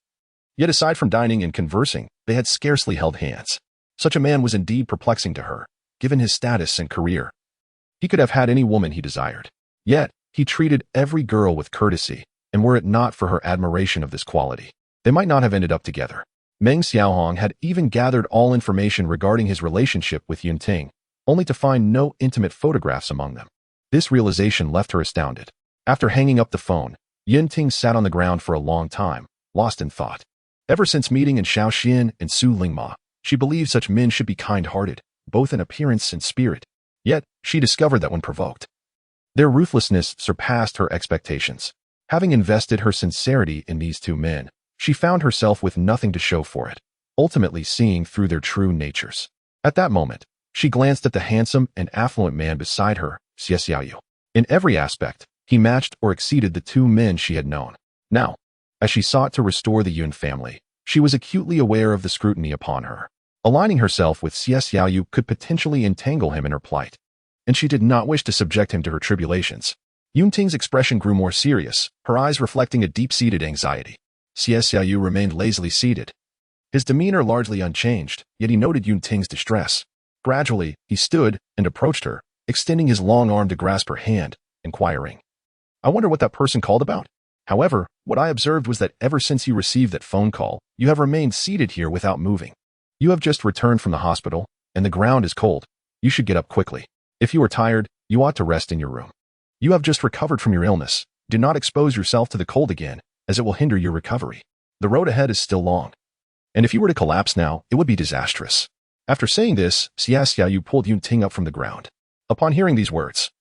Yet aside from dining and conversing, they had scarcely held hands. Such a man was indeed perplexing to her, given his status and career. He could have had any woman he desired. Yet, he treated every girl with courtesy, and were it not for her admiration of this quality, they might not have ended up together. Meng Xiaohong had even gathered all information regarding his relationship with Yunting, only to find no intimate photographs among them. This realization left her astounded. After hanging up the phone, Yunting sat on the ground for a long time, lost in thought. Ever since meeting in Shaoxian and Su Lingma, she believed such men should be kind-hearted, both in appearance and spirit. Yet, she discovered that when provoked, their ruthlessness surpassed her expectations. Having invested her sincerity in these two men, she found herself with nothing to show for it, ultimately seeing through their true natures. At that moment, she glanced at the handsome and affluent man beside her, Xie Xiaoyu. In every aspect, he matched or exceeded the two men she had known. Now, as she sought to restore the Yun family, she was acutely aware of the scrutiny upon her. Aligning herself with Xie Xiaoyu could potentially entangle him in her plight, and she did not wish to subject him to her tribulations. Yunting's expression grew more serious, her eyes reflecting a deep-seated anxiety. Xie Xiaoyu remained lazily seated, his demeanor largely unchanged, yet he noted Yunting's distress. Gradually, he stood and approached her, extending his long arm to grasp her hand, inquiring, I wonder what that person called about? However, what I observed was that ever since you received that phone call, you have remained seated here without moving. You have just returned from the hospital, and the ground is cold. You should get up quickly. If you are tired, you ought to rest in your room. You have just recovered from your illness. Do not expose yourself to the cold again, as it will hinder your recovery. The road ahead is still long. And if you were to collapse now, it would be disastrous. After saying this, Xie Xiaoyu pulled Yunting up from the ground. Upon hearing these words,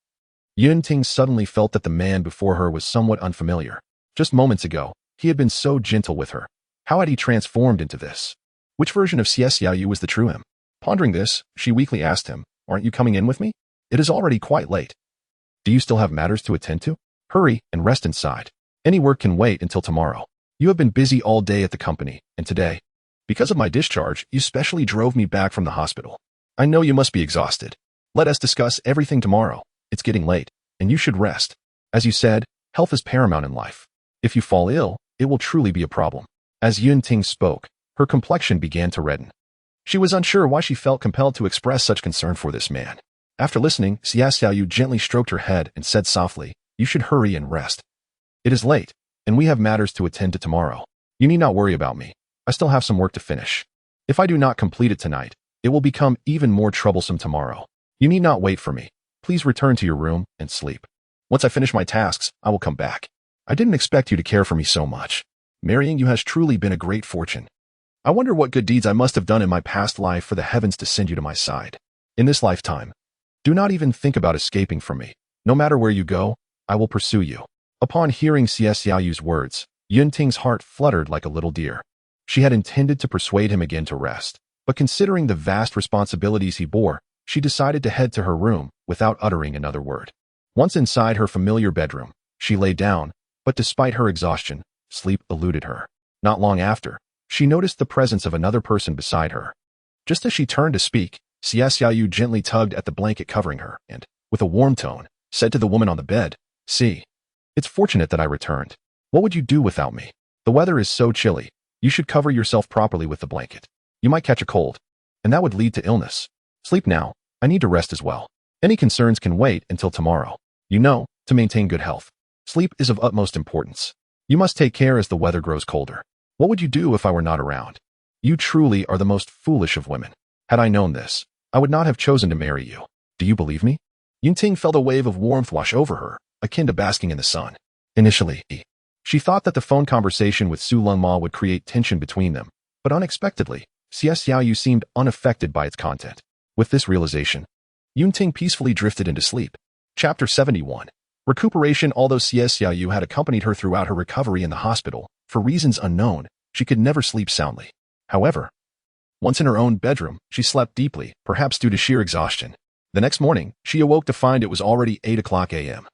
Yunting suddenly felt that the man before her was somewhat unfamiliar. Just moments ago, he had been so gentle with her. How had he transformed into this? Which version of Xie Xiaoyu was the true him? Pondering this, she weakly asked him, Aren't you coming in with me? It is already quite late. Do you still have matters to attend to? Hurry and rest inside. Any work can wait until tomorrow. You have been busy all day at the company, and today, because of my discharge, you specially drove me back from the hospital. I know you must be exhausted. Let us discuss everything tomorrow. It's getting late, and you should rest. As you said, health is paramount in life. If you fall ill, it will truly be a problem. As Yunting spoke, her complexion began to redden. She was unsure why she felt compelled to express such concern for this man. After listening, Xie Xiaoyu gently stroked her head and said softly, You should hurry and rest. It is late, and we have matters to attend to tomorrow. You need not worry about me. I still have some work to finish. If I do not complete it tonight, it will become even more troublesome tomorrow. You need not wait for me. Please return to your room and sleep. Once I finish my tasks, I will come back. I didn't expect you to care for me so much. Marrying you has truly been a great fortune. I wonder what good deeds I must have done in my past life for the heavens to send you to my side. In this lifetime, do not even think about escaping from me. No matter where you go, I will pursue you. Upon hearing Xie Xiaoyu's words, Yunting's heart fluttered like a little deer. She had intended to persuade him again to rest, but considering the vast responsibilities he bore, she decided to head to her room without uttering another word. Once inside her familiar bedroom, she lay down, but despite her exhaustion, sleep eluded her. Not long after, she noticed the presence of another person beside her. Just as she turned to speak, Xie Xiaoyu gently tugged at the blanket covering her and, with a warm tone, said to the woman on the bed, See, it's fortunate that I returned. What would you do without me? The weather is so chilly. You should cover yourself properly with the blanket. You might catch a cold, and that would lead to illness. Sleep now. I need to rest as well. Any concerns can wait until tomorrow. You know, to maintain good health, sleep is of utmost importance. You must take care as the weather grows colder. What would you do if I were not around? You truly are the most foolish of women. Had I known this, I would not have chosen to marry you. Do you believe me? Yunting felt a wave of warmth wash over her, akin to basking in the sun. Initially, she thought that the phone conversation with Su Lingma would create tension between them, but unexpectedly, Xie Xiaoyu seemed unaffected by its content. With this realization, Yunting peacefully drifted into sleep. Chapter 71. Recuperation. Although Xie Xiaoyu had accompanied her throughout her recovery in the hospital, for reasons unknown, she could never sleep soundly. However, once in her own bedroom, she slept deeply, perhaps due to sheer exhaustion. The next morning, she awoke to find it was already 8 o'clock a.m.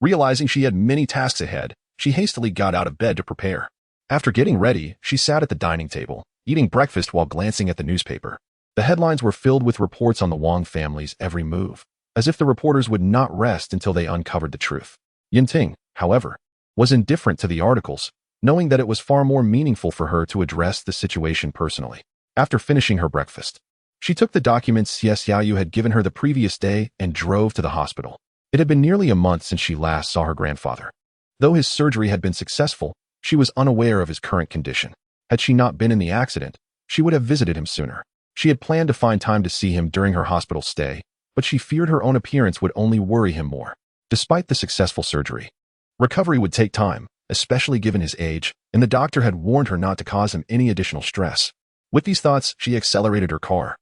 Realizing she had many tasks ahead, she hastily got out of bed to prepare. After getting ready, she sat at the dining table, eating breakfast while glancing at the newspaper. The headlines were filled with reports on the Wang family's every move, as if the reporters would not rest until they uncovered the truth. Yunting, however, was indifferent to the articles, knowing that it was far more meaningful for her to address the situation personally. After finishing her breakfast, she took the documents Xiaoyu had given her the previous day and drove to the hospital. It had been nearly a month since she last saw her grandfather. Though his surgery had been successful, she was unaware of his current condition. Had she not been in the accident, she would have visited him sooner. She had planned to find time to see him during her hospital stay, but she feared her own appearance would only worry him more. Despite the successful surgery, recovery would take time, especially given his age, and the doctor had warned her not to cause him any additional stress. With these thoughts, she accelerated her car,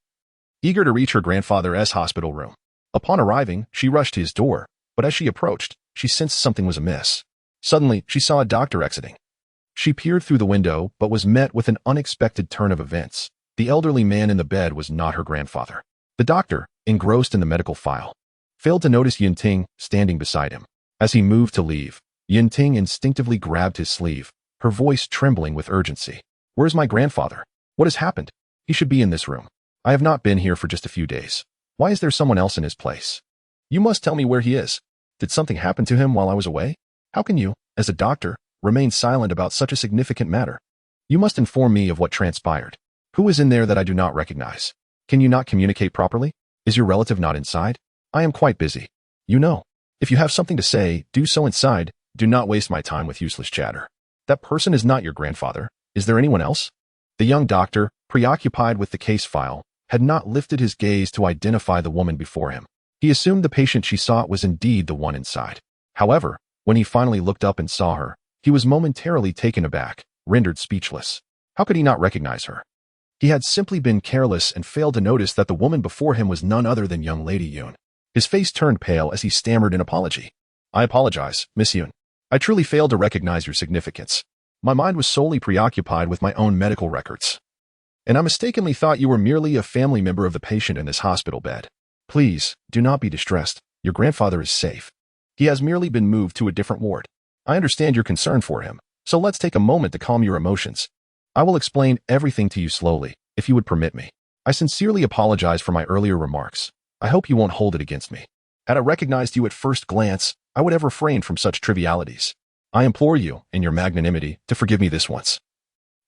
eager to reach her grandfather's hospital room. Upon arriving, she rushed to his door, but as she approached, she sensed something was amiss. Suddenly, she saw a doctor exiting. She peered through the window, but was met with an unexpected turn of events. The elderly man in the bed was not her grandfather. The doctor, engrossed in the medical file, failed to notice Yunting standing beside him. As he moved to leave, Yunting instinctively grabbed his sleeve, her voice trembling with urgency. "Where's my grandfather? What has happened? He should be in this room. I have not been here for just a few days. Why is there someone else in his place? You must tell me where he is. Did something happen to him while I was away? How can you, as a doctor, remain silent about such a significant matter? You must inform me of what transpired. Who is in there that I do not recognize? Can you not communicate properly? Is your relative not inside? I am quite busy. You know. If you have something to say, do so inside. Do not waste my time with useless chatter. That person is not your grandfather. Is there anyone else?" The young doctor, preoccupied with the case file, had not lifted his gaze to identify the woman before him. He assumed the patient she sought was indeed the one inside. However, when he finally looked up and saw her, he was momentarily taken aback, rendered speechless. How could he not recognize her? He had simply been careless and failed to notice that the woman before him was none other than young Lady Yun. His face turned pale as he stammered an apology. "I apologize, Miss Yun. I truly failed to recognize your significance. My mind was solely preoccupied with my own medical records, and I mistakenly thought you were merely a family member of the patient in this hospital bed. Please, do not be distressed. Your grandfather is safe. He has merely been moved to a different ward. I understand your concern for him, so let's take a moment to calm your emotions. I will explain everything to you slowly, if you would permit me. I sincerely apologize for my earlier remarks. I hope you won't hold it against me. Had I recognized you at first glance, I would have refrained from such trivialities. I implore you, in your magnanimity, to forgive me this once.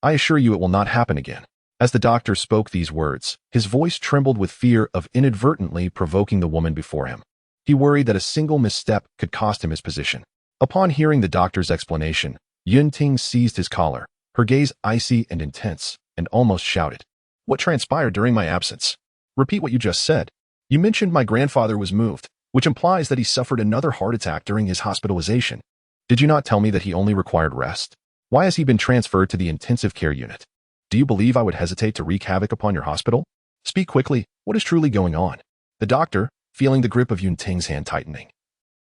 I assure you it will not happen again." As the doctor spoke these words, his voice trembled with fear of inadvertently provoking the woman before him. He worried that a single misstep could cost him his position. Upon hearing the doctor's explanation, Yunting seized his collar, her gaze icy and intense, and almost shouted, "What transpired during my absence? Repeat what you just said. You mentioned my grandfather was moved, which implies that he suffered another heart attack during his hospitalization. Did you not tell me that he only required rest? Why has he been transferred to the intensive care unit? Do you believe I would hesitate to wreak havoc upon your hospital? Speak quickly. What is truly going on?" The doctor, feeling the grip of Yunting's hand tightening,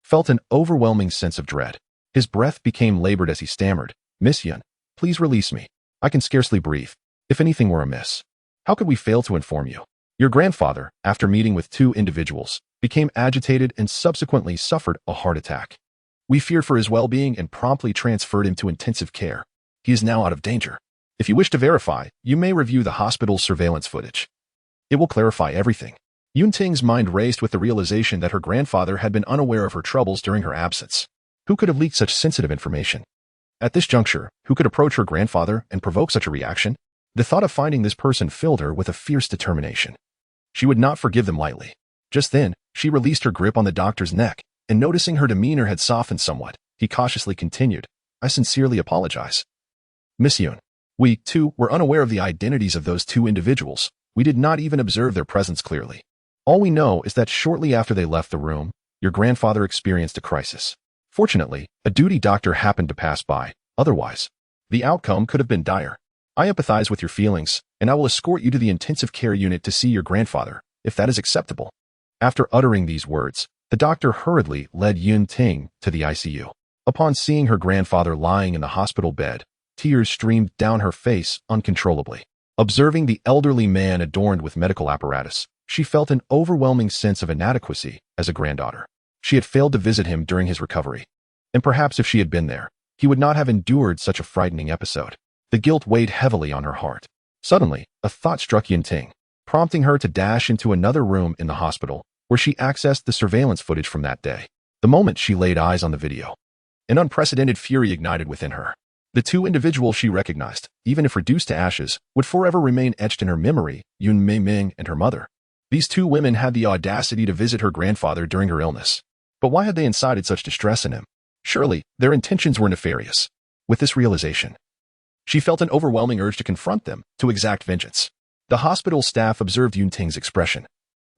felt an overwhelming sense of dread. His breath became labored as he stammered, "Miss Yun, please release me. I can scarcely breathe. If anything were amiss, how could we fail to inform you? Your grandfather, after meeting with 2 individuals, became agitated and subsequently suffered a heart attack. We feared for his well-being and promptly transferred him to intensive care. He is now out of danger. If you wish to verify, you may review the hospital's surveillance footage. It will clarify everything." Yunting's mind raced with the realization that her grandfather had been unaware of her troubles during her absence. Who could have leaked such sensitive information? At this juncture, who could approach her grandfather and provoke such a reaction? The thought of finding this person filled her with a fierce determination. She would not forgive them lightly. Just then, she released her grip on the doctor's neck, and noticing her demeanor had softened somewhat, he cautiously continued, "I sincerely apologize. Miss Yun, we, too, were unaware of the identities of those 2 individuals. We did not even observe their presence clearly. All we know is that shortly after they left the room, your grandfather experienced a crisis. Fortunately, a duty doctor happened to pass by. Otherwise, the outcome could have been dire. I empathize with your feelings, and I will escort you to the intensive care unit to see your grandfather, if that is acceptable." After uttering these words, the doctor hurriedly led Yunting to the ICU. Upon seeing her grandfather lying in the hospital bed, tears streamed down her face uncontrollably. Observing the elderly man adorned with medical apparatus, she felt an overwhelming sense of inadequacy as a granddaughter. She had failed to visit him during his recovery, and perhaps if she had been there, he would not have endured such a frightening episode. The guilt weighed heavily on her heart. Suddenly, a thought struck Yunting, prompting her to dash into another room in the hospital, where she accessed the surveillance footage from that day. The moment she laid eyes on the video, an unprecedented fury ignited within her. The two individuals she recognized, even if reduced to ashes, would forever remain etched in her memory, Yun Mingming and her mother. These two women had the audacity to visit her grandfather during her illness. But why had they incited such distress in him? Surely, their intentions were nefarious. With this realization, she felt an overwhelming urge to confront them, to exact vengeance. The hospital staff observed Yunting's expression,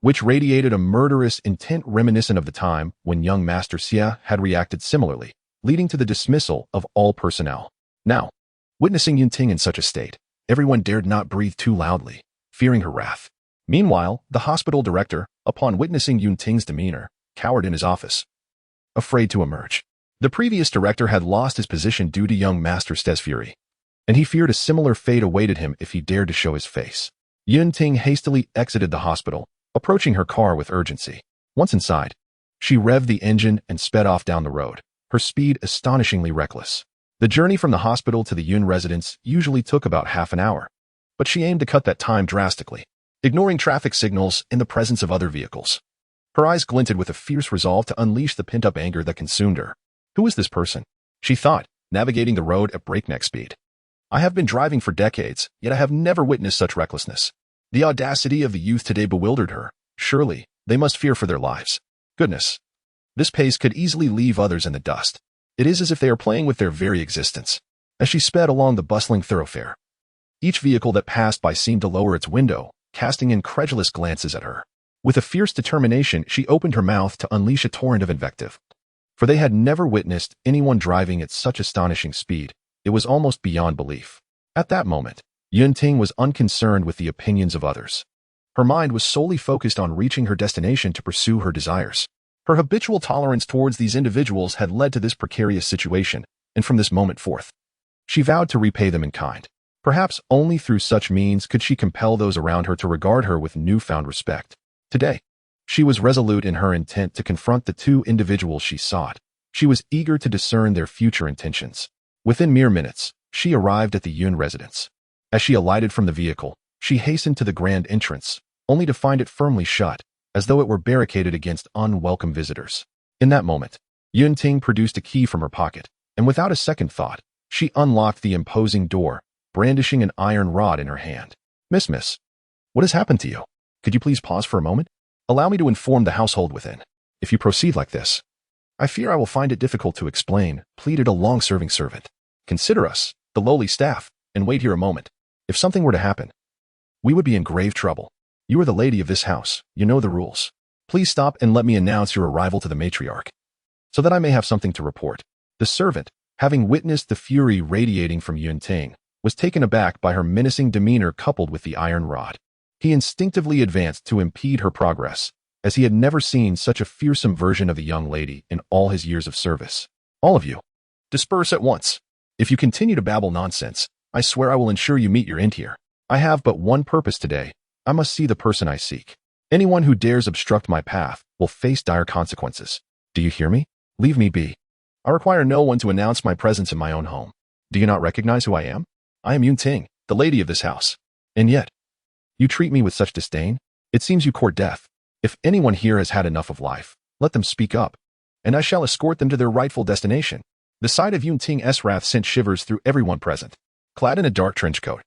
which radiated a murderous intent reminiscent of the time when young Master Xia had reacted similarly, leading to the dismissal of all personnel. Now, witnessing Yunting in such a state, everyone dared not breathe too loudly, fearing her wrath. Meanwhile, the hospital director, upon witnessing Yunting's demeanor, cowered in his office, afraid to emerge. The previous director had lost his position due to young Master Xia's fury, and he feared a similar fate awaited him if he dared to show his face. Yunting hastily exited the hospital, approaching her car with urgency. Once inside, she revved the engine and sped off down the road, her speed astonishingly reckless. The journey from the hospital to the Yun residence usually took about half an hour, but she aimed to cut that time drastically, ignoring traffic signals in the presence of other vehicles. Her eyes glinted with a fierce resolve to unleash the pent-up anger that consumed her. Who is this person? She thought, navigating the road at breakneck speed. I have been driving for decades, yet I have never witnessed such recklessness. The audacity of the youth today bewildered her. Surely, they must fear for their lives. Goodness. This pace could easily leave others in the dust. It is as if they are playing with their very existence. As she sped along the bustling thoroughfare, each vehicle that passed by seemed to lower its window, casting incredulous glances at her. With a fierce determination, she opened her mouth to unleash a torrent of invective. For they had never witnessed anyone driving at such astonishing speed. It was almost beyond belief. At that moment, Yunting was unconcerned with the opinions of others. Her mind was solely focused on reaching her destination to pursue her desires. Her habitual tolerance towards these individuals had led to this precarious situation, and from this moment forth, she vowed to repay them in kind. Perhaps only through such means could she compel those around her to regard her with newfound respect. Today, she was resolute in her intent to confront the two individuals she sought. She was eager to discern their future intentions. Within mere minutes, she arrived at the Yun residence. As she alighted from the vehicle, she hastened to the grand entrance, only to find it firmly shut, as though it were barricaded against unwelcome visitors. In that moment, Yunting produced a key from her pocket, and without a second thought, she unlocked the imposing door, brandishing an iron rod in her hand. Miss, what has happened to you? Could you please pause for a moment? Allow me to inform the household within. If you proceed like this, I fear I will find it difficult to explain, pleaded a long-serving servant. Consider us, the lowly staff, and wait here a moment. If something were to happen, we would be in grave trouble. You are the lady of this house. You know the rules. Please stop and let me announce your arrival to the matriarch, so that I may have something to report. The servant, having witnessed the fury radiating from Yunting, was taken aback by her menacing demeanor coupled with the iron rod. He instinctively advanced to impede her progress, as he had never seen such a fearsome version of the young lady in all his years of service. All of you, disperse at once. If you continue to babble nonsense, I swear I will ensure you meet your end here. I have but one purpose today. I must see the person I seek. Anyone who dares obstruct my path will face dire consequences. Do you hear me? Leave me be. I require no one to announce my presence in my own home. Do you not recognize who I am? I am Yunting, the lady of this house. And yet, you treat me with such disdain? It seems you court death. If anyone here has had enough of life, let them speak up, and I shall escort them to their rightful destination. The sight of Yunting's wrath sent shivers through everyone present. Clad in a dark trench coat,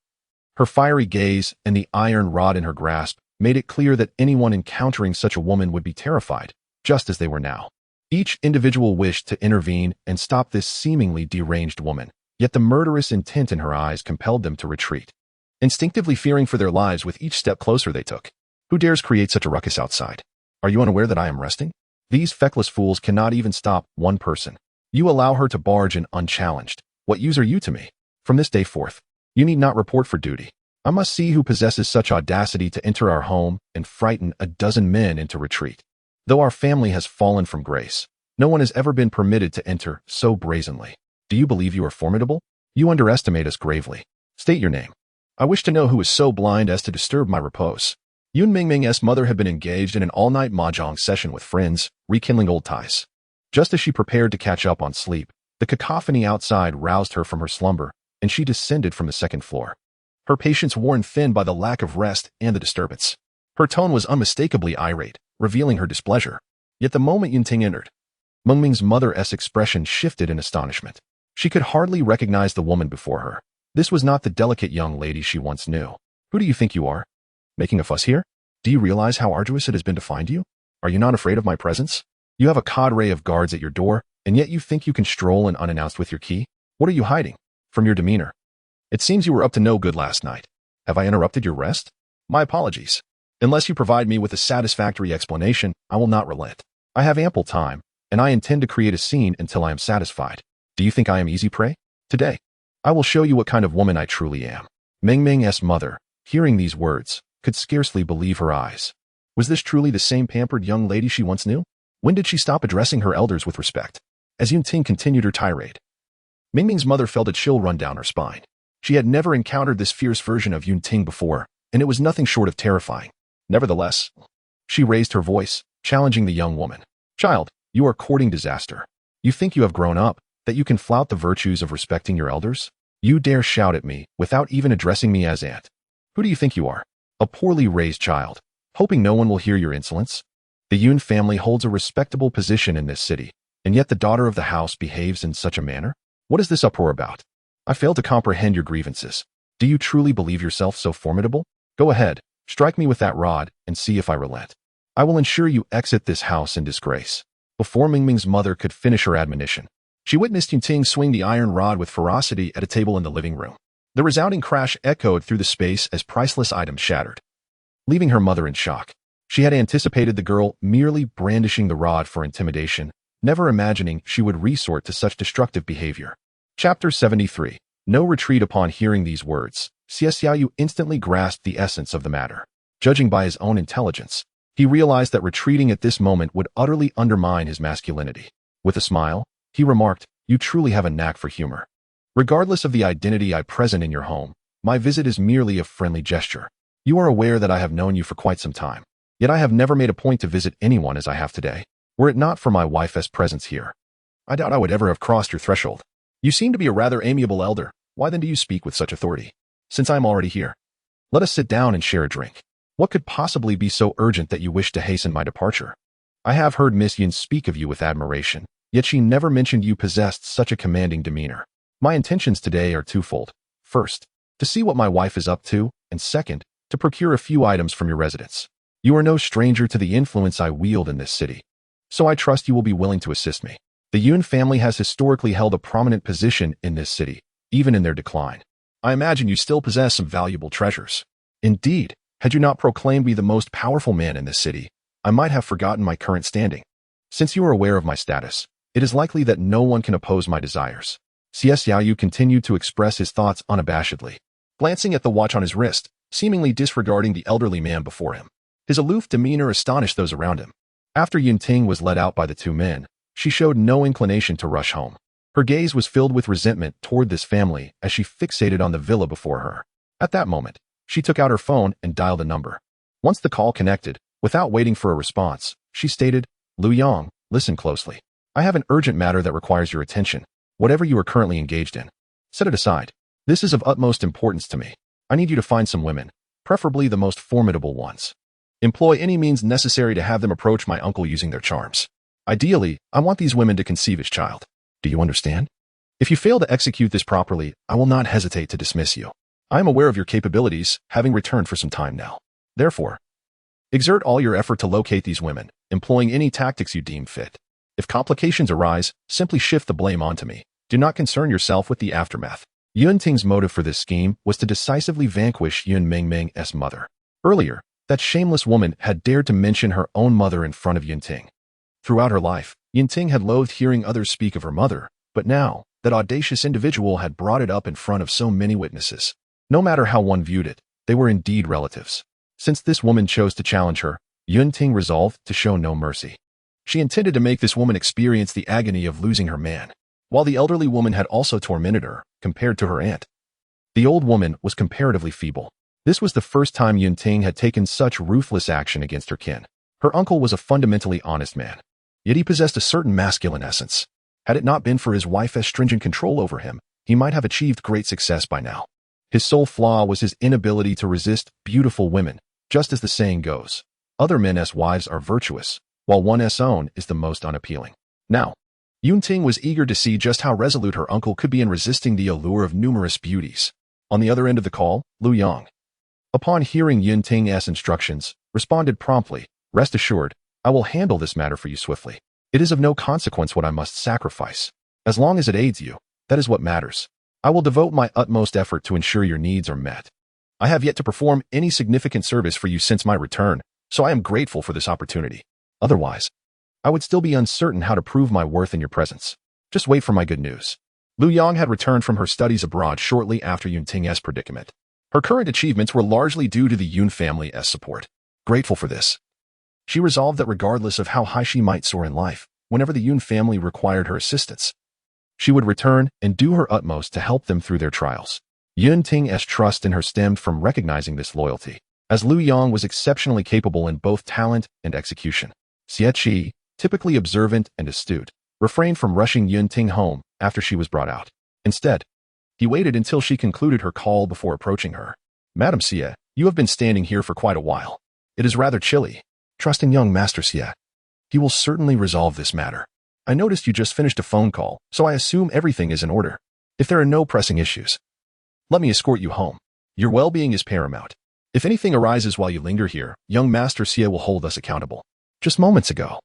her fiery gaze and the iron rod in her grasp made it clear that anyone encountering such a woman would be terrified, just as they were now. Each individual wished to intervene and stop this seemingly deranged woman, yet the murderous intent in her eyes compelled them to retreat, instinctively fearing for their lives with each step closer they took. Who dares create such a ruckus outside? Are you unaware that I am resting? These feckless fools cannot even stop one person. You allow her to barge in unchallenged. What use are you to me? From this day forth, you need not report for duty. I must see who possesses such audacity to enter our home and frighten a dozen men into retreat. Though our family has fallen from grace, no one has ever been permitted to enter so brazenly. Do you believe you are formidable? You underestimate us gravely. State your name. I wish to know who is so blind as to disturb my repose. Yun Mingming's mother had been engaged in an all-night mahjong session with friends, rekindling old ties. Just as she prepared to catch up on sleep, the cacophony outside roused her from her slumber, and she descended from the second floor. Her patience worn thin by the lack of rest and the disturbance. Her tone was unmistakably irate, revealing her displeasure. Yet the moment Yunting entered, Mengming's mother's expression shifted in astonishment. She could hardly recognize the woman before her. This was not the delicate young lady she once knew. Who do you think you are? Making a fuss here? Do you realize how arduous it has been to find you? Are you not afraid of my presence? You have a cadre of guards at your door, and yet you think you can stroll in unannounced with your key? What are you hiding? From your demeanor. It seems you were up to no good last night. Have I interrupted your rest? My apologies. Unless you provide me with a satisfactory explanation, I will not relent. I have ample time, and I intend to create a scene until I am satisfied. Do you think I am easy prey? Today, I will show you what kind of woman I truly am. Mingming's mother, hearing these words, could scarcely believe her eyes. Was this truly the same pampered young lady she once knew? When did she stop addressing her elders with respect? As Yunting continued her tirade, Mingming's mother felt a chill run down her spine. She had never encountered this fierce version of Yunting before, and it was nothing short of terrifying. Nevertheless, she raised her voice, challenging the young woman. Child, you are courting disaster. You think you have grown up, that you can flout the virtues of respecting your elders? You dare shout at me without even addressing me as aunt. Who do you think you are? A poorly raised child, hoping no one will hear your insolence? The Yun family holds a respectable position in this city, and yet the daughter of the house behaves in such a manner? What is this uproar about? I fail to comprehend your grievances. Do you truly believe yourself so formidable? Go ahead, strike me with that rod and see if I relent. I will ensure you exit this house in disgrace. Before Mingming's mother could finish her admonition, she witnessed Yunting swing the iron rod with ferocity at a table in the living room. The resounding crash echoed through the space as priceless items shattered, leaving her mother in shock. She had anticipated the girl merely brandishing the rod for intimidation, never imagining she would resort to such destructive behavior. Chapter 73. No retreat. Upon hearing these words, Xiaoyu instantly grasped the essence of the matter. Judging by his own intelligence, he realized that retreating at this moment would utterly undermine his masculinity. With a smile, he remarked, "You truly have a knack for humor. Regardless of the identity I present in your home, my visit is merely a friendly gesture. You are aware that I have known you for quite some time. Yet I have never made a point to visit anyone as I have today. Were it not for my wife's presence here, I doubt I would ever have crossed your threshold. You seem to be a rather amiable elder. Why then do you speak with such authority? Since I am already here, let us sit down and share a drink. What could possibly be so urgent that you wish to hasten my departure? I have heard Miss Yin speak of you with admiration, yet she never mentioned you possessed such a commanding demeanor. My intentions today are twofold. First, to see what my wife is up to, and second, to procure a few items from your residence. You are no stranger to the influence I wield in this city, so I trust you will be willing to assist me. The Yun family has historically held a prominent position in this city, even in their decline. I imagine you still possess some valuable treasures. Indeed, had you not proclaimed me the most powerful man in this city, I might have forgotten my current standing. Since you are aware of my status, it is likely that no one can oppose my desires." Xiaoyu continued to express his thoughts unabashedly, glancing at the watch on his wrist, seemingly disregarding the elderly man before him. His aloof demeanor astonished those around him. After Yunting was led out by the two men, she showed no inclination to rush home. Her gaze was filled with resentment toward this family as she fixated on the villa before her. At that moment, she took out her phone and dialed a number. Once the call connected, without waiting for a response, she stated, "Lu Yang, listen closely. I have an urgent matter that requires your attention, whatever you are currently engaged in. Set it aside. This is of utmost importance to me. I need you to find some women, preferably the most formidable ones. Employ any means necessary to have them approach my uncle using their charms. Ideally, I want these women to conceive his child. Do you understand? If you fail to execute this properly, I will not hesitate to dismiss you. I am aware of your capabilities, having returned for some time now. Therefore, exert all your effort to locate these women, employing any tactics you deem fit. If complications arise, simply shift the blame onto me. Do not concern yourself with the aftermath." Yunting's motive for this scheme was to decisively vanquish Yun Mingming's mother. Earlier, that shameless woman had dared to mention her own mother in front of Yunting. Throughout her life, Yunting had loathed hearing others speak of her mother, but now, that audacious individual had brought it up in front of so many witnesses. No matter how one viewed it, they were indeed relatives. Since this woman chose to challenge her, Yunting resolved to show no mercy. She intended to make this woman experience the agony of losing her man. while the elderly woman had also tormented her, compared to her aunt. The old woman was comparatively feeble. This was the first time Yunting had taken such ruthless action against her kin. Her uncle was a fundamentally honest man, yet he possessed a certain masculine essence. Had it not been for his wife's stringent control over him, he might have achieved great success by now. His sole flaw was his inability to resist beautiful women, just as the saying goes. Other men's wives are virtuous, while one's own is the most unappealing. Now, Yunting was eager to see just how resolute her uncle could be in resisting the allure of numerous beauties. On the other end of the call, Lu Yang, upon hearing Yunting's instructions, responded promptly, "Rest assured, I will handle this matter for you swiftly. It is of no consequence what I must sacrifice. As long as it aids you, that is what matters. I will devote my utmost effort to ensure your needs are met. I have yet to perform any significant service for you since my return, so I am grateful for this opportunity. Otherwise, I would still be uncertain how to prove my worth in your presence. Just wait for my good news." Lu Yang had returned from her studies abroad shortly after Yunting's predicament. Her current achievements were largely due to the Yun family's support. Grateful for this, she resolved that regardless of how high she might soar in life, whenever the Yun family required her assistance, she would return and do her utmost to help them through their trials. Yunting's trust in her stemmed from recognizing this loyalty, as Lu Yang was exceptionally capable in both talent and execution. Xie Qi, typically observant and astute, refrained from rushing Yunting home after she was brought out. Instead, he waited until she concluded her call before approaching her. "Madam Xie, you have been standing here for quite a while. It is rather chilly. Trust in young Master Xie. He will certainly resolve this matter. I noticed you just finished a phone call, so I assume everything is in order. If there are no pressing issues, let me escort you home. Your well-being is paramount. If anything arises while you linger here, young Master Xie will hold us accountable. Just moments ago,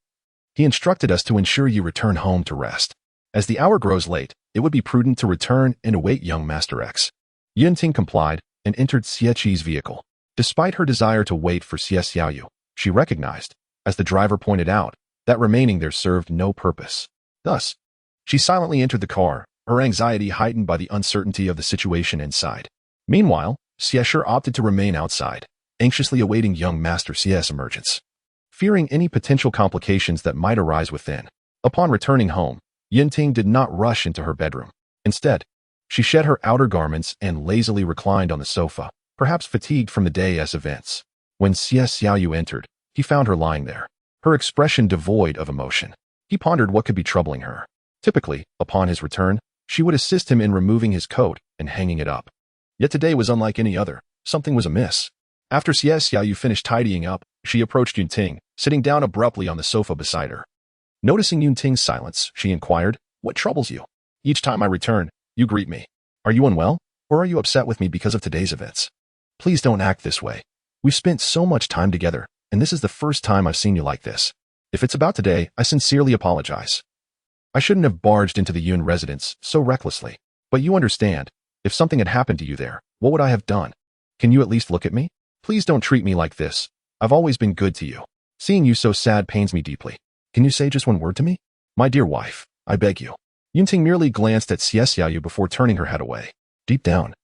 he instructed us to ensure you return home to rest. As the hour grows late, it would be prudent to return and await young Master X." Yunting complied and entered Xie Qi's vehicle. Despite her desire to wait for Xie Xiaoyu, she recognized, as the driver pointed out, that remaining there served no purpose. Thus, she silently entered the car, her anxiety heightened by the uncertainty of the situation inside. Meanwhile, Xie Shi opted to remain outside, anxiously awaiting young Master Xie's emergence, fearing any potential complications that might arise within. Upon returning home, Yunting did not rush into her bedroom. Instead, she shed her outer garments and lazily reclined on the sofa, perhaps fatigued from the day's events. When Xie Xiaoyu entered, he found her lying there, her expression devoid of emotion. He pondered what could be troubling her. Typically, upon his return, she would assist him in removing his coat and hanging it up. Yet today was unlike any other. Something was amiss. After Xie Xiaoyu finished tidying up, she approached Yunting, sitting down abruptly on the sofa beside her. Noticing Yunting's silence, she inquired, "What troubles you? Each time I return, you greet me. Are you unwell, or are you upset with me because of today's events? Please don't act this way. We've spent so much time together, and this is the first time I've seen you like this. If it's about today, I sincerely apologize. I shouldn't have barged into the Yun residence so recklessly. But you understand, if something had happened to you there, what would I have done? Can you at least look at me? Please don't treat me like this. I've always been good to you. Seeing you so sad pains me deeply. Can you say just one word to me? My dear wife, I beg you." Yunting merely glanced at Xie Xiaoyu before turning her head away. Deep down,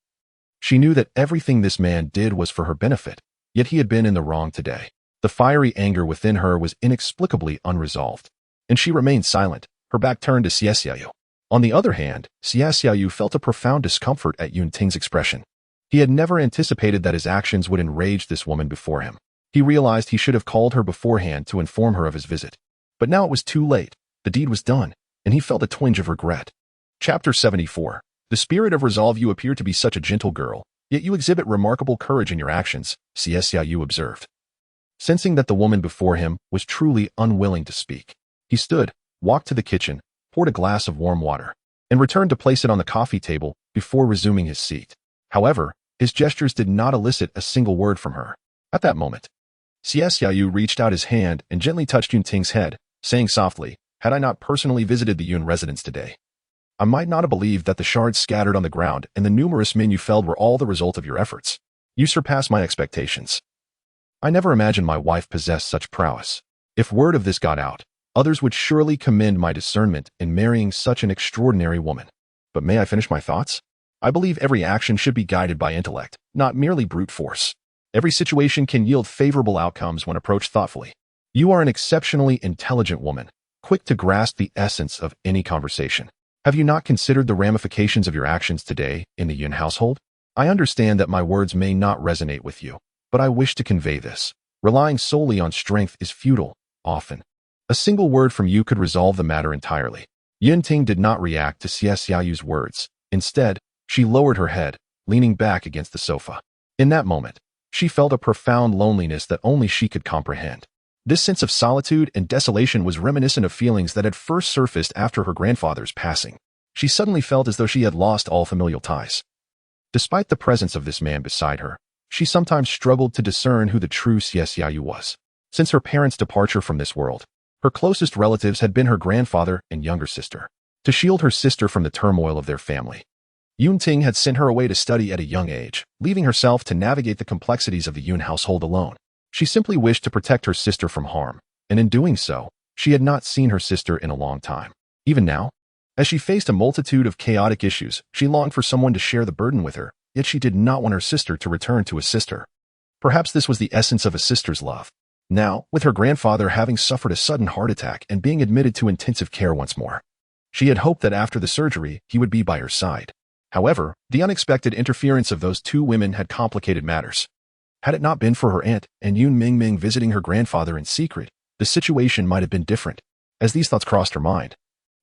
she knew that everything this man did was for her benefit, yet he had been in the wrong today. The fiery anger within her was inexplicably unresolved, and she remained silent, her back turned to Xie Xiaoyu. On the other hand, Xie Xiaoyu felt a profound discomfort at Yunting's expression. He had never anticipated that his actions would enrage this woman before him. He realized he should have called her beforehand to inform her of his visit. But now it was too late. The deed was done, and he felt a twinge of regret. Chapter 74. The spirit of resolve. You appear to be such a gentle girl, yet you exhibit remarkable courage in your actions, Xie Xiaoyu observed. Sensing that the woman before him was truly unwilling to speak, he stood, walked to the kitchen, poured a glass of warm water, and returned to place it on the coffee table before resuming his seat. However, his gestures did not elicit a single word from her. At that moment, Xie Xiaoyu reached out his hand and gently touched Yunting's head, saying softly, "Had I not personally visited the Yun residence today, I might not have believed that the shards scattered on the ground and the numerous men you felled were all the result of your efforts. You surpassed my expectations. I never imagined my wife possessed such prowess. If word of this got out, others would surely commend my discernment in marrying such an extraordinary woman. But may I finish my thoughts? I believe every action should be guided by intellect, not merely brute force. Every situation can yield favorable outcomes when approached thoughtfully. You are an exceptionally intelligent woman, quick to grasp the essence of any conversation. Have you not considered the ramifications of your actions today in the Yun household? I understand that my words may not resonate with you, but I wish to convey this. Relying solely on strength is futile, often. A single word from you could resolve the matter entirely. Yunting did not react to Xie Xiaoyu's words. Instead, she lowered her head, leaning back against the sofa. In that moment, she felt a profound loneliness that only she could comprehend. This sense of solitude and desolation was reminiscent of feelings that had first surfaced after her grandfather's passing. She suddenly felt as though she had lost all familial ties. Despite the presence of this man beside her, she sometimes struggled to discern who the true Xie Xiaoyu was. Since her parents' departure from this world, her closest relatives had been her grandfather and younger sister. To shield her sister from the turmoil of their family, Yunting had sent her away to study at a young age, leaving herself to navigate the complexities of the Yun household alone. She simply wished to protect her sister from harm, and in doing so, she had not seen her sister in a long time. Even now, as she faced a multitude of chaotic issues, she longed for someone to share the burden with her, yet she did not want her sister to return to assist her. Perhaps this was the essence of a sister's love. Now, with her grandfather having suffered a sudden heart attack and being admitted to intensive care once more, she had hoped that after the surgery, he would be by her side. However, the unexpected interference of those two women had complicated matters. Had it not been for her aunt and Yun Mingming visiting her grandfather in secret, the situation might have been different. As these thoughts crossed her mind,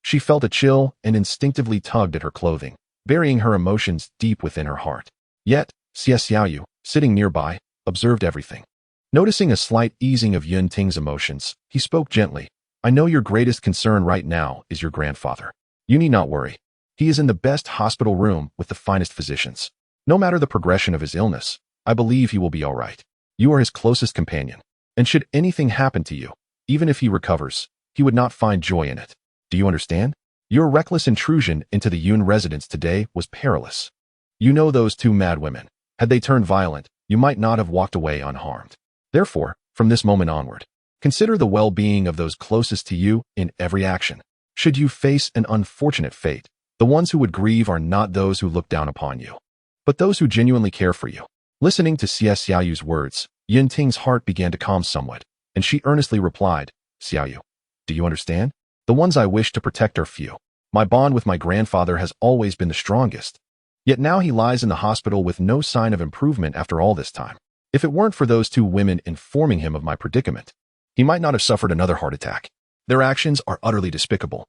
she felt a chill and instinctively tugged at her clothing, burying her emotions deep within her heart. Yet, Xie Xiaoyu, sitting nearby, observed everything. Noticing a slight easing of Yun Ting's emotions, he spoke gently. I know your greatest concern right now is your grandfather. You need not worry. He is in the best hospital room with the finest physicians. No matter the progression of his illness, I believe he will be all right. You are his closest companion, and should anything happen to you, even if he recovers, he would not find joy in it. Do you understand? Your reckless intrusion into the Yun residence today was perilous. You know those two mad women. Had they turned violent, you might not have walked away unharmed. Therefore, from this moment onward, consider the well-being of those closest to you in every action. Should you face an unfortunate fate, the ones who would grieve are not those who look down upon you, but those who genuinely care for you. Listening to Xie Xiaoyu's words, Yun Ting's heart began to calm somewhat, and she earnestly replied, Xiaoyu, do you understand? The ones I wish to protect are few. My bond with my grandfather has always been the strongest. Yet now he lies in the hospital with no sign of improvement after all this time. If it weren't for those two women informing him of my predicament, he might not have suffered another heart attack. Their actions are utterly despicable.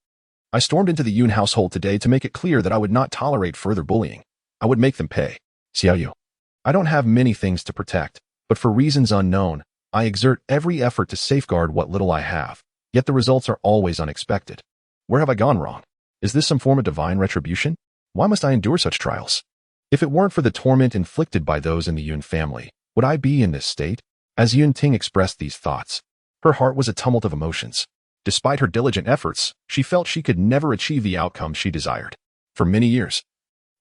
I stormed into the Yun household today to make it clear that I would not tolerate further bullying. I would make them pay. Xiaoyu, I don't have many things to protect, but for reasons unknown, I exert every effort to safeguard what little I have, yet the results are always unexpected. Where have I gone wrong? Is this some form of divine retribution? Why must I endure such trials? If it weren't for the torment inflicted by those in the Yun family, would I be in this state? As Yun Ting expressed these thoughts, her heart was a tumult of emotions. Despite her diligent efforts, she felt she could never achieve the outcome she desired. For many years,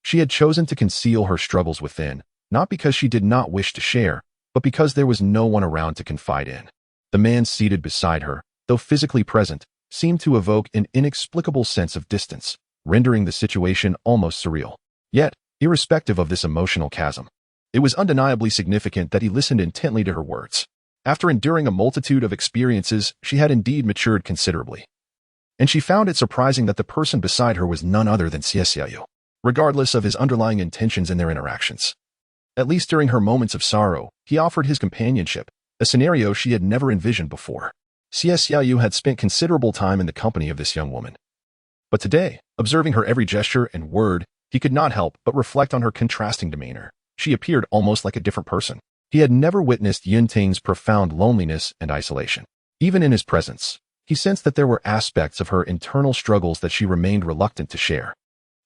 she had chosen to conceal her struggles within, not because she did not wish to share, but because there was no one around to confide in. The man seated beside her, though physically present, seemed to evoke an inexplicable sense of distance, rendering the situation almost surreal. Yet, irrespective of this emotional chasm, it was undeniably significant that he listened intently to her words. After enduring a multitude of experiences, she had indeed matured considerably. And she found it surprising that the person beside her was none other than Xie Xiaoyu, regardless of his underlying intentions in their interactions. At least during her moments of sorrow, he offered his companionship, a scenario she had never envisioned before. Xie Xiaoyu had spent considerable time in the company of this young woman. But today, observing her every gesture and word, he could not help but reflect on her contrasting demeanor. She appeared almost like a different person. He had never witnessed Yun Ting's profound loneliness and isolation. Even in his presence, he sensed that there were aspects of her internal struggles that she remained reluctant to share.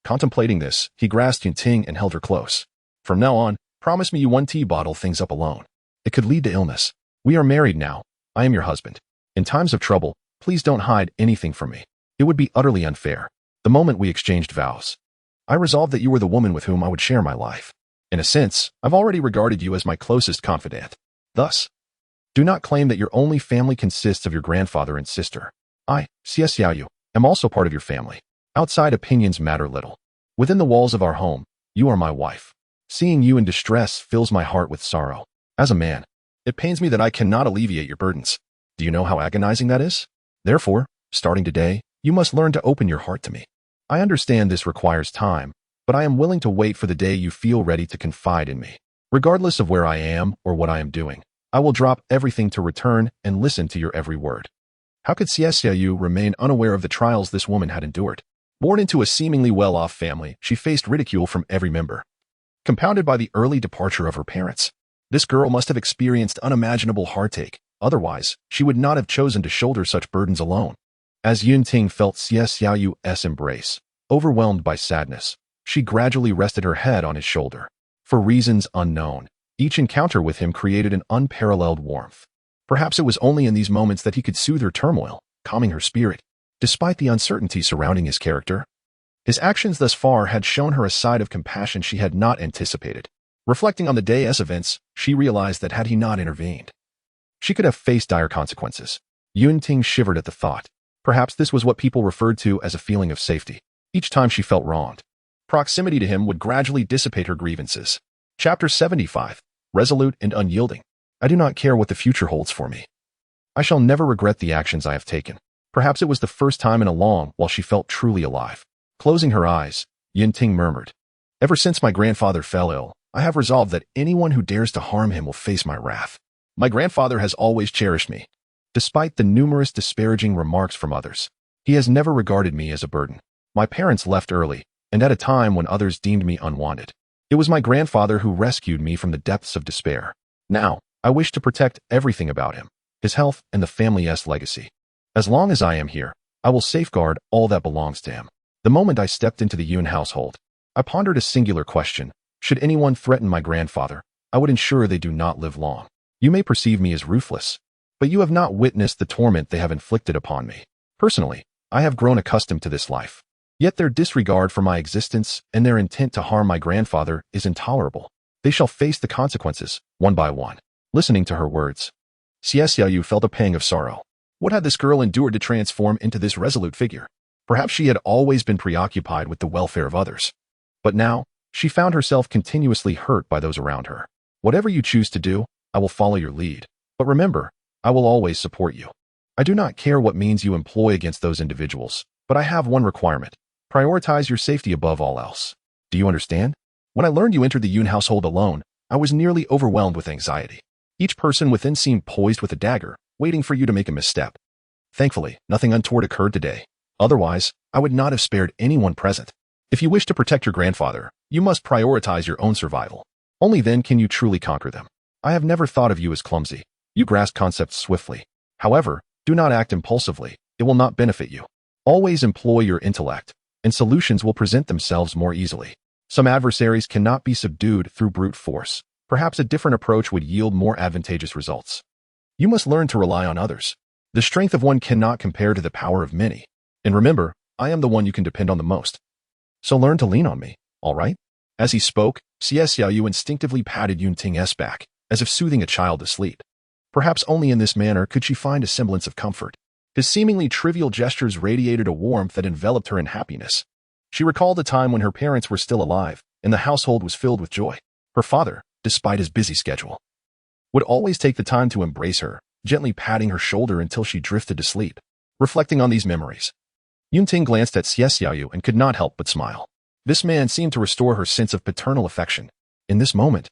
Contemplating this, he grasped Yun Ting and held her close. From now on, promise me you won't bottle things up alone. It could lead to illness. We are married now. I am your husband. In times of trouble, please don't hide anything from me. It would be utterly unfair. The moment we exchanged vows, I resolved that you were the woman with whom I would share my life. In a sense, I've already regarded you as my closest confidant. Thus, do not claim that your only family consists of your grandfather and sister. I, Xie Xiaoyu, am also part of your family. Outside opinions matter little. Within the walls of our home, you are my wife. Seeing you in distress fills my heart with sorrow. As a man, it pains me that I cannot alleviate your burdens. Do you know how agonizing that is? Therefore, starting today, you must learn to open your heart to me. I understand this requires time, but I am willing to wait for the day you feel ready to confide in me. Regardless of where I am or what I am doing, I will drop everything to return and listen to your every word. How could Xiaoyu remain unaware of the trials this woman had endured? Born into a seemingly well-off family, she faced ridicule from every member. Compounded by the early departure of her parents, this girl must have experienced unimaginable heartache. Otherwise, she would not have chosen to shoulder such burdens alone. As Yunting felt Xiaoyu's embrace, overwhelmed by sadness, she gradually rested her head on his shoulder. For reasons unknown, each encounter with him created an unparalleled warmth. Perhaps it was only in these moments that he could soothe her turmoil, calming her spirit. Despite the uncertainty surrounding his character, his actions thus far had shown her a side of compassion she had not anticipated. Reflecting on the day's events, she realized that had he not intervened, she could have faced dire consequences. Yunting shivered at the thought. Perhaps this was what people referred to as a feeling of safety. Each time she felt wronged, proximity to him would gradually dissipate her grievances. Chapter 75. Resolute and unyielding. I do not care what the future holds for me. I shall never regret the actions I have taken. Perhaps it was the first time in a long while she felt truly alive. Closing her eyes, Yunting murmured, "Ever since my grandfather fell ill, I have resolved that anyone who dares to harm him will face my wrath. My grandfather has always cherished me. Despite the numerous disparaging remarks from others, he has never regarded me as a burden. My parents left early, and at a time when others deemed me unwanted. It was my grandfather who rescued me from the depths of despair. Now, I wish to protect everything about him, his health and the family's legacy. As long as I am here, I will safeguard all that belongs to him." The moment I stepped into the Yun household, I pondered a singular question. Should anyone threaten my grandfather, I would ensure they do not live long. You may perceive me as ruthless, but you have not witnessed the torment they have inflicted upon me. Personally, I have grown accustomed to this life. Yet their disregard for my existence and their intent to harm my grandfather is intolerable. They shall face the consequences, one by one. Listening to her words, Xiaoyu felt a pang of sorrow. What had this girl endured to transform into this resolute figure? Perhaps she had always been preoccupied with the welfare of others. But now, she found herself continuously hurt by those around her. Whatever you choose to do, I will follow your lead. But remember, I will always support you. I do not care what means you employ against those individuals, but I have one requirement. Prioritize your safety above all else. Do you understand? When I learned you entered the Yun household alone, I was nearly overwhelmed with anxiety. Each person within seemed poised with a dagger, waiting for you to make a misstep. Thankfully, nothing untoward occurred today. Otherwise, I would not have spared anyone present. If you wish to protect your grandfather, you must prioritize your own survival. Only then can you truly conquer them. I have never thought of you as clumsy. You grasp concepts swiftly. However, do not act impulsively. It will not benefit you. Always employ your intellect, and solutions will present themselves more easily. Some adversaries cannot be subdued through brute force. Perhaps a different approach would yield more advantageous results. You must learn to rely on others. The strength of one cannot compare to the power of many. And remember, I am the one you can depend on the most. So learn to lean on me, all right? As he spoke, Xiaoyu instinctively patted Yunting's back, as if soothing a child to sleep. Perhaps only in this manner could she find a semblance of comfort. His seemingly trivial gestures radiated a warmth that enveloped her in happiness. She recalled a time when her parents were still alive, and the household was filled with joy. Her father, despite his busy schedule, would always take the time to embrace her, gently patting her shoulder until she drifted to sleep. Reflecting on these memories, Yunting glanced at Xiaoyu and could not help but smile. This man seemed to restore her sense of paternal affection. In this moment,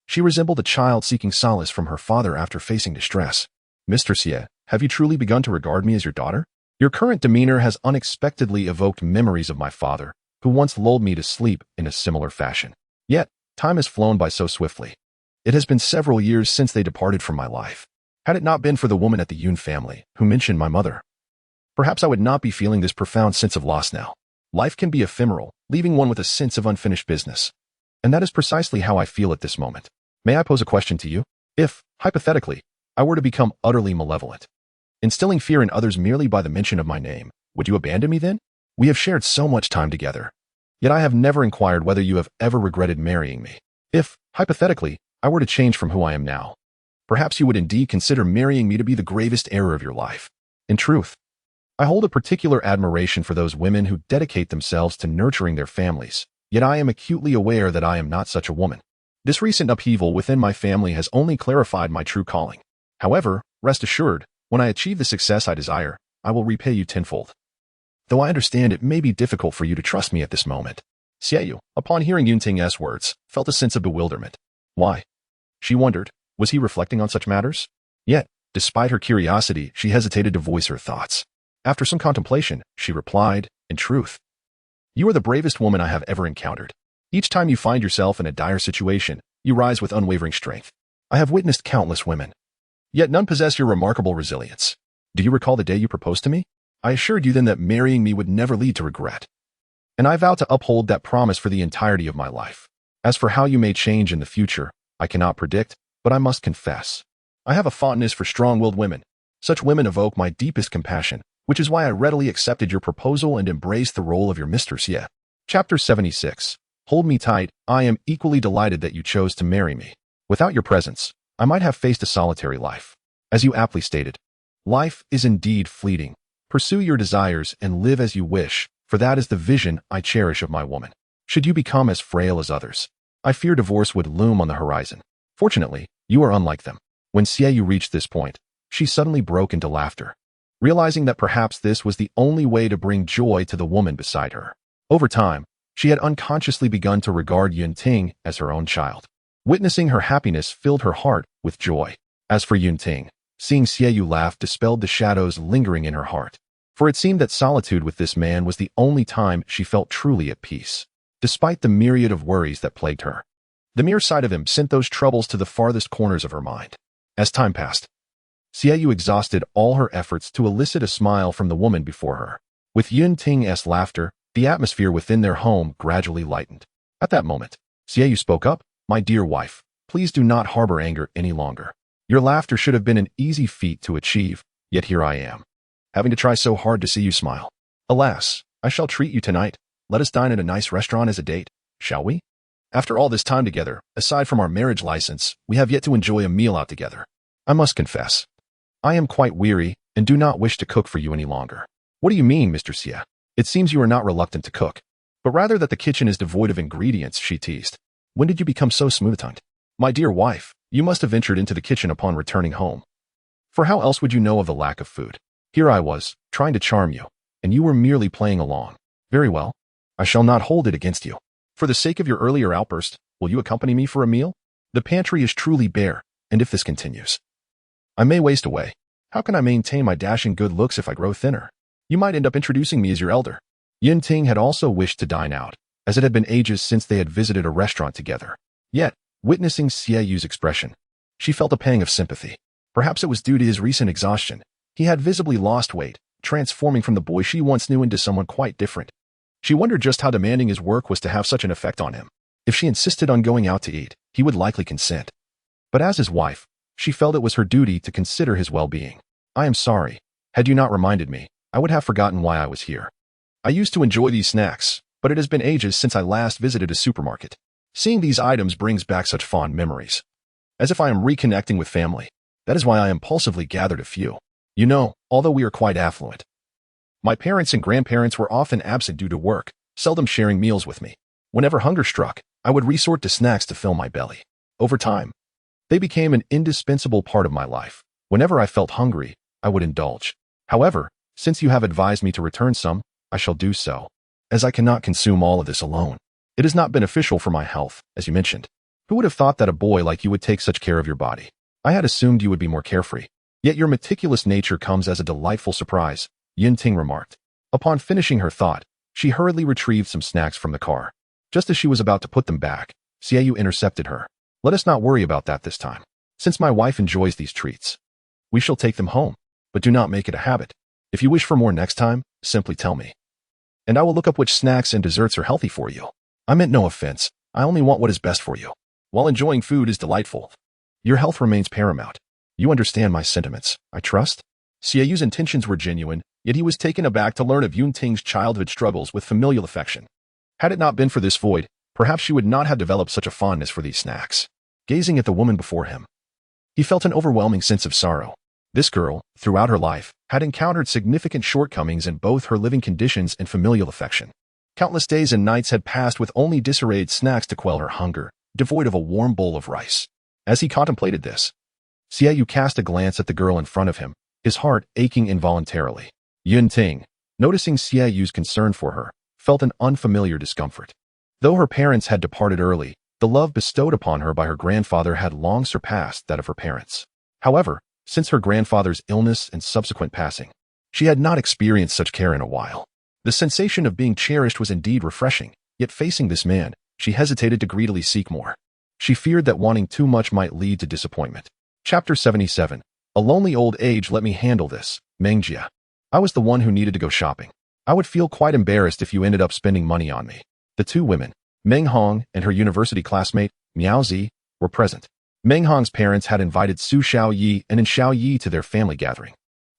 she resembled a child seeking solace from her father after facing distress. "Mr. Xie, have you truly begun to regard me as your daughter? Your current demeanor has unexpectedly evoked memories of my father, who once lulled me to sleep in a similar fashion. Yet, time has flown by so swiftly. It has been several years since they departed from my life. Had it not been for the woman at the Yun family, who mentioned my mother, perhaps I would not be feeling this profound sense of loss now. Life can be ephemeral, leaving one with a sense of unfinished business. And that is precisely how I feel at this moment. May I pose a question to you? If, hypothetically, I were to become utterly malevolent, instilling fear in others merely by the mention of my name, would you abandon me then? We have shared so much time together. Yet I have never inquired whether you have ever regretted marrying me. If, hypothetically, I were to change from who I am now, perhaps you would indeed consider marrying me to be the gravest error of your life. In truth, I hold a particular admiration for those women who dedicate themselves to nurturing their families, yet I am acutely aware that I am not such a woman. This recent upheaval within my family has only clarified my true calling. However, rest assured, when I achieve the success I desire, I will repay you tenfold." though I understand it may be difficult for you to trust me at this moment. Xiaoyu, upon hearing Yunting's words, felt a sense of bewilderment. Why? She wondered, was he reflecting on such matters? Yet, despite her curiosity, she hesitated to voice her thoughts. After some contemplation, she replied, in truth, you are the bravest woman I have ever encountered. Each time you find yourself in a dire situation, you rise with unwavering strength. I have witnessed countless women, yet none possess your remarkable resilience. Do you recall the day you proposed to me? I assured you then that marrying me would never lead to regret. And I vow to uphold that promise for the entirety of my life. As for how you may change in the future, I cannot predict, but I must confess. I have a fondness for strong-willed women. Such women evoke my deepest compassion, which is why I readily accepted your proposal and embraced the role of your mistress. Yeah. Chapter 76. Hold me tight. I am equally delighted that you chose to marry me. Without your presence, I might have faced a solitary life. As you aptly stated, life is indeed fleeting. Pursue your desires and live as you wish, for that is the vision I cherish of my woman. Should you become as frail as others, I fear divorce would loom on the horizon. Fortunately, you are unlike them. When Xiaoyu reached this point, she suddenly broke into laughter, realizing that perhaps this was the only way to bring joy to the woman beside her. Over time, she had unconsciously begun to regard Yunting as her own child. Witnessing her happiness filled her heart with joy. As for Yunting, seeing Xiaoyu laugh dispelled the shadows lingering in her heart, for it seemed that solitude with this man was the only time she felt truly at peace. Despite the myriad of worries that plagued her, the mere sight of him sent those troubles to the farthest corners of her mind. As time passed, Xiaoyu exhausted all her efforts to elicit a smile from the woman before her. With Yunting's laughter, the atmosphere within their home gradually lightened. At that moment, Xiaoyu spoke up, my dear wife, please do not harbor anger any longer. Your laughter should have been an easy feat to achieve, yet here I am, having to try so hard to see you smile. Alas, I shall treat you tonight. Let us dine at a nice restaurant as a date, shall we? After all this time together, aside from our marriage license, we have yet to enjoy a meal out together. I must confess, I am quite weary and do not wish to cook for you any longer. What do you mean, Mr. Xie? It seems you are not reluctant to cook, but rather that the kitchen is devoid of ingredients, she teased. When did you become so smooth-tongued? My dear wife, you must have ventured into the kitchen upon returning home. For how else would you know of the lack of food? Here I was, trying to charm you, and you were merely playing along. Very well. I shall not hold it against you. For the sake of your earlier outburst, will you accompany me for a meal? The pantry is truly bare, and if this continues, I may waste away. How can I maintain my dashing good looks if I grow thinner? You might end up introducing me as your elder. Yunting had also wished to dine out, as it had been ages since they had visited a restaurant together. Yet, witnessing Xiaoyu's expression, she felt a pang of sympathy. Perhaps it was due to his recent exhaustion. He had visibly lost weight, transforming from the boy she once knew into someone quite different. She wondered just how demanding his work was to have such an effect on him. If she insisted on going out to eat, he would likely consent. But as his wife, she felt it was her duty to consider his well-being. I am sorry. Had you not reminded me, I would have forgotten why I was here. I used to enjoy these snacks, but it has been ages since I last visited a supermarket. Seeing these items brings back such fond memories. As if I am reconnecting with family. That is why I impulsively gathered a few. You know, although we are quite affluent, my parents and grandparents were often absent due to work, seldom sharing meals with me. Whenever hunger struck, I would resort to snacks to fill my belly. Over time, they became an indispensable part of my life. Whenever I felt hungry, I would indulge. However, since you have advised me to return some, I shall do so, as I cannot consume all of this alone. It is not beneficial for my health, as you mentioned. Who would have thought that a boy like you would take such care of your body? I had assumed you would be more carefree. Yet your meticulous nature comes as a delightful surprise, Yunting remarked. Upon finishing her thought, she hurriedly retrieved some snacks from the car. Just as she was about to put them back, Xiaoyu intercepted her. Let us not worry about that this time. Since my wife enjoys these treats, we shall take them home, but do not make it a habit. If you wish for more next time, simply tell me, and I will look up which snacks and desserts are healthy for you. I meant no offense. I only want what is best for you. While enjoying food is delightful, your health remains paramount. You understand my sentiments, I trust? Xiaoyu's intentions were genuine, yet he was taken aback to learn of Yunting's childhood struggles with familial affection. Had it not been for this void, perhaps she would not have developed such a fondness for these snacks. Gazing at the woman before him, he felt an overwhelming sense of sorrow. This girl, throughout her life, had encountered significant shortcomings in both her living conditions and familial affection. Countless days and nights had passed with only disarrayed snacks to quell her hunger, devoid of a warm bowl of rice. As he contemplated this, Xiaoyu cast a glance at the girl in front of him, his heart aching involuntarily. Yunting, noticing Xieyu's concern for her, felt an unfamiliar discomfort. Though her parents had departed early, the love bestowed upon her by her grandfather had long surpassed that of her parents. However, since her grandfather's illness and subsequent passing, she had not experienced such care in a while. The sensation of being cherished was indeed refreshing, yet facing this man, she hesitated to greedily seek more. She feared that wanting too much might lead to disappointment. Chapter 77. A lonely old age. Let me handle this, Mengjia. I was the one who needed to go shopping. I would feel quite embarrassed if you ended up spending money on me. The two women, Meng Hong and her university classmate, Miao Zi, were present. Meng Hong's parents had invited Su Xiaoyi and In Xiaoyi to their family gathering,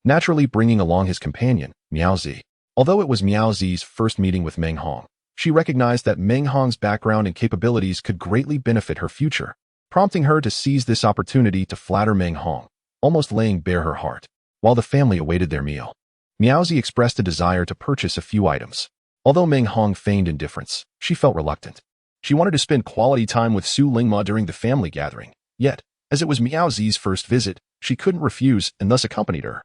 naturally bringing along his companion, Miao Zi. Although it was Miao Zi's first meeting with Meng Hong, she recognized that Meng Hong's background and capabilities could greatly benefit her future, prompting her to seize this opportunity to flatter Meng Hong, almost laying bare her heart. While the family awaited their meal, Miao Zi expressed a desire to purchase a few items. Although Meng Hong feigned indifference, she felt reluctant. She wanted to spend quality time with Su Lingma during the family gathering, yet, as it was Miao Zi's first visit, she couldn't refuse and thus accompanied her.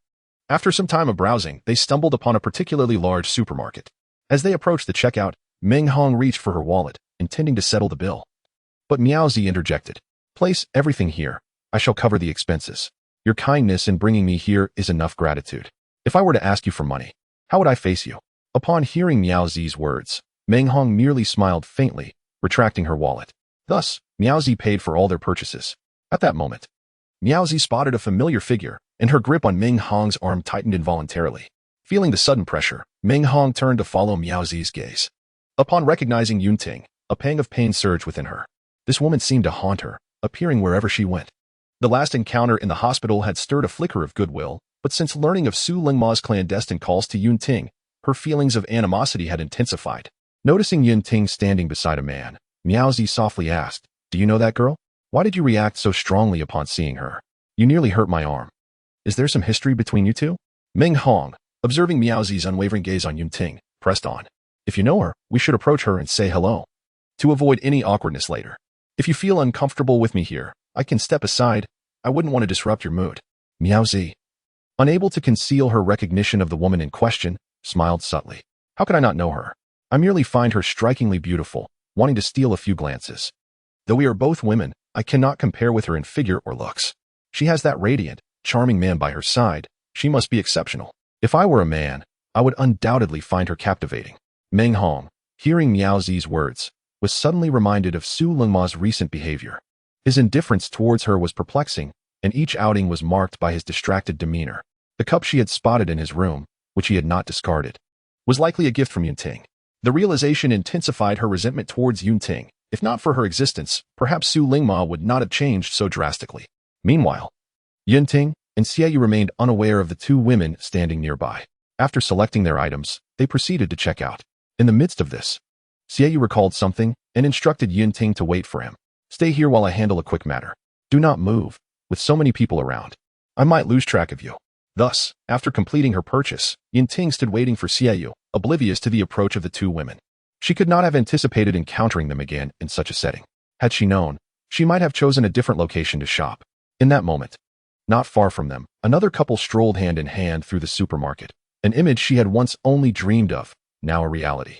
After some time of browsing, they stumbled upon a particularly large supermarket. As they approached the checkout, Meng Hong reached for her wallet, intending to settle the bill. But Miao Zi interjected. Place everything here. I shall cover the expenses. Your kindness in bringing me here is enough gratitude. If I were to ask you for money, how would I face you? Upon hearing Miao Zi's words, Meng Hong merely smiled faintly, retracting her wallet. Thus, Miao Zi paid for all their purchases. At that moment, Miao Zi spotted a familiar figure, and her grip on Meng Hong's arm tightened involuntarily. Feeling the sudden pressure, Meng Hong turned to follow Miao Zi's gaze. Upon recognizing Yunting, a pang of pain surged within her. This woman seemed to haunt her, appearing wherever she went. The last encounter in the hospital had stirred a flicker of goodwill, but since learning of Su Lingma's clandestine calls to Yunting, her feelings of animosity had intensified. Noticing Yunting standing beside a man, Miao Zi softly asked, "Do you know that girl? Why did you react so strongly upon seeing her? You nearly hurt my arm. Is there some history between you two?" Meng Hong, observing Miao Zi's unwavering gaze on Yunting, pressed on. "If you know her, we should approach her and say hello, to avoid any awkwardness later. If you feel uncomfortable with me here, I can step aside. I wouldn't want to disrupt your mood." Miao Zi, unable to conceal her recognition of the woman in question, smiled subtly. "How could I not know her? I merely find her strikingly beautiful, wanting to steal a few glances. Though we are both women, I cannot compare with her in figure or looks. She has that radiant, charming man by her side. She must be exceptional. If I were a man, I would undoubtedly find her captivating." Meng Hong, hearing Miao Zi's words, was suddenly reminded of Su Lingma's recent behavior. His indifference towards her was perplexing, and each outing was marked by his distracted demeanor. The cup she had spotted in his room, which he had not discarded, was likely a gift from Yunting. The realization intensified her resentment towards Yunting. If not for her existence, perhaps Su Lingma would not have changed so drastically. Meanwhile, Yunting and Xiaoyu remained unaware of the two women standing nearby. After selecting their items, they proceeded to check out. In the midst of this, Xiaoyu recalled something and instructed Yunting to wait for him. "Stay here while I handle a quick matter. Do not move. With so many people around, I might lose track of you." Thus, after completing her purchase, Yunting stood waiting for Xiaoyu, oblivious to the approach of the two women. She could not have anticipated encountering them again in such a setting. Had she known, she might have chosen a different location to shop. In that moment, not far from them, another couple strolled hand in hand through the supermarket, an image she had once only dreamed of, now a reality.